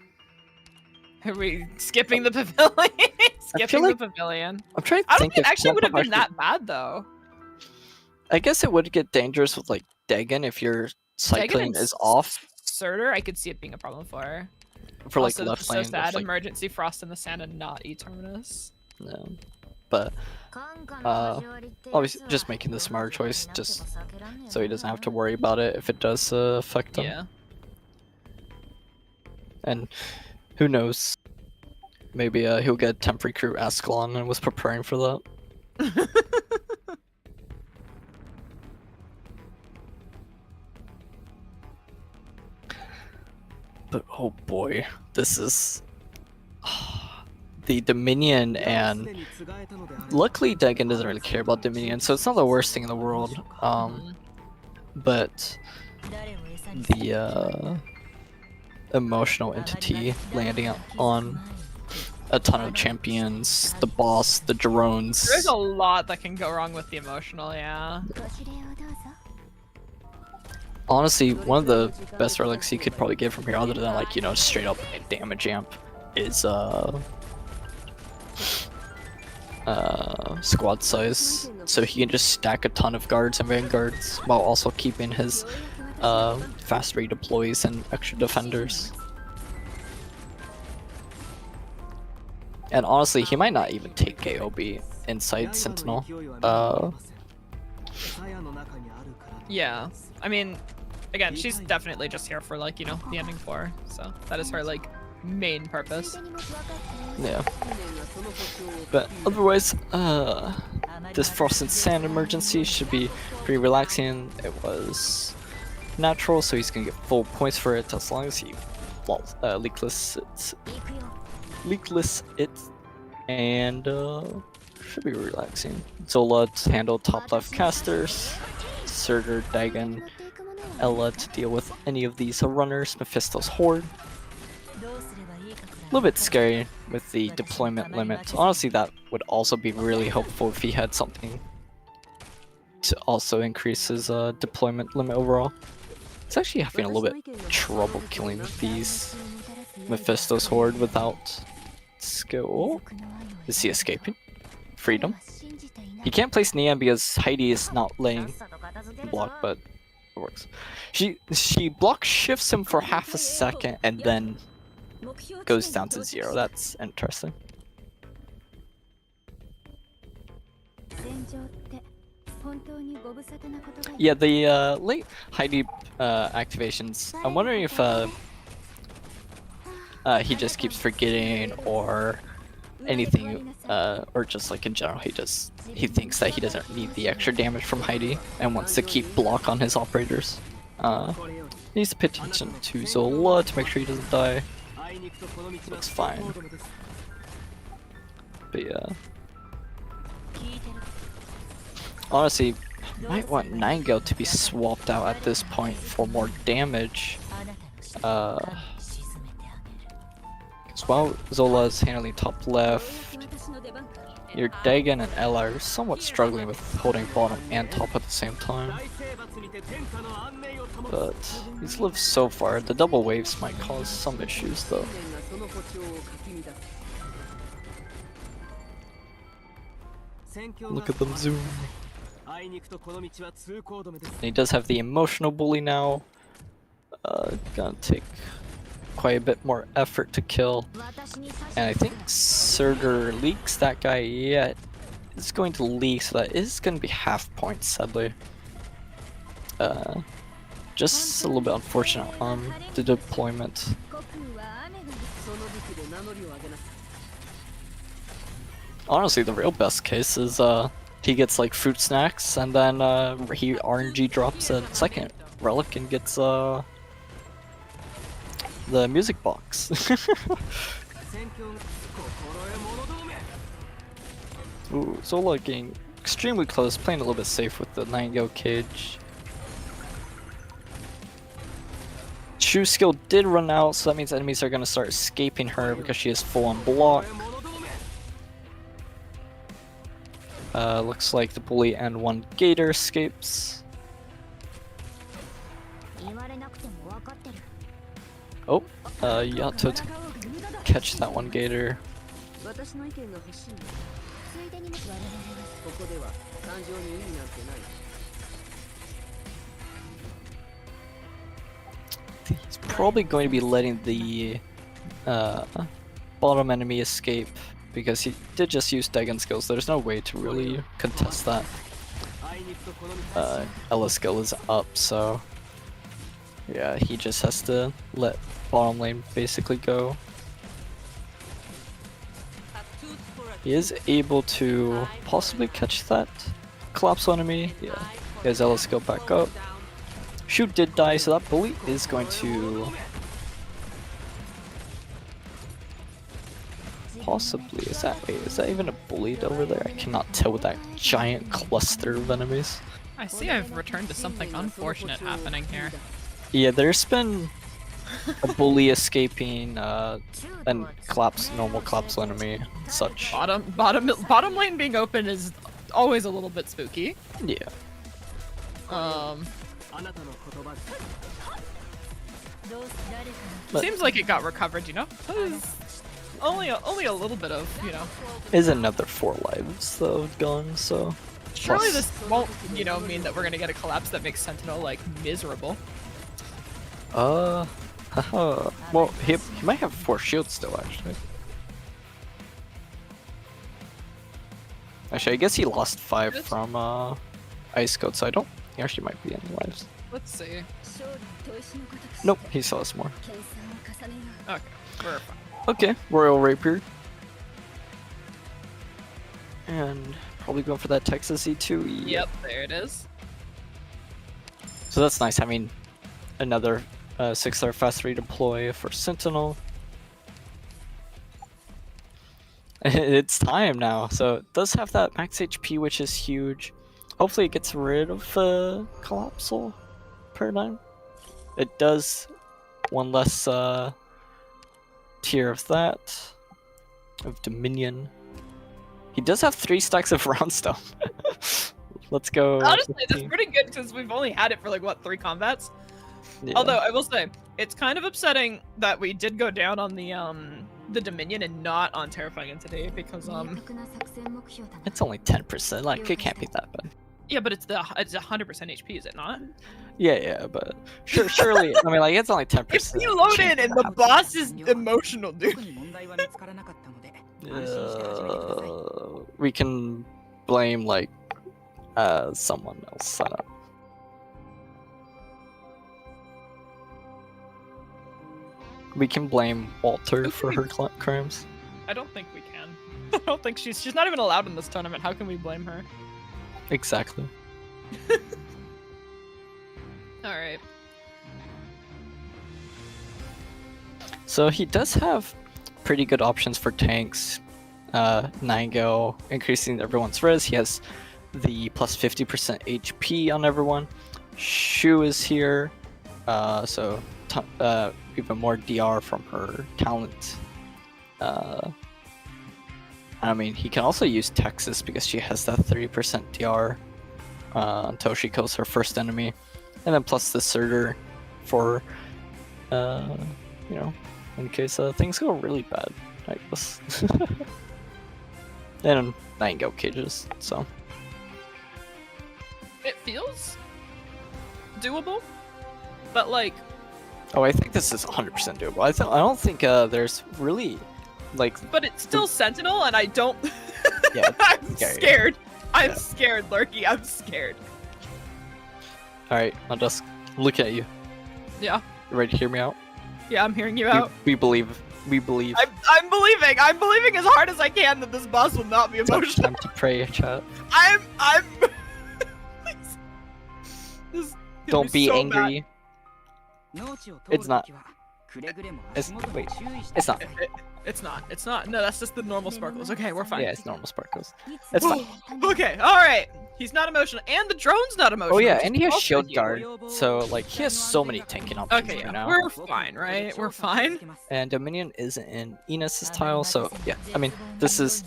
Are we skipping the pavilion? Skipping the pavilion. I'm trying to I don't think think it actually would have been that bad though. I guess it would get dangerous with like Dagon if your cycling is off. Surtur, I could see it being a problem for her. For like also, left lane. So sad, like... emergency frost in the sand and not E-Terminus. No. But obviously just making the smart choice just so he doesn't have to worry about it if it does affect him. Yeah. And who knows? Maybe he'll get temp recruit Ascalon and was preparing for that. But oh boy, this is the Dominion, and luckily Dagon doesn't really care about Dominion, so it's not the worst thing in the world. But the emotional entity landing on a ton of champions, the boss, the drones. There's a lot that can go wrong with the emotional, yeah. Honestly, one of the best relics you could probably get from here, other than like, you know, straight up damage amp, is squad size. So he can just stack a ton of guards and vanguards while also keeping his fast redeploys and extra defenders. And honestly, he might not even take KOB inside Sentinel. Yeah, I mean, again, she's definitely just here for like, you know, the ending 4, so that is her like main purpose. Yeah. But otherwise, this Frost and Sand emergency should be pretty relaxing. It was natural, so he's gonna get full points for it as long as he leakless leakless it, and should be relaxing. Zola to handle top left casters, Surtur, Dagon, Ella to deal with any of these runners, Mephisto's Horde. A little bit scary with the deployment limit. Honestly, that would also be really helpful if he had something to also increase his deployment limit overall. He's actually having a little bit trouble killing these Mephisto's Horde without skill. Is he escaping? Freedom. He can't place Neon because Heidi is not laying block, but it works. She block shifts him for half a second and then goes down to 0. That's interesting. Yeah, the late Heidi activations. I'm wondering if he just keeps forgetting or anything, or just like in general, he thinks that he doesn't need the extra damage from Heidi and wants to keep block on his operators. Needs to pay attention to Zola to make sure he doesn't die. Looks fine. But yeah. Honestly, might want 9-Gale to be swapped out at this point for more damage. Because while Zola is handling top left, your Dagon and Ella are somewhat struggling with holding bottom and top at the same time. But he's lived so far. The double waves might cause some issues though. Look at them zoom. And he does have the emotional bully now. Gonna take quite a bit more effort to kill. And I think Surtur leaks that guy. Yeah, it's going to leak, so that is going to be half points, sadly. Just a little bit unfortunate on the deployment. Honestly, the real best case is he gets like fruit snacks and then he RNG drops a second relic and gets the music box. Ooh, Zola getting extremely close, playing a little bit safe with the 9-Go cage. True skill did run out, so that means enemies are going to start escaping her because she is full on block. Looks like the bully and one gator escapes. Oh, Yato to catch that one gator. He's probably going to be letting the bottom enemy escape because he did just use Dagon skills. There's no way to really contest that. Ella's skill is up, so yeah, he just has to let bottom lane basically go. He is able to possibly catch that collapse enemy. Yeah, he has Ella's skill back up. Shoot did die, so that bully is going to possibly, is that even a bully over there? I cannot tell with that giant cluster of enemies. I see I've returned to something unfortunate happening here. Yeah, there's been a bully escaping and normal collapse enemy such. Bottom lane being open is always a little bit spooky. Yeah. Seems like it got recovered, you know? Only a little bit of, you know. Is another 4 lives though gone, so. Surely this won't, you know, mean that we're gonna get a collapse that makes Sentinel like miserable. Well, he might have 4 shields still, actually. Actually, I guess he lost 5 from Ice Coat, so I don't. He actually might be any lives. Let's see. Nope, he still has more. Okay, we're fine. Okay, Royal Rapier. And probably going for that Texas E2. Yep, there it is. So that's nice having another 6-star fast redeploy for Sentinel. It's time now. So it does have that max HP, which is huge. Hopefully it gets rid of Collapsal Paradigm. It does one less tier of that. Of Dominion. He does have 3 stacks of round stuff. Let's go. Honestly, that's 15. pretty good because we've only had it for like what 3 combats. Yeah. Although I will say, it's kind of upsetting that we did go down on the Dominion and not on Terrifying Entity because It's only 10%. Like it can't be that bad. yeah, but it's 100% HP, is it not? Yeah, but surely. I mean, like it's only 10%. If you load in and the boss is emotional, dude. We can blame like someone else setup. We can blame Walter for her crimes. I don't think we can. I don't think she's not even allowed in this tournament. How can we blame her? Exactly. All right. So he does have pretty good options for tanks. Nango increasing everyone's res. He has the plus 50% HP on everyone. Shu is here, so even more DR from her talent. I mean, he can also use Texas because she has that 30% DR until she kills her first enemy, and then plus the Surtur for you know, in case things go really bad, I guess. And 9 go cages, so It feels doable, but like. Oh, I think this is 100% doable. I don't think there's really like. But it's still Sentinel, and I don't. Yeah, I'm scary. scared. I'm Yeah. scared, Lurky. I'm scared. All right, I'll just look at you. Yeah. You ready to hear me out? Yeah, I'm hearing you out. We believe. We believe. I'm believing. I'm believing as hard as I can that this boss will not be emotional. Time to pray, chat. I'm. Please. This is gonna Don't be so angry. It's not. Wait. It's not. It's not. It's not. No, that's just the normal sparkles. Okay, we're fine. Yeah, it's normal sparkles. It's fine. Okay, all right. He's not emotional, and the drone's not emotional. Oh yeah, which and is he has also shield huge. guard, so like he has so many tanking options Okay, right yeah, now. we're fine, right? We're fine. And Dominion isn't in Enos's tile, so yeah. I mean, this is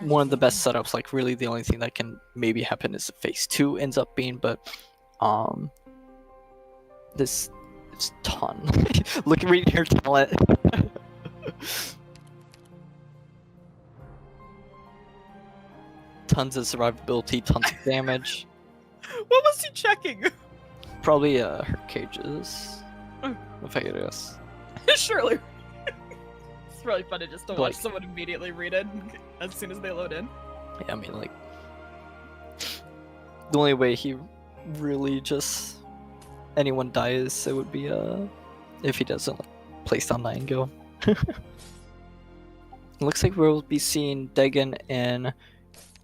one of the best setups. Like really, the only thing that can maybe happen is phase 2 ends up being, but this is ton. Look at reading her talent. Tons of survivability, tons of damage. What was he checking? Probably her cages. If I could guess. Surely. It's really funny just to watch Like- someone immediately read it as soon as they load in. Yeah, I mean like the only way he really just anyone dies, it would be if he doesn't like place down 9 go. It looks like we'll be seeing Degen in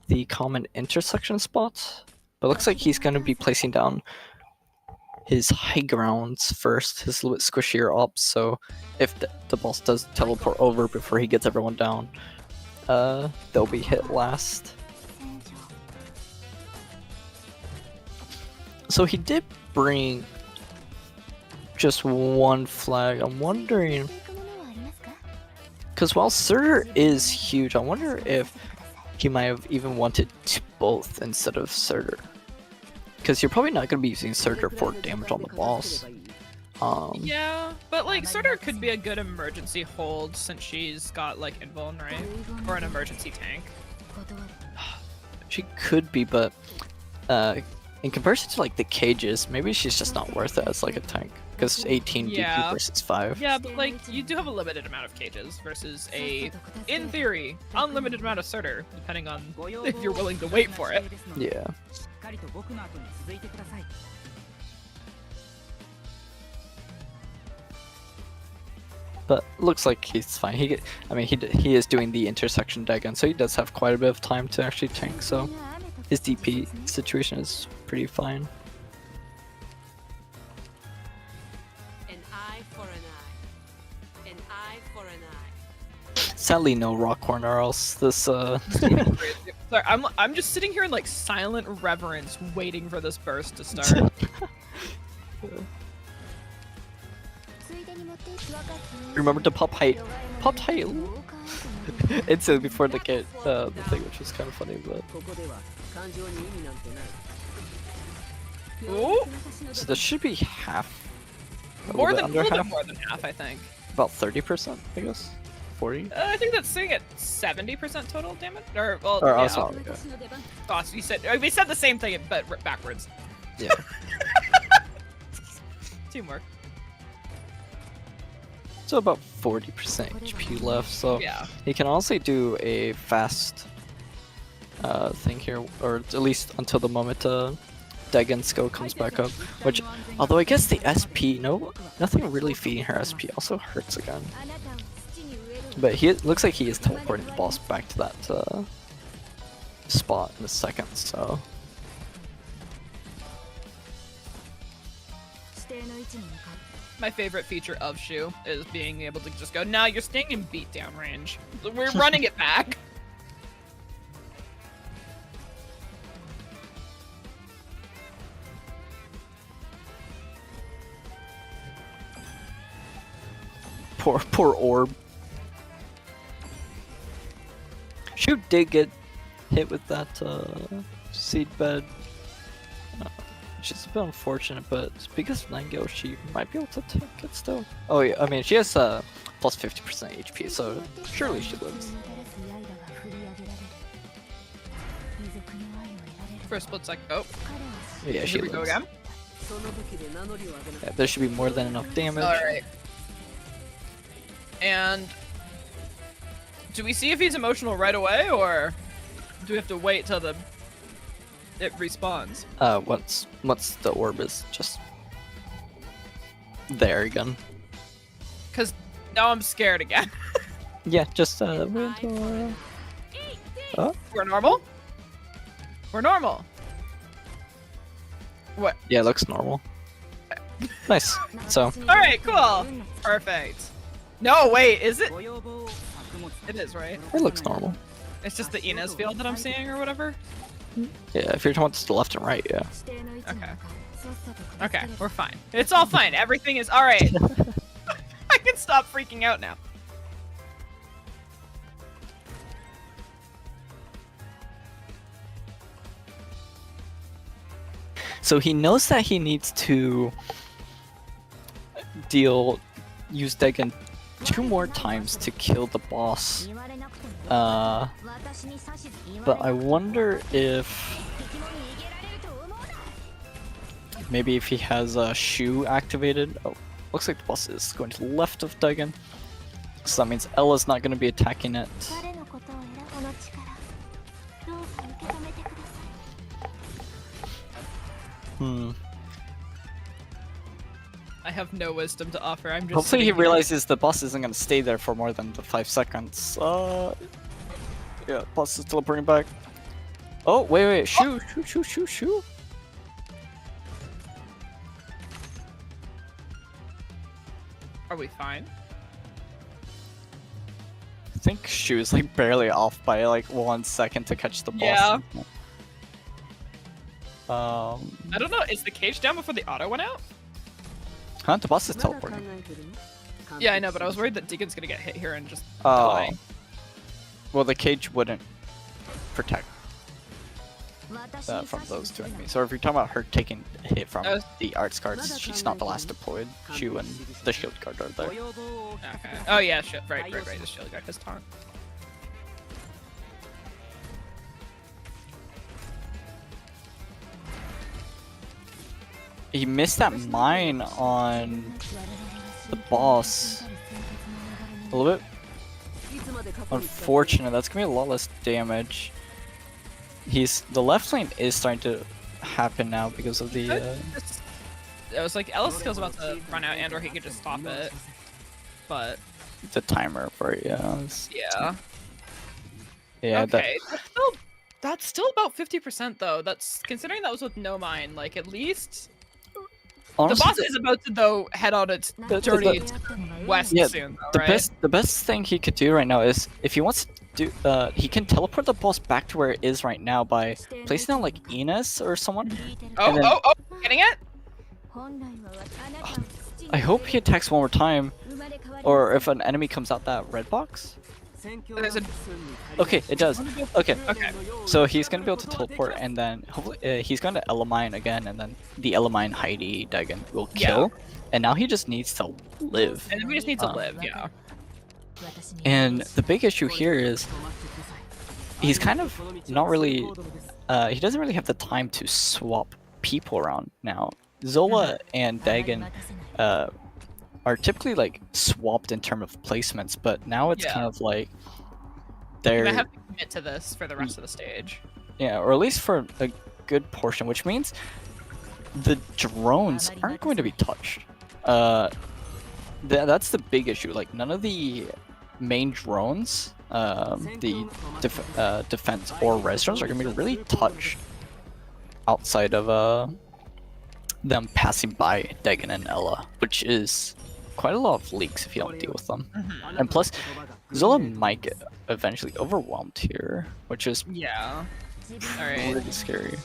the common intersection spot, but looks like he's going to be placing down his high grounds first, his little bit squishier ops, so if the boss does teleport over before he gets everyone down, they'll be hit last. So he did bring just one flag. I'm wondering, because while Surtur is huge, I wonder if he might have even wanted both instead of Surtur. Because you're probably not going to be using Surtur for damage on the boss. Yeah, but like Surtur could be a good emergency hold since she's got like invuln, right? Or an emergency tank. She could be, but in comparison to like the cages, maybe she's just not worth it as like a tank. Because 18 Yeah. DP versus 5. Yeah, but like you do have a limited amount of cages versus a, in theory, unlimited amount of Surtur, depending on if you're willing to wait for it. Yeah. But looks like he's fine. He is doing the intersection Dagon, so he does have quite a bit of time to actually tank. So his DP situation is pretty fine. An eye for an eye. An eye for an eye. Sadly, no rock horn, or else this. Sorry, I'm just sitting here in like silent reverence, waiting for this burst to start. Remember to pop height. Popped height. Instantly before the thing, which was kind of funny, but. Ooh, So this should be half. A more little than, bit under more than half. more than half, I think. About 30%, I guess. 40. I think that's sitting at 70% total damage. Or well, Or yeah. also, yeah. Oh, so we said the same thing, but backwards. Yeah. Teamwork. So about 40% HP left, so Yeah. he can honestly do a fast thing here, or at least until the moment Dagon skill comes back up. Which, although I guess the SP, nothing really feeding her SP also hurts again. But looks like he is teleporting the boss back to that spot in a second, so. My favorite feature of Shu is being able to just go, nah, you're staying in beatdown range. We're running it back. Poor orb. Shu did get hit with that seed bed. Which is a bit unfortunate, but because of Nango, she might be able to take it still. Oh yeah, I mean, she has plus 50% HP, so surely she lives. For a split second. Oh. Yeah, she Here we lives. go again. Yeah, there should be more than enough damage. Alright. And do we see if he's emotional right away, or do we have to wait till it respawns? Once the orb is just there again. Cause now I'm scared again. Yeah, just wait till, oh? We're normal? We're normal. What? Yeah, it looks normal. Nice. So Alright, cool. Perfect. No, wait, is it? It is, right? it looks normal. It's just the Inez field that I'm seeing or whatever? Yeah, if you're talking to the left and right, yeah. Okay. Okay, we're fine. It's all fine. Everything is alright. I can stop freaking out now. So he knows that he needs to use Dagon 2 more times to kill the boss. But I wonder if maybe if he has a Shu activated. Oh, looks like the boss is going to the left of Dagon. So that means Ella's not going to be attacking it. I have no wisdom to offer. I'm just Hopefully he sitting here. realizes the boss isn't going to stay there for more than the 5 seconds. Yeah, boss is teleporting back. Oh, wait, Shu. Are we fine? I think Shu is like barely off by like 1 second to catch the boss. Yeah. I I don't know. Is the cage down before the auto went out? Huh? The boss is teleporting. Yeah, I know, but I was worried that Deacon's gonna get hit here and just Oh. die. Well, the cage wouldn't protect from those 2 enemies. So if you're talking about her taking a hit from the arts cards, she's not the last deployed. Shu and the shield guard are there. Okay. Oh yeah, shit. Right. The shield guard has taunt. He missed that mine on the boss. A little bit unfortunate. That's gonna be a lot less damage. The left lane is starting to happen now because of the. It was like Ella's skill's about to run out, and or he could just stop it. But the timer for it, yeah. yeah. Yeah. Okay. That's still about 50% though. That's considering that was with no mine. Like at least Honestly, the boss is about to though head on its dirty west Yeah, soon, though, right? the best thing he could do right now is if he wants to do he can teleport the boss back to where it is right now by placing on like Ines or someone. Oh, then- oh, getting it? I hope he attacks one more time, or if an enemy comes out that red box. There's a Okay, it does. Okay, okay. so he's gonna be able to teleport, and then hopefully he's going to Elamine again, and then the Elamine Heidi Dagon will kill, and now he just needs to live. And we just need to live, yeah. And the big issue here is he's kind of not really, he doesn't really have the time to swap people around now. Zola and Dagon are typically like swapped in terms of placements, but now it's kind of like they're I have to commit to this for the rest of the stage. yeah, or at least for a good portion, which means the drones aren't going to be touched. That's the big issue. Like none of the main drones, the defense or res drones are going to be really touched outside of them passing by Dagon and Ella, which is quite a lot of leaks if you don't deal with them. And plus, Zola might get eventually overwhelmed here, which is Alright. really scary.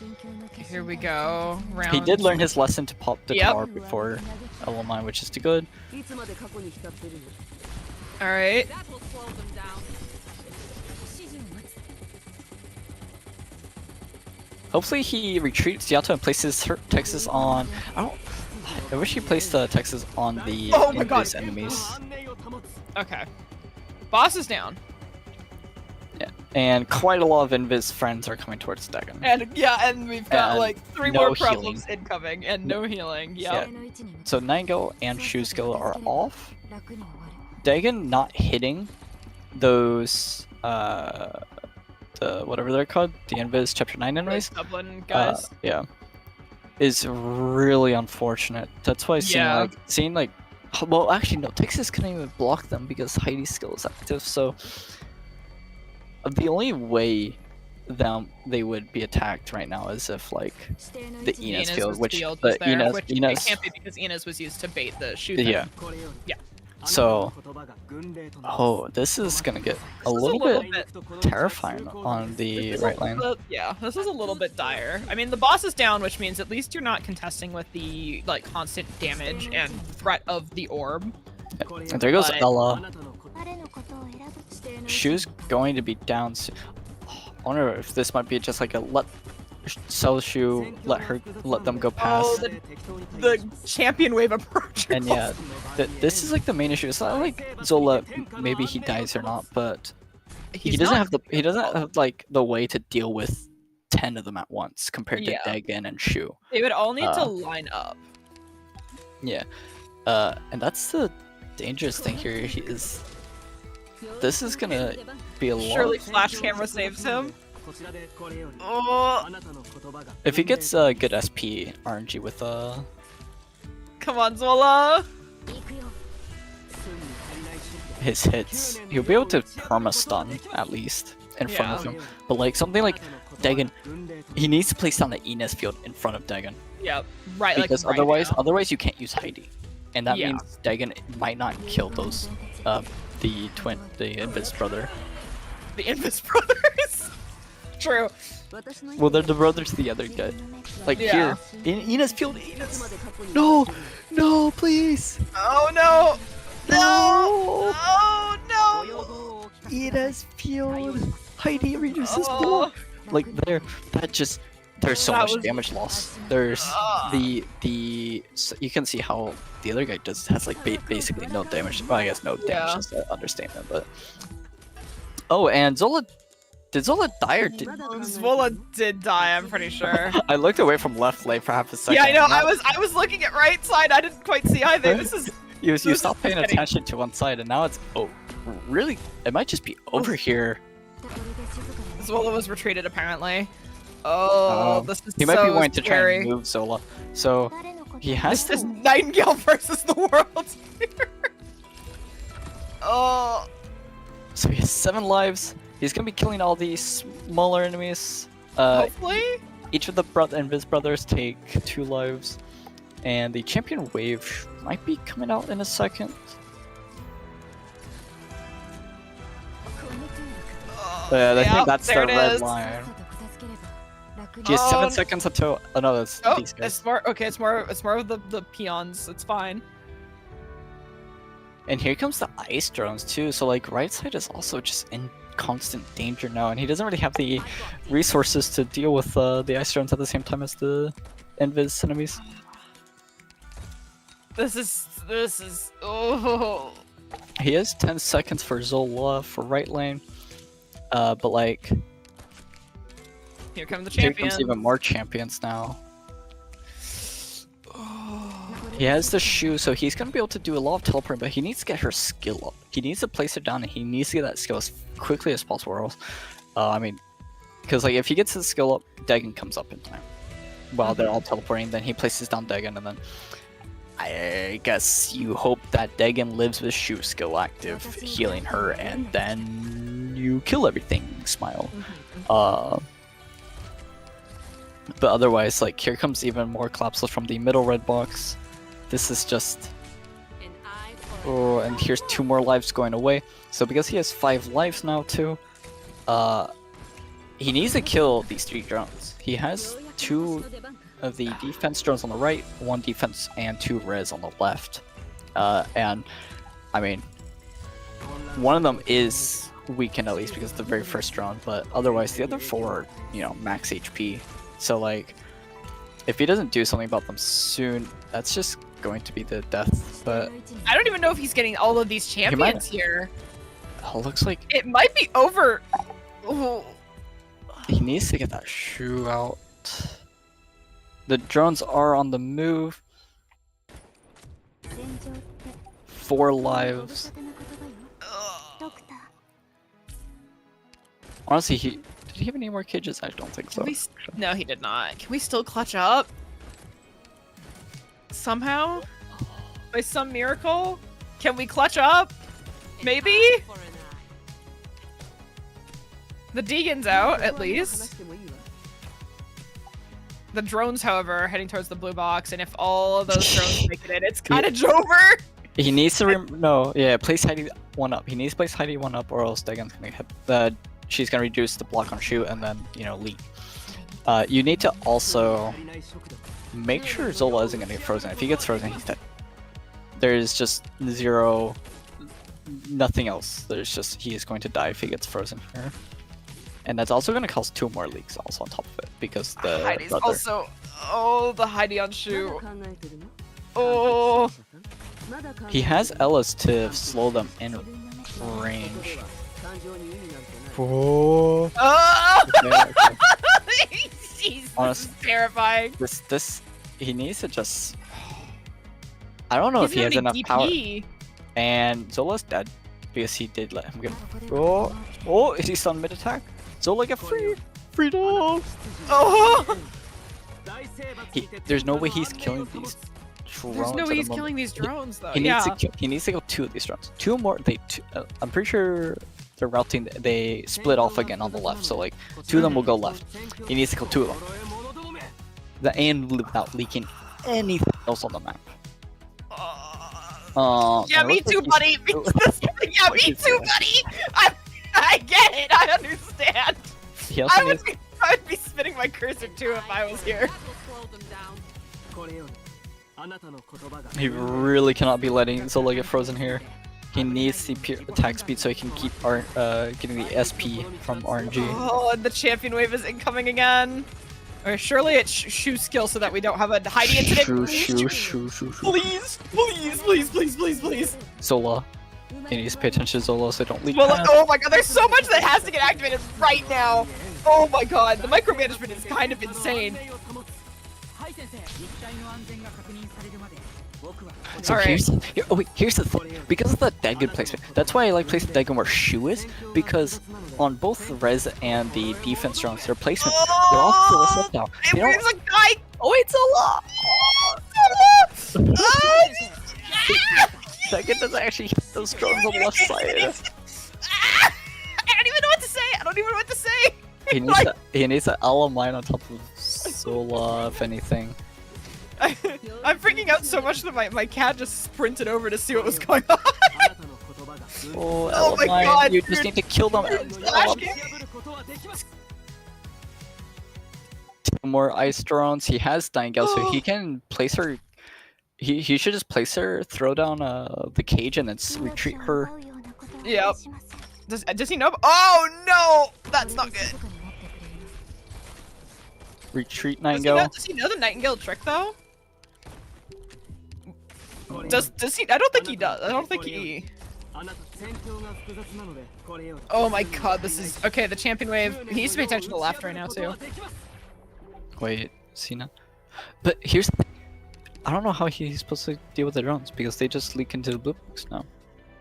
Here we go. Round. He did learn his lesson to pop the tower before Elamine, which is good. Alright. Hopefully he retreats Yato and places her Texas on. I wish he placed the Texas on the Invis enemies. Okay. Boss is down. Yeah, and quite a lot of Invis friends are coming towards Dagon. And and we've got And like 3 no more problems healing. incoming and no healing. Yeah. So Nango and Shoe Skill are off. Dagon not hitting those the whatever they're called, the Invis Chapter 9 enemies. Dublin guys. Yeah. Is really unfortunate. That's why seeing like well actually no, Texas couldn't even block them because Heidi's skill is active, so the only way they would be attacked right now is if like the Ines field, which was there, Ines which Ines it can't be because Ines was used to bait the shoot. yeah. Yeah. So, this is gonna get a little bit terrifying on the right lane. Yeah, this is a little bit dire. I mean, the boss is down, which means at least you're not contesting with the like constant damage and threat of the orb. Yeah. And there goes Ella. Shoe's going to be down soon. I wonder if this might be just like a sell Shoe, let them go past. Oh, the champion wave approach. And yeah, this is like the main issue. It's not like Zola, maybe he dies or not, but he doesn't have like the way to deal with 10 of them at once compared to Dagon and Shoe. They would all need to line up. Yeah, and that's the dangerous thing here. This is gonna be a lot. Surely flash camera saves him. Oh. If he gets good SP RNG with Come on, Zola. his hits, he'll be able to perma stun at least in front of him. But like something like Dagon, he needs to place down the Ines field in front of Dagon. Yeah, right. Because like otherwise you can't use Heidi, and that means Dagon might not kill those the Invis brother. The Invis brothers. True. Well, they're the brothers to the other guy. Like here, in Ines field, Ines. No, please. Oh no. No. Oh no. Ines field. Heidi reduces block. Like there's so much damage loss. There's you can see how the other guy has like basically no damage. Well, I guess no damage is the understatement, but and did Zola die or did Zola did die? I'm pretty sure. I looked away from left lane for half a second. Yeah, I know. I was looking at right side. I didn't quite see either. This is you stopped paying attention to one side, and now it's really it might just be over here. Zola was retreated apparently. Oh, this is he might be wanting so to try and move Zola, so he has this is Nightingale versus the world. Oh. So he has 7 lives. He's gonna be killing all these smaller enemies. Hopefully. Each of the Invis brothers take 2 lives. And the champion wave might be coming out in a second. I think that's the red line. He has 7 seconds until. Oh no, that's these guys. It's more okay. It's more of the peons. It's fine. And here comes the ice drones too. So like right side is also just in constant danger now, and he doesn't really have the resources to deal with the ice drones at the same time as the invis enemies. This is oh. He has 10 seconds for Zola for right lane, but like here come the here champions. comes even more champions now. He has the shoe, so he's gonna be able to do a lot of teleporting, but he needs to get her skill up. He needs to place her down, and he needs to get that skill as quickly as possible. Or else, I mean, because like if he gets his skill up, Dagon comes up in time. While they're all teleporting, then he places down Dagon, and then I guess you hope that Dagon lives with shoe skill active, healing her, and then you kill everything. Smile. But otherwise, like here comes even more collapses from the middle red box. This is just... Oh, and here's 2 more lives going away. So because he has 5 lives now too, he needs to kill these 3 drones. He has 2 of the defense drones on the right, 1 defense and 2 res on the left. And I mean, one of them is weakened at least because it's the very first drone, but otherwise the other 4 are, you know, max HP. So like, if he doesn't do something about them soon, that's just going to be the death. But I don't even know if he's getting all of these champions here. Oh, looks like it might be over. Ooh. He needs to get that shoe out. The drones are on the move. 4 lives. Honestly, did he have any more cages? I don't think so. No, he did not. Can we still clutch up? Somehow? By some miracle? Can we clutch up? Maybe? The Deegan's out, at least. The drones, however, are heading towards the blue box, and if all of those drones make it in, it's kind of over! He needs to place Heidi 1 up. He needs to place Heidi 1 up, or else Dagon's gonna hit she's gonna reduce the block on shoot and then, you know, lead. You need to also make sure Zola isn't gonna get frozen. If he gets frozen, he's dead. There's just nothing else. There's just, he is going to die if he gets frozen here. And that's also gonna cause 2 more leaks also on top of it, because the Heidi's also, the Heidi on shoot. Oh. He has Ellis to slow them in range. Oh. Jeez, honestly, this is terrifying. This he needs to just. I don't know if he has enough power. And Zola's dead because he did let him get. Oh! Is he stunned mid attack? Zola get freedom! Oh! There's no way he's killing these drones. There's no way he's killing these drones though. He needs to kill 2 of these drones. 2 more. I'm pretty sure. They're routing, they split off again on the left, so like 2 of them will go left. He needs to kill 2 of them. And without leaking anything else on the map. Yeah, me too, buddy! Yeah, me too, buddy! I get it, I understand! I would be spinning my cursor too if I was here. He really cannot be letting Zola get frozen here. He needs the attack speed so he can keep getting the SP from RNG. Oh, and the champion wave is incoming again. Or surely it's shoe skill so that we don't have a Heidi incident. Please. Zola. He needs to pay attention to Zola so they don't leak. Well, oh my god, there's so much that has to get activated right now. Oh my god, the micromanagement is kind of insane. So here's the thing, because of the Dagon placement, that's why I like placing Dagon where Shu is, because on both the res and the defense drones, their placement, they're all full up now. There's a guy! Oh wait, Zola! Dagon doesn't actually hit those drones on the left side. I don't even know what to say! He needs to Ella mine on top of Zola, if anything. I'm freaking out so much that my cat just sprinted over to see what was going on. Oh, Oh my L9, god, you just dude. need to kill them. Two more ice drones. He has Nightingale, so he can place her. He should just place her, throw down the cage, and then retreat her. Yep. Does he know? Oh no, that's not good. Retreat Nightingale. Does he know the Nightingale trick though? Does he? I don't think he does. I don't think he. Oh my god, this is okay. The champion wave. He needs to pay attention to the left right now too. Wait, Cena. But here's the thing. I don't know how he's supposed to deal with the drones because they just leak into the blue box now.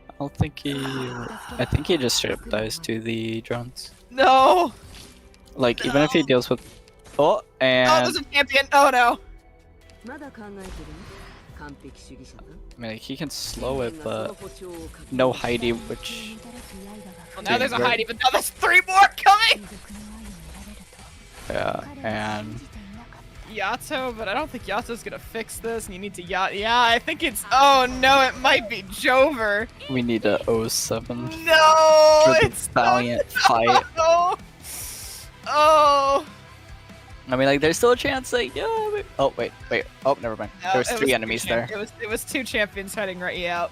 I don't think he. I think he just straight up dies to the drones. No. Like even if he deals with. Oh, and. Oh, there's a champion. Oh no. I mean, like, he can slow it, but no Heidi, which. Well, now there's a Heidi, but now there's 3 more coming. Yeah, and. Yato, but I don't think Yato's gonna fix this, and you need to Yeah, I think it's. Oh no, it might be Jover. We need a 07. No, for the it's valiant fight. Oh. Oh. I mean, like, there's still a chance, like, yeah. Oh, wait. Oh, never mind. No, There was it 3 two enemies there. It was 2 champions fighting right out.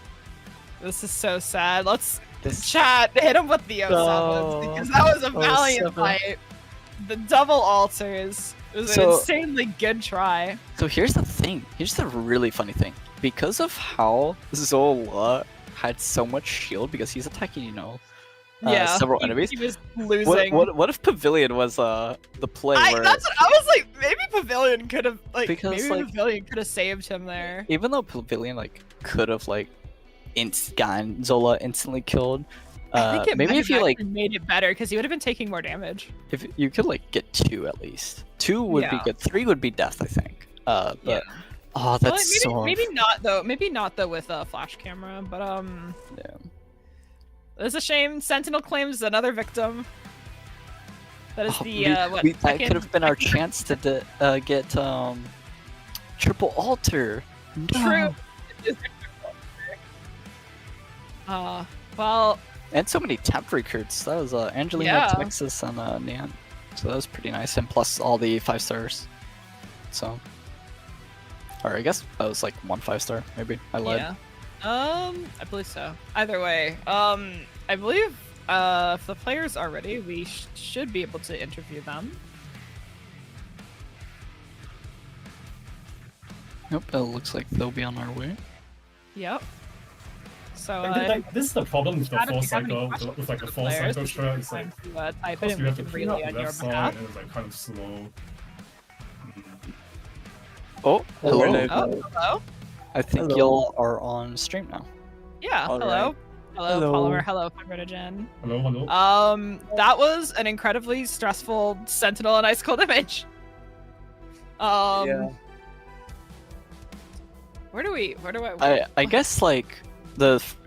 This is so sad. Let's chat hit him with the 07s because that was a valiant 07. fight. The double altars. It was an insanely good try. So here's the thing. Here's the really funny thing. Because of how Zola had so much shield, because he's attacking, several enemies. He was losing. What if Pavilion was the play where? That's what I was like. Maybe Pavilion could have Pavilion could have saved him there. Even though Pavilion could have gotten Zola instantly killed. I think it maybe if you made it better because he would have been taking more damage. If you could get 2 at least. 2 would be good. 3 would be death, I think. But oh, that's maybe not though. Maybe not though with a flash camera. But yeah. It's a shame. Sentinel claims another victim. That is that could have been our chance to get triple altar. No. True. Well. And so many temp recruits. That was Angelina, Texas, and Nian. So that was pretty nice. And plus all the 5 stars. So. Or I guess that was 1 5-star, maybe. I lied. Yeah. I believe so. Either way, I believe if the players are ready, we should be able to interview them. Nope, it looks like they'll be on our way. Yep. So this is the problem with the 4 cycle, with the 4 cycle shot. It's because you have to clean up the left side and it's kind of slow. Oh, hello. Hello. I think y'all are on stream now. Yeah. Hello. Hello, Polymer. Hello, Fibrinogen. Hello. That was an incredibly stressful Sentinel and Ice Cold image. Yeah. Where do I? I guess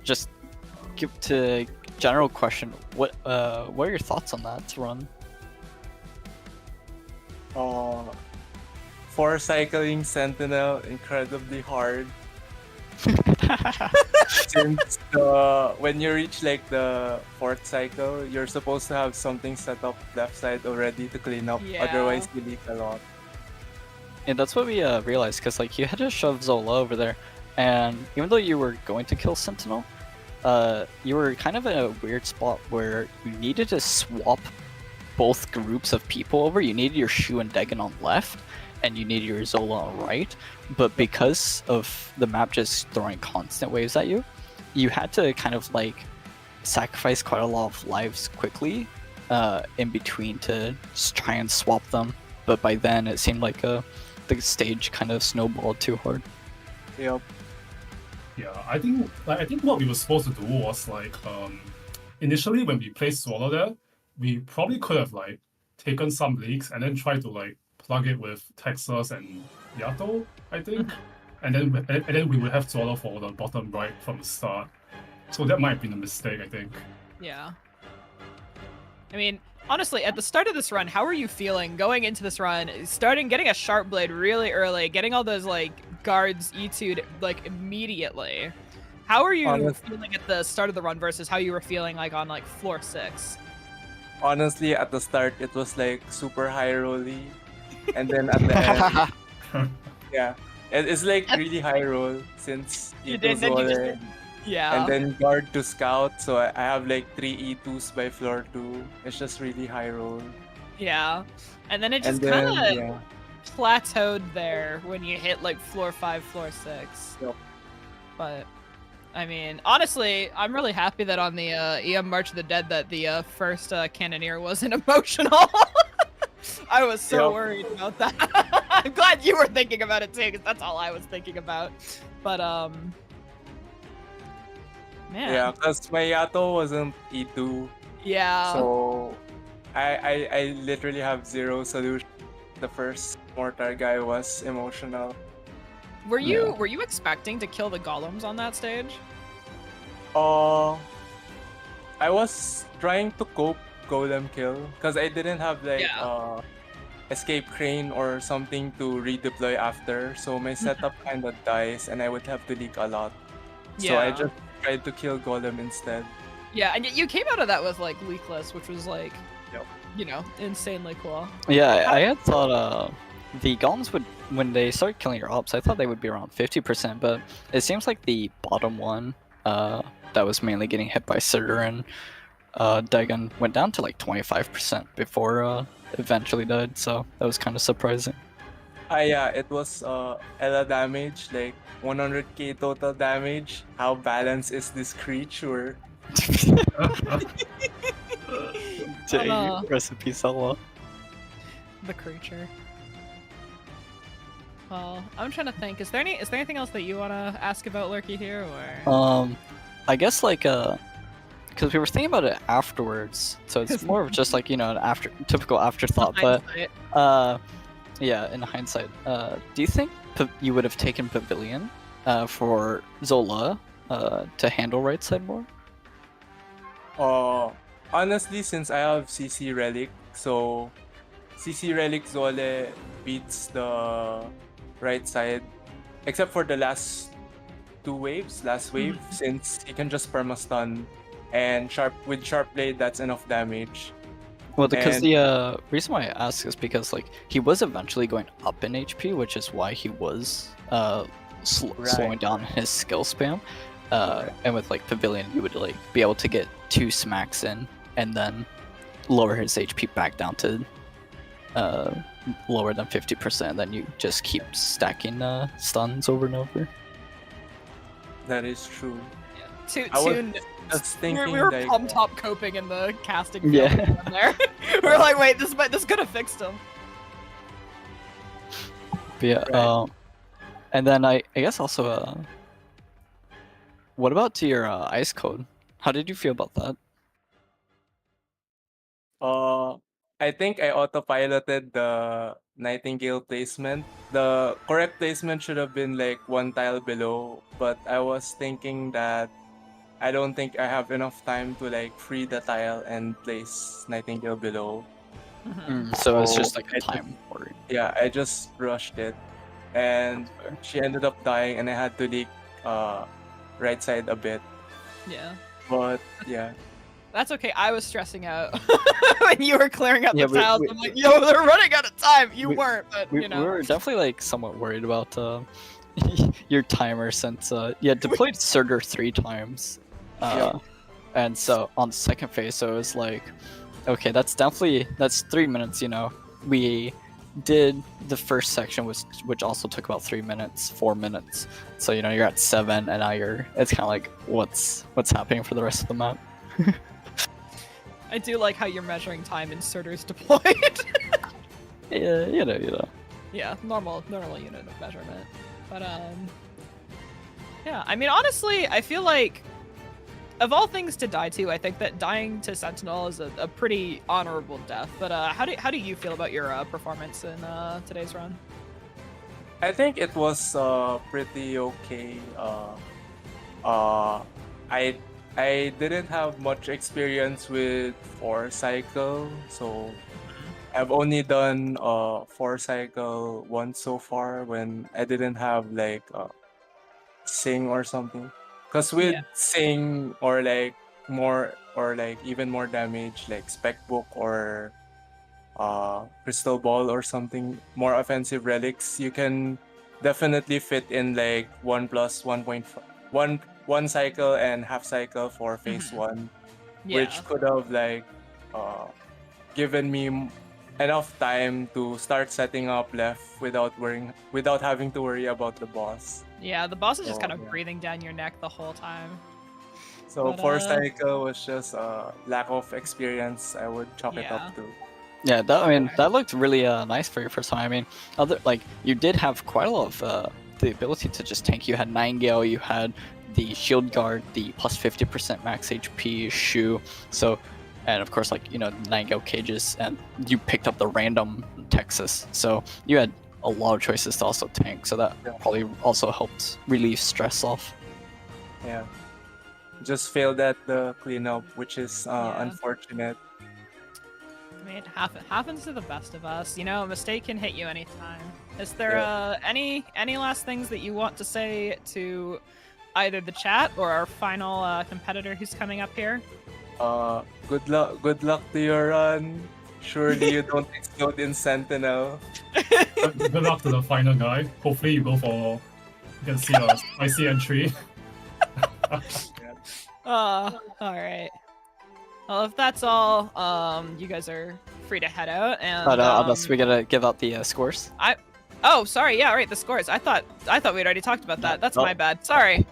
just give to general question. What are your thoughts on that run? 4 cycling Sentinel incredibly hard. Since when you reach the 4th cycle, you're supposed to have something set up left side already to clean up. Yeah. Otherwise, you leak a lot. And that's what we realized, because you had to shove Zola over there, and even though you were going to kill Sentinel, you were kind of in a weird spot where you needed to swap both groups of people over. You needed your Shu and Degen on left, and you needed your Zola on right, but because of the map just throwing constant waves at you, you had to kind of sacrifice quite a lot of lives quickly in between to just try and swap them. But by then it seemed like the stage kind of snowballed too hard. Yep. Yeah, I think what we were supposed to do was initially when we placed Swallow there, we probably could have taken some leaks and then try to plug it with Texas and Yato, I think, and then we would have Swallow for the bottom right from the start. So that might have been a mistake, I think. Yeah. I mean, honestly, at the start of this run, how are you feeling going into this run? Getting a sharp blade really early, getting all those guards E2'd like immediately. How are you Honest- feeling at the start of the run versus how you were feeling like on like floor 6? Honestly, at the start, it was like super high rolly, and then at the end, yeah, it's like really high roll since You E2 did, then you just Zole, yeah. and then guard to scout. So I have like 3 E2s by floor 2. It's just really high roll. Yeah. And then it And just then kind of yeah, plateaued there when you hit like floor 5, floor 6. Yep. But I mean, honestly, I'm really happy that on the EM March of the Dead that the first Cannoneer wasn't emotional. I was so Yep. worried about that. I'm glad you were thinking about it too, because that's all I was thinking about. But man. yeah, because my Yato wasn't E2, Yeah. so I literally have zero solution. The first mortar guy was emotional. Were you expecting to kill the golems on that stage? I was trying to cope golem kill because I didn't have like Yeah. escape crane or something to redeploy after, so my setup kind of dies and I would have to leak a lot. So I Yeah. just tried to kill golem instead. Yeah, and you came out of that with like leakless, which was like, Yep. you know, insanely cool. Yeah, I had thought the golems would, when they start killing your ops, I thought they would be around 50%, but it seems like the bottom one that was mainly getting hit by Surtur and Dagon went down to like 25% before eventually died, so that was kind of surprising. Yeah, it was Ella damage, like 100k total damage. How balanced is this creature? Recipe Sella. The creature. Well, I'm trying to think. Is there anything else that you want to ask about Lurky here, or? I guess like because we were thinking about it afterwards, so it's more of just like, you know, an typical afterthought. But yeah, in hindsight, do you think you would have taken Pavilion for Zola to handle right side more? Honestly, since I have CC Relic, so CC Relic Zole beats the right side, except for the last wave, since he can just perma-stun, and with Sharp Blade, that's enough damage. Well, because the reason why I ask is because like he was eventually going up in HP, which is why he was slowing down his skill spam. And with like Pavilion, you would like be able to get 2 smacks in and then lower his HP back down to lower than 50%. Then you just keep stacking stuns over and over. That is true. We were like, palm top coping in the casting field. Yeah. down there. We were like, wait, this could have fixed him. But yeah, and then I guess also, what about to your ice code? How did you feel about that? I think I autopiloted the Nightingale placement. The correct placement should have been like 1 tile below, but I was thinking that I don't think I have enough time to like free the tile and place Nightingale below. So it's just like a time worry. Yeah, I just rushed it, and she ended up dying, and I had to leak right side a bit. Yeah. But yeah. That's okay. I was stressing out when you were clearing up Yeah, the tiles. I'm like, yo, they're running out of time. You weren't, but We you know. were definitely like somewhat worried about your timer since you had deployed Surtur 3 times. And so on the second phase, so it was like, okay, that's 3 minutes, you know. We did the first section, which also took about 3 minutes, 4 minutes. So, you know, you're at 7, and now it's kind of like, what's happening for the rest of the map? I do like how you're measuring time in Surtur's deployed. Yeah, you know. Yeah, normal unit of measurement. But yeah, I mean, honestly, I feel like of all things to die to, I think that dying to Sentinel is a pretty honorable death. But how do you feel about your performance in today's run? I think it was pretty okay. I didn't have much experience with 4 cycle, so I've only done 4-cycle once so far when I didn't have like Sing or something. Cause with Yeah. Sing or like more or like even more damage like Spec Book or Crystal Ball or something, more offensive relics, you can definitely fit in like 1 plus 1.5 one cycle and half cycle for phase 1, Yeah. which could have like given me enough time to start setting up left without having to worry about the boss. Yeah, the boss is just So, kind of yeah. breathing down your neck the whole time. So But, 4-cycle was just lack of experience, I would chalk it Yeah. up to. Yeah, that looked really nice for your first time. I mean, you did have quite a lot of the ability to just tank. You had 9 Gale, you had the shield guard, the plus 50% max HP shoe. So, and of course, like 9 Gale cages, and you picked up the random Texas. So you had a lot of choices to also tank. So that probably also helped relieve stress off. Yeah. Just failed at the cleanup, which is unfortunate. I mean, it happens to the best of us. A mistake can hit you anytime. Is there Yeah. any last things that you want to say to either the chat or our final competitor who's coming up here? Good luck to your run. Surely you don't explode in Sentinel. Good luck to the final guy. Hopefully you go for, you can see a spicy entry. All right. Well, if that's all, you guys are free to head out. And Unless we gotta give out the scores. Oh, sorry. Yeah, right. The scores. I thought we'd already talked about that. That's Oh. my bad. Sorry.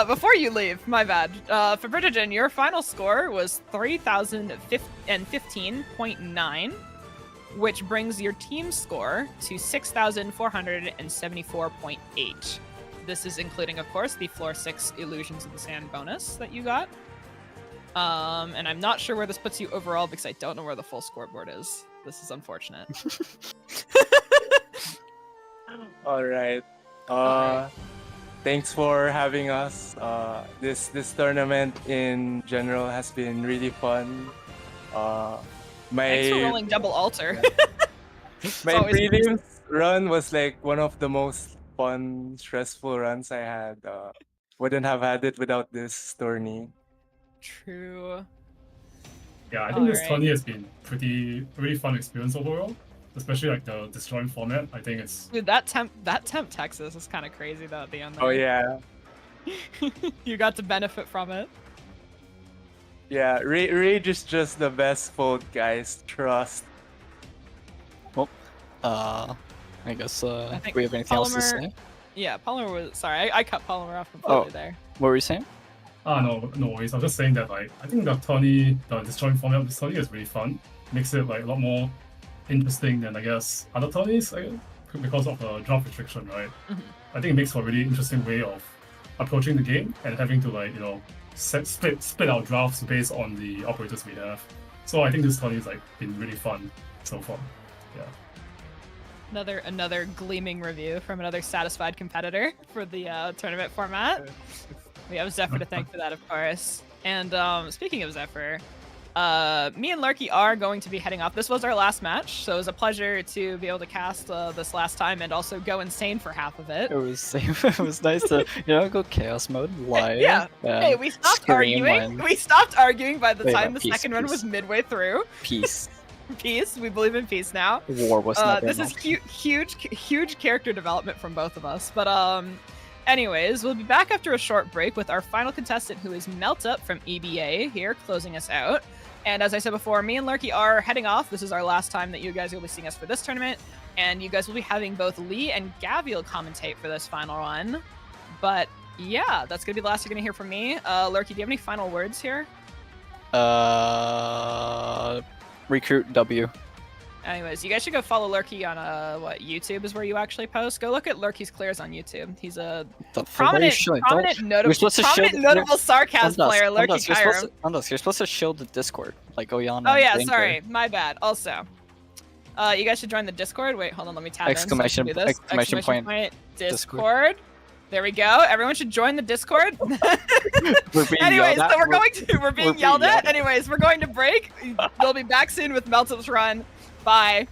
Before you leave, my bad. Fibrinogen, your final score was 3,015.9, which brings your team score to 6,474.8. This is including, of course, the floor 6 Illusions of the Sand bonus that you got. And I'm not sure where this puts you overall because I don't know where the full scoreboard is. This is unfortunate. All right. Thanks for having us. This tournament in general has been really fun. Thanks for rolling double altar. My always prelims run was like one of the most fun, stressful runs I had. Wouldn't have had it without this tourney. True. Yeah, I think this Alright. tourney has been really fun experience overall. Especially like the Disjoint format. I think it's Dude, that temp Texas is kind of crazy though at the end. Oh there. yeah. You got to benefit from it. Yeah, Rage is just the best fold, guys. Trust. Well, I guess I think we have anything else to Polymer- say? Yeah, Polymer was sorry. I cut Polymer off completely there. What were you saying? no worries. I was just saying that like I think the Disjoint format of this tourney is really fun. Makes it like a lot more interesting than I guess other tourneys because of the draft restriction, right? I think it makes for a really interesting way of approaching the game and having to like split our drafts based on the operators we have. So I think this tourney has like been really fun so far. Yeah. Another gleaming review from another satisfied competitor for the tournament format. We have Zephyr to thank for that, of course. And speaking of Zephyr, me and Larky are going to be heading off. This was our last match, so it was a pleasure to be able to cast this last time and also go insane for half of it. It was nice to go chaos mode live. Yeah. Hey, we stopped scream arguing. when- We stopped arguing by the Wait, time no, the peace, second run peace. was midway through. Peace. Peace. We believe in peace now. War was never This enough. is huge character development from both of us. But anyways, we'll be back after a short break with our final contestant, who is Meltup from EBA here, closing us out. And as I said before, me and Larky are heading off. This is our last time that you guys will be seeing us for this tournament, and you guys will be having both Lee and Gaviel commentate for this final one. But yeah, that's gonna be the last you're gonna hear from me. Larky, do you have any final words here? Recruit W. Anyways, you guys should go follow Lurky on YouTube is where you actually post. Go look at Lurky's clears on YouTube. He's a prominent notable sarcasm player, Lurky Kyrum. You're supposed to shield the Discord, like Oyana. Oh yeah, and Danger. sorry, my bad. Also, you guys should join the Discord. Wait, hold on, let me tab in so I can Exclamation do this. point Discord. There we go. Everyone should join the Discord. We're being Anyways, yelled at. so we're being being yelled at. yelled at. Anyways, we're going to break. We'll be back soon with Meltup's run. Bye.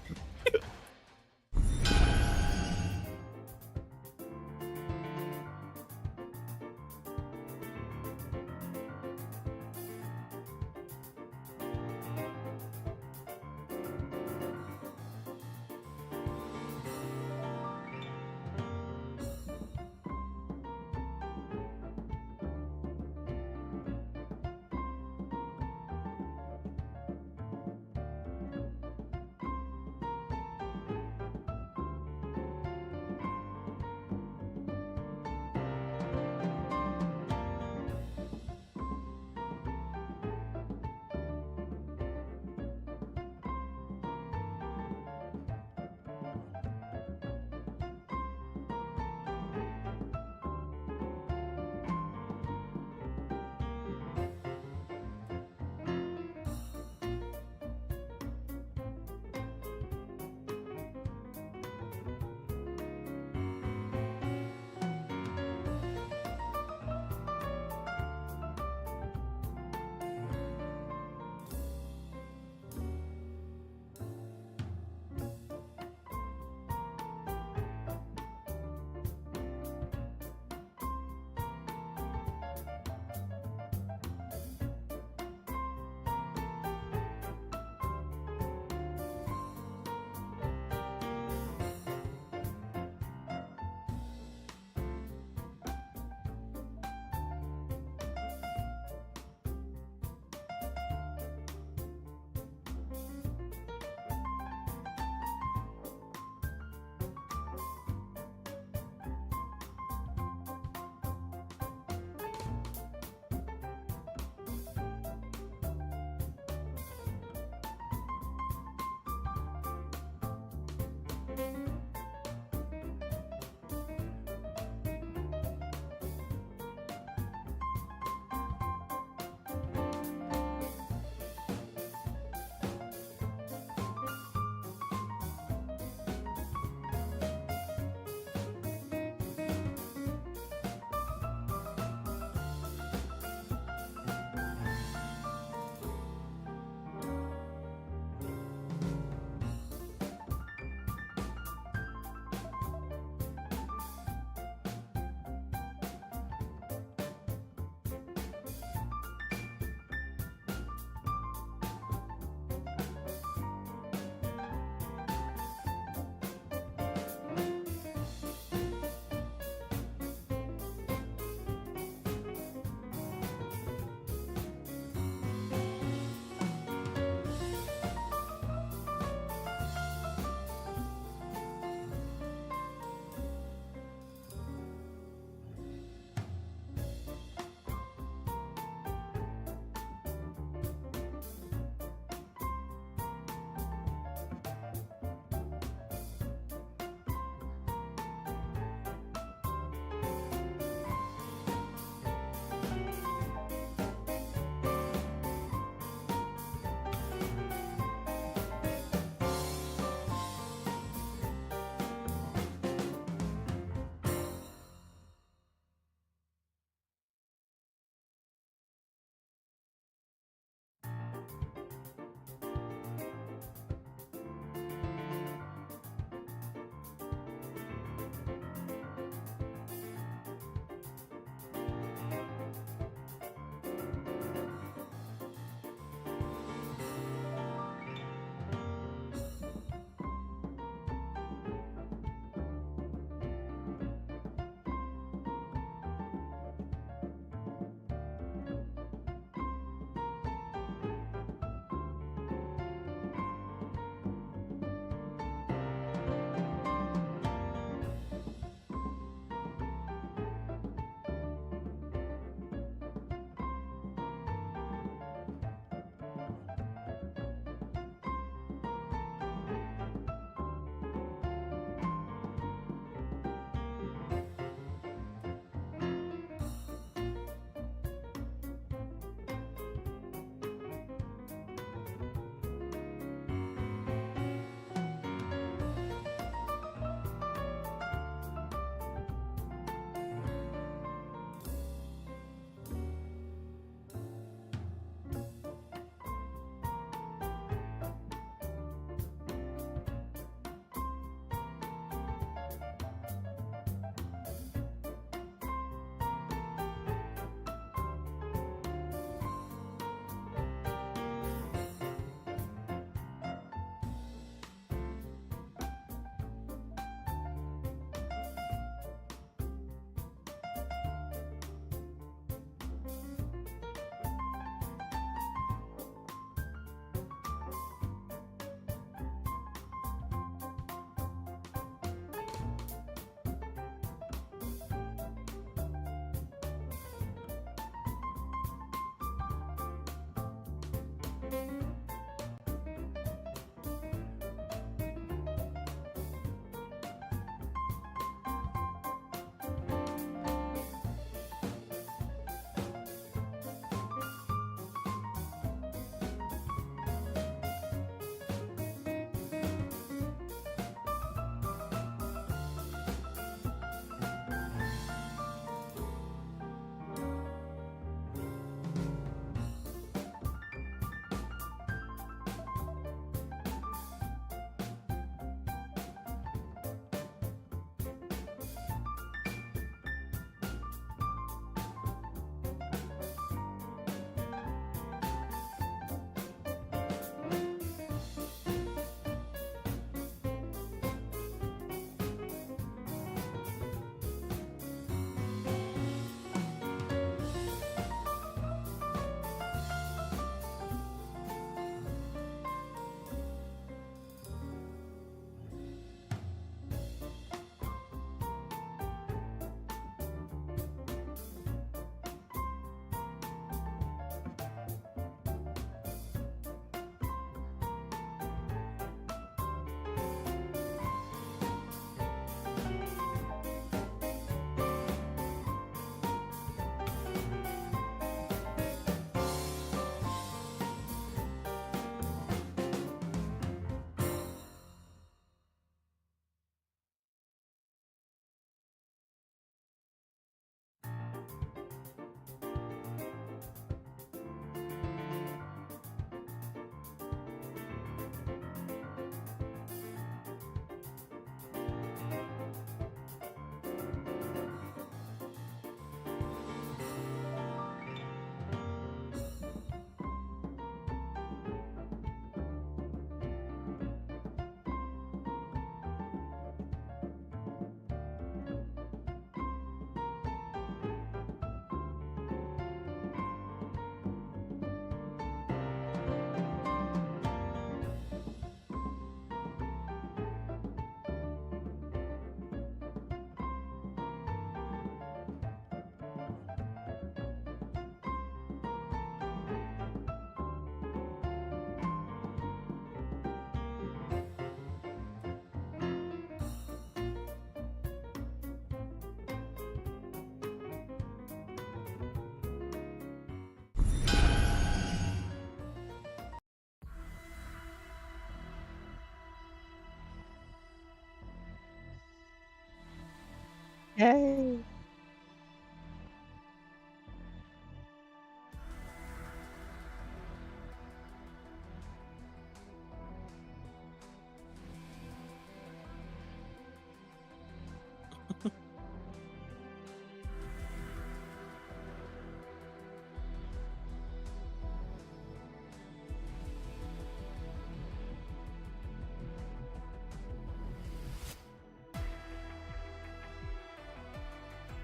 Yay!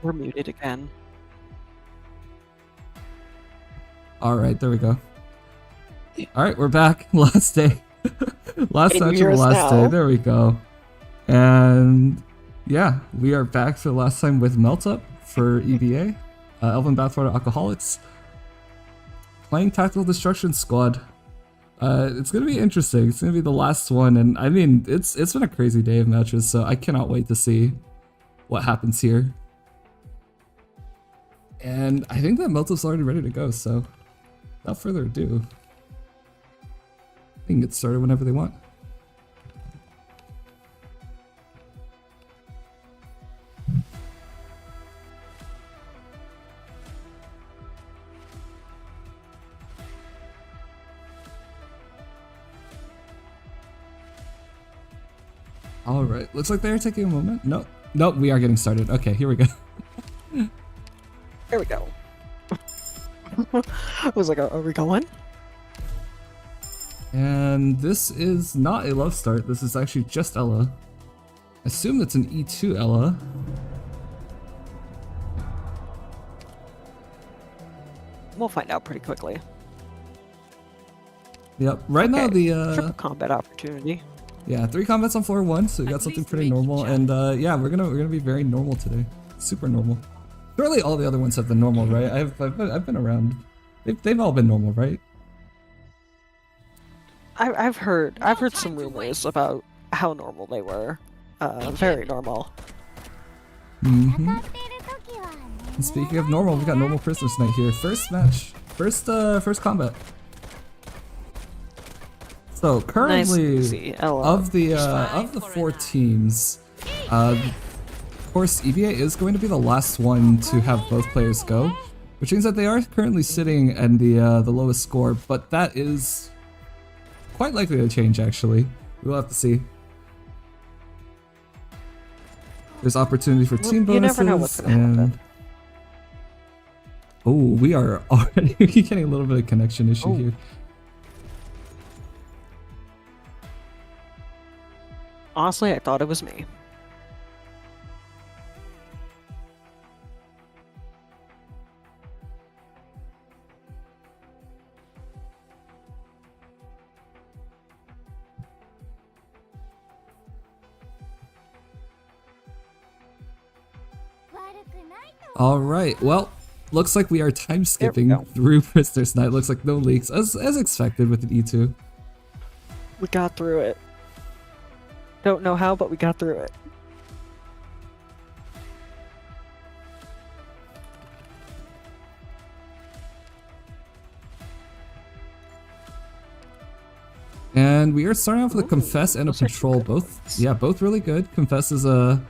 We're muted again. Alright, there we go. Alright, we're back. Last day. Last 8 match of the years last now. day. There we go. And yeah, we are back for the last time with Meltup for EBA. Elven, Bathwater, Aquaholics. Playing Tactical Destruction Squad. It's gonna be interesting. It's gonna be the last one, and I mean, it's been a crazy day of matches, so I cannot wait to see what happens here. And I think that Meltup's already ready to go, so without further ado, they can get started whenever they want. Alright, looks like they're taking a moment. Nope, we are getting started. Okay, here we go. There we go. I was like, are we going? And this is not a love start, this is actually just Ella. I assume that's an E2 Ella. We'll find out pretty quickly. Yep, right now the triple combat opportunity. yeah, 3 combats on floor 1, so we got something pretty normal, and yeah, we're gonna be very normal today. Super normal. Surely all the other ones have been normal, right? I've been around. They've all been normal, right? I've heard some rumors about how normal they were. Very normal. And speaking of normal, we got normal prisoners tonight here. First match, first combat. So currently, of the 4 teams, of course EVA is going to be the last one to have both players go, which means that they are currently sitting in the lowest score. But that is quite likely to change. Actually, we'll have to see. There's opportunity for team bonuses, you never know what's gonna happen. Oh, we are already getting a little bit of connection issue here. Honestly, I thought it was me. Alright, well, looks like we are time skipping through Prisoners Night. Looks like no leaks, as expected with an E2. We got through it. Don't know how, but we got through it. And we are starting off with a Confess and a Patrol, both really good. Confess is a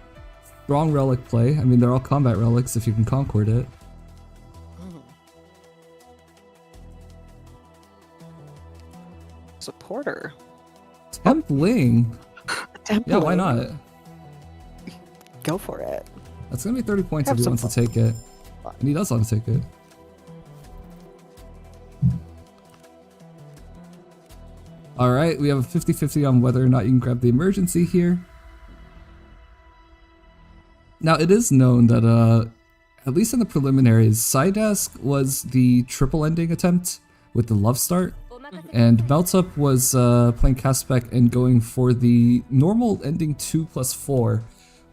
strong relic play. I mean, they're all combat relics if you can Concord it. Supporter. Templing? Yeah, why not? Go for it. That's gonna be 30 points if he wants to take it. And he does want to take it. Alright, we have a 50-50 on whether or not you can grab the emergency here. Now, it is known that, at least in the preliminaries, Psydask was the triple ending attempt with the Love Start, and Meltup was playing Castback and going for the normal ending 2+4,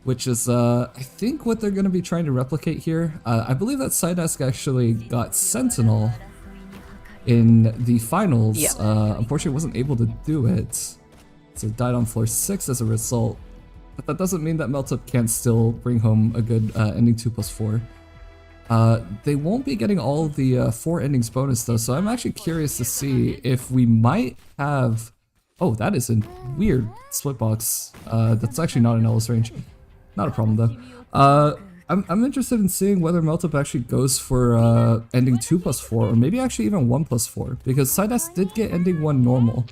which is, I think, what they're going to be trying to replicate here. I believe that Psydask actually got Sentinel in the finals. Unfortunately, wasn't able to do it, so it died on floor 6 as a result. But that doesn't mean that Meltup can't still bring home a good ending 2+4. They won't be getting all the 4 endings bonus though, so I'm actually curious to see if we might have... Oh, that is a weird split box. That's actually not an Ellis range. Not a problem though. I'm interested in seeing whether Meltup actually goes for ending 2+4, or maybe actually even 1+4, because Psydask did get ending 1 normal.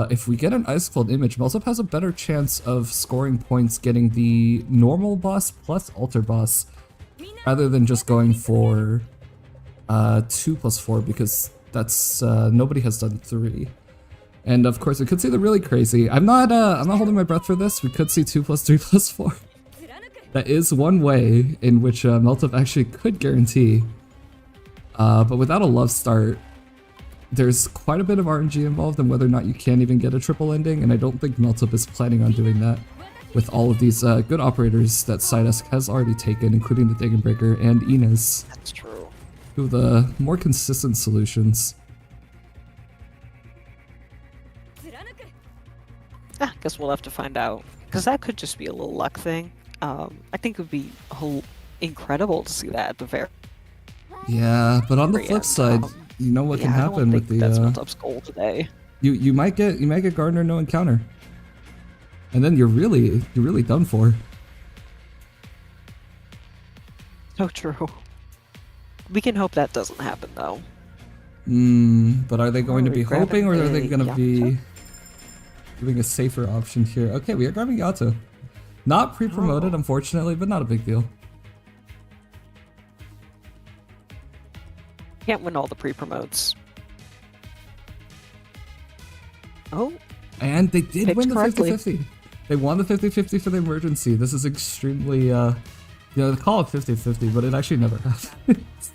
If we get an Ice Cold Image, Meltup has a better chance of scoring points getting the normal boss plus Alter boss, rather than just going for 2+4, because that's nobody has done 3. And of course, we could see the really crazy. I'm not holding my breath for this. We could see 2+3+4. That is one way in which Meltup actually could guarantee. But without a Love Start, there's quite a bit of RNG involved in whether or not you can even get a triple ending, and I don't think Meltup is planning on doing that with all of these good operators that Psydusk has already taken, including the Dagonbreaker and Inez. That's true. Two of the more consistent solutions. Guess we'll have to find out, because that could just be a little luck thing. I think it would be incredible to see that at the very Yeah, but on the flip side, you know what can happen with the that's Meltup's goal today. You might get Gardner no encounter, and then you're really done for. So true. We can hope that doesn't happen though. But are they going to be hoping, or are they going to be giving a safer option here? Okay, we are grabbing Yato. Not pre-promoted, unfortunately, but not a big deal. Can't win all the pre-promotes. Oh. And they did win the 50-50. They won the 50-50 for the emergency. This is extremely, they call it 50-50, but it actually never happens.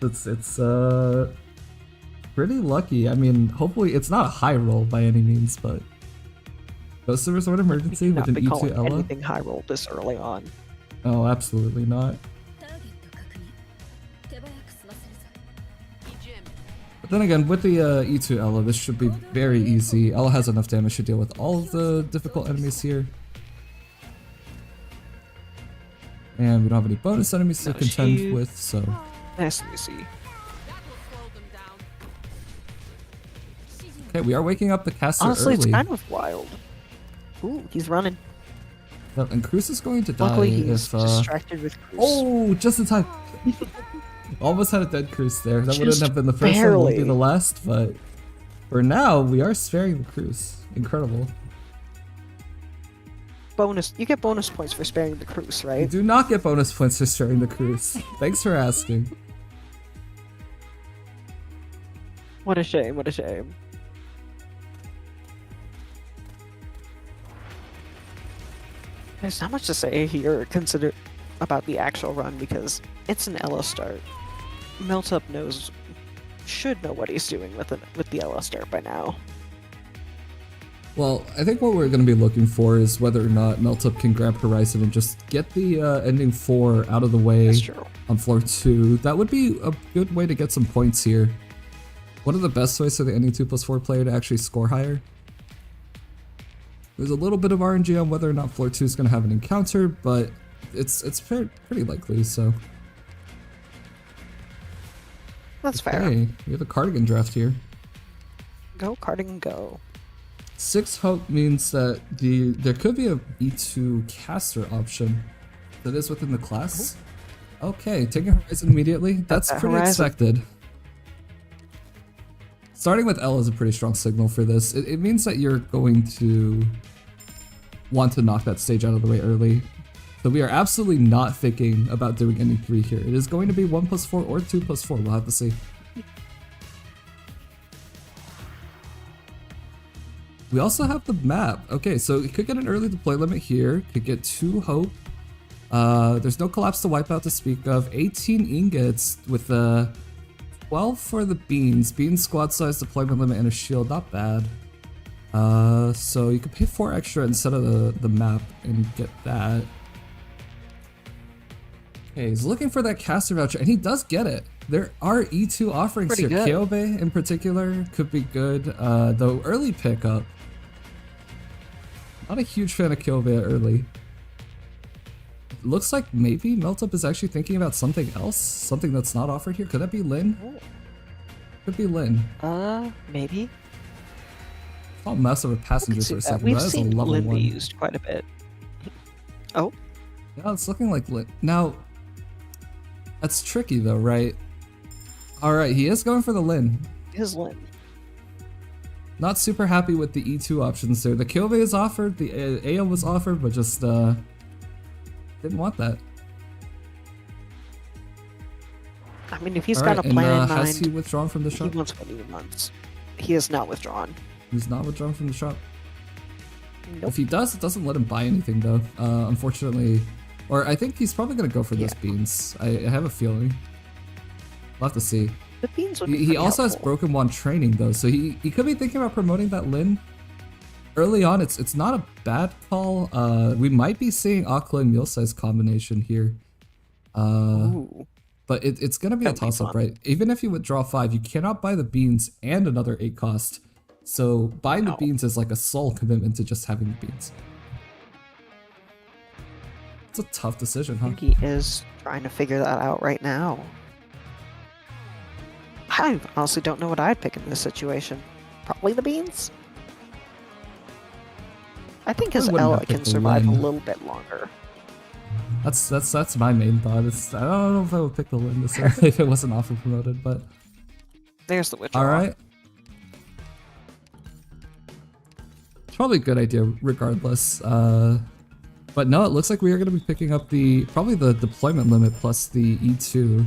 It's pretty lucky. I mean, hopefully it's not a high roll by any means, but Ghost of Resort Emergency with an E2 Ella. Anything high roll this early on. Oh, absolutely not. But then again, with the E2 Ella, this should be very easy. Ella has enough damage to deal with all of the difficult enemies here. And we don't have any bonus enemies to contend with, so... Nice to see. Okay, we are waking up the caster Honestly, early. it's kind of wild. Ooh, he's running. Yep, and Cruz is going to die Luckily, he's if... distracted with Cruz. Oh, just in time! Almost had a dead Cruz there. That wouldn't Just have been the first one, won't be barely. the last, but... For now, we are sparing the Cruz. Incredible. You get bonus points for sparing the Cruz, You right? do not get bonus points for sparing the Cruz. Thanks for asking. What a shame, what a shame. There's not much to say here about the actual run because it's an Ella start. Meltup should know what he's doing with the Ella start by now. Well, I think what we're going to be looking for is whether or not Meltup can grab Horizon and just get the ending 4 out of the way on floor 2. That would be a good way to get some points here. One of the best ways for the ending 2+4 player to actually score higher. There's a little bit of RNG on whether or not floor 2 is going to have an encounter, but it's pretty likely, so... That's fair. Okay, we have a Cardigan draft here. Go, Cardigan, go. 6 hope means that there could be a E2 caster option that is within the class. Okay, taking Horizon immediately. That's pretty expected. Starting with L is a pretty strong signal for this. It means that you're going to want to knock that stage out of the way early. So we are absolutely not thinking about doing any 3 here. It is going to be 1+4 or 2+4. We'll have to see. We also have the map. Okay, so it could get an early deploy limit here. Could get 2 hope. There's no collapse to wipe out to speak of. 18 ingots with 12 for the beans. Beans squad size, deployment limit, and a shield. Not bad. So you could pay 4 extra instead of the map and get that. Okay, he's looking for that caster voucher, and he does get it. There are E2 offerings Pretty here. good. Kyobe in particular could be good. The early pickup. Not a huge fan of Kyobe early. Looks like maybe Meltup is actually thinking about something else. Something that's not offered here. Could that be Lin? Could be Lin. Maybe. I'll mess with passengers for a second. We've That is a seen level Lin 1. be used quite a bit. Oh. Yeah, it's looking like Lin. Now, that's tricky though, right? Alright, he is going for the Lin. Is Lin. Not super happy with the E2 options there. The Kyobe is offered, the Aoao was offered, but just didn't want that. I mean, if he's Alright, got a plan in and, mind, has he withdrawn from the shop? he wants what he wants. He is not withdrawn. He's not withdrawn from the shop. Nope. If he does, it doesn't let him buy anything though. Unfortunately, or I think he's probably gonna go for those beans. I have a feeling. We'll have to see. The beans would be He pretty also has helpful. Broken Wand training though, so he could be thinking about promoting that Lin. Early on, it's not a bad call. We might be seeing Aqua and meal size combination here. But it's gonna be a toss up, right? Even if you withdraw 5, you cannot buy the beans and another 8 cost. So buying the beans is like a sole commitment to just having the beans. It's a tough decision, huh? I think he is trying to figure that out right now. I honestly don't know what I'd pick in this situation. Probably the beans. I think his Probably wouldn't Ella have can picked the survive a Lin. little bit longer. That's my main thought. I don't know if I would pick the Lin this early if it wasn't offer promoted, but There's the withdrawal. alright. It's probably a good idea regardless. But no, it looks like we are gonna be picking up probably the deployment limit plus the E2.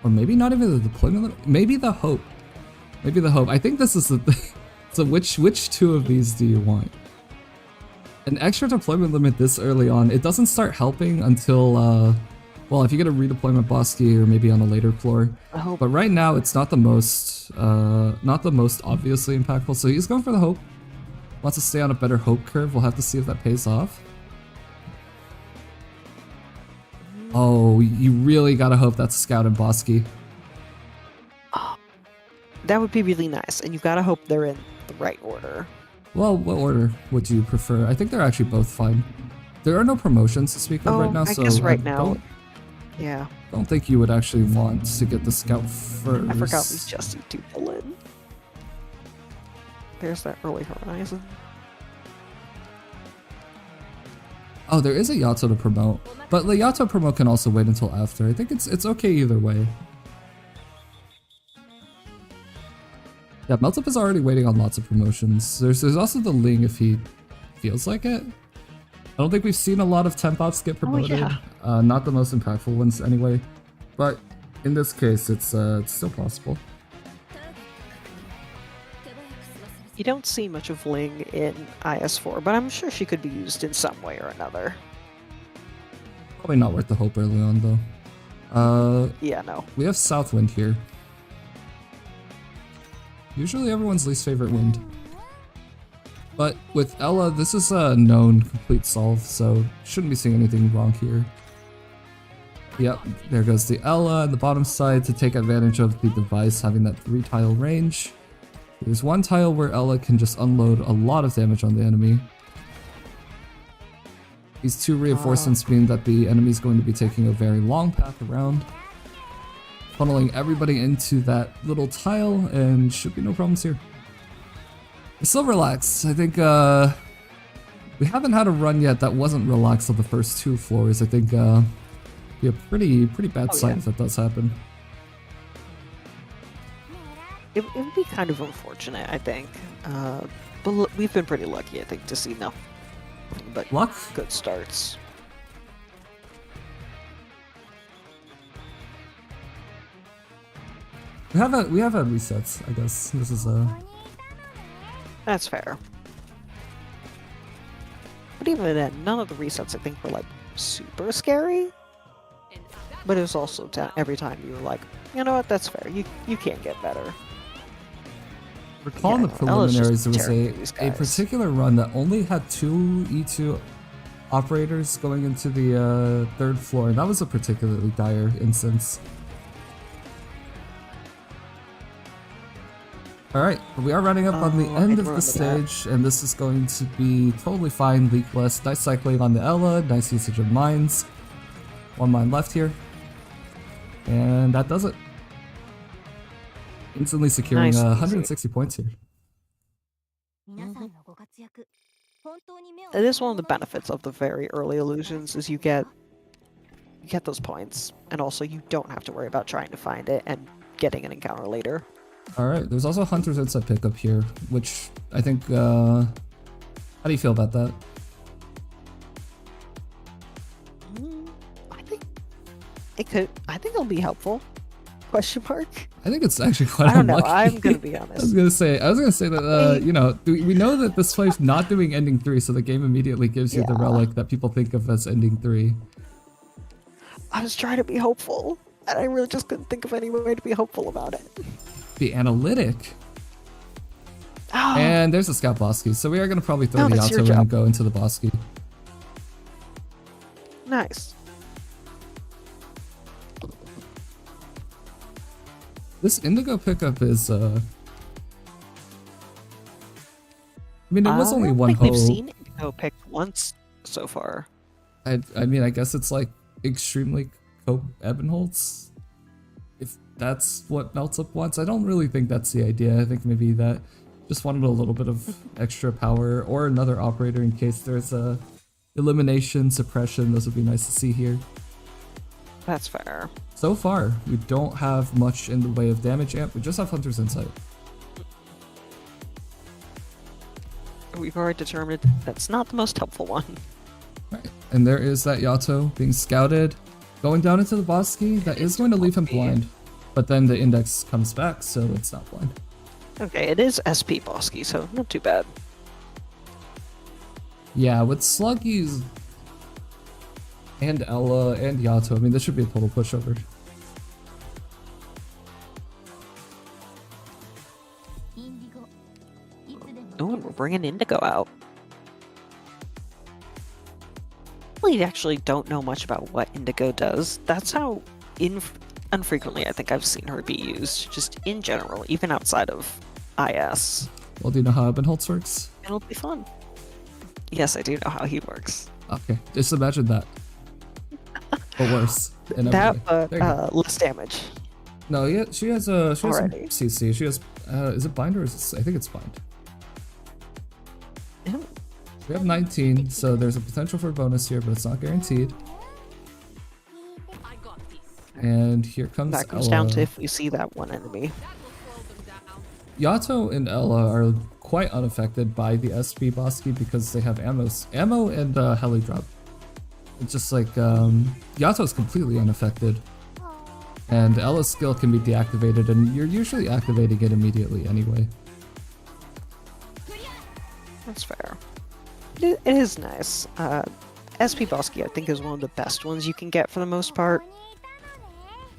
Or maybe not even the deployment limit. Maybe the hope. Maybe the hope. I think this is the. So which 2 of these do you want? An extra deployment limit this early on. It doesn't start helping until well, if you get a redeployment boss key or maybe on a later floor. But right now it's not the most obviously impactful. So he's going for the hope. Wants to stay on a better hope curve. We'll have to see if that pays off. Oh, you really gotta hope that's Scout and Bosky. That would be really nice, and you gotta hope they're in the right order. Well, what order would you prefer? I think they're actually both fine. There are no promotions to speak of right now, I so guess right I now, yeah. don't think you would actually want to get the Scout first. I forgot we just need to pull in. There's that early horizon. Oh, there is a Yato to promote, but the Yato promote can also wait until after. I think it's okay either way. Yeah, Meltup is already waiting on lots of promotions. There's also the Ling if he feels like it. I don't think we've seen a lot of temp ops get promoted. yeah. Not the most impactful ones anyway, but in this case, it's still possible. You don't see much of Ling in IS4, but I'm sure she could be used in some way or another. Probably not worth the hope early on though. Yeah, no. We have Southwind here. Usually everyone's least favorite wind. But with Ella, this is a known complete solve, so shouldn't be seeing anything wrong here. Yep, there goes the Ella on the bottom side to take advantage of the device having that 3-tile range. There's one tile where Ella can just unload a lot of damage on the enemy. These two reinforcements mean that the enemy's going to be taking a very long path around, funneling everybody into that little tile, and should be no problems here. We're still relaxed. I think we haven't had a run yet that wasn't relaxed on the first 2 floors. I think be a pretty bad sight if that does happen. It would be kind of unfortunate, I think. But we've been pretty lucky, I think, to see nothing but luck, good starts. We have had resets, I guess. This is That's fair. But even then, none of the resets I think were like super scary. But it was also every time you were like, you know what, that's fair. You can't get better. Recall in the preliminaries there was a particular run that only had 2 E2 operators going into the 3rd floor, and that was a particularly dire instance. Alright, we are running up on the end of the stage, and this is going to be totally fine, leakless. Nice cycling on the Ella, nice usage of mines. 1 mine left here. And that does it. Instantly securing Nice. 160 points here. It is one of the benefits of the very early illusions is you get those points, and also you don't have to worry about trying to find it and getting an encounter later. Alright, there's also Hunter's Insight pickup here, which I think, how do you feel about that? I think it'll be helpful. Question mark? I think it's actually quite I don't know, unlucky. I'm gonna be honest. I was gonna say that, you know, we know that this player's not doing ending 3, so the game immediately gives you the relic that people think of as ending 3. I was trying to be hopeful, and I really just couldn't think of any way to be hopeful about it. Be analytic. Oh. And there's a Scout Bosky, so we are gonna probably throw the that's your Yato in and job. go into the Bosky. Nice. This Indigo pickup is, I mean, it was only one I don't think we've hoe. seen Indigo picked once so far. I mean, I guess it's like extremely Evan holds. If that's what Meltup wants, I don't really think that's the idea. I think maybe that just wanted a little bit of extra power or another operator in case there's a elimination, suppression. Those would be nice to see here. That's fair. So far, we don't have much in the way of damage amp. We just have Hunter's Insight. We've already determined that's not the most helpful one. Right. And there is that Yato being scouted. Going down into the Bosky, that is going to leave him blind. But then the index comes back, so it's not blind. Okay, it is SP Bosky, so not too bad. Yeah, with Sluggies and Ella and Yato, I mean, this should be a total pushover. Oh, and we're bringing Indigo out. really actually don't know much about what Indigo does. That's how unfrequently I think I've seen her be used, just in general, even outside of IS. Well, do you know how Ebenholz works? It'll be fun. Yes, I do know how he works. Okay, just imagine that. But worse. In every That, way. but There you go. less damage. No, yeah, she has some Alrighty. CC. She has, is it bind or is it, I think it's bind. We have 19, so there's a potential for a bonus here, but it's not guaranteed. And here comes That comes Ella. down to if we see that one enemy. Yato and Ella are quite unaffected by the SP Bosky because they have ammo and heli drop. It's just like Yato is completely unaffected, and Ella's skill can be deactivated, and you're usually activating it immediately anyway. That's fair. It is nice. SP Bosky, I think, is one of the best ones you can get for the most part.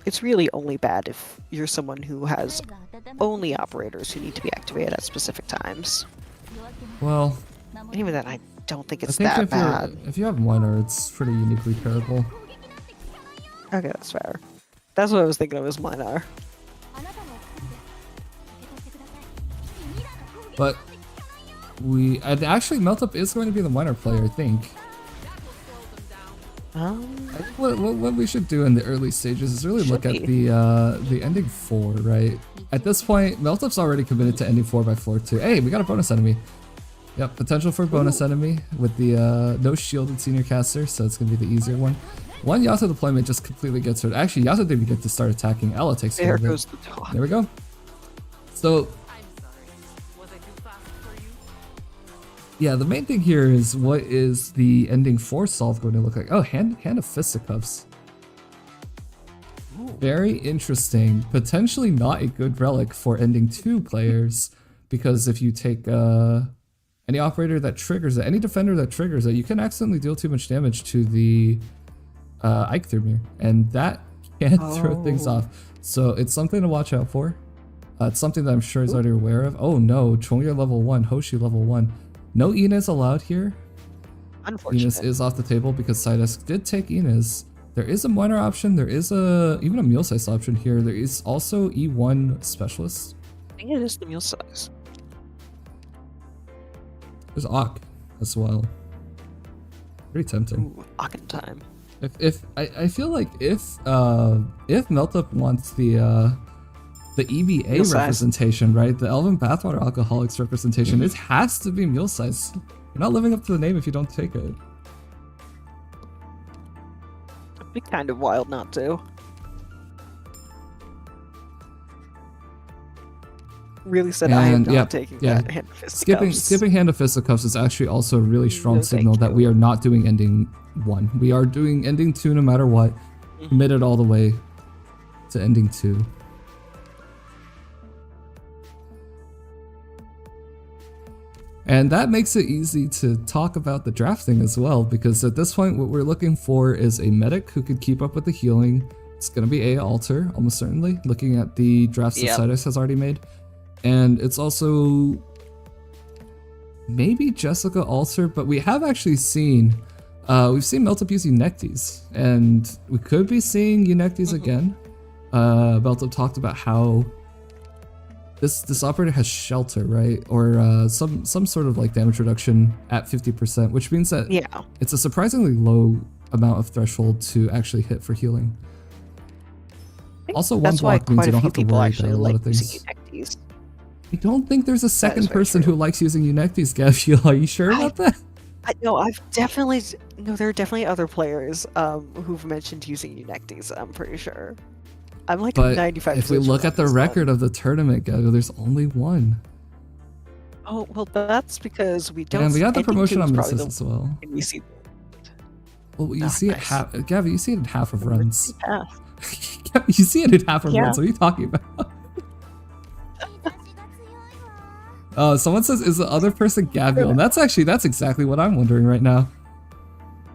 It's really only bad if you're someone who has only operators who need to be activated at specific times. Well, and even then, I don't think I it's think that bad. if you have Minor, it's pretty uniquely pairable. Okay, that's fair. That's what I was thinking of as Minar. But and actually Meltup is going to be the Minor player, I think. I think what we should do in the early stages is really look at the ending 4, right? At this point, Meltup's already committed to ending 4 by floor 2. Hey, we got a bonus enemy. Yep, potential for a bonus enemy with the no shielded senior caster, so it's gonna be the easier one. One Yato deployment just completely gets rid. Actually, Yato didn't get to start attacking. Ella takes care of it. There goes the dog. There we go. So yeah, the main thing here is what is the ending 4 solve going to look like? Oh, hand of fisticuffs. Very interesting. Potentially not a good relic for ending 2 players, because if you take any operator that triggers it, any defender that triggers it, you can accidentally deal too much damage to the Icefields, and that can throw things off. So it's something to watch out for. It's something that I'm sure is already aware of. Oh no, Chongya level 1, Hoshi level 1. No Inez allowed here. Unfortunate. Inez is off the table because Sidesk did take Inez. There is a minor option. There is even a meal size option here. There is also E1 specialist. I think it is the meal size. There's Ak as well. Pretty tempting. Ooh, Akken time. I feel like if Meltup wants the EVA Meal size. representation, right? The Elven Bathwater Aquaholics representation, it has to be meal size. You're not living up to the name if you don't take it. It'd be kind of wild not to. Really said I am not taking that hand of fisticuffs. Skipping hand of fisticuffs is actually also a really strong signal that we are not doing ending 1. We are doing ending 2 no matter what. Committed all the way to ending 2. And that makes it easy to talk about the drafting as well, because at this point what we're looking for is a medic who could keep up with the healing. It's going to be a altar, almost certainly, looking at the drafts that Sidus has already made. And it's also maybe Jessica altar, but we have actually seen, we've seen Meltup use Eunectes, and we could be seeing Eunectes again. Meltup talked about how this operator has shelter, right? Or some sort of like damage reduction at 50%, which means that it's a surprisingly low amount of threshold to actually hit for healing. Also, one block means you don't have to worry about a lot of things. I don't think there's a second person who likes using Eunectes, Gabriel. Are you sure about that? No, there are definitely other players who've mentioned using Eunectes, I'm pretty sure. I'm like 95%. If we look at the record of the tournament, Gabriel, there's only one. Oh, well, that's because we don't. And we got the ending promotion 2 is on probably misses as well. We see. Well, you see it half. Gabby, you see it in half of runs. Half. You see it in half of runs. What are you talking about? Oh, someone says, is the other person Gabriel? And that's exactly what I'm wondering right now.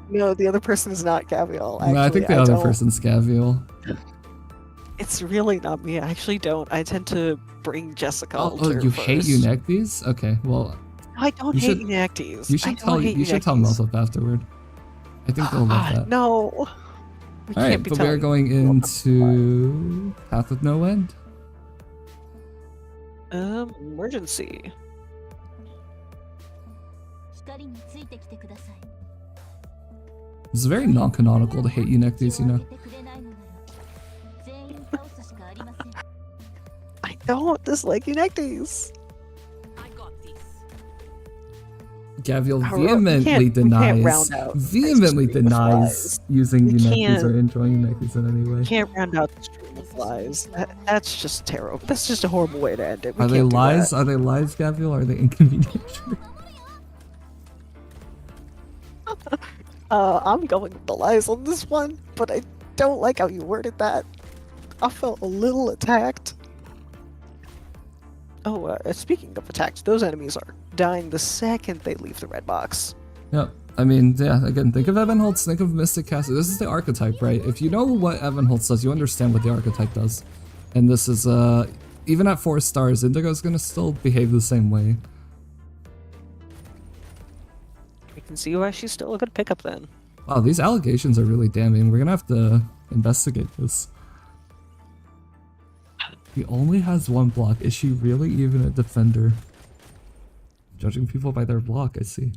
No, the other person is not Gabriel. No, I think the other person's Gabriel. It's really not me. I actually don't. I tend to bring Jessica. Oh, you hate Eunectes? Okay, well. I don't hate Eunectes. You should tell Meltup afterward. I think they'll love that. No. We All right, can't be but we're telling going into Path with No End. Emergency. It's very non-canonical to hate Unectes, you know. I don't dislike Unectes. Gaviel How- we vehemently can't- we can't denies, round out vehemently extreme denies flies. using We Unectes can't- or enjoying Unectes in any way. Can't round out the stream of lies. That's just terrible. That's just a horrible way to end it. We Are they can't do lies? that. Are they lies, Gaviel? Are they inconvenient? I'm going with the lies on this one, but I don't like how you worded that. I felt a little attacked. Oh, speaking of attacked, those enemies are dying the second they leave the red box. Yep. I mean, yeah, again, think of Evanholtz, think of Mystic Caster. This is the archetype, right? If you know what Evanholtz does, you understand what the archetype does. And this is, even at 4 stars, Indigo's gonna still behave the same way. You can see why she's still a good pickup then. Wow, these allegations are really damning. We're gonna have to investigate this. He only has 1 block. Is she really even a defender? Judging people by their block, I see.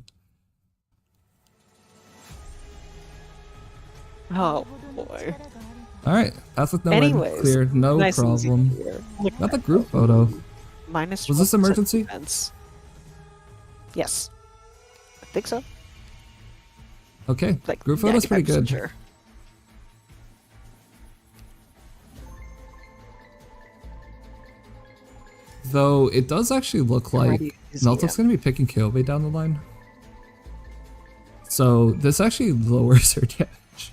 Oh boy. Alright, Path with No End Anyways, clear, no nice and easy problem. to clear. Look Got the back group up. photo. Minus Was this 12% emergency? defense. Yes. I think so. Okay, Like group photo's pretty 95% good. Sure. Though it does actually look like Already is, Meltup's gonna be picking Kyobe down the line. So this actually lowers her damage.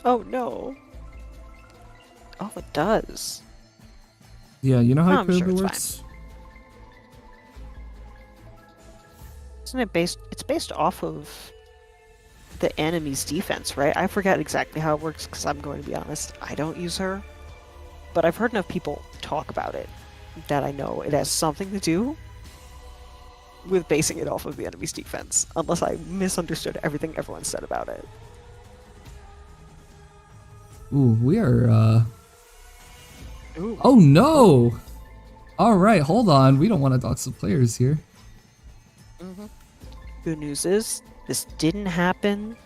Oh no. Oh, it does. Yeah, you know how I'm sure Kyobe it's works? Isn't it based? It's based off of the enemy's defense, right? I forget exactly how it works because I'm going to be honest. I don't use her, but I've heard enough people talk about it that I know it has something to do with basing it off of the enemy's defense. Unless I misunderstood everything everyone said about it. Ooh, we are Ooh. Oh no! Alright, hold on. We don't want to dox the players here. Good news is this didn't happen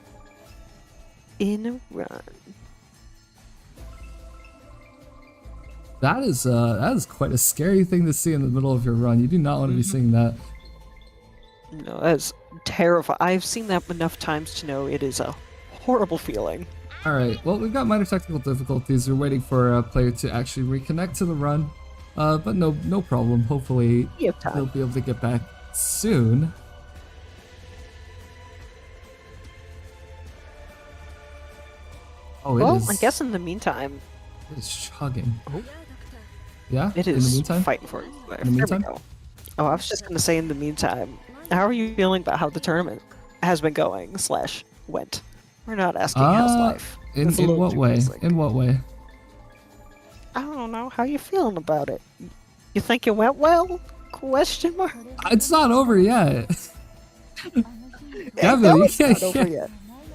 in a run. That is quite a scary thing to see in the middle of your run. You do not want to be seeing that. No, that's terrifying. I've seen that enough times to know it is a horrible feeling. Alright, well, we've got minor technical difficulties. We're waiting for a player to actually reconnect to the run. But no problem. Hopefully, We have time. he'll be able to get back soon. Oh, it Well, is. I guess in the meantime, It is chugging. Oh. Yeah? it In the is meantime? fighting for it. In the There we meantime? go. Oh, I was just gonna say in the meantime, how are you feeling about how the tournament has been going / went? We're not asking how's life. In It's a little what too way? basic. In what way? I don't know. How you feeling about it? You think it went well? Question mark. It's not over yet. I Gavin, know you it's not can't, over yet.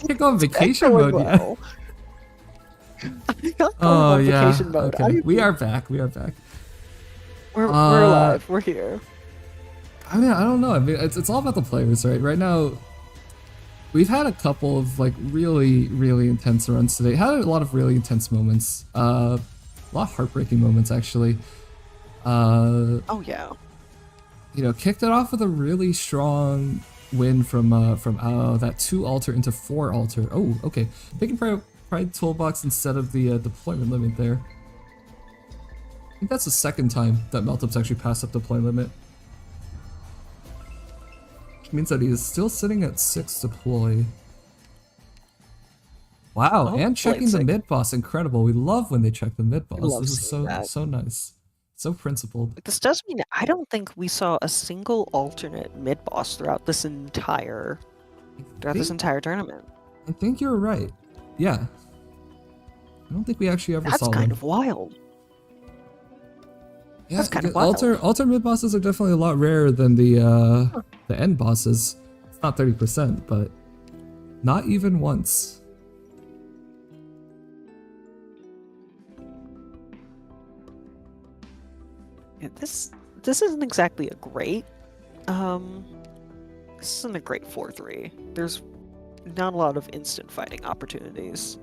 can't go on vacation going mode yet. well. I'm not going Oh on yeah. vacation mode. Okay. We are back. We are back. We're alive. We're here. I mean, I don't know. I mean, it's all about the players, right? Right now, we've had a couple of like really intense runs today. Had a lot of really intense moments. A lot of heartbreaking moments actually. Oh yeah. You know, kicked it off with a really strong win from Aoao. That 2 altar into 4 altar. Oh, okay. Picking Pride Toolbox instead of the deployment limit there. I think that's the second time that Meltup's actually passed up deploy limit. Which means that he is still sitting at 6 deploy. Wow, Oh, and checking the blazing. mid boss, incredible. We love when they check the mid boss. love This is seeing so that. so nice. So principled. This does mean I don't think we saw a single alternate mid boss throughout this entire tournament. I think you're right. Yeah. I don't think we actually ever That's saw kind one. of wild. Yeah, That's kind of because wild. altar mid bosses are definitely a lot rarer than the end bosses. It's not 30%, but Not even once. Yeah, this isn't exactly a great. This isn't a great 4-3. There's not a lot of instant fighting opportunities.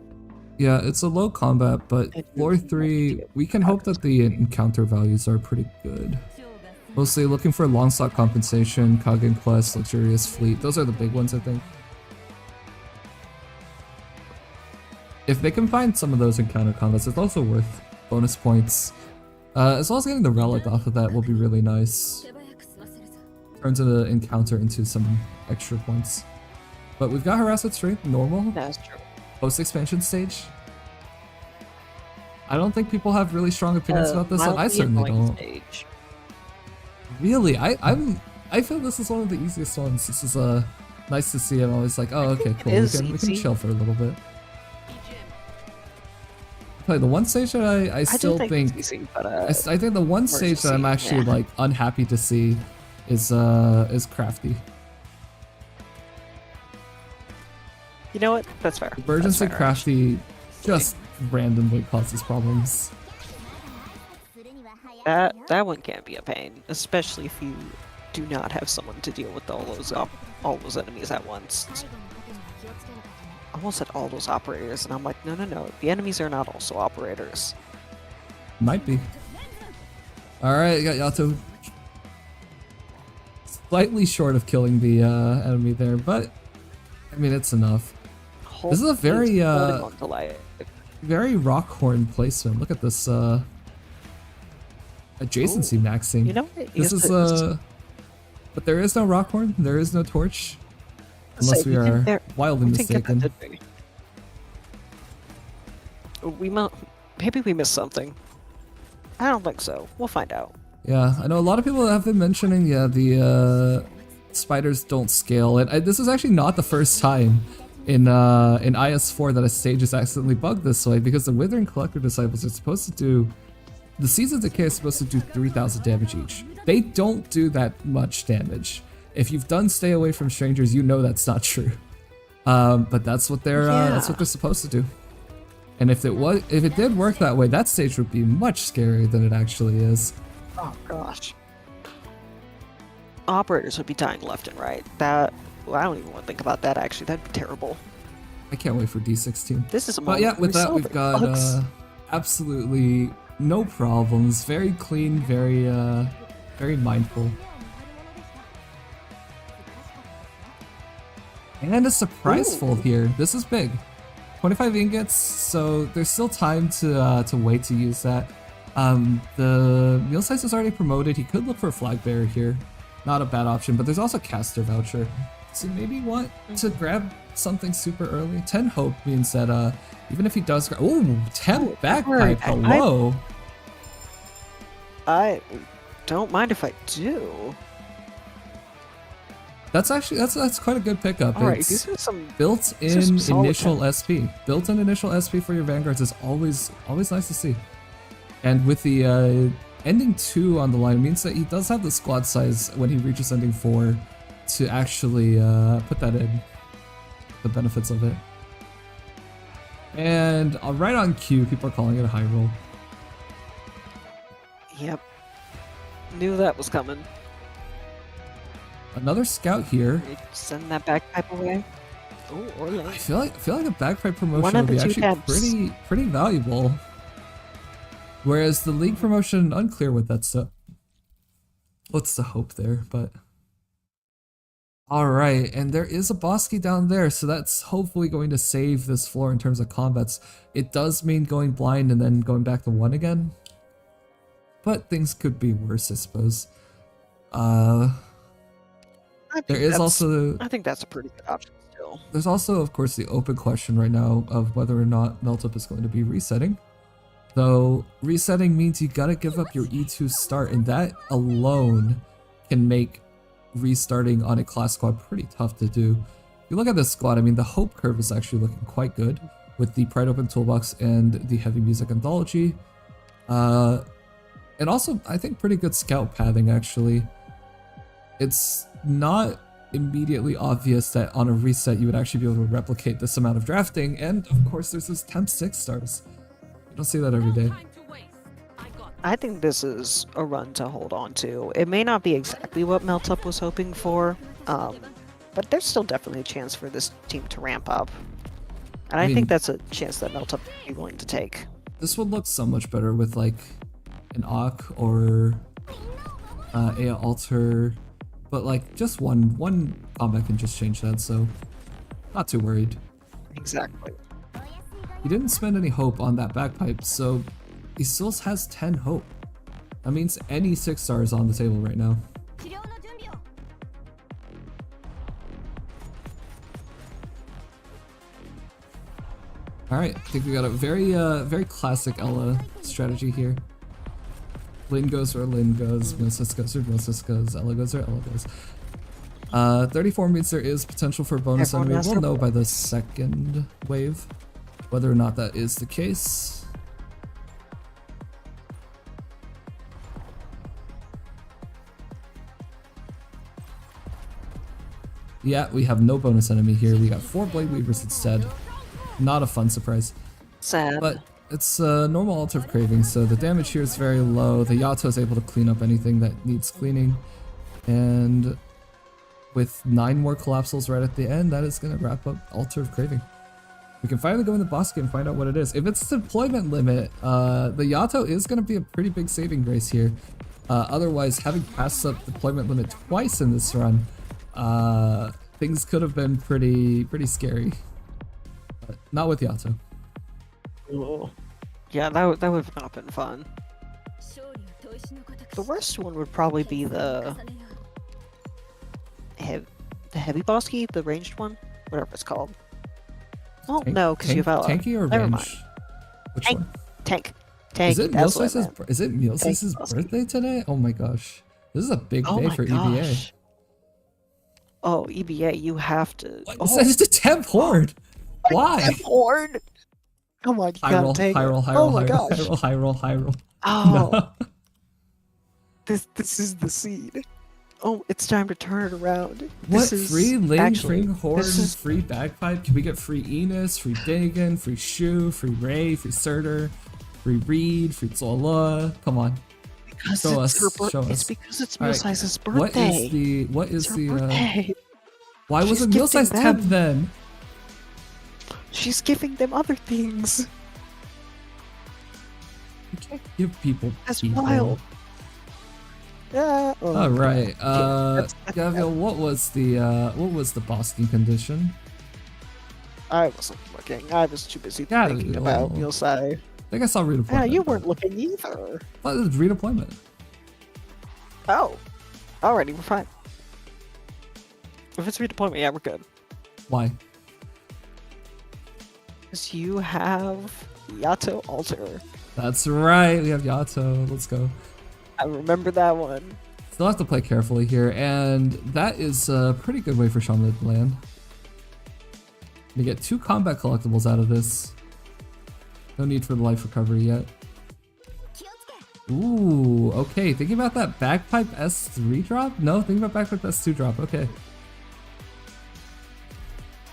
Yeah, it's a low combat, but floor 3, we can hope that the encounter values are pretty good. Mostly looking for long slot compensation, Kagen Quest, Luxurious Fleet. Those are the big ones, I think. If they can find some of those encounter combats, it's also worth bonus points. As well as getting the relic off of that will be really nice. Turns the encounter into some extra points. But we've got Harassment Strength, normal. That's true. Post-expansion stage. I don't think people have really strong opinions about this, and I mildly certainly annoying don't. stage. Really, I feel this is one of the easiest ones. This is nice to see. I'm always like, oh, okay, cool. We can chill for a little bit. Probably the one stage that I still think it's easy, but, I think the one stage that I'm actually like unhappy to see is Crafty. You know what? That's fair. Emergency That's fair, Crafty just randomly causes problems. That one can be a pain, especially if you do not have someone to deal with all those enemies at once. I almost said all those operators, and I'm like, no, the enemies are not also operators. Might be. Alright, got Yato. Slightly short of killing the enemy there, but I mean, it's enough. This is a very very Rockhorn placement. Look at this adjacency maxing. You know what? This is but there is no Rockhorn, there is no torch. Unless we are wildly mistaken. Maybe we missed something. I don't think so. We'll find out. Yeah, I know a lot of people have been mentioning, the spiders don't scale, and this is actually not the first time in IS4 that a stage is accidentally bugged this way, because the Withering Collector Disciples are supposed to do, the Seasons Decay is supposed to do 3,000 damage each. They don't do that much damage. If you've done Stay Away from Strangers, you know that's not true. But that's what they're supposed to do. And if it did work that way, that stage would be much scarier than it actually is. Oh gosh. Operators would be dying left and right. I don't even want to think about that actually. That'd be terrible. I can't wait for D16. This is a But yeah, with that we've got absolutely no problems. Very clean, very mindful. And a surprise fold here. This is big. 25 ingots, so there's still time to wait to use that. The meal size is already promoted. He could look for a flag bearer here. Not a bad option, but there's also caster voucher. So maybe want to grab something super early. 10 hope means that even if he does, 10 bagpipe. Hello. I don't mind if I do. That's actually that's quite a good pickup. Alright, it's these are some built-in initial SP. Built-in initial SP for your vanguards is always nice to see. And with the ending 2 on the line, it means that he does have the squad size when he reaches ending 4 to actually put that in. The benefits of it. And right on cue, people are calling it a high roll. Yep. Knew that was coming. Another scout here. Send that bagpipe away. Oh, or late. I feel like a bagpipe promotion would be actually pretty valuable. Whereas the league promotion, unclear what that's what's the hope there, but alright, and there is a Bosky down there, so that's hopefully going to save this floor in terms of combats. It does mean going blind and then going back to 1 again. But things could be worse, I suppose. There is also... I think that's a pretty good option still. There's also, of course, the open question right now of whether or not Meltup is going to be resetting. Though, resetting means you gotta give up your E2 start, and that alone can make restarting on a class squad pretty tough to do. If you look at this squad, I mean, the hope curve is actually looking quite good with the Pride Open Toolbox and the Heavy Music Anthology. And also, I think pretty good scout pathing, actually. It's not immediately obvious that on a reset you would actually be able to replicate this amount of drafting, and of course there's those temp 6 stars. You don't see that every day. I think this is a run to hold on to. It may not be exactly what Meltup was hoping for, but there's still definitely a chance for this team to ramp up. And I mean, think that's a chance that Meltup would be willing to take. This would look so much better with like an Ak or Aoao alter, but like just one combat can just change that, so not too worried. Exactly. He didn't spend any hope on that backpipe, so he still has 10 hope. That means any 6 stars on the table right now. Alright, I think we got a very classic Ella strategy here. Lin goes where Lin goes, Milsis goes where Milsis goes, Ella goes where Ella goes. 34 means there is potential for bonus Everyone enemy. has We'll their know by the second wave whether or not that is the case. Yeah, we have no bonus enemy here. We got 4 Blade Weavers instead. Not a fun surprise. Sad. But it's a normal Altar of Craving, so the damage here is very low. The Yato is able to clean up anything that needs cleaning. And with 9 more Collapsals right at the end, that is going to wrap up Altar of Craving. We can finally go in the boss game and find out what it is. If it's the deployment limit, the Yato is going to be a pretty big saving grace here. Otherwise, having passed up deployment limit twice in this run, things could have been pretty scary. But not with Yato. Ooh. Yeah, that would have not been fun. The worst one would probably be the heavy boss key, the ranged one, whatever it's called. Oh no, because you have Ella. Tanky or Never range? mind. Which Tank. one? Tank. Is it That's what I Milsis's meant. Tank birthday today? Oh my gosh. This is a big Oh day my for gosh. EBA. Oh, EBA, you have to. What? Oh, It's a temp horde. Why? temp horde. Come on, you High gotta roll, take high it. roll, high Oh roll, my high roll, gosh. high roll, high roll, high roll. Oh. No. This is the seed. Oh, it's time to turn it around. What? This is Free Ling, actually, free Horde, this is free Bagpipe? Can we get free Enos, free Dagon, free Shu, free Ray, free Surtur, free Reed, free Zola? Come on. because Show it's us. her bir- Show It's us. because it's All right, Milsize's birthday. What is It's her the birthday. why She's wasn't gifting Milsize temp them. then? She's giving them other things. You can't give people That's people. wild. Yeah. Oh, All right, that's- Gaviel, what was the Boston condition? I wasn't looking. I was too busy Yeah, thinking about well, Milsize. I think I saw redeployment. Yeah, you weren't looking either. What is redeployment? Oh. Alrighty, we're fine. If it's redeployment, yeah, we're good. Why? Because you have Yato Alter. That's right, we have Yato. Let's go. I remember that one. Still have to play carefully here, and that is a pretty good way for Shaman to land. We get 2 combat collectibles out of this. No need for the life recovery yet. Ooh, okay. Thinking about that Bagpipe S3 drop? No, thinking about Bagpipe S2 drop. Okay.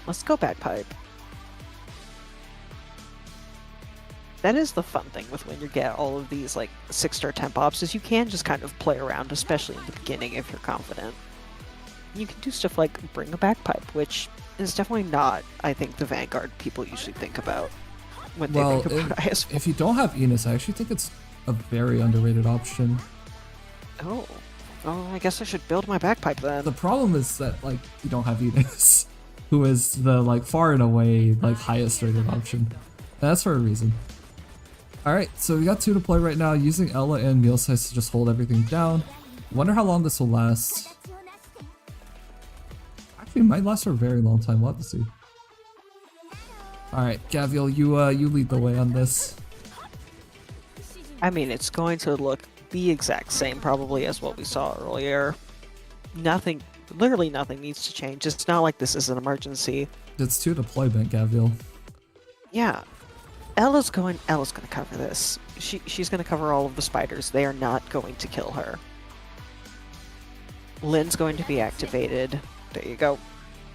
Let's go Bagpipe. That is the fun thing with when you get all of these like 6-star temp ops is you can just kind of play around, especially in the beginning if you're confident. You can do stuff like bring a Bagpipe, which is definitely not, I think, the Vanguard people usually think about when they Well, think about IS4. if you don't have Enos, I actually think it's a very underrated option. Oh, I guess I should build my Bagpipe then. The problem is that like you don't have Enos, who is the like far and away like highest rated option. And that's for a reason. Alright, so we got 2 to play right now, using Ella and Milsize to just hold everything down. Wonder how long this will last. Actually, it might last for a very long time, we'll have to see. Alright, Gaviel, you lead the way on this. I mean, it's going to look the exact same probably as what we saw earlier. Literally nothing needs to change. It's not like this is an emergency. It's 2 deployment, Gaviel. Yeah. Ella's gonna cover this. She's gonna cover all of the spiders. They are not going to kill her. Lin's going to be activated. There you go.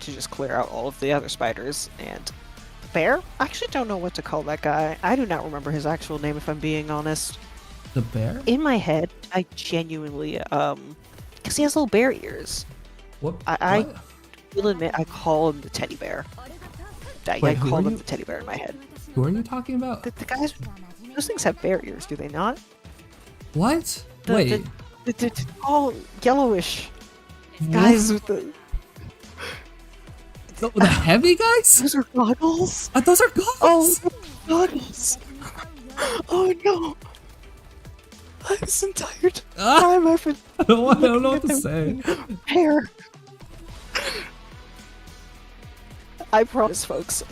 To just clear out all of the other spiders. And the bear? I actually don't know what to call that guy. I do not remember his actual name, if I'm being honest. The bear? In my head, I genuinely, because he has little bear ears. What? I will admit, I call him the teddy bear. I Wait, who call are him you? the teddy bear in my head. Who are you talking about? The guys, those things have bear ears, do they not? What? The, Wait. the all yellowish guys with the heavy guys? Those are goggles. Those are goggles. Oh, goggles. Oh no. I was entire time I've been. I don't know what to say. Hair. I promise, folks.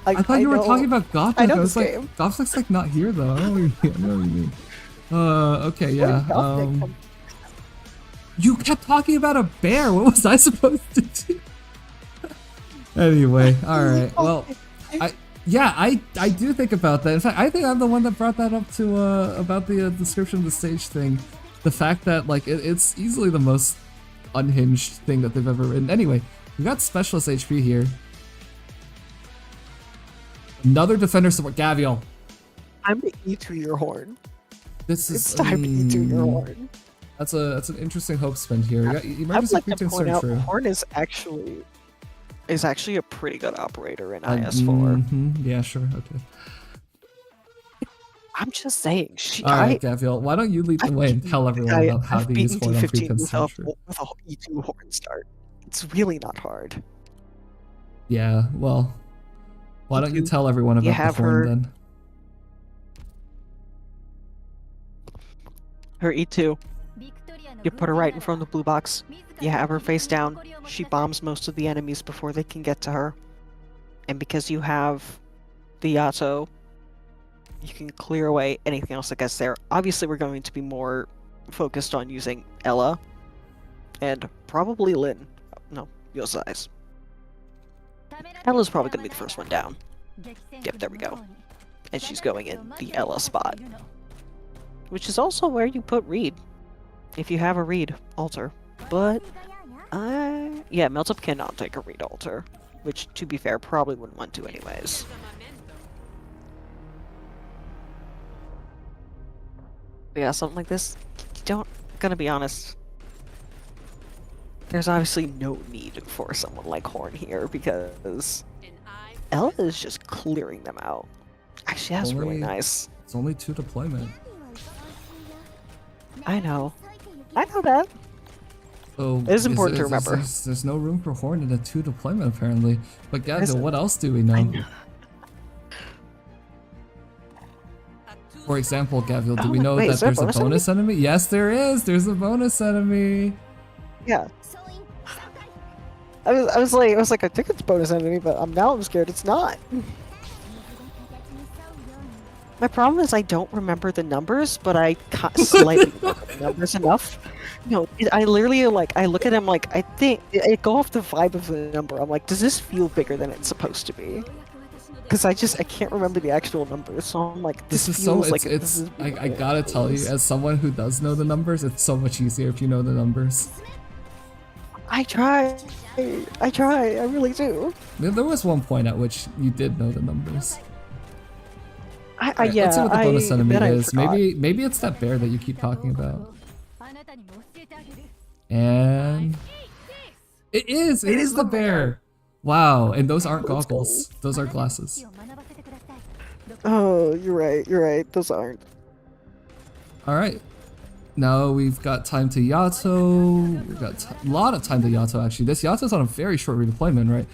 I thought you were talking about Gothic. I know was this like, game. Gothic's like not here though. I know what you mean. Okay, yeah. You kept talking about a bear. What was I supposed to do? Anyway, all right. Well, I do think about that. In fact, I think I'm the one that brought that up to about the description of the stage thing. The fact that like it's easily the most unhinged thing that they've ever written. Anyway, we got specialist HP here. Another defender support, Gavial. I'm gonna eat through your horn. This is It's time to eat through your horn. That's an interesting hope spend here. We got I would emergency like to creep point turn out, true. horn is actually a pretty good operator in IS4. Yeah, sure. Okay. I'm just saying. All right, Gavial. Why don't you lead the way and tell everyone about how I've to use beaten horn on D15 creep with turn a true? E2 horn start. It's really not hard. Yeah. Well, why don't you tell everyone about have the horn her- then? Her E2. You put her right in front of the blue box. You have her face down. She bombs most of the enemies before they can get to her. And because you have the Yato, you can clear away anything else that gets there. Obviously, we're going to be more focused on using Ella. And probably Lynn. No, Yosai's. Ella's probably going to be the first one down. Yep, there we go. And she's going in the Ella spot. Which is also where you put Reed. If you have a Reed altar. But, yeah, Meltup cannot take a Reed altar. Which, to be fair, probably wouldn't want to anyways. But yeah, something like this, gonna be honest, there's obviously no need for someone like Horn here because Ella is just clearing them out. Actually, that's really nice. It's only 2 deployment. I know that. So It is important to remember. There's no room for Horn in a 2 deployment apparently. But Gavial, what else do we know? For example, Gavial, do we know wait, that is there a there's a bonus enemy? Yes, there is. There's a bonus enemy. Yeah. I was like, I think it's bonus enemy, but I'm scared it's not. My problem is I don't remember the numbers, but I slightly remember the numbers enough. No, I literally I look at him like I think I go off the vibe of the number. I'm like, does this feel bigger than it's supposed to be? Because I can't remember the actual numbers, so I'm like, This is feels so like I gotta tell you, as someone who does know the numbers, it's so much easier if you know the numbers. I try, I really do. There was one point at which you did know the numbers. Alright, Yeah, let's see what the bonus enemy then I is. forgot. Maybe it's that bear that you keep talking about. And it is the bear. Wow, and those aren't goggles. Those are glasses. Oh, you're right. Those aren't. Alright. Now we've got time to Yato. We've got a lot of time to Yato actually. This Yato's on a very short redeployment, right?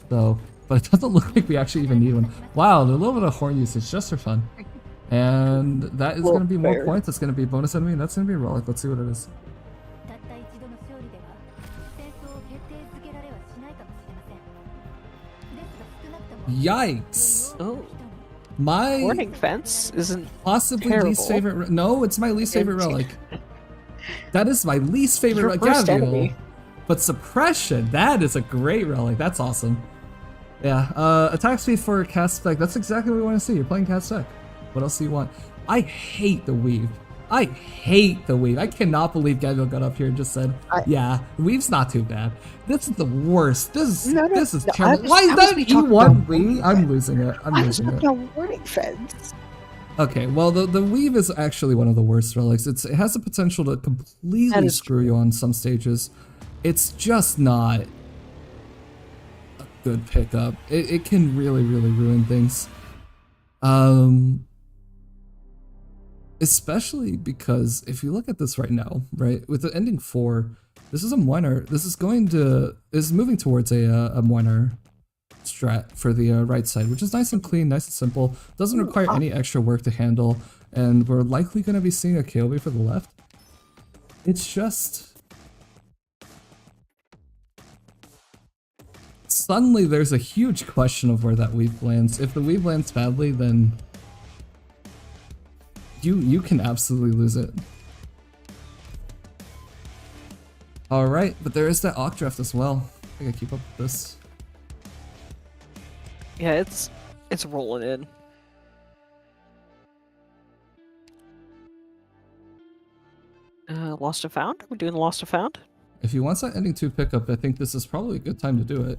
So, but it doesn't look like we actually even need one. Wow, a little bit of horn usage just for fun. And that is going to be more points. It's going to be a bonus enemy, and that's going to be a relic. Let's see what it is. Yikes! Oh. My Warning fence isn't possibly terrible. least favorite. No, it's my least favorite relic. That is my least favorite Your relic. first Gavial. enemy. But suppression, that is a great relic. That's awesome. Yeah. Attack speed for cast spec. That's exactly what we want to see. You're playing cast spec. What else do you want? I hate the weave. I hate the weave. I cannot believe Gabriel got up here and just said, yeah, the weave's not too bad. This is the worst. This is terrible. Why is that E1 weave? I'm losing it. I'm losing it. Warning fence. Okay, well, the weave is actually one of the worst relics. It has the potential to completely screw you on some stages. It's just not a good pickup. It can really, really ruin things. Especially because if you look at this right now, right, with the ending 4, this is a minor. This is moving towards a minor strat for the right side, which is nice and clean, nice and simple. Doesn't require any extra work to handle, and we're likely going to be seeing a KOB for the left. It's just suddenly there's a huge question of where that weave lands. If the weave lands badly, then you can absolutely lose it. Alright, but there is that Occ draft as well. I gotta keep up with this. Yeah, it's rolling in. Lost and found? We're doing lost and found? If you want that ending 2 pickup, I think this is probably a good time to do it.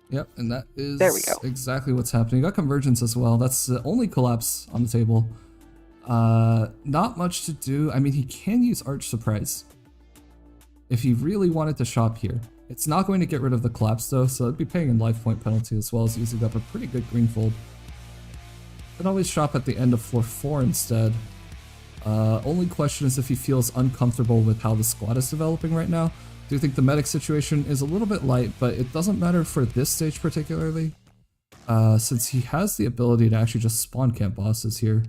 Yep, and that is there we go. Exactly what's happening. You got convergence as well. That's the only collapse on the table. Not much to do. I mean, he can use Arch Surprise if he really wanted to shop here. It's not going to get rid of the collapse though, so it'd be paying in life point penalty as well as using up a pretty good green fold. Could always shop at the end of floor 4 instead. Only question is if he feels uncomfortable with how the squad is developing right now. Do you think the medic situation is a little bit light, but it doesn't matter for this stage particularly, since he has the ability to actually just spawn camp bosses here.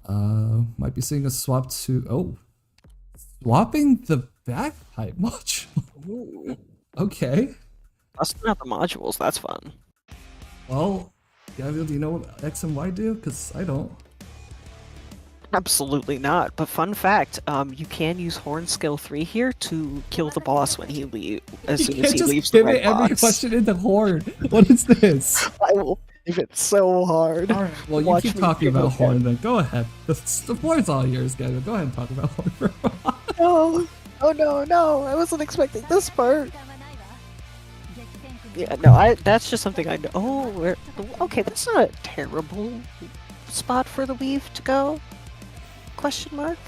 Might be seeing a swap to swapping the bagpipe module. Okay. Busting out the modules, that's fun. Well, Gabriel, do you know what X and Y do? Because I don't. Absolutely not. But fun fact, you can use Horn Skill 3 here to kill the boss when he leaves. As soon as he leaves the red box. Every question into Horn. What is this? I will save it so hard. All right. Well, you keep talking about Horn then. Go ahead. The floor's all yours, Gabriel. Go ahead and talk about Horn for a while. No. Oh no, I wasn't expecting this part. Yeah, no, that's just something I know. Oh, okay, that's not a terrible spot for the weave to go. Question mark.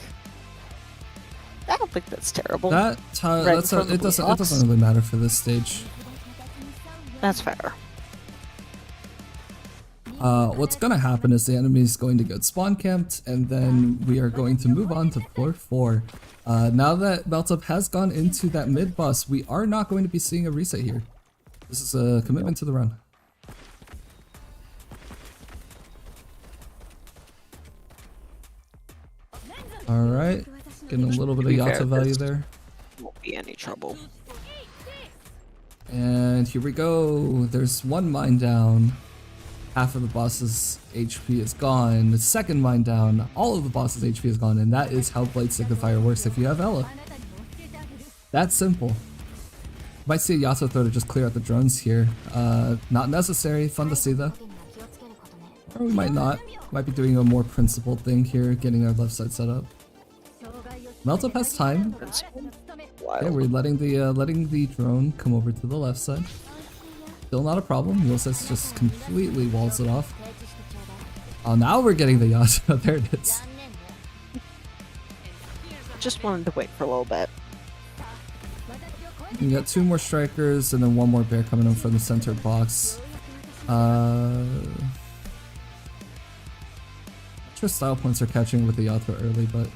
I don't think that's terrible. It doesn't really matter for this stage. That's fair. What's gonna happen is the enemy is going to get spawn camped, and then we are going to move on to floor 4. Now that Meltup has gone into that mid boss, we are not going to be seeing a reset here. This is a commitment to the run. Alright, getting a little bit of Yata value there. Won't be any trouble. And here we go. There's one mine down. Half of the boss's HP is gone. The second mine down. All of the boss's HP is gone. And that is how Blade Signifier works if you have Ela. That's simple. Might see a Yasuo throw to just clear out the drones here. Not necessary. Fun to see though. Or we might not. Might be doing a more principled thing here, getting our left side set up. Meltup has time. Okay, we're letting the drone come over to the left side. Still not a problem. Yosef just completely walls it off. Oh, now we're getting the Yasuo. There it is. Just wanted to wait for a little bit. You got 2 more strikers and then 1 more bear coming in from the center box. Sure, style points are catching with the Yasuo early, but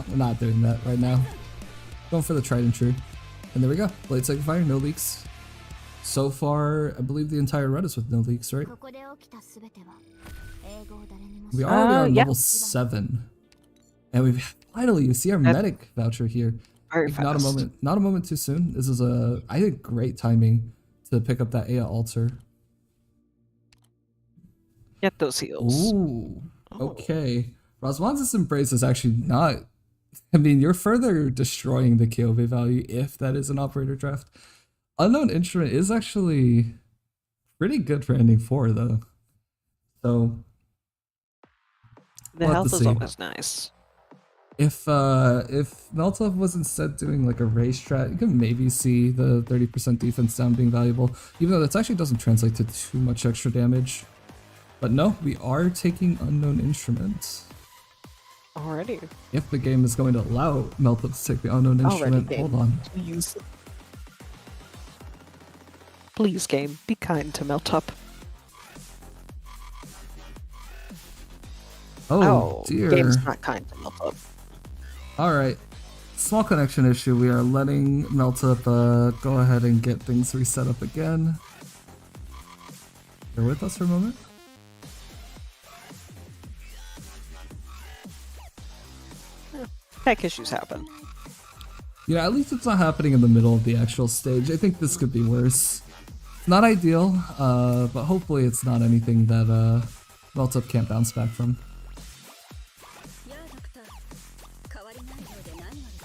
we're not doing that right now. Going for the tried and true. And there we go. Blade Signifier, no leaks. So far, I believe the entire run is with no leaks, right? We already are level 7. And we've finally, you see our medic voucher here. Not a moment too soon. This is I think great timing to pick up that Aya altar. Get those heals. Ooh. Okay. Razwan's Embrace is actually not. I mean, you're further destroying the KOV value if that is an operator draft. Unknown Instrument is actually pretty good for ending 4 though. So The We'll have health to is see. always nice. If Meltup was instead doing like a race strat, you can maybe see the 30% defense down being valuable, even though that actually doesn't translate to too much extra damage. But no, we are taking unknown instruments. Already. If the game is going to allow Meltup to take the unknown instrument, Already, hold on. Please. Please, game, be kind to Meltup. Oh dear. Game's not kind to Meltup. Alright. Small connection issue. We are letting Meltup go ahead and get things reset up again. Bear with us for a moment. Tech issues happen. Yeah, at least it's not happening in the middle of the actual stage. I think this could be worse. It's not ideal, but hopefully it's not anything that Meltup can't bounce back from.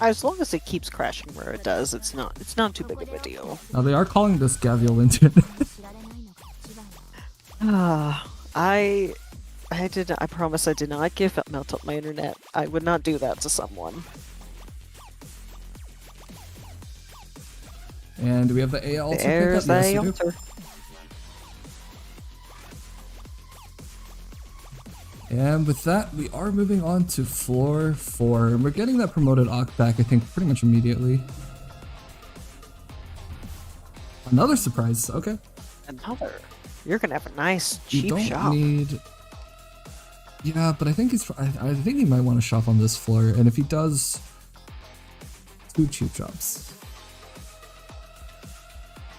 As long as it keeps crashing where it does, it's not too big of a deal. Now they are calling this Gaviolinian. I promise I did not give Meltup my internet. I would not do that to someone. And we have the Aoao to There's pick up. the Yes, we do. altar. And with that, we are moving on to floor 4. And we're getting that promoted Ock back, I think, pretty much immediately. Another surprise, okay. Another. You're gonna have a nice You cheap don't shop. need... Yeah, but I think I think he might want to shop on this floor, and if he does, 2 cheap shops.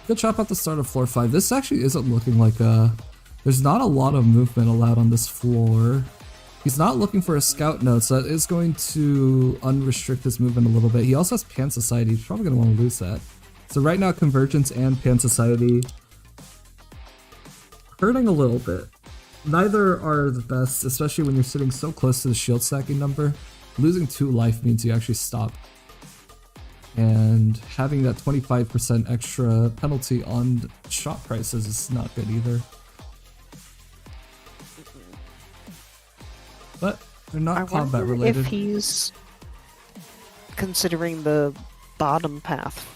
Good shop at the start of floor 5. This actually isn't looking like there's not a lot of movement allowed on this floor. He's not looking for a scout node, so that is going to unrestrict his movement a little bit. He also has Pan Society. He's probably going to want to lose that. So right now, Convergence and Pan Society hurting a little bit. Neither are the best, especially when you're sitting so close to the shield stacking number. Losing 2 life means you actually stop. And having that 25% extra penalty on shot prices is not good either. But they're not combat wonder related. if he's considering the bottom path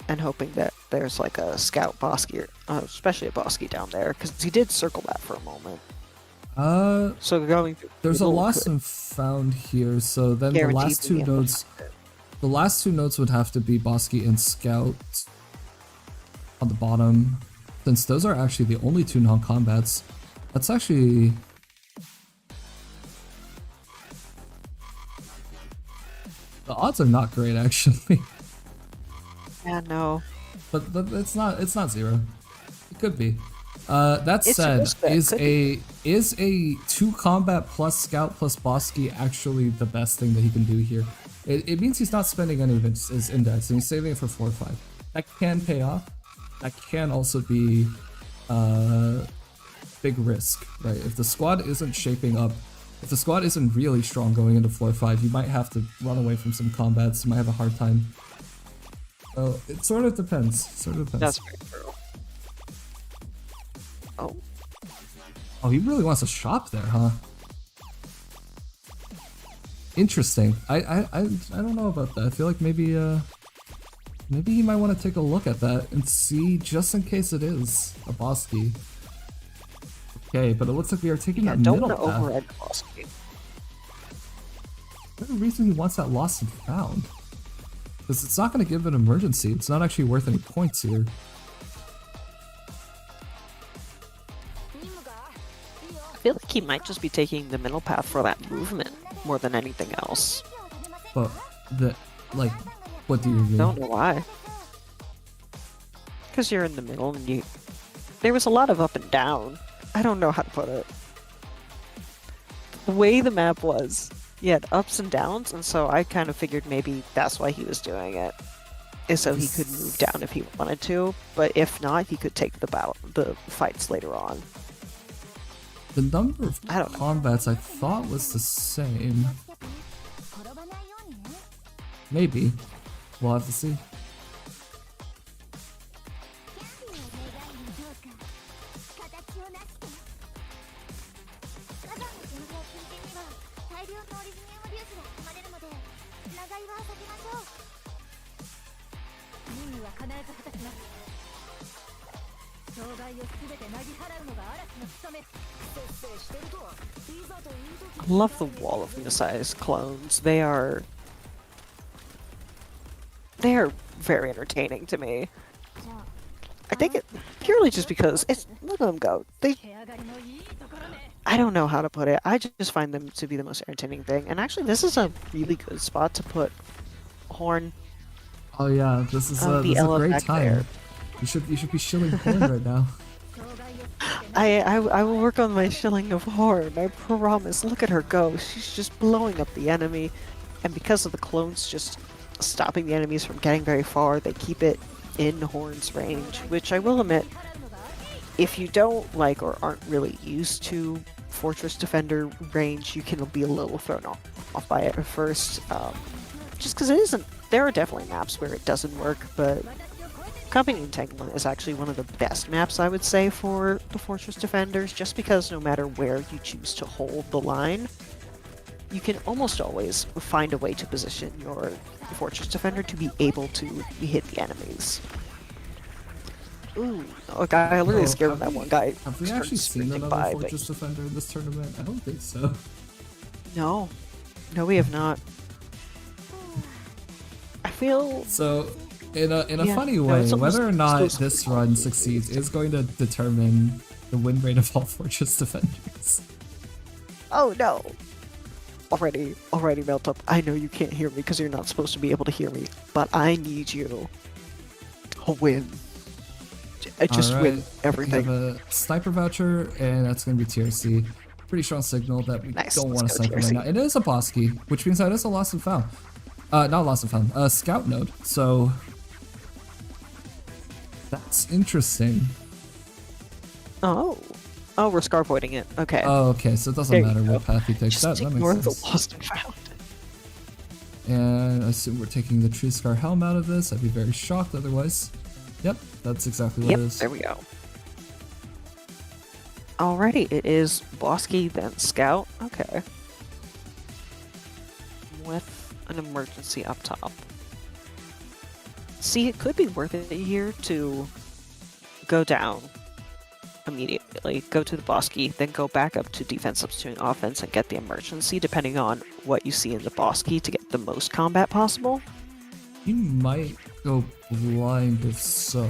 and hoping that there's like a scout Bosky, especially a Bosky down there, because he did circle that for a moment. So going through There's a middle lost could and found here, so then the guarantee last to 2 be able to nodes, the last 2 nodes would have to be Bosky and Scout on the bottom, since those are actually the only 2 non-combats. That's actually... The odds are not great, actually. Yeah, no. But it's not 0. It could be. That It's a said, risk bet, could is a 2 combat plus Scout plus Bosky actually the best thing that he can do here? It means he's not spending any of his index and he's saving it for 4 or 5. That can pay off. That can also be big risk, right? If the squad isn't shaping up, if the squad isn't really strong going into floor 5, you might have to run away from some combats. You might have a hard time. So it sort of depends. That's very true. Oh. Oh, he really wants to shop there, huh? Interesting. I don't know about that. I feel like maybe maybe he might want to take a look at that and see, just in case it is a Bosky. Okay, but it looks like we are taking that don't middle want to path. override the Bosky. What's the reason he wants that lost and found? Because it's not going to give an emergency. It's not actually worth any points here. I feel like he might just be taking the middle path for that movement more than anything else. But what do you mean? Don't know why. Because you're in the middle and there was a lot of up and down. I don't know how to put it. The way the map was, you had ups and downs, and so I kind of figured maybe that's why he was doing it. Is so he could move down if he wanted to, but if not, he could take the fights later on. The number of combats I thought was the same. Maybe. We'll have to see. I love the wall of mid-sized clones. They are very entertaining to me. I think it purely just because it's look at them go. I don't know how to put it. I just find them to be the most entertaining thing. And actually, this is a really good spot to put Horn. Oh yeah, this is a great time. There. You should be shilling Horn right now. I will work on my shilling of Horn. I promise. Look at her go. She's just blowing up the enemy, and because of the clones just stopping the enemies from getting very far, they keep it in Horn's range. Which I will admit, if you don't like or aren't really used to Fortress Defender range, you can be a little thrown off by it at first. Just because it isn't. There are definitely maps where it doesn't work, but Company Entanglement is actually one of the best maps, I would say, for the Fortress Defenders, just because no matter where you choose to hold the line, you can almost always find a way to position your Fortress Defender to be able to hit the enemies. Ooh, a guy I literally scared that one guy. Have we actually seen another Fortress Defender in this tournament? I don't think so. No, we have not. I feel so. In a funny way, whether or not this run succeeds is going to determine the win rate of all Fortress Defenders. Oh no! Already, Meltup. I know you can't hear me because you're not supposed to be able to hear me, but I need you to win. Just win everything. We have a sniper voucher, and that's going to be TRC. Pretty strong signal that we don't want to sniper right now. It is a Bosky, which means that is a lost and found. Not lost and found, a scout node. So that's interesting. Oh, we're scar voiding it. Okay. Oh, okay. So it doesn't matter what path he takes. That makes sense. The lost and found. And I assume we're taking the Tree Scar Helm out of this. I'd be very shocked otherwise. Yep, that's exactly what it is. There we go. Alrighty, it is Bosky, then Scout. Okay. With an emergency up top. See, it could be worth it here to go down immediately, go to the Bosky, then go back up to defense substituting offense and get the emergency, depending on what you see in the Bosky to get the most combat possible. You might go blind if so.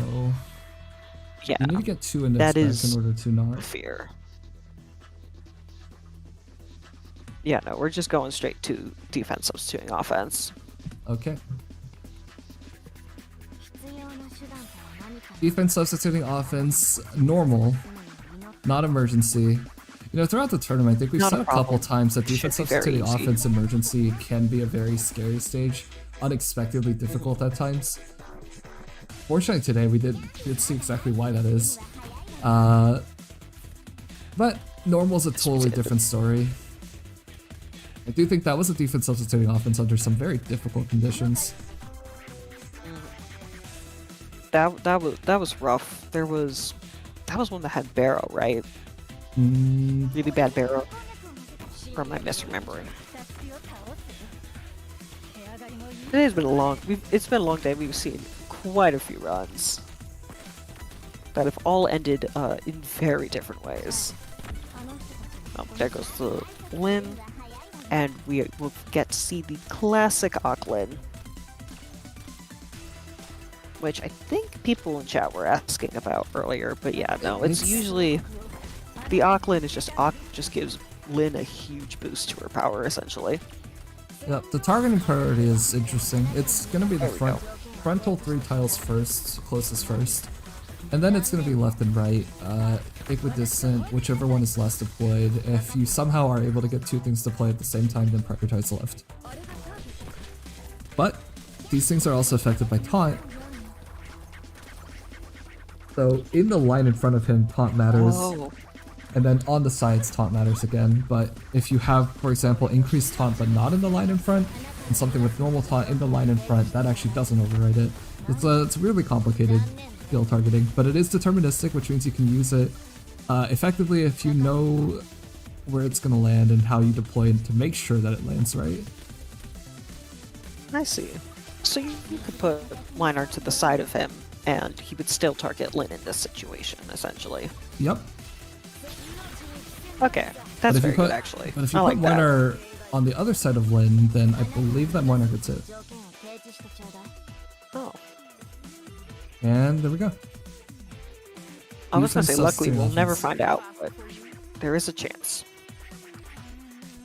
Yeah. You need to get 2 index back in order to not. Fear. Yeah, no, we're just going straight to defense substituting offense. Okay. Defense substituting offense, normal, not emergency. You know, throughout the tournament, I think we've said a couple times that defense substituting offense emergency can be a very scary stage, unexpectedly difficult at times. Fortunately today, we did see exactly why that is. But normal's a totally different story. I do think that was a defense substituting offense under some very difficult conditions. That was rough. That was one that had Barrow, right? Really bad Barrow. Or am I misremembering? Today's been it's been a long day. We've seen quite a few runs that have all ended in very different ways. Oh, there goes the Lin. And we will get to see the classic Auckland, which I think people in chat were asking about earlier. But yeah, no, it's usually the Auckland is just gives Lin a huge boost to her power essentially. Yeah, the targeting priority is interesting. It's gonna be the frontal 3 tiles first, closest first, and then it's gonna be left and right. Equidistant, whichever one is last deployed. If you somehow are able to get 2 things to play at the same time, then prioritize left. But these things are also affected by taunt. So in the line in front of him, taunt matters. And then on the sides, taunt matters again. But if you have, for example, increased taunt but not in the line in front, and something with normal taunt in the line in front, that actually doesn't override it. It's really complicated skill targeting, but it is deterministic, which means you can use it effectively if you know where it's going to land and how you deploy it to make sure that it lands right. I see. So you could put line art to the side of him and he would still target Lin in this situation, essentially. Yep. Okay, But that's if very you put, good, actually. But if you I put like that. Moiner on the other side of Lin, then I believe that Moiner gets it. Oh. And there we go. I was gonna say, Defense luckily, we'll never options. find out, but there is a chance.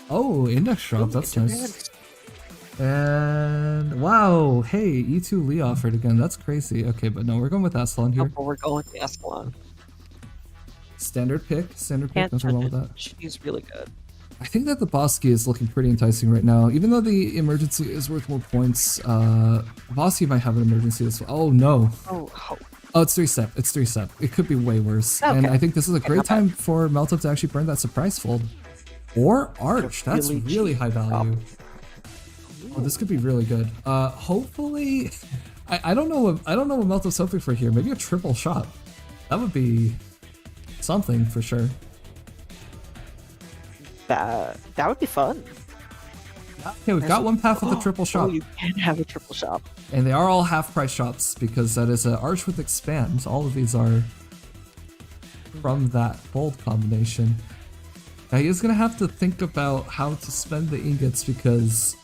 Oh, index drop, that's nice. And wow, hey, E2 Lee offered again. That's crazy. Okay, but no, we're going with Aslan here. Oh, we're going with Aslan. Standard pick, Can't nothing wrong with judge that. it. She's really good. I think that the Bosky is looking pretty enticing right now. Even though the emergency is worth more points, Bosky might have an emergency as well. Oh no. Oh, it's 3-step. It's 3-step. It could be way worse. And I think this is a great time for Meltup to actually burn that surprise fold. Or Arch. That's really high value. Oh, this could be really good. Hopefully, I don't know what Meltup's hoping for here. Maybe a triple shot. That would be something for sure. That would be fun. Okay, we've got one path with a triple shot. Oh, you can have a triple shot. And they are all half-price shops because that is an Arch with Expand. All of these are from that bold combination. Now he is going to have to think about how to spend the ingots because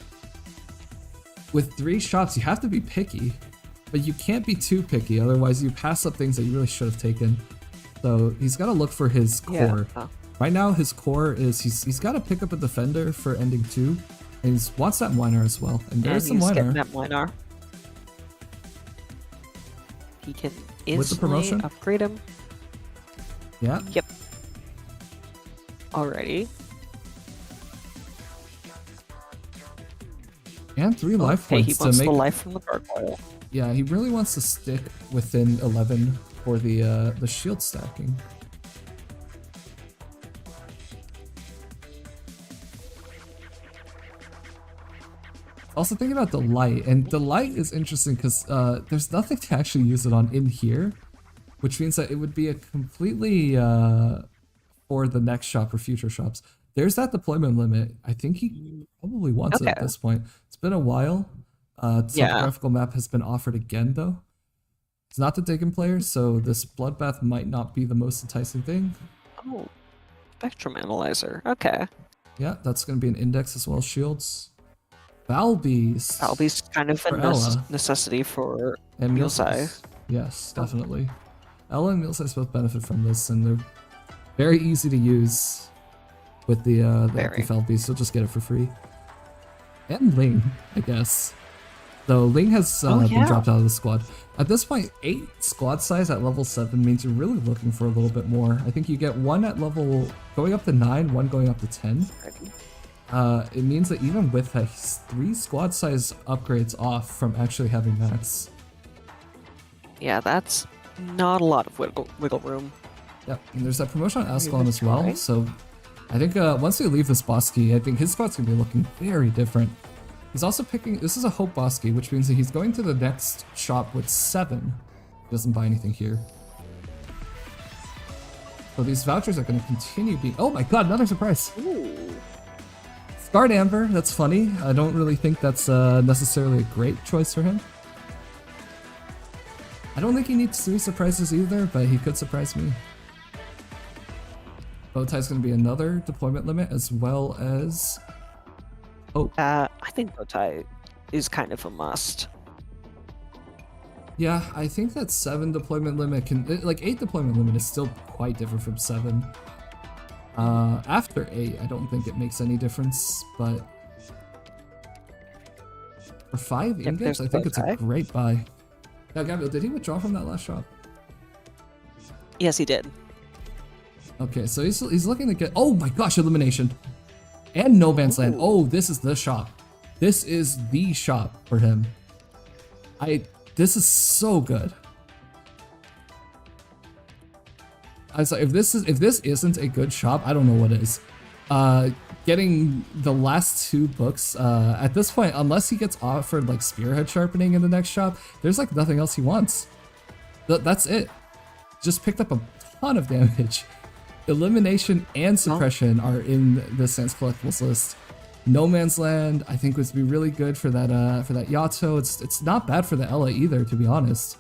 with 3 shops you have to be picky, but you can't be too picky, otherwise you pass up things that you really should have taken. So he's got to look for his core. Yeah. Right now his core is he's got to pick up a defender for ending 2. And he wants that Miner as well. And there's some he's Miner. getting that Miner. He can instantly With the promotion? upgrade him. Yeah. Yep. Alrighty. And 3 life Okay, points he wants to make the life from the gargoyle. Yeah, he really wants to stick within 11 for the shield stacking. Also thinking about Delight, and Delight is interesting because there's nothing to actually use it on in here, which means that it would be a completely for the next shop or future shops. There's that deployment limit. I think he probably wants it at this point. It's been a while. Topographical map has been offered again though. It's not the Diggin player, so this Bloodbath might not be the most enticing thing. Oh, Spectrum Analyzer. Okay. Yeah, that's going to be an index as well as shields. Valbeast. Valbeast kind of for a Ella. necessity for And Mulesai. Yes, definitely. Ella and Mulesai both benefit from this, and they're very easy to use with the Valbeast. You'll just get it for free. And Ling, I guess. Though Ling has been dropped out of the squad. At this point, 8 squad size at level 7 means you're really looking for a little bit more. I think you get 1 at level going up to 9, 1 going up to 10. It means that even with that, he's 3 squad size upgrades off from actually having max. Yeah, that's not a lot of wiggle room. Yep, and there's that promotion on Ascalon as well, so I think once we leave this Bosky, I think his squad's going to be looking very different. He's also picking, this is a Hope Bosky, which means that he's going to the next shop with 7. He doesn't buy anything here. So these vouchers are going to continue being, oh my god, another surprise! Ooh. Scarred Amber, that's funny. I don't really think that's necessarily a great choice for him. I don't think he needs 3 surprises either, but he could surprise me. Bowtie's going to be another deployment limit as well as... Oh. I think Bowtie is kind of a must. Yeah, I think that 7 deployment limit can... Like, 8 deployment limit is still quite different from 7. After 8, I don't think it makes any difference, but... For 5 ingots, I think it's a great buy. Now, Gabriel, did he withdraw from that last shop? Yes, he did. Okay, so he's looking to get... Oh my gosh, Elimination! And No Man's Land. Oh, this is the shop. This is the shop for him. This is so good. I was like, if this isn't a good shop, I don't know what is. Getting the last 2 books, at this point, unless he gets offered like Spearhead Sharpening in the next shop, there's like nothing else he wants. That's it. Just picked up a ton of damage. Elimination and Suppression are in the Sans Collectibles list. No Man's Land, I think, would be really good for that Yato. It's not bad for the Ella either, to be honest.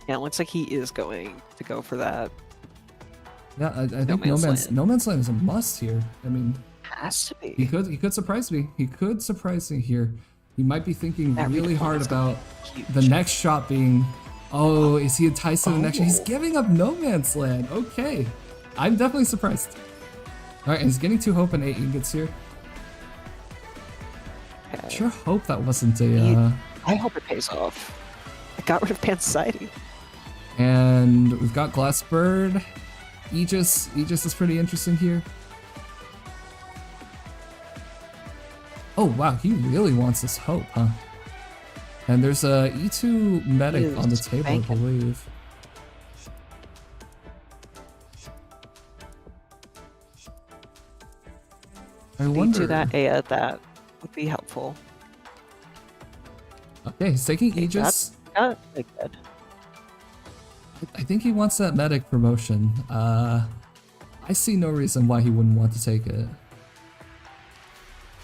Yeah, it looks like he is going to go for that. Yeah, I think No Man's Land is a must here. I mean, has to be. He could surprise me. He could surprise me here. He might be thinking really hard about the next shot being, oh, is he enticed to the next shot? He's giving up No Man's Land. Okay. I'm definitely surprised. Alright, and he's getting 2 hope and 8 ingots here. I sure hope that wasn't a... I hope it pays off. I got rid of Pan Society. And we've got Glass Bird. Aegis is pretty interesting here. Oh wow, he really wants this hope, huh? And there's a E2 medic on the table, I believe. I wonder. That would be helpful. Okay, he's taking Aegis. Good. I think he wants that medic promotion. I see no reason why he wouldn't want to take it.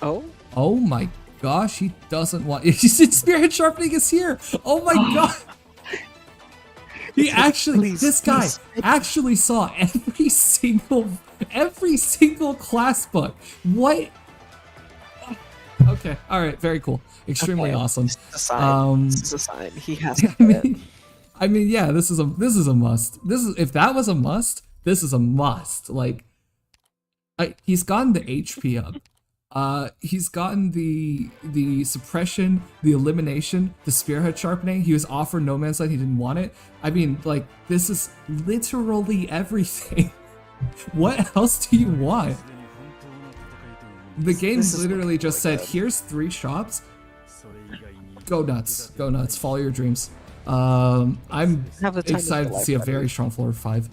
Oh? Oh my gosh, he doesn't want... Spearhead Sharpening is here! Oh my god! He actually... this guy actually saw every single class book. What? Okay, alright, very cool. Extremely awesome. This is a sign. He has to I mean, yeah, this is a must. If that was a must, this is a must. Like, he's gotten the HP up. He's gotten the suppression, the elimination, the spearhead sharpening. He was offered No Man's Land. He didn't want it. I mean, like, this is literally everything. What else do you want? The game literally just said, here's 3 shops. Go nuts. Go nuts. Follow your dreams. I'm excited to see a very strong floor 5.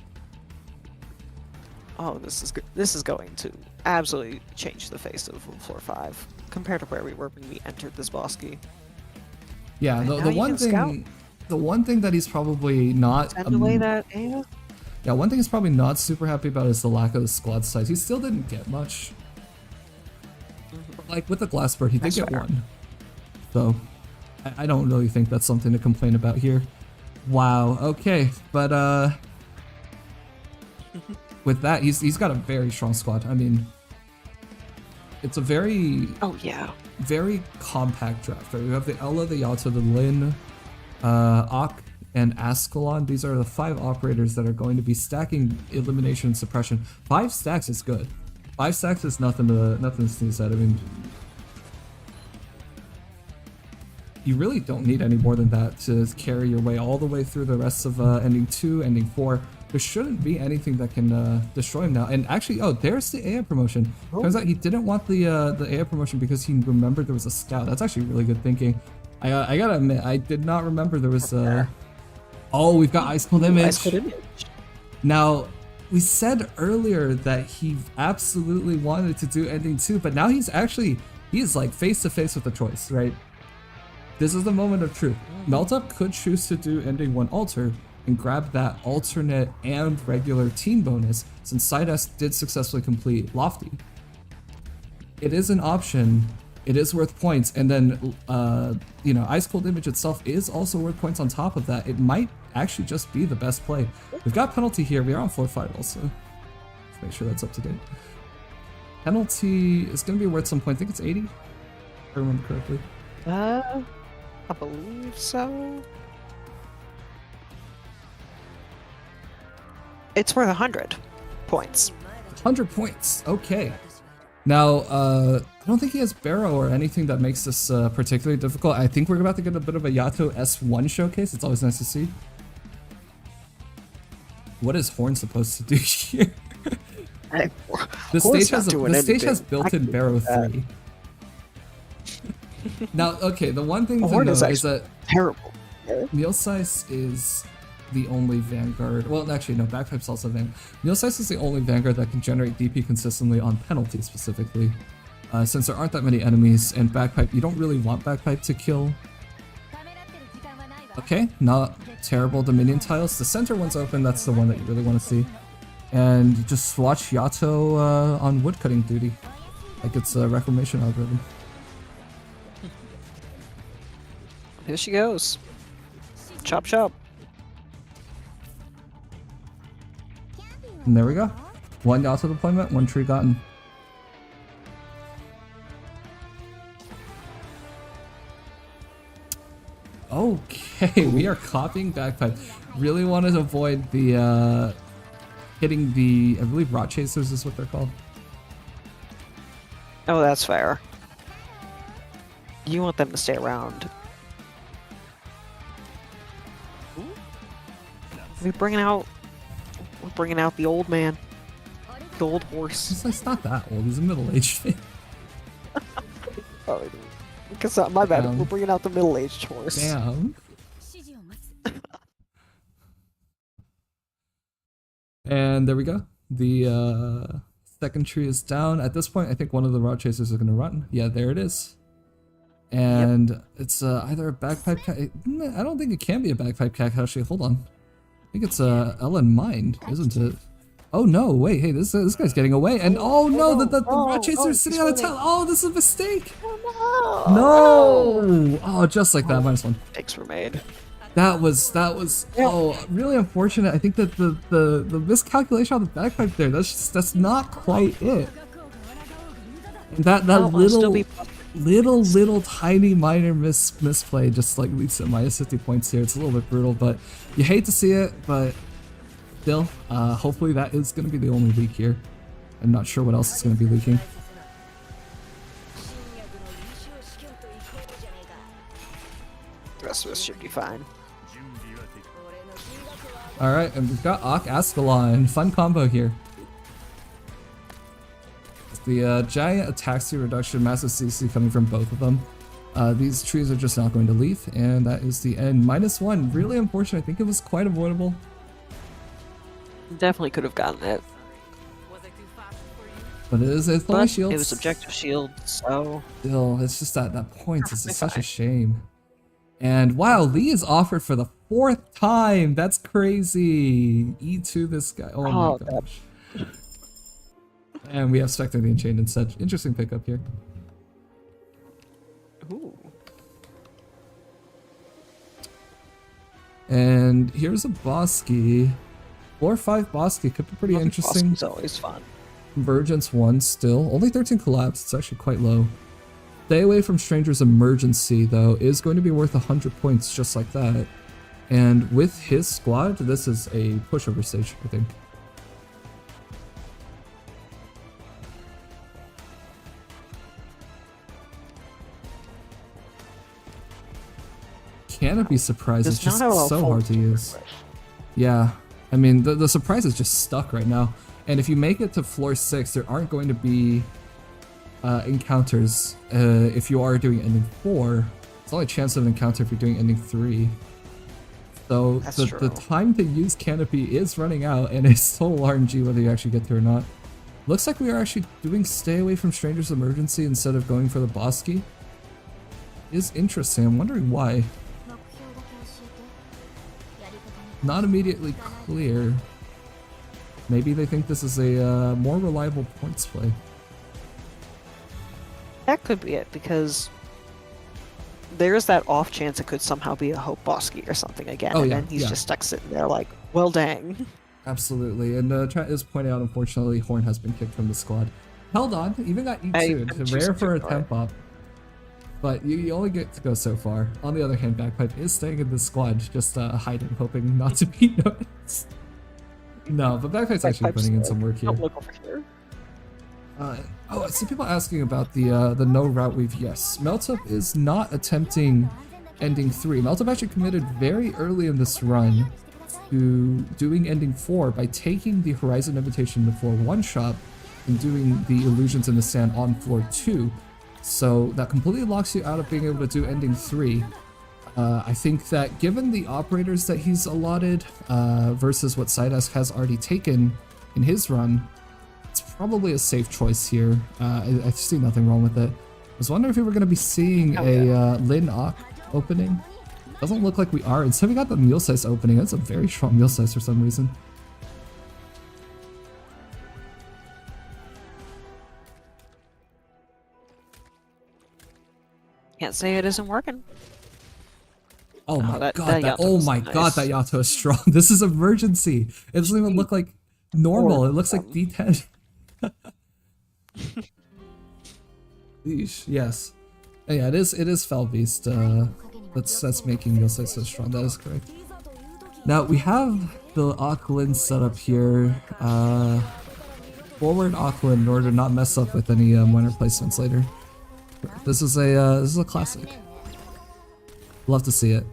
Oh, this is good. This is going to absolutely change the face of floor 5 compared to where we were when we entered this Bosky. Yeah, the one thing that he's probably not yeah, one thing he's probably not super happy about is the lack of the squad size. He still didn't get much. Like with the Glassbird, he did get 1. So I don't really think that's something to complain about here. Wow, okay, but with that, he's got a very strong squad. I mean, it's a very very compact draft. Right? We have the Ella, the Yato, the Lin, Ak, and Ascalon. These are the 5 operators that are going to be stacking elimination and suppression. 5 stacks is good. 5 stacks is nothing to sneeze at. I mean, you really don't need any more than that to carry your way all the way through the rest of ending 2, ending 4. There shouldn't be anything that can destroy him now. And actually, oh, there's the AI promotion. Turns out he didn't want the AI promotion because he remembered there was a scout. That's actually really good thinking. I gotta admit, I did not remember there was oh, we've got Ice Cold Image. Ice Cold Image. Now, we said earlier that he absolutely wanted to do ending 2, but now he's like face to face with the choice, right? This is the moment of truth. Meltup could choose to do ending 1 alter and grab that alternate and regular team bonus since Side S did successfully complete Lofty. It is an option, it is worth points, and then, you know, Ice Cold Image itself is also worth points on top of that. It might actually just be the best play. We've got penalty here, we are on floor 5 also. Let's make sure that's up to date. Penalty is going to be worth some point, I think it's 80, if I remember correctly. I believe so. It's worth 100 points. 100 points, okay. Now, I don't think he has Barrow or anything that makes this particularly difficult. I think we're about to get a bit of a Yato S1 showcase. It's always nice to see. What is Horn supposed to do here? The stage has built-in Barrow 3. Now, okay, the one thing to know is that terrible. Mealsize is the only Vanguard. Well, actually, no, Bagpipe's also Vanguard. Mealsize is the only Vanguard that can generate DP consistently on penalty specifically. Since there aren't that many enemies, and Bagpipe, you don't really want Bagpipe to kill. Okay, not terrible Dominion tiles. The center one's open, that's the one that you really want to see. And you just watch Yato on woodcutting duty. Like it's a reclamation algorithm. Here she goes. Chop chop. And there we go. One Yato deployment, one tree gotten. Okay, we are copying Bagpipe. Really wanted to avoid the hitting the, I believe Rot Chasers is what they're called. Oh, that's fair. You want them to stay around. We're bringing out the old man, the old horse. It's not that old. He's a middle-aged. Oh, because my bad. We're bringing out the middle-aged horse. Damn. And there we go. The second tree is down. At this point, I think one of the Rod Chasers are going to run. Yeah, there it is. And it's either a Bagpipe cat. I don't think it can be a Bagpipe cat, actually. Hold on. I think it's Ellen Mind, isn't it? Oh no, wait, hey, this guy's getting away. And oh no, the Rod Chaser is sitting on the tail. Oh, this is a mistake. No! Oh, just like that, -1. Mistakes were made. That was really unfortunate. I think that the miscalculation on the Bagpipe there, that's not quite it. And that little tiny minor misplay just like leads to -50 points here. It's a little bit brutal, but you hate to see it, but still, hopefully that is going to be the only leak here. I'm not sure what else is going to be leaking. The rest of us should be fine. Alright, and we've got Ascalon. Fun combo here. The giant attack speed reduction, massive CC coming from both of them. These trees are just not going to leave, and that is the end. -1, really unfortunate. I think it was quite avoidable. Definitely could have gotten it. But it's only shields. It was objective shield, so... Still, it's just that point is just such a shame. And wow, Lee is offered for the 4th time! That's crazy! E2 this guy. Oh my gosh. And we have Spectre the Enchained instead. Interesting pickup here. Ooh. And here's a Bosky. 4-5 Bosky could be pretty interesting. Bosky's always fun. Convergence 1 still. Only 13 collapse. It's actually quite low. Stay away from Stranger's Emergency, though, is going to be worth 100 points just like that. And with his squad, this is a pushover stage, I think. Canopy Surprise is just so hard to use. Yeah, I mean, the surprise is just stuck right now. And if you make it to floor 6, there aren't going to be encounters. If you are doing ending 4, it's only a chance of an encounter if you're doing ending 3. So the time to use Canopy is running out, and it's total RNG whether you actually get through or not. Looks like we are actually doing Stay Away from Stranger's Emergency instead of going for the Bosky. Is interesting. I'm wondering why. Not immediately clear. Maybe they think this is a more reliable points play. That could be it, because there's that off chance it could somehow be a Hope Bosky or something again, and then he's just stuck sitting there like, well dang. Absolutely, and Trent is pointing out, unfortunately, Horn has been kicked from the squad. Held on, even got E2'd, rare for a temp up. But you only get to go so far. On the other hand, Bagpipe is staying in the squad, just hiding, hoping not to be noticed. No, but Bagpipe's actually putting in some work here. Look over here. I see people asking about the no route weave. Yes, Meltup is not attempting ending 3. Meltup actually committed very early in this run to doing ending 4 by taking the Horizon Invitation to floor 1 shop and doing the Illusions in the Sand on floor 2. So that completely locks you out of being able to do ending 3. I think that given the operators that he's allotted versus what Sideask has already taken in his run, it's probably a safe choice here. I see nothing wrong with it. I was wondering if we were going to be seeing a Lin Ock opening. Doesn't look like we are. Instead we got the meal size opening. That's a very strong meal size for some reason. Can't say it isn't working. Oh my god, that Yato is strong. This is emergency. It doesn't even look like normal. It looks like D10. Yeesh, yes. Yeah, it is Foul Beast. That's making Yosei so strong. That is correct. Now we have the Aqualin set up here. Forward Aqualin in order to not mess up with any minor placements later. This is a classic. Love to see it.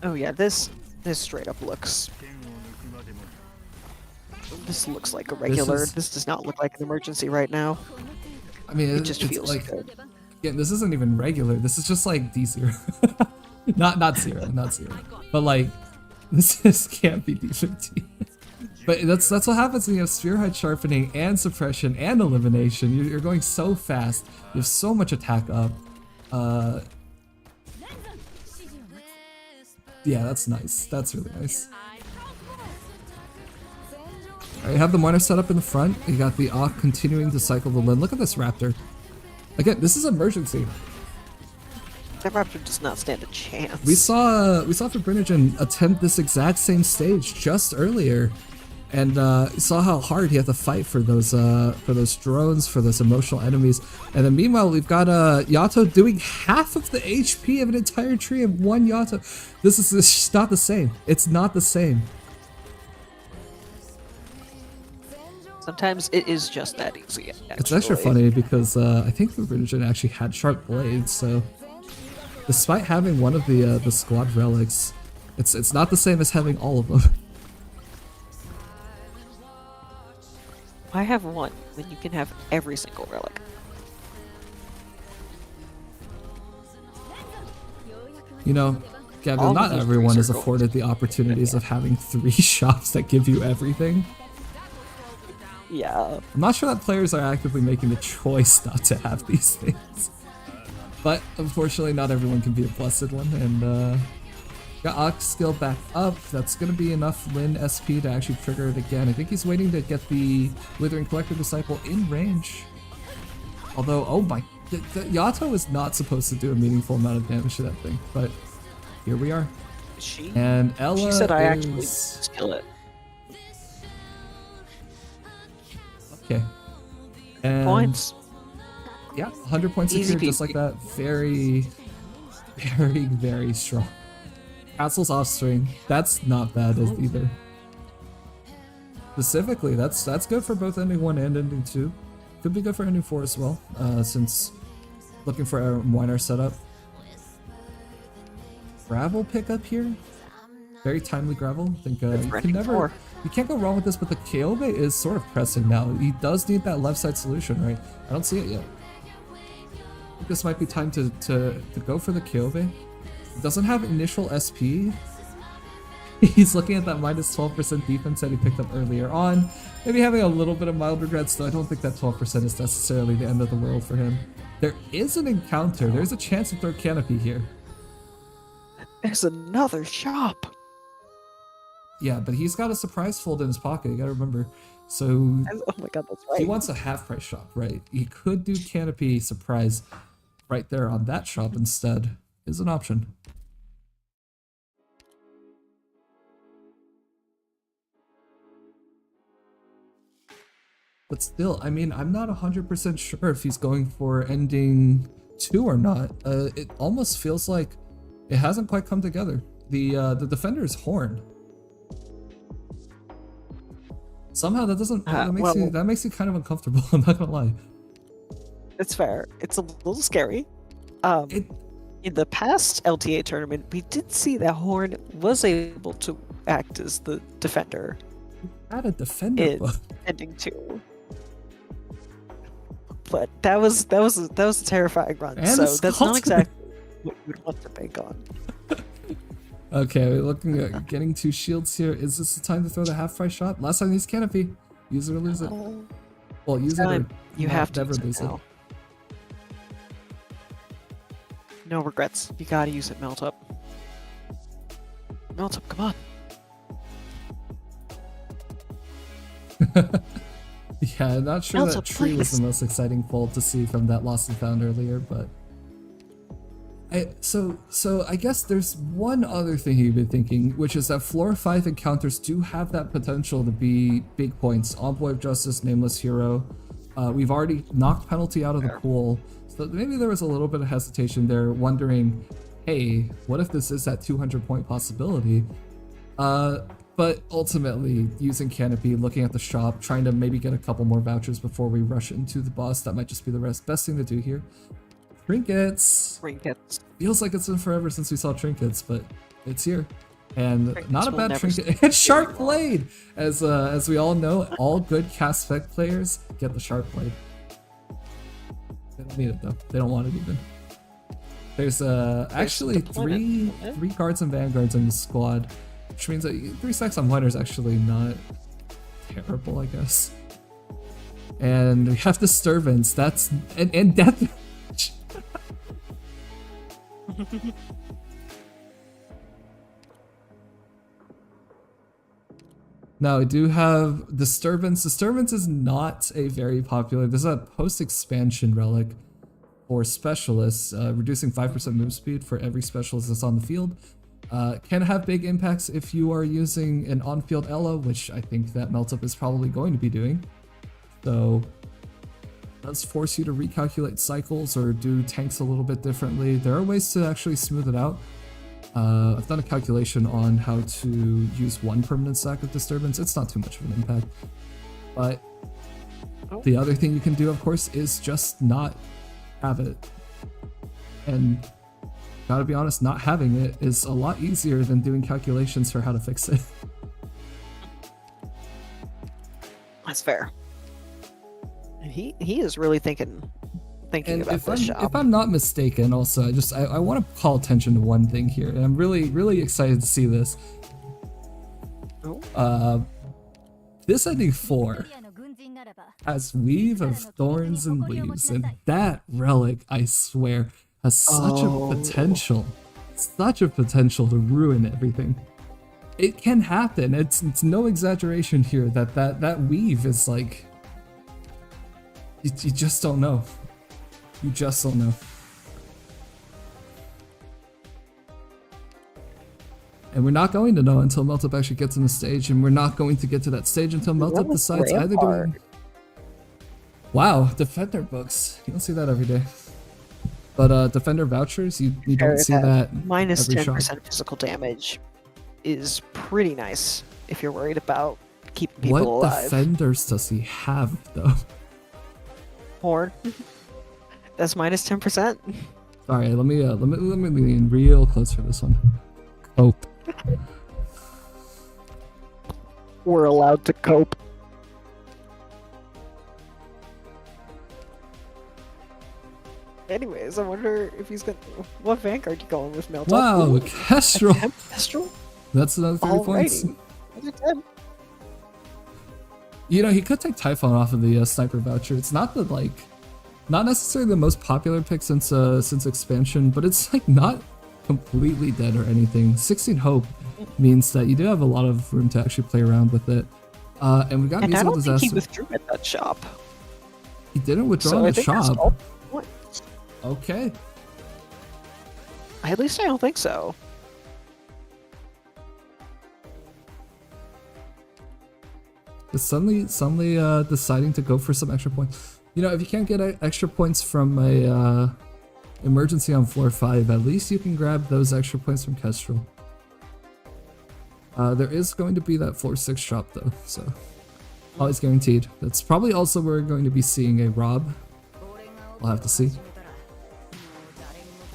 Oh yeah, this straight up looks. This looks like a regular. This does not look like an emergency right now. I mean, it just feels like, good. Yeah, this isn't even regular. This is just like D0. not zero, not zero. But like, this can't be D15. But that's what happens when you have Sphere Height Sharpening and Suppression and Elimination. You're going so fast. You have so much attack up. Yeah, that's nice. That's really nice. Alright, you have the Miner set up in the front. You got the Auk continuing to cycle the Lin. Look at this Raptor. Again, this is emergency. That Raptor does not stand a chance. We saw Fibrinogen attempt this exact same stage just earlier, and saw how hard he had to fight for those drones, for those emotional enemies. And then meanwhile, we've got Yato doing half of the HP of an entire tree in one Yato. This is just not the same. It's not the same. Sometimes it is just that easy. Actually. It's extra funny because I think Fibrinogen actually had sharp blades, so despite having one of the squad relics, it's not the same as having all of them. I have one when you can have every single relic. You know, Gavin, not everyone is afforded the opportunities of having 3 shops that give you everything. Yeah. I'm not sure that players are actively making the choice not to have these things. But unfortunately, not everyone can be a blessed one, and got Ox skill back up. That's gonna be enough Lin SP to actually trigger it again. I think he's waiting to get the Withering Collector Disciple in range. Although, oh my, the Yato is not supposed to do a meaningful amount of damage to that thing, but here we are. And Ella She said I actually skill it. Okay. And points. Yeah, 100 points Easy secured just like that. Very, very, very strong. Castle's Offspring, that's not bad either. Specifically, that's good for both ending 1 and ending 2. Could be good for ending 4 as well, since looking for a Miner setup. Gravel pickup here. Very timely gravel. I think you can't go wrong with this, but the Kyobe is sort of pressing now. He does need that left side solution, right? I don't see it yet. I think this might be time to go for the Kyobe. He doesn't have initial SP. He's looking at that minus 12% defense that he picked up earlier on. Maybe having a little bit of mild regrets, though I don't think that 12% is necessarily the end of the world for him. There is an encounter. There's a chance to throw Canopy here. There's another shop. Yeah, but he's got a surprise fold in his pocket, you gotta remember. So, oh my god, that's right. He wants a half price shop, right? He could do Canopy surprise right there on that shop instead, is an option. But still, I mean, I'm not 100% sure if he's going for ending 2 or not. It almost feels like it hasn't quite come together. The defender is Horn. Somehow that doesn't that makes you kind of uncomfortable. I'm not gonna lie. It's fair. It's a little scary. In the past LTA tournament, we did see that Horn was able to act as the defender. Had a defender in ending 2. But that was a terrifying run. And so that's not exactly what you would want to bank on. Okay, we're looking at getting 2 shields here. Is this the time to throw the half price shot? Last time, use Canopy. Use it or lose it. Well, use it or you have to never lose it. No regrets. You gotta use it, Meltup. Meltup, come on. Yeah, I'm not sure that Meltup, tree was please. the most exciting fold to see from that lost and found earlier, but So I guess there's one other thing you've been thinking, which is that floor 5 encounters do have that potential to be big points. Envoy of Justice, Nameless Hero. We've already knocked Penalty out of the pool, so maybe there was a little bit of hesitation there, wondering, hey, what if this is that 200 point possibility? But ultimately, using Canopy, looking at the shop, trying to maybe get a couple more vouchers before we rush into the boss, that might just be the best thing to do here. Trinkets! Trinkets. Feels like it's been forever since we saw Trinkets, but it's here. And Trinkets not a will bad never trinket. And Sharp Blade! As we all know, all good cast spec players get the Sharp Blade. They don't need it though. They don't want it even. There's actually three guards and vanguards in the squad, which means that 3 stacks on one is actually not terrible, I guess. And we have Disturbance. That's and Death. Now we do have Disturbance. Disturbance is not a very popular. This is a post-expansion relic for specialists, reducing 5% move speed for every specialist that's on the field. Can have big impacts if you are using an on-field Ela, which I think that Meltup is probably going to be doing. So does force you to recalculate cycles or do tanks a little bit differently. There are ways to actually smooth it out. I've done a calculation on how to use 1 permanent stack of Disturbance. It's not too much of an impact. But the other thing you can do, of course, is just not have it. And gotta be honest, not having it is a lot easier than doing calculations for how to fix it. That's fair. He is really thinking And about this job. if I'm not mistaken, also, I want to call attention to one thing here, and I'm really excited to see this. This ending 4 has Weave of Thorns and Leaves, and that relic, I swear, has such a potential to ruin everything. It can happen. It's no exaggeration here that Weave is like, you just don't know. You just don't know. And we're not going to know until Meltup actually gets on the stage, and we're not going to get to that stage until Meltup decides either doing... Wow, Defender books. You don't see that every day. But Defender vouchers, you don't see that minus every 10% shop. physical damage is pretty nice if you're worried about keeping people What alive. defenders does he have, though? Horn. That's minus 10%. Sorry, let me lean real close for this one. Cope. We're allowed to cope. Anyways, I wonder if he's gonna. What Vanguard you going with, Meltup? Wow, Kestrel. Kestrel? That's another 30 points. Alrighty. Another 10. You know, he could take Typhon off of the sniper voucher. It's not the not necessarily the most popular pick since expansion, but it's like not completely dead or anything. 16 Hope means that you do have a lot of room to actually play around with it. And we got And I Musical don't think Disaster. he withdrew at that shop. He didn't withdraw So in I the think that's shop. all points. Okay. At least I don't think so. Is suddenly deciding to go for some extra points. You know, if you can't get extra points from a emergency on floor 5, at least you can grab those extra points from Kestrel. There is going to be that floor 6 shop though, so always guaranteed. That's probably also where we're going to be seeing a Rob. We'll have to see.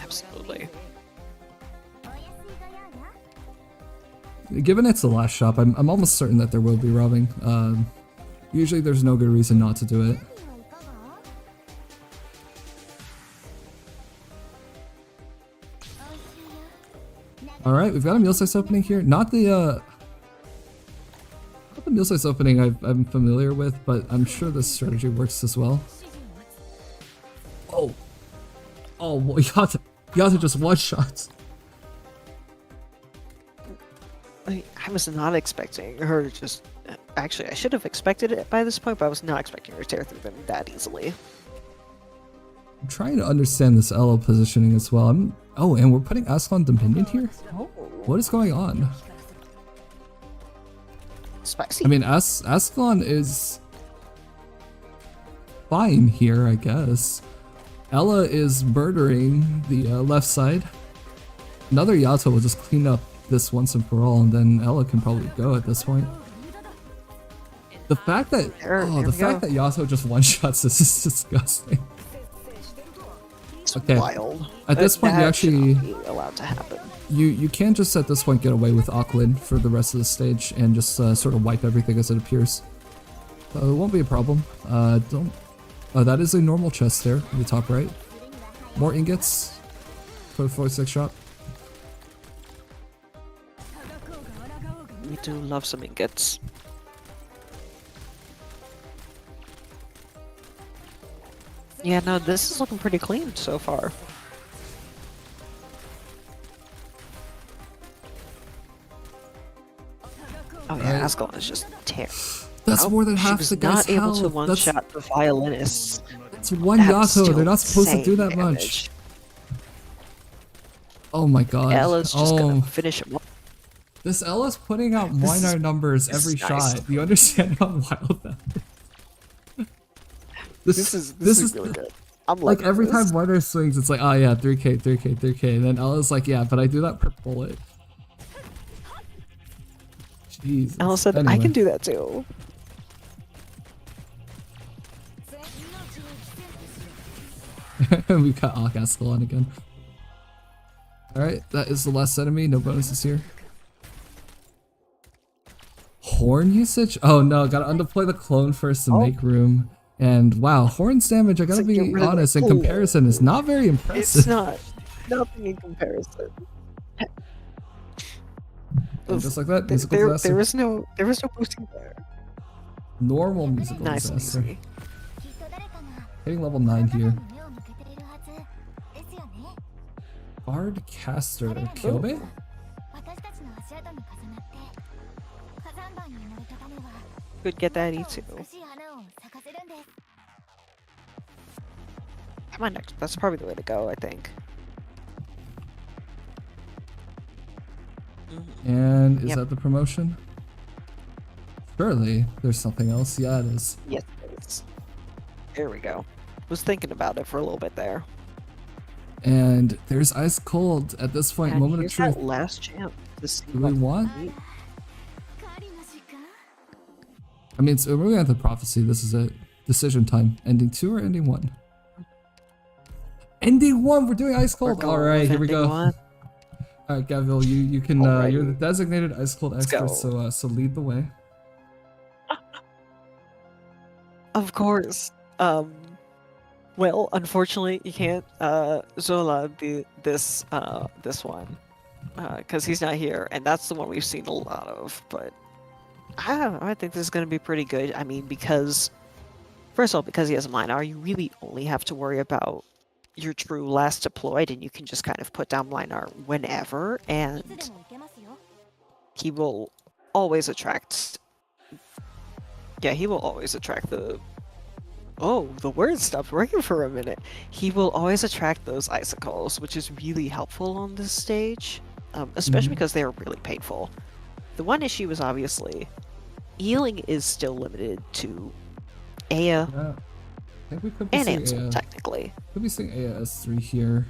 Absolutely. Given it's the last shop, I'm almost certain that there will be robbing. Usually there's no good reason not to do it. Alright, we've got a meal size opening here. Not the meal size opening I'm familiar with, but I'm sure this strategy works as well. Oh, well, Yata just one-shots. I was not expecting her to just. Actually, I should have expected it by this point, but I was not expecting her to tear through them that easily. I'm trying to understand this Elo positioning as well. I'm Oh, and we're putting Ascalon Dominion here? Oh. What is going on? Spicy. I mean, Ascalon is fine here, I guess. Ella is murdering the left side. Another Yato will just clean up this once and for all, and then Ella can probably go at this point. The fact that that Yato just one-shots this is disgusting. It's okay. wild. At this point, you That actually should not be allowed to happen. you can just at this point get away with Auckland for the rest of the stage and just sort of wipe everything as it appears. So it won't be a problem. Don't. Oh, that is a normal chest there in the top right. More ingots for the 46 shot. We do love some ingots. Yeah, no, this is looking pretty clean so far. Oh yeah, Ascalon is just terrible. That's more than half she was the guy's not able to health. one-shot the violinists. It's one That's Yato. still They're not supposed to do insane that damage. much. Oh my god. Ella's just gonna finish him up. This Ella's putting out This is- minor numbers this every is nice. shot. Do you understand how wild that is? This is really good. I'm like liking every this. time Warner swings, it's like, oh yeah, 3k, 3k, 3k. And then Ella's like, yeah, but I do that per bullet. Jesus. Ella said, I Anyway. can do that too. We got Ascalon again. Alright, that is the last enemy. No bonuses here. Horn usage? Oh no, gotta undeploy the clone first to make room. And wow, Horn's damage, I gotta It's like, be get rid of the honest, in clone. comparison, is not very impressive. It's not. Nothing in comparison. And just like that, musical There disaster. was no boosting there. Normal musical Nice and disaster. easy. Hitting level 9 here. Bard Caster. Kyobe? Could get that E2. Come on, next. That's probably the way to go, I think. And is Yep. that the promotion? Surely there's something else. Yeah, it is. Yes, it is. There we go. Was thinking about it for a little bit there. And there's Ice Cold at this point. And Moment of here's truth. that last chance to see Do we what want? I mean, we're moving on to prophecy. This is it. Decision time. Ending 2 or ending 1? Ending 1. We're doing Ice Cold. All right, here we go. All right, Gavil, you can. You're the designated Ice Cold expert, go. so lead the way. Of course. Well, unfortunately, you can't Zola this one because he's not here, and that's the one we've seen a lot of. But I don't know. I think this is going to be pretty good. I mean, because first of all, because he has a Minar, you really only have to worry about your true last deployed, and you can just kind of put down Minar whenever, and he will always attract. Yeah, he will always attract the. Oh, the word stopped working for a minute. He will always attract those icicles, which is really helpful on this stage, especially because they are really painful. The one issue is obviously healing is still limited to Aya Yeah. I think we could be and seeing Ansel, Aya. technically. Could be seeing Aya S3 here.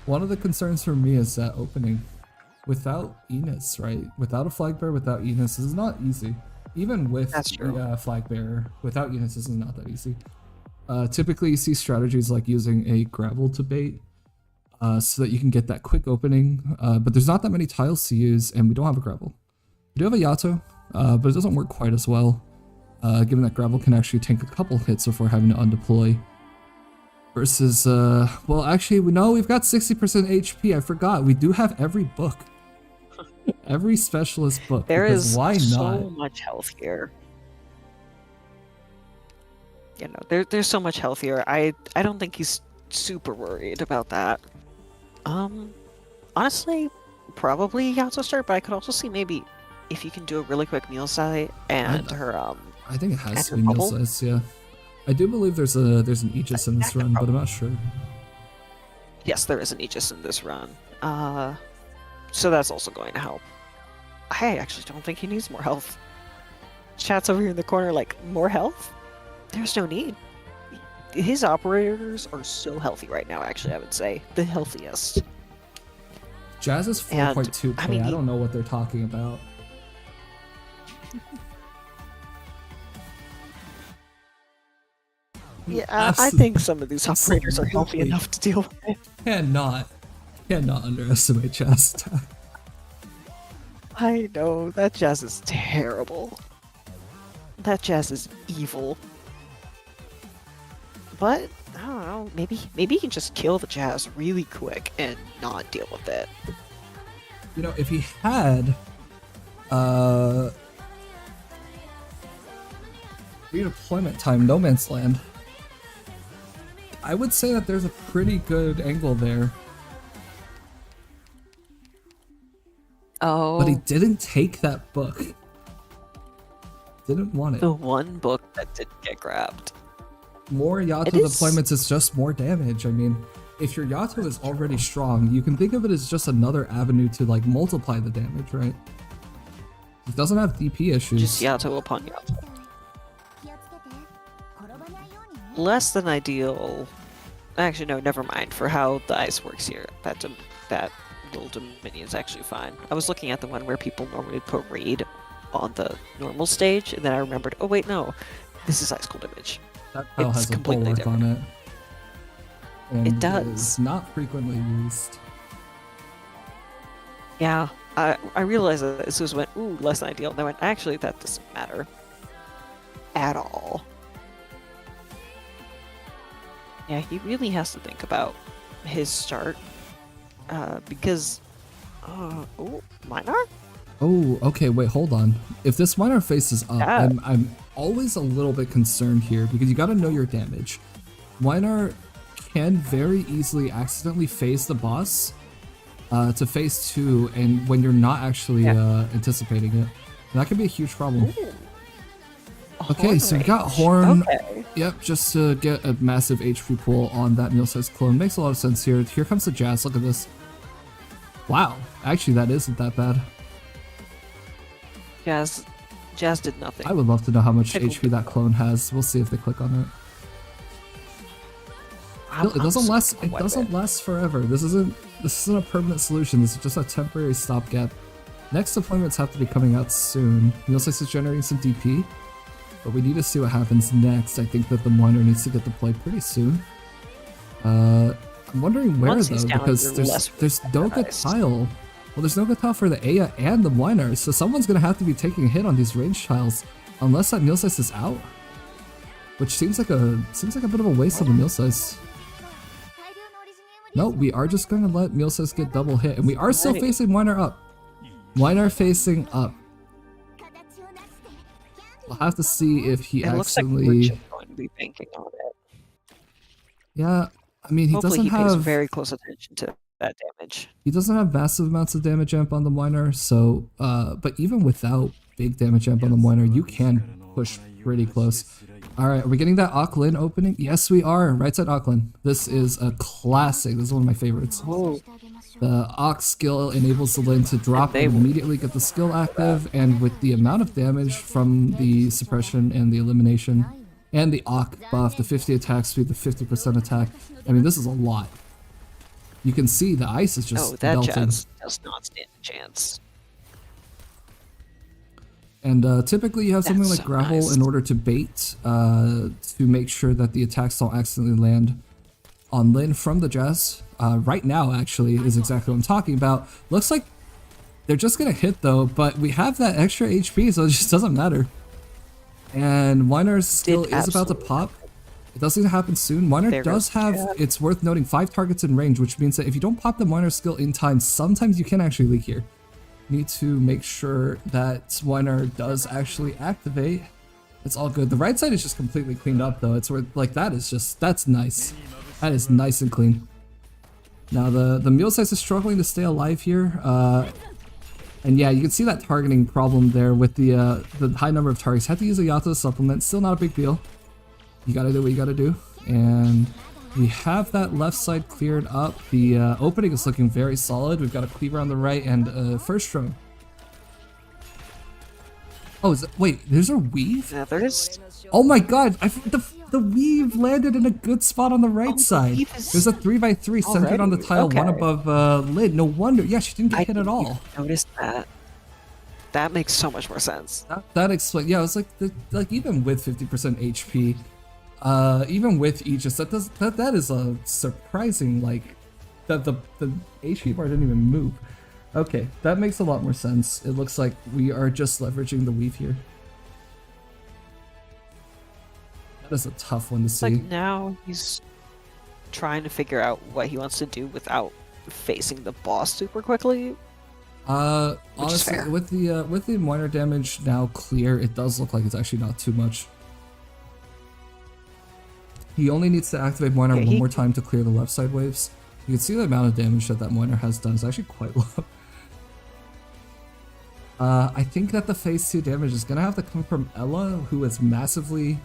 One of the concerns for me is that opening without Enos, right? Without a flag bearer, without Enos, this is not easy. Even with the flag bearer, without Enos, this is not that easy. Typically, you see strategies like using a gravel to bait, so that you can get that quick opening. But there's not that many tiles to use, and we don't have a gravel. We do have a Yato, but it doesn't work quite as well, given that gravel can actually tank a couple hits before having to undeploy. Versus, well, actually, we've got 60% HP. I forgot. We do have every book. Every specialist book. There because is why so not? much health here. You know, there's so much health here. I don't think he's super worried about that. Honestly, probably Yato start, but I could also see maybe if you can do a really quick meal site and her I think it has and to her be meal bubble. size, yeah. I do believe there's an Aegis in this run, but I'm not sure. Yes, there is an Aegis in this run. So that's also going to help. I actually don't think he needs more health. Chat's over here in the corner like, more health? There's no need. His operators are so healthy right now, actually, I would say. The healthiest. Jazz is 4.2k. I don't know what they're talking about. Yeah, I think some of these operators are healthy enough to deal with it. Cannot underestimate Jazz attack. I know, that Jazz is terrible. That Jazz is evil. But, I don't know, maybe he can just kill the Jazz really quick and not deal with it. You know, if he had redeployment time, No Man's Land, I would say that there's a pretty good angle there. Oh. But he didn't take that book. Didn't want it. The one book that didn't get grabbed. More Yato deployments is just more damage. I mean, if your Yato is already strong, you can think of it as just another avenue to like multiply the damage, right? It doesn't have DP issues. Just Yato upon Yato. Less than ideal. Actually, no, never mind. For how the ice works here, that little Dominion is actually fine. I was looking at the one where people normally put raid on the normal stage, and then I remembered, oh wait, no, this is Ice Cold Image. That spell has a bulwark on it. And it does. Is not frequently used. Yeah, I realized that as soon as I went, ooh, less than ideal, and I went, actually, that doesn't matter. At all. Yeah, he really has to think about his start. Because... oh, Minar? Oh, okay, wait, hold on. If this Minar faces up, Yeah. I'm always a little bit concerned here, because you gotta know your damage. Minar can very easily accidentally phase the boss to phase 2, and when you're not actually anticipating it. And that can be a huge problem. Ooh. Okay, so we got Horn. Okay. Yep, just to get a massive HP pool on that meal-sized clone. Makes a lot of sense here. Here comes the Jazz, look at this. Wow, actually that isn't that bad. Jazz did nothing. I would love to know how much HP that clone has. We'll see if they click on it. It doesn't last. It doesn't last forever. This isn't a permanent solution. This is just a temporary stopgap. Next deployments have to be coming out soon. Meal-sized is generating some DP. But we need to see what happens next. I think that the Miner needs to get deployed pretty soon. I'm wondering where Once though, he's down, because you're there's less no good tile. Well, there's no good tile for the Aya and the Miner, so someone's gonna have to be taking a hit on these range tiles, unless that meal size is out. Which seems like a bit of a waste of the meal size. No, we are just gonna let meal size get double hit, and we are still facing Miner up. Miner facing up. We'll have to see if he Looks like actually. we're just going to be banking on it. Yeah, I mean he Hopefully doesn't he pays have very close attention to that damage. he doesn't have massive amounts of damage amp on the Miner, so but even without big damage amp on the Miner, you can push pretty close. All right, are we getting that Auckland opening? Yes, we are. Right side Auckland. This is a classic. This is one of my favorites. Whoa. The Ox skill enables the Lin to drop and immediately get the skill active, and with the amount of damage from the suppression and the elimination, and the Ock buff, the 50 attack speed, the 50% attack, I mean, this is a lot. You can see the ice is just that melting. Jazz does not stand a chance. And typically you have something That's like so Gravel nice. in order to bait, to make sure that the attacks don't accidentally land on Lin from the Jazz. Right now, actually, is exactly what I'm talking about. Looks like they're just gonna hit though, but we have that extra HP, so it just doesn't matter. And Winer's skill is about to pop. It does need to happen soon. Winer There does goes have, Jazz. it's worth noting, 5 targets in range, which means that if you don't pop the Winer skill in time, sometimes you can actually leak here. Need to make sure that Winer does actually activate. It's all good. The right side is just completely cleaned up though. It's where, like, that is just, that's nice. That is nice and clean. Now the meal size is struggling to stay alive here. And yeah, you can see that targeting problem there with the high number of targets. Had to use a Yato supplement, still not a big deal. You gotta do what you gotta do. And We have that left side cleared up. The opening is looking very solid. We've got a cleaver on the right and first drone. Oh, wait, there's a weave? Yeah, there is. Oh my god, the weave landed in a good spot on the right side. There's a 3x3 centered on the tile, one above lid. No wonder. Yeah, she didn't get hit at all. Notice that. That makes so much more sense. That explains. Yeah, it's like even with 50% HP, even with Aegis, that is a surprising that the HP bar didn't even move. Okay, that makes a lot more sense. It looks like we are just leveraging the weave here. That is a tough one to see. Like now he's trying to figure out what he wants to do without facing the boss super quickly. Honestly, with the minor damage now clear, it does look like it's actually not too much. He only needs to activate Moiner one more time to clear the left side waves. You can see the amount of damage that Moiner has done is actually quite low. I think that the phase 2 damage is gonna have to come from Ella, who is massively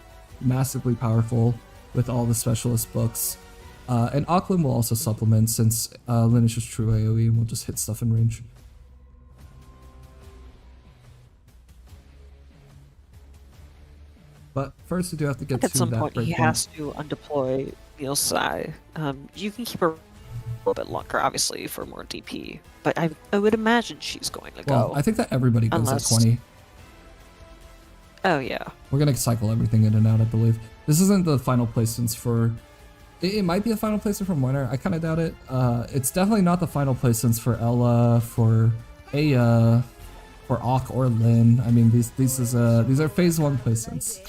powerful with all the specialist books. And Auckland will also supplement since Lin is just true AoE and will just hit stuff in range. But first we do have to get At to some that point he has to undeploy Nielsai. You can keep her a little bit longer, obviously, for more DP. But I would imagine she's going to go. I think that everybody goes at 20. Oh yeah. We're gonna cycle everything in and out, I believe. This isn't the final placements for... It might be a final placement for Moiner, I kind of doubt it. It's definitely not the final placements for Ella, for Aya, for Auk or Lin. I mean, these are phase 1 placements.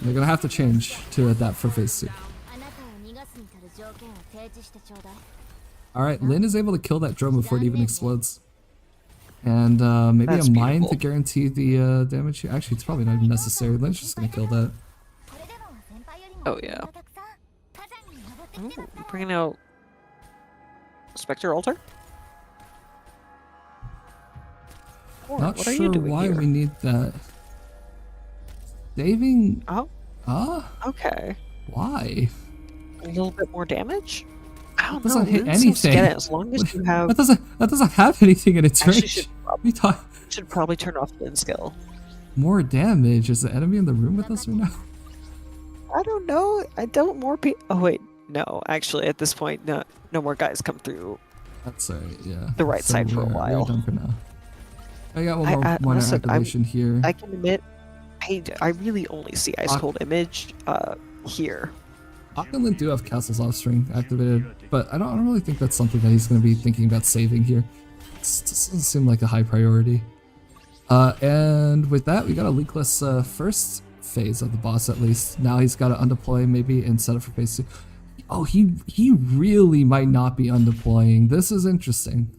They're gonna have to change to adapt for phase 2. Alright, Lin is able to kill that drone before it even explodes. And maybe That's a mine beautiful. to guarantee the damage here. Actually, it's probably not even necessary. Lin's just gonna kill that. Oh yeah. Ooh, bringing out Spectre Altar? Not what are sure you doing why here? we need that. Saving... Oh. Okay. Why? A little bit more damage? I don't Doesn't know. hit Lin seems to anything. get it as long as you have. That doesn't have anything in its Actually, range. should probably turn off Lin skill. More damage. Is the enemy in the room with us right now? I don't know. I don't more people. Oh wait, no. Actually, at this point, no more guys come through. That's alright. Yeah. The right side for a while. We're done for now. I got one more minor listen, activation here. I can admit, I really only see Ice Cold Image here. Auk and Lin do have Castle's Offspring activated, but I don't really think that's something that he's going to be thinking about saving here. It doesn't seem like a high priority. And with that, we got a leakless first phase of the boss at least. Now he's got to undeploy maybe and set up for phase 2. Oh, he really might not be undeploying. This is interesting.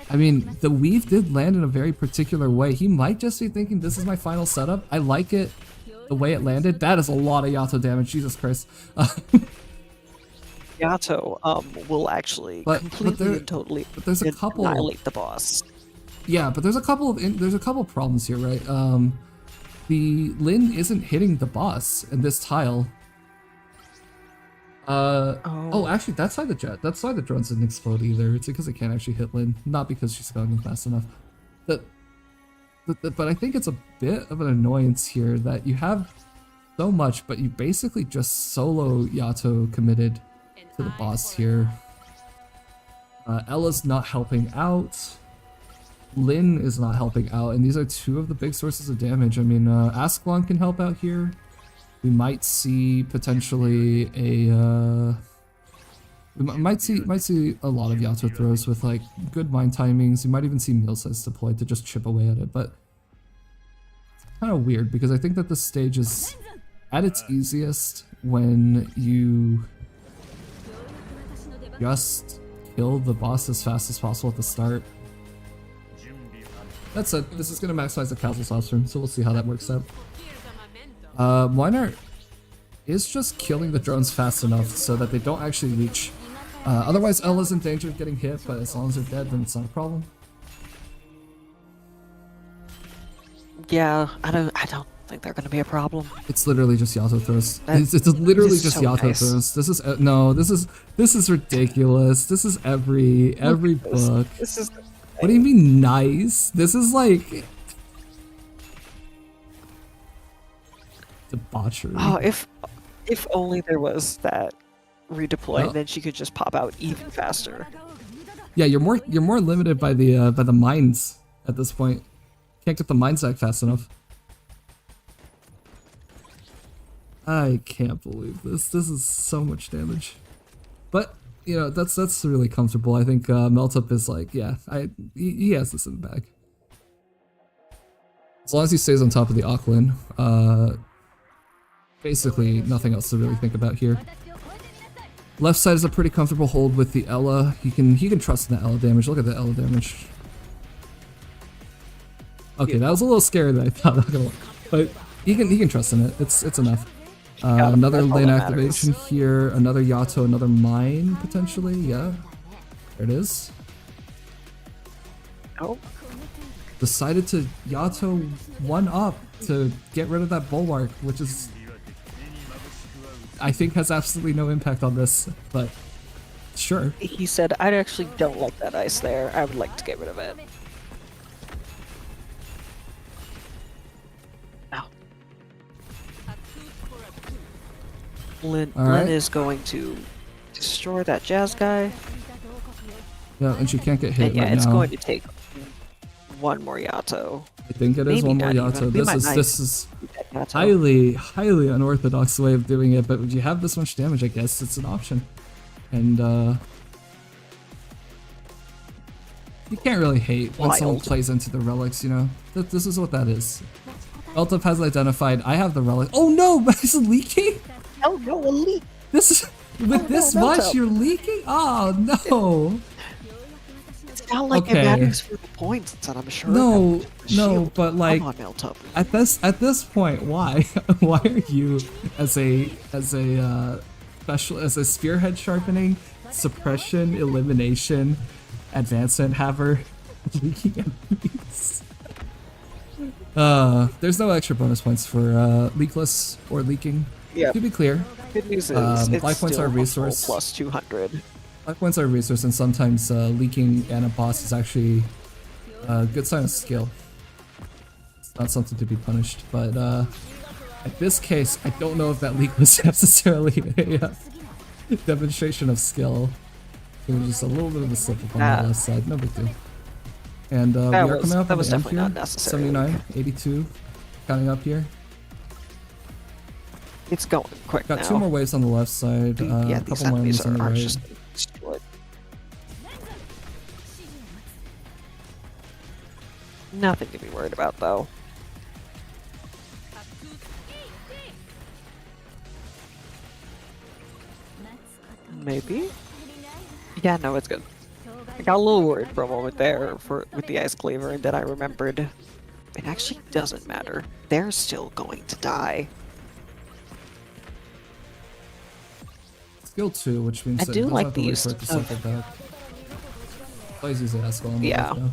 I mean, the weave did land in a very particular way. He might just be thinking, this is my final setup. I like it. The way it landed, that is a lot of Yato damage. Jesus Christ. Yato will actually completely and totally there's a couple annihilate the boss. Yeah, but there's a couple problems here, right? The Lin isn't hitting the boss in this tile. Oh, actually, that's why the drones didn't explode either. It's because it can't actually hit Lin, not because she's going fast enough. But I think it's a bit of an annoyance here that you have so much, but you basically just solo Yato committed to the boss here. Ella's not helping out. Lin is not helping out, and these are two of the big sources of damage. I mean, Ascalon can help out here. We might see potentially a we might see a lot of Yato throws with like good mine timings. You might even see meal size deployed to just chip away at it, but it's kind of weird because I think that this stage is at its easiest when you just kill the boss as fast as possible at the start. That said, this is going to maximize the Castle's Offspring, so we'll see how that works out. Moiner is just killing the drones fast enough so that they don't actually reach. Otherwise, Ella's in danger of getting hit, but as long as they're dead, then it's not a problem. Yeah, I don't think they're gonna be a problem. It's literally just Yato throws. That- It's literally this is just so Yato nice. throws. This is no. This is ridiculous. This is every book. This is. What do you mean nice? This is like debauchery. Oh, if only there was that redeploy, Well- and then she could just pop out even faster. Yeah, you're more limited by the mines at this point. Can't get the mines back fast enough. I can't believe this. This is so much damage. But you know, that's really comfortable. I think Meltup is like, yeah, he has this in the bag. As long as he stays on top of the Aqualin, basically nothing else to really think about here. Left side is a pretty comfortable hold with the Ella. He can trust in the Ella damage. Look at the Ella damage. Okay, that was a little scarier than I thought. Not gonna lie. But he can trust in it. It's enough. Another that's all lane that activation here. Another Yato. Another mine potentially. Yeah, there it is. Oh. Decided to Yato 1-up to get rid of that bulwark, which is, I think, has absolutely no impact on this, but sure. He said, "I actually don't like that ice there. I would like to get rid of it." Ow. Lin Alright. is going to destroy that jazz guy. Yeah, and she can't get hit And yeah, right it's now. going to take one more Yato. I think it is Maybe one more not Yato. even. We might not This is get Yato. highly unorthodox way of doing it, but when you have this much damage, I guess it's an option. And you can't really hate when someone Wild. plays into the relics, you know? This is what that is. Meltup has identified, I have the relic. Oh no, it's leaking? Oh no, a leak! This is, with this much, Meltup. you're leaking? Oh no! It's not like Okay. it matters for the points, and I'm sure. No, that no, shield- but like Come on, Meltup. at this point, why why are you as a special as a spearhead sharpening, suppression, elimination, advancement haver leaking enemies? There's no extra bonus points for leakless or leaking. Yeah. To be clear, Good news is it's life points still are a a full resource. plus 200. Life points are a resource, and sometimes leaking and a boss is actually a good sign of skill. It's not something to be punished, but in this case, I don't know if that leak was necessarily a demonstration of skill. It was just a little bit of a slip up on the left side, no big deal. And we That are was- coming up that on was the end definitely here. not necessary. 79, 82, counting up here. It's going quick Got now. two more waves on the left side, Yeah, a these couple more enemies enemies on the are right. just destroyed. Nothing to be worried about, though. Maybe? Yeah, no, it's good. I got a little worried for a moment there with the Ice Cleaver, and then I remembered it actually doesn't matter. They're still going to die. Skill 2, which means I that do it doesn't like have to wait these for it to of- cycle back. Plays use the Askel on the Yeah. left now.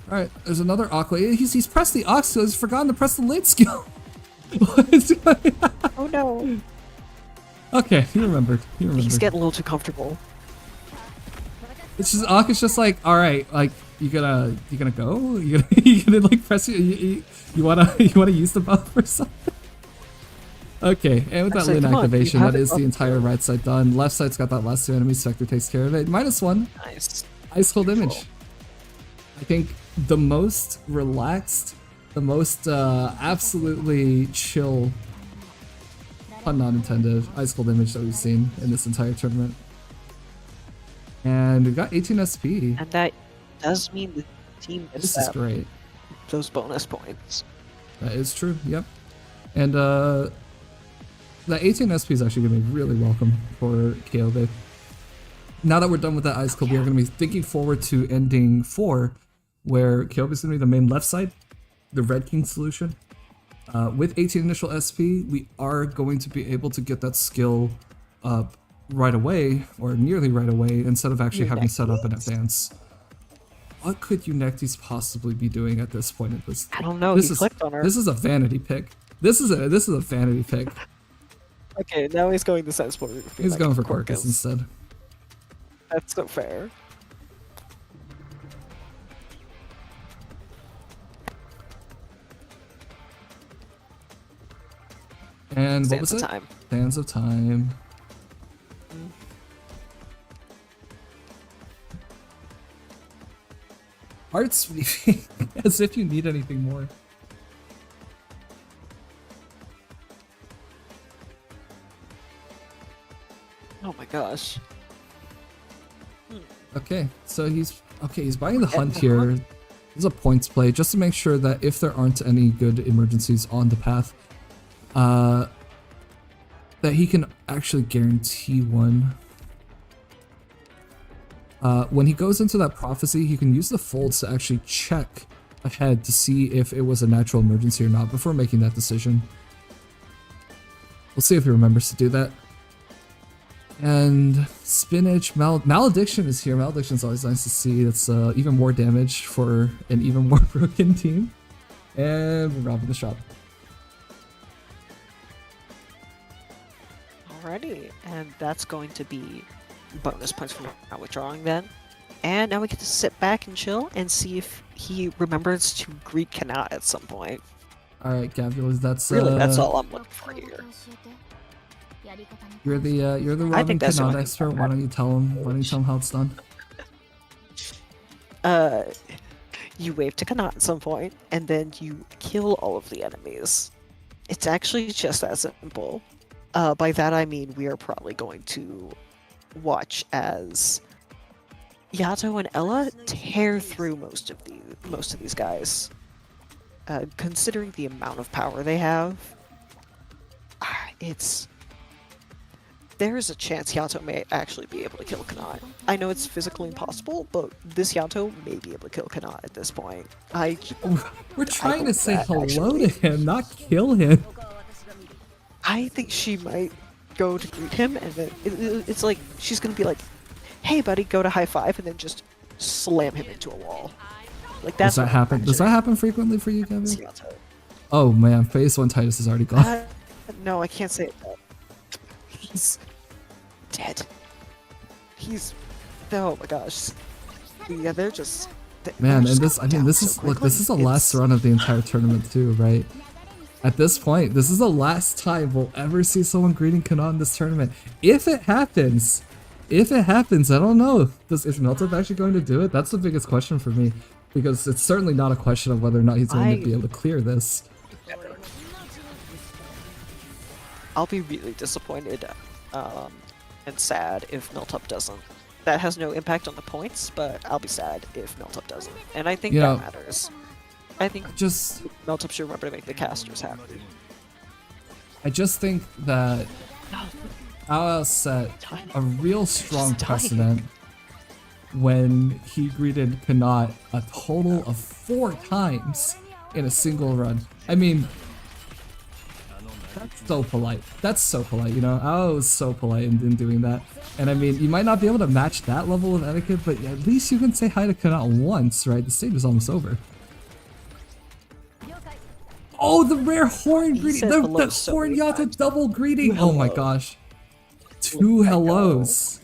Alright, there's another Aqua. He's pressed the Ox skill, he's forgotten to press the late skill. What is going on? Oh no. Okay, he remembered. He remembered. He's getting a little too comfortable. It's just Aka's just like, all right, like you gonna go? You gonna like press you wanna use the buff or something? Okay, and with that Actually, lane come on, you activation, have that it is the up. entire right side done. Left side's got that last two enemies. Spectre takes care of it. -1. Nice. Ice Cold Image. I think the most relaxed, the most absolutely chill, pun not intended, Ice Cold Image that we've seen in this entire tournament. And we've got 18 SP. And that does mean the team gets This is that- great. those bonus points. That is true, yep. And that 18 SP is actually going to be really welcome for Kyobe. Now that we're done with that Ice Cold, we are going to be thinking forward to ending 4, where Kyobe is going to be the main left side, the Red King solution. With 18 initial SP, we are going to be able to get that skill up right away, or nearly right away, instead of actually having set up in advance. what could Unectes possibly be doing at this point? I don't know. This He is clicked on her. this is a vanity pick. This is a vanity pick. Okay, now he's going the sensible route. He's going for Corcus instead. That's so fair. And what Sands was of it? Time. Sands of Time. Heart sweeping, as if you need anything more. Oh my gosh. Okay, so he's buying the hunt here. This is a points play just to make sure that if there aren't any good emergencies on the path, that he can actually guarantee one. When he goes into that prophecy, he can use the folds to actually check ahead to see if it was a natural emergency or not before making that decision. We'll see if he remembers to do that. And Spinach, Malediction is here. Malediction is always nice to see. That's even more damage for an even more broken team. And we're robbing the shop. Alrighty, and that's going to be bonus points for not withdrawing then. And now we get to sit back and chill and see if he remembers to greet Kanat at some point. Alright, Gavious, that's Really, that's all I'm looking for here. You're the I Robin think that's Kanat what expert. Why don't you tell him how it's done? You wave to Kanat at some point, and then you kill all of the enemies. It's actually just that simple. By that I mean we are probably going to watch as Yato and Ella tear through most of these guys. Considering the amount of power they have, there's a chance Yato may actually be able to kill Kanat. I know it's physically impossible, but this Yato may be able to kill Kanat at this point. We're trying to say that hello actually. to him, not kill him. I think she might go to greet him, and then it's like she's gonna be like, "Hey, buddy," go to high five, and then just slam him into a wall. Like that's Does that happen? Does that happen frequently for you, Kevin? Oh man, phase 1 Titus is already gone. No, I can't say it. He's dead. Oh my gosh. Yeah, they're just. Man, they're and just going down this so is look, this quickly. is the last run of the entire tournament too, right? At this point, this is the last time we'll ever see someone greeting Kanat in this tournament. If it happens, I don't know. Is Meltup actually going to do it? That's the biggest question for me, because it's certainly not a question of whether or not he's going to be able to clear this. I'll be really disappointed and sad if Meltup doesn't. That has no impact on the points, but I'll be sad if Meltup doesn't. And I think You that know, matters. I think just Meltup should remember to make the casters happy. I just think that Aoao set a real strong precedent when he greeted Kanat a total of 4 times in a single run. I mean, that's so polite. That's so polite, you know? Aoao was so polite in doing that. And I mean, you might not be able to match that level of etiquette, but at least you can say hi to Kanat once, right? The stage is almost over. Oh, the rare horn greeting! The horn Yato double greeting! Oh my gosh. 2 hellos.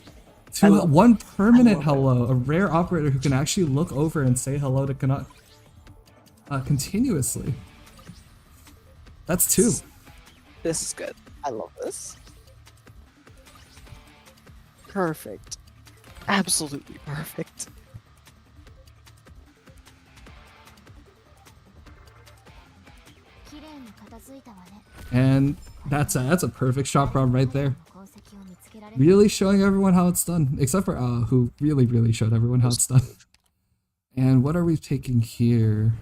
One permanent hello. A rare operator who can actually look over and say hello to Kanat continuously. That's 2. This is good. I love this. Perfect. Absolutely perfect. And that's a perfect shot run right there. Really showing everyone how it's done, except for who really showed everyone how it's done. And what are we taking here?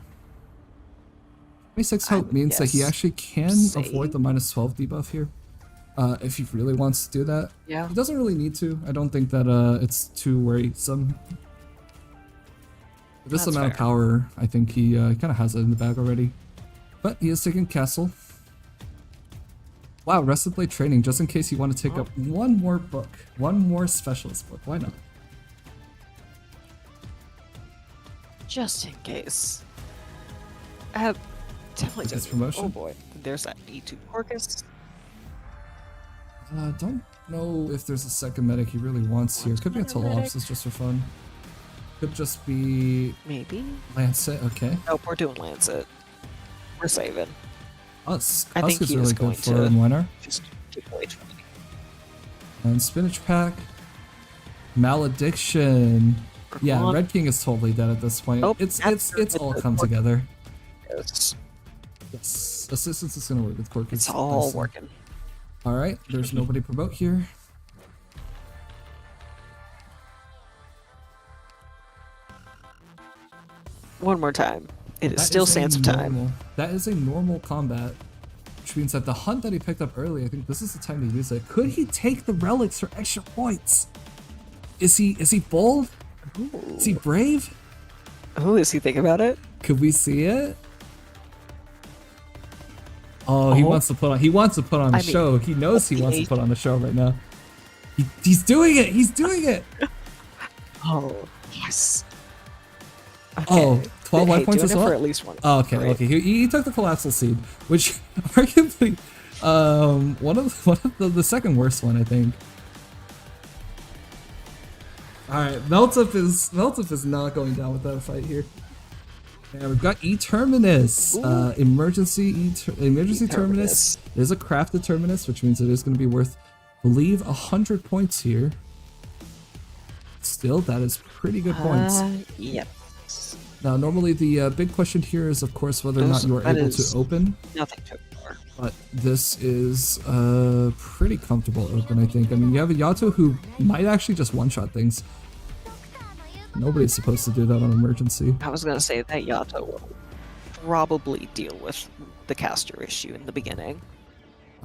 26 hope means that he actually can avoid the -12 debuff here, if he really wants to do that. Yeah. He doesn't really need to. I don't think that it's too worrisome. With this That's amount of fair. power, I think he kind of has it in the bag already. But he is taking Castle. Wow, rest of play training, just in case you want to take up one more book. One more specialist book, why not? just in case. Definitely His don't. promotion? Oh boy, there's that E2 Orcus. Don't know if there's a second medic he really wants here. Could be a Tolopsis just for fun. Could just be... Maybe? Lancet, okay. Nope, we're doing Lancet. We're saving. Husk I think is he really is good going for to Winter. just keep away from me. And Spinach Pack. Malediction. Yeah, Red King is totally dead at this point. Oh, It's all come together. Yes. Assistance is gonna work with Cork. It's all working. Alright, there's nobody promote here. One more time. It is That still is a Sands of Time. normal- That is a normal combat. Which means that the hunt that he picked up early, I think this is the time to use it. Could he take the relics for extra points? Is he bold? Ooh. Is he brave? Oh, is he thinking about it? Could we see it? Oh, he wants to put on. He wants to put on a show. He knows he wants to put on a show right now. He's doing it. He's doing it. Oh, yes. Oh, 12 life points as doing it well? for at least one. Oh, okay, Great. okay. He took the collapsal seed, which arguably one of the second worst one, I think. All right, Meltup is not going down with that fight here. And we've got E-Terminus, emergency Terminus. There's a crafted Terminus, which means it is going to be worth, I believe, 100 points here. Still, that is pretty good points. Yep. Now, normally the big question here is, of course, whether or not you are able to open. Nothing to ignore. But this is a pretty comfortable open, I think. I mean, you have a Yato who might actually just one-shot things. Nobody's supposed to do that on emergency. I was gonna say that Yato will probably deal with the caster issue in the beginning.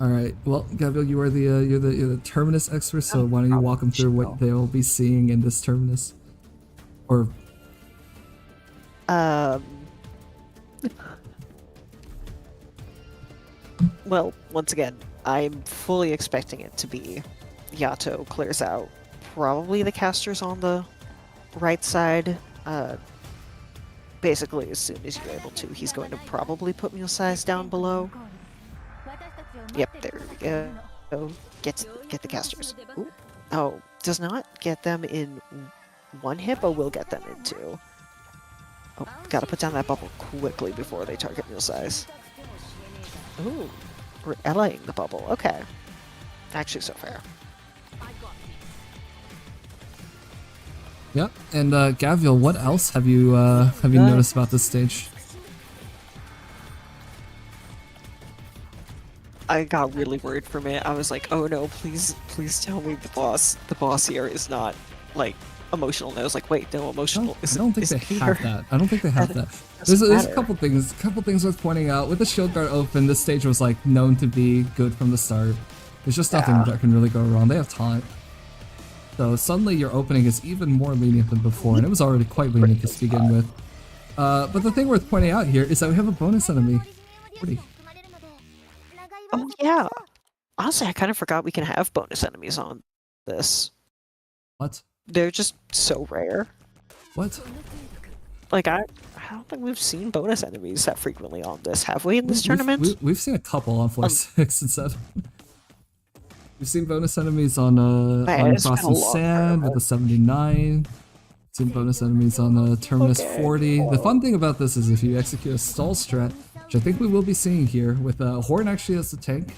All right. Well, Gabriel, you are you're the Terminus expert, so why don't you walk them through what they will be seeing in this Terminus, or Well, once again, I'm fully expecting it to be Yato clears out probably the casters on the right side. Basically, as soon as you're able to, he's going to probably put Mule Size down below. Yep, there we go. Get the casters. Ooh. Oh, does not get them in one hit, but will get them in two. Oh, gotta put down that bubble quickly before they target Mule Size. Ooh, we're LAing the bubble. Okay. Actually, so fair. Yep. And Gaviel, what else have you noticed about this stage? I got really worried for a minute. I was like, oh no, please tell me the boss here is not like emotional. And I was like, wait, no, emotional. I don't think they have that. I don't think they have that. There's a couple things worth pointing out. With the shield guard open, this stage was like known to be good from the start. There's just nothing that can really go wrong. They have taunt. So suddenly your opening is even more lenient than before, and it was already quite lenient to begin with. But the thing worth pointing out here is that we have a bonus enemy. 40. Oh yeah. Honestly, I kind of forgot we can have bonus enemies on this. What? They're just so rare. What? Like I don't think we've seen bonus enemies that frequently on this, have we? In this tournament? We've seen a couple on 4-6 and 7. We've seen bonus enemies on Frost and Sand with a 79. Seen bonus enemies on Terminus 40. The fun thing about this is if you execute a stall strat, which I think we will be seeing here, with Horn actually as the tank,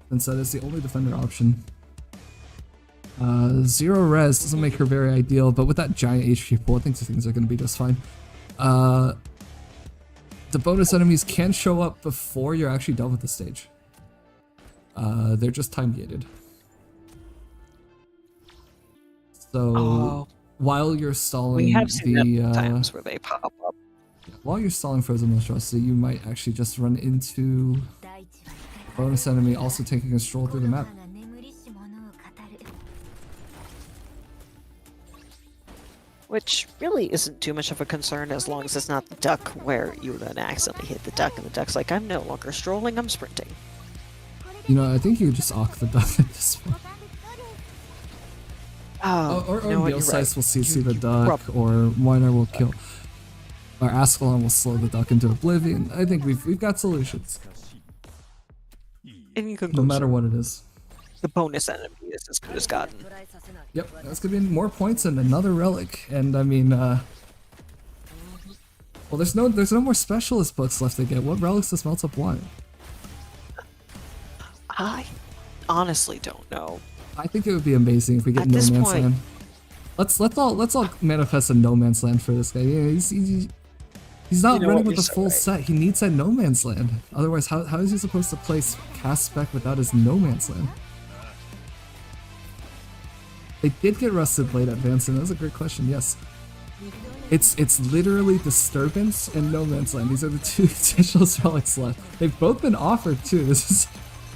since that is the only defender option. Zero res doesn't make her very ideal, but with that giant HP pool, I think things are going to be just fine. The bonus enemies can show up before you're actually done with the stage. They're just time gated. So while you're stalling we have seen times where they pop up. While you're stalling Frozen Monstrosity, you might actually just run into bonus enemy also taking a stroll through the map. Which really isn't too much of a concern as long as it's not the duck where you then accidentally hit the duck and the duck's like, I'm no longer strolling, I'm sprinting. You know, I think you just awk the duck at this point. Oh, or no, Mule Size right. will CC the duck, or Moiner will kill. Our Ascalon will slow the duck into oblivion. I think we've got solutions. In No conclusion, matter what it is. the bonus enemy is as good as gotten. Yep, that's gonna be more points and another relic. And I mean, well, there's no more specialist books left to get. What relics does Meltup want? I honestly don't know. I think it would be amazing if we get At No this Man's point- Land. Let's all manifest a No Man's Land for this guy. Yeah, he's not You know running what, with the you're so full right. set. He needs that No Man's Land. Otherwise, how is he supposed to place cast spec without his No Man's Land? They did get rusted late advancing. That was a great question. Yes, it's literally Disturbance and No Man's Land. These are the two essential relics left. They've both been offered too. This is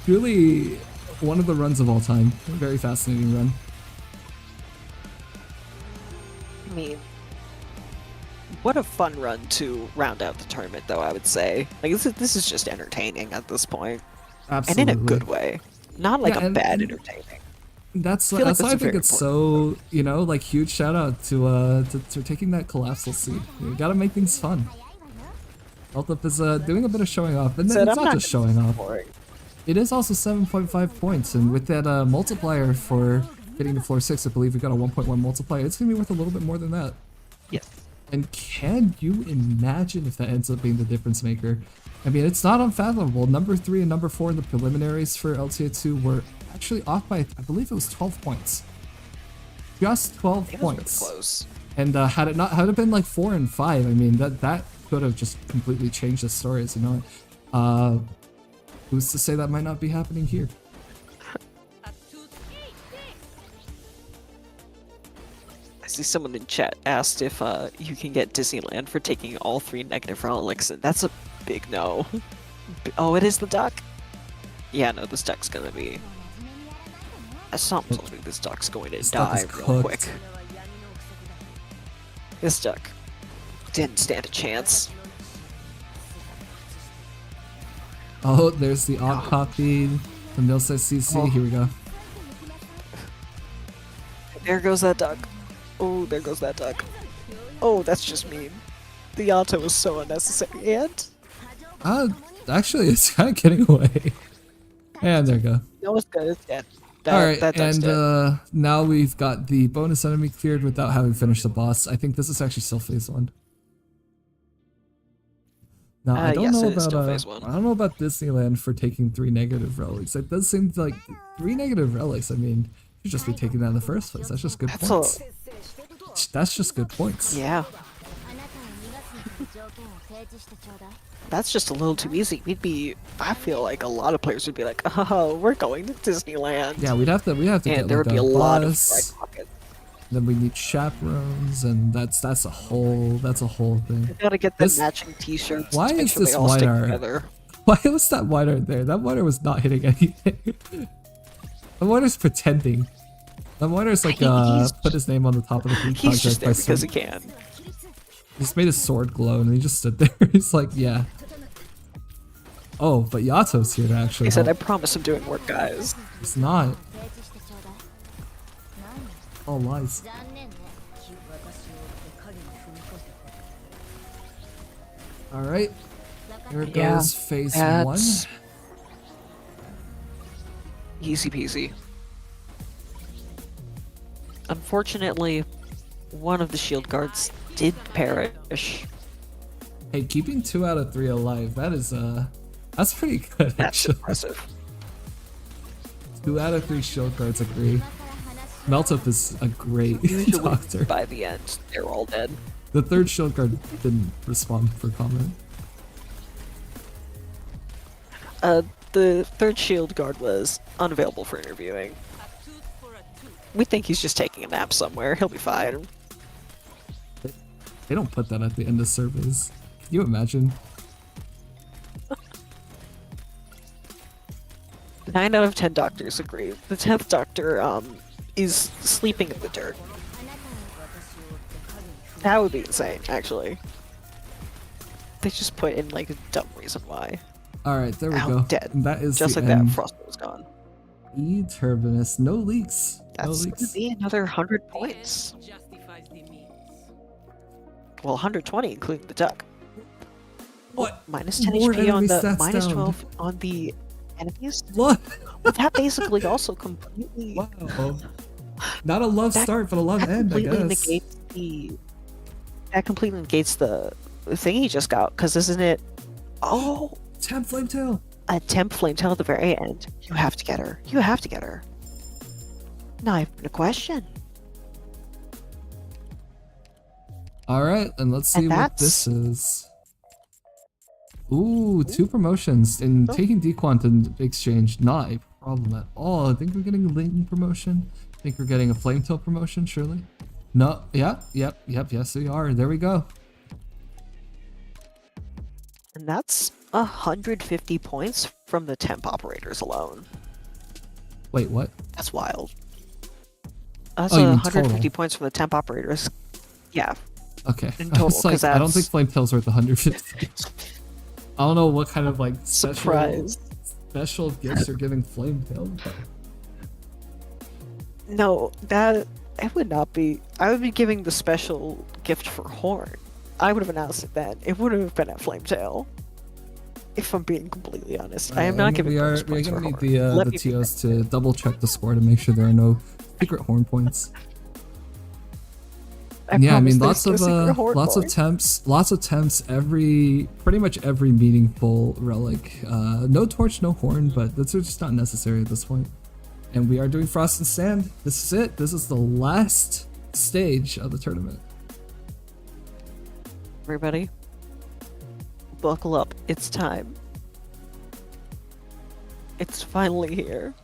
really one of the runs of all time. A very fascinating run. I mean, what a fun run to round out the tournament, though, I would say. Like, this is just entertaining at this point. Absolutely. And in a good way. Not like Yeah, a and- bad and- entertaining. That's feel like why I that's a think very it's so, you know, like huge shout out to taking that collapsal seed. You gotta make things fun. Meltup is doing a bit of showing off, and then Said it's I'm not not just showing off. boring. It is also 7.5 points, and with that multiplier for getting to floor 6, I believe we got a 1.1 multiplier. It's gonna be worth a little bit more than that. Yes. And can you imagine if that ends up being the difference maker? I mean, it's not unfathomable. Number 3 and number 4 in the preliminaries for LTA2 were actually off by, I believe it was 12 points. Just 12 It was points. really close. And had it been like 4 and 5, I mean, that could have just completely changed the story, as you know it. Who's to say that might not be happening here? I see someone in chat asked if you can get Disneyland for taking all 3 negative relics, and that's a big no. Oh, it is the duck? Yeah, no, this duck's gonna be... Something tells me this duck's going to This duck die is real cooked. quick. This duck didn't stand a chance. Oh, there's the odd copy. The Milsa CC. Oh. Here we go. There goes that duck. Oh, there goes that duck. Oh, that's just mean. The auto was so unnecessary. And Actually, it's kind of getting away. And there we go. no, it's good. It's dead. Alright, that duck's and dead. now we've got the bonus enemy cleared without having finished the boss. I think this is actually still phase 1. Now, I don't yes, know it is still about phase 1. I don't know about Disneyland for taking 3 negative relics. It does seem like 3 negative relics. I mean, you should just be taking that in the first place. That's just good That's points. That's just good points. Yeah. That's just a little too easy. I feel like a lot of players would be like, oh, we're going to Disneyland. Yeah, we'd have to And get there like would be a lot of bus, right pockets. Then we need chaperones, and that's a whole thing. We gotta get the This- matching t-shirts. Why to make is sure this they all white stick art? together. Why was that white art there? That white art was not hitting anything. The white art's pretending. The white art's like put his name on the top of the heat He's contract just there by because he some- can. He just made his sword glow and he just stood there. He's like, yeah. Oh, but Yato's here to actually He said, I help. promise I'm doing work, guys. It's not. All lies. Alright. Here Yeah, goes phase that's- 1. Easy peasy. Unfortunately, one of the shield guards did perish. Hey, keeping 2 out of 3 alive, that's pretty good, That's actually. impressive. 2 out of 3 shield guards agree. Meltup is a great Usually, doctor. by the end, they're all dead. The 3rd shield guard didn't respond for comment. The 3rd shield guard was unavailable for interviewing. We think he's just taking a nap somewhere. He'll be fine. They don't put that at the end of surveys. Can you imagine? 9 out of 10 doctors agree. The 10th doctor is sleeping in the dirt. That would be insane, actually. They just put in like a dumb reason why. Alright, there we Ow, go. dead. And that is Just the like end. that, Frost was gone. Turbinus. No leaks. No That's leaks. gonna be another 100 points. well, 120 including the duck. What? Minus 10 More HP on enemy the stats minus down. 12 on the enemies. What? But that basically also completely Wow. Not a love start, but a love end, I completely guess. negates the that completely negates the thing he just got, because isn't it? Oh, Temp Flametail. a temp Flametail at the very end. You have to get her. You have to get her. Not even a question. All right, and let's see And what this is. Ooh, 2 promotions and taking Dequant in exchange, not a problem at all. I think we're getting a Lungmen promotion. I think we're getting a Flametail promotion, surely. No, yep, yes we are. There we go. And that's 150 points from the temp operators alone. Wait, what? That's wild. That's Oh, you mean 150 total. points from the temp operators. Yeah. Okay. In I total, was like, 'cause I don't think that's- Flametail's worth 150. I don't know what kind of like Surprise. special gifts you're giving Flametail. But... No, that it would not be. I would be giving the special gift for Horn. I would have announced it then. It would have been at Flametail. If I'm being completely honest, I am not giving. We are bonus points gonna for need Horn. the Let me be TOs to double check the score to make sure there are no secret Horn points. Yeah, I mean lots of temps, pretty much every meaningful relic. No torch, no horn, but that's just not necessary at this point. And we are doing Frost and Sand. This is it. This is the last stage of the tournament. Everybody, buckle up. It's time. It's finally here.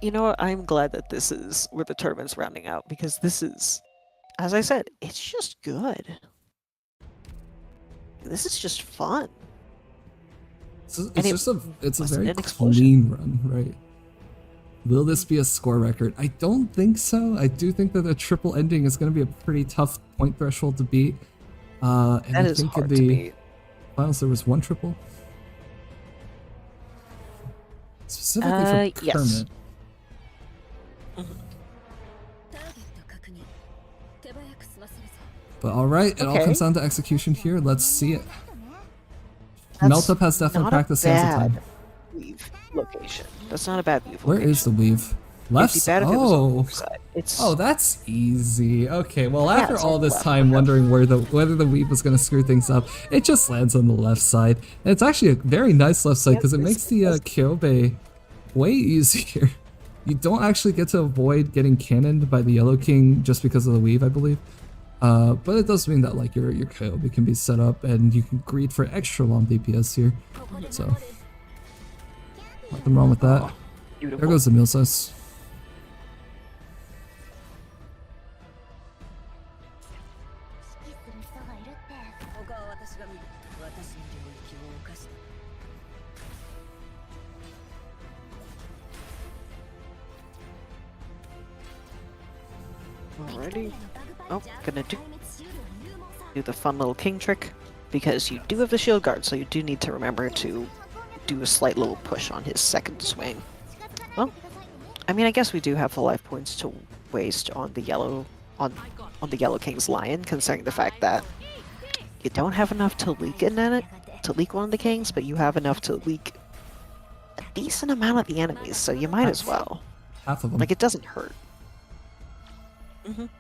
You know what? I'm glad that this is where the tournament's rounding out, because this is, as I said, it's just good. This is just fun. It's And just a very an explosion. clean run, right? Will this be a score record? I don't think so. I do think that a triple ending is going to be a pretty tough point threshold to beat. And That I is think hard in to the beat. finals there was 1 triple. Specifically for yes. Kermit. But alright, it all Okay. comes down to execution here. Let's see it. That's Meltup has definitely not practiced a Sansa time. bad weave location. That's not a bad weave Where location. is the weave? Left It'd be bad if it was on the Oh. left side. It's Oh, that's easy. Okay, well Yeah, after it's all on the this left. time wondering whether the weave was going to screw things up, it just lands on the left side. And it's actually a very nice left side because it makes the Kyobe way easier. You don't actually get to avoid getting cannoned by the Yellow King just because of the weave, I believe. But it does mean that like your Kyobe can be set up and you can greed for extra long DPS here. So nothing wrong with that. There goes the meal size. Alrighty. Oh, gonna do the fun little king trick, because you do have the shield guard, so you do need to remember to do a slight little push on his second swing. Well, I mean, I guess we do have the life points to waste on the yellow on the Yellow King's lion, considering the fact that you don't have enough to leak one of the kings, but you have enough to leak a decent amount of the enemies, so you might as well. Half of them. Like, it doesn't hurt.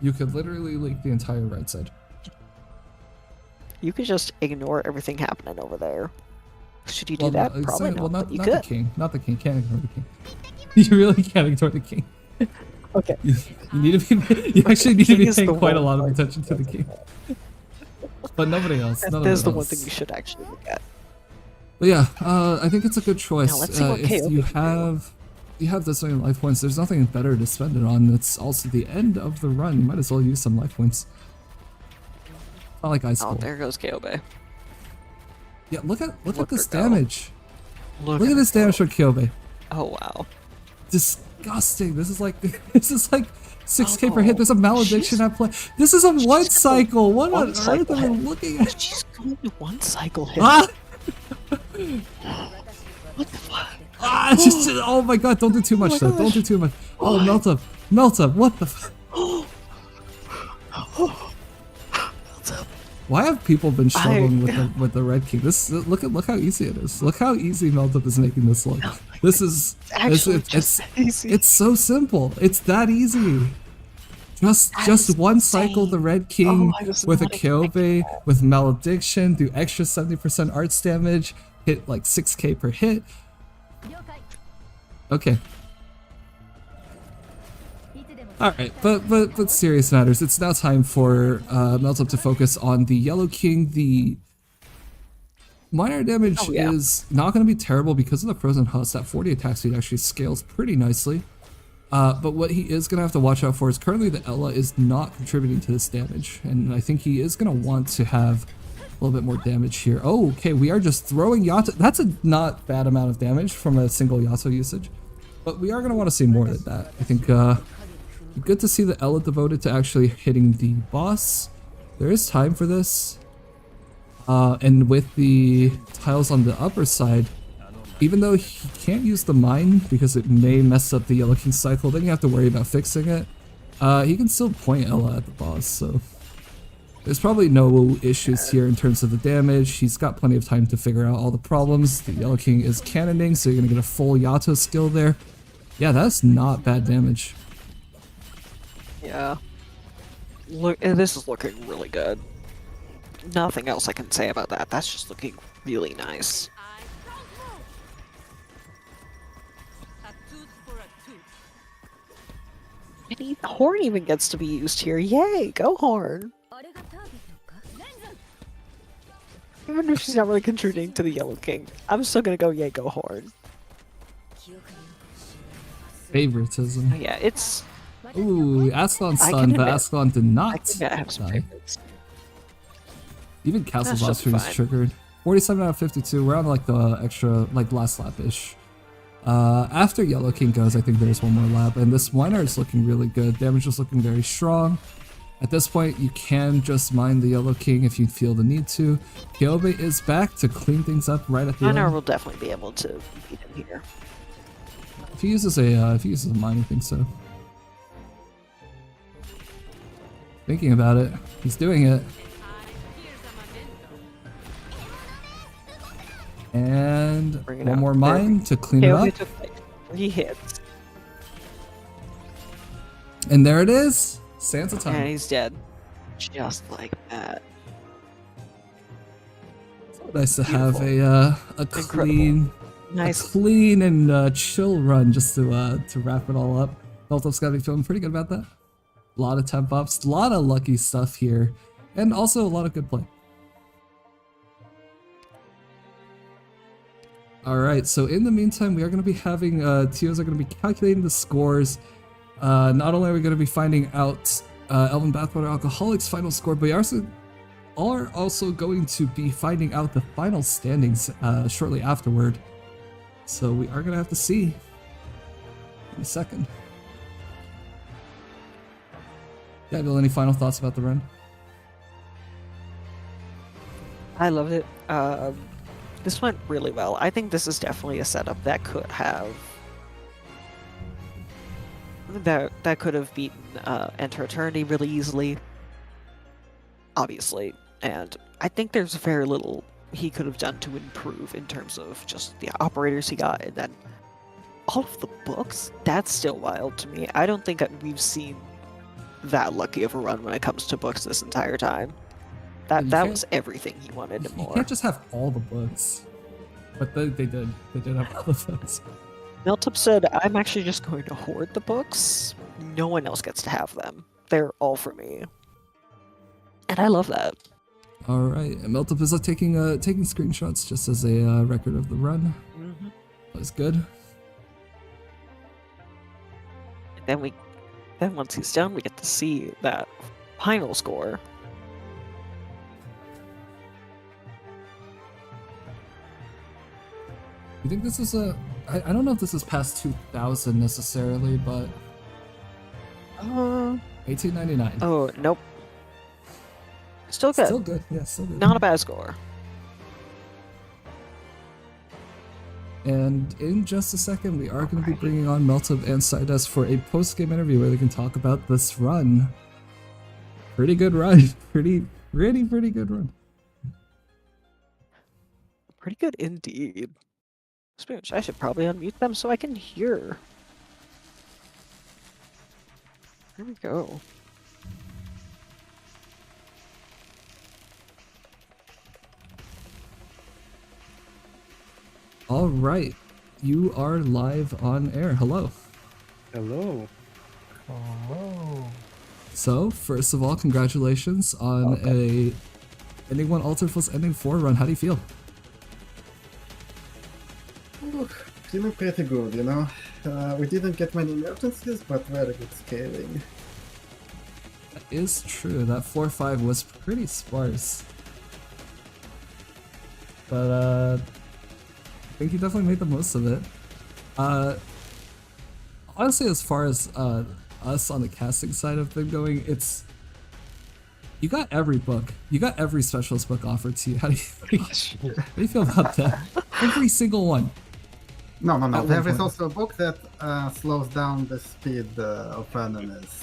You could literally leak the entire right side. You could just ignore everything happening over there. Should you do that? No, Probably well, not, but you not could. the king. Not the king. Can't ignore the king. You really can't ignore the king. Okay. You need to be. You actually need to King be is paying the quite a one lot of part. attention to the king. But nobody else. None of There's the else. one thing you should actually look at. But yeah, I think it's a good choice. Now, let's see what If KO you can do. have this many life points, there's nothing better to spend it on. It's also the end of the run. You might as well use some life points. Not like Ice Oh, Cold. there goes Kyobe. Yeah, look at Look this her go. damage. Look Look at her this damage go. from Kyobe. Oh wow. Disgusting. This is like 6k per hit. There's a malediction at play. This is a one cycle. What on earth are we looking at? She's going to one cycle hit. Ah! What the fuck? Ah, just, oh my god, don't do too much though. Don't do too much. Oh, Meltup. Meltup, what the fuck? Why have people been struggling with the Red King? Look how easy it is. Look how easy Meltup is making this look. This is it's so simple. It's that easy. Just one cycle the Red King with a Kyobei with Malediction, do extra 70% arts damage, hit like 6k per hit. Okay. Alright, but serious matters. It's now time for Meltup to focus on the Yellow King. The minor damage is not going to be terrible because of the Frozen Husk. That 40 attack speed actually scales pretty nicely. But what he is going to have to watch out for is currently the Ella is not contributing to this damage. And I think he is going to want to have a little bit more damage here. Oh, okay, we are just throwing Yato. That's a not bad amount of damage from a single Yato usage. But we are going to want to see more than that. I think good to see the Ella devoted to actually hitting the boss. There is time for this. And with the tiles on the upper side, even though he can't use the mine because it may mess up the Yellow King cycle, then you have to worry about fixing it. He can still point Ella at the boss, so there's probably no issues here in terms of the damage. He's got plenty of time to figure out all the problems. The Yellow King is cannoning, so you're gonna get a full Yato skill there. Yeah, that's not bad damage. Yeah. Look, this is looking really good. Nothing else I can say about that. That's just looking really nice. And Horn even gets to be used here. Yay, go Horn! Even if she's not really contributing to the Yellow King, I'm still gonna go yay, go Horn. Favoritism. Yeah, it's... Ooh, Ascalon stunned, but Ascalon did not die. Even Castle Boss was triggered. 47 out of 52. We're on like the extra, like last lap-ish. After Yellow King goes, I think there's one more lap, and this miner is looking really good. Damage is looking very strong. At this point, you can just mine the Yellow King if you feel the need to. Kyobei is back to clean things up right at the end. Miner will definitely be able to beat him here. If he uses a mine, I think so. Thinking about it, he's doing it. And one more mine to clean it up. 3 hits. And there it is! Santa time. And he's dead. Just like that. So nice to have a clean, clean and chill run just to wrap it all up. Meltup's gotta be feeling pretty good about that. A lot of temp ups, a lot of lucky stuff here, and also a lot of good play. Alright, so in the meantime, we are going to be having, TOs are going to be calculating the scores. Not only are we going to be finding out Elven Bathwater Aquaholics' final score, but we are also going to be finding out the final standings shortly afterward. So we are going to have to see in a second. Yeah, Bill, any final thoughts about the run? I loved it. This went really well. I think this is definitely a setup that could have beaten Enter Eternity really easily. Obviously. And I think there's very little he could have done to improve in terms of just the operators he got, and then all of the books. That's still wild to me. I don't think we've seen that lucky of a run when it comes to books this entire time. That was everything he wanted and more. You can't just have all the books. But they did. They did have all of those. Meltup said, I'm actually just going to hoard the books. No one else gets to have them. They're all for me. And I love that. Alright, and Meltup is taking screenshots just as a record of the run. Mm-hmm. That was good. And then once he's done, we get to see that final score. You think this is I don't know if this is past 2000 necessarily, but 1899. Oh, nope. Still good. Still good, yeah, still good. Not a bad score. And in just a second, we are going to be bringing on Meltup and Sidus for a post-game interview where they can talk about this run. Pretty good run. Pretty Pretty good run. Pretty good indeed. I should probably unmute them so I can hear. There we go. All right, you are live on air. Hello. Hello. Hello. So, first of all, congratulations on a ending 1 altar plus ending 4 run. How do you feel? Feeling pretty good, you know. We didn't get many emergencies, but very good scaling. That is true. That 4-5 was pretty sparse. But, I think you definitely made the most of it. Honestly, as far as us on the casting side have been going, it's... You got every book. You got every specialist book offered to you. How do you feel about that? Every single one. No. At There one is point. also a book that slows down the speed of enemies.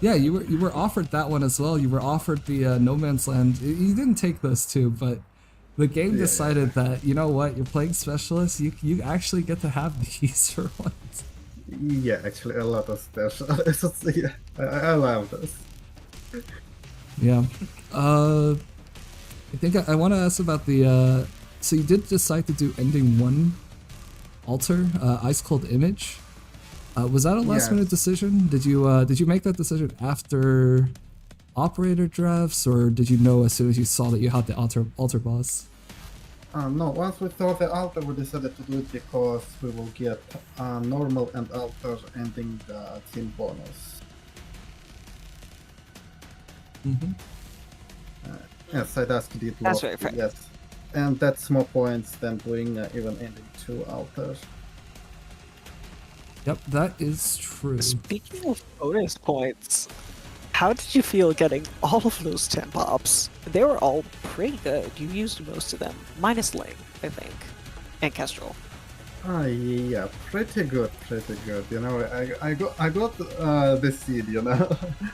Yeah, you were offered that one as well. You were offered the No Man's Land. You didn't take those two, but the game decided that, you know what, you're playing specialists, you actually get to have these for once. Yeah, actually a lot of specialists. Yeah, I love this. Yeah. I think I want to ask about the, so you did decide to do ending 1 altar, Ice Cold Image. Was that a last minute decision? Did you make that decision after operator drafts, or did you know as soon as you saw that you had the altar boss? No, once we saw the altar, we decided to do it because we will get normal and altar ending the team bonus. Mm-hmm. Yes, I'd ask did That's work, very fair. yes. And that's more points than doing even ending 2 altars. Yep, that is true. Speaking of bonus points, how did you feel getting all of those 10 pops? They were all pretty good. You used most of them, minus Ling, I think, and Kestrel. Yeah, pretty good. You know, I got the seed, you know,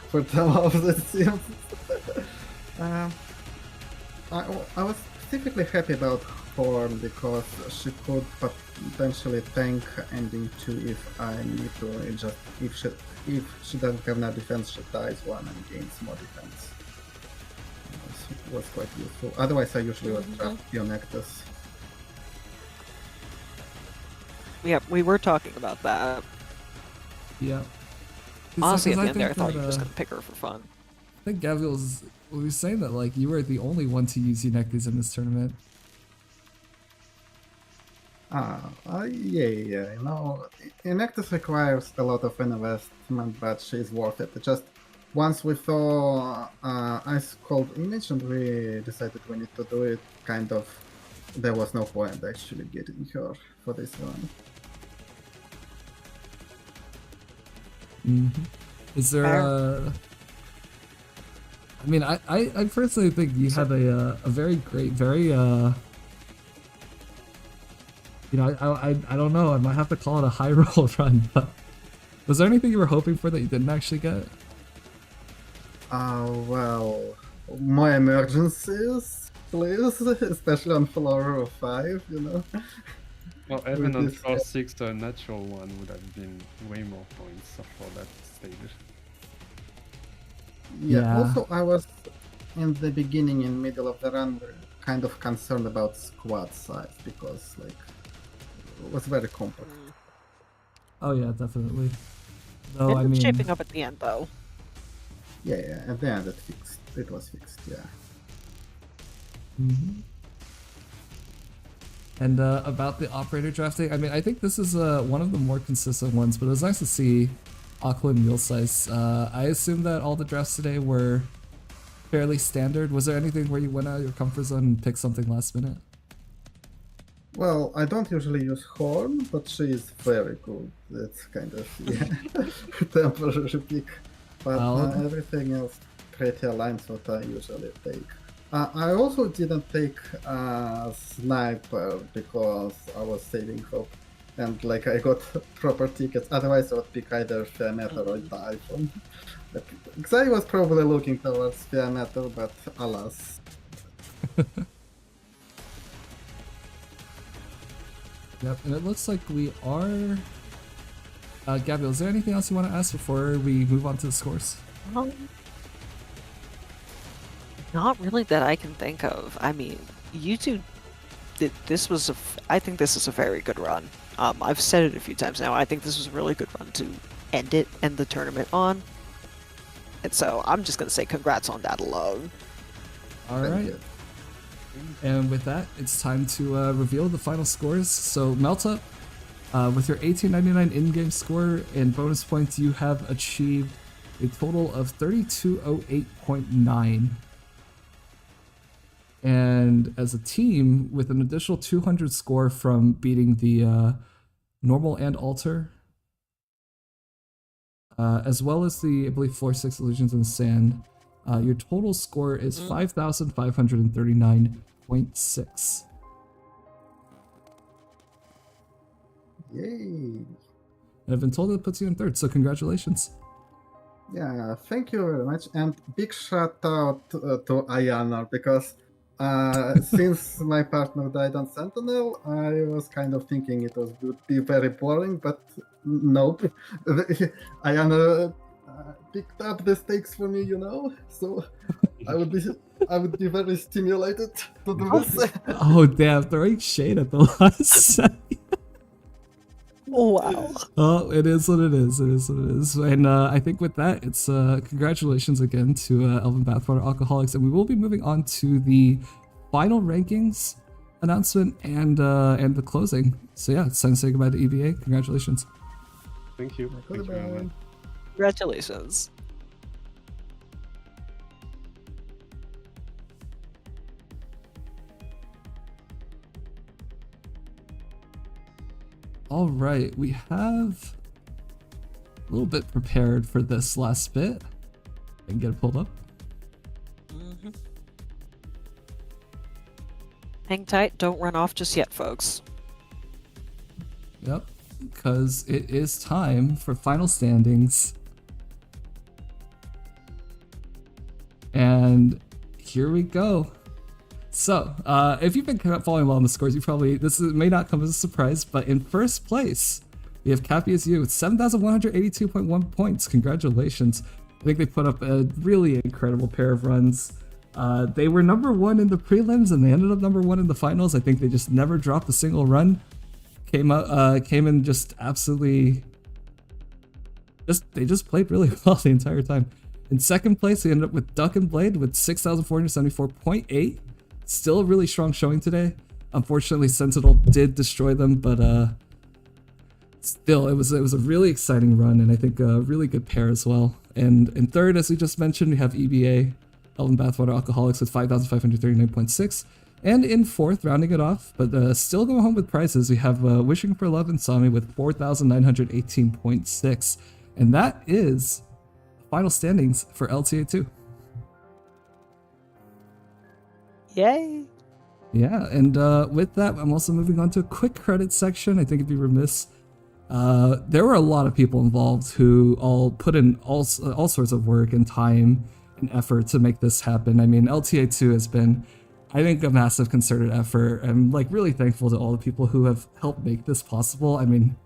for some of the teams. I was specifically happy about Horn because she could potentially tank ending 2 if I need to. It just if she doesn't have no defense, she dies 1 and gains more defense. It was quite useful. Otherwise, I usually would draft Pionectus. Yeah, we were talking about that. Yeah. Honestly, at the I end there, I think thought that, you were just gonna pick her for fun. I think Gabriel was saying that like you were the only one to use Unectes in this tournament. Yeah, you know, Enactus requires a lot of investment, but she's worth it. Just once we saw Ice Cold Image and we decided we need to do it, kind of, there was no point actually getting her for this one. Mm-hmm. Is there I mean, I personally think you had a very great, very you know, I don't know, I might have to call it a high roll run, but was there anything you were hoping for that you didn't actually get? Well, more emergencies, please, especially on floor 5, you know. Well, even With on this- floor 6, a natural one would have been way more points for that stage. Yeah, also I was in the beginning, in middle of the run, kind of concerned about squad size because like it was very compact. Oh yeah, definitely. Though Ended I mean, shaping up at the end though. Yeah, at the end it was fixed, yeah. Mm-hmm. And about the operator drafting, I mean, I think this is one of the more consistent ones, but it was nice to see Aqua and Meal Size. I assume that all the drafts today were fairly standard. Was there anything where you went out of your comfort zone and picked something last minute? Well, I don't usually use Horn, but she is very good. It's kind of, yeah, temporary pick. But everything else pretty aligns what I usually take. I also didn't take Sniper because I was saving hope. And like I got proper tickets, otherwise I would pick either Fenet or Typhon. Xai was probably looking towards Fiametal, but alas. Yep, and it looks like we are... Gabriel, is there anything else you want to ask before we move on to the scores? Not really that I can think of. I mean, you two this was I think this is a very good run. I've said it a few times now. I think this was a really good run to end the tournament on. And so I'm just gonna say congrats on that alone. All right. And with that, it's time to reveal the final scores. So Meltup, with your 1899 in-game score and bonus points, you have achieved a total of 3208.9. And as a team, with an additional 200 score from beating the normal and altar, as well as the, I believe, 4-6 illusions in the sand, your total score is 5,539.6. Yay! And I've been told it puts you in third, so congratulations. Yeah, thank you very much. And big shout out to Oyana, because since my partner died on Sentinel, I was kind of thinking it would be very boring, but nope. Oyana picked up the stakes for me, you know, so I would be very stimulated to do this. Oh damn, throwing shade at the last second. Oh wow. Oh, it is what it is. It is what it is. And I think with that, it's congratulations again to Elven Bathwater Aquaholics, and we will be moving on to the final rankings announcement and the closing. So yeah, it's time to say goodbye to EBA. Congratulations. Thank you. Thank you very much. Congratulations. All right, we have a little bit prepared for this last bit. I can get it pulled up. Hang tight, don't run off just yet, folks. Yep, because it is time for final standings. And here we go. So, if you've been following along the scores, may not come as a surprise, but in first place, we have Capy as you with 7,182.1 points. Congratulations. I think they put up a really incredible pair of runs. They were number one in the prelims and they ended up number one in the finals. I think they just never dropped a single run. Came in just absolutely, they just played really well the entire time. In second place, we ended up with Duck and Blade with 6,474.8. Still a really strong showing today. Unfortunately, Sentinel did destroy them, but still, it was a really exciting run, and I think a really good pair as well. And in third, as we just mentioned, we have EBA, Elven Bathwater Alcoholics with 5,539.6. And in fourth, rounding it off, but still going home with prizes, we have Wishing for Love and Sami with 4,918.6. And that is the final standings for LTA2. Yay! Yeah, and with that, I'm also moving on to a quick credit section. I think it'd be remiss. There were a lot of people involved who all put in all sorts of work and time and effort to make this happen. I mean, LTA2 has been, I think, a massive concerted effort. I'm like really thankful to all the people who have helped make this possible. I mean,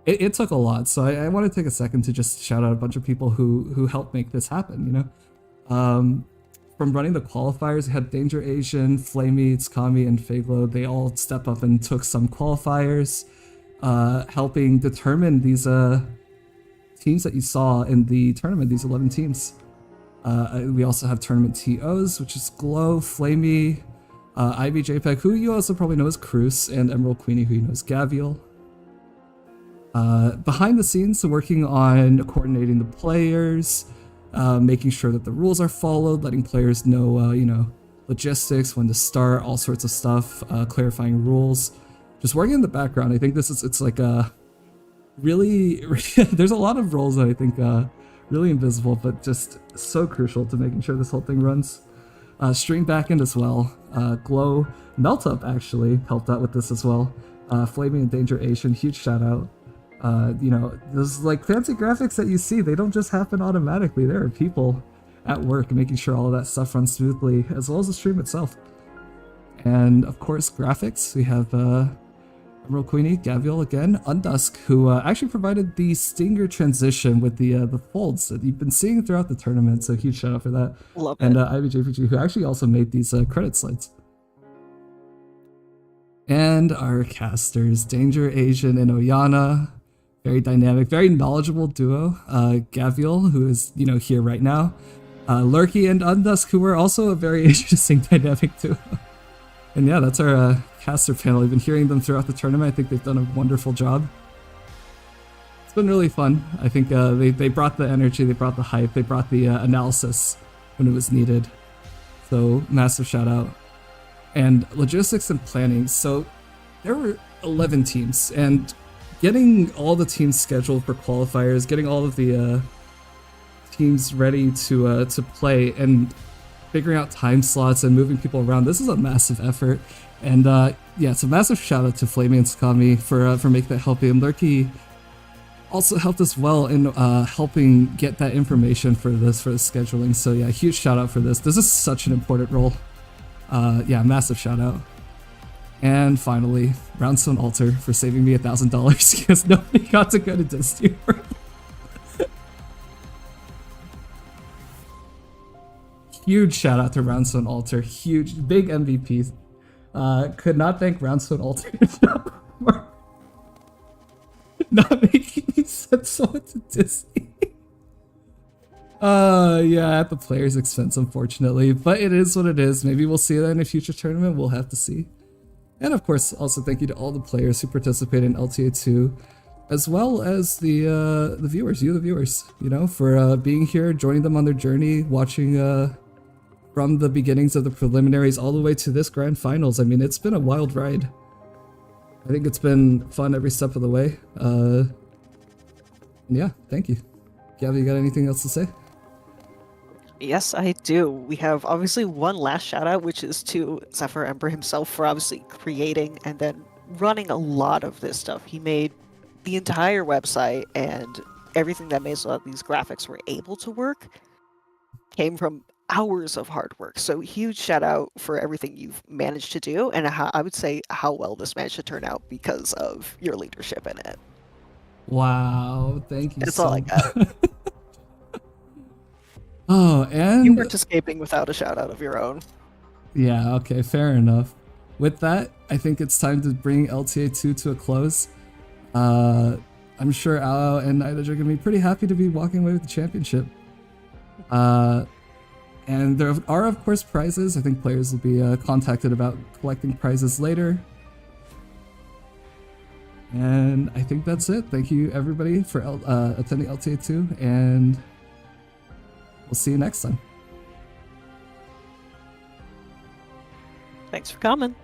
it took a lot, so I want to take a second to just shout out a bunch of people who helped make this happen, you know? From running the qualifiers, we had Danger Asian, Flamey, Kami, and Faglo. They all step up and took some qualifiers, helping determine these teams that you saw in the tournament, these 11 teams. We also have tournament TOs, which is Glow, Flamey, Ivy JPEG, who you also probably know as Cruz, and Emerald Queenie, who you know as Gaviel. Behind the scenes, working on coordinating the players, making sure that the rules are followed, letting players know, logistics, when to start, all sorts of stuff, clarifying rules. Just working in the background. I think it's like a really, there's a lot of roles that I think really invisible, but just so crucial to making sure this whole thing runs. Stream backend as well. Glow, Meltup actually helped out with this as well. Flaming and Danger Asian, huge shout out. You know, those like fancy graphics that you see, they don't just happen automatically. There are people at work making sure all of that stuff runs smoothly, as well as the stream itself. And of course, graphics. We have Emerald Queenie, Gaviel again, Undusk, who actually provided the Stinger transition with the folds that you've been seeing throughout the tournament. So huge shout out for that. Love and it. IBJPG, who actually also made these credit slides. And our casters, Danger, Asian, and Oyana. Very dynamic, very knowledgeable duo. Gaviel, who is, you know, here right now. Lurky and Undusk, who are also a very interesting dynamic duo. And yeah, that's our caster panel. I've been hearing them throughout the tournament. I think they've done a wonderful job. It's been really fun. I think they brought the energy, they brought the hype, they brought the analysis when it was needed. So massive shout out. And logistics and planning. So there were 11 teams, and getting all the teams scheduled for qualifiers, getting all of the teams ready to play, and figuring out time slots and moving people around. This is a massive effort. And yeah, it's a massive shout out to Flamey and Sami for making that help. And Lurky also helped as well in helping get that information for the scheduling. So yeah, huge shout out for this. This is such an important role. Yeah, massive shout out. And finally, Roundstone Altar for saving me $1,000 because nobody got to go to Disney World. Huge shout out to Roundstone Altar. Huge, big MVP. Could not thank Roundstone Altar enough for not making me send someone to Disney. Yeah, at the player's expense, unfortunately. But it is what it is. Maybe we'll see that in a future tournament. We'll have to see. And of course, also thank you to all the players who participate in LTA2, as well as the viewers, the viewers, you know, for being here, joining them on their journey, watching from the beginnings of the preliminaries all the way to this grand finals. I mean, it's been a wild ride. I think it's been fun every step of the way. Yeah, thank you. Gabby, you got anything else to say? Yes, I do. We have obviously one last shout out, which is to ZephyrEmbyr himself for obviously creating and then running a lot of this stuff. He made the entire website, and everything that made so that these graphics were able to work came from hours of hard work. So huge shout out for everything you've managed to do, and I would say how well this managed to turn out because of your leadership in it. Wow, thank you. That's so all I got. Oh, and you weren't escaping without a shout out of your own. Yeah, okay, fair enough. With that, I think it's time to bring LTA2 to a close. I'm sure Aoao and Nidaj are going to be pretty happy to be walking away with the championship. And there are, of course, prizes. I think players will be contacted about collecting prizes later. And I think that's it. Thank you, everybody, for attending LTA2, and we'll see you next time. Thanks for coming.